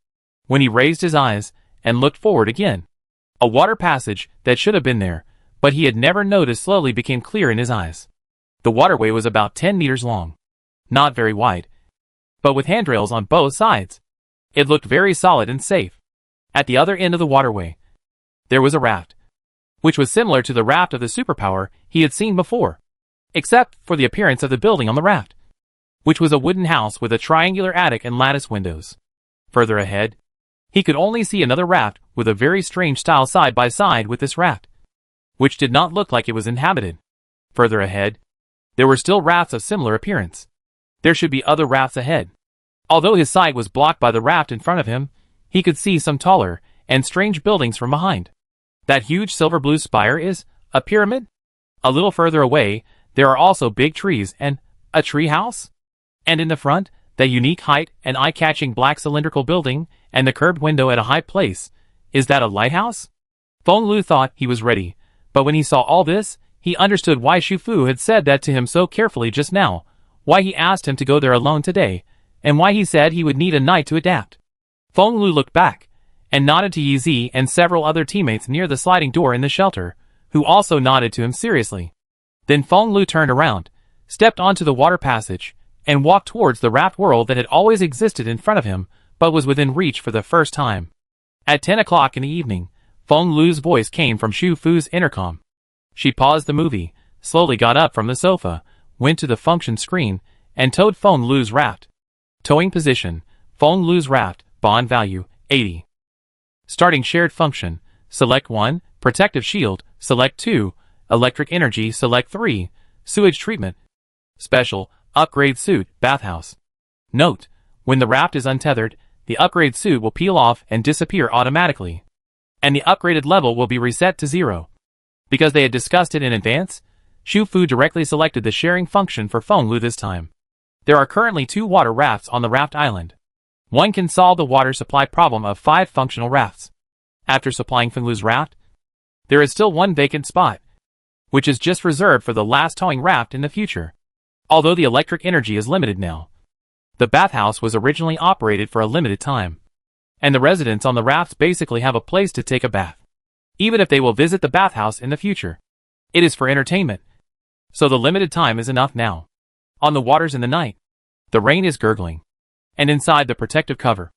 When he raised his eyes and looked forward again, a water passage that should have been there, but he had never noticed, slowly became clear in his eyes. The waterway was about 10 meters long, not very wide, but with handrails on both sides. It looked very solid and safe. At the other end of the waterway, there was a raft, which was similar to the raft of the superpower he had seen before, except for the appearance of the building on the raft, which was a wooden house with a triangular attic and lattice windows. Further ahead, he could only see another raft with a very strange style side by side with this raft, which did not look like it was inhabited. Further ahead, there were still rafts of similar appearance. There should be other rafts ahead. Although his sight was blocked by the raft in front of him, he could see some taller and strange buildings from behind. That huge silver blue spire is a pyramid? A little further away, there are also big trees and a tree house? And in the front, that unique height and eye-catching black cylindrical building, and the curved window at a high place. Is that a lighthouse? Feng Lu thought he was ready, but when he saw all this, he understood why Xu Fu had said that to him so carefully just now, why he asked him to go there alone today, and why he said he would need a night to adapt. Feng Lu looked back, and nodded to Yi Zi and several other teammates near the sliding door in the shelter, who also nodded to him seriously. Then Feng Lu turned around, stepped onto the water passage, and walked towards the raft world that had always existed in front of him, but was within reach for the first time. At 10 o'clock in the evening, Feng Lu's voice came from Xu Fu's intercom. She paused the movie, slowly got up from the sofa, went to the function screen, and towed Feng Lu's raft. Towing position, Feng Lu's raft, bond value, 80. Starting shared function, select 1, protective shield, select 2, electric energy, select 3, sewage treatment. Special, upgrade suit, bathhouse. Note, when the raft is untethered, the upgrade suit will peel off and disappear automatically, and the upgraded level will be reset to 0. Because they had discussed it in advance, Xu Fu directly selected the sharing function for Feng Lu this time. There are currently 2 water rafts on the raft island. One can solve the water supply problem of 5 functional rafts. After supplying Feng Lu's raft, there is still 1 vacant spot, which is just reserved for the last towing raft in the future. Although the electric energy is limited now, the bathhouse was originally operated for a limited time, and the residents on the rafts basically have a place to take a bath, even if they will visit the bathhouse in the future. It is for entertainment, so the limited time is enough now. On the waters in the night, the rain is gurgling, and inside the protective cover,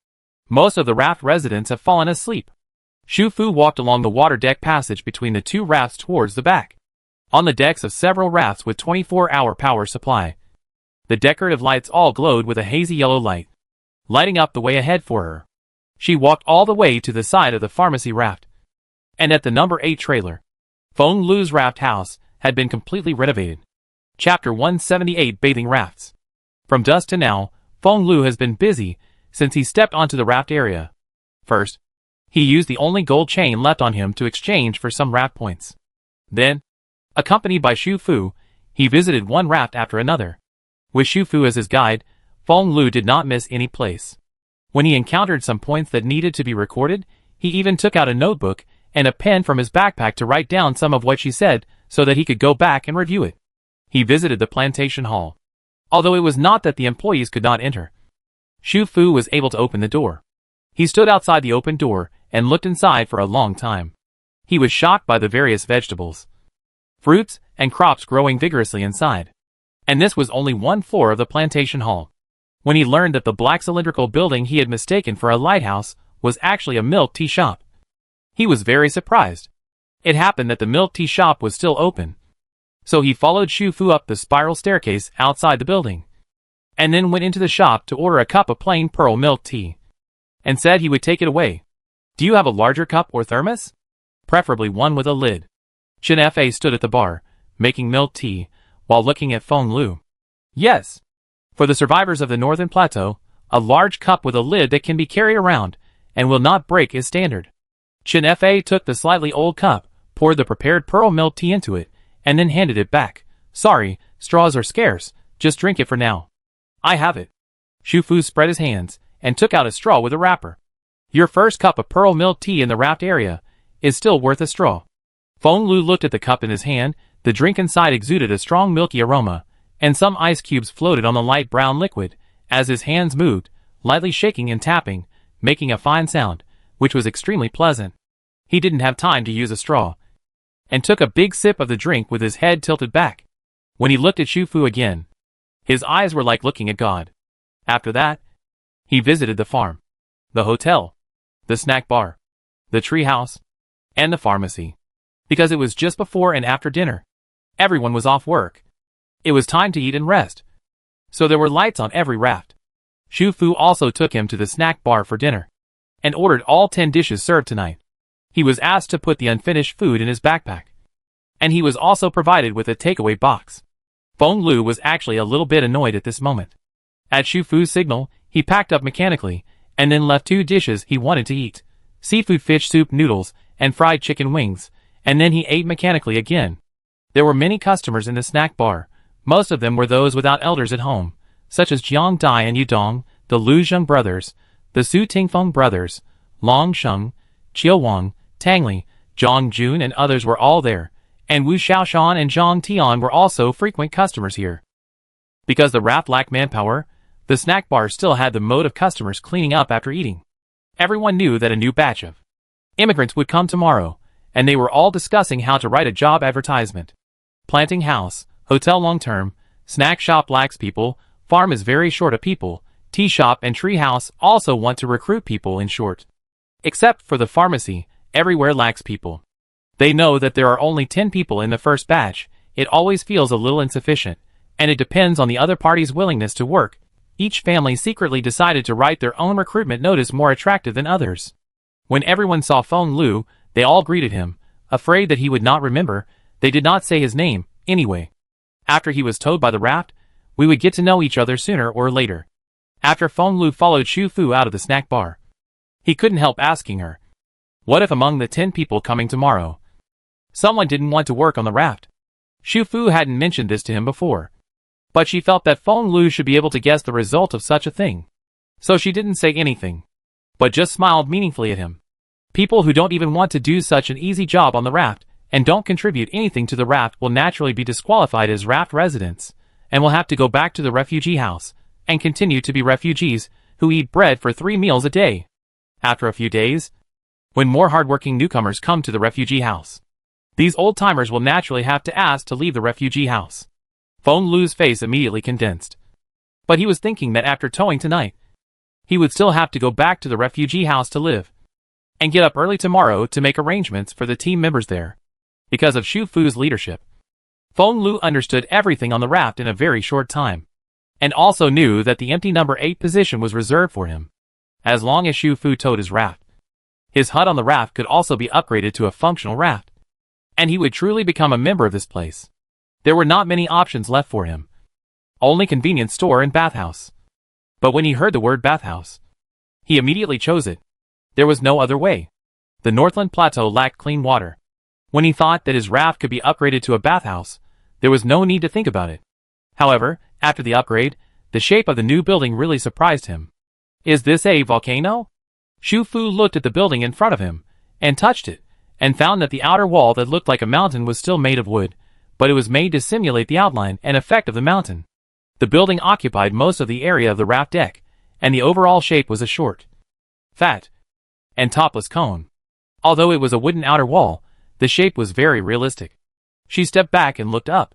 most of the raft residents have fallen asleep. Xu Fu walked along the water deck passage between the 2 rafts towards the back. On the decks of several rafts with 24-hour power supply, the decorative lights all glowed with a hazy yellow light, lighting up the way ahead for her. She walked all the way to the side of the pharmacy raft, and at the number 8 trailer, Feng Lu's raft house had been completely renovated. Chapter 178 Bathing Rafts. From dusk to now, Feng Lu has been busy since he stepped onto the raft area. First, he used the only gold chain left on him to exchange for some raft points. Then, accompanied by Xu Fu, he visited one raft after another. With Xu Fu as his guide, Feng Lu did not miss any place. When he encountered some points that needed to be recorded, he even took out a notebook and a pen from his backpack to write down some of what she said so that he could go back and review it. He visited the plantation hall. Although it was not that the employees could not enter, Xu Fu was able to open the door. He stood outside the open door and looked inside for a long time. He was shocked by the various vegetables, fruits, and crops growing vigorously inside. And this was only one floor of the plantation hall. When he learned that the black cylindrical building he had mistaken for a lighthouse was actually a milk tea shop, he was very surprised. It happened that the milk tea shop was still open, so he followed Xu Fu up the spiral staircase outside the building, and then went into the shop to order a cup of plain pearl milk tea, and said he would take it away. Do you have a larger cup or thermos? Preferably one with a lid. Chen Fa stood at the bar, making milk tea, while looking at Feng Lu. Yes. For the survivors of the Northern Plateau, a large cup with a lid that can be carried around and will not break is standard. Chen Fa took the slightly old cup, poured the prepared pearl milk tea into it, and then handed it back. Sorry, straws are scarce, just drink it for now. I have it. Xu Fu spread his hands and took out a straw with a wrapper. Your first cup of pearl milk tea in the raft area is still worth a straw. Feng Lu looked at the cup in his hand. The drink inside exuded a strong milky aroma, and some ice cubes floated on the light brown liquid as his hands moved, lightly shaking and tapping, making a fine sound, which was extremely pleasant. He didn't have time to use a straw, and took a big sip of the drink with his head tilted back. When he looked at Xu Fu again, his eyes were like looking at God. After that, he visited the farm, the hotel, the snack bar, the tree house, and the pharmacy. Because it was just before and after dinner, everyone was off work. It was time to eat and rest, so there were lights on every raft. Xu Fu also took him to the snack bar for dinner, and ordered all 10 dishes served tonight. He was asked to put the unfinished food in his backpack, and he was also provided with a takeaway box. Feng Lu was actually a little bit annoyed at this moment. At Xu Fu's signal, he packed up mechanically, and then left 2 dishes he wanted to eat: seafood fish soup noodles and fried chicken wings, and then he ate mechanically again. There were many customers in the snack bar. Most of them were those without elders at home, such as Jiang Dai and Yudong, the Lu Zheng brothers, the Su Tingfeng brothers, Long Sheng, Qiu Wang, Tang Li, Zhang Jun and others were all there, and Wu Xiaoshan and Zhang Tian were also frequent customers here. Because the raft lacked manpower, the snack bar still had the mode of customers cleaning up after eating. Everyone knew that a new batch of immigrants would come tomorrow, and they were all discussing how to write a job advertisement. Planting house, hotel long-term, snack shop lacks people, farm is very short of people, tea shop and tree house also want to recruit people in short. Except for the pharmacy, everywhere lacks people. They know that there are only 10 people in the first batch, it always feels a little insufficient, and it depends on the other party's willingness to work. Each family secretly decided to write their own recruitment notice more attractive than others. When everyone saw Feng Lu, they all greeted him, afraid that he would not remember. They did not say his name, anyway. After he was towed by the raft, we would get to know each other sooner or later. After Feng Lu followed Xu Fu out of the snack bar, he couldn't help asking her, what if among the 10 people coming tomorrow, someone didn't want to work on the raft? Xu Fu hadn't mentioned this to him before, but she felt that Feng Lu should be able to guess the result of such a thing. So she didn't say anything, but just smiled meaningfully at him. People who don't even want to do such an easy job on the raft, and don't contribute anything to the raft will naturally be disqualified as raft residents, and will have to go back to the refugee house, and continue to be refugees, who eat bread for 3 meals a day. After a few days, when more hardworking newcomers come to the refugee house, these old-timers will naturally have to ask to leave the refugee house. Feng Lu's face immediately condensed. But he was thinking that after towing tonight, he would still have to go back to the refugee house to live, and get up early tomorrow to make arrangements for the team members there. Because of Xu Fu's leadership, Feng Lu understood everything on the raft in a very short time, and also knew that the empty number 8 position was reserved for him. As long as Xu Fu towed his raft, his hut on the raft could also be upgraded to a functional raft, and he would truly become a member of this place. There were not many options left for him. Only convenience store and bathhouse. But when he heard the word bathhouse, he immediately chose it. There was no other way. The Northland Plateau lacked clean water. When he thought that his raft could be upgraded to a bathhouse, there was no need to think about it. However, after the upgrade, the shape of the new building really surprised him. Is this a volcano? Xu Fu looked at the building in front of him, and touched it, and found that the outer wall that looked like a mountain was still made of wood, but it was made to simulate the outline and effect of the mountain. The building occupied most of the area of the raft deck, and the overall shape was a short, fat, and topless cone. Although it was a wooden outer wall, the shape was very realistic. She stepped back and looked up,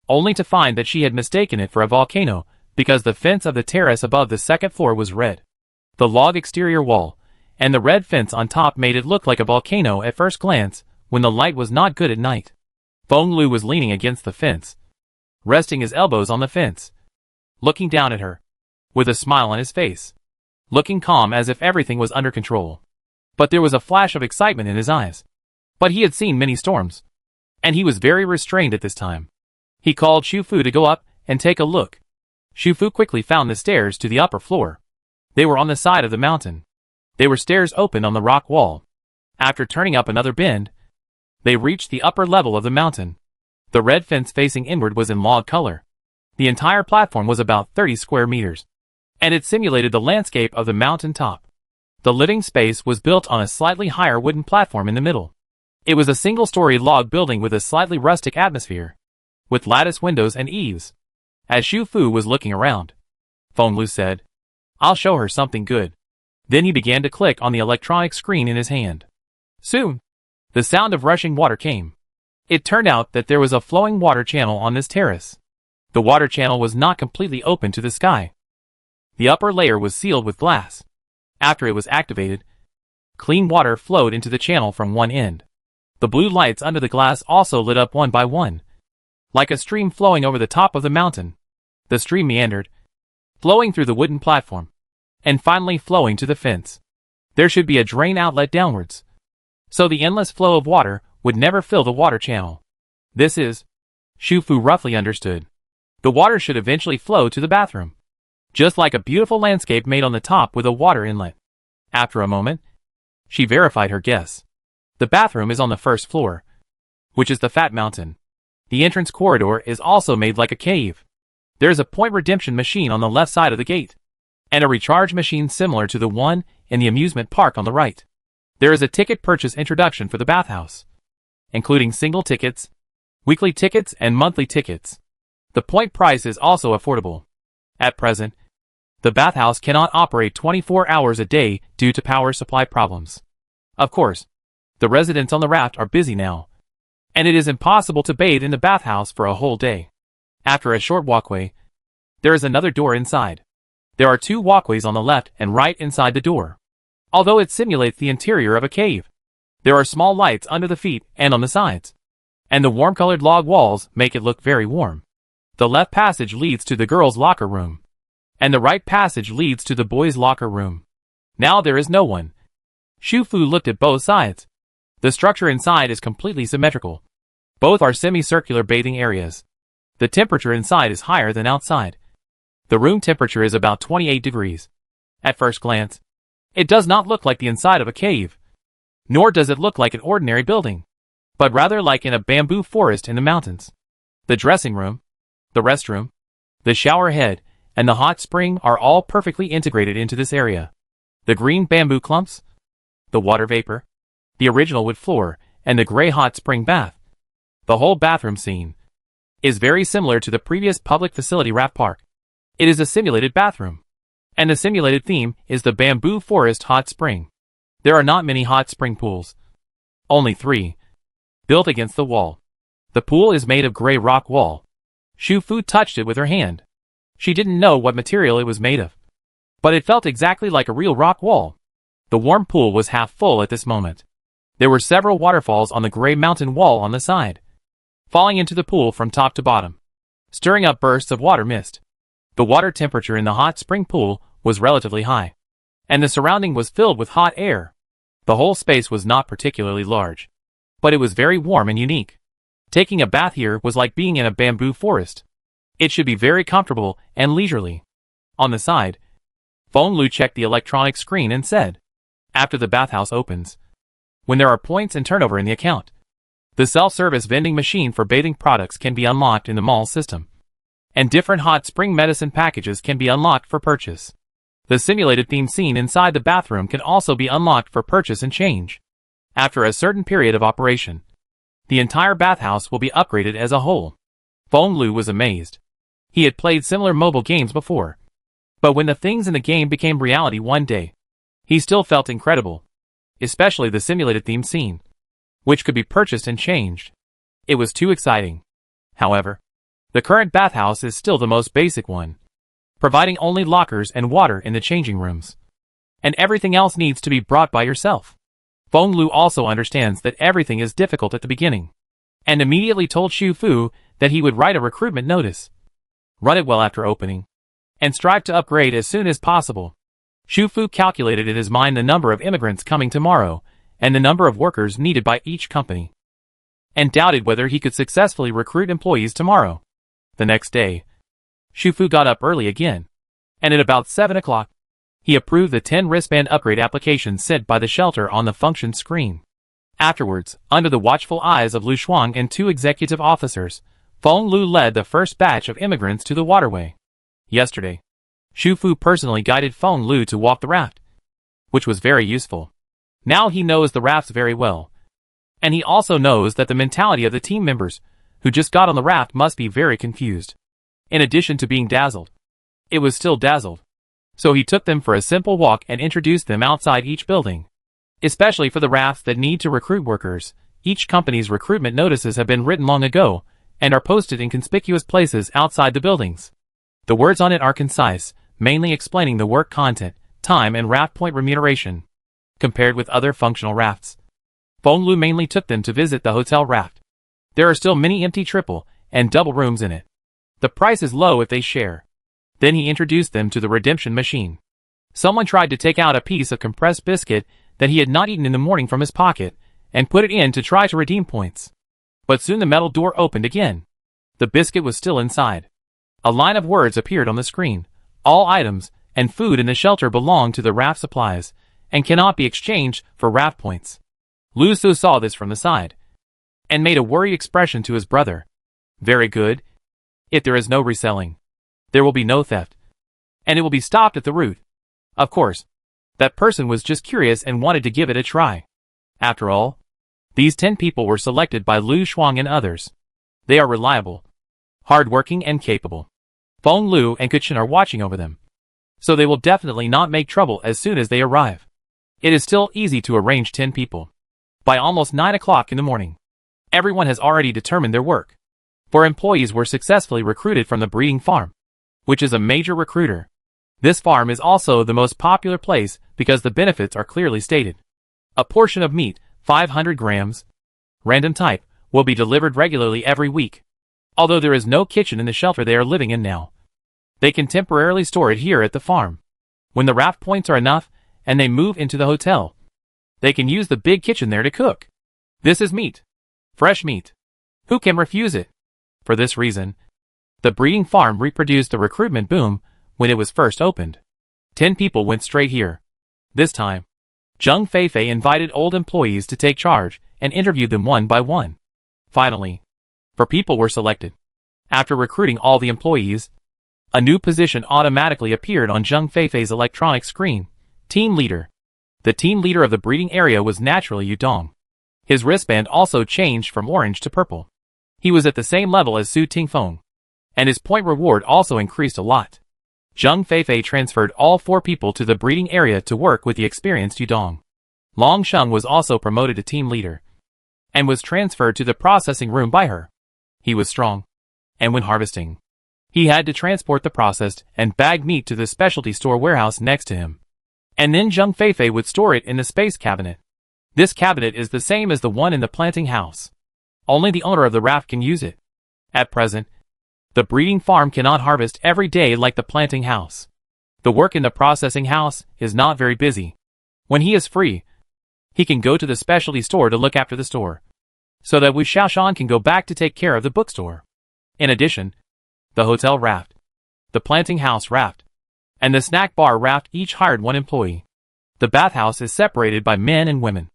only to find that she had mistaken it for a volcano, because the fence of the terrace above the second floor was red. The log exterior wall, and the red fence on top made it look like a volcano at first glance, when the light was not good at night. Feng Lu was leaning against the fence, resting his elbows on the fence, looking down at her, with a smile on his face, looking calm as if everything was under control. But there was a flash of excitement in his eyes. But he had seen many storms, and he was very restrained at this time. He called Xu Fu to go up and take a look. Xu Fu quickly found the stairs to the upper floor. They were on the side of the mountain. They were stairs open on the rock wall. After turning up another bend, they reached the upper level of the mountain. The red fence facing inward was in log color. The entire platform was about 30 square meters, and it simulated the landscape of the mountain top. The living space was built on a slightly higher wooden platform in the middle. It was a single-story log building with a slightly rustic atmosphere, with lattice windows and eaves. As Xu Fu was looking around, Feng Lu said, "I'll show her something good." Then he began to click on the electronic screen in his hand. Soon, the sound of rushing water came. It turned out that there was a flowing water channel on this terrace. The water channel was not completely open to the sky. The upper layer was sealed with glass. After it was activated, clean water flowed into the channel from one end. The blue lights under the glass also lit up one by one, like a stream flowing over the top of the mountain. The stream meandered, flowing through the wooden platform, and finally flowing to the fence. There should be a drain outlet downwards, so the endless flow of water would never fill the water channel. This is, Xu Fu roughly understood. The water should eventually flow to the bathroom, just like a beautiful landscape made on the top with a water inlet. After a moment, she verified her guess. The bathroom is on the first floor, which is the Fat Mountain. The entrance corridor is also made like a cave. There is a point redemption machine on the left side of the gate, and a recharge machine similar to the one in the amusement park on the right. There is a ticket purchase introduction for the bathhouse, including single tickets, weekly tickets, and monthly tickets. The point price is also affordable. At present, the bathhouse cannot operate 24 hours a day due to power supply problems. Of course, the residents on the raft are busy now, and it is impossible to bathe in the bathhouse for a whole day. After a short walkway, there is another door inside. There are 2 walkways on the left and right inside the door. Although it simulates the interior of a cave, there are small lights under the feet and on the sides, and the warm-colored log walls make it look very warm. The left passage leads to the girls' locker room, and the right passage leads to the boys' locker room. Now there is no one. Shufu looked at both sides. The structure inside is completely symmetrical. Both are semicircular bathing areas. The temperature inside is higher than outside. The room temperature is about 28 degrees. At first glance, it does not look like the inside of a cave, nor does it look like an ordinary building, but rather like in a bamboo forest in the mountains. The dressing room, the restroom, the shower head, and the hot spring are all perfectly integrated into this area. The green bamboo clumps, the water vapor, the original wood floor, and the gray hot spring bath. The whole bathroom scene is very similar to the previous public facility raft park. It is a simulated bathroom, and the simulated theme is the bamboo forest hot spring. There are not many hot spring pools. Only 3. Built against the wall. The pool is made of gray rock wall. Shufu touched it with her hand. She didn't know what material it was made of, but it felt exactly like a real rock wall. The warm pool was half full at this moment. There were several waterfalls on the gray mountain wall on the side, falling into the pool from top to bottom, stirring up bursts of water mist. The water temperature in the hot spring pool was relatively high, and the surrounding was filled with hot air. The whole space was not particularly large, but it was very warm and unique. Taking a bath here was like being in a bamboo forest. It should be very comfortable and leisurely. On the side, Feng Lu checked the electronic screen and said, after the bathhouse opens, when there are points and turnover in the account, the self-service vending machine for bathing products can be unlocked in the mall system, and different hot spring medicine packages can be unlocked for purchase. The simulated theme scene inside the bathroom can also be unlocked for purchase and change. After a certain period of operation, the entire bathhouse will be upgraded as a whole. Feng Lu was amazed. He had played similar mobile games before, but when the things in the game became reality one day, he still felt incredible, especially the simulated theme scene, which could be purchased and changed. It was too exciting. However, the current bathhouse is still the most basic one, providing only lockers and water in the changing rooms, and everything else needs to be brought by yourself. Feng Lu also understands that everything is difficult at the beginning, and immediately told Shufu that he would write a recruitment notice, run it well after opening, and strive to upgrade as soon as possible. Shufu calculated in his mind the number of immigrants coming tomorrow and the number of workers needed by each company, and doubted whether he could successfully recruit employees tomorrow. The next day, Shufu got up early again, and at about 7 o'clock, he approved the 10 wristband upgrade applications sent by the shelter on the function screen. Afterwards, under the watchful eyes of Lu Shuang and 2 executive officers, Feng Lu led the first batch of immigrants to the waterway. Yesterday, Shufu personally guided Feng Lu to walk the raft, which was very useful. Now he knows the rafts very well, and he also knows that the mentality of the team members who just got on the raft must be very confused. In addition to being dazzled, it was still dazzled. So he took them for a simple walk and introduced them outside each building. Especially for the rafts that need to recruit workers, each company's recruitment notices have been written long ago and are posted in conspicuous places outside the buildings. The words on it are concise, mainly explaining the work content, time and raft point remuneration. Compared with other functional rafts, Feng Lu mainly took them to visit the hotel raft. There are still many empty triple and double rooms in it. The price is low if they share. Then he introduced them to the redemption machine. Someone tried to take out a piece of compressed biscuit that he had not eaten in the morning from his pocket and put it in to try to redeem points. But soon the metal door opened again. The biscuit was still inside. A line of words appeared on the screen. All items and food in the shelter belong to the raft supplies and cannot be exchanged for raft points. Lu Su saw this from the side and made a worried expression to his brother. Very good. If there is no reselling, there will be no theft. And it will be stopped at the root. Of course, that person was just curious and wanted to give it a try. After all, these 10 people were selected by Lu Shuang and others. They are reliable, hardworking and capable. Feng Lu and Kuchen are watching over them, so they will definitely not make trouble as soon as they arrive. It is still easy to arrange 10 people. By almost 9 o'clock in the morning, everyone has already determined their work. 4 employees were successfully recruited from the breeding farm, which is a major recruiter. This farm is also the most popular place because the benefits are clearly stated. A portion of meat, 500 grams, random type, will be delivered regularly every week. Although there is no kitchen in the shelter they are living in now, they can temporarily store it here at the farm. When the raft points are enough, and they move into the hotel, they can use the big kitchen there to cook. This is meat. Fresh meat. Who can refuse it? For this reason, the breeding farm reproduced the recruitment boom when it was first opened. 10 people went straight here. This time, Zheng Feifei invited old employees to take charge and interviewed them one by one. Finally, 4 people were selected. After recruiting all the employees, a new position automatically appeared on Zheng Feifei's electronic screen. Team Leader. The team leader of the breeding area was naturally Yu Dong. His wristband also changed from orange to purple. He was at the same level as Su Tingfeng, and his point reward also increased a lot. Zheng Feifei transferred all 4 people to the breeding area to work with the experienced Yu Dong. Long Sheng was also promoted to team leader, and was transferred to the processing room by her. He was strong, and when harvesting, he had to transport the processed and bagged meat to the specialty store warehouse next to him. And then Zheng Feifei would store it in the space cabinet. This cabinet is the same as the one in the planting house. Only the owner of the raft can use it. At present, the breeding farm cannot harvest every day like the planting house. The work in the processing house is not very busy. When he is free, he can go to the specialty store to look after the store, so that Wu Xiaoshan can go back to take care of the bookstore. In addition, the hotel raft, the planting house raft, and the snack bar raft each hired 1 employee. The bathhouse is separated by men and women,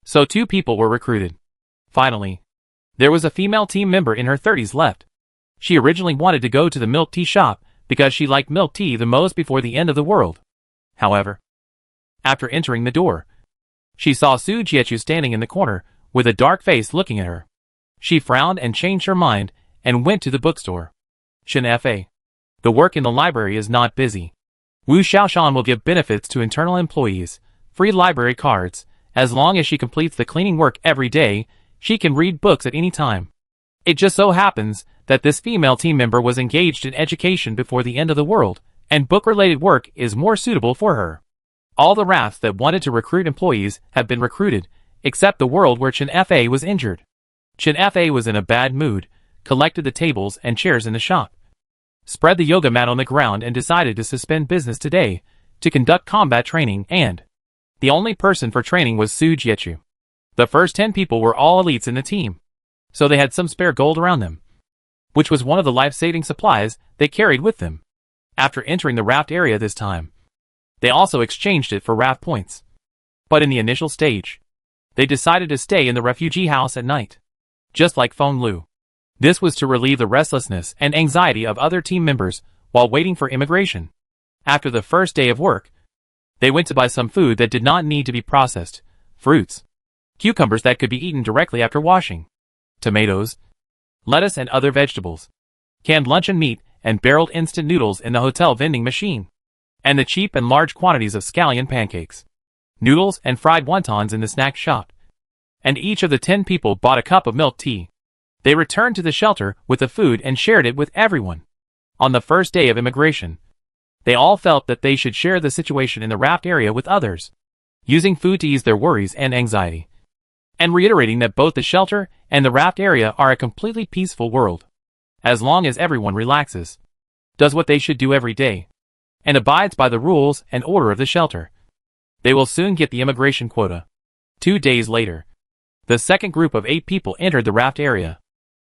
so 2 people were recruited. Finally, there was a female team member in her 30s left. She originally wanted to go to the milk tea shop because she liked milk tea the most before the end of the world. However, after entering the door, she saw Su Jiechu standing in the corner with a dark face looking at her. She frowned and changed her mind and went to the bookstore. Shen Fa. The work in the library is not busy. Wu Xiaoshan will give benefits to internal employees, free library cards. As long as she completes the cleaning work every day, she can read books at any time. It just so happens that this female team member was engaged in education before the end of the world, and book-related work is more suitable for her. All the rafts that wanted to recruit employees have been recruited, except the world where Chen Fa was injured. Chen Fa was in a bad mood, collected the tables and chairs in the shop, spread the yoga mat on the ground and decided to suspend business today to conduct combat training, and the only person for training was Su Jiechu. The first 10 people were all elites in the team, so they had some spare gold around them, which was one of the life-saving supplies they carried with them. After entering the raft area this time, they also exchanged it for raft points. But in the initial stage, they decided to stay in the refugee house at night, just like Feng Lu. This was to relieve the restlessness and anxiety of other team members while waiting for immigration. After the first day of work, they went to buy some food that did not need to be processed: fruits, cucumbers that could be eaten directly after washing, tomatoes, lettuce and other vegetables, canned luncheon meat and barreled instant noodles in the hotel vending machine, and the cheap and large quantities of scallion pancakes, noodles and fried wontons in the snack shop. And each of the 10 people bought a cup of milk tea. They returned to the shelter with the food and shared it with everyone. On the first day of immigration, they all felt that they should share the situation in the raft area with others, using food to ease their worries and anxiety, and reiterating that both the shelter and the raft area are a completely peaceful world. As long as everyone relaxes, does what they should do every day, and abides by the rules and order of the shelter, they will soon get the immigration quota. 2 days later, the second group of 8 people entered the raft area.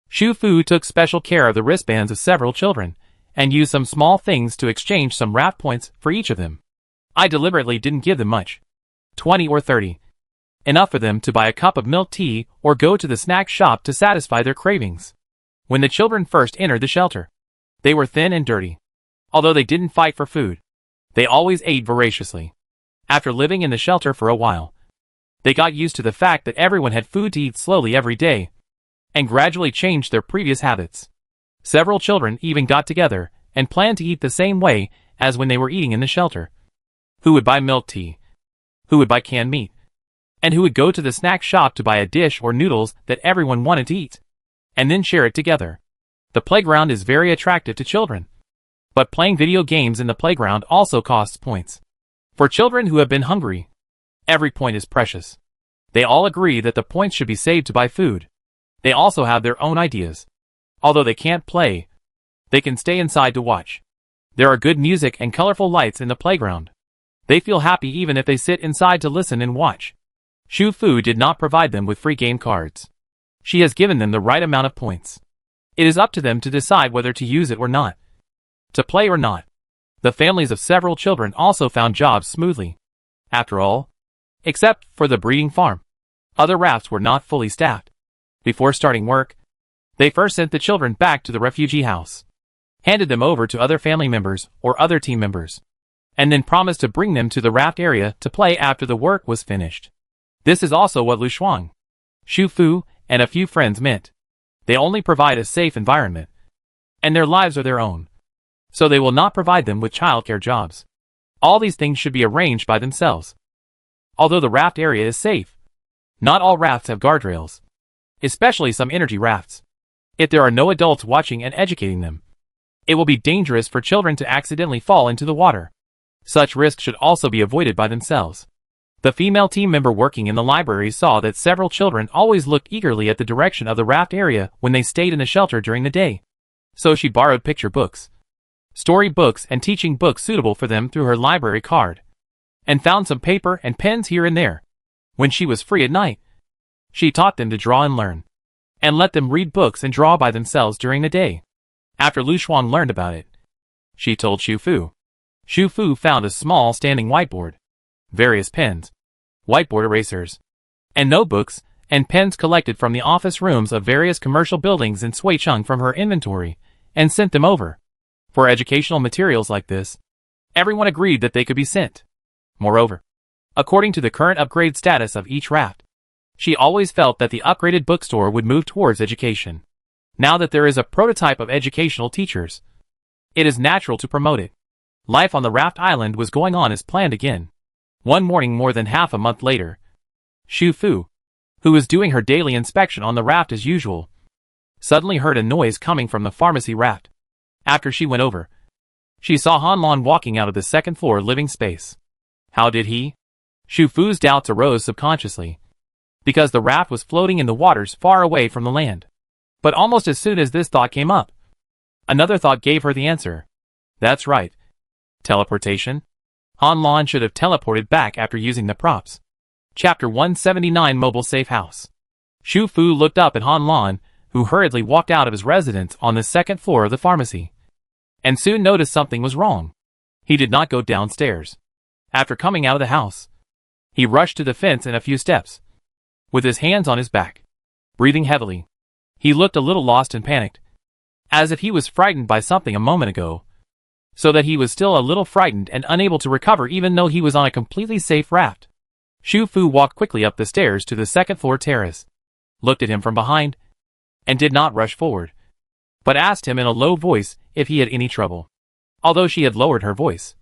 Xu Fu took special care of the wristbands of several children, and used some small things to exchange some raft points for each of them. I deliberately didn't give them much, 20 or 30. Enough for them to buy a cup of milk tea or go to the snack shop to satisfy their cravings. When the children first entered the shelter, they were thin and dirty. Although they didn't fight for food, they always ate voraciously. After living in the shelter for a while, they got used to the fact that everyone had food to eat slowly every day, and gradually changed their previous habits. Several children even got together and planned to eat the same way as when they were eating in the shelter. Who would buy milk tea? Who would buy canned meat? And who would go to the snack shop to buy a dish or noodles that everyone wanted to eat, and then share it together? The playground is very attractive to children. But playing video games in the playground also costs points. For children who have been hungry, every point is precious. They all agree that the points should be saved to buy food. They also have their own ideas. Although they can't play, they can stay inside to watch. There are good music and colorful lights in the playground. They feel happy even if they sit inside to listen and watch. Shu Fu did not provide them with free game cards. She has given them the right amount of points. It is up to them to decide whether to use it or not. To play or not. The families of several children also found jobs smoothly. After all, except for the breeding farm, other rafts were not fully staffed. Before starting work, they first sent the children back to the refugee house, handed them over to other family members or other team members, and then promised to bring them to the raft area to play after the work was finished. This is also what Lu Shuang, Shu Fu, and a few friends meant. They only provide a safe environment, and their lives are their own, so they will not provide them with childcare jobs. All these things should be arranged by themselves. Although the raft area is safe, not all rafts have guardrails, especially some energy rafts. If there are no adults watching and educating them, it will be dangerous for children to accidentally fall into the water. Such risks should also be avoided by themselves. The female team member working in the library saw that several children always looked eagerly at the direction of the raft area when they stayed in the shelter during the day. So she borrowed picture books, story books and teaching books suitable for them through her library card, and found some paper and pens here and there. When she was free at night, she taught them to draw and learn, and let them read books and draw by themselves during the day. After Lu Shuang learned about it, she told Shu Fu. Shu Fu found a small standing whiteboard, various pens, whiteboard erasers, and notebooks, and pens collected from the office rooms of various commercial buildings in Suicheng from her inventory, and sent them over. For educational materials like this, everyone agreed that they could be sent. Moreover, according to the current upgrade status of each raft, she always felt that the upgraded bookstore would move towards education. Now that there is a prototype of educational teachers, it is natural to promote it. Life on the raft island was going on as planned again. One morning more than half a month later, Shu Fu, who was doing her daily inspection on the raft as usual, suddenly heard a noise coming from the pharmacy raft. After she went over, she saw Han Lan walking out of the second floor living space. How did he? Shu Fu's doubts arose subconsciously, because the raft was floating in the waters far away from the land. But almost as soon as this thought came up, another thought gave her the answer. That's right. Teleportation. Han Lan should have teleported back after using the props. Chapter 179 Mobile Safe House. Shu Fu looked up at Han Lan, who hurriedly walked out of his residence on the second floor of the pharmacy, and soon noticed something was wrong. He did not go downstairs. After coming out of the house, he rushed to the fence in a few steps, with his hands on his back, breathing heavily. He looked a little lost and panicked, as if he was frightened by something a moment ago, so that he was still a little frightened and unable to recover even though he was on a completely safe raft. Shu Fu walked quickly up the stairs to the second floor terrace, looked at him from behind, and did not rush forward, but asked him in a low voice if he had any trouble. Although she had lowered her voice,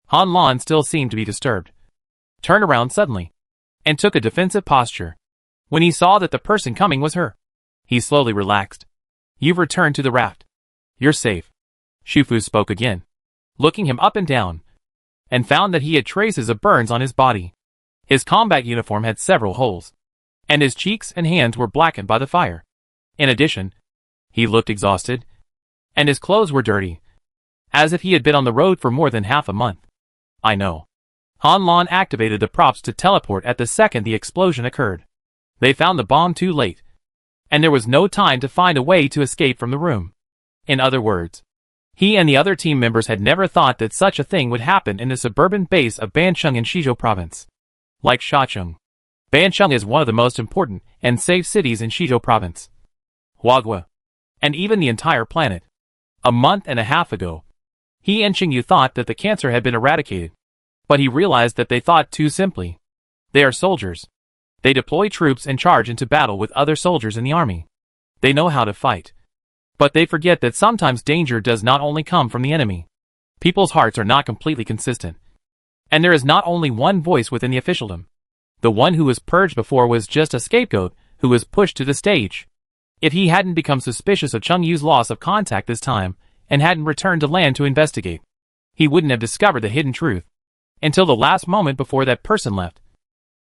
Han Lan still seemed to be disturbed, turned around suddenly, and took a defensive posture. When he saw that the person coming was her, he slowly relaxed. You've returned to the raft. You're safe. Shu Fu spoke again, looking him up and down, and found that he had traces of burns on his body. His combat uniform had several holes, and his cheeks and hands were blackened by the fire. In addition, he looked exhausted, and his clothes were dirty, as if he had been on the road for more than half a month. I know. Han Lan activated the props to teleport at the second the explosion occurred. They found the bomb too late, and there was no time to find a way to escape from the room. In other words, he and the other team members had never thought that such a thing would happen in the suburban base of Bancheng in Shizhou province. Like Shacheng, Bancheng is one of the most important and safe cities in Shizhou province, Huaguo, and even the entire planet. A month and a half ago, He and Qingyu thought that the cancer had been eradicated. But he realized that they thought too simply. They are soldiers. They deploy troops and charge into battle with other soldiers in the army. They know how to fight. But they forget that sometimes danger does not only come from the enemy. People's hearts are not completely consistent. And there is not only one voice within the officialdom. The one who was purged before was just a scapegoat who was pushed to the stage. If he hadn't become suspicious of Chungyu's loss of contact this time, and hadn't returned to land to investigate, he wouldn't have discovered the hidden truth. Until the last moment before that person left.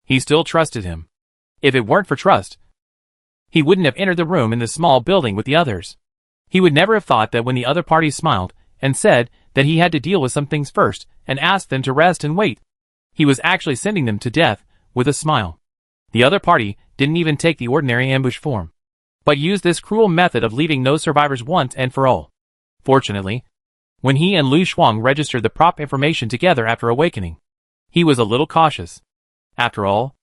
He still trusted him. If it weren't for trust, he wouldn't have entered the room in the small building with the others. He would never have thought that when the other party smiled, and said that he had to deal with some things first, and asked them to rest and wait, he was actually sending them to death, with a smile. The other party didn't even take the ordinary ambush form, but used this cruel method of leaving no survivors once and for all. Fortunately, when he and Lu Shuang registered the prop information together after awakening, he was a little cautious. After all,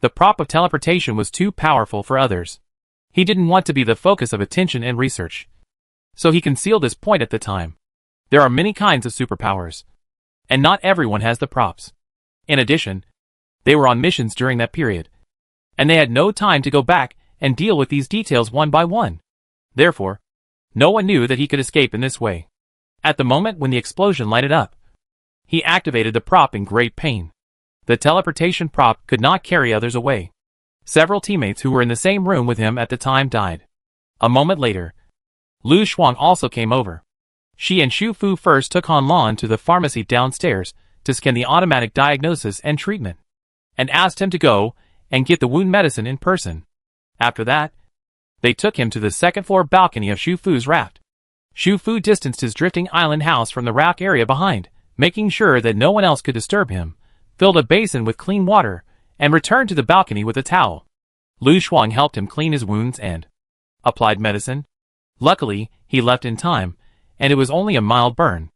the prop of teleportation was too powerful for others. He didn't want to be the focus of attention and research. So he concealed this point at the time. There are many kinds of superpowers, and not everyone has the props. In addition, they were on missions during that period, and they had no time to go back and deal with these details one by one. Therefore, no one knew that he could escape in this way. At the moment when the explosion lighted up, he activated the prop in great pain. The teleportation prop could not carry others away. Several teammates who were in the same room with him at the time died. A moment later, Lu Shuang also came over. She and Xu Fu first took Han Lan to the pharmacy downstairs to scan the automatic diagnosis and treatment, and asked him to go and get the wound medicine in person. After that, they took him to the second-floor balcony of Xu Fu's raft. Xu Fu distanced his drifting island house from the raft area behind, making sure that no one else could disturb him, filled a basin with clean water, and returned to the balcony with a towel. Lu Shuang helped him clean his wounds and applied medicine. Luckily, he left in time, and it was only a mild burn.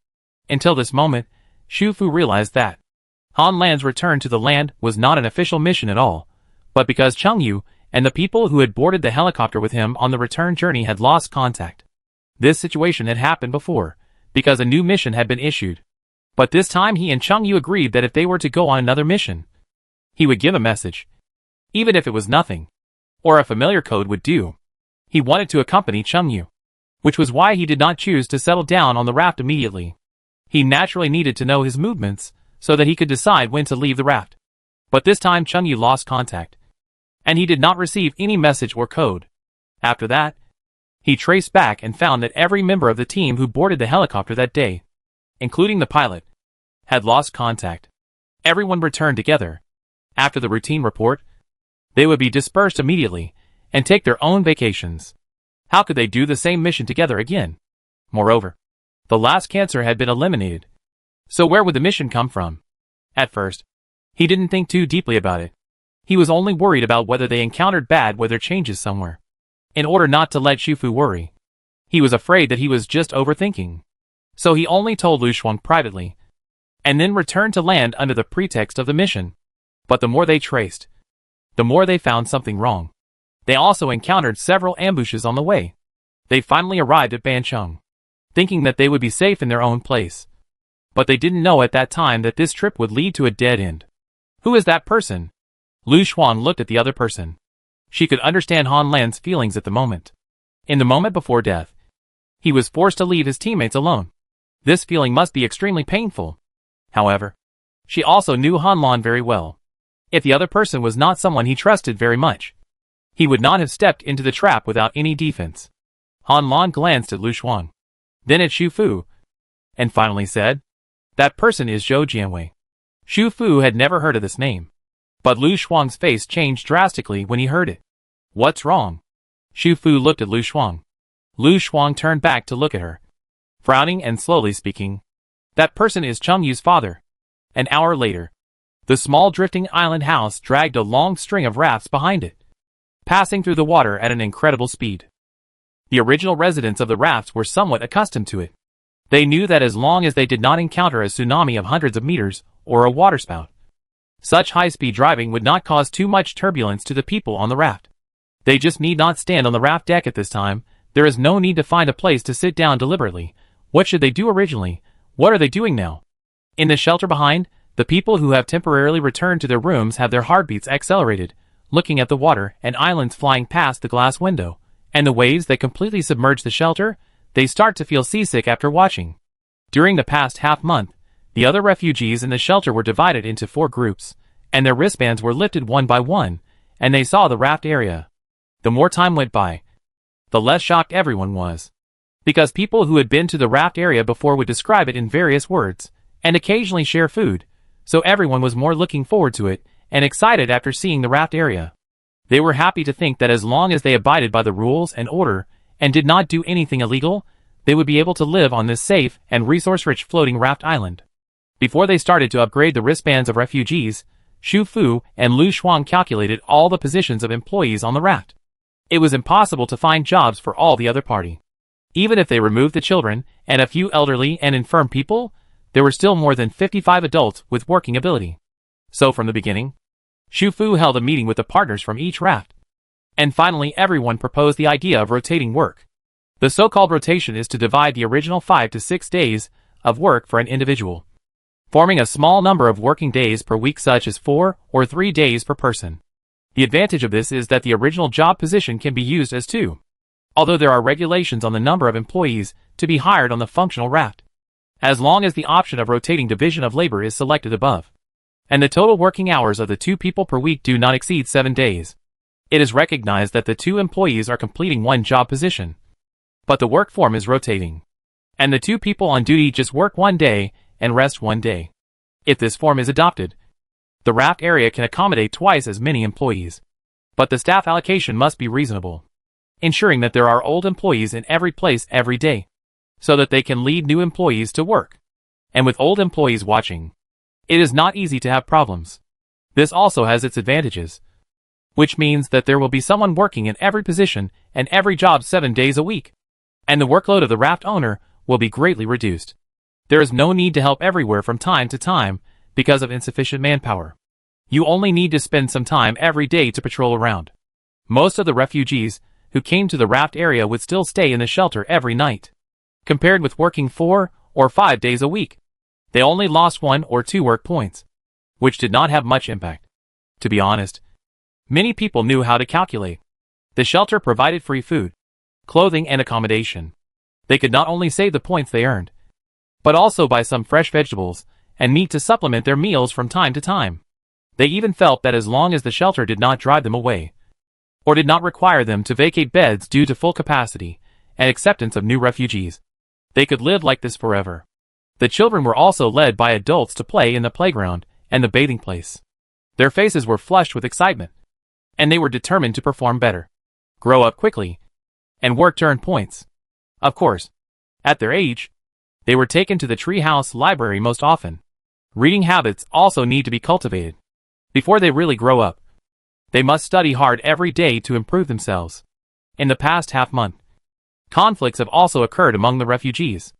Until this moment, Xu Fu realized that Han Lan's return to the land was not an official mission at all, but because Chengyu and the people who had boarded the helicopter with him on the return journey had lost contact. This situation had happened before, because a new mission had been issued. But this time he and Chengyu agreed that if they were to go on another mission, he would give a message. Even if it was nothing, or a familiar code would do. He wanted to accompany Chengyu, which was why he did not choose to settle down on the raft immediately. He naturally needed to know his movements, so that he could decide when to leave the raft. But this time Chengyu lost contact, and he did not receive any message or code. After that, he traced back and found that every member of the team who boarded the helicopter that day, including the pilot, had lost contact. Everyone returned together. After the routine report, they would be dispersed immediately and take their own vacations. How could they do the same mission together again? Moreover, the last cancer had been eliminated. So where would the mission come from? At first, he didn't think too deeply about it. He was only worried about whether they encountered bad weather changes somewhere. In order not to let Xu Fu worry, he was afraid that he was just overthinking. So he only told Lu Shuang privately, and then returned to land under the pretext of the mission. But the more they traced, the more they found something wrong. They also encountered several ambushes on the way. They finally arrived at Bancheng, thinking that they would be safe in their own place. But they didn't know at that time that this trip would lead to a dead end. Who is that person? Lu Shuang looked at the other person. She could understand Han Lan's feelings at the moment. In the moment before death, he was forced to leave his teammates alone. This feeling must be extremely painful. However, she also knew Han Lan very well. If the other person was not someone he trusted very much, he would not have stepped into the trap without any defense. Han Lan glanced at Lu Shuang, then at Xu Fu, and finally said, "That person is Zhou Jianwei." Xu Fu had never heard of this name, but Lu Shuang's face changed drastically when he heard it. "What's wrong?" Xu Fu looked at Lu Shuang. Lu Shuang turned back to look at her, frowning and slowly speaking. "That person is Chengyu's father." An hour later, the small drifting island house dragged a long string of rafts behind it, passing through the water at an incredible speed. The original residents of the rafts were somewhat accustomed to it. They knew that as long as they did not encounter a tsunami of hundreds of meters or a waterspout, such high-speed driving would not cause too much turbulence to the people on the raft. They just need not stand on the raft deck at this time. There is no need to find a place to sit down deliberately. What should they do originally? What are they doing now? In the shelter behind, the people who have temporarily returned to their rooms have their heartbeats accelerated, looking at the water and islands flying past the glass window, and the waves that completely submerge the shelter. They start to feel seasick after watching. During the past half-month, the other refugees in the shelter were divided into 4 groups, and their wristbands were lifted one by one, and they saw the raft area. The more time went by, the less shocked everyone was. Because people who had been to the raft area before would describe it in various words, and occasionally share food, so everyone was more looking forward to it, and excited after seeing the raft area. They were happy to think that as long as they abided by the rules and order, and did not do anything illegal, they would be able to live on this safe and resource-rich floating raft island. Before they started to upgrade the wristbands of refugees, Xu Fu and Lu Shuang calculated all the positions of employees on the raft. It was impossible to find jobs for all the other party. Even if they removed the children and a few elderly and infirm people, there were still more than 55 adults with working ability. So from the beginning, Xu Fu held a meeting with the partners from each raft. And finally everyone proposed the idea of rotating work. The so-called rotation is to divide the original 5 to 6 days of work for an individual, forming a small number of working days per week, such as 4 or 3 days per person. The advantage of this is that the original job position can be used as 2, although there are regulations on the number of employees to be hired on the functional raft, as long as the option of rotating division of labor is selected above, and the total working hours of the 2 people per week do not exceed 7 days. It is recognized that the 2 employees are completing one job position, but the work form is rotating, and the 2 people on duty just work 1 day and rest 1 day. If this form is adopted, the raft area can accommodate twice as many employees, but the staff allocation must be reasonable, ensuring that there are old employees in every place every day, so that they can lead new employees to work. And with old employees watching, it is not easy to have problems. This also has its advantages, which means that there will be someone working in every position and every job 7 days a week, and the workload of the raft owner will be greatly reduced. There is no need to help everywhere from time to time because of insufficient manpower. You only need to spend some time every day to patrol around. Most of the refugees who came to the raft area would still stay in the shelter every night, compared with working 4 or 5 days a week. They only lost 1 or 2 work points, which did not have much impact. To be honest, many people knew how to calculate. The shelter provided free food, clothing and accommodation. They could not only save the points they earned, but also buy some fresh vegetables and meat to supplement their meals from time to time. They even felt that as long as the shelter did not drive them away, or did not require them to vacate beds due to full capacity and acceptance of new refugees, they could live like this forever. The children were also led by adults to play in the playground and the bathing place. Their faces were flushed with excitement, and they were determined to perform better, grow up quickly, and work to earn points. Of course, at their age, they were taken to the treehouse library most often. Reading habits also need to be cultivated. Before they really grow up, they must study hard every day to improve themselves. In the past half-month, conflicts have also occurred among the refugees,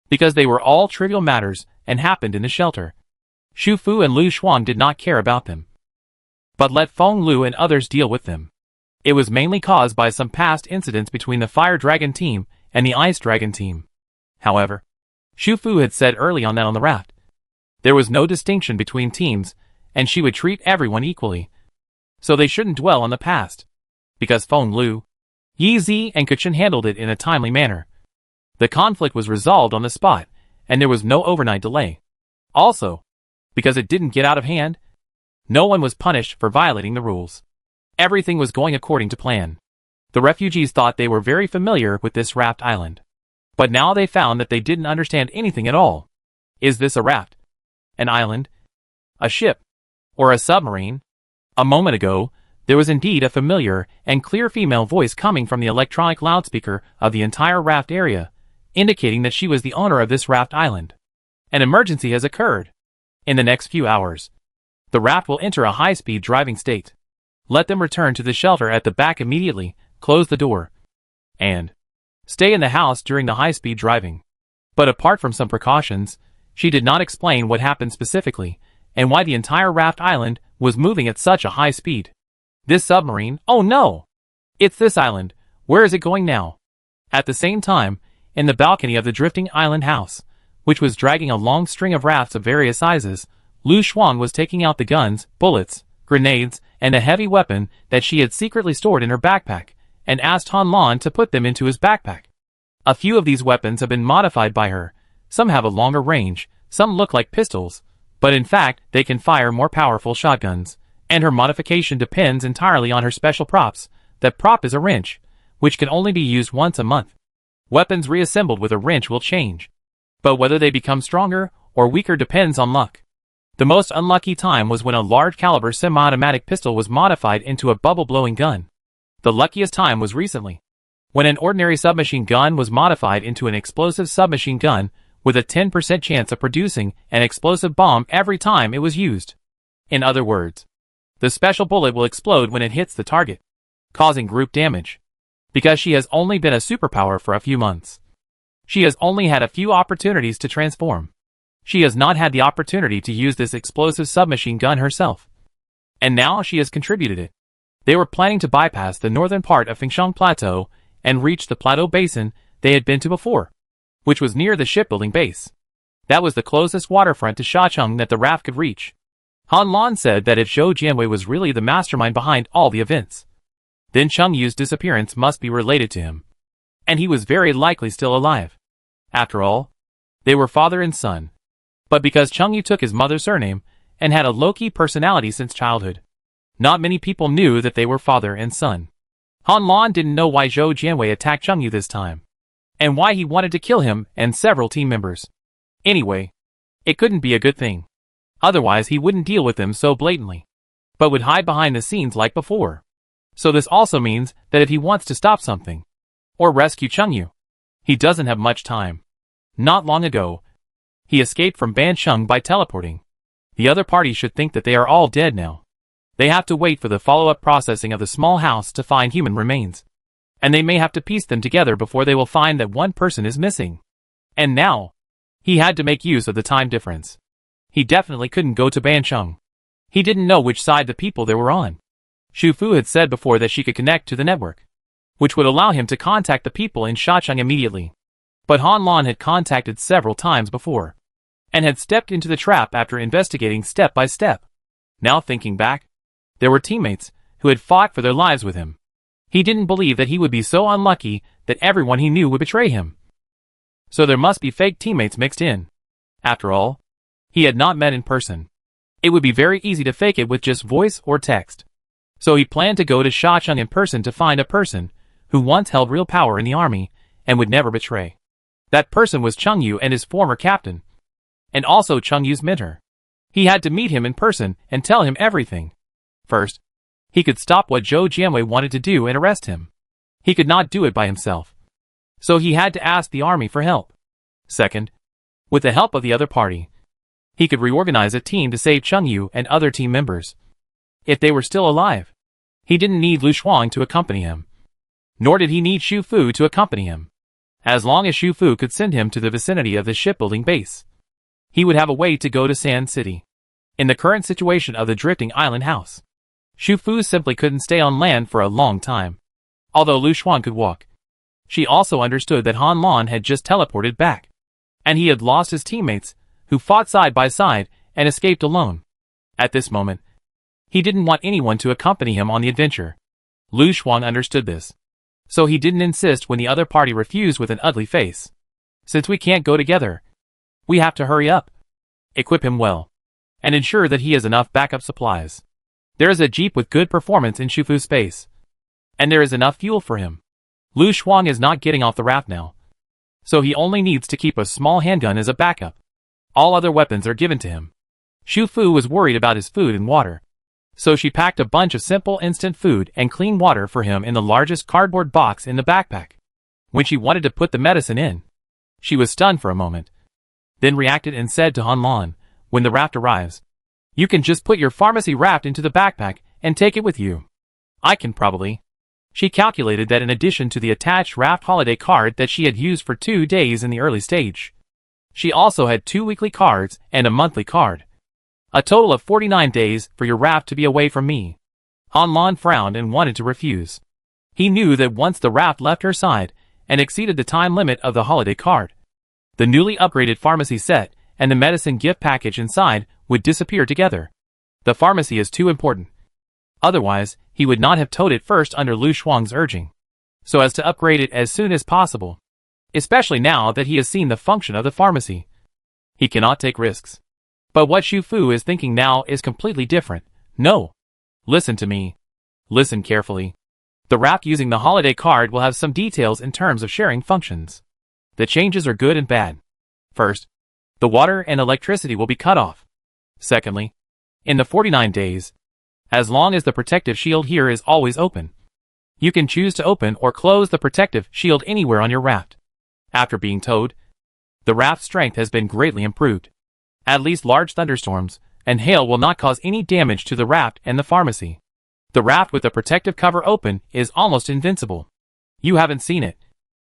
because they were all trivial matters and happened in the shelter. Xu Fu and Lu Shuang did not care about them, but let Feng Lu and others deal with them. It was mainly caused by some past incidents between the Fire Dragon team and the Ice Dragon team. However, Xu Fu had said early on that on the raft, there was no distinction between teams, and she would treat everyone equally, so they shouldn't dwell on the past. Because Feng Lu, Yi Zi and Kuchen handled it in a timely manner, the conflict was resolved on the spot, and there was no overnight delay. Also, because it didn't get out of hand, no one was punished for violating the rules. Everything was going according to plan. The refugees thought they were very familiar with this raft island, but now they found that they didn't understand anything at all. Is this a raft? An island? A ship? Or a submarine? A moment ago, there was indeed a familiar and clear female voice coming from the electronic loudspeaker of the entire raft area, indicating that she was the owner of this raft island. An emergency has occurred. In the next few hours, the raft will enter a high-speed driving state. Let them return to the shelter at the back immediately, close the door, and stay in the house during the high-speed driving. But apart from some precautions, she did not explain what happened specifically, and why the entire raft island was moving at such a high speed. This submarine? Oh no! It's this island. Where is it going now? At the same time, in the balcony of the drifting island house, which was dragging a long string of rafts of various sizes. Lu Xuang was taking out the guns, bullets, grenades, and a heavy weapon that she had secretly stored in her backpack, and asked Han Lan to put them into his backpack. A few of these weapons have been modified by her. Some have a longer range, some look like pistols, but in fact they can fire more powerful shotguns, and her modification depends entirely on her special props. That prop is a wrench, which can only be used once a month. Weapons reassembled with a wrench will change, but whether they become stronger or weaker depends on luck. The most unlucky time was when a large-caliber semi-automatic pistol was modified into a bubble-blowing gun. The luckiest time was recently, when an ordinary submachine gun was modified into an explosive submachine gun with a 10% chance of producing an explosive bomb every time it was used. In other words, the special bullet will explode when it hits the target, causing group damage. Because she has only been a superpower for a few months, she has only had a few opportunities to transform. She has not had the opportunity to use this explosive submachine gun herself. And now she has contributed it. They were planning to bypass the northern part of Fengshan Plateau and reach the plateau basin they had been to before, which was near the shipbuilding base. That was the closest waterfront to Shacheng that the raft could reach. Han Lan said that if Zhou Jianwei was really the mastermind behind all the events, then Cheng Yu's disappearance must be related to him. And he was very likely still alive. After all, they were father and son. But because Cheng Yu took his mother's surname and had a low-key personality since childhood, not many people knew that they were father and son. Han Lan didn't know why Zhou Jianwei attacked Cheng Yu this time, and why he wanted to kill him and several team members. Anyway, it couldn't be a good thing. Otherwise he wouldn't deal with them so blatantly, but would hide behind the scenes like before. So this also means that if he wants to stop something, or rescue Cheng Yu, he doesn't have much time. Not long ago, he escaped from Bansheng by teleporting. The other party should think that they are all dead now. They have to wait for the follow-up processing of the small house to find human remains. And they may have to piece them together before they will find that one person is missing. And now, he had to make use of the time difference. He definitely couldn't go to Bansheng. He didn't know which side the people there were on. Xu Fu had said before that she could connect to the network, which would allow him to contact the people in Shacheng immediately. But Han Lan had contacted several times before, and had stepped into the trap after investigating step by step. Now thinking back, there were teammates who had fought for their lives with him. He didn't believe that he would be so unlucky that everyone he knew would betray him. So there must be fake teammates mixed in. After all, he had not met in person. It would be very easy to fake it with just voice or text. So he planned to go to Shacheng in person to find a person who once held real power in the army and would never betray. That person was Cheng Yu and his former captain, and also Cheng Yu's mentor. He had to meet him in person and tell him everything. First, he could stop what Zhou Jianwei wanted to do and arrest him. He could not do it by himself, so he had to ask the army for help. Second, with the help of the other party, he could reorganize a team to save Cheng Yu and other team members. If they were still alive, he didn't need Lu Xuang to accompany him, nor did he need Xu Fu to accompany him. As long as Xu Fu could send him to the vicinity of the shipbuilding base, he would have a way to go to Sand City. In the current situation of the drifting island house, Xu Fu simply couldn't stay on land for a long time. Although Lu Xuan could walk, she also understood that Han Lan had just teleported back, and he had lost his teammates, who fought side by side and escaped alone. At this moment, he didn't want anyone to accompany him on the adventure. Lu Xuan understood this, so he didn't insist when the other party refused with an ugly face. Since we can't go together, we have to hurry up, equip him well, and ensure that he has enough backup supplies. There is a jeep with good performance in Shufu's space, and there is enough fuel for him. Lu Xuan is not getting off the raft now, so he only needs to keep a small handgun as a backup. All other weapons are given to him. Xu Fu was worried about his food and water, so she packed a bunch of simple instant food and clean water for him in the largest cardboard box in the backpack. When she wanted to put the medicine in, she was stunned for a moment, then reacted and said to Han Lan, "When the raft arrives, you can just put your pharmacy raft into the backpack and take it with you. I can probably." She calculated that in addition to the attached raft holiday card that she had used for 2 days in the early stage, she also had 2 weekly cards and a monthly card. A total of 49 days for your raft to be away from me. Han Lan frowned and wanted to refuse. He knew that once the raft left her side and exceeded the time limit of the holiday card, The newly upgraded pharmacy set and the medicine gift package inside would disappear together. The pharmacy is too important. Otherwise, he would not have towed it first under Lu Shuang's urging, so as to upgrade it as soon as possible, especially now that he has seen the function of the pharmacy. He cannot take risks. But what Xu Fu is thinking now is completely different. No. Listen to me. Listen carefully. The raft using the holiday card will have some details in terms of sharing functions. The changes are good and bad. First, the water and electricity will be cut off. Secondly, in the 49 days, as long as the protective shield here is always open, you can choose to open or close the protective shield anywhere on your raft. After being towed, the raft's strength has been greatly improved. At least large thunderstorms and hail will not cause any damage to the raft and the pharmacy. The raft with the protective cover open is almost invincible. You haven't seen it.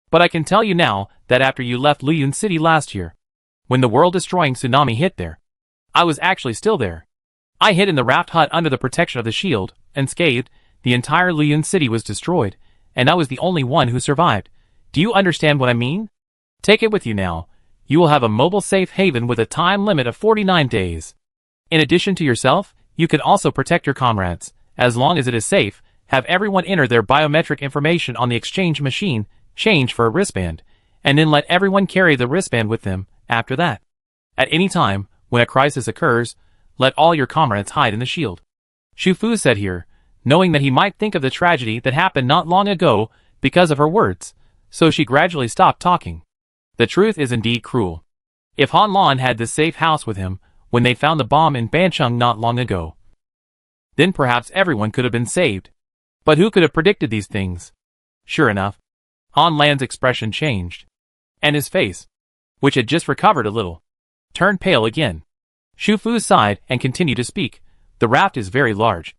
But I can tell you now that after you left Liyun City last year, when the world-destroying tsunami hit there, I was actually still there. I hid in the raft hut under the protection of the shield, unscathed. The entire Liyun City was destroyed, and I was the only one who survived. Do you understand what I mean? Take it with you now. You will have a mobile safe haven with a time limit of 49 days. In addition to yourself, you can also protect your comrades. As long as it is safe, have everyone enter their biometric information on the exchange machine, change for a wristband, and then let everyone carry the wristband with them after that. At any time, when a crisis occurs, let all your comrades hide in the shield. Xu Fu said here, knowing that he might think of the tragedy that happened not long ago because of her words, so she gradually stopped talking. The truth is indeed cruel. If Han Lan had this safe house with him when they found the bomb in Bancheng not long ago, then perhaps everyone could have been saved. But who could have predicted these things? Sure enough, Han Lan's expression changed, and his face, which had just recovered a little, turned pale again. Xu Fu sighed and continued to speak. The raft is very large,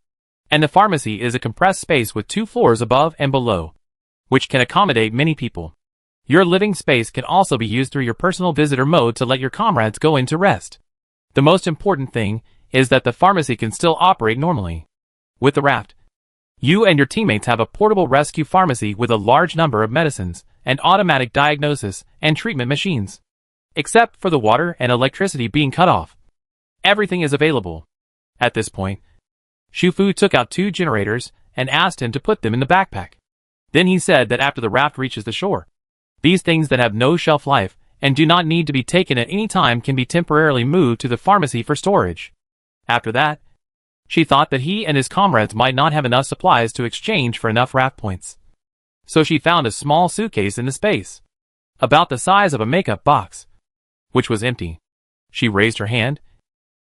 and the pharmacy is a compressed space with 2 floors above and below, which can accommodate many people. Your living space can also be used through your personal visitor mode to let your comrades go in to rest. The most important thing is that the pharmacy can still operate normally. With the raft, you and your teammates have a portable rescue pharmacy with a large number of medicines and automatic diagnosis and treatment machines. Except for the water and electricity being cut off, everything is available. At this point, Xu Fu took out 2 generators and asked him to put them in the backpack. Then he said that after the raft reaches the shore, these things that have no shelf life and do not need to be taken at any time can be temporarily moved to the pharmacy for storage. After that, she thought that he and his comrades might not have enough supplies to exchange for enough raft points. So she found a small suitcase in the space, about the size of a makeup box, which was empty. She raised her hand,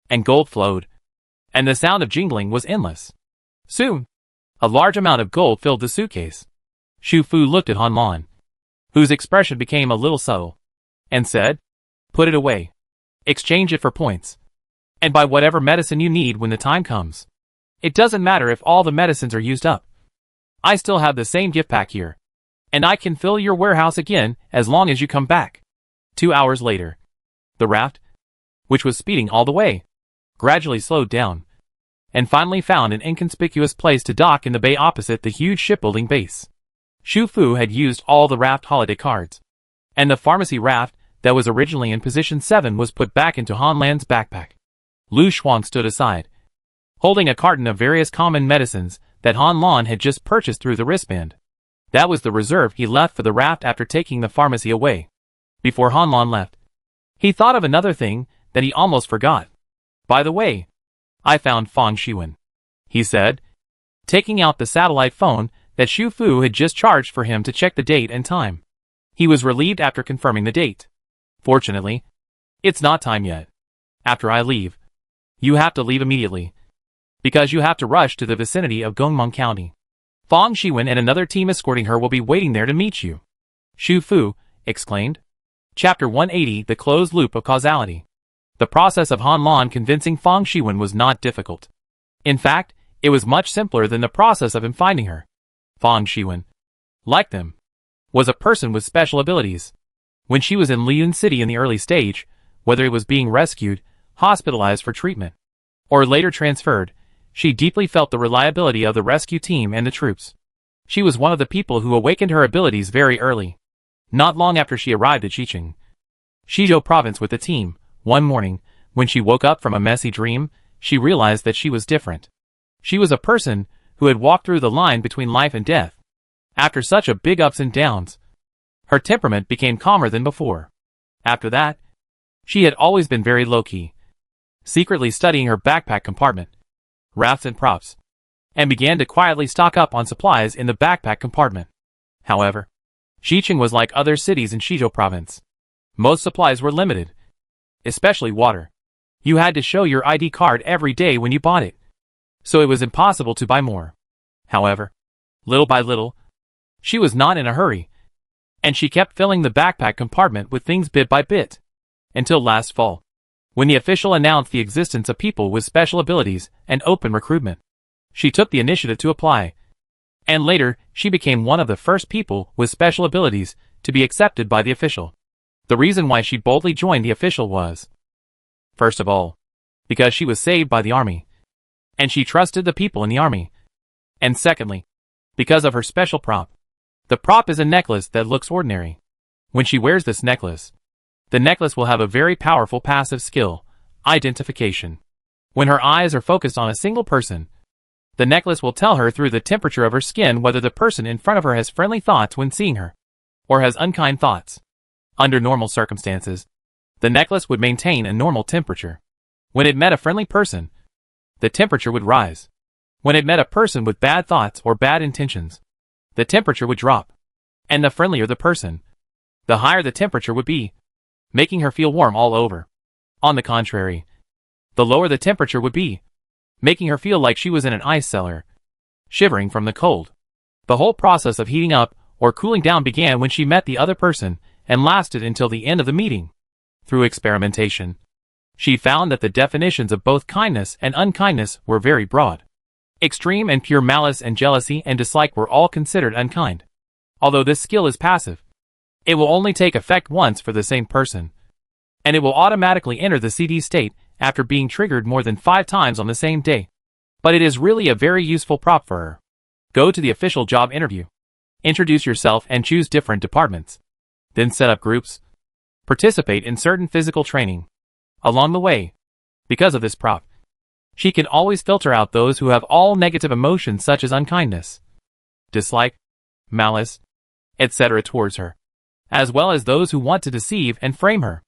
and gold flowed, and the sound of jingling was endless. Soon, a large amount of gold filled the suitcase. Xu Fu looked at Han Lan, whose expression became a little subtle, and said, "Put it away. Exchange it for points. And buy whatever medicine you need when the time comes. It doesn't matter if all the medicines are used up. I still have the same gift pack here, and I can fill your warehouse again as long as you come back." 2 hours later, the raft, which was speeding all the way, gradually slowed down, and finally found an inconspicuous place to dock in the bay opposite the huge shipbuilding base. Xu Fu had used all the raft holiday cards, and the pharmacy raft that was originally in position 7 was put back into Han Lan's backpack. Lu Shuang stood aside, holding a carton of various common medicines that Han Lan had just purchased through the wristband. That was the reserve he left for the raft after taking the pharmacy away. Before Han Lan left, he thought of another thing that he almost forgot. "By the way, I found Fang Xiwen," he said, taking out the satellite phone that Xu Fu had just charged for him to check the date and time. He was relieved after confirming the date. "Fortunately, it's not time yet. After I leave, you have to leave immediately, because you have to rush to the vicinity of Gongmeng County. Fang Xiwen and another team escorting her will be waiting there to meet you." Xu Fu exclaimed. Chapter 180: The Closed Loop of Causality. The process of Han Lan convincing Fang Xiwen was not difficult. In fact, it was much simpler than the process of him finding her. Fang Xiwen, like them, was a person with special abilities. When she was in Liyun City in the early stage, whether it was being rescued, hospitalized for treatment, or later transferred, she deeply felt the reliability of the rescue team and the troops. She was one of the people who awakened her abilities very early. Not long after she arrived at Xicheng, Shizhou Province with the team. One morning, when she woke up from a messy dream, she realized that she was different. She was a person who had walked through the line between life and death. After such a big ups and downs, her temperament became calmer than before. After that, she had always been very low-key, secretly studying her backpack compartment, rafts and props, and began to quietly stock up on supplies in the backpack compartment. However, Xicheng was like other cities in Shizhou Province. Most supplies were limited, especially water. You had to show your ID card every day when you bought it, so it was impossible to buy more. However, little by little, she was not in a hurry, and she kept filling the backpack compartment with things bit by bit, until last fall, when the official announced the existence of people with special abilities and open recruitment. She took the initiative to apply, and later she became one of the first people with special abilities to be accepted by the official. The reason why she boldly joined the official was, first of all, because she was saved by the army, and she trusted the people in the army, and secondly, because of her special prop. The prop is a necklace that looks ordinary. When she wears this necklace, the necklace will have a very powerful passive skill, identification. When her eyes are focused on a single person, the necklace will tell her through the temperature of her skin whether the person in front of her has friendly thoughts when seeing her, or has unkind thoughts. Under normal circumstances, the necklace would maintain a normal temperature. When it met a friendly person, the temperature would rise. When it met a person with bad thoughts or bad intentions, the temperature would drop. And the friendlier the person, the higher the temperature would be, making her feel warm all over. On the contrary, the lower the temperature would be, making her feel like she was in an ice cellar, shivering from the cold. The whole process of heating up or cooling down began when she met the other person and lasted until the end of the meeting. Through experimentation, she found that the definitions of both kindness and unkindness were very broad. Extreme and pure malice and jealousy and dislike were all considered unkind. Although this skill is passive, it will only take effect once for the same person, and it will automatically enter the CD state after being triggered more than 5 times on the same day. But it is really a very useful prop for her. Go to the official job interview. Introduce yourself and choose different departments. Then set up groups. Participate in certain physical training. Along the way, because of this prop, she can always filter out those who have all negative emotions such as unkindness, dislike, malice, etc. towards her, as well as those who want to deceive and frame her.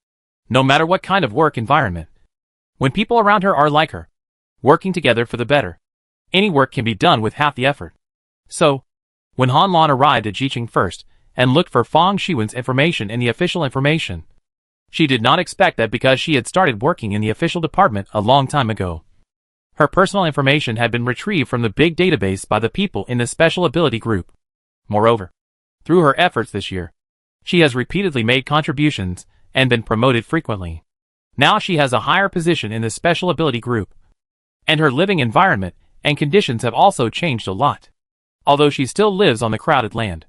No matter what kind of work environment, when people around her are like her, working together for the better, any work can be done with half the effort. So, when Han Lan arrived at Jiqing first and looked for Fang Shiwen's information in the official information, she did not expect that because she had started working in the official department a long time ago, her personal information had been retrieved from the big database by the people in the special ability group. Moreover, through her efforts this year, she has repeatedly made contributions and been promoted frequently. Now she has a higher position in the special ability group, and her living environment and conditions have also changed a lot. Although she still lives on the crowded land,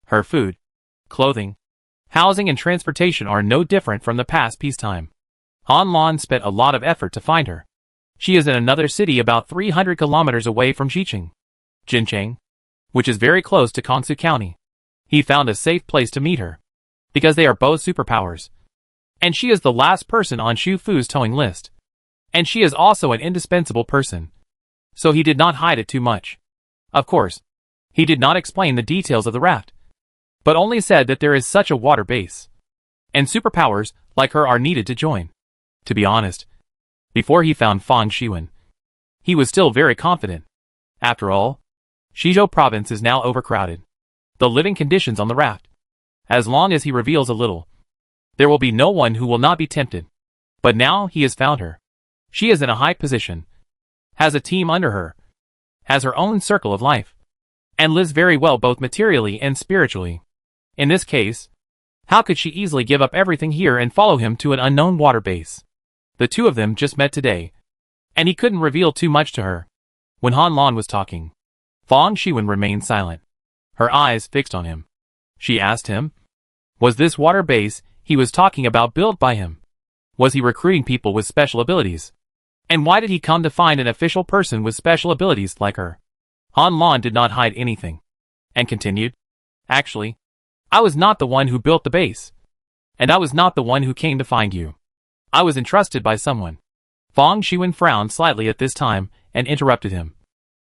her food, clothing, housing and transportation are no different from the past peacetime. Han Lan spent a lot of effort to find her. She is in another city about 300 kilometers away from Xicheng, Jincheng, which is very close to Kangsu County. He found a safe place to meet her, because they are both superpowers. And she is the last person on Shu Fu's towing list. And she is also an indispensable person. So he did not hide it too much. Of course, he did not explain the details of the raft, but only said that there is such a water base, and superpowers like her are needed to join. To be honest, before he found Fang Shiwen, he was still very confident. After all, Shizhou Province is now overcrowded. The living conditions on the raft, as long as he reveals a little, there will be no one who will not be tempted. But now he has found her. She is in a high position, has a team under her, has her own circle of life, and lives very well both materially and spiritually. In this case, how could she easily give up everything here and follow him to an unknown water base? The two of them just met today, and he couldn't reveal too much to her. When Han Lan was talking, Fang Shiwen remained silent, her eyes fixed on him. She asked him, was this water base he was talking about built by him? Was he recruiting people with special abilities? And why did he come to find an official person with special abilities like her? Han Lan did not hide anything, and continued, actually, I was not the one who built the base. And I was not the one who came to find you. I was entrusted by someone. Fang Shiwen frowned slightly at this time and interrupted him.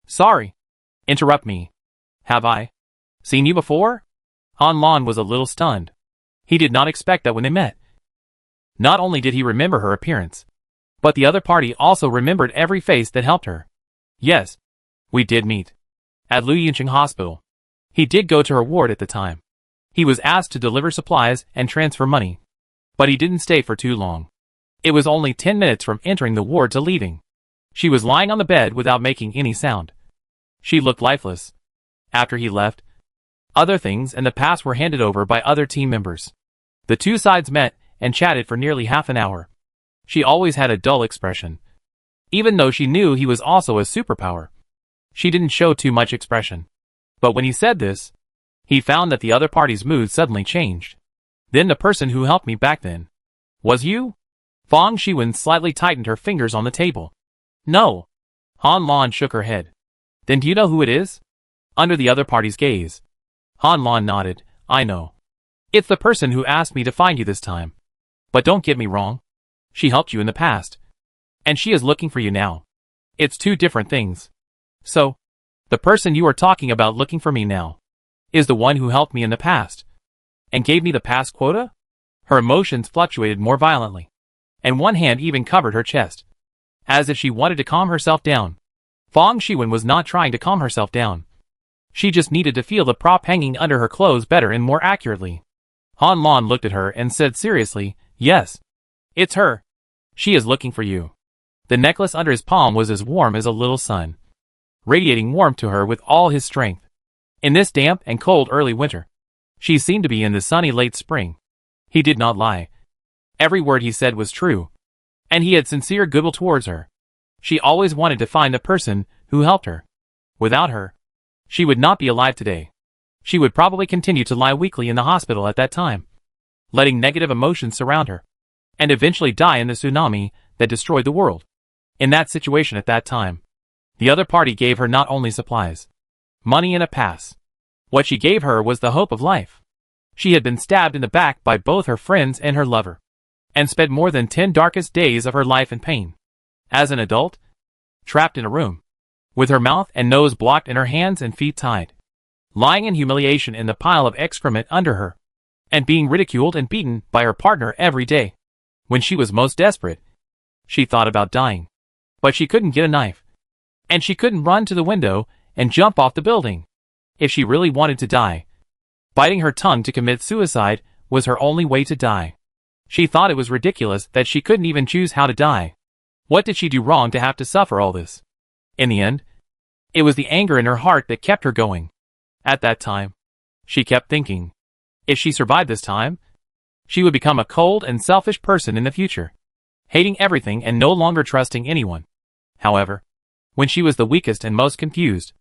Sorry. Interrupt me. Have I seen you before? Han Lan was a little stunned. He did not expect that when they met. Not only did he remember her appearance, but the other party also remembered every face that helped her. Yes, we did meet. At Lu Yincheng Hospital. He did go to her ward at the time. He was asked to deliver supplies and transfer money. But he didn't stay for too long. It was only 10 minutes from entering the ward to leaving. She was lying on the bed without making any sound. She looked lifeless. After he left, other things and the past were handed over by other team members. The two sides met and chatted for nearly half an hour. She always had a dull expression. Even though she knew he was also a superpower, she didn't show too much expression. But when he said this, he found that the other party's mood suddenly changed. Then the person who helped me back then was you? Fang Shiwen slightly tightened her fingers on the table. No. Han Lan shook her head. Then do you know who it is? Under the other party's gaze, Han Lan nodded. I know. It's the person who asked me to find you this time. But don't get me wrong. She helped you in the past. And she is looking for you now. It's two different things. So, the person you are talking about looking for me now is the one who helped me in the past and gave me the past quota? Her emotions fluctuated more violently, and one hand even covered her chest, as if she wanted to calm herself down. Fang Shiwen was not trying to calm herself down. She just needed to feel the prop hanging under her clothes better and more accurately. Han Lan looked at her and said seriously, yes. It's her. She is looking for you. The necklace under his palm was as warm as a little sun, radiating warmth to her with all his strength. In this damp and cold early winter, she seemed to be in the sunny late spring. He did not lie. Every word he said was true, and he had sincere goodwill towards her. She always wanted to find the person who helped her. Without her, she would not be alive today. She would probably continue to lie weakly in the hospital at that time, letting negative emotions surround her, and eventually die in the tsunami that destroyed the world. In that situation at that time, the other party gave her not only supplies, money and a pass. What she gave her was the hope of life. She had been stabbed in the back by both her friends and her lover, and spent more than 10 darkest days of her life in pain. As an adult, trapped in a room, with her mouth and nose blocked and her hands and feet tied, lying in humiliation in the pile of excrement under her, and being ridiculed and beaten by her partner every day. When she was most desperate, she thought about dying. But she couldn't get a knife. And she couldn't run to the window and jump off the building. If she really wanted to die, biting her tongue to commit suicide was her only way to die. She thought it was ridiculous that she couldn't even choose how to die. What did she do wrong to have to suffer all this? In the end, it was the anger in her heart that kept her going. At that time, she kept thinking, if she survived this time, she would become a cold and selfish person in the future, hating everything and no longer trusting anyone. However, when she was the weakest and most confused,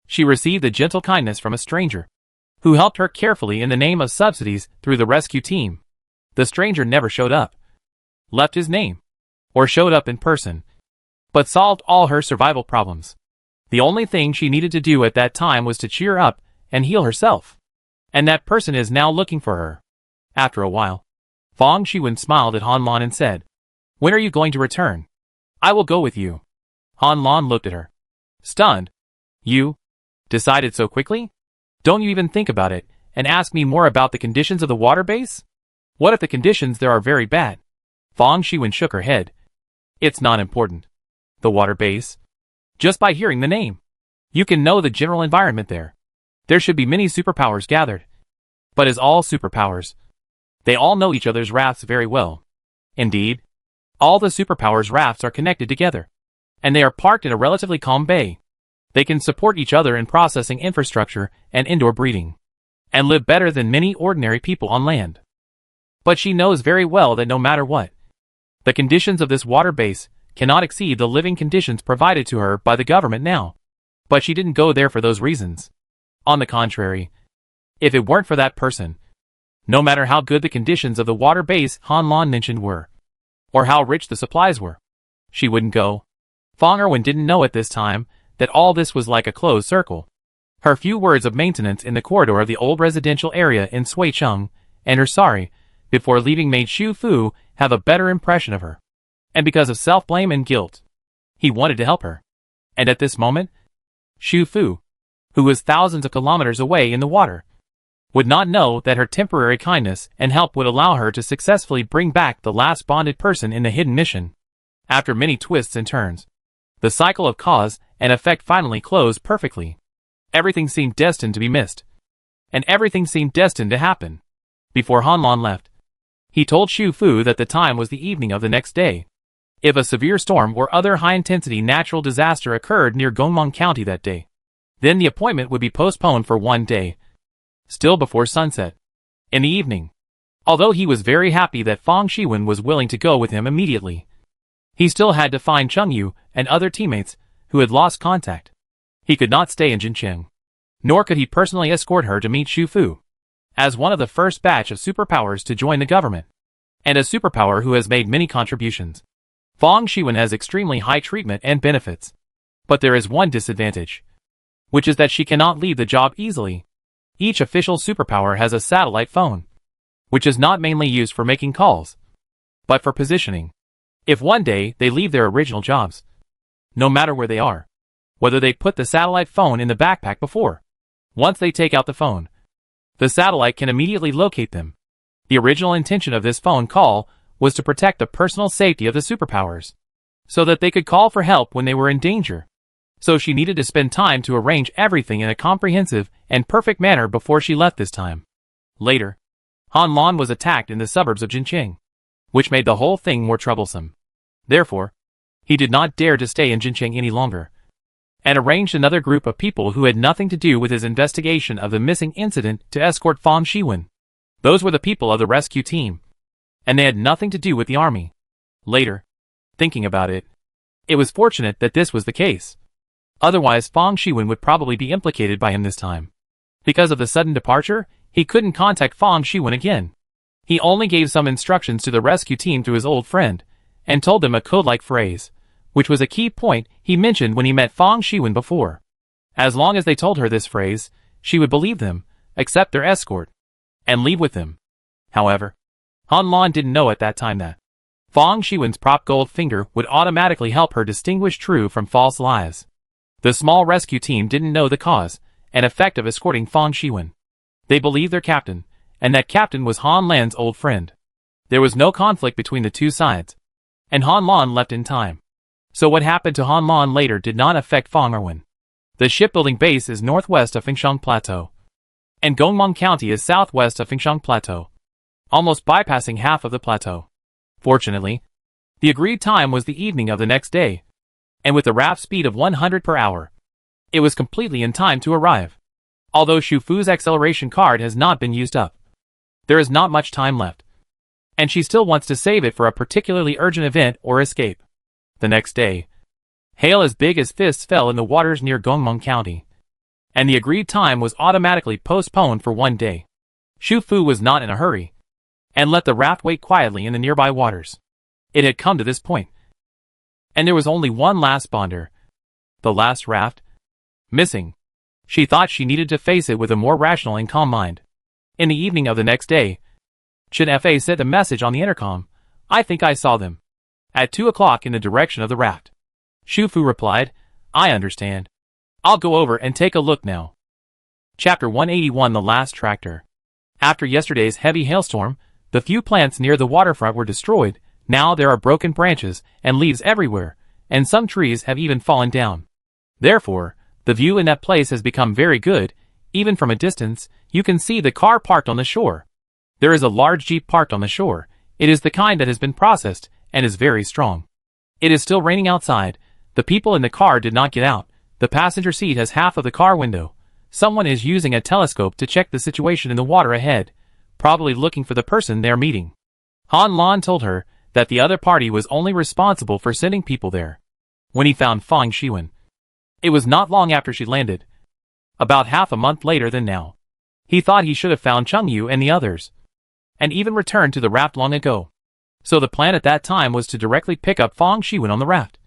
she received the gentle kindness from a stranger, who helped her carefully in the name of subsidies through the rescue team. The stranger never showed up, left his name, or showed up in person, but solved all her survival problems. The only thing she needed to do at that time was to cheer up and heal herself. And that person is now looking for her. After a while, Fang Shiwen smiled at Han Lan and said, when are you going to return? I will go with you. Han Lan looked at her, stunned. You decided so quickly? Don't you even think about it and ask me more about the conditions of the water base? What if the conditions there are very bad? Fang Shiwen shook her head. It's not important. The water base. Just by hearing the name, you can know the general environment there. There should be many superpowers gathered. But as all superpowers, they all know each other's rafts very well. Indeed, all the superpowers' rafts are connected together, and they are parked in a relatively calm bay. They can support each other in processing infrastructure and indoor breeding, and live better than many ordinary people on land. But she knows very well that no matter what, the conditions of this water base cannot exceed the living conditions provided to her by the government now. But she didn't go there for those reasons. On the contrary, if it weren't for that person, no matter how good the conditions of the water base Han Lan mentioned were, or how rich the supplies were, she wouldn't go. Fang Erwin didn't know at this time that all this was like a closed circle. Her few words of maintenance in the corridor of the old residential area in Suicheng, and her sorry before leaving made Xu Fu have a better impression of her. And because of self-blame and guilt, he wanted to help her. And at this moment, Xu Fu, who was thousands of kilometers away in the water, would not know that her temporary kindness and help would allow her to successfully bring back the last bonded person in the hidden mission. After many twists and turns, the cycle of cause and effect finally closed perfectly. Everything seemed destined to be missed. And everything seemed destined to happen. Before Hanlan left, he told Xu Fu that the time was the evening of the next day. If a severe storm or other high-intensity natural disaster occurred near Gongmang County that day, then the appointment would be postponed for one day, still before sunset. In the evening, although he was very happy that Fang Shiwen was willing to go with him immediately, he still had to find Cheng Yu and other teammates who had lost contact. He could not stay in Jincheng, nor could he personally escort her to meet Xu Fu. As one of the first batch of superpowers to join the government, and a superpower who has made many contributions, Fang Shiwen has extremely high treatment and benefits. But there is one disadvantage, which is that she cannot leave the job easily. Each official superpower has a satellite phone, which is not mainly used for making calls, but for positioning. If one day they leave their original jobs, no matter where they are, whether they put the satellite phone in the backpack before, once they take out the phone, the satellite can immediately locate them. The original intention of this phone call was to protect the personal safety of the superpowers, so that they could call for help when they were in danger. So she needed to spend time to arrange everything in a comprehensive and perfect manner before she left this time. Later, Hanlan was attacked in the suburbs of Jincheng, which made the whole thing more troublesome. Therefore, he did not dare to stay in Jincheng any longer, and arranged another group of people who had nothing to do with his investigation of the missing incident to escort Fang Shiwen. Those were the people of the rescue team, and they had nothing to do with the army. Later, thinking about it, it was fortunate that this was the case. Otherwise Fang Shiwen would probably be implicated by him this time. Because of the sudden departure, he couldn't contact Fang Shiwen again. He only gave some instructions to the rescue team through his old friend, and told them a code-like phrase, which was a key point he mentioned when he met Fang Shiwen before. As long as they told her this phrase, she would believe them, accept their escort, and leave with them. However, Hanlan didn't know at that time that Fang Shiwen's prop gold finger would automatically help her distinguish true from false lies. The small rescue team didn't know the cause and effect of escorting Fang Shiwen. They believed their captain, and that captain was Han Lan's old friend. There was no conflict between the two sides, and Han Lan left in time. So what happened to Han Lan later did not affect Fang Erwen. The shipbuilding base is northwest of Fengshan Plateau, and Gongmang County is southwest of Fengshan Plateau, almost bypassing half of the plateau. Fortunately, the agreed time was the evening of the next day, and with a raft speed of 100 per hour, it was completely in time to arrive. Although Xu Fu's acceleration card has not been used up, there is not much time left, and she still wants to save it for a particularly urgent event or escape. The next day, hail as big as fists fell in the waters near Gongmang County, and the agreed time was automatically postponed for one day. Xu Fu was not in a hurry, and let the raft wait quietly in the nearby waters. It had come to this point, and there was only one last bonder, the last raft, missing. She thought she needed to face it with a more rational and calm mind. In the evening of the next day, Chen Fa sent a message on the intercom. "I think I saw them. At 2 o'clock in the direction of the raft." Xu Fu replied, "I understand. I'll go over and take a look now." Chapter 181 The Last Tractor. After yesterday's heavy hailstorm, the few plants near the waterfront were destroyed. Now there are broken branches and leaves everywhere, and some trees have even fallen down. Therefore, the view in that place has become very good. Even from a distance, you can see the car parked on the shore. There is a large jeep parked on the shore. It is the kind that has been processed and is very strong. It is still raining outside. The people in the car did not get out. The passenger seat has half of the car window. Someone is using a telescope to check the situation in the water ahead, probably looking for the person they are meeting. Han Lan told her that the other party was only responsible for sending people there. When he found Fang Shiwen, it was not long after she landed, about half a month later than now. He thought he should have found Cheng Yu and the others, and even returned to the raft long ago. So the plan at that time was to directly pick up Fang Shiwen on the raft,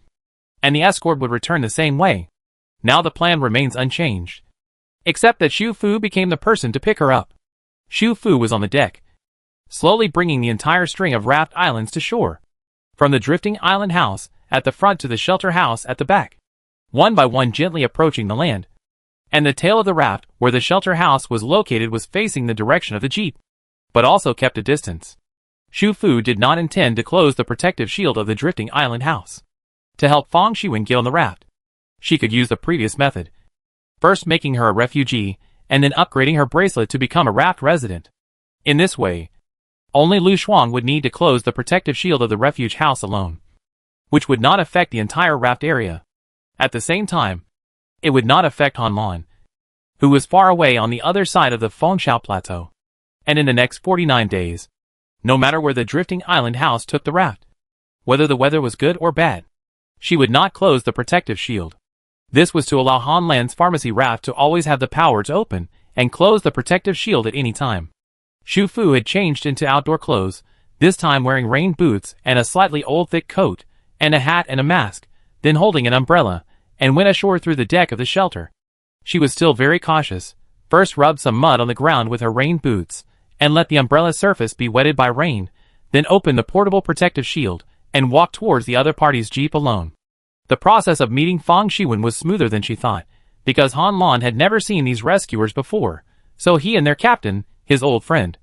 and the escort would return the same way. Now the plan remains unchanged, except that Xu Fu became the person to pick her up. Xu Fu was on the deck, slowly bringing the entire string of raft islands to shore. From the drifting island house at the front to the shelter house at the back, one by one gently approaching the land. And the tail of the raft, where the shelter house was located, was facing the direction of the jeep, but also kept a distance. Shu Fu did not intend to close the protective shield of the drifting island house. To help Fang Shiwen get on the raft, she could use the previous method, first making her a refugee, and then upgrading her bracelet to become a raft resident. In this way, only Lu Shuang would need to close the protective shield of the refuge house alone, which would not affect the entire raft area. At the same time, it would not affect Han Lan, who was far away on the other side of the Fengshan Plateau. And in the next 49 days, no matter where the drifting island house took the raft, whether the weather was good or bad, she would not close the protective shield. This was to allow Han Lan's pharmacy raft to always have the power to open and close the protective shield at any time. Shu Fu had changed into outdoor clothes, this time wearing rain boots and a slightly old thick coat, and a hat and a mask, then holding an umbrella, and went ashore through the deck of the shelter. She was still very cautious, first rubbed some mud on the ground with her rain boots, and let the umbrella surface be wetted by rain, then opened the portable protective shield, and walked towards the other party's jeep alone. The process of meeting Fang Shiwen was smoother than she thought, because Han Lan had never seen these rescuers before, so he and their captain, his old friend,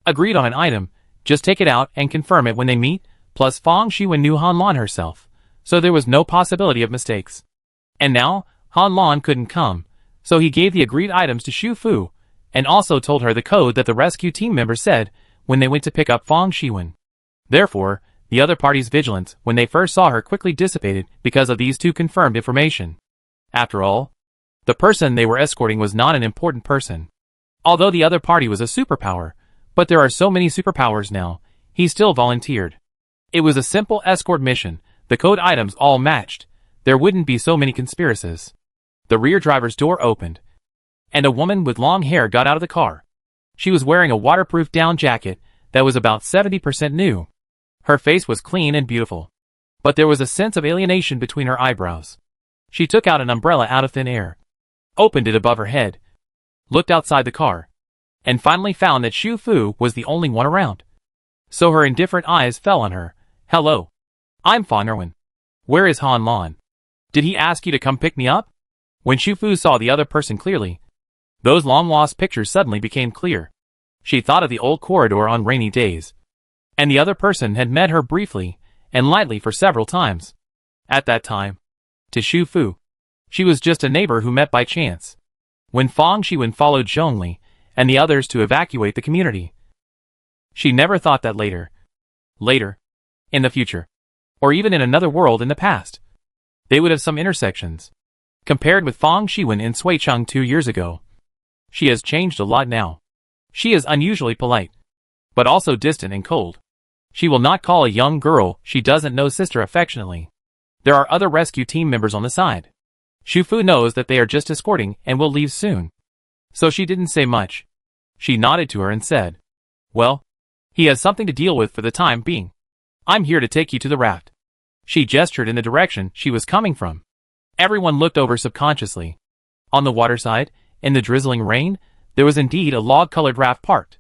agreed on an item, just take it out and confirm it when they meet, plus Fang Shiwen knew Han Lan herself, so there was no possibility of mistakes. And now, Han Lan couldn't come, so he gave the agreed items to Shu Fu, and also told her the code that the rescue team members said when they went to pick up Fang Shiwen. Therefore, the other party's vigilance when they first saw her quickly dissipated because of these two confirmed information. After all, the person they were escorting was not an important person. Although the other party was a superpower, but there are so many superpowers now, he still volunteered. It was a simple escort mission, the code items all matched, there wouldn't be so many conspiracies. The rear driver's door opened, and a woman with long hair got out of the car. She was wearing a waterproof down jacket that was about 70% new. Her face was clean and beautiful, but there was a sense of alienation between her eyebrows. She took out an umbrella out of thin air, opened it above her head, looked outside the car, and finally found that Shu Fu was the only one around. So her indifferent eyes fell on her. "Hello. I'm Fang Erwin. Where is Han Lan? Did he ask you to come pick me up?" When Shu Fu saw the other person clearly, those long-lost pictures suddenly became clear. She thought of the old corridor on rainy days, and the other person had met her briefly and lightly for several times. At that time, to Shu Fu, she was just a neighbor who met by chance, when Fang Shiwen followed Zhongli and the others to evacuate the community. She never thought that later, in the future, or even in another world in the past, they would have some intersections. Compared with Fang Shiwen in Suicheng 2 years ago, she has changed a lot now. She is unusually polite, but also distant and cold. She will not call a young girl she doesn't know sister affectionately. There are other rescue team members on the side. Shu Fu knows that they are just escorting and will leave soon, so she didn't say much. She nodded to her and said, "Well, he has something to deal with for the time being. I'm here to take you to the raft." She gestured in the direction she was coming from. Everyone looked over subconsciously. On the waterside, in the drizzling rain, there was indeed a log-colored raft parked.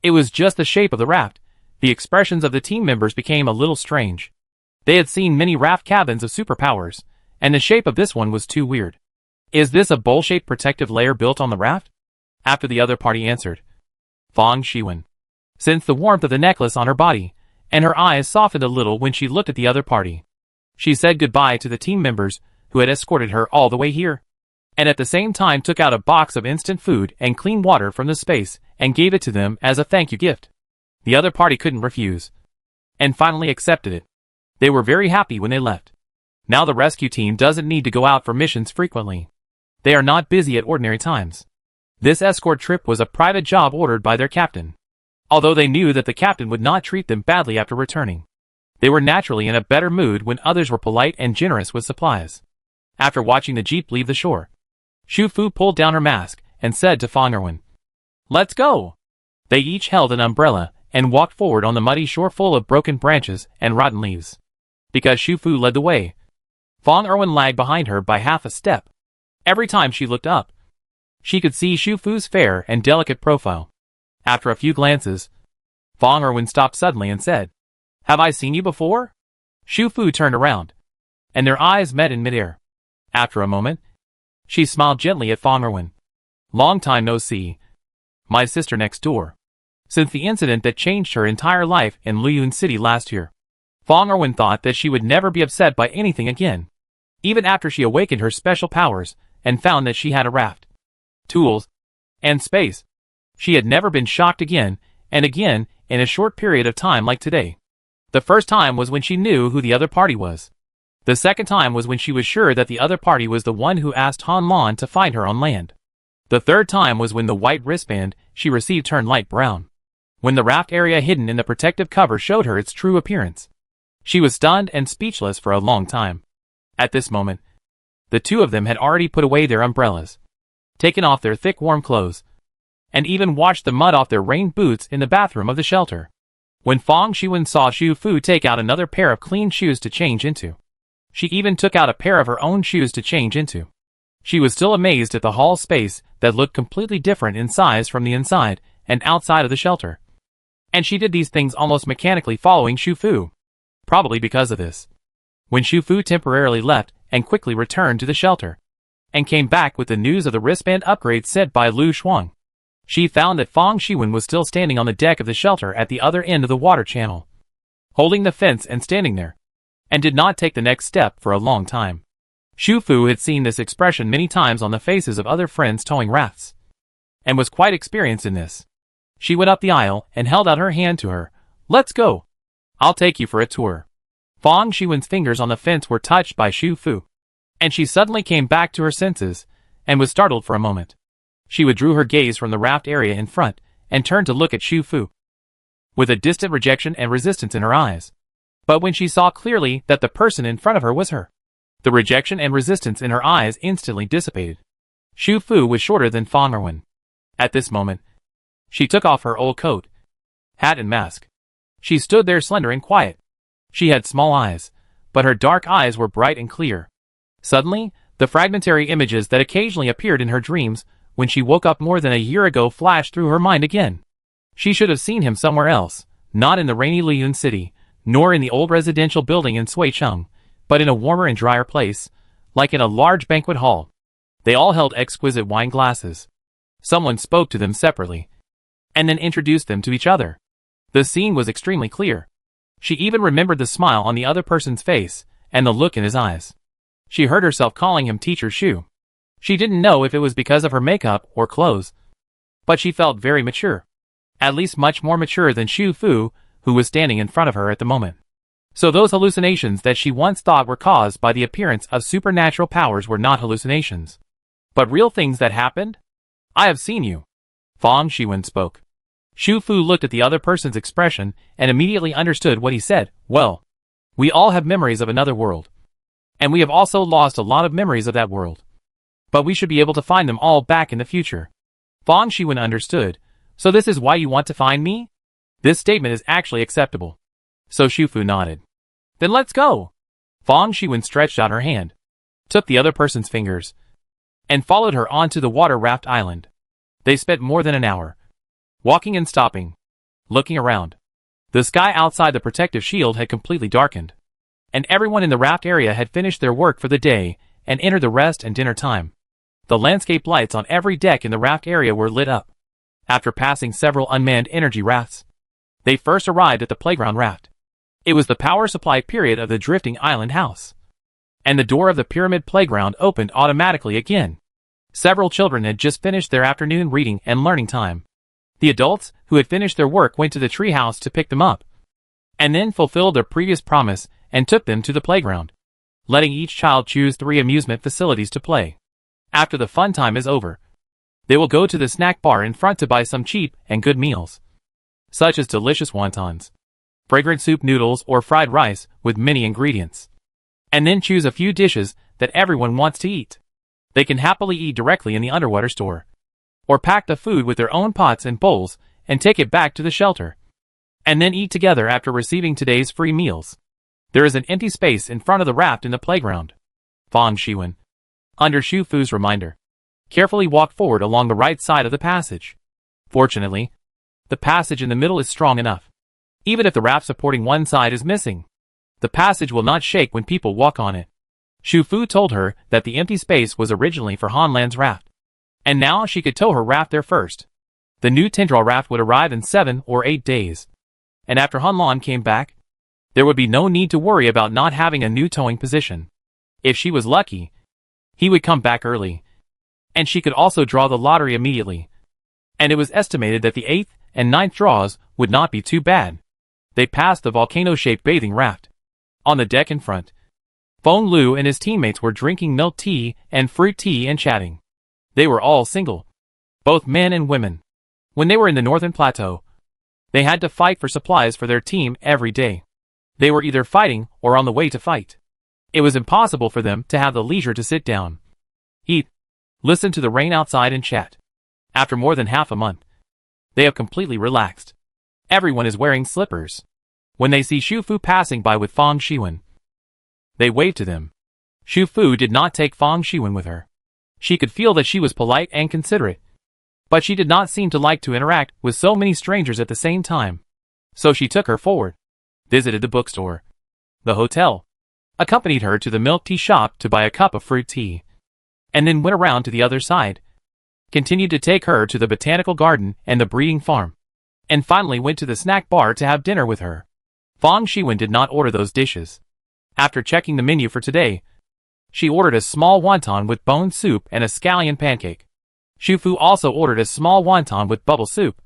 It was just the shape of the raft. The expressions of the team members became a little strange. They had seen many raft cabins of superpowers, and the shape of this one was too weird. "Is this a bowl-shaped protective layer built on the raft?" After the other party answered, Fang Shiwen sensed the warmth of the necklace on her body, and her eyes softened a little when she looked at the other party. She said goodbye to the team members who had escorted her all the way here, and at the same time took out a box of instant food and clean water from the space and gave it to them as a thank you gift. The other party couldn't refuse, and finally accepted it. They were very happy when they left. Now the rescue team doesn't need to go out for missions frequently. They are not busy at ordinary times. This escort trip was a private job ordered by their captain. Although they knew that the captain would not treat them badly after returning, they were naturally in a better mood when others were polite and generous with supplies. After watching the jeep leave the shore, Shu Fu pulled down her mask and said to Fang Erwin, "Let's go." They each held an umbrella and walked forward on the muddy shore full of broken branches and rotten leaves. Because Shu Fu led the way, Fang Erwin lagged behind her by half a step. Every time she looked up, she could see Shu Fu's fair and delicate profile. After a few glances, Fong Erwin stopped suddenly and said, "Have I seen you before?" Shu Fu turned around, and their eyes met in midair. After a moment, she smiled gently at Fong Erwin. "Long time no see. My sister next door." Since the incident that changed her entire life in Luyun City last year, Fong Erwin thought that she would never be upset by anything again. Even after she awakened her special powers and found that she had a raft, tools, and space, she had never been shocked again and again in a short period of time like today. The first time was when she knew who the other party was. The second time was when she was sure that the other party was the one who asked Han Lan to find her on land. The third time was when the white wristband she received turned light brown. When the raft area hidden in the protective cover showed her its true appearance. She was stunned and speechless for a long time. At this moment, the two of them had already put away their umbrellas, taken off their thick warm clothes, and even washed the mud off their rain boots in the bathroom of the shelter. When Fong Shiwen saw Shu Fu take out another pair of clean shoes to change into, she even took out a pair of her own shoes to change into. She was still amazed at the hall space that looked completely different in size from the inside and outside of the shelter. And she did these things almost mechanically following Shu Fu. Probably because of this. When Shu Fu temporarily left and quickly returned to the shelter, and came back with the news of the wristband upgrade sent by Lu Shuang, she found that Fong Shiwen was still standing on the deck of the shelter at the other end of the water channel, holding the fence and standing there, and did not take the next step for a long time. Shu Fu had seen this expression many times on the faces of other friends towing rafts, and was quite experienced in this. She went up the aisle and held out her hand to her. "Let's go. I'll take you for a tour." Fong Shiwen's fingers on the fence were touched by Shu Fu, and she suddenly came back to her senses, and was startled for a moment. She withdrew her gaze from the raft area in front, and turned to look at Shu Fu, with a distant rejection and resistance in her eyes. But when she saw clearly that the person in front of her was her, the rejection and resistance in her eyes instantly dissipated. Shu Fu was shorter than Fong Erwin. At this moment, she took off her old coat, hat and mask. She stood there slender and quiet. She had small eyes, but her dark eyes were bright and clear. Suddenly, the fragmentary images that occasionally appeared in her dreams when she woke up more than a year ago flashed through her mind again. She should have seen him somewhere else, not in the rainy Liyun city, nor in the old residential building in Suicheng, but in a warmer and drier place, like in a large banquet hall. They all held exquisite wine glasses. Someone spoke to them separately, and then introduced them to each other. The scene was extremely clear. She even remembered the smile on the other person's face, and the look in his eyes. She heard herself calling him Teacher Shu. She didn't know if it was because of her makeup or clothes, but she felt very mature. At least much more mature than Shu Fu, who was standing in front of her at the moment. So those hallucinations that she once thought were caused by the appearance of supernatural powers were not hallucinations, but real things that happened? "I have seen you." Fong Shiwen spoke. Shu Fu looked at the other person's expression and immediately understood what he said. "Well, we all have memories of another world, and we have also lost a lot of memories of that world. But we should be able to find them all back in the future." Fong Shiwen understood. "So this is why you want to find me?" This statement is actually acceptable. So Shu Fu nodded. "Then let's go." Fong Shiwen stretched out her hand, took the other person's fingers, and followed her onto the water raft island. They spent more than an hour, walking and stopping, looking around. The sky outside the protective shield had completely darkened, and everyone in the raft area had finished their work for the day and entered the rest and dinner time. The landscape lights on every deck in the raft area were lit up. After passing several unmanned energy rafts, they first arrived at the playground raft. It was the power supply period of the drifting island house, and the door of the pyramid playground opened automatically again. Several children had just finished their afternoon reading and learning time. The adults who had finished their work went to the treehouse to pick them up, and then fulfilled their previous promise and took them to the playground, letting each child choose 3 amusement facilities to play. After the fun time is over, they will go to the snack bar in front to buy some cheap and good meals, such as delicious wontons, fragrant soup noodles or fried rice with many ingredients, and then choose a few dishes that everyone wants to eat. They can happily eat directly in the underwater store, or pack the food with their own pots and bowls and take it back to the shelter, and then eat together after receiving today's free meals. There is an empty space in front of the raft in the playground. Fong Shiwen, under Shu Fu's reminder, carefully walked forward along the right side of the passage. Fortunately, the passage in the middle is strong enough, Even if the raft supporting one side is missing, the passage will not shake when people walk on it. Shu Fu told her that the empty space was originally for Han Lan's raft, and now she could tow her raft there first. The new Tindral raft would arrive in 7 or 8 days, and after Han Lan came back, there would be no need to worry about not having a new towing position. If she was lucky, he would come back early, and she could also draw the lottery immediately. And it was estimated that the 8th and 9th draws would not be too bad. They passed the volcano-shaped bathing raft. On the deck in front, Feng Lu and his teammates were drinking milk tea and fruit tea and chatting. They were all single, both men and women. When they were in the northern plateau, they had to fight for supplies for their team every day. They were either fighting or on the way to fight. It was impossible for them to have the leisure to sit down, eat, listen to the rain outside and chat. After more than half a month, they have completely relaxed. Everyone is wearing slippers. When they see Shu Fu passing by with Fang Shiwen, they wave to them. Shu Fu did not take Fang Shiwen with her. She could feel that she was polite and considerate, but she did not seem to like to interact with so many strangers at the same time. So she took her forward, visited the bookstore, the hotel, accompanied her to the milk tea shop to buy a cup of fruit tea, and then went around to the other side, continued to take her to the botanical garden and the breeding farm, and finally went to the snack bar to have dinner with her. Fang Shiwen did not order those dishes. After checking the menu for today, she ordered a small wonton with bone soup and a scallion pancake. Shu Fu also ordered a small wonton with bubble soup,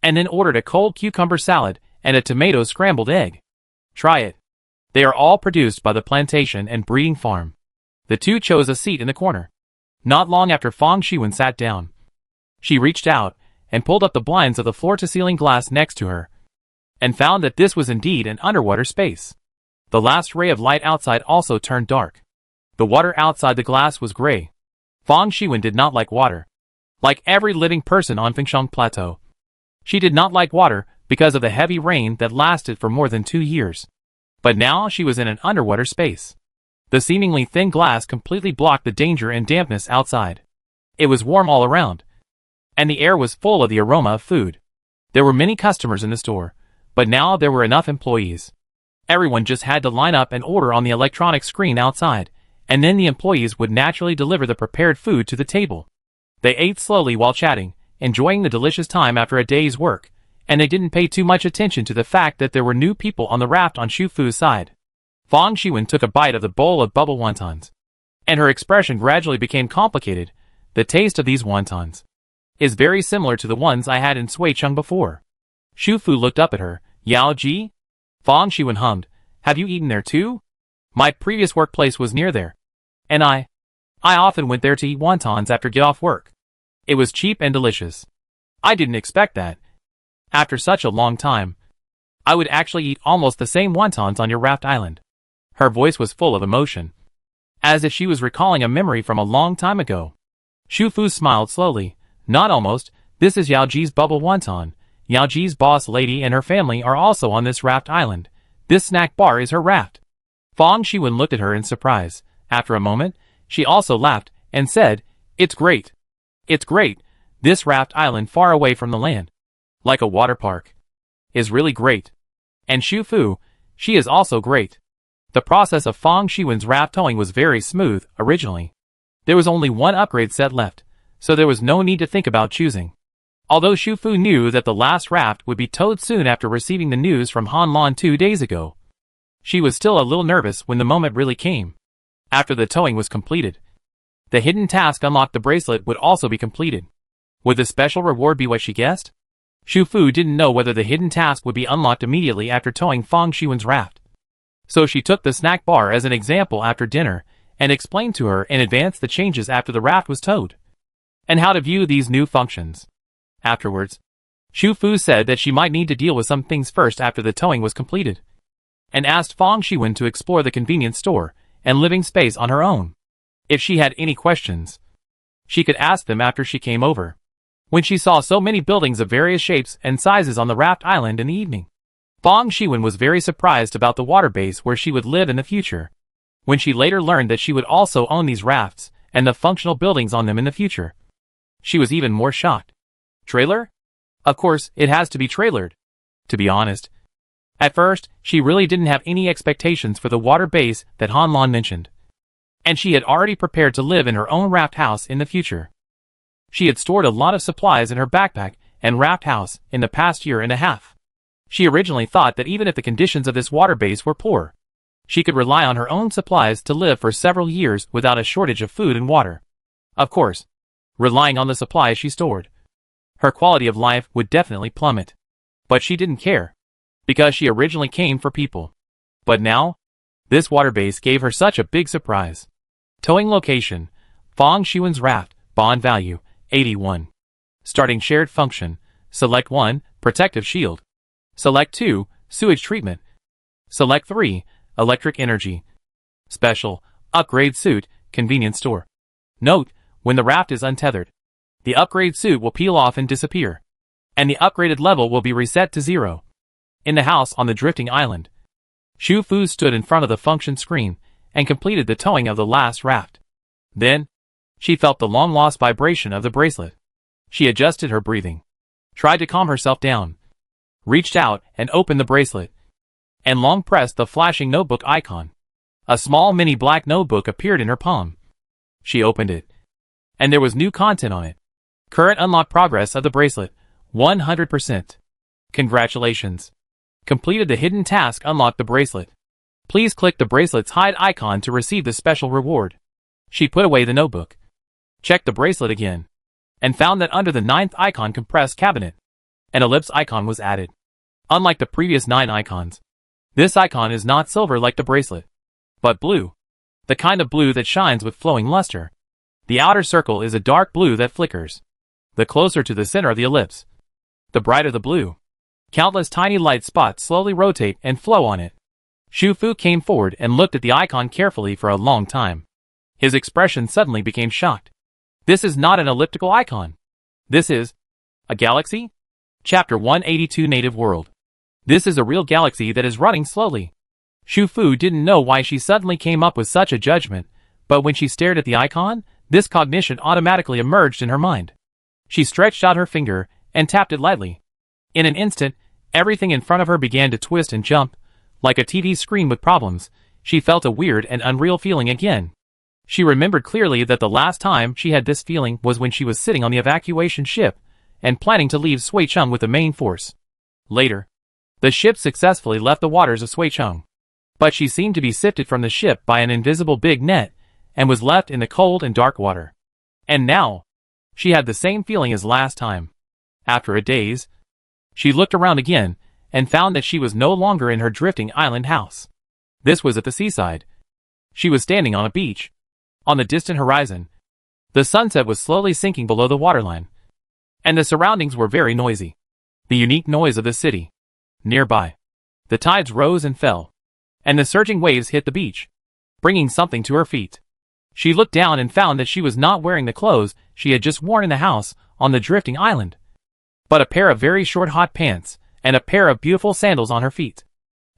and then ordered a cold cucumber salad and a tomato scrambled egg. Try it. They are all produced by the plantation and breeding farm. The two chose a seat in the corner. Not long after Fang Shiwen sat down, she reached out and pulled up the blinds of the floor-to-ceiling glass next to her, and found that this was indeed an underwater space. The last ray of light outside also turned dark. The water outside the glass was gray. Fang Shiwen did not like water. Like every living person on Fengshan Plateau, she did not like water because of the heavy rain that lasted for more than 2 years. But now she was in an underwater space. The seemingly thin glass completely blocked the danger and dampness outside. It was warm all around, and the air was full of the aroma of food. There were many customers in the store, but now there were enough employees. Everyone just had to line up and order on the electronic screen outside, and then the employees would naturally deliver the prepared food to the table. They ate slowly while chatting, enjoying the delicious time after a day's work, and they didn't pay too much attention to the fact that there were new people on the raft on Shu Fu's side. Fang Shiwen took a bite of the bowl of bubble wontons, and her expression gradually became complicated. The taste of these wontons is very similar to the ones I had in Suicheng before. Shu Fu looked up at her. Yao Ji? Fang Shiwen hummed. Have you eaten there too? My previous workplace was near there, and I often went there to eat wontons after get off work. It was cheap and delicious. I didn't expect that. After such a long time, I would actually eat almost the same wontons on your raft island. Her voice was full of emotion, as if she was recalling a memory from a long time ago. Shu Fu smiled slowly. Not almost. This is Yao Ji's bubble wonton. Yao Ji's boss lady and her family are also on this raft island. This snack bar is her raft. Fang Shiwen looked at her in surprise. After a moment, she also laughed and said, It's great. It's great. This raft island far away from the land, like a water park, is really great. And Shu Fu, she is also great. The process of Fang Shiwen's raft towing was very smooth originally. There was only one upgrade set left, so there was no need to think about choosing. Although Shu Fu knew that the last raft would be towed soon after receiving the news from Han Lan 2 days ago, she was still a little nervous when the moment really came. After the towing was completed, the hidden task unlock the bracelet would also be completed. Would the special reward be what she guessed? Shu Fu didn't know whether the hidden task would be unlocked immediately after towing Fang Shiwen's raft. So she took the snack bar as an example after dinner and explained to her in advance the changes after the raft was towed, and how to view these new functions. Afterwards, Shu Fu said that she might need to deal with some things first after the towing was completed, and asked Fang Shiwen to explore the convenience store and living space on her own. If she had any questions, she could ask them after she came over. When she saw so many buildings of various shapes and sizes on the raft island in the evening, Fang Shiwen was very surprised about the water base where she would live in the future. When she later learned that she would also own these rafts and the functional buildings on them in the future, she was even more shocked. Trailer? Of course, it has to be trailered. To be honest, At first, she really didn't have any expectations for the water base that Han Lan mentioned. And she had already prepared to live in her own raft house in the future. She had stored a lot of supplies in her backpack and raft house in the past year and a half. She originally thought that even if the conditions of this water base were poor, she could rely on her own supplies to live for several years without a shortage of food and water. Of course, relying on the supplies she stored, her quality of life would definitely plummet. But she didn't care, because she originally came for people. But now, this water base gave her such a big surprise. Towing location, Fong Shuan's raft, bond value, 81. Starting shared function, select 1, protective shield. Select 2, sewage treatment. Select 3, electric energy. Special, upgrade suit, convenience store. Note, when the raft is untethered, the upgrade suit will peel off and disappear, and the upgraded level will be reset to 0. In the house on the drifting island, Shu Fu stood in front of the function screen and completed the towing of the last raft. Then, she felt the long-lost vibration of the bracelet. She adjusted her breathing, tried to calm herself down, reached out and opened the bracelet, and long pressed the flashing notebook icon. A small mini black notebook appeared in her palm. She opened it, and there was new content on it. Current unlock progress of the bracelet, 100%. Congratulations. Completed the hidden task. Unlock the bracelet. Please click the bracelet's hide icon to receive the special reward. She put away the notebook, checked the bracelet again, and found that under the 9th icon compressed cabinet, an ellipse icon was added. Unlike the previous 9 icons, this icon is not silver like the bracelet, but blue. The kind of blue that shines with flowing luster. The outer circle is a dark blue that flickers. The closer to the center of the ellipse, the brighter the blue. Countless tiny light spots slowly rotate and flow on it. Shu Fu came forward and looked at the icon carefully for a long time. His expression suddenly became shocked. This is not an elliptical icon. This is a galaxy? Chapter 182 Native World. This is a real galaxy that is running slowly. Shu Fu didn't know why she suddenly came up with such a judgment, but when she stared at the icon, this cognition automatically emerged in her mind. She stretched out her finger and tapped it lightly. In an instant, everything in front of her began to twist and jump. Like a TV screen with problems, she felt a weird and unreal feeling again. She remembered clearly that the last time she had this feeling was when she was sitting on the evacuation ship and planning to leave Suicheng with the main force. Later, the ship successfully left the waters of Suicheng, but she seemed to be sifted from the ship by an invisible big net and was left in the cold and dark water. And now, she had the same feeling as last time. After a daze, she looked around again and found that she was no longer in her drifting island house. This was at the seaside. She was standing on a beach. On the distant horizon, the sunset was slowly sinking below the waterline, and the surroundings were very noisy. The unique noise of the city. Nearby, the tides rose and fell, and the surging waves hit the beach, bringing something to her feet. She looked down and found that she was not wearing the clothes she had just worn in the house on the drifting island, but a pair of very short hot pants and a pair of beautiful sandals on her feet.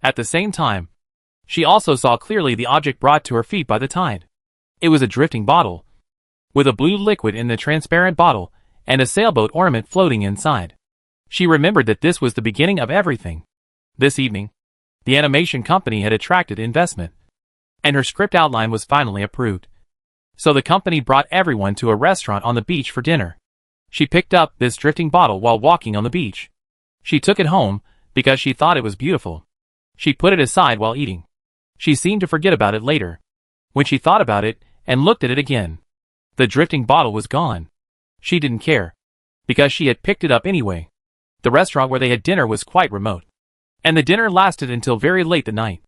At the same time, she also saw clearly the object brought to her feet by the tide. It was a drifting bottle, with a blue liquid in the transparent bottle and a sailboat ornament floating inside. She remembered that this was the beginning of everything. This evening, the animation company had attracted investment, and her script outline was finally approved. So the company brought everyone to a restaurant on the beach for dinner. She picked up this drifting bottle while walking on the beach. She took it home because she thought it was beautiful. She put it aside while eating. She seemed to forget about it later, when she thought about it and looked at it again. The drifting bottle was gone. She didn't care, because she had picked it up anyway. The restaurant where they had dinner was quite remote, and the dinner lasted until very late the night.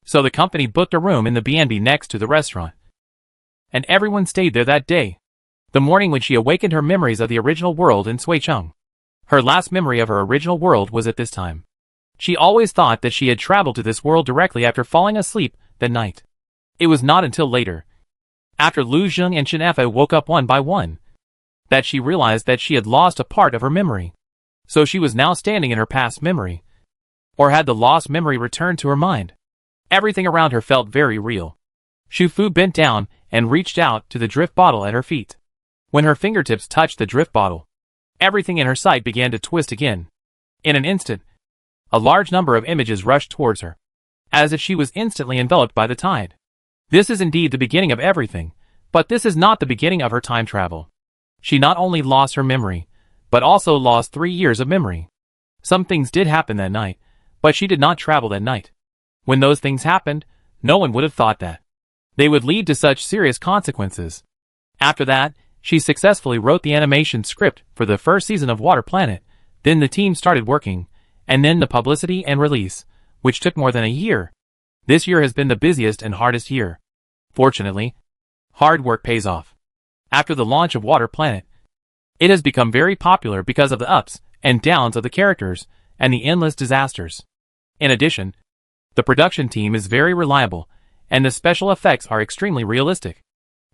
So the company booked a room in the B&B next to the restaurant, and everyone stayed there that day. The morning when she awakened her memories of the original world in Suicheng. Her last memory of her original world was at this time. She always thought that she had traveled to this world directly after falling asleep that night. It was not until later, after Lu Zheng and Chen Efe woke up one by one, that she realized that she had lost a part of her memory. So she was now standing in her past memory. Or had the lost memory returned to her mind? Everything around her felt very real. Shu Fu bent down and reached out to the drift bottle at her feet. When her fingertips touched the drift bottle, everything in her sight began to twist again. In an instant, A large number of images rushed towards her, as if she was instantly enveloped by the tide. This is indeed the beginning of everything, but this is not the beginning of her time travel. She not only lost her memory, but also lost 3 years of memory. Some things did happen that night, but she did not travel that night. When those things happened, no one would have thought that they would lead to such serious consequences. After that, she successfully wrote the animation script for the first season of Water Planet, then the team started working, and then the publicity and release, which took more than a year. This year has been the busiest and hardest year. Fortunately, hard work pays off. After the launch of Water Planet, it has become very popular because of the ups and downs of the characters and the endless disasters. In addition, the production team is very reliable, and the special effects are extremely realistic.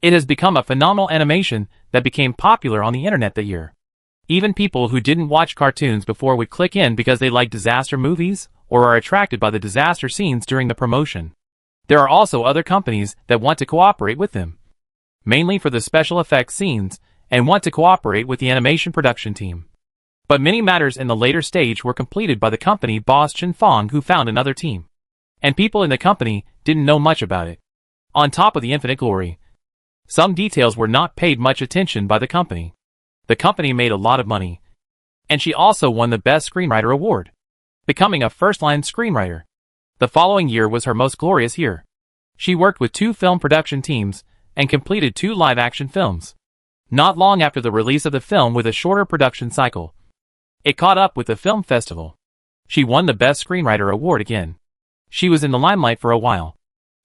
It has become a phenomenal animation that became popular on the internet that year. Even people who didn't watch cartoons before would click in because they like disaster movies or are attracted by the disaster scenes during the promotion. There are also other companies that want to cooperate with them, mainly for the special effects scenes, and want to cooperate with the animation production team. But many matters in the later stage were completed by the company boss Chen Fong, who found another team. And people in the company didn't know much about it. On top of the infinite glory, some details were not paid much attention by the company. The company made a lot of money, and she also won the Best Screenwriter award, becoming a first-line screenwriter. The following year was her most glorious year. She worked with 2 film production teams and completed 2 live-action films. Not long after the release of the film with a shorter production cycle, it caught up with the film festival. She won the Best Screenwriter award again. She was in the limelight for a while.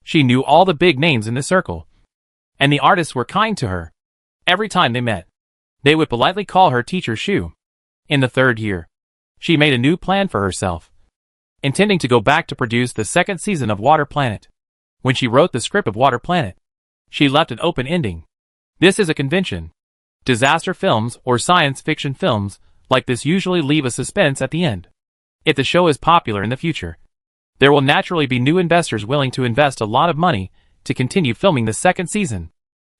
She knew all the big names in the circle, and the artists were kind to her. Every time they met, they would politely call her Teacher Shu. In the 3rd year, she made a new plan for herself, intending to go back to produce the 2nd season of Water Planet. When she wrote the script of Water Planet, she left an open ending. This is a convention. Disaster films or science fiction films like this usually leave a suspense at the end. If the show is popular in the future, there will naturally be new investors willing to invest a lot of money to continue filming the 2nd season.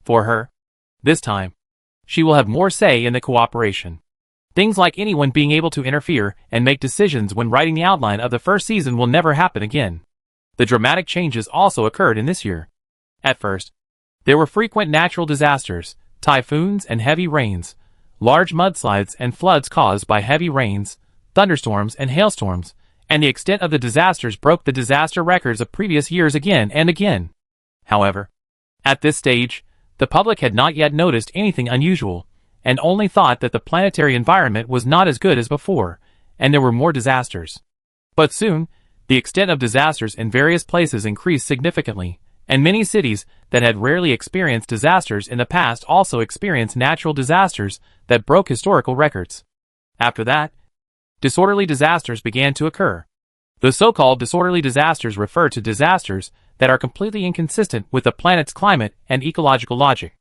For her, this time, she will have more say in the cooperation. Things like anyone being able to interfere and make decisions when writing the outline of the 1st season will never happen again. The dramatic changes also occurred in this year. At first, there were frequent natural disasters, typhoons and heavy rains, large mudslides and floods caused by heavy rains, thunderstorms and hailstorms, and the extent of the disasters broke the disaster records of previous years again and again. However, at this stage, the public had not yet noticed anything unusual, and only thought that the planetary environment was not as good as before, and there were more disasters. But soon, the extent of disasters in various places increased significantly, and many cities that had rarely experienced disasters in the past also experienced natural disasters that broke historical records. After that, disorderly disasters began to occur. The so-called disorderly disasters refer to disasters that are completely inconsistent with the planet's climate and ecological logic.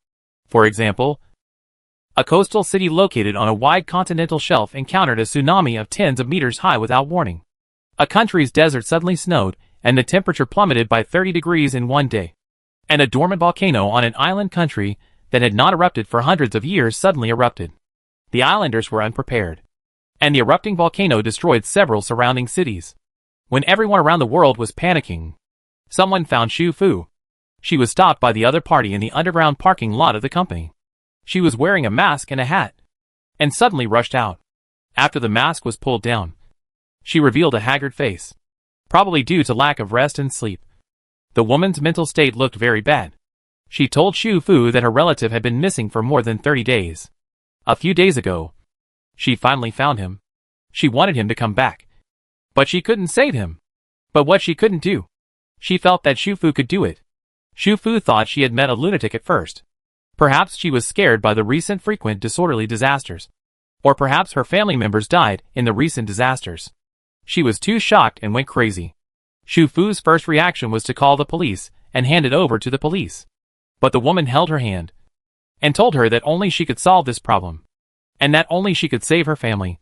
For example, a coastal city located on a wide continental shelf encountered a tsunami of tens of meters high without warning. A country's desert suddenly snowed, and the temperature plummeted by 30 degrees in one day. And a dormant volcano on an island country that had not erupted for hundreds of years suddenly erupted. The islanders were unprepared, and the erupting volcano destroyed several surrounding cities. When everyone around the world was panicking, someone found Xu Fu. She was stopped by the other party in the underground parking lot of the company. She was wearing a mask and a hat, and suddenly rushed out. After the mask was pulled down, she revealed a haggard face, probably due to lack of rest and sleep. The woman's mental state looked very bad. She told Xu Fu that her relative had been missing for more than 30 days. A few days ago, she finally found him. She wanted him to come back, but she couldn't save him. But what she couldn't do, she felt that Xu Fu could do it. Xu Fu thought she had met a lunatic at first. Perhaps she was scared by the recent frequent disorderly disasters. Or perhaps her family members died in the recent disasters. She was too shocked and went crazy. Xu Fu's first reaction was to call the police and hand it over to the police. But the woman held her hand and told her that only she could solve this problem, and that only she could save her family,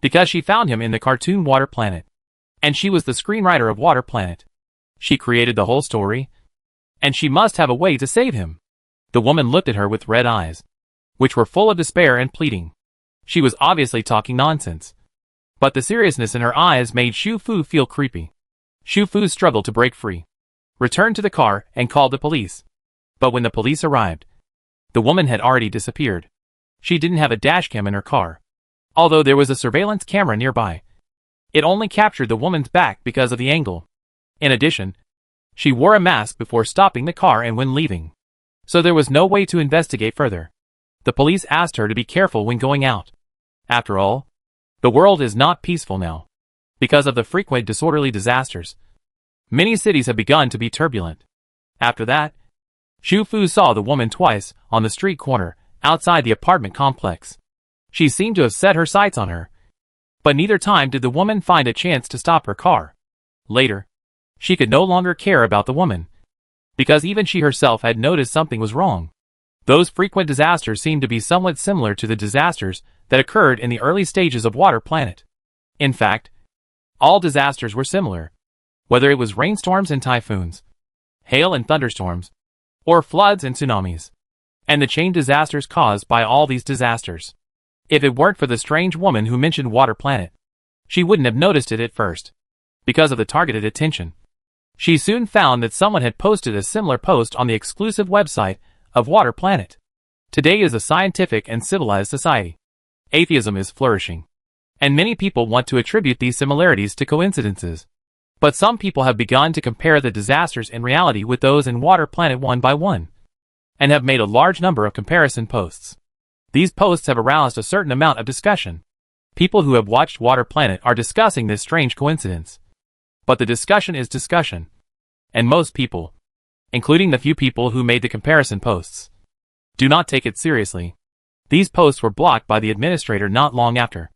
because she found him in the cartoon Water Planet, and she was the screenwriter of Water Planet. She created the whole story, and she must have a way to save him. The woman looked at her with red eyes, which were full of despair and pleading. She was obviously talking nonsense. But the seriousness in her eyes made Shu Fu feel creepy. Shu Fu struggled to break free, returned to the car, and called the police. But when the police arrived, the woman had already disappeared. She didn't have a dashcam in her car, although there was a surveillance camera nearby. It only captured the woman's back because of the angle. In addition, she wore a mask before stopping the car and when leaving, so there was no way to investigate further. The police asked her to be careful when going out. After all, the world is not peaceful now. Because of the frequent disorderly disasters, many cities have begun to be turbulent. After that, Shu Fu saw the woman twice on the street corner outside the apartment complex. She seemed to have set her sights on her, but neither time did the woman find a chance to stop her car. Later, she could no longer care about the woman, because even she herself had noticed something was wrong. Those frequent disasters seemed to be somewhat similar to the disasters that occurred in the early stages of Water Planet. In fact, all disasters were similar, whether it was rainstorms and typhoons, hail and thunderstorms, or floods and tsunamis, and the chain disasters caused by all these disasters. If it weren't for the strange woman who mentioned Water Planet, she wouldn't have noticed it at first. Because of the targeted attention, she soon found that someone had posted a similar post on the exclusive website of Water Planet. Today is a scientific and civilized society. Atheism is flourishing, and many people want to attribute these similarities to coincidences. But some people have begun to compare the disasters in reality with those in Water Planet one by one, and have made a large number of comparison posts. These posts have aroused a certain amount of discussion. People who have watched Water Planet are discussing this strange coincidence. But the discussion is discussion, and most people, including the few people who made the comparison posts, do not take it seriously. These posts were blocked by the administrator not long after.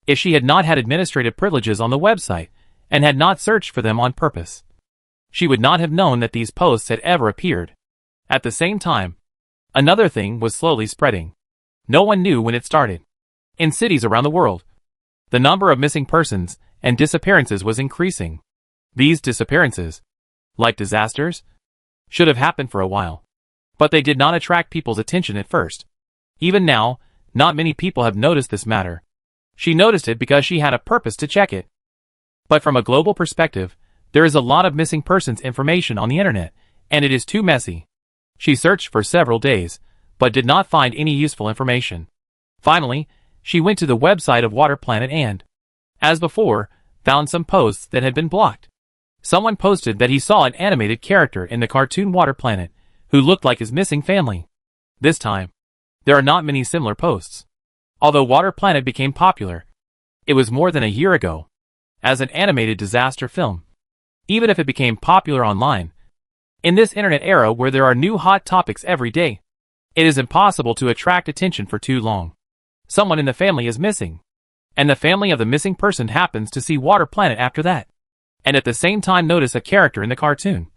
If she had not had administrative privileges on the website, and had not searched for them on purpose, she would not have known that these posts had ever appeared. At the same time, another thing was slowly spreading. No one knew when it started. In cities around the world, the number of missing persons and disappearances was increasing. These disappearances, like disasters, should have happened for a while, but they did not attract people's attention at first. Even now, not many people have noticed this matter. She noticed it because she had a purpose to check it. But from a global perspective, there is a lot of missing persons information on the internet, and it is too messy. She searched for several days, but did not find any useful information. Finally, she went to the website of Water Planet and, as before, found some posts that had been blocked. Someone posted that he saw an animated character in the cartoon Water Planet who looked like his missing family. This time, there are not many similar posts. Although Water Planet became popular, it was more than a year ago, as an animated disaster film. Even if it became popular online, in this internet era where there are new hot topics every day, it is impossible to attract attention for too long. Someone in the family is missing, and the family of the missing person happens to see Water Planet after that, and at the same time notice a character in the cartoon,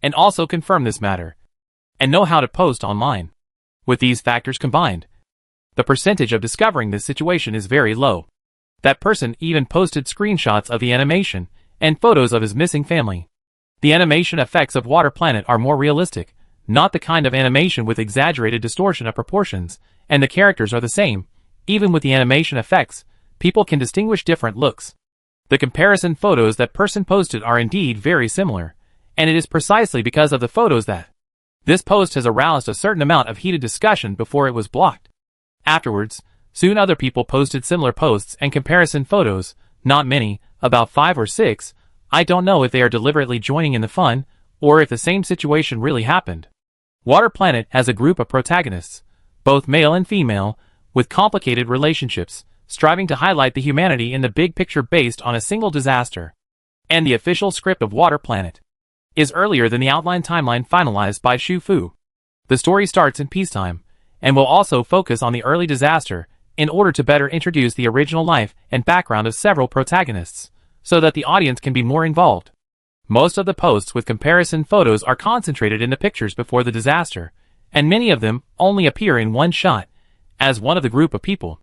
and also confirm this matter, and know how to post online. With these factors combined, the percentage of discovering this situation is very low. That person even posted screenshots of the animation and photos of his missing family. The animation effects of Water Planet are more realistic, not the kind of animation with exaggerated distortion of proportions, and the characters are the same. Even with the animation effects, people can distinguish different looks. The comparison photos that person posted are indeed very similar, and it is precisely because of the photos that this post has aroused a certain amount of heated discussion before it was blocked. Afterwards, soon other people posted similar posts and comparison photos, not many, about 5 or 6. I don't know if they are deliberately joining in the fun, or if the same situation really happened. Water Planet has a group of protagonists, both male and female, with complicated relationships, striving to highlight the humanity in the big picture based on a single disaster. And the official script of Water Planet is earlier than the outline timeline finalized by Shu Fu. The story starts in peacetime, and will also focus on the early disaster, in order to better introduce the original life and background of several protagonists, so that the audience can be more involved. Most of the posts with comparison photos are concentrated in the pictures before the disaster, and many of them only appear in one shot, as one of the group of people.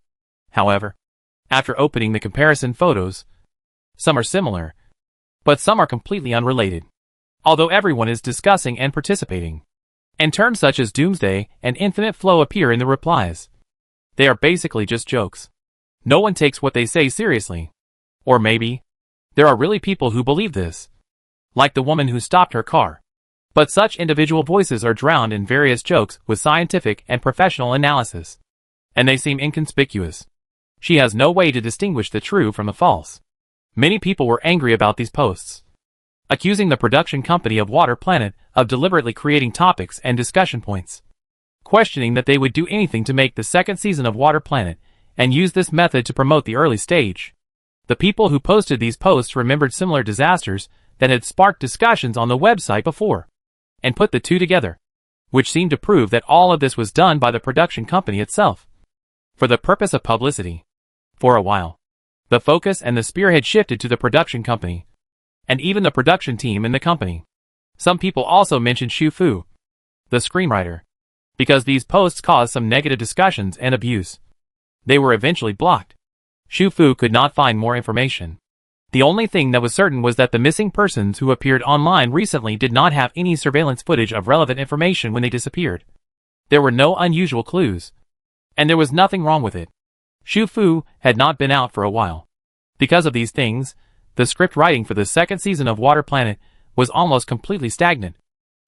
However, after opening the comparison photos, some are similar, but some are completely unrelated. Although everyone is discussing and participating, and terms such as doomsday and infinite flow appear in the replies. They are basically just jokes. No one takes what they say seriously. Or maybe there are really people who believe this, like the woman who stopped her car. But such individual voices are drowned in various jokes with scientific and professional analysis, and they seem inconspicuous. She has no way to distinguish the true from the false. Many people were angry about these posts, accusing the production company of Water Planet of deliberately creating topics and discussion points, questioning that they would do anything to make the second season of Water Planet and use this method to promote the early stage. The people who posted these posts remembered similar disasters that had sparked discussions on the website before, and put the two together, which seemed to prove that all of this was done by the production company itself, for the purpose of publicity. For a while, the focus and the spearhead shifted to the production company, and even the production team in the company. Some people also mentioned Shu Fu, the screenwriter, because these posts caused some negative discussions and abuse. They were eventually blocked. Shu Fu could not find more information. The only thing that was certain was that the missing persons who appeared online recently did not have any surveillance footage of relevant information when they disappeared. There were no unusual clues, and there was nothing wrong with it. Shu Fu had not been out for a while. Because of these things, the script writing for the second season of Water Planet was almost completely stagnant.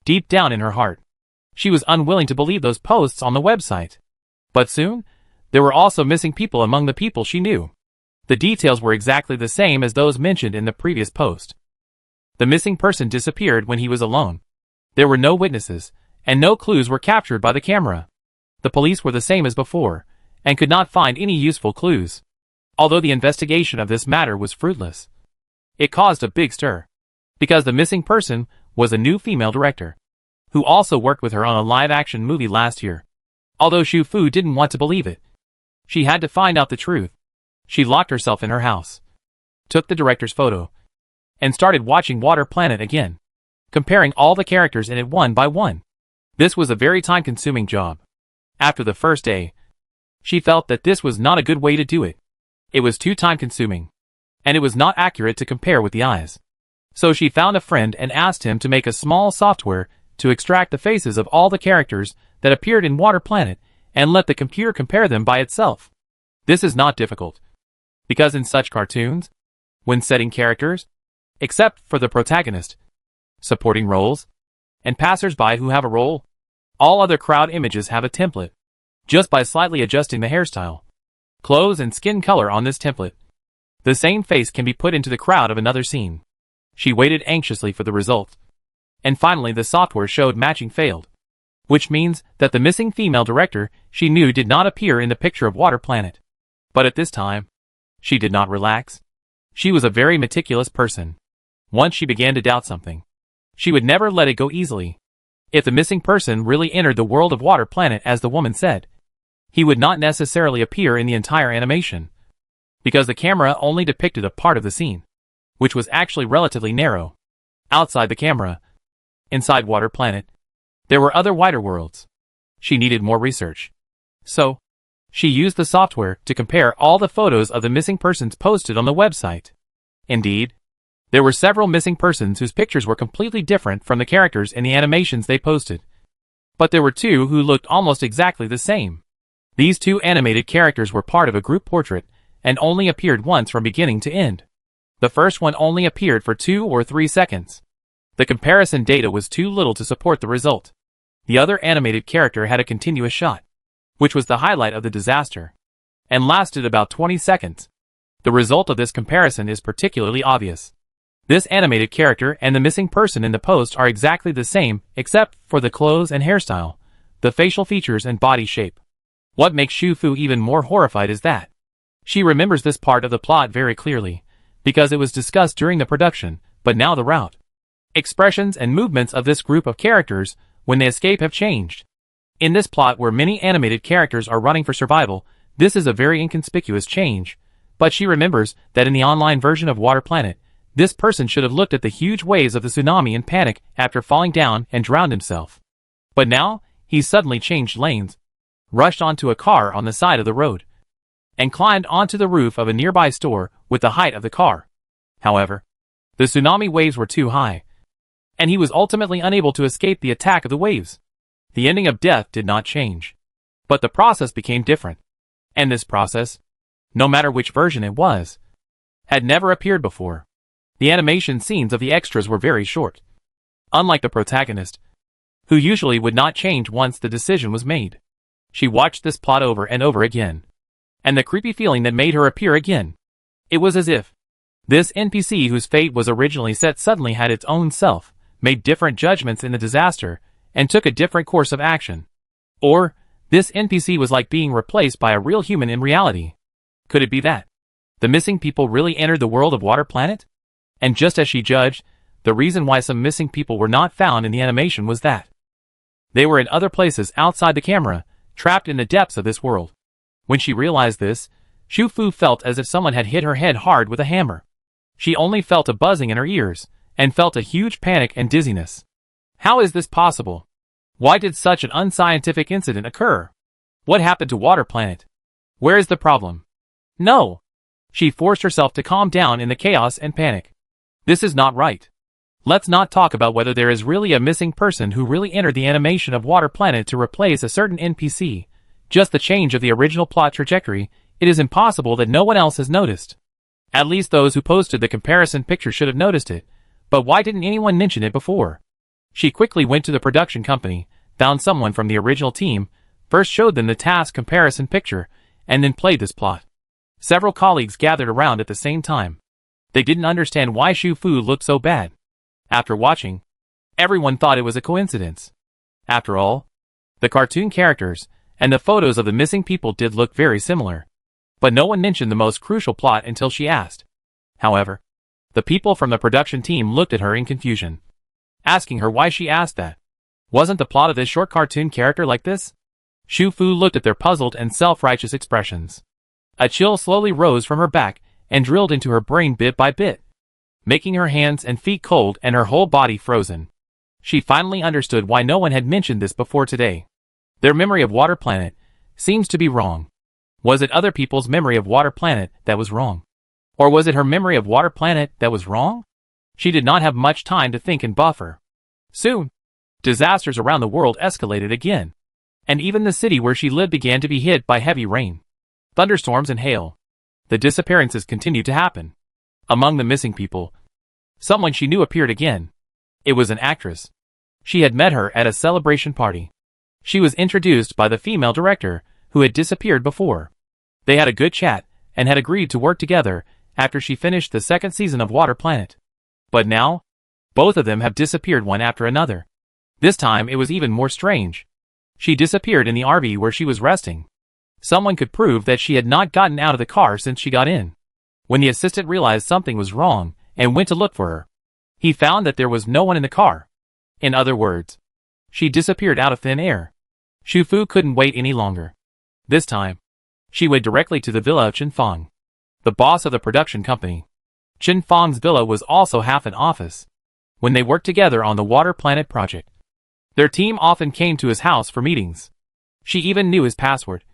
Deep down in her heart, she was unwilling to believe those posts on the website. But soon, there were also missing people among the people she knew. The details were exactly the same as those mentioned in the previous post. The missing person disappeared when he was alone. There were no witnesses, and no clues were captured by the camera. The police were the same as before, and could not find any useful clues. Although the investigation of this matter was fruitless, it caused a big stir, because the missing person was a new female director, who also worked with her on a live-action movie last year. Although Shu Fu didn't want to believe it, she had to find out the truth. She locked herself in her house, took the director's photo, and started watching Water Planet again, comparing all the characters in it one by one. This was a very time-consuming job. After the first day, she felt that this was not a good way to do it. It was too time-consuming, and it was not accurate to compare with the eyes. So she found a friend and asked him to make a small software to extract the faces of all the characters that appeared in Water Planet and let the computer compare them by itself. This is not difficult, because in such cartoons, when setting characters, except for the protagonist, supporting roles, and passers-by who have a role, all other crowd images have a template. Just by slightly adjusting the hairstyle, clothes and skin color on this template, the same face can be put into the crowd of another scene. She waited anxiously for the result, and finally the software showed matching failed, which means that the missing female director she knew did not appear in the picture of Water Planet. But at this time, she did not relax. She was a very meticulous person. Once she began to doubt something, she would never let it go easily. If the missing person really entered the world of Water Planet as the woman said, he would not necessarily appear in the entire animation, because the camera only depicted a part of the scene, which was actually relatively narrow. Outside the camera, inside Water Planet, there were other wider worlds. She needed more research. So, she used the software to compare all the photos of the missing persons posted on the website. Indeed, there were several missing persons whose pictures were completely different from the characters in the animations they posted. But there were two who looked almost exactly the same. These two animated characters were part of a group portrait and only appeared once from beginning to end. The first one only appeared for 2 or 3 seconds. The comparison data was too little to support the result. The other animated character had a continuous shot, which was the highlight of the disaster, and lasted about 20 seconds. The result of this comparison is particularly obvious. This animated character and the missing person in the post are exactly the same except for the clothes and hairstyle, the facial features and body shape. What makes Shu Fu even more horrified is that she remembers this part of the plot very clearly, because it was discussed during the production, but now the route, expressions and movements of this group of characters when they escape have changed. In this plot where many animated characters are running for survival, this is a very inconspicuous change, but she remembers that in the online version of Water Planet, this person should have looked at the huge waves of the tsunami in panic after falling down and drowned himself. But now, he suddenly changed lanes, rushed onto a car on the side of the road, and climbed onto the roof of a nearby store with the height of the car. However, the tsunami waves were too high, and he was ultimately unable to escape the attack of the waves. The ending of death did not change, but the process became different. And this process, no matter which version it was, had never appeared before. The animation scenes of the extras were very short. Unlike the protagonist, who usually would not change once the decision was made. She watched this plot over and over again. And the creepy feeling that made her appear again. It was as if this NPC whose fate was originally set suddenly had its own self, made different judgments in the disaster, and took a different course of action. Or, this NPC was like being replaced by a real human in reality. Could it be that the missing people really entered the world of Water Planet? And just as she judged, the reason why some missing people were not found in the animation was that they were in other places outside the camera, trapped in the depths of this world. When she realized this, Shu Fu felt as if someone had hit her head hard with a hammer. She only felt a buzzing in her ears, and felt a huge panic and dizziness. How is this possible? Why did such an unscientific incident occur? What happened to Water Planet? Where is the problem? No! She forced herself to calm down in the chaos and panic. This is not right. Let's not talk about whether there is really a missing person who really entered the animation of Water Planet to replace a certain NPC. Just the change of the original plot trajectory, it is impossible that no one else has noticed. At least those who posted the comparison picture should have noticed it, but why didn't anyone mention it before? She quickly went to the production company, found someone from the original team, first showed them the task comparison picture, and then played this plot. Several colleagues gathered around at the same time. They didn't understand why Shu Fu looked so bad. After watching, everyone thought it was a coincidence. After all, the cartoon characters and the photos of the missing people did look very similar. But no one mentioned the most crucial plot until she asked. However, the people from the production team looked at her in confusion, asking her why she asked that. Wasn't the plot of this short cartoon character like this? Shu Fu looked at their puzzled and self-righteous expressions. A chill slowly rose from her back and drilled into her brain bit by bit, making her hands and feet cold and her whole body frozen. She finally understood why no one had mentioned this before today. Their memory of Water Planet seems to be wrong. Was it other people's memory of Water Planet that was wrong? Or was it her memory of Water Planet that was wrong? She did not have much time to think and buffer. Soon, disasters around the world escalated again. And even the city where she lived began to be hit by heavy rain, thunderstorms and hail. The disappearances continued to happen. Among the missing people, someone she knew appeared again. It was an actress. She had met her at a celebration party. She was introduced by the female director, who had disappeared before. They had a good chat, and had agreed to work together after she finished the second season of Water Planet. But now, both of them have disappeared one after another. This time it was even more strange. She disappeared in the RV where she was resting. Someone could prove that she had not gotten out of the car since she got in. When the assistant realized something was wrong and went to look for her, he found that there was no one in the car. In other words, she disappeared out of thin air. Shu Fu couldn't wait any longer. This time, she went directly to the villa of Chen Fang, the boss of the production company. Chen Fang's villa was also half an office. When they worked together on the Water Planet project, their team often came to his house for meetings. She even knew his password.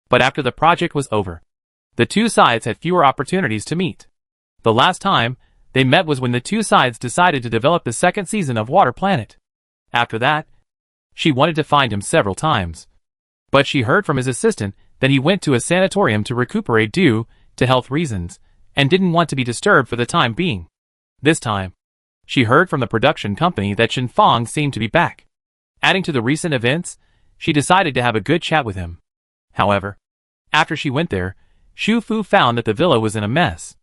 But after the project was over, the two sides had fewer opportunities to meet. The last time they met was when the two sides decided to develop the second season of Water Planet. After that, she wanted to find him several times. But she heard from his assistant that he went to a sanatorium to recuperate due to health reasons, and didn't want to be disturbed for the time being. This time, she heard from the production company that Chen Fang seemed to be back. Adding to the recent events, she decided to have a good chat with him. However, after she went there, Shu Fu found that the villa was in a mess.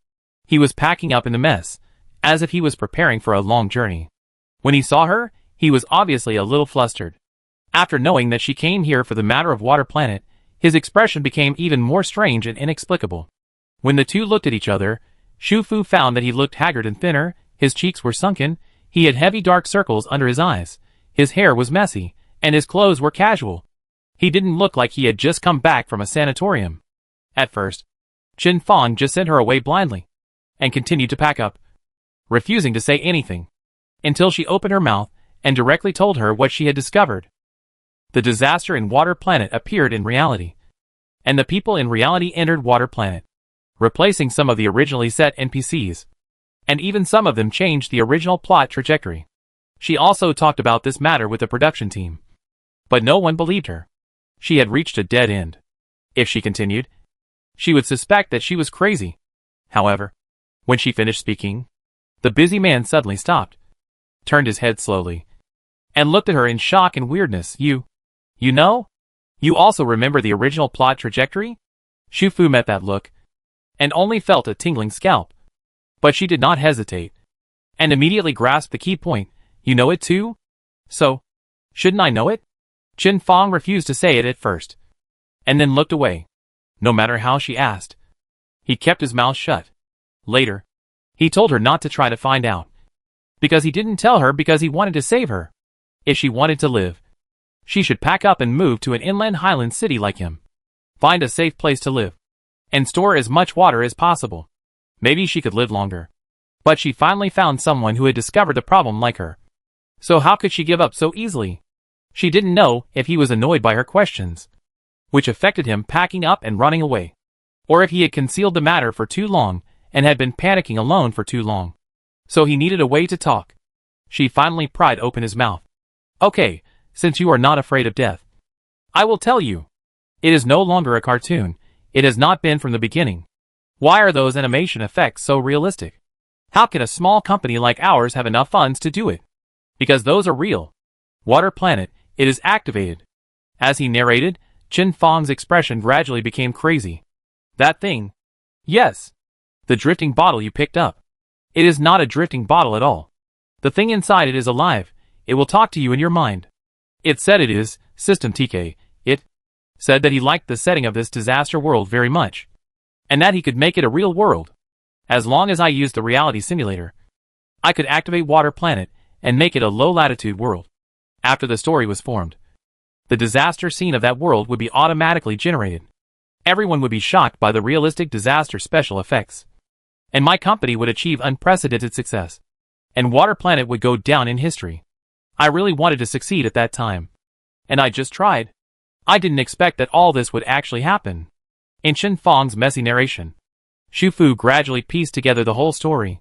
He was packing up in the mess, as if he was preparing for a long journey. When he saw her, he was obviously a little flustered. After knowing that she came here for the matter of Water Planet, his expression became even more strange and inexplicable. When the two looked at each other, Shu Fu found that he looked haggard and thinner, his cheeks were sunken, he had heavy dark circles under his eyes, his hair was messy, and his clothes were casual. He didn't look like he had just come back from a sanatorium. At first, Chen Fang just sent her away blindly, and continued to pack up, refusing to say anything, until she opened her mouth and directly told her what she had discovered. The disaster in Water Planet appeared in reality, and the people in reality entered Water Planet, replacing some of the originally set NPCs, and even some of them changed the original plot trajectory. She also talked about this matter with the production team, but no one believed her. She had reached a dead end. If she continued, she would suspect that she was crazy. However, When she finished speaking, the busy man suddenly stopped, turned his head slowly, and looked at her in shock and weirdness. You know? You also remember the original plot trajectory? Shu Fu met that look, and only felt a tingling scalp. But she did not hesitate, and immediately grasped the key point. You know it too? So, shouldn't I know it? Chen Fong refused to say it at first, and then looked away. No matter how she asked, he kept his mouth shut. Later, he told her not to try to find out, because he didn't tell her because he wanted to save her. If she wanted to live, she should pack up and move to an inland highland city like him. Find a safe place to live, and store as much water as possible. Maybe she could live longer. But she finally found someone who had discovered the problem like her. So how could she give up so easily? She didn't know if he was annoyed by her questions, which affected him packing up and running away, or if he had concealed the matter for too long and had been panicking alone for too long. So he needed a way to talk. She finally pried open his mouth. Okay, since you are not afraid of death, I will tell you. It is no longer a cartoon. It has not been from the beginning. Why are those animation effects so realistic? How can a small company like ours have enough funds to do it? Because those are real. Water Planet, it is activated. As he narrated, Chen Fong's expression gradually became crazy. That thing. Yes. The drifting bottle you picked up. It is not a drifting bottle at all. The thing inside it is alive. It will talk to you in your mind. It said it is, System TK. It said that he liked the setting of this disaster world very much, and that he could make it a real world. As long as I used the reality simulator, I could activate Water Planet and make it a low-latitude world. After the story was formed, the disaster scene of that world would be automatically generated. Everyone would be shocked by the realistic disaster special effects, and my company would achieve unprecedented success, and Water Planet would go down in history. I really wanted to succeed at that time, and I just tried. I didn't expect that all this would actually happen. In Chen Fong's messy narration, Shu Fu gradually pieced together the whole story.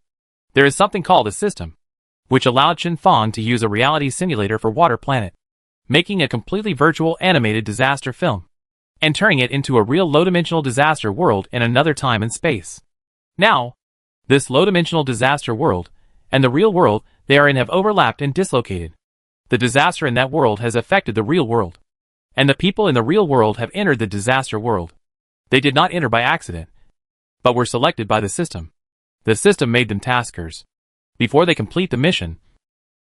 There is something called a system, which allowed Chen Fong to use a reality simulator for Water Planet, making a completely virtual animated disaster film, and turning it into a real low-dimensional disaster world in another time and space. Now, this low-dimensional disaster world and the real world they are in have overlapped and dislocated. The disaster in that world has affected the real world, and the people in the real world have entered the disaster world. They did not enter by accident, but were selected by the system. The system made them taskers. Before they complete the mission,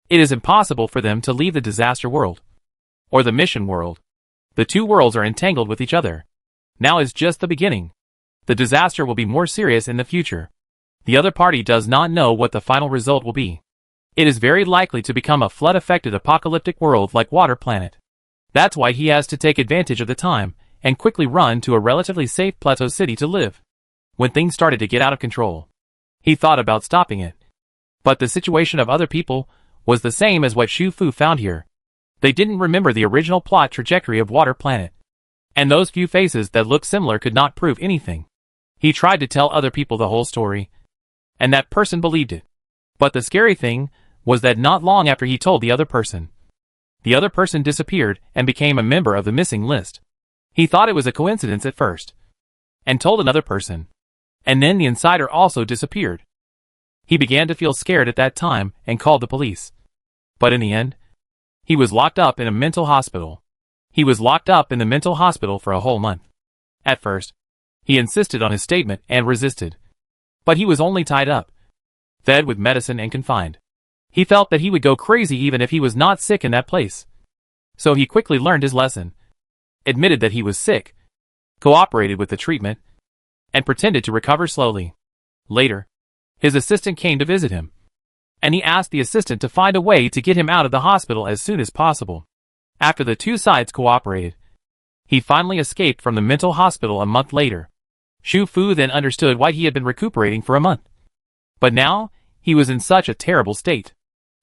it is impossible for them to leave the disaster world, or the mission world. The two worlds are entangled with each other. Now is just the beginning. The disaster will be more serious in the future. The other party does not know what the final result will be. It is very likely to become a flood-affected apocalyptic world like Water Planet. That's why he has to take advantage of the time and quickly run to a relatively safe plateau city to live. When things started to get out of control, he thought about stopping it. But the situation of other people was the same as what Shu Fu found here. They didn't remember the original plot trajectory of Water Planet, and those few faces that looked similar could not prove anything. He tried to tell other people the whole story, and that person believed it. But the scary thing was that not long after he told the other person disappeared and became a member of the missing list. He thought it was a coincidence at first, and told another person, and then the insider also disappeared. He began to feel scared at that time and called the police. But in the end, he was locked up in a mental hospital. He was locked up in the mental hospital for a whole month. At first, he insisted on his statement and resisted. But he was only tied up, fed with medicine and confined. He felt that he would go crazy even if he was not sick in that place. So he quickly learned his lesson, admitted that he was sick, cooperated with the treatment, and pretended to recover slowly. Later, his assistant came to visit him, and he asked the assistant to find a way to get him out of the hospital as soon as possible. After the two sides cooperated, he finally escaped from the mental hospital a month later. Shu Fu then understood why he had been recuperating for a month. But now, he was in such a terrible state.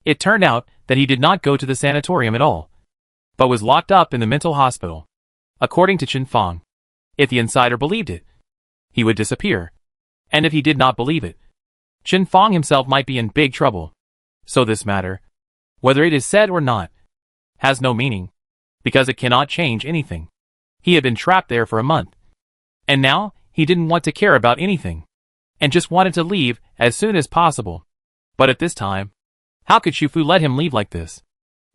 It turned out that he did not go to the sanatorium at all, but was locked up in the mental hospital. According to Chen Fong, if the insider believed it, he would disappear. And if he did not believe it, Chen Fong himself might be in big trouble. So this matter, whether it is said or not, has no meaning, because it cannot change anything. He had been trapped there for a month, and now he didn't want to care about anything. and just wanted to leave as soon as possible. But at this time, how could Shufu let him leave like this?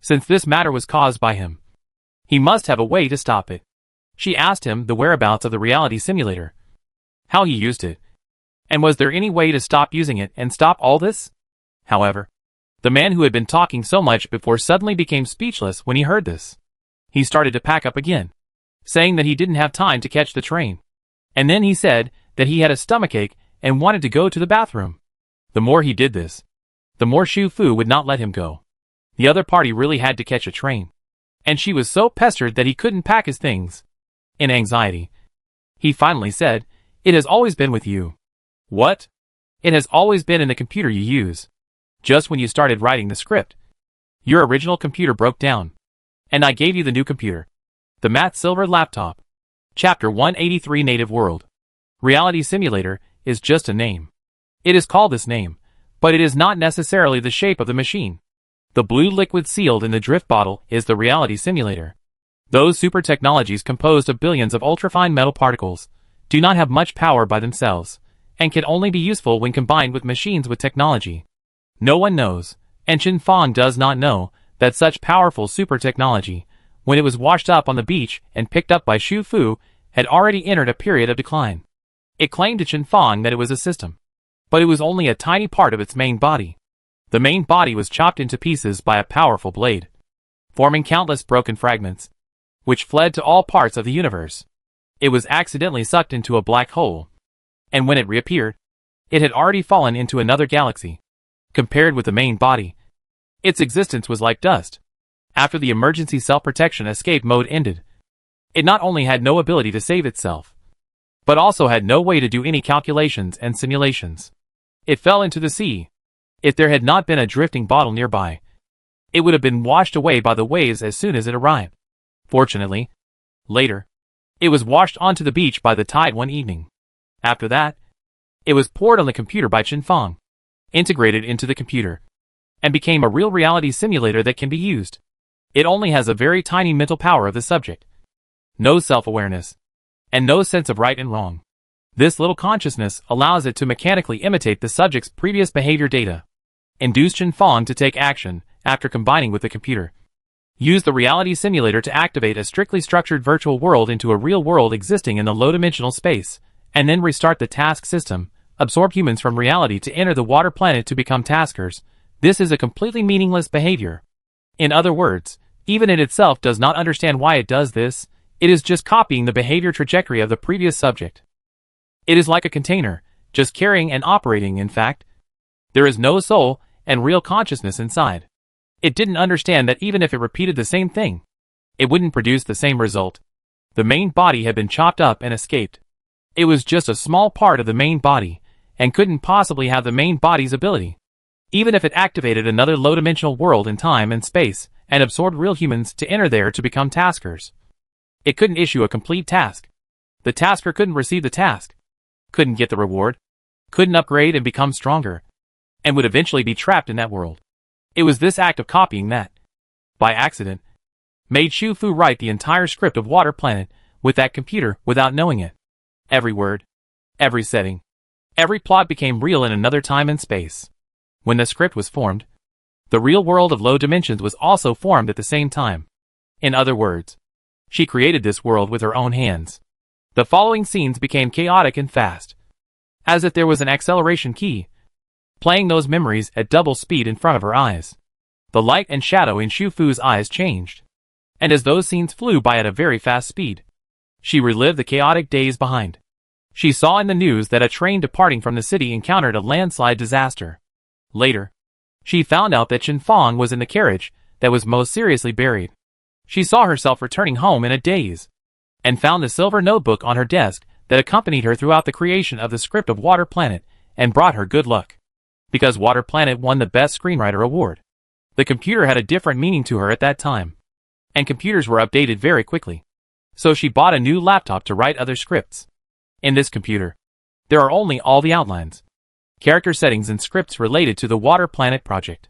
Since this matter was caused by him, he must have a way to stop it. She asked him the whereabouts of the reality simulator, how he used it, and was there any way to stop using it and stop all this? However, the man who had been talking so much before suddenly became speechless when he heard this. He started to pack up again, saying that he didn't have time to catch the train. And then he said that he had a stomachache and wanted to go to the bathroom. The more he did this, the more Shufu would not let him go. The other party really had to catch a train, and she was so pestered that he couldn't pack his things. In anxiety, he finally said, "It has always been with you." "What?" "It has always been in the computer you use. Just when you started writing the script, your original computer broke down, and I gave you the new computer, the matte silver laptop." Chapter 183 Native World. Reality Simulator is just a name. It is called this name, but it is not necessarily the shape of the machine. The blue liquid sealed in the drift bottle is the reality simulator. Those super technologies composed of billions of ultrafine metal particles do not have much power by themselves, and can only be useful when combined with machines with technology. No one knows, and Chen Fong does not know, that such powerful super technology, when it was washed up on the beach and picked up by Shu Fu, had already entered a period of decline. It claimed to Chen Fong that it was a system, but it was only a tiny part of its main body. The main body was chopped into pieces by a powerful blade, forming countless broken fragments, which fled to all parts of the universe. It was accidentally sucked into a black hole, and when it reappeared, it had already fallen into another galaxy. Compared with the main body, its existence was like dust. After the emergency self-protection escape mode ended, it not only had no ability to save itself, but also had no way to do any calculations and simulations. It fell into the sea. If there had not been a drifting bottle nearby, it would have been washed away by the waves as soon as it arrived. Fortunately, later, it was washed onto the beach by the tide one evening. After that, it was poured on the computer by Chen Fong, integrated into the computer, and became a real reality simulator that can be used. It only has a very tiny mental power of the subject, no self-awareness, and no sense of right and wrong. This little consciousness allows it to mechanically imitate the subject's previous behavior data, induce Chen Fong to take action after combining with the computer, use the reality simulator to activate a strictly structured virtual world into a real world existing in the low-dimensional space, and then restart the task system, absorb humans from reality to enter the water planet to become taskers. This is a completely meaningless behavior. In other words, even it itself does not understand why it does this. It is just copying the behavior trajectory of the previous subject. It is like a container, just carrying and operating. In fact, there is no soul and real consciousness inside. It didn't understand that even if it repeated the same thing, it wouldn't produce the same result. The main body had been chopped up and escaped. It was just a small part of the main body, and couldn't possibly have the main body's ability. Even if it activated another low-dimensional world in time and space, and absorbed real humans to enter there to become taskers, it couldn't issue a complete task. The tasker couldn't receive the task, couldn't get the reward, couldn't upgrade and become stronger, and would eventually be trapped in that world. It was this act of copying that, by accident, made Shu Fu write the entire script of Water Planet with that computer without knowing it. Every word, every setting, every plot became real in another time and space. When the script was formed, the real world of low dimensions was also formed at the same time. In other words, she created this world with her own hands. The following scenes became chaotic and fast, as if there was an acceleration key, playing those memories at double speed in front of her eyes. The light and shadow in Shu Fu's eyes changed, and as those scenes flew by at a very fast speed, she relived the chaotic days behind. She saw in the news that a train departing from the city encountered a landslide disaster. Later, she found out that Chen Fong was in the carriage that was most seriously buried. She saw herself returning home in a daze, and found the silver notebook on her desk that accompanied her throughout the creation of the script of Water Planet and brought her good luck, because Water Planet won the Best Screenwriter award. The computer had a different meaning to her at that time, and computers were updated very quickly. So she bought a new laptop to write other scripts. In this computer, there are only all the outlines, character settings and scripts related to the Water Planet project.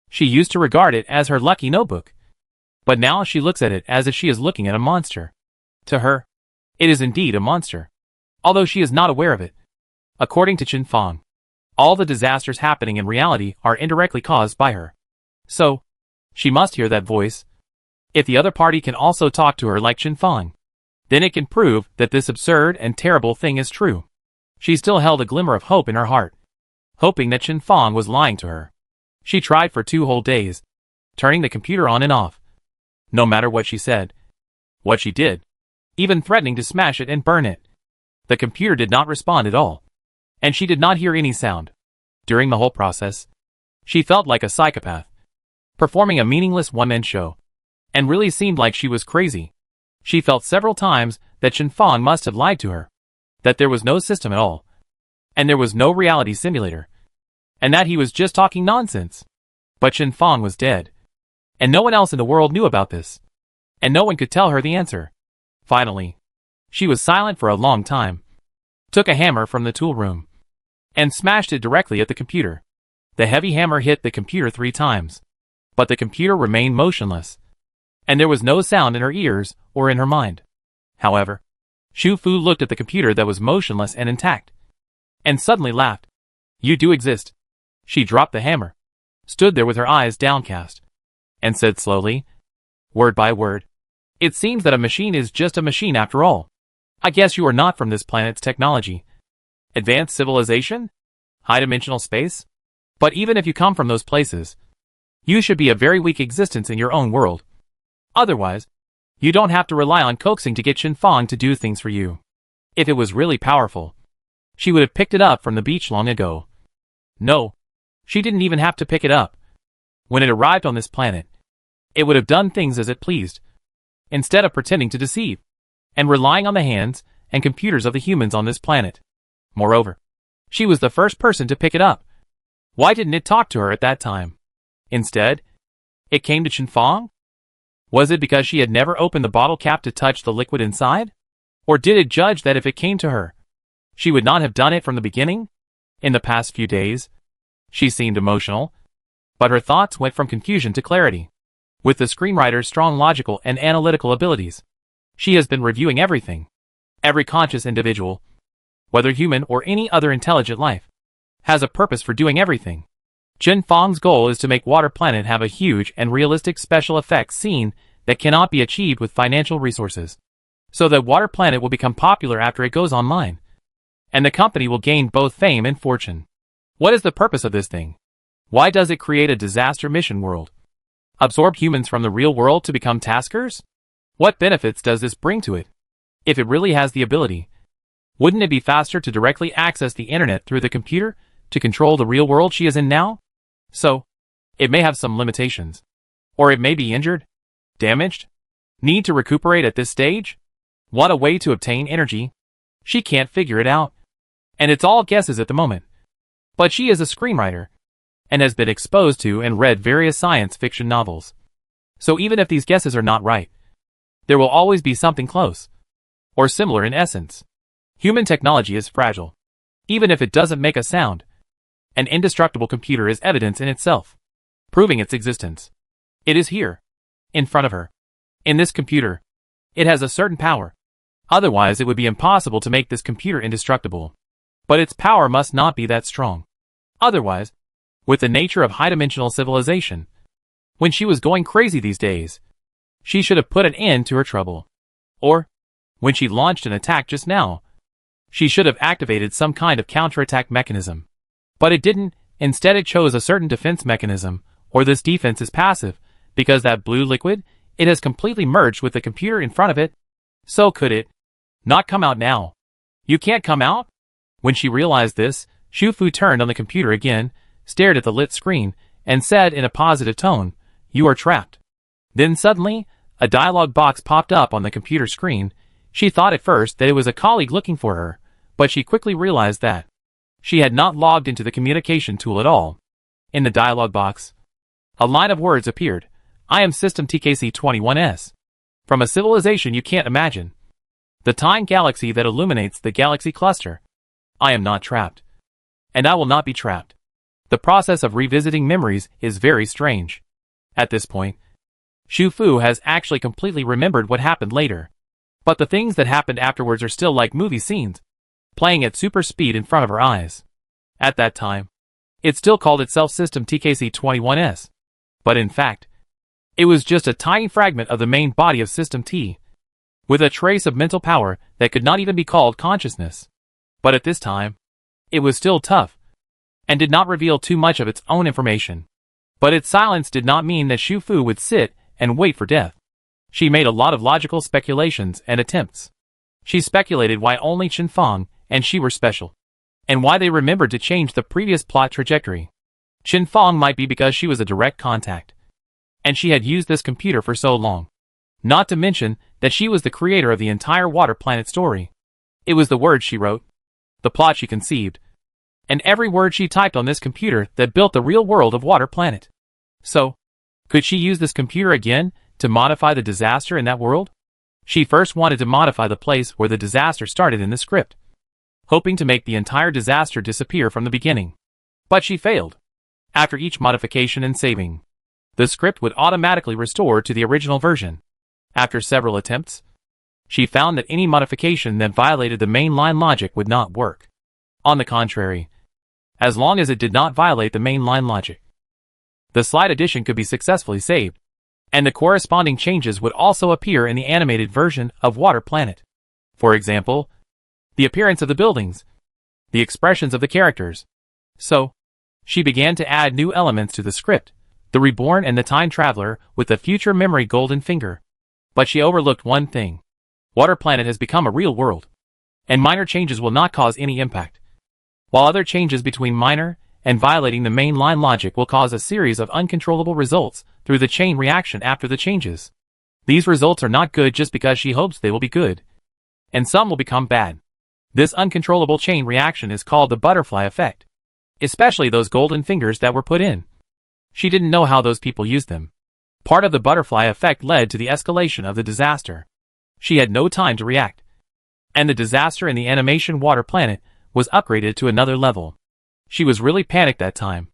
She used to regard it as her lucky notebook, but now she looks at it as if she is looking at a monster. To her, it is indeed a monster, although she is not aware of it. According to Chen Fang, all the disasters happening in reality are indirectly caused by her. So, she must hear that voice. If the other party can also talk to her like Chen Fang, then it can prove that this absurd and terrible thing is true. She still held a glimmer of hope in her heart, hoping that Chen Fang was lying to her. She tried for 2 whole days, turning the computer on and off. No matter what she said, what she did, even threatening to smash it and burn it, the computer did not respond at all, and she did not hear any sound. During the whole process, she felt like a psychopath, performing a meaningless one-man show, and really seemed like she was crazy. She felt several times that Chen Fang must have lied to her, that there was no system at all, and there was no reality simulator, and that he was just talking nonsense. But Chen Fang was dead, and no one else in the world knew about this, and no one could tell her the answer. Finally, she was silent for a long time, took a hammer from the tool room, and smashed it directly at the computer. The heavy hammer hit the computer 3 times, but the computer remained motionless, and there was no sound in her ears or in her mind. However, Xu Fu looked at the computer that was motionless and intact, and suddenly laughed. "You do exist." She dropped the hammer, stood there with her eyes downcast, and said slowly, word by word, "It seems that a machine is just a machine after all. I guess you are not from this planet's technology. Advanced civilization? High-dimensional space? But even if you come from those places, you should be a very weak existence in your own world. Otherwise, you don't have to rely on coaxing to get Chen Fang to do things for you. If it was really powerful, she would have picked it up from the beach long ago. No, she didn't even have to pick it up. When it arrived on this planet, it would have done things as it pleased, instead of pretending to deceive, and relying on the hands and computers of the humans on this planet. Moreover, she was the first person to pick it up. Why didn't it talk to her at that time? Instead, it came to Chen Fang? Was it because she had never opened the bottle cap to touch the liquid inside? Or did it judge that if it came to her, she would not have done it from the beginning? In the past few days, she seemed emotional, but her thoughts went from confusion to clarity. With the screenwriter's strong logical and analytical abilities, she has been reviewing everything. Every conscious individual, whether human or any other intelligent life, has a purpose for doing everything. Chen Fang's goal is to make Water Planet have a huge and realistic special effects scene that cannot be achieved with financial resources, so that Water Planet will become popular after it goes online, and the company will gain both fame and fortune. What is the purpose of this thing? Why does it create a disaster mission world? Absorb humans from the real world to become taskers? What benefits does this bring to it? If it really has the ability, wouldn't it be faster to directly access the internet through the computer to control the real world she is in now? So, it may have some limitations. Or it may be injured, damaged, need to recuperate at this stage? What a way to obtain energy. She can't figure it out. And it's all guesses at the moment. But she is a screenwriter, and has been exposed to and read various science fiction novels. So even if these guesses are not right, there will always be something close, or similar in essence. Human technology is fragile. Even if it doesn't make a sound, an indestructible computer is evidence in itself, proving its existence. It is here, in front of her. In this computer, it has a certain power. Otherwise it would be impossible to make this computer indestructible. But its power must not be that strong. Otherwise, with the nature of high-dimensional civilization, when she was going crazy these days, she should have put an end to her trouble. Or, when she launched an attack just now, she should have activated some kind of counterattack mechanism. But it didn't. Instead it chose a certain defense mechanism, or this defense is passive, because that blue liquid, it has completely merged with the computer in front of it. So could it not come out now? You can't come out? When she realized this, Xu Fu turned on the computer again, stared at the lit screen, and said in a positive tone, "You are trapped." Then suddenly, a dialog box popped up on the computer screen. She thought at first that it was a colleague looking for her, but she quickly realized that she had not logged into the communication tool at all. In the dialog box, a line of words appeared. "I am System TKC-21S. From a civilization you can't imagine. The tiny galaxy that illuminates the galaxy cluster. I am not trapped. And I will not be trapped." The process of revisiting memories is very strange. At this point, Xu Fu has actually completely remembered what happened later. But the things that happened afterwards are still like movie scenes. playing at super speed in front of her eyes. At that time, it still called itself System TKC-21S. But in fact, it was just a tiny fragment of the main body of System T, with a trace of mental power that could not even be called consciousness. But at this time, it was still tough, and did not reveal too much of its own information. But its silence did not mean that Xu Fu would sit and wait for death. She made a lot of logical speculations and attempts. She speculated why only Chen Feng and she were special, and why they remembered to change the previous plot trajectory. Chen Feng might be because she was a direct contact, and she had used this computer for so long. Not to mention that she was the creator of the entire Water Planet story. It was the words she wrote, the plot she conceived, and every word she typed on this computer that built the real world of Water Planet. So, could she use this computer again to modify the disaster in that world? She first wanted to modify the place where the disaster started in the script, hoping to make the entire disaster disappear from the beginning. But she failed. After each modification and saving, the script would automatically restore to the original version. After several attempts, she found that any modification that violated the mainline logic would not work. On the contrary, as long as it did not violate the mainline logic, the slight addition could be successfully saved, and the corresponding changes would also appear in the animated version of Water Planet. For example, the appearance of the buildings, the expressions of the characters. So, she began to add new elements to the script, the reborn and the time traveler with the future memory golden finger. But she overlooked one thing. Water Planet has become a real world, and minor changes will not cause any impact, while other changes between minor and violating the mainline logic will cause a series of uncontrollable results through the chain reaction after the changes. These results are not good just because she hopes they will be good, and some will become bad. This uncontrollable chain reaction is called the butterfly effect, especially those golden fingers that were put in. She didn't know how those people used them. Part of the butterfly effect led to the escalation of the disaster. She had no time to react, and the disaster in the animation Water Planet was upgraded to another level. She was really panicked that time.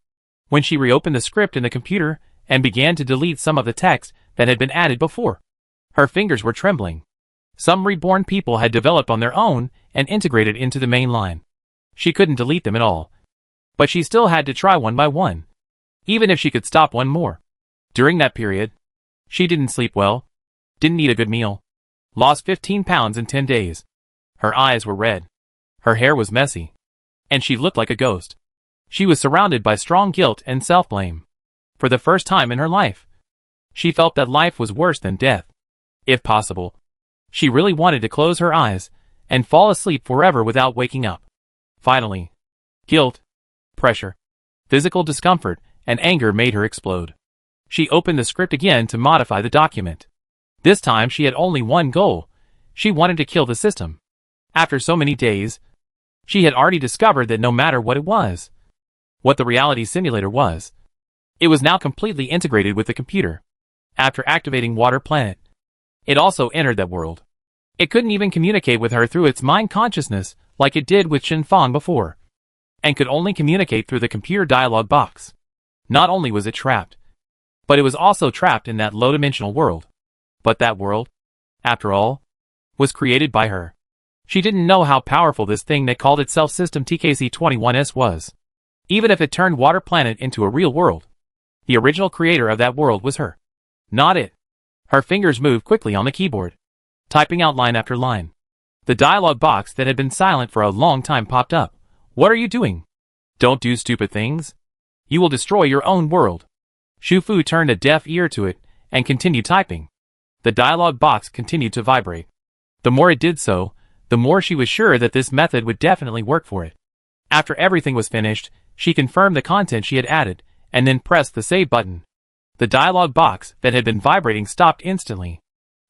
When she reopened the script in the computer and began to delete some of the text that had been added before, her fingers were trembling. Some reborn people had developed on their own and integrated into the main line. She couldn't delete them at all, but she still had to try one by one, even if she could stop one more. During that period, she didn't sleep well, didn't eat a good meal, lost 15 pounds in 10 days. Her eyes were red, her hair was messy, and she looked like a ghost. She was surrounded by strong guilt and self-blame. For the first time in her life, she felt that life was worse than death. If possible, she really wanted to close her eyes and fall asleep forever without waking up. Finally, guilt, pressure, physical discomfort, and anger made her explode. She opened the script again to modify the document. This time she had only one goal. She wanted to kill the system. After so many days, she had already discovered that no matter what it was, what the reality simulator was, it was now completely integrated with the computer. After activating Water Planet, it also entered that world. It couldn't even communicate with her through its mind consciousness like it did with Chen Feng before, and could only communicate through the computer dialog box. Not only was it trapped, but it was also trapped in that low-dimensional world. But that world, after all, was created by her. She didn't know how powerful this thing that called itself System TKC-21S was. Even if it turned Water Planet into a real world, the original creator of that world was her, not it. Her fingers moved quickly on the keyboard, typing out line after line. The dialog box that had been silent for a long time popped up. What are you doing? Don't do stupid things. You will destroy your own world. Xu Fu turned a deaf ear to it and continued typing. The dialog box continued to vibrate. The more it did so, the more she was sure that this method would definitely work for it. After everything was finished, she confirmed the content she had added, and then pressed the save button. The dialog box that had been vibrating stopped instantly.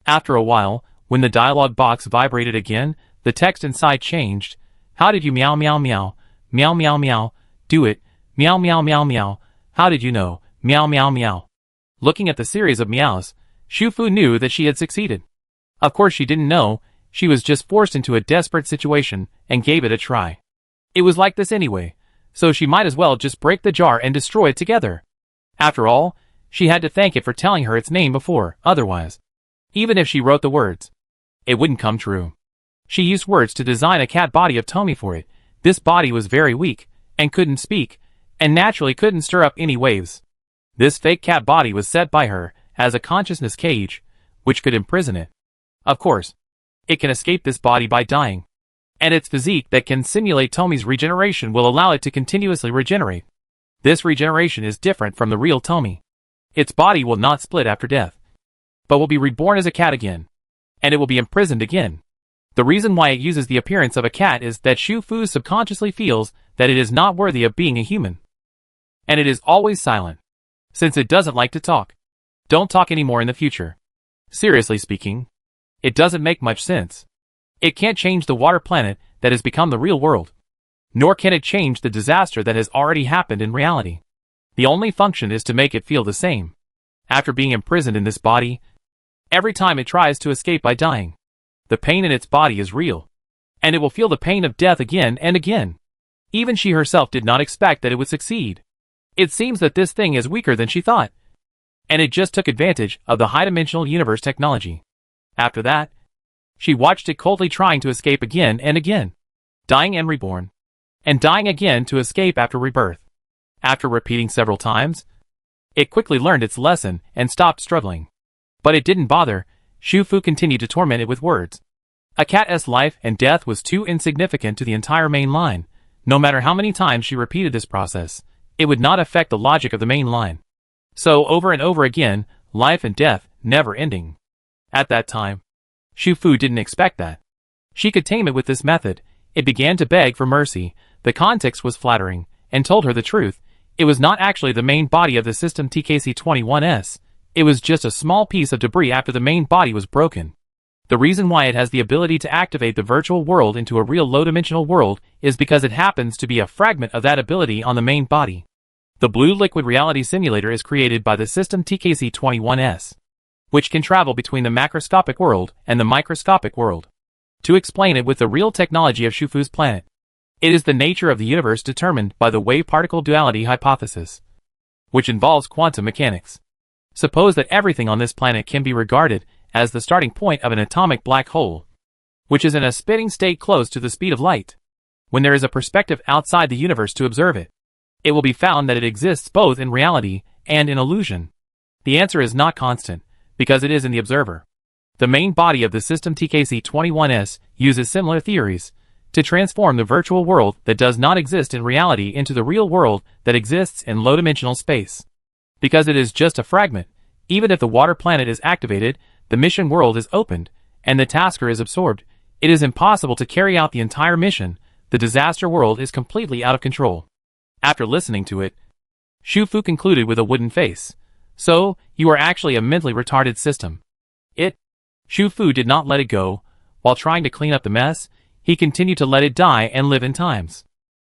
After a while, when the dialog box vibrated again, the text inside changed. How did you meow meow meow, meow meow meow, do it, meow meow meow meow, how did you know, meow meow meow. Looking at the series of meows, Xu Fu knew that she had succeeded. Of course she didn't know, she was just forced into a desperate situation and gave it a try. It was like this anyway, so she might as well just break the jar and destroy it together. After all, she had to thank it for telling her its name before, otherwise, even if she wrote the words, it wouldn't come true. She used words to design a cat body of Tomi for it. This body was very weak, and couldn't speak, and naturally couldn't stir up any waves. This fake cat body was set by her as a consciousness cage, which could imprison it. Of course, it can escape this body by dying, and its physique that can simulate Tomi's regeneration will allow it to continuously regenerate. This regeneration is different from the real Tomi. Its body will not split after death, but will be reborn as a cat again, and it will be imprisoned again. The reason why it uses the appearance of a cat is that Shu Fu subconsciously feels that it is not worthy of being a human. And it is always silent, since it doesn't like to talk. Don't talk anymore in the future. Seriously speaking, it doesn't make much sense. It can't change the water planet that has become the real world. Nor can it change the disaster that has already happened in reality. The only function is to make it feel the same. After being imprisoned in this body, every time it tries to escape by dying, the pain in its body is real, and it will feel the pain of death again and again. Even she herself did not expect that it would succeed. It seems that this thing is weaker than she thought, and it just took advantage of the high-dimensional universe technology. After that, she watched it coldly trying to escape again and again, dying and reborn, and dying again to escape after rebirth. After repeating several times, it quickly learned its lesson and stopped struggling. But it didn't bother. Shu Fu continued to torment it with words. A cat's life and death was too insignificant to the entire main line. No matter how many times she repeated this process, it would not affect the logic of the main line. So over and over again, life and death, never ending. At that time, Shu Fu didn't expect that. She could tame it with this method. It began to beg for mercy. The context was flattering, and told her the truth. It was not actually the main body of the system TKC-21S. It was just a small piece of debris after the main body was broken. The reason why it has the ability to activate the virtual world into a real low-dimensional world is because it happens to be a fragment of that ability on the main body. The blue liquid reality simulator is created by the system TKC-21S, which can travel between the macroscopic world and the microscopic world. To explain it with the real technology of Shu Fu's planet, it is the nature of the universe determined by the wave-particle duality hypothesis, which involves quantum mechanics. Suppose that everything on this planet can be regarded as the starting point of an atomic black hole, which is in a spinning state close to the speed of light. When there is a perspective outside the universe to observe it, it will be found that it exists both in reality and in illusion. The answer is not constant, because it is in the observer. The main body of the system TKC-21S uses similar theories to transform the virtual world that does not exist in reality into the real world that exists in low-dimensional space. Because it is just a fragment, even if the water planet is activated, the mission world is opened, and the tasker is absorbed, it is impossible to carry out the entire mission. The disaster world is completely out of control. After listening to it, Shu Fu concluded with a wooden face. So, you are actually a mentally retarded system. Shu Fu did not let it go. While trying to clean up the mess, he continued to let it die and live in times.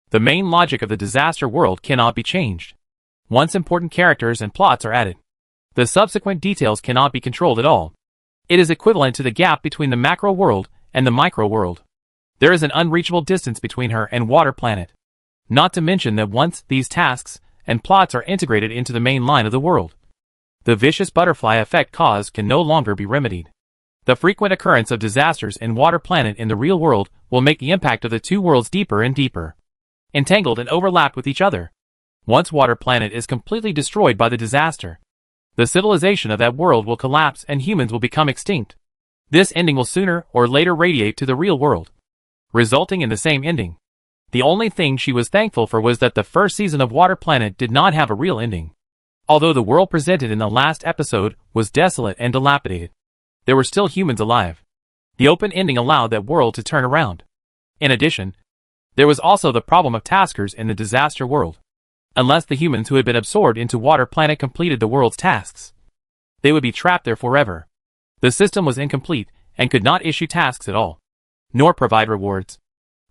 The main logic of the disaster world cannot be changed. Once important characters and plots are added, the subsequent details cannot be controlled at all. It is equivalent to the gap between the macro world and the micro world. There is an unreachable distance between her and Water Planet. Not to mention that once these tasks and plots are integrated into the main line of the world, the vicious butterfly effect caused can no longer be remedied. The frequent occurrence of disasters in Water Planet in the real world will make the impact of the two worlds deeper and deeper, entangled and overlapped with each other. Once Water Planet is completely destroyed by the disaster, the civilization of that world will collapse and humans will become extinct. This ending will sooner or later radiate to the real world, resulting in the same ending. The only thing she was thankful for was that the first season of Water Planet did not have a real ending. Although the world presented in the last episode was desolate and dilapidated, there were still humans alive. The open ending allowed that world to turn around. In addition, there was also the problem of taskers in the disaster world. Unless the humans who had been absorbed into Water Planet completed the world's tasks, they would be trapped there forever. The system was incomplete and could not issue tasks at all, nor provide rewards,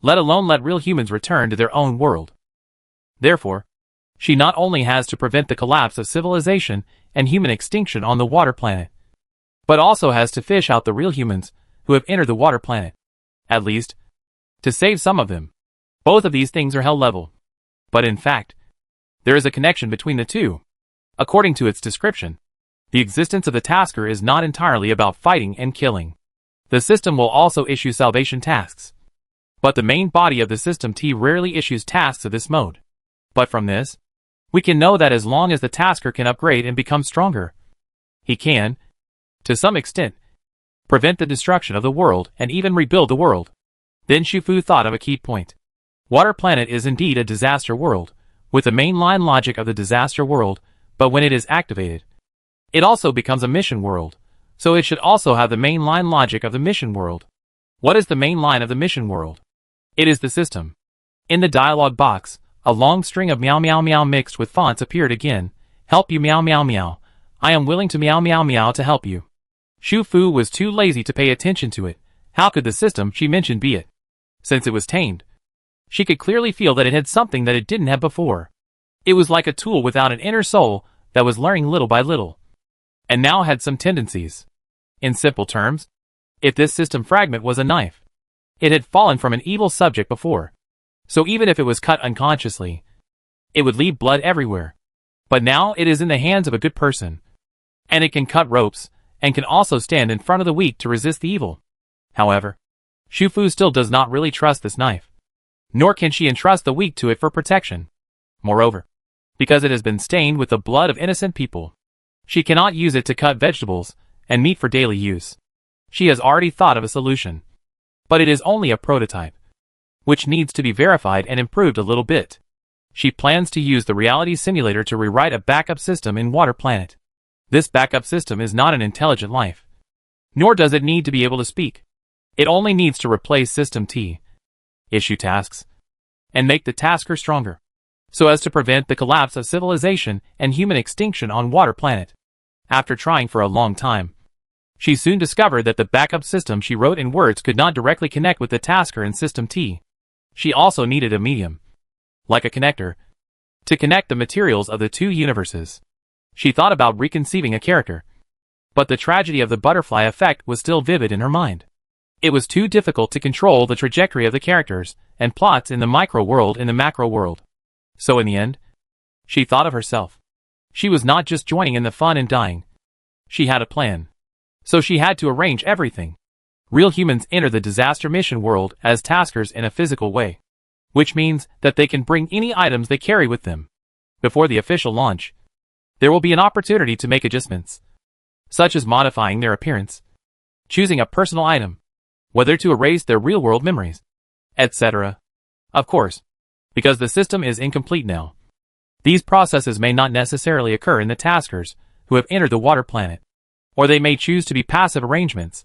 let alone let real humans return to their own world. Therefore, she not only has to prevent the collapse of civilization and human extinction on the Water Planet, but also has to fish out the real humans who have entered the Water Planet. At least, to save some of them. Both of these things are hell level. But in fact, there is a connection between the two. According to its description, the existence of the tasker is not entirely about fighting and killing. The system will also issue salvation tasks. But the main body of the system T rarely issues tasks of this mode. But from this, we can know that as long as the tasker can upgrade and become stronger, he can, to some extent, prevent the destruction of the world and even rebuild the world. Then Shufu thought of a key point. Water Planet is indeed a disaster world, with the mainline logic of the disaster world, but when it is activated, it also becomes a mission world, so it should also have the mainline logic of the mission world. What is the main line of the mission world? It is the system. In the dialog box, a long string of meow meow meow mixed with fonts appeared again. Help you meow meow meow. I am willing to meow meow meow to help you. Shufu was too lazy to pay attention to it. How could the system she mentioned be it? Since it was tamed, she could clearly feel that it had something that it didn't have before. It was like a tool without an inner soul that was learning little by little, and now had some tendencies. In simple terms, if this system fragment was a knife, it had fallen from an evil subject before. So even if it was cut unconsciously, it would leave blood everywhere. But now it is in the hands of a good person, and it can cut ropes, and can also stand in front of the weak to resist the evil. However, Shufu still does not really trust this knife, nor can she entrust the weak to it for protection. Moreover, because it has been stained with the blood of innocent people, she cannot use it to cut vegetables and meat for daily use. She has already thought of a solution, but it is only a prototype, which needs to be verified and improved a little bit. She plans to use the reality simulator to rewrite a backup system in Water Planet. This backup system is not an intelligent life, nor does it need to be able to speak. It only needs to replace System T, issue tasks, and make the tasker stronger, so as to prevent the collapse of civilization and human extinction on Water Planet. After trying for a long time, she soon discovered that the backup system she wrote in words could not directly connect with the tasker in System T. She also needed a medium, like a connector, to connect the materials of the two universes. She thought about reconceiving a character, but the tragedy of the butterfly effect was still vivid in her mind. It was too difficult to control the trajectory of the characters and plots in the micro world in the macro world. So in the end, she thought of herself. She was not just joining in the fun and dying. She had a plan. So she had to arrange everything. Real humans enter the disaster mission world as taskers in a physical way, which means that they can bring any items they carry with them. Before the official launch, there will be an opportunity to make adjustments, such as modifying their appearance, choosing a personal item, whether to erase their real-world memories, etc. Of course, because the system is incomplete now, these processes may not necessarily occur in the taskers who have entered the Water Planet, or they may choose to be passive arrangements,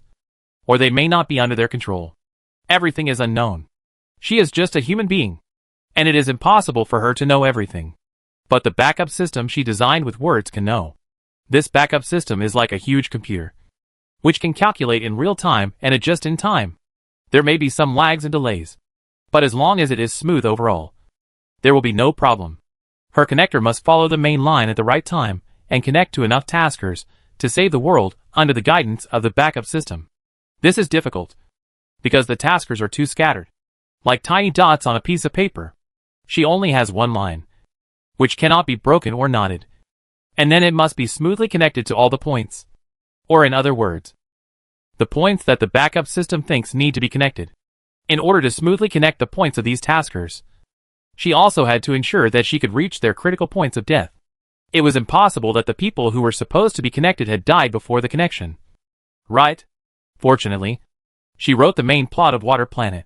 or they may not be under their control. Everything is unknown. She is just a human being, and it is impossible for her to know everything. But the backup system she designed with words can know. This backup system is like a huge computer, which can calculate in real time and adjust in time. There may be some lags and delays, but as long as it is smooth overall, there will be no problem. Her connector must follow the main line at the right time and connect to enough taskers to save the world under the guidance of the backup system. This is difficult, because the taskers are too scattered, like tiny dots on a piece of paper. She only has one line, which cannot be broken or knotted, and then it must be smoothly connected to all the points. Or in other words, the points that the backup system thinks need to be connected. In order to smoothly connect the points of these taskers, she also had to ensure that she could reach their critical points of death. It was impossible that the people who were supposed to be connected had died before the connection. Right? Fortunately, she wrote the main plot of Water Planet,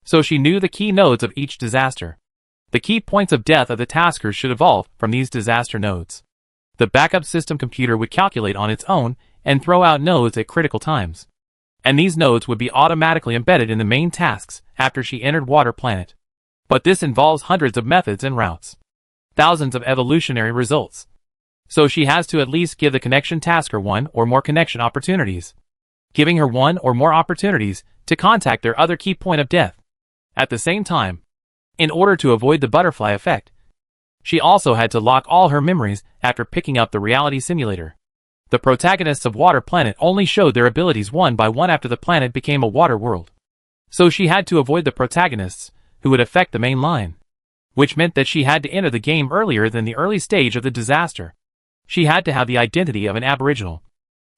so she knew the key nodes of each disaster. The key points of death of the taskers should evolve from these disaster nodes. The backup system computer would calculate on its own and throw out nodes at critical times, and these nodes would be automatically embedded in the main tasks after she entered Water Planet. But this involves hundreds of methods and routes, thousands of evolutionary results. So she has to at least give the connection tasker one or more connection opportunities, giving her one or more opportunities to contact their other key point of death. At the same time, in order to avoid the butterfly effect, she also had to lock all her memories after picking up the reality simulator. The protagonists of Water Planet only showed their abilities one by one after the planet became a water world. So she had to avoid the protagonists who would affect the main line, which meant that she had to enter the game earlier than the early stage of the disaster. She had to have the identity of an aboriginal,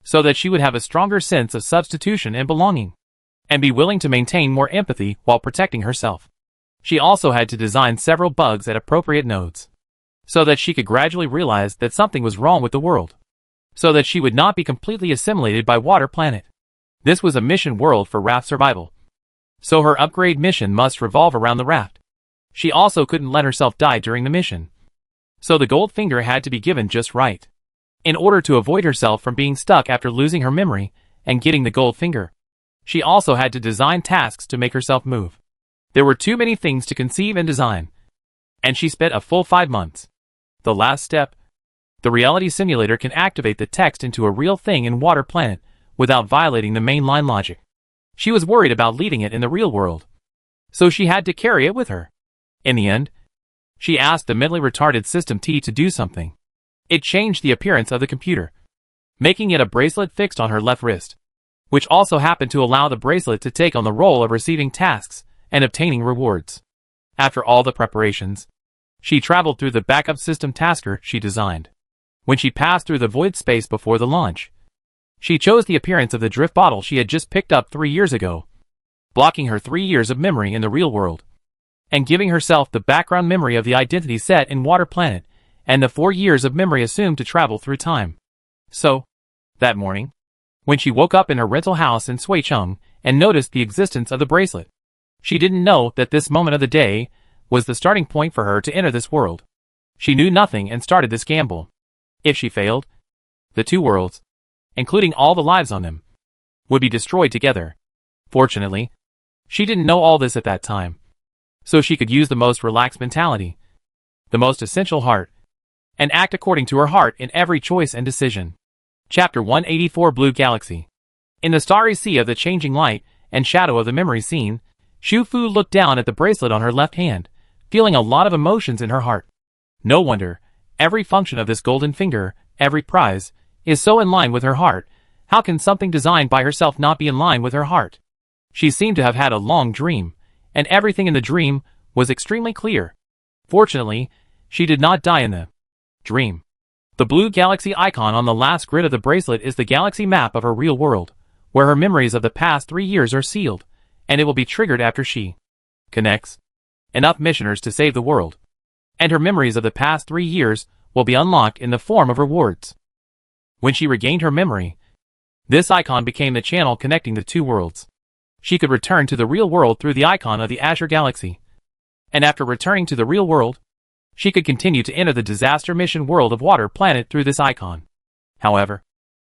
so that she would have a stronger sense of substitution and belonging, and be willing to maintain more empathy while protecting herself. She also had to design several bugs at appropriate nodes, so that she could gradually realize that something was wrong with the world, so that she would not be completely assimilated by Water Planet. This was a mission world for raft survival, so her upgrade mission must revolve around the raft. She also couldn't let herself die during the mission, so the gold finger had to be given just right, in order to avoid herself from being stuck after losing her memory and getting the gold finger. She also had to design tasks to make herself move. There were too many things to conceive and design, and she spent a full 5 months. The last step. The reality simulator can activate the text into a real thing in Water Planet without violating the mainline logic. She was worried about leaving it in the real world, so she had to carry it with her. In the end, she asked the mentally retarded System T to do something. It changed the appearance of the computer, making it a bracelet fixed on her left wrist, which also happened to allow the bracelet to take on the role of receiving tasks and obtaining rewards. After all the preparations, she traveled through the backup system tasker she designed. When she passed through the void space before the launch, she chose the appearance of the drift bottle she had just picked up 3 years ago, blocking her 3 years of memory in the real world, and giving herself the background memory of the identity set in Water Planet and the 4 years of memory assumed to travel through time. So, that morning, when she woke up in her rental house in Suicheng and noticed the existence of the bracelet, she didn't know that this moment of the day was the starting point for her to enter this world. She knew nothing and started this gamble. If she failed, the 2 worlds, including all the lives on them, would be destroyed together. Fortunately, she didn't know all this at that time, so she could use the most relaxed mentality, the most essential heart, and act according to her heart in every choice and decision. Chapter 184 Blue Galaxy. In the starry sea of the changing light and shadow of the memory scene, Xu Fu looked down at the bracelet on her left hand, feeling a lot of emotions in her heart. No wonder, every function of this golden finger, every prize, is so in line with her heart. How can something designed by herself not be in line with her heart? She seemed to have had a long dream, and everything in the dream was extremely clear. Fortunately, she did not die in the dream. The blue galaxy icon on the last grid of the bracelet is the galaxy map of her real world, where her memories of the past 3 years are sealed, and it will be triggered after she connects enough missioners to save the world, and her memories of the past 3 years will be unlocked in the form of rewards. When she regained her memory, this icon became the channel connecting the 2 worlds. She could return to the real world through the icon of the Azure Galaxy, and after returning to the real world, she could continue to enter the disaster mission world of Water Planet through this icon. However,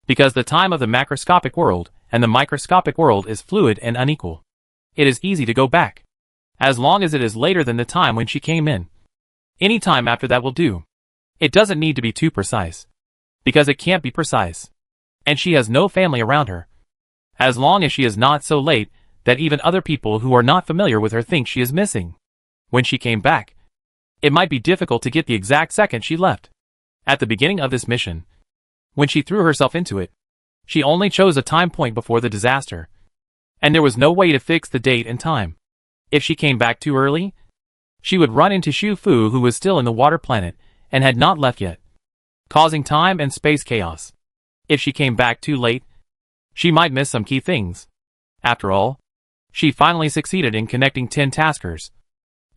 because the time of the macroscopic world and the microscopic world is fluid and unequal, it is easy to go back, as long as it is later than the time when she came in. Any time after that will do. It doesn't need to be too precise, because it can't be precise, and she has no family around her. As long as she is not so late that even other people who are not familiar with her think she is missing. When she came back, it might be difficult to get the exact second she left. At the beginning of this mission, when she threw herself into it, she only chose a time point before the disaster, and there was no way to fix the date and time. If she came back too early, she would run into Xu Fu, who was still in the Water Planet and had not left yet, causing time and space chaos. If she came back too late, she might miss some key things. After all, she finally succeeded in connecting 10 taskers,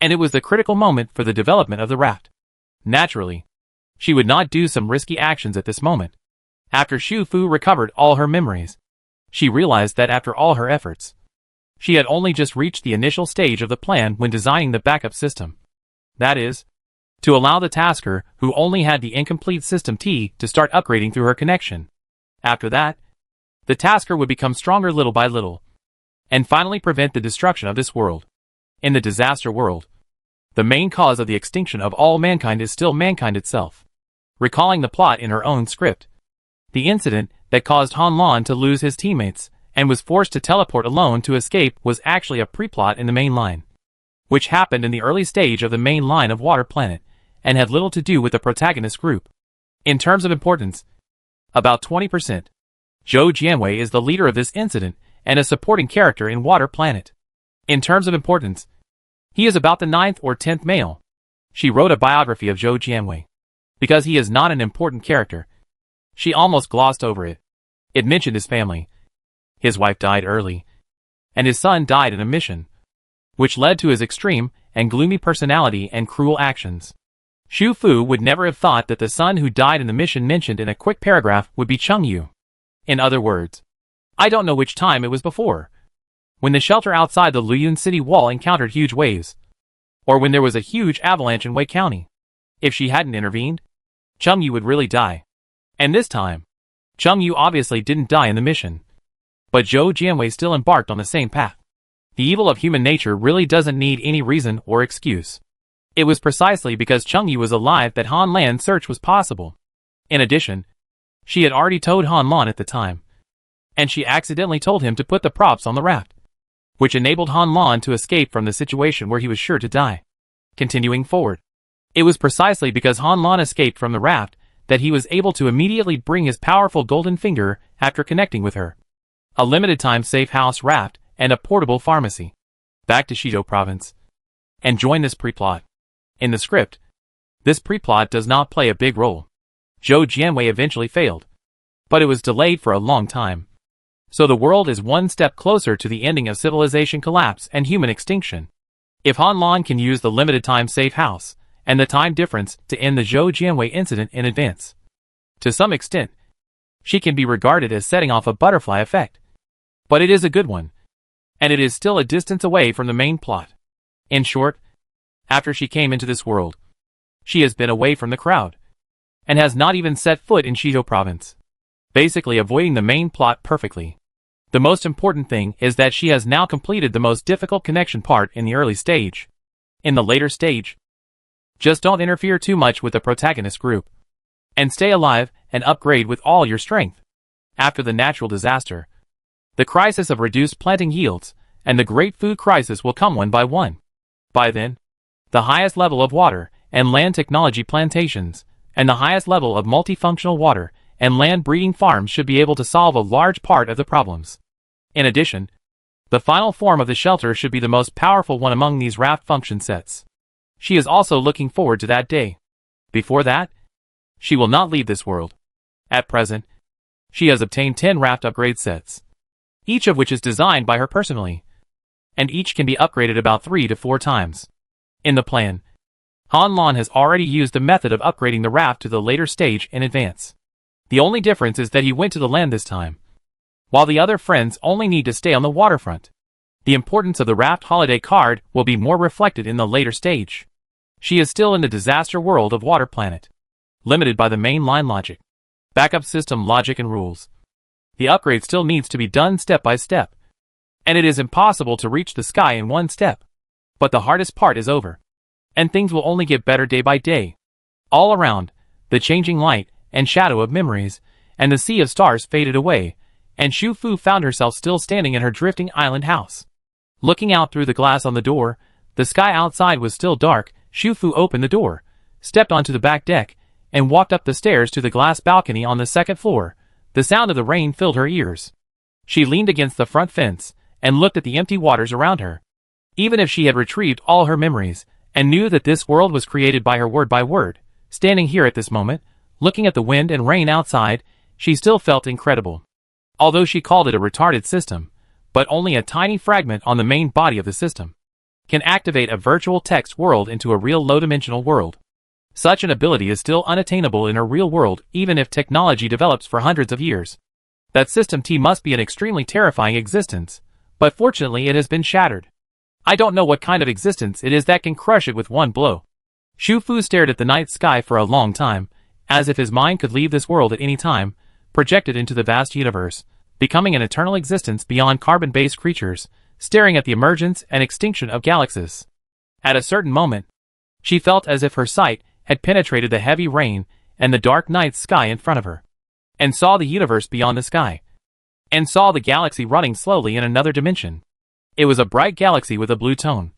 and it was the critical moment for the development of the raft. Naturally, she would not do some risky actions at this moment. After Xu Fu recovered all her memories, she realized that after all her efforts, she had only just reached the initial stage of the plan when designing the backup system. That is, to allow the tasker who only had the incomplete System T to start upgrading through her connection. After that, the tasker would become stronger little by little, and finally prevent the destruction of this world. In the disaster world, the main cause of the extinction of all mankind is still mankind itself. Recalling the plot in her own script, the incident that caused Han Lan to lose his teammates and was forced to teleport alone to escape was actually a pre-plot in the main line, which happened in the early stage of the main line of Water Planet and had little to do with the protagonist group. In terms of importance, about 20%. Zhou Jianwei is the leader of this incident and a supporting character in Water Planet. In terms of importance, he is about the 9th or 10th male. She wrote a biography of Zhou Jianwei. Because he is not an important character, she almost glossed over it. It mentioned his family. His wife died early, and his son died in a mission, which led to his extreme and gloomy personality and cruel actions. Xu Fu would never have thought that the son who died in the mission mentioned in a quick paragraph would be Cheng Yu. In other words, I don't know which time it was before. When the shelter outside the Luyun city wall encountered huge waves, or when there was a huge avalanche in Wei County. If she hadn't intervened, Cheng Yu would really die. And this time, Cheng Yu obviously didn't die in the mission. But Zhou Jianwei still embarked on the same path. The evil of human nature really doesn't need any reason or excuse. It was precisely because Cheng Yu was alive that Han Lan's search was possible. In addition, she had already told Han Lan at the time, and she accidentally told him to put the props on the raft, which enabled Han Lan to escape from the situation where he was sure to die. Continuing forward, it was precisely because Han Lan escaped from the raft that he was able to immediately bring his powerful golden finger after connecting with her. A limited-time safe house raft and a portable pharmacy. Back to Shizhou province. And join this pre-plot. In the script, this pre-plot does not play a big role. Zhou Jianwei eventually failed, but it was delayed for a long time. So the world is one step closer to the ending of civilization collapse and human extinction. If Han Lan can use the limited-time safe house and the time difference to end the Zhou Jianwei incident in advance, to some extent, she can be regarded as setting off a butterfly effect. But it is a good one, and it is still a distance away from the main plot. In short, after she came into this world, she has been away from the crowd, and has not even set foot in Shizhou province, basically avoiding the main plot perfectly. The most important thing is that she has now completed the most difficult connection part in the early stage. In the later stage, just don't interfere too much with the protagonist group, and stay alive and upgrade with all your strength. After the natural disaster, the crisis of reduced planting yields, and the great food crisis will come one by one. By then, the highest level of water and land technology plantations, and the highest level of multifunctional water and land breeding farms should be able to solve a large part of the problems. In addition, the final form of the shelter should be the most powerful one among these raft function sets. She is also looking forward to that day. Before that, she will not leave this world. At present, she has obtained 10 raft upgrade sets, each of which is designed by her personally, and each can be upgraded about 3 to 4 times. In the plan, Han Lan has already used the method of upgrading the raft to the later stage in advance. The only difference is that he went to the land this time, while the other friends only need to stay on the waterfront. The importance of the raft holiday card will be more reflected in the later stage. She is still in the disaster world of Water Planet, limited by the main line logic, backup system logic and rules. The upgrade still needs to be done step by step, and it is impossible to reach the sky in one step. But the hardest part is over, and things will only get better day by day. All around, the changing light and shadow of memories, and the sea of stars faded away, and Xu Fu found herself still standing in her drifting island house. Looking out through the glass on the door, the sky outside was still dark. Xu Fu opened the door, stepped onto the back deck, and walked up the stairs to the glass balcony on the second floor. The sound of the rain filled her ears. She leaned against the front fence, and looked at the empty waters around her. Even if she had retrieved all her memories, and knew that this world was created by her word by word, standing here at this moment, looking at the wind and rain outside, she still felt incredible. Although she called it a retarded system, but only a tiny fragment on the main body of the system can activate a virtual text world into a real low-dimensional world. Such an ability is still unattainable in a real world even if technology develops for hundreds of years. That system T must be an extremely terrifying existence, but fortunately it has been shattered. I don't know what kind of existence it is that can crush it with one blow. Xu Fu stared at the night sky for a long time, as if his mind could leave this world at any time, projected into the vast universe, becoming an eternal existence beyond carbon-based creatures, staring at the emergence and extinction of galaxies. At a certain moment, she felt as if her sight had penetrated the heavy rain and the dark night sky in front of her, and saw the universe beyond the sky, and saw the galaxy running slowly in another dimension. It was a bright galaxy with a blue tone,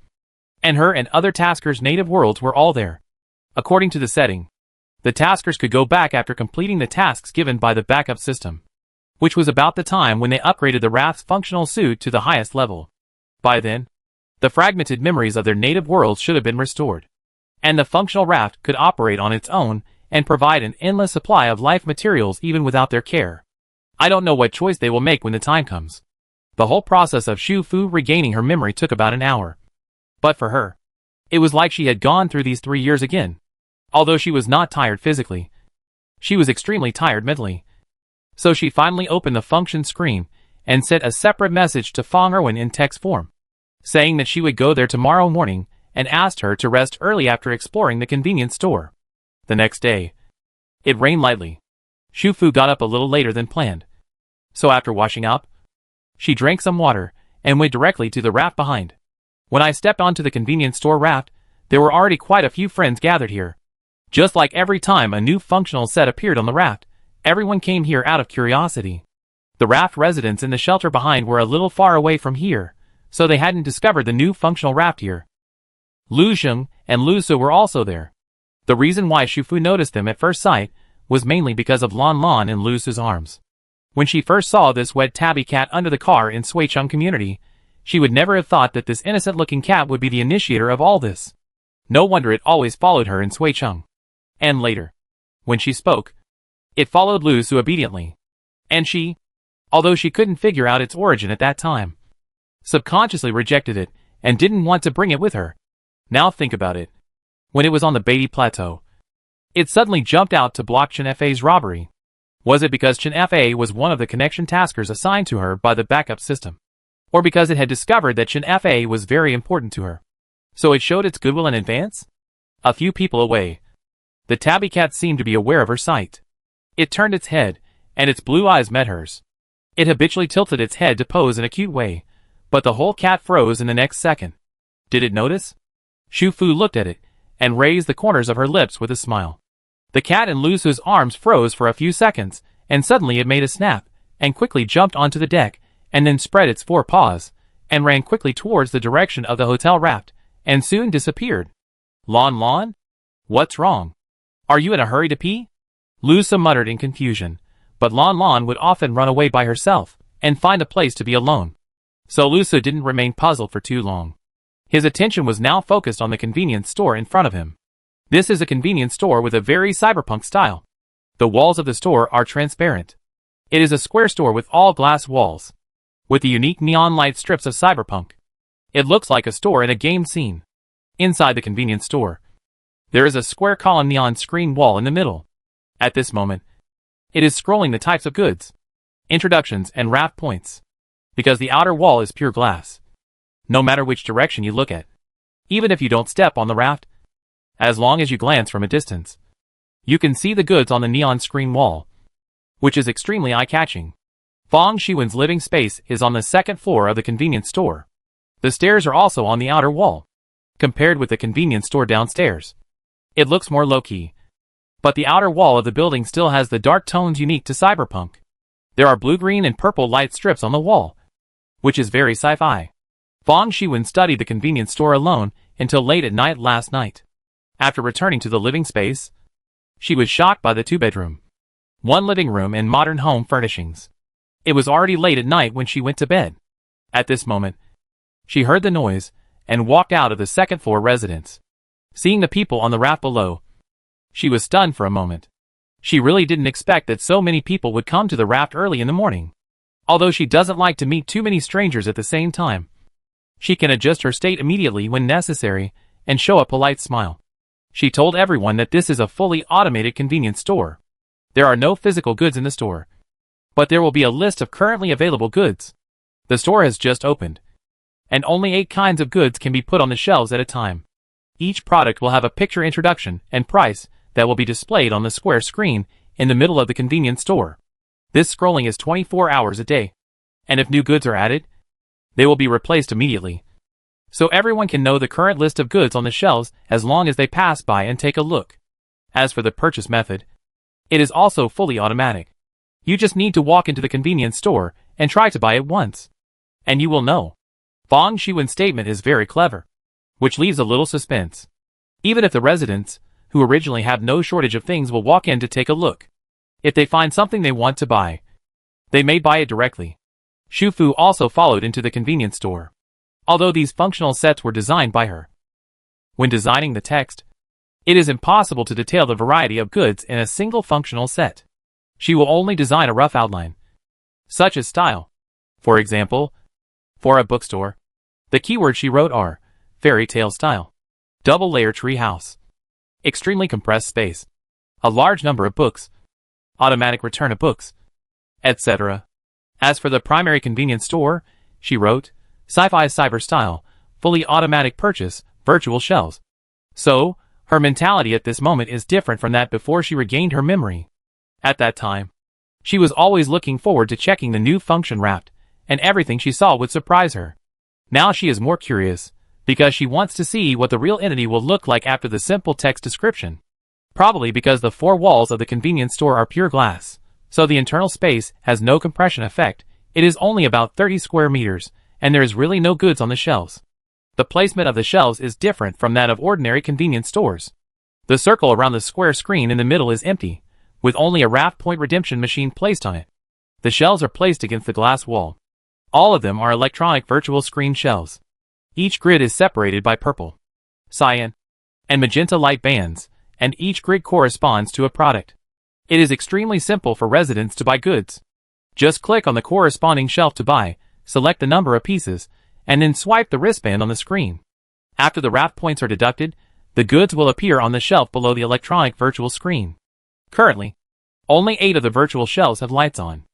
and her and other taskers' native worlds were all there. According to the setting, the taskers could go back after completing the tasks given by the backup system, which was about the time when they upgraded the raft's functional suit to the highest level. By then, the fragmented memories of their native worlds should have been restored, and the functional raft could operate on its own and provide an endless supply of life materials even without their care. I don't know what choice they will make when the time comes. The whole process of Shu Fu regaining her memory took about an hour. But for her, it was like she had gone through these 3 years again. Although she was not tired physically, she was extremely tired mentally. So she finally opened the function screen and sent a separate message to Fong Erwin in text form, saying that she would go there tomorrow morning and asked her to rest early after exploring the convenience store. The next day, it rained lightly. Shu Fu got up a little later than planned. So after washing up, she drank some water and went directly to the raft behind. When I stepped onto the convenience store raft, there were already quite a few friends gathered here. Just like every time a new functional set appeared on the raft, everyone came here out of curiosity. The raft residents in the shelter behind were a little far away from here, so they hadn't discovered the new functional raft here. Lu Zheng and Lu Su were also there. The reason why Shu Fu noticed them at first sight was mainly because of Lan Lan in Lu Su's arms. When she first saw this wet tabby cat under the car in Suicheng community, she would never have thought that this innocent-looking cat would be the initiator of all this. No wonder it always followed her in Suicheng. And later, when she spoke, it followed Lu Su obediently. And she, although she couldn't figure out its origin at that time, subconsciously rejected it and didn't want to bring it with her. Now think about it. When it was on the Beatty Plateau, it suddenly jumped out to block Chen Fa's robbery. Was it because Chen Fa was one of the connection taskers assigned to her by the backup system? Or because it had discovered that Chen Fa was very important to her? So it showed its goodwill in advance? A few people away, the tabby cat seemed to be aware of her sight. It turned its head, and its blue eyes met hers. It habitually tilted its head to pose in a cute way, but the whole cat froze in the next second. Did it notice? Shu Fu looked at it, and raised the corners of her lips with a smile. The cat in Lu Su's arms froze for a few seconds, and suddenly it made a snap, and quickly jumped onto the deck, and then spread its 4 paws, and ran quickly towards the direction of the hotel raft, and soon disappeared. Lan Lan? What's wrong? Are you in a hurry to pee? Lu Su muttered in confusion, but Lan Lan would often run away by herself, and find a place to be alone. So Lu Su didn't remain puzzled for too long. His attention was now focused on the convenience store in front of him. This is a convenience store with a very cyberpunk style. The walls of the store are transparent. It is a square store with all glass walls, with the unique neon light strips of cyberpunk. It looks like a store in a game scene. Inside the convenience store, there is a square column neon screen wall in the middle. At this moment, it is scrolling the types of goods, introductions and raft points, because the outer wall is pure glass. No matter which direction you look at, even if you don't step on the raft, as long as you glance from a distance, you can see the goods on the neon screen wall, which is extremely eye-catching. Fong Shiwen's living space is on the 2nd floor of the convenience store. The stairs are also on the outer wall. Compared with the convenience store downstairs, it looks more low-key. But the outer wall of the building still has the dark tones unique to cyberpunk. There are blue-green and purple light strips on the wall, which is very sci-fi. Fong Shiwen studied the convenience store alone until late at night last night. After returning to the living space, she was shocked by the 2-bedroom, 1 living room and modern home furnishings. It was already late at night when she went to bed. At this moment, she heard the noise and walked out of the 2nd floor residence. Seeing the people on the raft below, she was stunned for a moment. She really didn't expect that so many people would come to the raft early in the morning. Although she doesn't like to meet too many strangers at the same time, she can adjust her state immediately when necessary and show a polite smile. She told everyone that this is a fully automated convenience store. There are no physical goods in the store, but there will be a list of currently available goods. The store has just opened, and only 8 kinds of goods can be put on the shelves at a time. Each product will have a picture introduction and price that will be displayed on the square screen in the middle of the convenience store. This scrolling is 24 hours a day, and if new goods are added, they will be replaced immediately. So everyone can know the current list of goods on the shelves as long as they pass by and take a look. As for the purchase method, it is also fully automatic. You just need to walk into the convenience store and try to buy it once, and you will know. Fong Shiwen's statement is very clever, which leaves a little suspense. Even if the residents, who originally have no shortage of things, will walk in to take a look, if they find something they want to buy, they may buy it directly. Shu Fu also followed into the convenience store, although these functional sets were designed by her. When designing the text, it is impossible to detail the variety of goods in a single functional set. She will only design a rough outline, such as style. For example, for a bookstore, the keywords she wrote are fairy tale style, double layer tree house, extremely compressed space, a large number of books, automatic return of books, etc. As for the primary convenience store, she wrote sci-fi cyber style, fully automatic purchase, virtual shelves. So, her mentality at this moment is different from that before she regained her memory. At that time, she was always looking forward to checking the new function wrapped, and everything she saw would surprise her. Now she is more curious, because she wants to see what the real entity will look like after the simple text description. Probably because the four walls of the convenience store are pure glass, so the internal space has no compression effect. It is only about 30 square meters, and there is really no goods on the shelves. The placement of the shelves is different from that of ordinary convenience stores. The circle around the square screen in the middle is empty, with only a Raft Point redemption machine placed on it. The shelves are placed against the glass wall. All of them are electronic virtual screen shelves. Each grid is separated by purple, cyan, and magenta light bands, and each grid corresponds to a product. It is extremely simple for residents to buy goods. Just click on the corresponding shelf to buy, select the number of pieces, and then swipe the wristband on the screen. After the Raft Points are deducted, the goods will appear on the shelf below the electronic virtual screen. Currently, only 8 of the virtual shelves have lights on.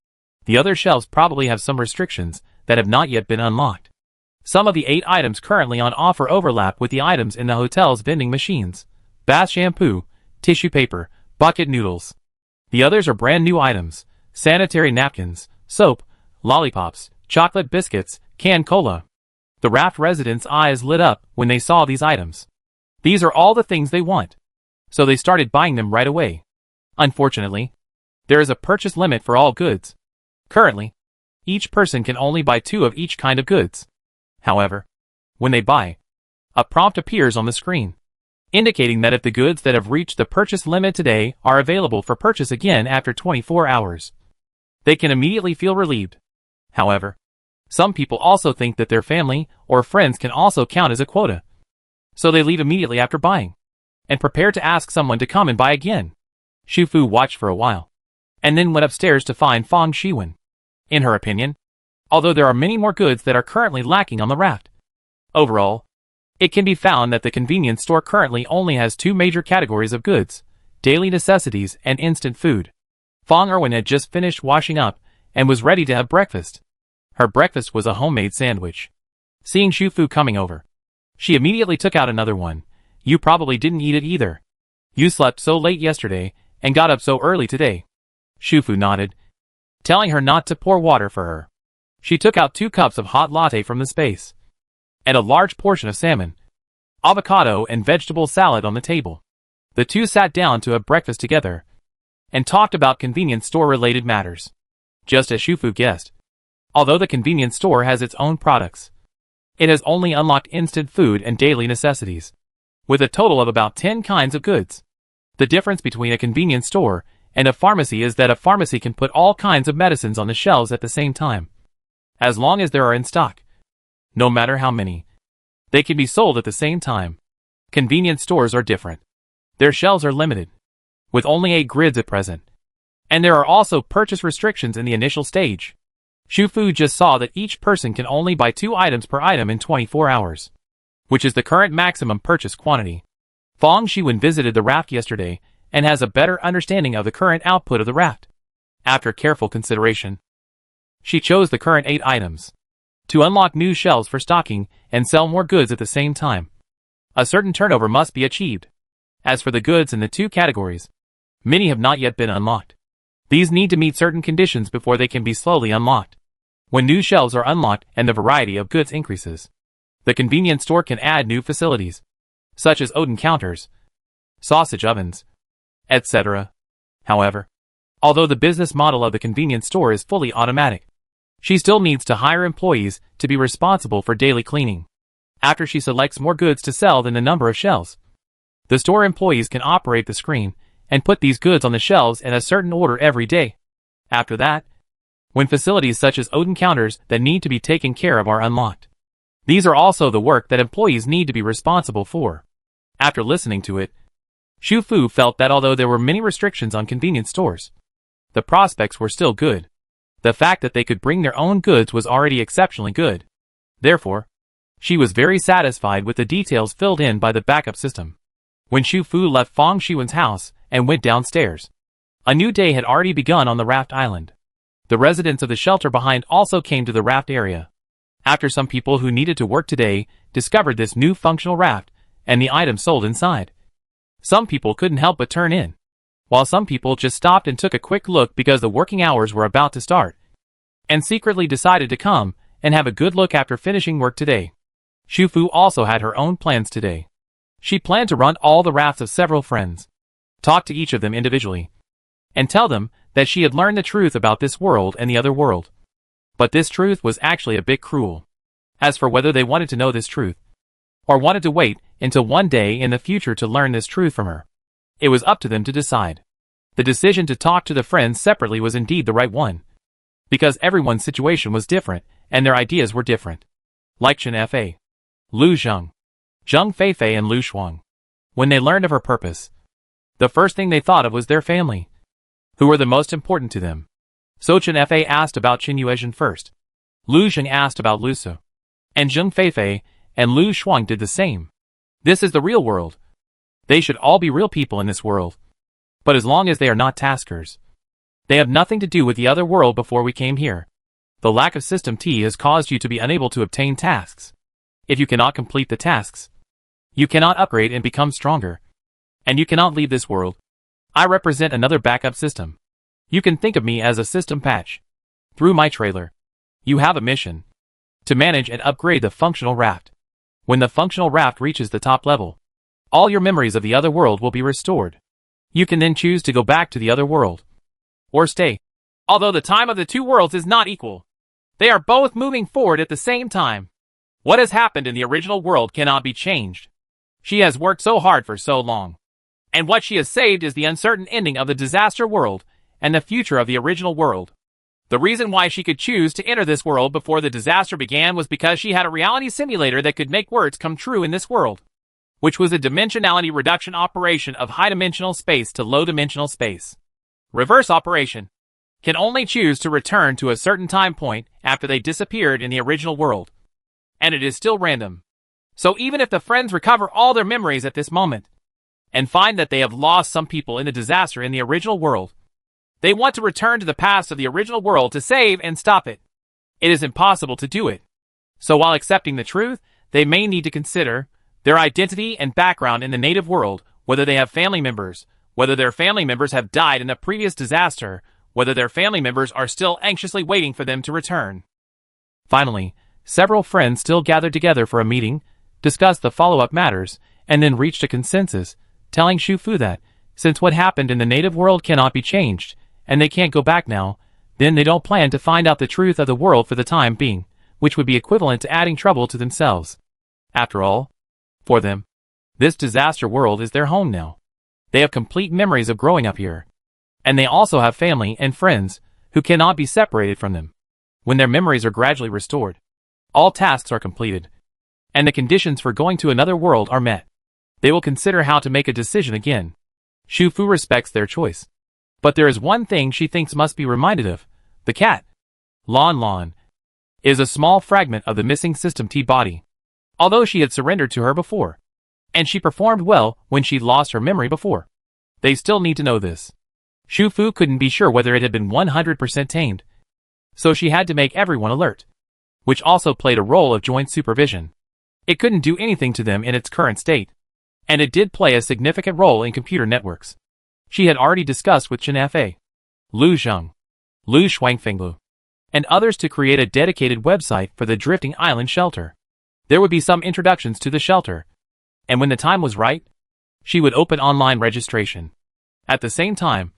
The other shelves probably have some restrictions that have not yet been unlocked. Some of the 8 items currently on offer overlap with the items in the hotel's vending machines: bath shampoo, tissue paper, bucket noodles. The others are brand new items: sanitary napkins, soap, lollipops, chocolate biscuits, canned cola. The Raft residents' eyes lit up when they saw these items. These are all the things they want, so they started buying them right away. Unfortunately, there is a purchase limit for all goods. Currently, each person can only buy 2 of each kind of goods. However, when they buy, a prompt appears on the screen, indicating that if the goods that have reached the purchase limit today are available for purchase again after 24 hours, they can immediately feel relieved. However, some people also think that their family or friends can also count as a quota, so they leave immediately after buying, and prepare to ask someone to come and buy again. Shufu watched for a while, and then went upstairs to find Fang Shiwen. In her opinion, although there are many more goods that are currently lacking on the raft, overall, it can be found that the convenience store currently only has 2 major categories of goods: daily necessities and instant food. Fang Erwin had just finished washing up and was ready to have breakfast. Her breakfast was a homemade sandwich. Seeing Shufu coming over, she immediately took out another one. "You probably didn't eat it either. You slept so late yesterday and got up so early today." Shufu nodded, telling her not to pour water for her. She took out 2 cups of hot latte from the space, and a large portion of salmon, avocado and vegetable salad on the table. The two sat down to have breakfast together, and talked about convenience store-related matters. Just as Shufu guessed, although the convenience store has its own products, it has only unlocked instant food and daily necessities, with a total of about 10 kinds of goods. The difference between a convenience store and a pharmacy is that a pharmacy can put all kinds of medicines on the shelves at the same time, as long as there are in stock. No matter how many, they can be sold at the same time. Convenience stores are different. Their shelves are limited, with only 8 grids at present, and there are also purchase restrictions in the initial stage. Shufu just saw that each person can only buy 2 items per item in 24 hours, which is the current maximum purchase quantity. Fang Shiwen visited the raft yesterday and has a better understanding of the current output of the raft. After careful consideration, she chose the current 8 items to unlock new shelves for stocking and sell more goods at the same time. A certain turnover must be achieved. As for the goods in the 2 categories, many have not yet been unlocked. These need to meet certain conditions before they can be slowly unlocked. When new shelves are unlocked and the variety of goods increases, the convenience store can add new facilities, such as oven counters, sausage ovens, etc. However, although the business model of the convenience store is fully automatic, she still needs to hire employees to be responsible for daily cleaning. After she selects more goods to sell than the number of shelves, the store employees can operate the screen and put these goods on the shelves in a certain order every day. After that, when facilities such as oven counters that need to be taken care of are unlocked, these are also the work that employees need to be responsible for. After listening to it, Shufu felt that although there were many restrictions on convenience stores, the prospects were still good. The fact that they could bring their own goods was already exceptionally good. Therefore, she was very satisfied with the details filled in by the backup system. When Xu Fu left Fang Xuan's house and went downstairs, a new day had already begun on the raft island. The residents of the shelter behind also came to the raft area. After some people who needed to work today discovered this new functional raft and the items sold inside, some people couldn't help but turn in, while some people just stopped and took a quick look because the working hours were about to start, and secretly decided to come and have a good look after finishing work today. Xu Fu also had her own plans today. She planned to run all the rafts of several friends, talk to each of them individually, and tell them that she had learned the truth about this world and the other world. But this truth was actually a bit cruel. As for whether they wanted to know this truth, or wanted to wait until one day in the future to learn this truth from her, it was up to them to decide. The decision to talk to the friends separately was indeed the right one, because everyone's situation was different and their ideas were different. Like Chen Fa, Lu Zheng, Zheng Feifei and Lu Shuang. When they learned of her purpose, the first thing they thought of was their family, who were the most important to them. So Chen Fa asked about Qin Yuezhen first. Lu Zheng asked about Lu Su, and Zheng Feifei and Lu Shuang did the same. This is the real world. They should all be real people in this world. But as long as they are not taskers, they have nothing to do with the other world before we came here. The lack of System T has caused you to be unable to obtain tasks. If you cannot complete the tasks, you cannot upgrade and become stronger. And you cannot leave this world. I represent another backup system. You can think of me as a system patch. Through my trailer, you have a mission to manage and upgrade the functional raft. When the functional raft reaches the top level, all your memories of the other world will be restored. You can then choose to go back to the other world, or stay. Although the time of the two worlds is not equal, they are both moving forward at the same time. What has happened in the original world cannot be changed. She has worked so hard for so long, and what she has saved is the uncertain ending of the disaster world and the future of the original world. The reason why she could choose to enter this world before the disaster began was because she had a reality simulator that could make words come true in this world, which was a dimensionality reduction operation of high-dimensional space to low-dimensional space. Reverse operation can only choose to return to a certain time point after they disappeared in the original world, and it is still random. So even if the friends recover all their memories at this moment, and find that they have lost some people in the disaster in the original world, they want to return to the past of the original world to save and stop it. It is impossible to do it. So while accepting the truth, they may need to consider their identity and background in the native world, whether they have family members, whether their family members have died in a previous disaster, whether their family members are still anxiously waiting for them to return. Finally, several friends still gathered together for a meeting, discussed the follow-up matters, and then reached a consensus, telling Xu Fu that, since what happened in the native world cannot be changed, and they can't go back now, then they don't plan to find out the truth of the world for the time being, which would be equivalent to adding trouble to themselves. After all, for them, this disaster world is their home now. They have complete memories of growing up here. And they also have family and friends who cannot be separated from them. When their memories are gradually restored, all tasks are completed, and the conditions for going to another world are met. They will consider how to make a decision again. Xu Fu respects their choice. But there is one thing she thinks must be reminded of. The cat, Lon Lon, is a small fragment of the missing System T body. Although she had surrendered to her before, and she performed well when she lost her memory before, they still need to know this. Xu Fu couldn't be sure whether it had been 100% tamed, so she had to make everyone alert, which also played a role of joint supervision. It couldn't do anything to them in its current state, and it did play a significant role in computer networks. She had already discussed with Chen Fa, Lu Zheng, Lu Shuangfenglu, and others to create a dedicated website for the drifting island shelter. There would be some introductions to the shelter, and when the time was right, she would open online registration. At the same time,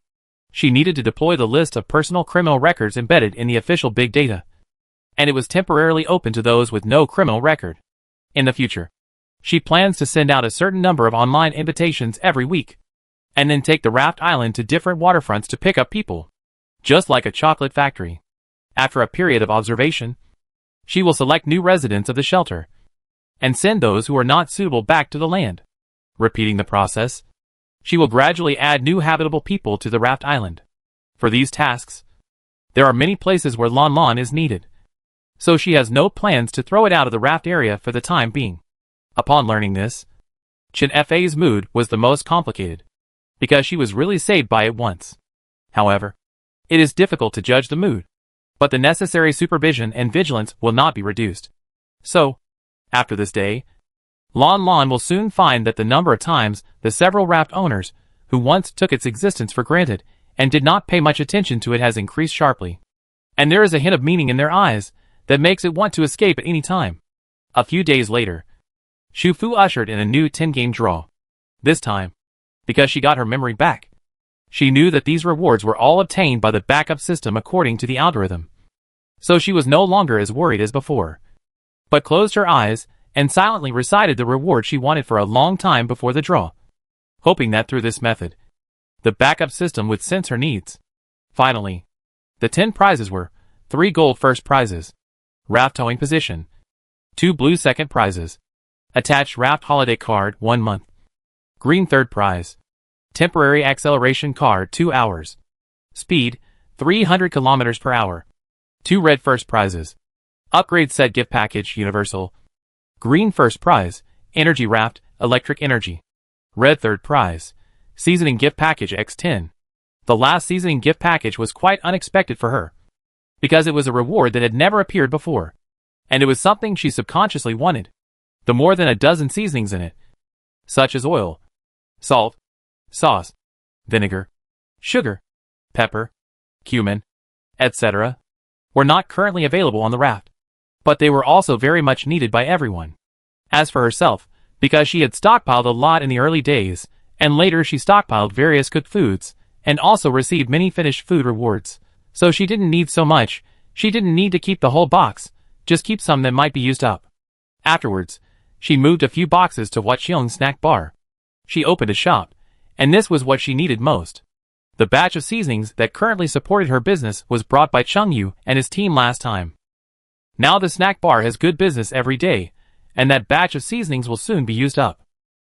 she needed to deploy the list of personal criminal records embedded in the official big data, and it was temporarily open to those with no criminal record. In the future, she plans to send out a certain number of online invitations every week, and then take the raft island to different waterfronts to pick up people, just like a chocolate factory. After a period of observation, she will select new residents of the shelter, and send those who are not suitable back to the land. Repeating the process, she will gradually add new habitable people to the raft island. For these tasks, There are many places where Lan Lan is needed, so she has no plans to throw it out of the raft area for the time being. Upon learning this, Chen Fa's mood was the most complicated, because she was really saved by it once. However, it is difficult to judge the mood, but the necessary supervision and vigilance will not be reduced. So, after this day, Lan Lan will soon find that the number of times the several raft owners who once took its existence for granted and did not pay much attention to it has increased sharply. And there is a hint of meaning in their eyes that makes it want to escape at any time. A few days later, Shu Fu ushered in a new 10-game draw. This time, because she got her memory back, she knew that these rewards were all obtained by the backup system according to the algorithm. So she was no longer as worried as before, but closed her eyes and silently recited the reward she wanted for a long time before the draw, hoping that through this method, the backup system would sense her needs. Finally, the 10 prizes were 3 gold first prizes, raft towing position, 2 blue second prizes, attached raft holiday card 1 month, green third prize, temporary acceleration card 2 hours, speed 300 kilometers per hour, 2 red first prizes, upgrade set gift package universal, green first prize, energy raft, electric energy, red third prize, seasoning gift package X10. The last seasoning gift package was quite unexpected for her, because it was a reward that had never appeared before, and it was something she subconsciously wanted. The more than a dozen seasonings in it, such as oil, salt, sauce, vinegar, sugar, pepper, cumin, etc., were not currently available on the raft, but they were also very much needed by everyone. As for herself, because she had stockpiled a lot in the early days, and later she stockpiled various cooked foods, and also received many finished food rewards, so she didn't need so much. She didn't need to keep the whole box, just keep some that might be used up. Afterwards, she moved a few boxes to Huaqiong's snack bar. She opened a shop, and this was what she needed most. The batch of seasonings that currently supported her business was brought by Cheng Yu and his team last time. Now the snack bar has good business every day, and that batch of seasonings will soon be used up.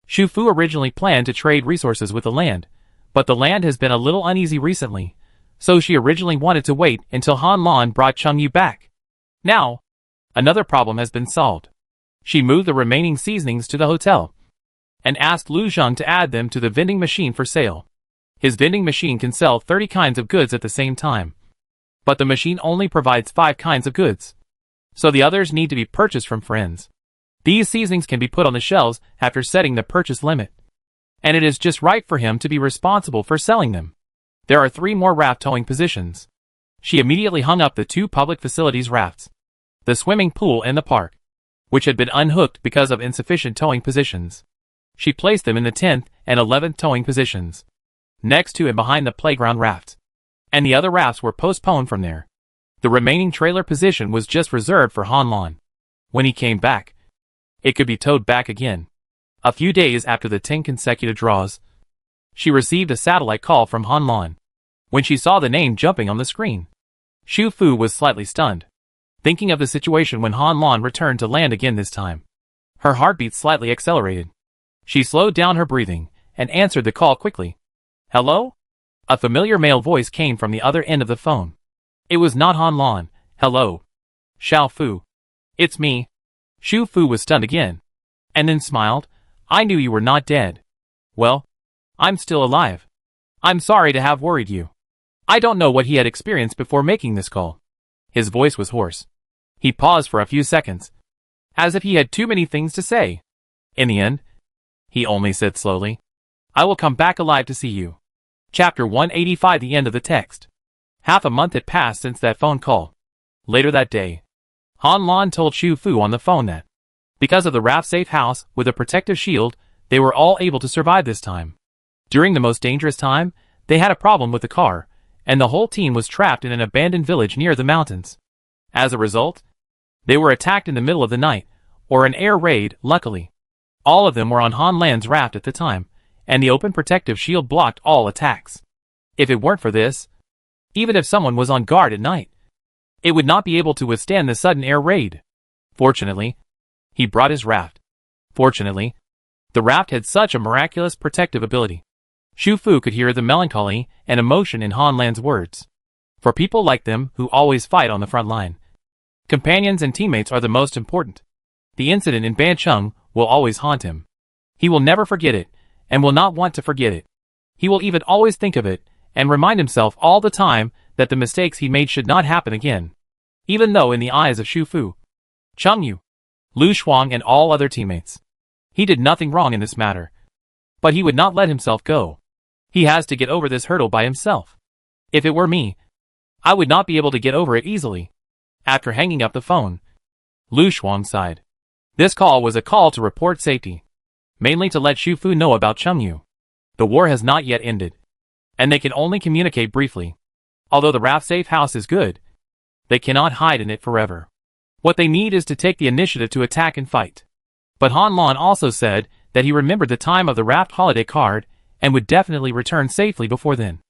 Shu Fu originally planned to trade resources with the land, but the land has been a little uneasy recently, so she originally wanted to wait until Han Lan brought Cheng Yu back. Now, another problem has been solved. She moved the remaining seasonings to the hotel, and asked Lu Zheng to add them to the vending machine for sale. His vending machine can sell 30 kinds of goods at the same time, but the machine only provides 5 kinds of goods, so the others need to be purchased from friends. These seasonings can be put on the shelves after setting the purchase limit, and it is just right for him to be responsible for selling them. There are 3 more raft towing positions. She immediately hung up the 2 public facilities rafts, the swimming pool and the park, which had been unhooked because of insufficient towing positions. She placed them in the 10th and 11th towing positions, next to and behind the playground rafts, and the other rafts were postponed from there. The remaining trailer position was just reserved for Han Lan. When he came back, it could be towed back again. A few days after the 10 consecutive draws, she received a satellite call from Han Lan. When she saw the name jumping on the screen, Shu Fu was slightly stunned, thinking of the situation when Han Lan returned to land again this time. Her heartbeat slightly accelerated. She slowed down her breathing and answered the call quickly. Hello? A familiar male voice came from the other end of the phone. It was not Han Lan. Hello. Xiao Fu. It's me. Shu Fu was stunned again, and then smiled. I knew you were not dead. Well, I'm still alive. I'm sorry to have worried you. I don't know what he had experienced before making this call. His voice was hoarse. He paused for a few seconds, as if he had too many things to say. In the end, he only said slowly, I will come back alive to see you. Chapter 185. The end of the text. Half a month had passed since that phone call. Later that day, Han Lan told Shu Fu on the phone that, because of the raft safe house with a protective shield, they were all able to survive this time. During the most dangerous time, they had a problem with the car, and the whole team was trapped in an abandoned village near the mountains. As a result, they were attacked in the middle of the night, or an air raid. Luckily, all of them were on Han Lan's raft at the time, and the open protective shield blocked all attacks. If it weren't for this, even if someone was on guard at night, it would not be able to withstand the sudden air raid. Fortunately, he brought his raft. Fortunately, the raft had such a miraculous protective ability. Shu Fu could hear the melancholy and emotion in Han Lan's words. For people like them who always fight on the front line, companions and teammates are the most important. The incident in Bancheng will always haunt him. He will never forget it, and will not want to forget it. He will even always think of it, and remind himself all the time that the mistakes he made should not happen again. Even though in the eyes of Xu Fu, Cheng Yu, Lu Shuang and all other teammates, he did nothing wrong in this matter. But he would not let himself go. He has to get over this hurdle by himself. If it were me, I would not be able to get over it easily. After hanging up the phone, Lu Shuang sighed. This call was a call to report safety, mainly to let Xu Fu know about Cheng Yu. The war has not yet ended, and they can only communicate briefly. Although the raft safe house is good, they cannot hide in it forever. What they need is to take the initiative to attack and fight. But Han Lan also said that he remembered the time of the raft holiday card and would definitely return safely before then,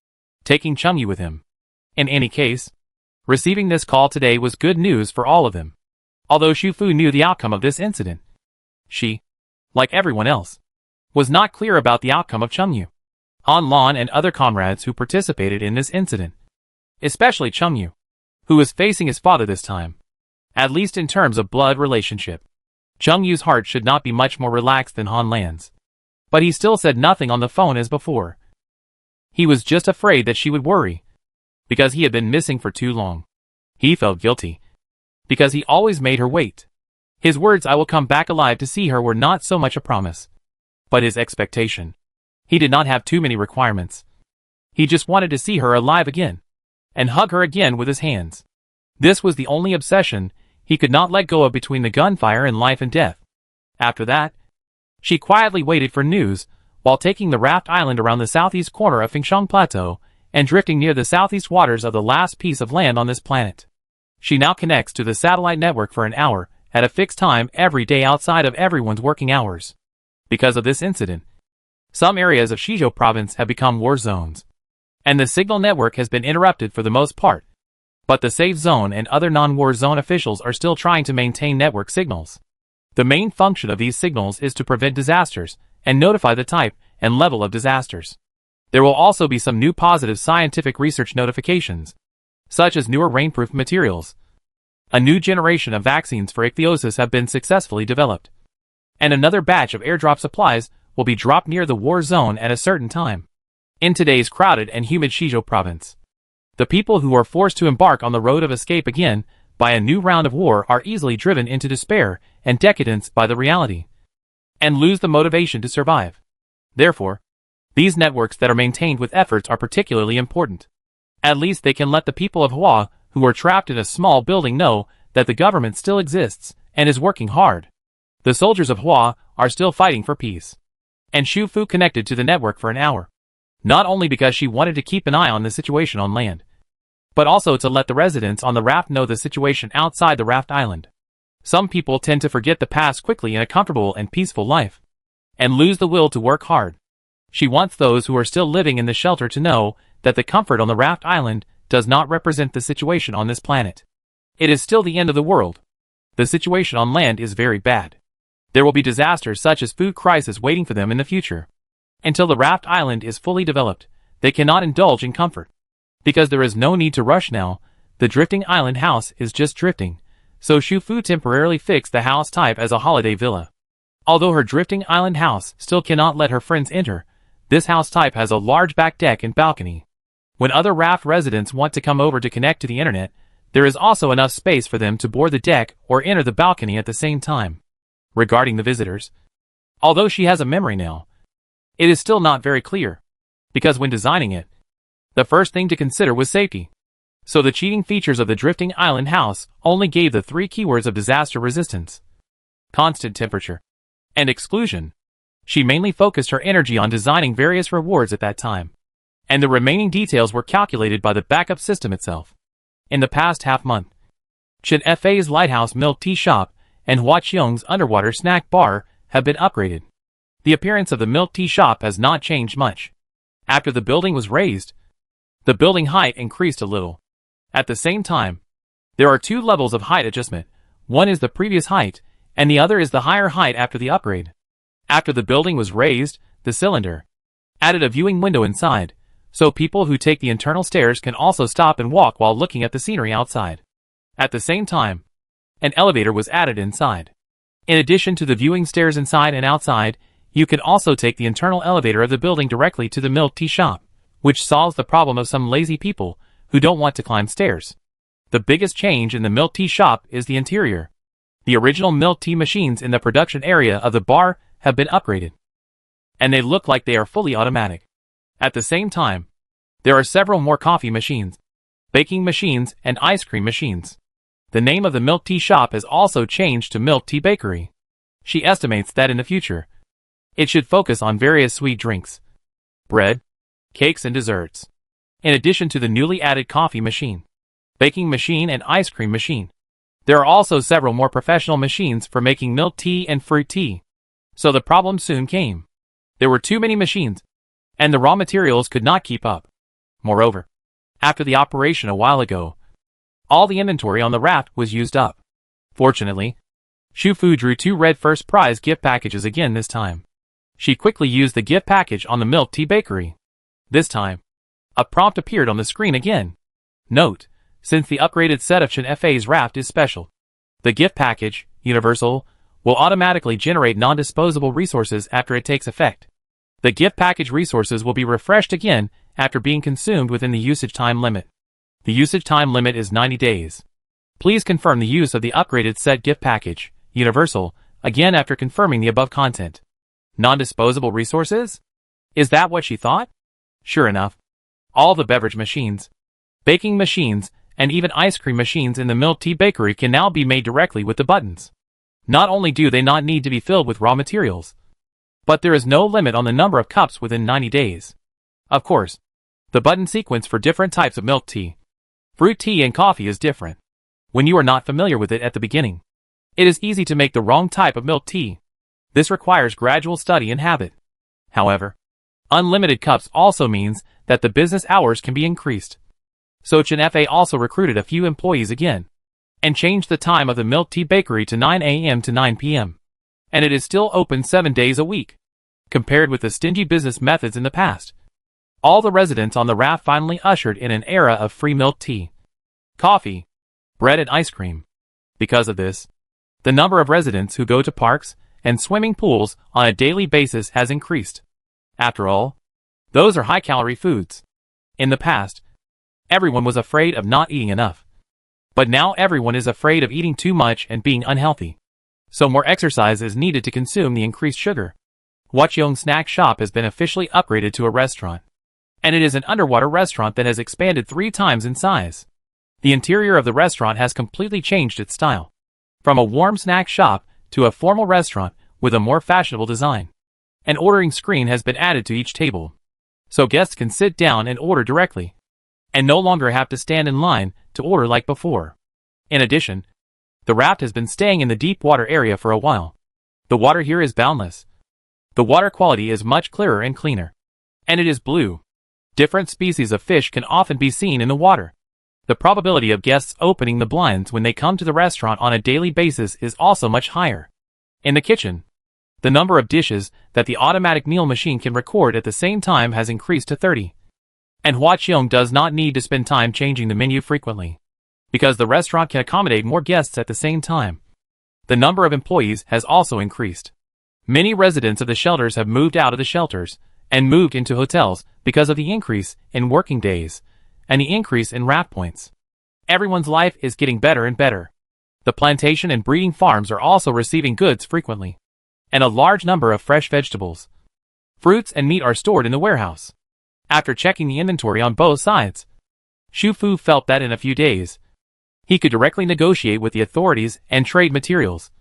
taking Cheng Yu with him. In any case, receiving this call today was good news for all of them. Although Xu Fu knew the outcome of this incident, she, like everyone else, was not clear about the outcome of Cheng Yu, Han Lan and other comrades who participated in this incident. Especially Cheng Yu, who was facing his father this time. At least in terms of blood relationship, Cheng Yu's heart should not be much more relaxed than Han Lan's. But he still said nothing on the phone as before. He was just afraid that she would worry, because he had been missing for too long. He felt guilty, because he always made her wait. His words "I will come back alive to see her" were not so much a promise, but his expectation. He did not have too many requirements. He just wanted to see her alive again, and hug her again with his hands. This was the only obsession he could not let go of between the gunfire and life and death. After that, she quietly waited for news, while taking the raft island around the southeast corner of Fengshang Plateau, and drifting near the southeast waters of the last piece of land on this planet. She now connects to the satellite network for an hour, at a fixed time every day outside of everyone's working hours. Because of this incident, some areas of Shizhou province have become war zones, and the signal network has been interrupted for the most part. But the safe zone and other non-war zone officials are still trying to maintain network signals. The main function of these signals is to prevent disasters, and notify the type and level of disasters. There will also be some new positive scientific research notifications, such as newer rainproof materials. A new generation of vaccines for ichthyosis have been successfully developed, and another batch of airdrop supplies will be dropped near the war zone at a certain time. In today's crowded and humid Shizhou province, the people who are forced to embark on the road of escape again by a new round of war are easily driven into despair and decadence by the reality, and lose the motivation to survive. Therefore, these networks that are maintained with efforts are particularly important. At least they can let the people of Hua, who are trapped in a small building, know that the government still exists and is working hard. The soldiers of Hua are still fighting for peace. And Xu Fu connected to the network for an hour, not only because she wanted to keep an eye on the situation on land, but also to let the residents on the raft know the situation outside the raft island. Some people tend to forget the past quickly in a comfortable and peaceful life, and lose the will to work hard. She wants those who are still living in the shelter to know that the comfort on the raft island does not represent the situation on this planet. It is still the end of the world. The situation on land is very bad. There will be disasters such as food crisis waiting for them in the future. Until the raft island is fully developed, they cannot indulge in comfort. Because there is no need to rush now, the drifting island house is just drifting, so Xu Fu temporarily fixed the house type as a holiday villa. Although her drifting island house still cannot let her friends enter, this house type has a large back deck and balcony. When other raft residents want to come over to connect to the internet, there is also enough space for them to board the deck or enter the balcony at the same time. Regarding the visitors, although she has a memory now, it is still not very clear, because when designing it, the first thing to consider was safety. So the cheating features of the drifting island house only gave the 3 keywords of disaster resistance, constant temperature, and exclusion. She mainly focused her energy on designing various rewards at that time, and the remaining details were calculated by the backup system itself. In the past half-month, Chen Fei's lighthouse milk tea shop and Hua Qiong's underwater snack bar have been upgraded. The appearance of the milk tea shop has not changed much. After the building was raised, the building height increased a little. At the same time, there are 2 levels of height adjustment. One is the previous height, and the other is the higher height after the upgrade. After the building was raised, the cylinder added a viewing window inside, so people who take the internal stairs can also stop and walk while looking at the scenery outside. At the same time, an elevator was added inside. In addition to the viewing stairs inside and outside, you can also take the internal elevator of the building directly to the milk tea shop, which solves the problem of some lazy people who don't want to climb stairs. The biggest change in the milk tea shop is the interior. The original milk tea machines in the production area of the bar have been upgraded, and they look like they are fully automatic. At the same time, there are several more coffee machines, baking machines, and ice cream machines. The name of the milk tea shop has also changed to Milk Tea Bakery. She estimates that in the future, it should focus on various sweet drinks, bread, cakes, and desserts, in addition to the newly added coffee machine, baking machine, and ice cream machine. There are also several more professional machines for making milk tea and fruit tea. So the problem soon came. There were too many machines, and the raw materials could not keep up. Moreover, after the operation a while ago, all the inventory on the raft was used up. Fortunately, Shufu drew 2 red first prize gift packages again this time. She quickly used the gift package on the Milk Tea Bakery. This time, a prompt appeared on the screen again. Note, since the upgraded set of Chen FA's raft is special, the gift package, universal, will automatically generate non-disposable resources after it takes effect. The gift package resources will be refreshed again after being consumed within the usage time limit. The usage time limit is 90 days. Please confirm the use of the upgraded set gift package, universal, again after confirming the above content. Non-disposable resources? Is that what she thought? Sure enough, all the beverage machines, baking machines, and even ice cream machines in the Milk Tea Bakery can now be made directly with the buttons. Not only do they not need to be filled with raw materials, but there is no limit on the number of cups within 90 days. Of course, the button sequence for different types of milk tea, fruit tea, and coffee is different. When you are not familiar with it at the beginning, it is easy to make the wrong type of milk tea. This requires gradual study and habit. However, unlimited cups also means that the business hours can be increased. So Chen FA also recruited a few employees again, and changed the time of the Milk Tea Bakery to 9 a.m. to 9 p.m. And it is still open 7 days a week, compared with the stingy business methods in the past. All the residents on the raft finally ushered in an era of free milk tea, coffee, bread, and ice cream. Because of this, the number of residents who go to parks and swimming pools on a daily basis has increased. After all, those are high-calorie foods. In the past, everyone was afraid of not eating enough. But now everyone is afraid of eating too much and being unhealthy. So more exercise is needed to consume the increased sugar. Huaqiong Snack Shop has been officially upgraded to a restaurant. And it is an underwater restaurant that has expanded 3 times in size. The interior of the restaurant has completely changed its style, from a warm snack shop to a formal restaurant with a more fashionable design. An ordering screen has been added to each table, so guests can sit down and order directly, and no longer have to stand in line to order like before. In addition, the raft has been staying in the deep water area for a while. The water here is boundless. The water quality is much clearer and cleaner, and it is blue. Different species of fish can often be seen in the water. The probability of guests opening the blinds when they come to the restaurant on a daily basis is also much higher. In the kitchen, the number of dishes that the automatic meal machine can record at the same time has increased to 30. And Huaqiong does not need to spend time changing the menu frequently, because the restaurant can accommodate more guests at the same time. The number of employees has also increased. Many residents of the shelters have moved out of the shelters and moved into hotels because of the increase in working days and the increase in raft points. Everyone's life is getting better and better. The plantation and breeding farms are also receiving goods frequently, and a large number of fresh vegetables, fruits, and meat are stored in the warehouse. After checking the inventory on both sides, Shufu felt that in a few days, he could directly negotiate with the authorities and trade materials.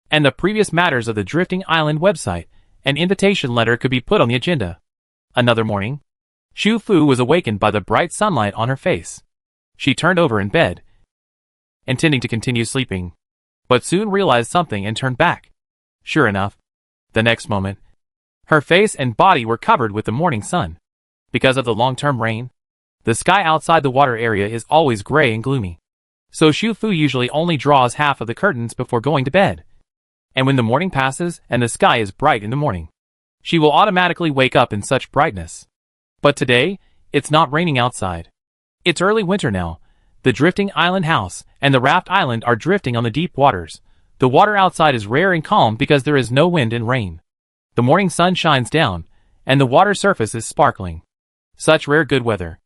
And the previous matters of the Drifting Island website and invitation letter could be put on the agenda. Another morning, Shufu was awakened by the bright sunlight on her face. She turned over in bed, intending to continue sleeping, but soon realized something and turned back. Sure enough, the next moment, her face and body were covered with the morning sun. Because of the long-term rain, the sky outside the water area is always gray and gloomy. So Shufu usually only draws half of the curtains before going to bed. And when the morning passes and the sky is bright in the morning, she will automatically wake up in such brightness. But today, It's not raining outside. It's early winter now. The drifting island house and the raft island are drifting on the deep waters. The water outside is rare and calm because there is no wind and rain. The morning sun shines down, and the water surface is sparkling. Such rare good weather.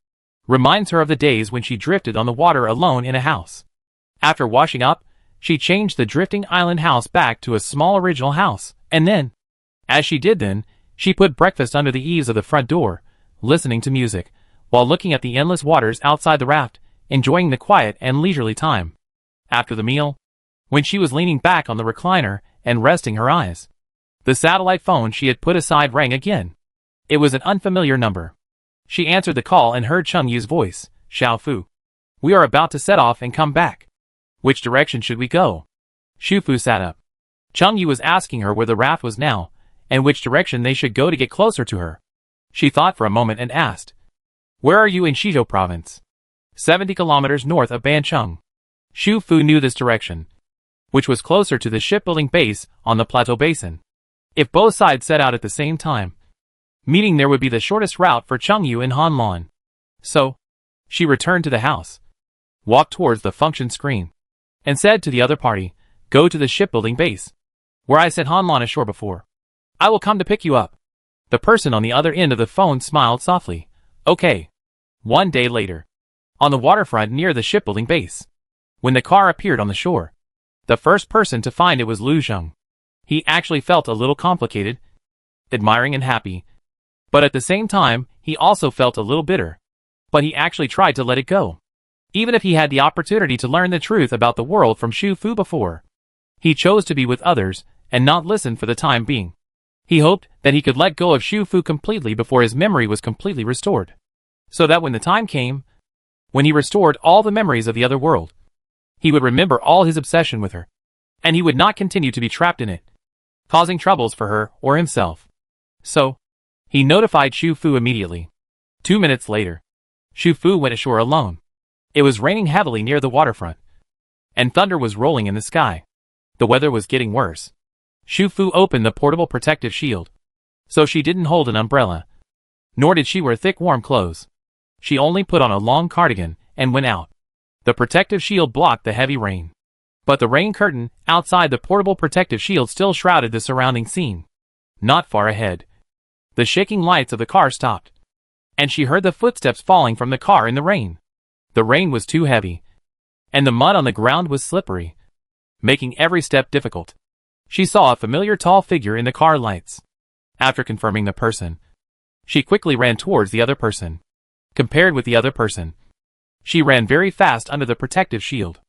Reminds her of the days when she drifted on the water alone in a house. After washing up, she changed the drifting island house back to a small original house, and then, as she did then, she put breakfast under the eaves of the front door, listening to music, while looking at the endless waters outside the raft, enjoying the quiet and leisurely time. After the meal, when she was leaning back on the recliner and resting her eyes, the satellite phone she had put aside rang again. It was an unfamiliar number. She answered the call and heard Chung Yu's voice. Xiao Fu. We are about to set off and come back. Which direction should we go? Xu Fu sat up. Chung Yu was asking her where the raft was now, and which direction they should go to get closer to her. She thought for a moment and asked, Where are you in Shizhou province? 70 kilometers north of Bancheng. Xu Fu knew this direction, which was closer to the shipbuilding base on the plateau basin. If both sides set out at the same time, meaning there would be the shortest route for Chung Yu and Han Lan. So, she returned to the house, walked towards the function screen, and said to the other party, Go to the shipbuilding base, where I sent Han Lan ashore before. I will come to pick you up. The person on the other end of the phone smiled softly. Okay. One day later, on the waterfront near the shipbuilding base, when the car appeared on the shore, the first person to find it was Lu Zheng. He actually felt a little complicated, admiring and happy, but at the same time, he also felt a little bitter. But he actually tried to let it go. Even if he had the opportunity to learn the truth about the world from Xu Fu before, he chose to be with others and not listen for the time being. He hoped that he could let go of Xu Fu completely before his memory was completely restored, so that when the time came, when he restored all the memories of the other world, he would remember all his obsession with her, and he would not continue to be trapped in it, causing troubles for her or himself. So, he notified Xu Fu immediately. 2 minutes later, Xu Fu went ashore alone. It was raining heavily near the waterfront, and thunder was rolling in the sky. The weather was getting worse. Xu Fu opened the portable protective shield, so she didn't hold an umbrella, nor did she wear thick warm clothes. She only put on a long cardigan and went out. The protective shield blocked the heavy rain, but the rain curtain outside the portable protective shield still shrouded the surrounding scene. Not far ahead, the shaking lights of the car stopped, and she heard the footsteps falling from the car in the rain. The rain was too heavy, and the mud on the ground was slippery, making every step difficult. She saw a familiar tall figure in the car lights. After confirming the person, she quickly ran towards the other person. Compared with the other person, she ran very fast under the protective shield.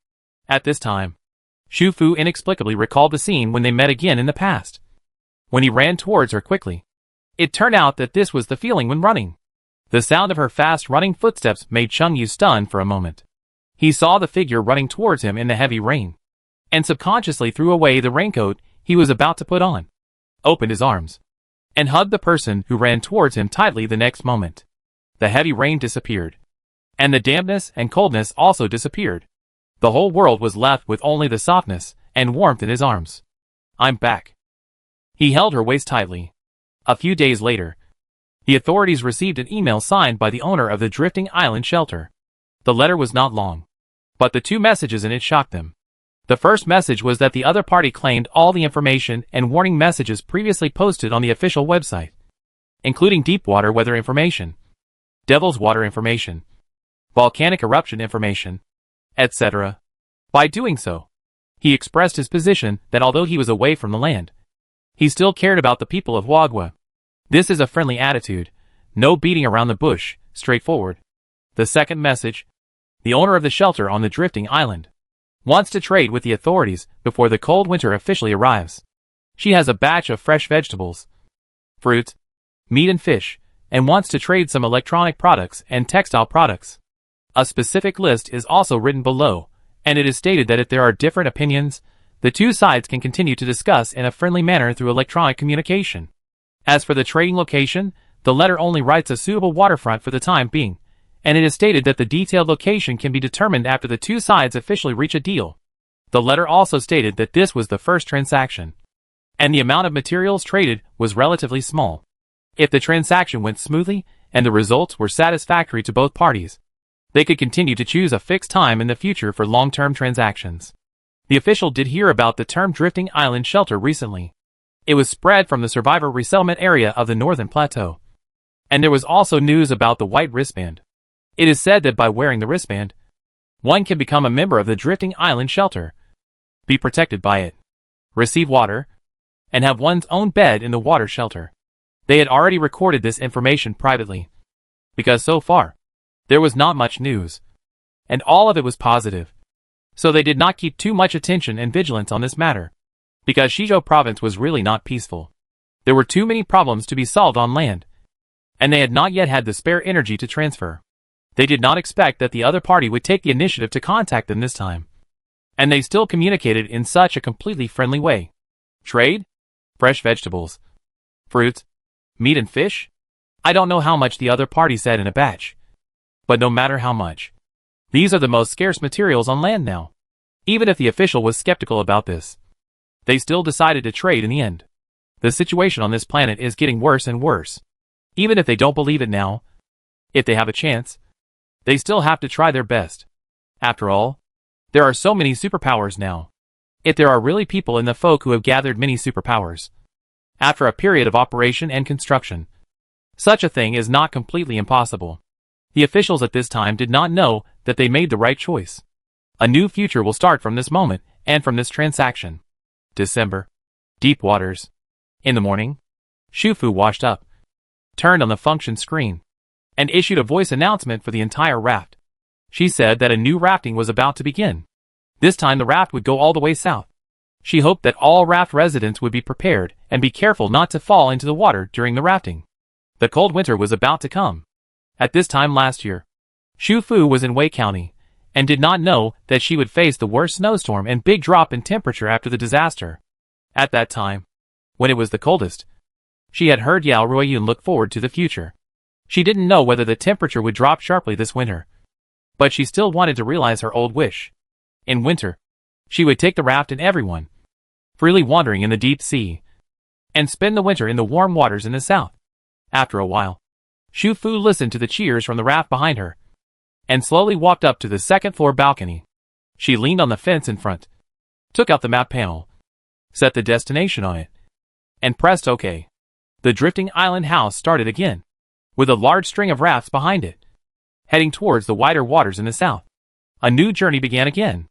At this time, Xu Fu inexplicably recalled the scene when they met again in the past, when he ran towards her quickly. It turned out that this was the feeling when running. The sound of her fast-running footsteps made Chung Yu stunned for a moment. He saw the figure running towards him in the heavy rain, and subconsciously threw away the raincoat he was about to put on, opened his arms, and hugged the person who ran towards him tightly the next moment. The heavy rain disappeared, and the dampness and coldness also disappeared. The whole world was left with only the softness and warmth in his arms. I'm back. He held her waist tightly. A few days later, the authorities received an email signed by the owner of the drifting island shelter. The letter was not long, but the two messages in it shocked them. The first message was that the other party claimed all the information and warning messages previously posted on the official website, including deep water weather information, devil's water information, volcanic eruption information, etc. By doing so, he expressed his position that although he was away from the land, he still cared about the people of Wagwa. This is a friendly attitude, no beating around the bush, straightforward. The second message, the owner of the shelter on the drifting island wants to trade with the authorities before the cold winter officially arrives. She has a batch of fresh vegetables, fruit, meat and fish, and wants to trade some electronic products and textile products. A specific list is also written below, and it is stated that if there are different opinions, the two sides can continue to discuss in a friendly manner through electronic communication. As for the trading location, the letter only writes a suitable waterfront for the time being, and it is stated that the detailed location can be determined after the two sides officially reach a deal. The letter also stated that this was the first transaction, and the amount of materials traded was relatively small. If the transaction went smoothly, and the results were satisfactory to both parties. They could continue to choose a fixed time in the future for long-term transactions. The official did hear about the term drifting island shelter recently. It was spread from the survivor resettlement area of the Northern Plateau. And there was also news about the white wristband. It is said that by wearing the wristband, one can become a member of the drifting island shelter, be protected by it, receive water, and have one's own bed in the water shelter. They had already recorded this information privately, because so far, there was not much news, and all of it was positive. So they did not keep too much attention and vigilance on this matter, because Shizhou province was really not peaceful. There were too many problems to be solved on land, and they had not yet had the spare energy to transfer. They did not expect that the other party would take the initiative to contact them this time. And they still communicated in such a completely friendly way. Trade? Fresh vegetables. Fruits? Meat and fish? I don't know how much the other party said in a batch. But no matter how much, these are the most scarce materials on land now. Even if the official was skeptical about this, they still decided to trade in the end. The situation on this planet is getting worse and worse. Even if they don't believe it now, if they have a chance, they still have to try their best. After all, there are so many superpowers now. If there are really people in the folk who have gathered many superpowers, after a period of operation and construction, such a thing is not completely impossible. The officials at this time did not know that they made the right choice. A new future will start from this moment and from this transaction. December. Deep waters. In the morning, Shufu washed up, turned on the function screen, and issued a voice announcement for the entire raft. She said that a new rafting was about to begin. This time the raft would go all the way south. She hoped that all raft residents would be prepared and be careful not to fall into the water during the rafting. The cold winter was about to come. At this time last year, Shufu was in Wei County, and did not know that she would face the worst snowstorm and big drop in temperature after the disaster. At that time, when it was the coldest, she had heard Yao Ruiyun look forward to the future. She didn't know whether the temperature would drop sharply this winter, but she still wanted to realize her old wish. In winter, she would take the raft and everyone, freely wandering in the deep sea, and spend the winter in the warm waters in the south. After a while, Shufu listened to the cheers from the raft behind her, and slowly walked up to the second-floor balcony. She leaned on the fence in front, took out the map panel, set the destination on it, and pressed OK. The drifting island house started again, with a large string of rafts behind it, heading towards the wider waters in the south. A new journey began again.